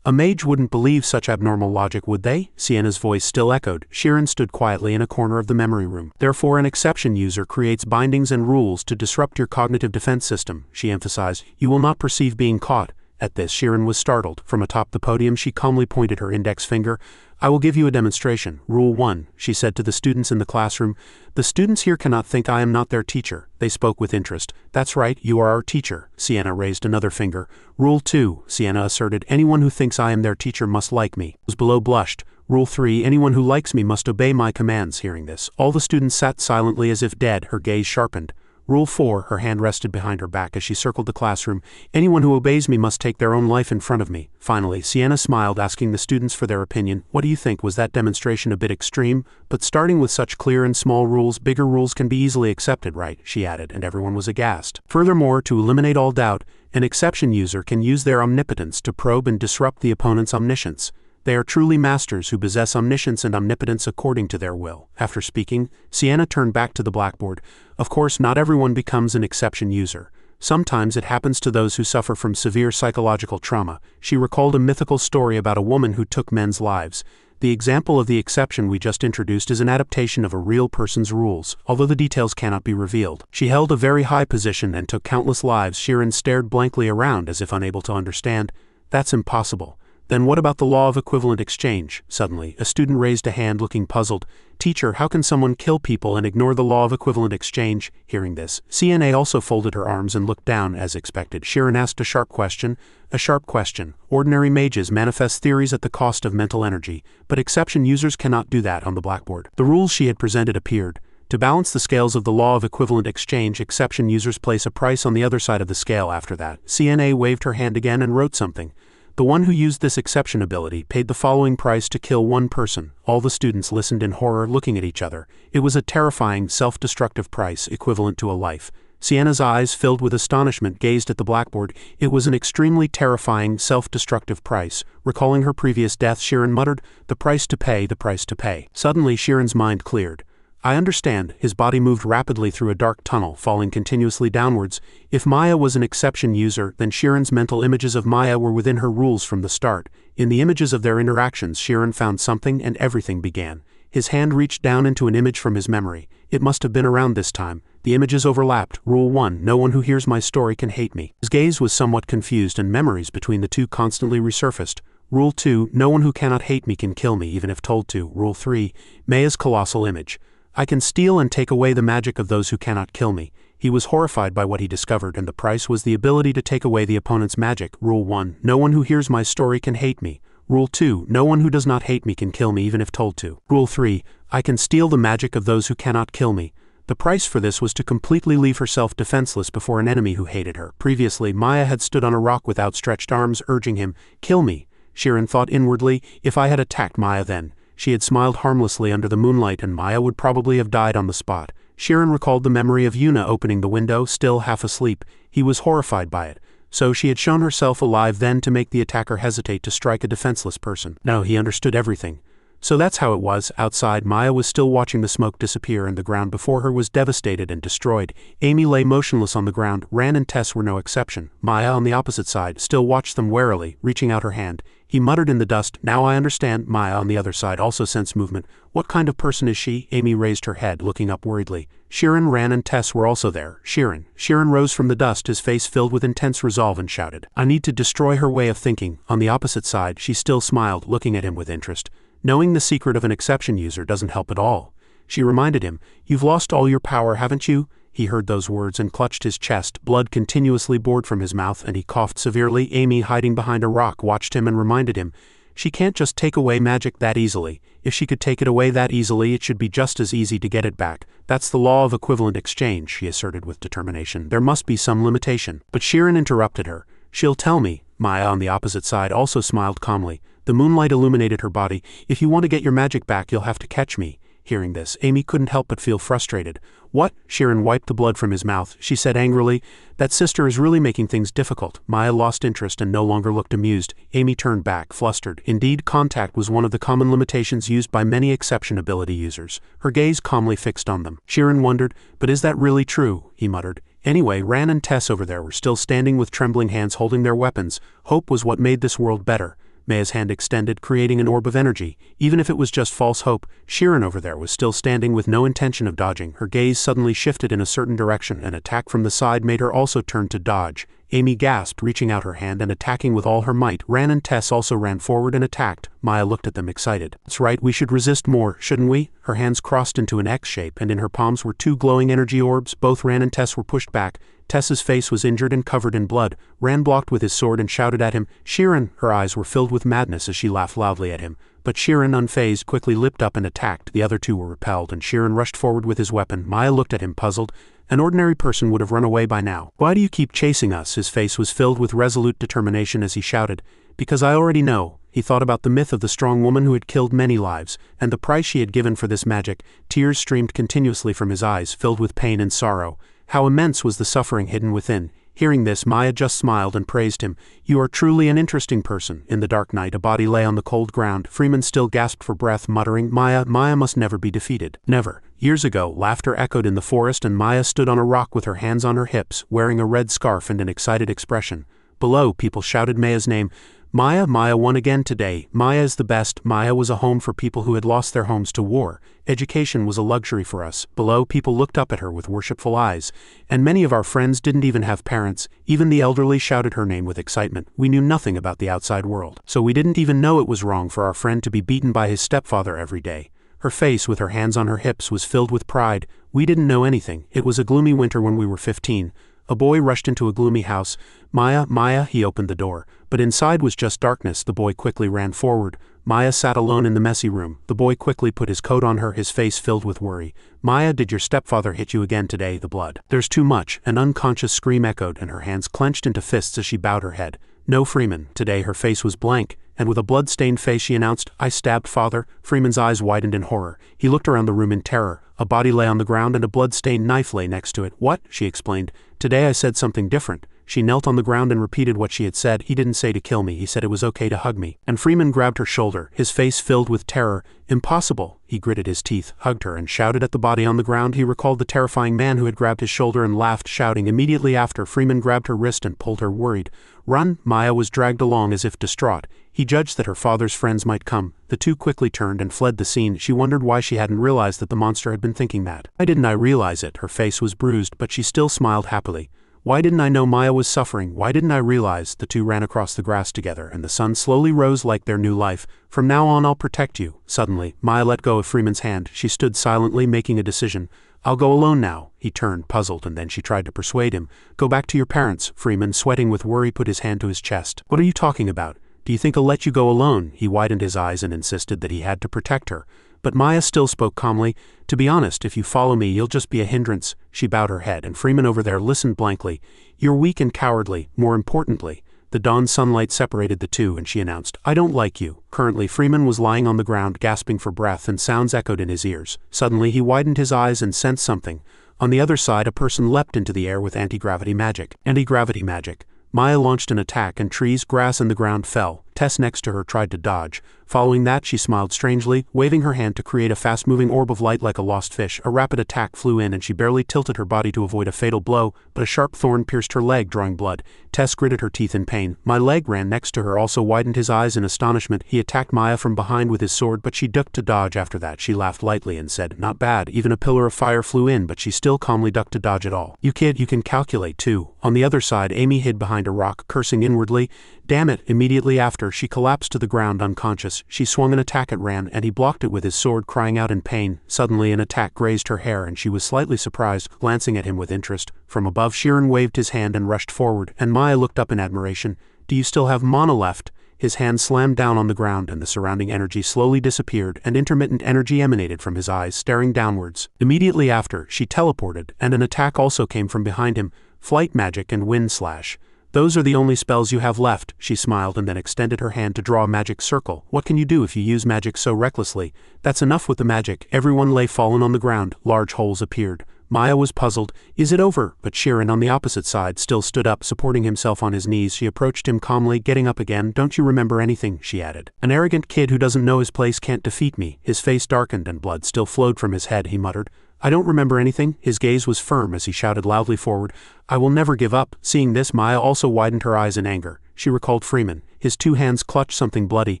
"A mage wouldn't believe such abnormal logic, would they?" Sienna's voice still echoed. Shirin stood quietly in a corner of the memory room. "Therefore an exception user creates bindings and rules to disrupt your cognitive defense system," she emphasized. "You will not perceive being caught." At this, Shirin was startled. From atop the podium, she calmly pointed her index finger. "I will give you a demonstration. Rule 1, she said to the students in the classroom. "The students here cannot think I am not their teacher." They spoke with interest. "That's right, you are our teacher." Sienna raised another finger. "Rule 2, Sienna asserted. "Anyone who thinks I am their teacher must like me." Those below blushed. "Rule 3, anyone who likes me must obey my commands." Hearing this, all the students sat silently as if dead, her gaze sharpened. Rule 4, her hand rested behind her back as she circled the classroom. "Anyone who obeys me must take their own life in front of me." Finally, Sienna smiled, asking the students for their opinion. "What do you think? Was that demonstration a bit extreme? But starting with such clear and small rules, bigger rules can be easily accepted, right?" she added, and everyone was aghast. Furthermore, to eliminate all doubt, an exception user can use their omnipotence to probe and disrupt the opponent's omniscience. They are truly masters who possess omniscience and omnipotence according to their will. After speaking, Sienna turned back to the blackboard. "Of course, not everyone becomes an exception user. Sometimes it happens to those who suffer from severe psychological trauma." She recalled a mythical story about a woman who took men's lives. "The example of the exception we just introduced is an adaptation of a real person's rules, although the details cannot be revealed. She held a very high position and took countless lives." Shirin stared blankly around as if unable to understand. "That's impossible." "Then what about the law of equivalent exchange?" Suddenly, a student raised a hand looking puzzled. "Teacher, how can someone kill people and ignore the law of equivalent exchange?" Hearing this, Sienna also folded her arms and looked down as expected. Shirin asked a sharp question. "A sharp question. Ordinary mages manifest theories at the cost of mental energy, but exception users cannot do that." On the blackboard, the rules she had presented appeared. To balance the scales of the law of equivalent exchange, exception users place a price on the other side of the scale. After that, Sienna waved her hand again and wrote something. "The one who used this exception ability paid the following price to kill one person." All the students listened in horror, looking at each other. It was a terrifying, self-destructive price, equivalent to a life. Sienna's eyes, filled with astonishment, gazed at the blackboard. It was an extremely terrifying, self-destructive price. Recalling her previous death, Shirin muttered, "The price to pay, the price to pay." Suddenly, Shirin's mind cleared. "I understand." His body moved rapidly through a dark tunnel, falling continuously downwards. If Maya was an exception user, then Shirin's mental images of Maya were within her rules from the start. In the images of their interactions, Shirin found something, and everything began. His hand reached down into an image from his memory. It must have been around this time. The images overlapped. Rule 1, no one who hears my story can hate me. His gaze was somewhat confused, and memories between the two constantly resurfaced. Rule 2, no one who cannot hate me can kill me, even if told to. Rule 3, Maya's colossal image. I can steal and take away the magic of those who cannot kill me. He was horrified by what he discovered, and the price was the ability to take away the opponent's magic. Rule 1, no one who hears my story can hate me. Rule 2, no one who does not hate me can kill me even if told to. Rule 3, I can steal the magic of those who cannot kill me. The price for this was to completely leave herself defenseless before an enemy who hated her. Previously, Maya had stood on a rock with outstretched arms, urging him, "Kill me." Shirin thought inwardly, if I had attacked Maya then. She had smiled harmlessly under the moonlight, and Maya would probably have died on the spot. Shirin recalled the memory of Yuna opening the window, still half asleep. He was horrified by it. So she had shown herself alive then to make the attacker hesitate to strike a defenseless person. Now he understood everything. So that's how it was. Outside, Maya was still watching the smoke disappear, and the ground before her was devastated and destroyed. Amy lay motionless on the ground. Ran and Tess were no exception. Maya, on the opposite side, still watched them warily, reaching out her hand. He muttered in the dust, "Now I understand." Maya, on the other side, also sensed movement. "What kind of person is she?" Amy raised her head, looking up worriedly. Shirin, Ran, and Tess were also there. Shirin rose from the dust, his face filled with intense resolve, and shouted, "I need to destroy her way of thinking." On the opposite side, she still smiled, looking at him with interest. Knowing the secret of an exception user doesn't help at all. She reminded him, "You've lost all your power, haven't you?" He heard those words and clutched his chest. Blood continuously poured from his mouth, and he coughed severely. Amy, hiding behind a rock, watched him and reminded him, She can't just take away magic that easily. If she could take it away that easily, it should be just as easy to get it back. That's the law of equivalent exchange, she asserted with determination. There must be some limitation. But Sheeran interrupted her. She'll tell me. Maya on the opposite side also smiled calmly. The moonlight illuminated her body. If you want to get your magic back, you'll have to catch me. Hearing this, Amy couldn't help but feel frustrated. What? Sheeran wiped the blood from his mouth. She said angrily, that sister is really making things difficult. Maya lost interest and no longer looked amused. Amy turned back, flustered. Indeed, contact was one of the common limitations used by many exception ability users. Her gaze calmly fixed on them. Sheeran wondered, but is that really true? He muttered. Anyway, Ran and Tess over there were still standing with trembling hands holding their weapons. Hope was what made this world better. Maya's hand extended, creating an orb of energy. Even if it was just false hope, Sheeran over there was still standing with no intention of dodging. Her gaze suddenly shifted in a certain direction. An attack from the side made her also turn to dodge. Amy gasped, reaching out her hand and attacking with all her might. Ran and Tess also ran forward and attacked. Maya looked at them excited. That's right, we should resist more, shouldn't we? Her hands crossed into an X shape, and in her palms were two glowing energy orbs. Both Ran and Tess were pushed back. Tess's face was injured and covered in blood. Ran blocked with his sword and shouted at him. Sheeran! Her eyes were filled with madness as she laughed loudly at him. But Sheeran, unfazed, quickly leapt up and attacked. The other two were repelled, and Sheeran rushed forward with his weapon. Maya looked at him, puzzled. An ordinary person would have run away by now. Why do you keep chasing us? His face was filled with resolute determination as he shouted. Because I already know. He thought about the myth of the strong woman who had killed many lives, and the price she had given for this magic. Tears streamed continuously from his eyes, filled with pain and sorrow. How immense was the suffering hidden within. Hearing this, Maya just smiled and praised him. You are truly an interesting person. In the dark night, a body lay on the cold ground. Freeman still gasped for breath, muttering, Maya must never be defeated. Never. Years ago, laughter echoed in the forest, and Maya stood on a rock with her hands on her hips, wearing a red scarf and an excited expression. Below, people shouted Maya's name. Maya won again today. Maya is the best. Maya was a home for people who had lost their homes to war. Education was a luxury for us. Below, people looked up at her with worshipful eyes. And many of our friends didn't even have parents. Even the elderly shouted her name with excitement. We knew nothing about the outside world. So we didn't even know it was wrong for our friend to be beaten by his stepfather every day. Her face, with her hands on her hips, was filled with pride. We didn't know anything. It was a gloomy winter when we were 15. A boy rushed into a gloomy house. Maya, he opened the door. But inside was just darkness. The boy quickly ran forward. Maya sat alone in the messy room. The boy quickly put his coat on her, his face filled with worry. Maya, did your stepfather hit you again today? The blood. There's too much. An unconscious scream echoed, and her hands clenched into fists as she bowed her head. No, Freeman. Today her face was blank, and with a blood-stained face she announced, I stabbed father. Freeman's eyes widened in horror. He looked around the room in terror. A body lay on the ground and a blood-stained knife lay next to it. What? She explained. Today I said something different. She knelt on the ground and repeated what she had said. He didn't say to kill me. He said it was okay to hug me. And Freeman grabbed her shoulder, his face filled with terror. Impossible. He gritted his teeth, hugged her, and shouted at the body on the ground. He recalled the terrifying man who had grabbed his shoulder and laughed, shouting. Immediately after, Freeman grabbed her wrist and pulled her, worried. Run! Maya was dragged along as if distraught. He judged that her father's friends might come. The two quickly turned and fled the scene. She wondered why she hadn't realized that the monster had been thinking that. Why didn't I realize it? Her face was bruised, but she still smiled happily. Why didn't I know Maya was suffering? Why didn't I realize? The two ran across the grass together, and the sun slowly rose like their new life. From now on I'll protect you. Suddenly, Maya let go of Freeman's hand. She stood silently, making a decision. I'll go alone now. He turned, puzzled, and then she tried to persuade him. Go back to your parents. Freeman, sweating with worry, put his hand to his chest. What are you talking about? Do you think I'll let you go alone? He widened his eyes and insisted that he had to protect her. But Maya still spoke calmly. To be honest, if you follow me, you'll just be a hindrance. She bowed her head, and Freeman over there listened blankly. You're weak and cowardly, more importantly. The dawn sunlight separated the two, and she announced, I don't like you. Currently, Freeman was lying on the ground, gasping for breath, and sounds echoed in his ears. Suddenly, he widened his eyes and sensed something. On the other side, a person leapt into the air with anti-gravity magic. Anti-gravity magic. Maya launched an attack, and trees, grass, and the ground fell. Tess next to her tried to dodge. Following that, she smiled strangely, waving her hand to create a fast-moving orb of light like a lost fish. A rapid attack flew in, and she barely tilted her body to avoid a fatal blow, but a sharp thorn pierced her leg, drawing blood. Tess gritted her teeth in pain. My leg ran next to her, also widened his eyes in astonishment. He attacked Maya from behind with his sword, but she ducked to dodge. After that, she laughed lightly and said, Not bad. Even a pillar of fire flew in, but she still calmly ducked to dodge it all. You kid, you can calculate too. On the other side, Amy hid behind a rock, cursing inwardly. Damn it. Immediately after, she collapsed to the ground unconscious. She swung an attack at Ran, and he blocked it with his sword, crying out in pain. Suddenly, an attack grazed her hair, and she was slightly surprised, glancing at him with interest. From above, Sheeran waved his hand and rushed forward, and Maya looked up in admiration. Do you still have mana left? His hand slammed down on the ground and the surrounding energy slowly disappeared and intermittent energy emanated from his eyes, staring downwards. Immediately after, she teleported, and an attack also came from behind him, flight magic and wind slash. Those are the only spells you have left, she smiled and then extended her hand to draw a magic circle. What can you do if you use magic so recklessly? That's enough with the magic. Everyone lay fallen on the ground. Large holes appeared. Maya was puzzled. Is it over? But Sheeran on the opposite side still stood up, supporting himself on his knees. She approached him calmly, getting up again. Don't you remember anything? She added. An arrogant kid who doesn't know his place can't defeat me. His face darkened and blood still flowed from his head. He muttered. I don't remember anything. His gaze was firm as he shouted loudly forward. I will never give up. Seeing this, Maya also widened her eyes in anger. She recalled Freeman. His two hands clutched something bloody.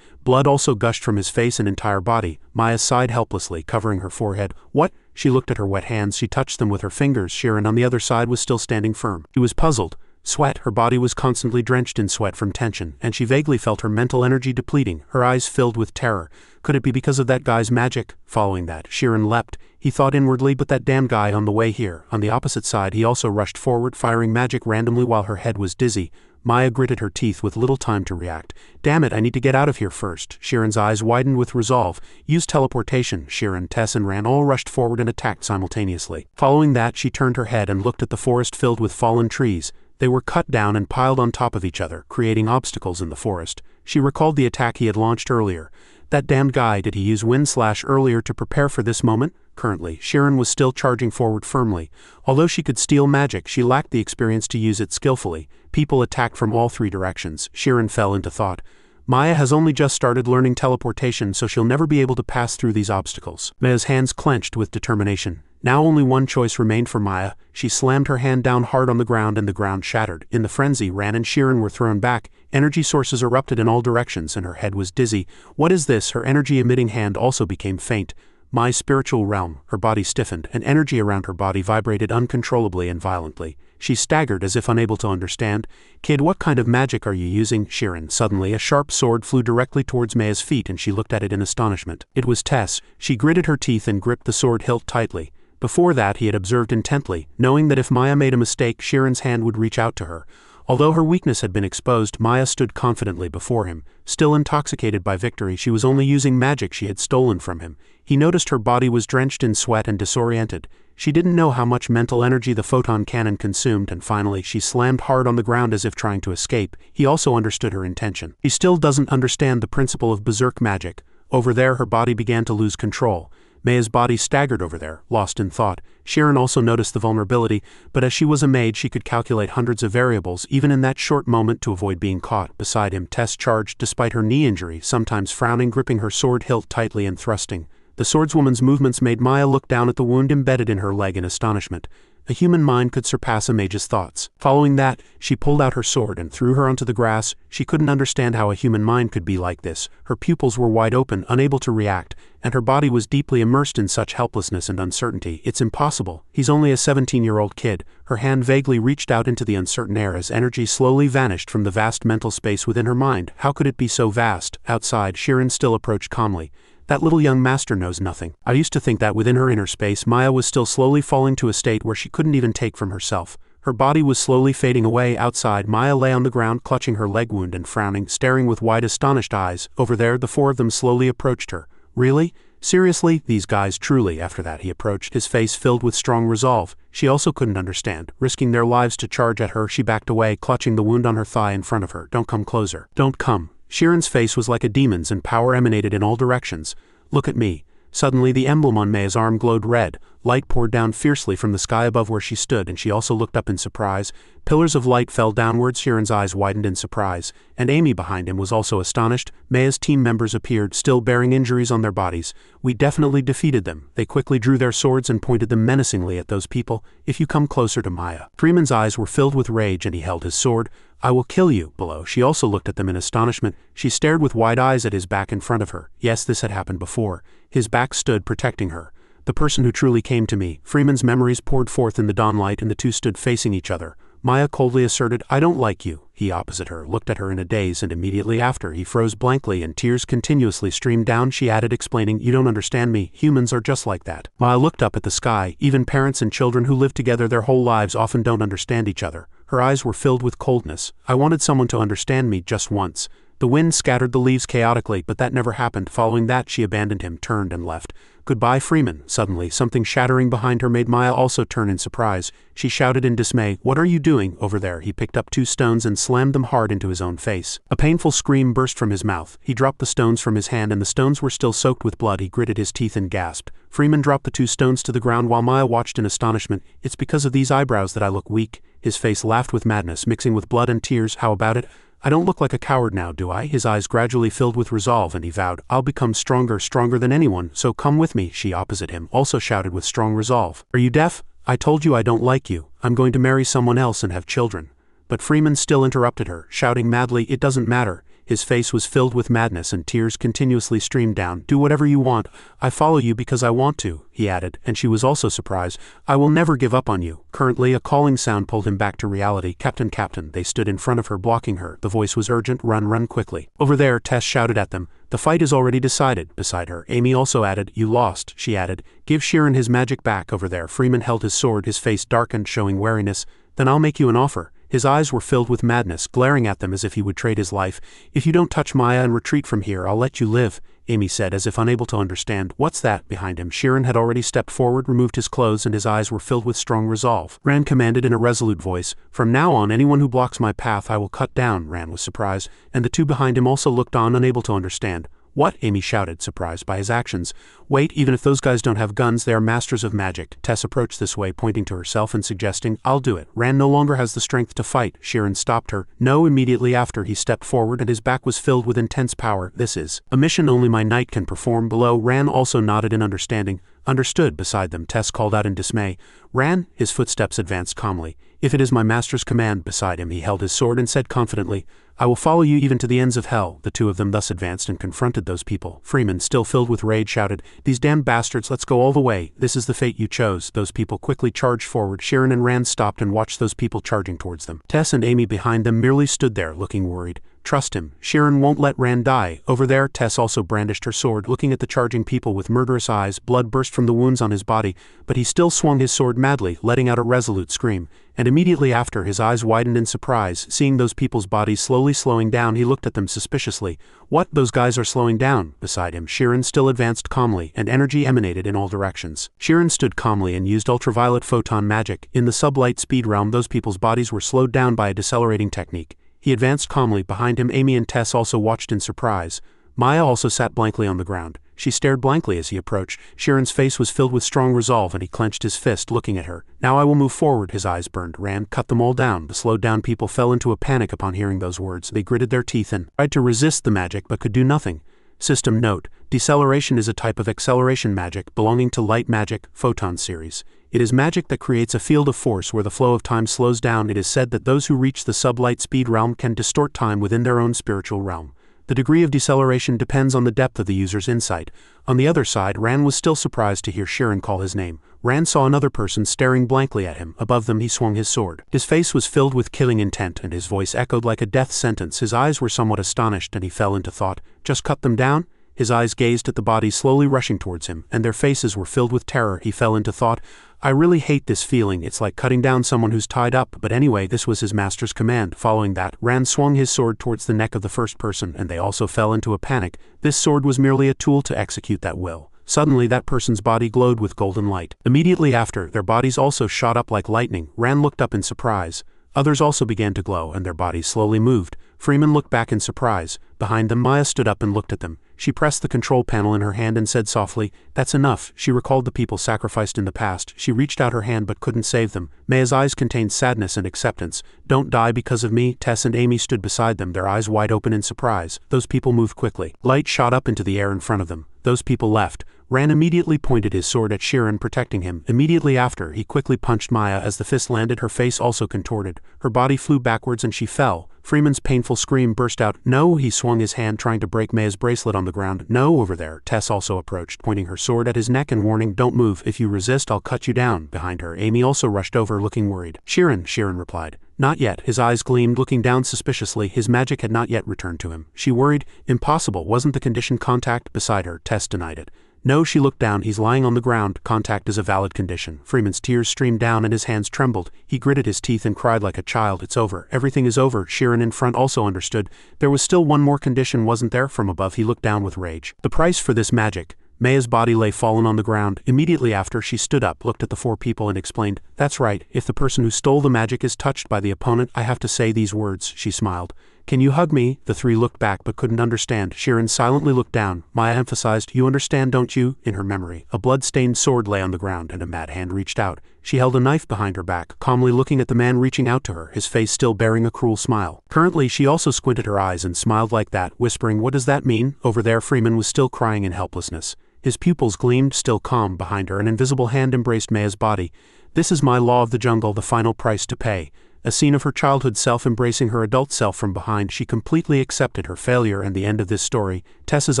Blood also gushed from his face and entire body. Maya sighed helplessly, covering her forehead. What? She looked at her wet hands. She touched them with her fingers. Sheeran on the other side was still standing firm. He was puzzled. Sweat. Her body was constantly drenched in sweat from tension, and she vaguely felt her mental energy depleting. Her eyes filled with terror. Could it be because of that guy's magic? Following that, Sheeran leapt. He thought inwardly, but that damn guy on the way here. On the opposite side, he also rushed forward, firing magic randomly while her head was dizzy. Maya gritted her teeth with little time to react. Damn it, I need to get out of here first. Sheeran's eyes widened with resolve. Use teleportation. Sheeran, Tess and Ran all rushed forward and attacked simultaneously. Following that, she turned her head and looked at the forest filled with fallen trees. They were cut down and piled on top of each other, creating obstacles in the forest. She recalled the attack he had launched earlier. That damned guy, did he use wind slash earlier to prepare for this moment? Currently, Sheeran was still charging forward firmly. Although she could steal magic, she lacked the experience to use it skillfully. People attacked from all three directions. Sheeran fell into thought. Maya has only just started learning teleportation, so she'll never be able to pass through these obstacles. Maya's hands clenched with determination. Now only one choice remained for Maya. She slammed her hand down hard on the ground and the ground shattered. In the frenzy, Ran and Sheeran were thrown back. Energy sources erupted in all directions and her head was dizzy. What is this? Her energy-emitting hand also became faint. My spiritual realm. Her body stiffened, and energy around her body vibrated uncontrollably and violently. She staggered as if unable to understand. Kid, what kind of magic are you using? Sheeran. Suddenly, a sharp sword flew directly towards Maya's feet and she looked at it in astonishment. It was Tess. She gritted her teeth and gripped the sword hilt tightly. Before that, he had observed intently, knowing that if Maya made a mistake, Sheeran's hand would reach out to her. Although her weakness had been exposed, Maya stood confidently before him. Still intoxicated by victory, she was only using magic she had stolen from him. He noticed her body was drenched in sweat and disoriented. She didn't know how much mental energy the photon cannon consumed, and finally, she slammed hard on the ground as if trying to escape. He also understood her intention. He still doesn't understand the principle of berserk magic. Over there, her body began to lose control. Maya's body staggered over there, lost in thought. Sheeran also noticed the vulnerability, but as she was a mage, she could calculate hundreds of variables, even in that short moment, to avoid being caught. Beside him, Tess charged despite her knee injury, sometimes frowning, gripping her sword hilt tightly and thrusting. The swordswoman's movements made Maya look down at the wound embedded in her leg in astonishment. A human mind could surpass a mage's thoughts. Following that, she pulled out her sword and threw her onto the grass. She couldn't understand how a human mind could be like this. Her pupils were wide open, unable to react, and her body was deeply immersed in such helplessness and uncertainty. It's impossible. He's only a 17-year-old kid. Her hand vaguely reached out into the uncertain air as energy slowly vanished from the vast mental space within her mind. How could it be so vast? Outside, Sheeran still approached calmly. That little young master knows nothing. I used to think that within her inner space, Maya was still slowly falling to a state where she couldn't even take from herself. Her body was slowly fading away. Outside, Maya lay on the ground, clutching her leg wound and frowning, staring with wide, astonished eyes. Over there, the four of them slowly approached her. Really? Seriously? These guys truly? After that, he approached, his face filled with strong resolve. She also couldn't understand. Risking their lives to charge at her, she backed away, clutching the wound on her thigh in front of her. Don't come closer. Don't come. Sheeran's face was like a demon's and power emanated in all directions. Look at me. Suddenly the emblem on Maya's arm glowed red. Light poured down fiercely from the sky above where she stood, and she also looked up in surprise. Pillars of light fell downwards. Sheeran's eyes widened in surprise, and Amy behind him was also astonished. Maya's team members appeared, still bearing injuries on their bodies. We definitely defeated them. They quickly drew their swords and pointed them menacingly at those people. If you come closer to Maya. Freeman's eyes were filled with rage and he held his sword. I will kill you. Below, she also looked at them in astonishment. She stared with wide eyes at his back in front of her. Yes, this had happened before. His back stood protecting her. The person who truly came to me. Freeman's memories poured forth in the dawnlight and the two stood facing each other. Maya coldly asserted, I don't like you. He opposite her looked at her in a daze, and immediately after he froze blankly and tears continuously streamed down. She added, explaining, you don't understand me. Humans are just like that. Maya looked up at the sky. Even parents and children who live together their whole lives often don't understand each other. Her eyes were filled with coldness. I wanted someone to understand me just once. The wind scattered the leaves chaotically, but that never happened. Following that, she abandoned him, turned and left. Goodbye, Freeman. Suddenly, something shattering behind her made Maya also turn in surprise. She shouted in dismay, "What are you doing over there?" He picked up 2 stones and slammed them hard into his own face. A painful scream burst from his mouth. He dropped the stones from his hand and the stones were still soaked with blood. He gritted his teeth and gasped. Freeman dropped the 2 stones to the ground while Maya watched in astonishment. "It's because of these eyebrows that I look weak." His face laughed with madness, mixing with blood and tears. "How about it? I don't look like a coward now, do I?" His eyes gradually filled with resolve and he vowed, "I'll become stronger than anyone, so come with me." She opposite him also shouted with strong resolve, "Are you deaf? I told you I don't like you. I'm going to marry someone else and have children." But Freeman still interrupted her, shouting madly, "It doesn't matter." His face was filled with madness and tears continuously streamed down. "Do whatever you want. I follow you because I want to," he added, and she was also surprised. "I will never give up on you." Currently, a calling sound pulled him back to reality. "Captain, Captain." They stood in front of her, blocking her. The voice was urgent. Run quickly." "Over there," Tess shouted at them. "The fight is already decided." Beside her, Amy also added, "You lost," she added. "Give Sheeran his magic back." Over there, Freeman held his sword, his face darkened, showing wariness. "Then I'll make you an offer." His eyes were filled with madness, glaring at them as if he would trade his life. "If you don't touch Maya and retreat from here, I'll let you live," Amy said, as if unable to understand. "What's that?" Behind him, Sheeran had already stepped forward, removed his clothes, and his eyes were filled with strong resolve. Rand commanded in a resolute voice, "From now on, anyone who blocks my path I will cut down." Rand was surprised, and the 2 behind him also looked on, unable to understand. "What?" Amy shouted, surprised by his actions. "Wait, even if those guys don't have guns, they are masters of magic." Tess approached this way, pointing to herself and suggesting, "I'll do it." Rand no longer has the strength to fight. Sheeran stopped her. "No." Immediately after, he stepped forward and his back was filled with intense power. "This is a mission only my knight can perform." Below, Rand also nodded in understanding. "Understood." Beside them, Tess called out in dismay, "Ran?" His footsteps advanced calmly. "If it is my master's command." Beside him, he held his sword and said confidently, "I will follow you even to the ends of hell." The 2 of them thus advanced and confronted those people. Freeman, still filled with rage, shouted, "These damned bastards, let's go all the way. This is the fate you chose." Those people quickly charged forward. Sheeran and Rand stopped and watched those people charging towards them. Tess and Amy behind them merely stood there, looking worried. "Trust him. Sheeran won't let Rand die." Over there, Tess also brandished her sword, looking at the charging people with murderous eyes. Blood burst from the wounds on his body, but he still swung his sword madly, letting out a resolute scream. And immediately after, his eyes widened in surprise. Seeing those people's bodies slowly slowing down, he looked at them suspiciously. "What? Those guys are slowing down?" Beside him, Sheeran still advanced calmly, and energy emanated in all directions. Sheeran stood calmly and used ultraviolet photon magic. In the sublight speed realm, those people's bodies were slowed down by a decelerating technique. He advanced calmly. Behind him, Amy and Tess also watched in surprise. Maya also sat blankly on the ground. She stared blankly as he approached. Sheeran's face was filled with strong resolve and he clenched his fist, looking at her. "Now I will move forward." His eyes burned. Rand cut them all down. The slowed down people fell into a panic upon hearing those words. They gritted their teeth and tried to resist the magic but could do nothing. System note: deceleration is a type of acceleration magic belonging to light magic, photon series. It is magic that creates a field of force where the flow of time slows down. It is said that those who reach the sublight speed realm can distort time within their own spiritual realm. The degree of deceleration depends on the depth of the user's insight. On the other side, Rand was still surprised to hear Sheeran call his name. Rand saw another person staring blankly at him. Above them, he swung his sword. His face was filled with killing intent and his voice echoed like a death sentence. His eyes were somewhat astonished and he fell into thought. "Just cut them down?" His eyes gazed at the bodies slowly rushing towards him, and their faces were filled with terror. He fell into thought. "I really hate this feeling. It's like cutting down someone who's tied up." But anyway, this was his master's command. Following that, Rand swung his sword towards the neck of the first person, and they also fell into a panic. This sword was merely a tool to execute that will. Suddenly, that person's body glowed with golden light. Immediately after, their bodies also shot up like lightning. Rand looked up in surprise. Others also began to glow, and their bodies slowly moved. Freeman looked back in surprise. Behind them, Maya stood up and looked at them. She pressed the control panel in her hand and said softly, "That's enough." She recalled the people sacrificed in the past. She reached out her hand but couldn't save them. Maya's eyes contained sadness and acceptance. "Don't die because of me." Tess and Amy stood beside them, their eyes wide open in surprise. Those people moved quickly. Light shot up into the air in front of them. Those people left. Rand immediately pointed his sword at Sheeran, protecting him. Immediately after, he quickly punched Maya. As the fist landed, her face also contorted. Her body flew backwards and she fell. Freeman's painful scream burst out. "No!" He swung his hand, trying to break Maya's bracelet on the ground. "No!" Over there, Tess also approached, pointing her sword at his neck and warning, "Don't move. If you resist, I'll cut you down." Behind her, Amy also rushed over, looking worried. Sheeran replied. "Not yet." His eyes gleamed, looking down suspiciously. His magic had not yet returned to him. She worried. "Impossible. Wasn't the condition contact?" Beside her, Tess denied it. No, she looked down. He's lying on the ground. Contact is a valid condition. Freeman's tears streamed down and his hands trembled. He gritted his teeth and cried like a child. It's over. Everything is over. Sheeran in front also understood. There was still one more condition, wasn't there? From above he looked down with rage. The price for this magic. Maya's body lay fallen on the ground. Immediately after, she stood up, looked at the four people and explained, "That's right, if the person who stole the magic is touched by the opponent, I have to say these words." She smiled. "Can you hug me?" The three looked back but couldn't understand. Sheeran silently looked down. Maya emphasized, "You understand, don't you?" In her memory, a blood-stained sword lay on the ground and a mad hand reached out. She held a knife behind her back, calmly looking at the man reaching out to her, his face still bearing a cruel smile. Currently, she also squinted her eyes and smiled like that, whispering, "What does that mean?" Over there, Freeman was still crying in helplessness. His pupils gleamed, still calm. Behind her, an invisible hand embraced Maya's body. "This is my law of the jungle, the final price to pay." A scene of her childhood self embracing her adult self from behind. She completely accepted her failure and the end of this story. Tessa's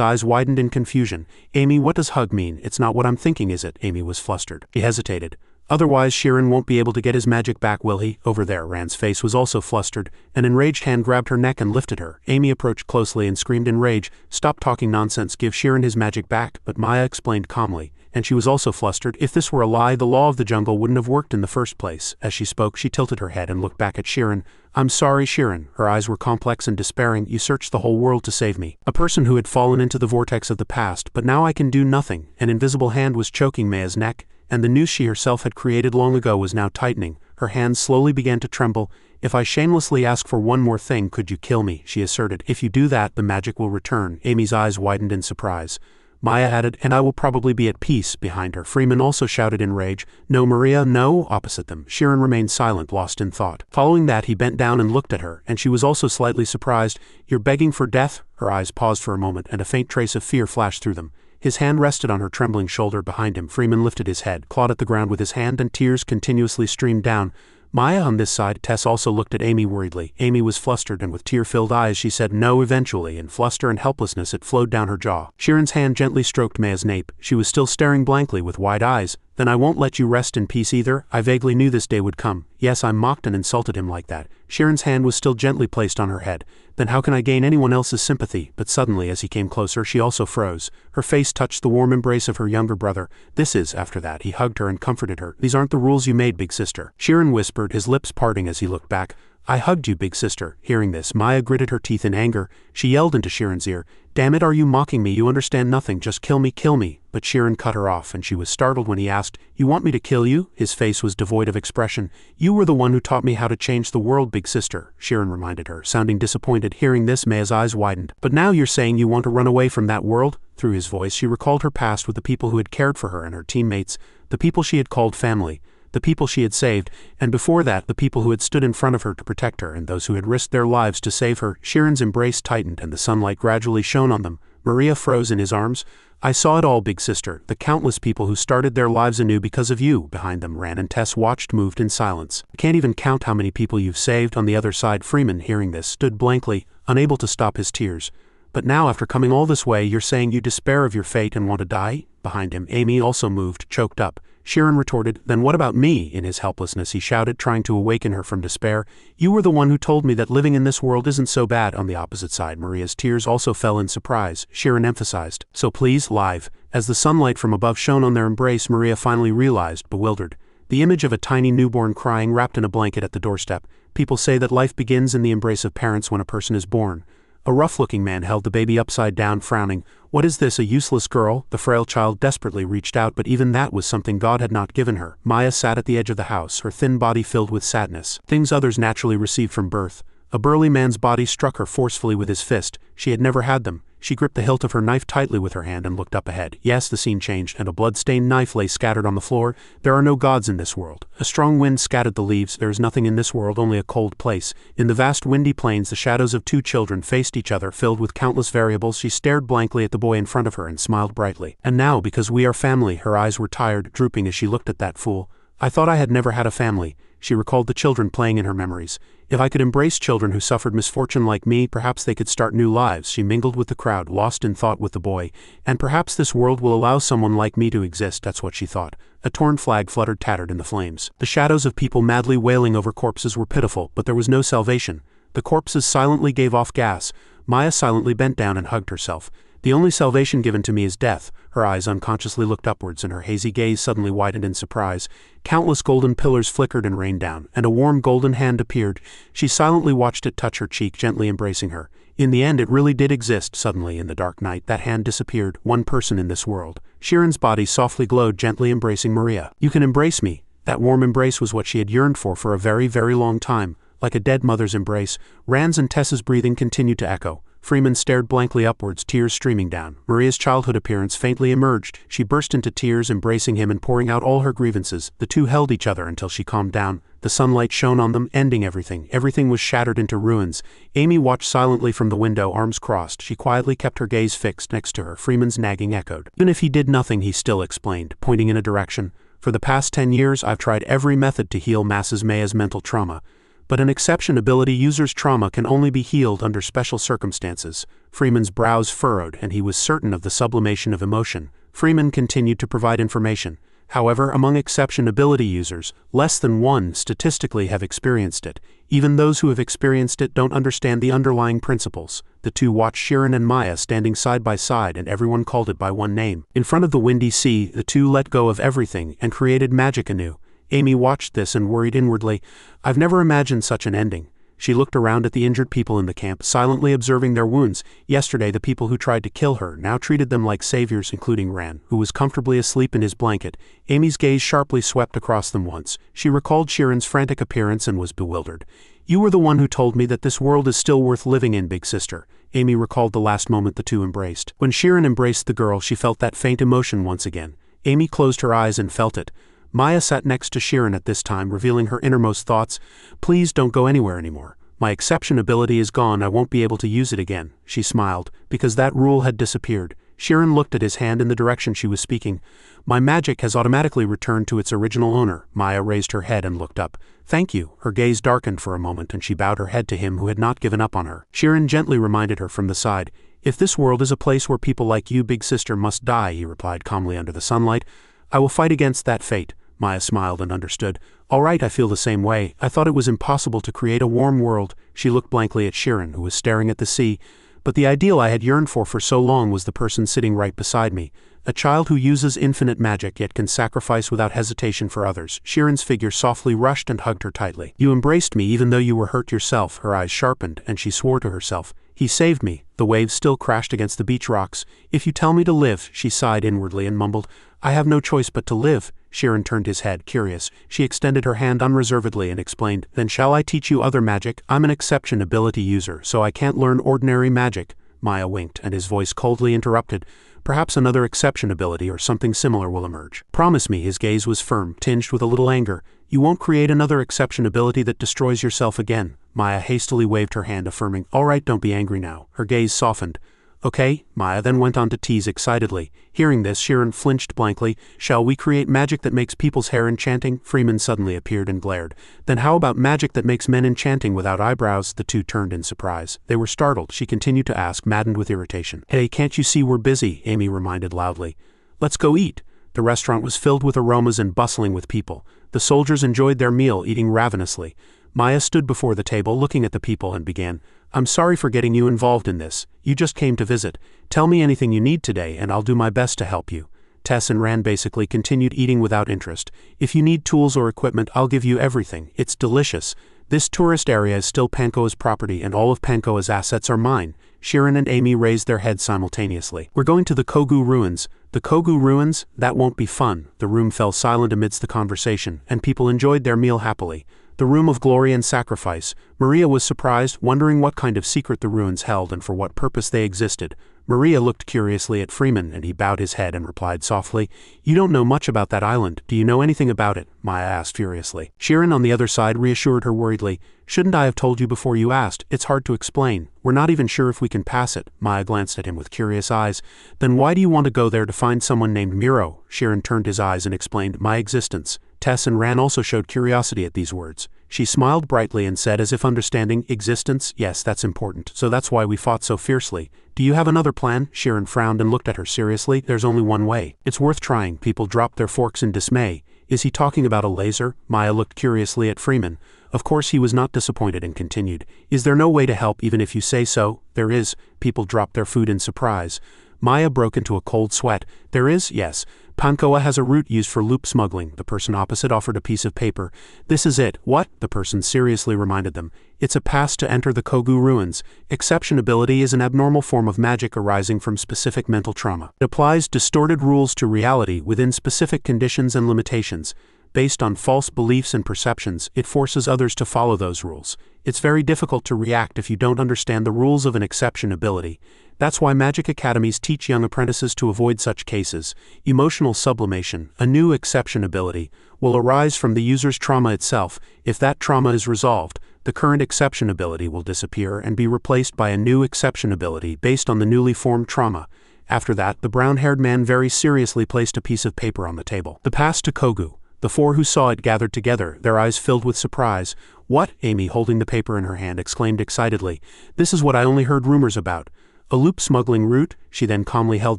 eyes widened in confusion. "Amy, what does hug mean? It's not what I'm thinking, is it?" Amy was flustered. He hesitated. "Otherwise Sheeran won't be able to get his magic back, will he?" Over there, Rand's face was also flustered. An enraged hand grabbed her neck and lifted her. Amy approached closely and screamed in rage, "Stop talking nonsense, give Sheeran his magic back." But Maya explained calmly, and she was also flustered. If this were a lie, the law of the jungle wouldn't have worked in the first place. As she spoke, she tilted her head and looked back at Sheeran. "I'm sorry, Sheeran." Her eyes were complex and despairing. "You searched the whole world to save me. A person who had fallen into the vortex of the past, but now I can do nothing." An invisible hand was choking Maya's neck, and the noose she herself had created long ago was now tightening. Her hands slowly began to tremble. "If I shamelessly ask for one more thing, could you kill me?" she asserted. "If you do that, the magic will return." Amy's eyes widened in surprise. Maya added, "And I will probably be at peace." Behind her, Freeman also shouted in rage, "No, Maria, no!" Opposite them, Sheeran remained silent, lost in thought. Following that, he bent down and looked at her, and she was also slightly surprised. "You're begging for death?" Her eyes paused for a moment, and a faint trace of fear flashed through them. His hand rested on her trembling shoulder. Behind him, Freeman lifted his head, clawed at the ground with his hand, and tears continuously streamed down. Maya on this side. Tess also looked at Amy worriedly. Amy was flustered, and with tear-filled eyes she said no eventually. In fluster and helplessness it flowed down her jaw. Sheeran's hand gently stroked Maya's nape. She was still staring blankly with wide eyes. "Then I won't let you rest in peace either. I vaguely knew this day would come. Yes, I mocked and insulted him like that." Sheeran's hand was still gently placed on her head. "Then how can I gain anyone else's sympathy?" But suddenly, as he came closer, she also froze. Her face touched the warm embrace of her younger brother. "This is," after that, he hugged her and comforted her. "These aren't the rules you made, big sister." Sheeran whispered, his lips parting as he looked back. "I hugged you, big sister." Hearing this, Maya gritted her teeth in anger. She yelled into Sheeran's ear, "Damn it, are you mocking me? You understand nothing. Just kill me, kill me." But Sheeran cut her off, and she was startled when he asked, "You want me to kill you?" His face was devoid of expression. "You were the one who taught me how to change the world, big sister," Sheeran reminded her, sounding disappointed. Hearing this, Maya's eyes widened. "But now you're saying you want to run away from that world?" Through his voice, she recalled her past with the people who had cared for her and her teammates, the people she had called family, the people she had saved, and before that, the people who had stood in front of her to protect her and those who had risked their lives to save her. Sheeran's embrace tightened and the sunlight gradually shone on them. Maria froze in his arms. "I saw it all, big sister. The countless people who started their lives anew because of you." Behind them, Ran and Tess watched, moved in silence. "I can't even count how many people you've saved." On the other side, Freeman, hearing this, stood blankly, unable to stop his tears. "But now, after coming all this way, you're saying you despair of your fate and want to die?" Behind him, Amy also moved, choked up. Sheeran retorted, "Then what about me?" In his helplessness, he shouted, trying to awaken her from despair. "You were the one who told me that living in this world isn't so bad." On the opposite side, Maria's tears also fell in surprise. Sheeran emphasized, "So please, live." As the sunlight from above shone on their embrace, Maria finally realized, bewildered, the image of a tiny newborn crying wrapped in a blanket at the doorstep. People say that life begins in the embrace of parents when a person is born. A rough-looking man held the baby upside down, frowning. "What is this, a useless girl?" The frail child desperately reached out, but even that was something God had not given her. Maya sat at the edge of the house, her thin body filled with sadness, things others naturally receive from birth. A burly man's body struck her forcefully with his fist. She had never had them. She gripped the hilt of her knife tightly with her hand and looked up ahead. Yes, the scene changed, and a blood-stained knife lay scattered on the floor. There are no gods in this world. A strong wind scattered the leaves. There is nothing in this world, only a cold place. In the vast windy plains, the shadows of two children faced each other, filled with countless variables. She stared blankly at the boy in front of her and smiled brightly. "And now, because we are family." Her eyes were tired, drooping as she looked at that fool. "I thought I had never had a family." She recalled the children playing in her memories. "If I could embrace children who suffered misfortune like me, perhaps they could start new lives." She mingled with the crowd, lost in thought with the boy. "And perhaps this world will allow someone like me to exist." That's what she thought. A torn flag fluttered tattered in the flames. The shadows of people madly wailing over corpses were pitiful, but there was no salvation. The corpses silently gave off gas. Maya silently bent down and hugged herself. The only salvation given to me is death. Her eyes unconsciously looked upwards and her hazy gaze suddenly widened in surprise. Countless golden pillars flickered and rained down, and a warm golden hand appeared. She silently watched it touch her cheek, gently embracing her. In the end, it really did exist. Suddenly, in the dark night, that hand disappeared, one person in this world. Shiren's body softly glowed, gently embracing Maria. You can embrace me. That warm embrace was what she had yearned for a very, very long time. Like a dead mother's embrace, Rand's and Tessa's breathing continued to echo. Freeman stared blankly upwards, tears streaming down. Maria's childhood appearance faintly emerged. She burst into tears, embracing him and pouring out all her grievances. The two held each other until she calmed down. The sunlight shone on them, ending everything. Everything was shattered into ruins. Amy watched silently from the window, arms crossed. She quietly kept her gaze fixed next to her. Freeman's nagging echoed. Even if he did nothing, he still explained, pointing in a direction. For the past 10 years, I've tried every method to heal Mrs. Maya's mental trauma. But an exception ability user's trauma can only be healed under special circumstances. Freeman's brows furrowed, and he was certain of the sublimation of emotion. Freeman continued to provide information. However, among exception ability users, less than one statistically have experienced it. Even those who have experienced it don't understand the underlying principles. The two watched Shiren and Maya standing side by side, and everyone called it by one name. In front of the windy sea, the two let go of everything and created magic anew. Amy watched this and worried inwardly. I've never imagined such an ending. She looked around at the injured people in the camp, silently observing their wounds. Yesterday, the people who tried to kill her now treated them like saviors, including Ran, who was comfortably asleep in his blanket. Amy's gaze sharply swept across them once. She recalled Shiren's frantic appearance and was bewildered. You were the one who told me that this world is still worth living in, big sister. Amy recalled the last moment the two embraced. When Shiren embraced the girl, she felt that faint emotion once again. Amy closed her eyes and felt it. Maya sat next to Shiren at this time, revealing her innermost thoughts. Please don't go anywhere anymore. My exception ability is gone. I won't be able to use it again. She smiled, because that rule had disappeared. Shiren looked at his hand in the direction she was speaking. My magic has automatically returned to its original owner. Maya raised her head and looked up. Thank you. Her gaze darkened for a moment and she bowed her head to him who had not given up on her. Shiren gently reminded her from the side. If this world is a place where people like you, big sister, must die, he replied calmly under the sunlight, I will fight against that fate. Maya smiled and understood. All right, I feel the same way. I thought it was impossible to create a warm world. She looked blankly at Shiren, who was staring at the sea. But the ideal I had yearned for so long was the person sitting right beside me. A child who uses infinite magic yet can sacrifice without hesitation for others. Shiren's figure softly rushed and hugged her tightly. You embraced me even though you were hurt yourself. Her eyes sharpened, and she swore to herself. He saved me. The waves still crashed against the beach rocks. If you tell me to live, she sighed inwardly and mumbled, I have no choice but to live. Shiren turned his head, curious. She extended her hand unreservedly and explained, Then shall I teach you other magic? I'm an exception ability user, so I can't learn ordinary magic. Maya winked, and his voice coldly interrupted. Perhaps another exception ability or something similar will emerge. Promise me. His gaze was firm, tinged with a little anger. You won't create another exception ability that destroys yourself again. Maya hastily waved her hand, affirming, All right, don't be angry now. Her gaze softened. Okay, Maya then went on to tease excitedly. Hearing this, Shiren flinched blankly. Shall we create magic that makes people's hair enchanting? Freeman suddenly appeared and glared. Then how about magic that makes men enchanting without eyebrows? The two turned in surprise. They were startled. She continued to ask, maddened with irritation. Hey, can't you see we're busy? Amy reminded loudly. Let's go eat. The restaurant was filled with aromas and bustling with people. The soldiers enjoyed their meal, eating ravenously. Maya stood before the table, looking at the people, and began, I'm sorry for getting you involved in this. You just came to visit. Tell me anything you need today, and I'll do my best to help you. Tess and Rand basically continued eating without interest. If you need tools or equipment, I'll give you everything. It's delicious. This tourist area is still Pankoa's property, and all of Pankoa's assets are mine. Shiren and Amy raised their heads simultaneously. We're going to the Kogu ruins. The Kogu ruins? That won't be fun. The room fell silent amidst the conversation, and people enjoyed their meal happily. The room of glory and sacrifice. Maria was surprised, wondering what kind of secret the ruins held and for what purpose they existed. Maria looked curiously at Freeman, and he bowed his head and replied softly, You don't know much about that island. Do you know anything about it? Maya asked furiously. Shiren on the other side reassured her worriedly. Shouldn't I have told you before you asked? It's hard to explain. We're not even sure if we can pass it. Maya glanced at him with curious eyes. Then why do you want to go there to find someone named Miro? Shiren turned his eyes and explained, My existence. Tess and Ran also showed curiosity at these words. She smiled brightly and said, as if understanding, existence? Yes, that's important. So that's why we fought so fiercely. Do you have another plan? Shiren frowned and looked at her seriously. There's only one way. It's worth trying. People dropped their forks in dismay. Is he talking about a laser? Maya looked curiously at Freeman. Of course he was not disappointed and continued. Is there no way to help even if you say so? There is. People dropped their food in surprise. Maya broke into a cold sweat. There is, yes. Pankoa has a route used for loop smuggling. The person opposite offered a piece of paper. This is it. What? The person seriously reminded them. It's a pass to enter the Kogu ruins. Exception ability is an abnormal form of magic arising from specific mental trauma. It applies distorted rules to reality within specific conditions and limitations. Based on false beliefs and perceptions, it forces others to follow those rules. It's very difficult to react if you don't understand the rules of an exception ability. That's why magic academies teach young apprentices to avoid such cases. Emotional sublimation, a new exception ability, will arise from the user's trauma itself. If that trauma is resolved, the current exception ability will disappear and be replaced by a new exception ability based on the newly formed trauma. After that, the brown-haired man very seriously placed a piece of paper on the table. The pass to Kogu. The four who saw it gathered together, their eyes filled with surprise. What? Amy, holding the paper in her hand, exclaimed excitedly. This is what I only heard rumors about. A loop smuggling route? She then calmly held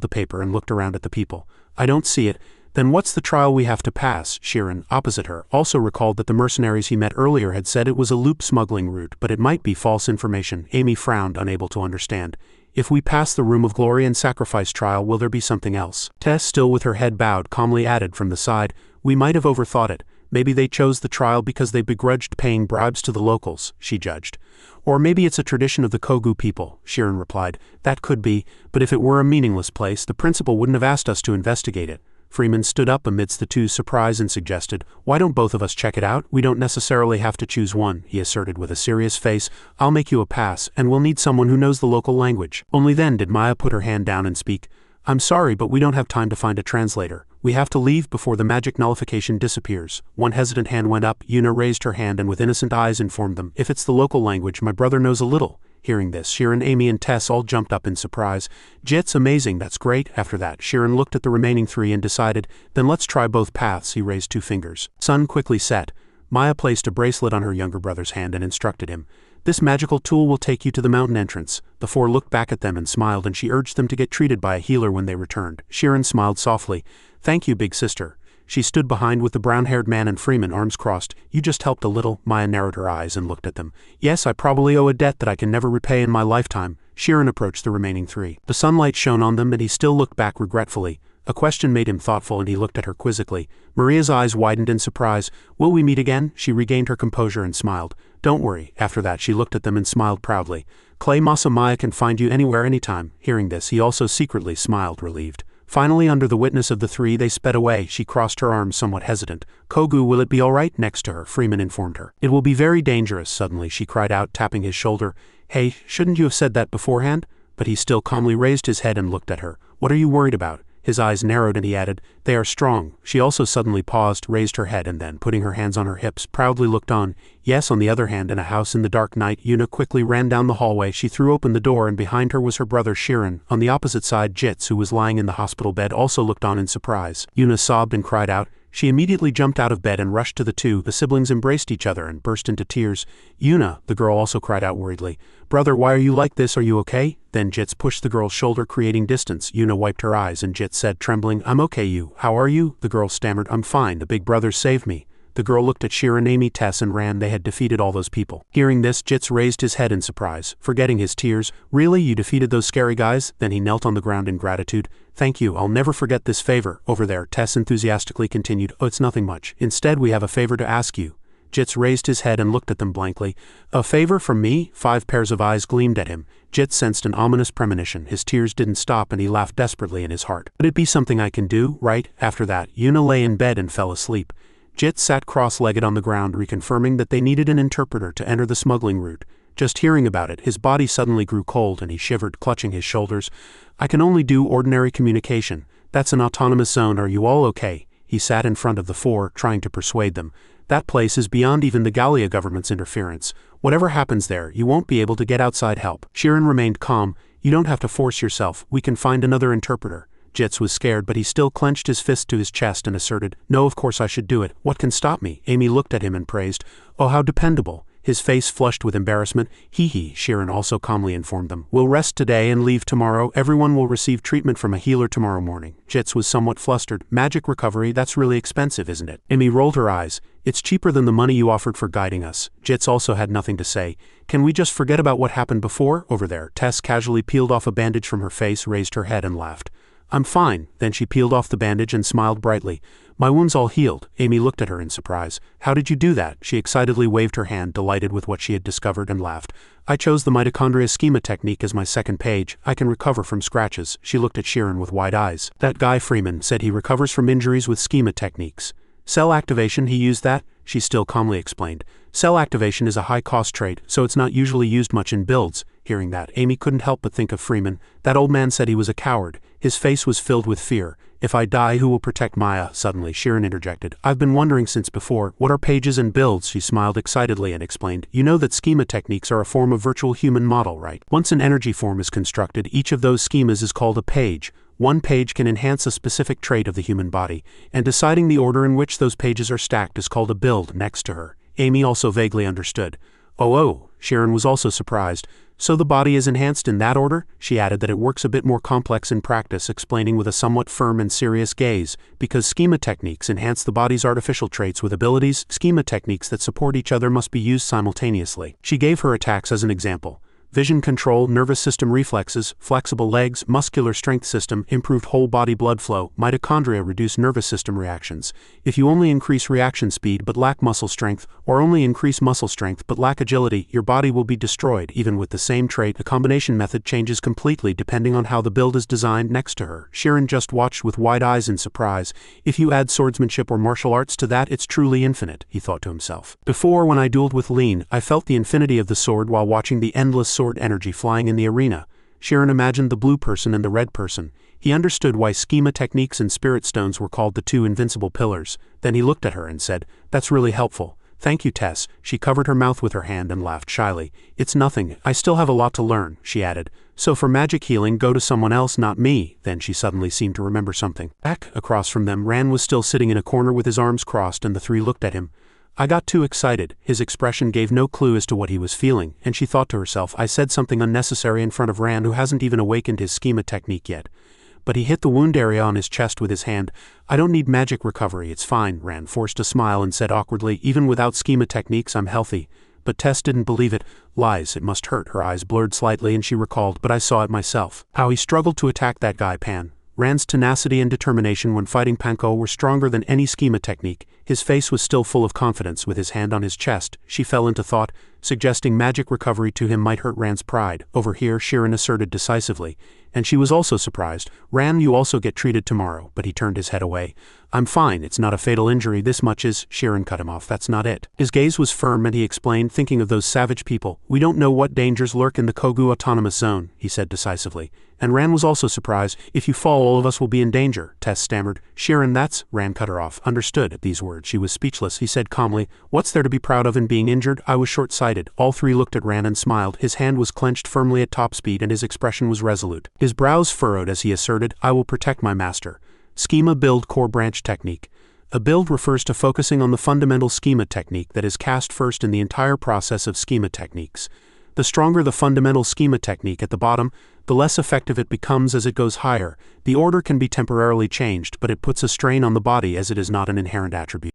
the paper and looked around at the people. I don't see it. Then what's the trial we have to pass? Sheeran, opposite her, also recalled that the mercenaries he met earlier had said it was a loop smuggling route, but it might be false information. Amy frowned, unable to understand. If we pass the Room of Glory and Sacrifice trial, will there be something else? Tess, still with her head bowed, calmly added from the side, we might have overthought it. Maybe they chose the trial because they begrudged paying bribes to the locals, she judged. Or maybe it's a tradition of the Kogu people, Sheeran replied. That could be, but if it were a meaningless place, the principal wouldn't have asked us to investigate it. Freeman stood up amidst the two's surprise and suggested, why don't both of us check it out? We don't necessarily have to choose one, he asserted with a serious face. I'll make you a pass, and we'll need someone who knows the local language. Only then did Maya put her hand down and speak. I'm sorry, but we don't have time to find a translator. We have to leave before the magic nullification disappears. One hesitant hand went up. Yuna raised her hand and with innocent eyes informed them, if it's the local language, my brother knows a little. Hearing this, Sheeran, Amy and Tess all jumped up in surprise. Jit's amazing, that's great. After that, Sheeran looked at the remaining three and decided, then let's try both paths. He raised two fingers. Sun quickly set. Maya placed a bracelet on her younger brother's hand and instructed him. This magical tool will take you to the mountain entrance. The four looked back at them and smiled, and she urged them to get treated by a healer when they returned. Sheeran smiled softly. Thank you, big sister. She stood behind with the brown-haired man and Freeman, arms crossed. You just helped a little. Maya narrowed her eyes and looked at them. Yes, I probably owe a debt that I can never repay in my lifetime. Sheeran approached the remaining three. The sunlight shone on them and he still looked back regretfully. A question made him thoughtful and he looked at her quizzically. Maria's eyes widened in surprise. Will we meet again? She regained her composure and smiled. Don't worry. After that, she looked at them and smiled proudly. Clay Masa Maya can find you anywhere, anytime. Hearing this, he also secretly smiled, relieved. Finally, under the witness of the three, they sped away. She crossed her arms, somewhat hesitant. Kogu, will it be all right? Next to her, Freeman informed her. It will be very dangerous, suddenly, she cried out, tapping his shoulder. Hey, shouldn't you have said that beforehand? But he still calmly raised his head and looked at her. What are you worried about? His eyes narrowed and he added, they are strong. She also suddenly paused, raised her head and then, putting her hands on her hips, proudly looked on. Yes, on the other hand, in a house in the dark night, Yuna quickly ran down the hallway. She threw open the door and behind her was her brother Sheeran. On the opposite side, Jits, who was lying in the hospital bed, also looked on in surprise. Yuna sobbed and cried out. She immediately jumped out of bed and rushed to the two. The siblings embraced each other and burst into tears. Yuna, the girl also cried out worriedly. Brother, why are you like this? Are you okay? Then Jits pushed the girl's shoulder, creating distance. Yuna wiped her eyes and Jits said, trembling, I'm okay. You, how are you? The girl stammered, I'm fine. The big brothers saved me. The girl looked at Sheeran, Amy, Tess and ran. They had defeated all those people. Hearing this, Jits raised his head in surprise, forgetting his tears. Really? You defeated those scary guys? Then he knelt on the ground in gratitude. Thank you, I'll never forget this favor. Over there, Tess enthusiastically continued. Oh, it's nothing much. Instead, we have a favor to ask you. Jits raised his head and looked at them blankly. A favor from me? 5 pairs of eyes gleamed at him. Jits sensed an ominous premonition. His tears didn't stop and he laughed desperately in his heart. Could it be something I can do, right? After that, Yuna lay in bed and fell asleep. Jits sat cross-legged on the ground, reconfirming that they needed an interpreter to enter the smuggling route. Just hearing about it, his body suddenly grew cold and he shivered, clutching his shoulders. I can only do ordinary communication. That's an autonomous zone. Are you all okay? He sat in front of the 4, trying to persuade them. That place is beyond even the Gallia government's interference. Whatever happens there, you won't be able to get outside help. Sheeran remained calm. You don't have to force yourself. We can find another interpreter. Jits was scared, but he still clenched his fist to his chest and asserted, no, of course I should do it. What can stop me? Amy looked at him and praised. Oh, how dependable. his face flushed with embarrassment. Hee, Sheeran also calmly informed them. We'll rest today and leave tomorrow. Everyone will receive treatment from a healer tomorrow morning. Jits was somewhat flustered. Magic recovery, that's really expensive, isn't it? Amy rolled her eyes. It's cheaper than the money you offered for guiding us. Jits also had nothing to say. Can we just forget about what happened before? Over there. Tess casually peeled off a bandage from her face, raised her head and laughed. I'm fine. Then she peeled off the bandage and smiled brightly. My wound's all healed. Amy looked at her in surprise. How did you do that? She excitedly waved her hand, delighted with what she had discovered, and laughed. I chose the mitochondria schema technique as my second page. I can recover from scratches. She looked at Sheeran with wide eyes. That guy Freeman said he recovers from injuries with schema techniques. Cell activation, he used that? She still calmly explained. Cell activation is a high-cost trait, so it's not usually used much in builds. Hearing that, Amy couldn't help but think of Freeman. That old man said he was a coward. His face was filled with fear. If I die, who will protect Maya? Suddenly, Sheeran interjected. I've been wondering since before, what are pages and builds? She smiled excitedly and explained. You know that schema techniques are a form of virtual human model, right? Once an energy form is constructed, each of those schemas is called a page. One page can enhance a specific trait of the human body, and deciding the order in which those pages are stacked is called a build. Next to her, Amy also vaguely understood. Oh, Sheeran was also surprised. So the body is enhanced in that order? She added that it works a bit more complex in practice, explaining with a somewhat firm and serious gaze, because schema techniques enhance the body's artificial traits with abilities. Schema techniques that support each other must be used simultaneously. She gave her attacks as an example. Vision control, nervous system reflexes, flexible legs, muscular strength system, improved whole body blood flow, mitochondria reduce nervous system reactions. If you only increase reaction speed but lack muscle strength, or only increase muscle strength but lack agility, your body will be destroyed. Even with the same trait, the combination method changes completely depending on how the build is designed. Next to her, Sheeran just watched with wide eyes in surprise. If you add swordsmanship or martial arts to that, it's truly infinite, he thought to himself. Before, when I dueled with Lean, I felt the infinity of the sword while watching the endless sword energy flying in the arena. Sheeran imagined the blue person and the red person. He understood why schema techniques and spirit stones were called the two invincible pillars. Then he looked at her and said, That's really helpful. Thank you, Tess. She covered her mouth with her hand and laughed shyly. It's nothing. I still have a lot to learn, she added. So for magic healing, go to someone else, not me. Then she suddenly seemed to remember something. Back across from them, Ran was still sitting in a corner with his arms crossed, and the three looked at him. I got too excited. His expression gave no clue as to what he was feeling, and she thought to herself, I said something unnecessary in front of Ran, who hasn't even awakened his schema technique yet. But he hit the wound area on his chest with his hand. I don't need magic recovery, it's fine. Ran forced a smile and said awkwardly, even without schema techniques, I'm healthy. But Tess didn't believe it. Lies, it must hurt. Her eyes blurred slightly and she recalled, but I saw it myself. How he struggled to attack that guy Pan. Ran's tenacity and determination when fighting Panko were stronger than any schema technique. His face was still full of confidence. With his hand on his chest, she fell into thought, suggesting magic recovery to him might hurt Ran's pride. Overhears, Sheeran asserted decisively, and she was also surprised. Ran, you also get treated tomorrow, but he turned his head away. I'm fine, it's not a fatal injury, this much is. Sheeran cut him off, that's not it. His gaze was firm and he explained, thinking of those savage people. We don't know what dangers lurk in the Kogu Autonomous Zone, he said decisively. And Ran was also surprised. If you fall, all of us will be in danger, Tess stammered. Sheeran, that's... Ran cut her off. Understood. At these words, she was speechless. He said calmly, what's there to be proud of in being injured? I was short-sighted. All three looked at Ran and smiled. His hand was clenched firmly at top speed and his expression was resolute. His brows furrowed as he asserted, I will protect my master. Schema Build Core Branch Technique. A build refers to focusing on the fundamental schema technique that is cast first in the entire process of schema techniques. The stronger the fundamental schema technique at the bottom, the less effective it becomes as it goes higher. The order can be temporarily changed, but it puts a strain on the body as it is not an inherent attribute.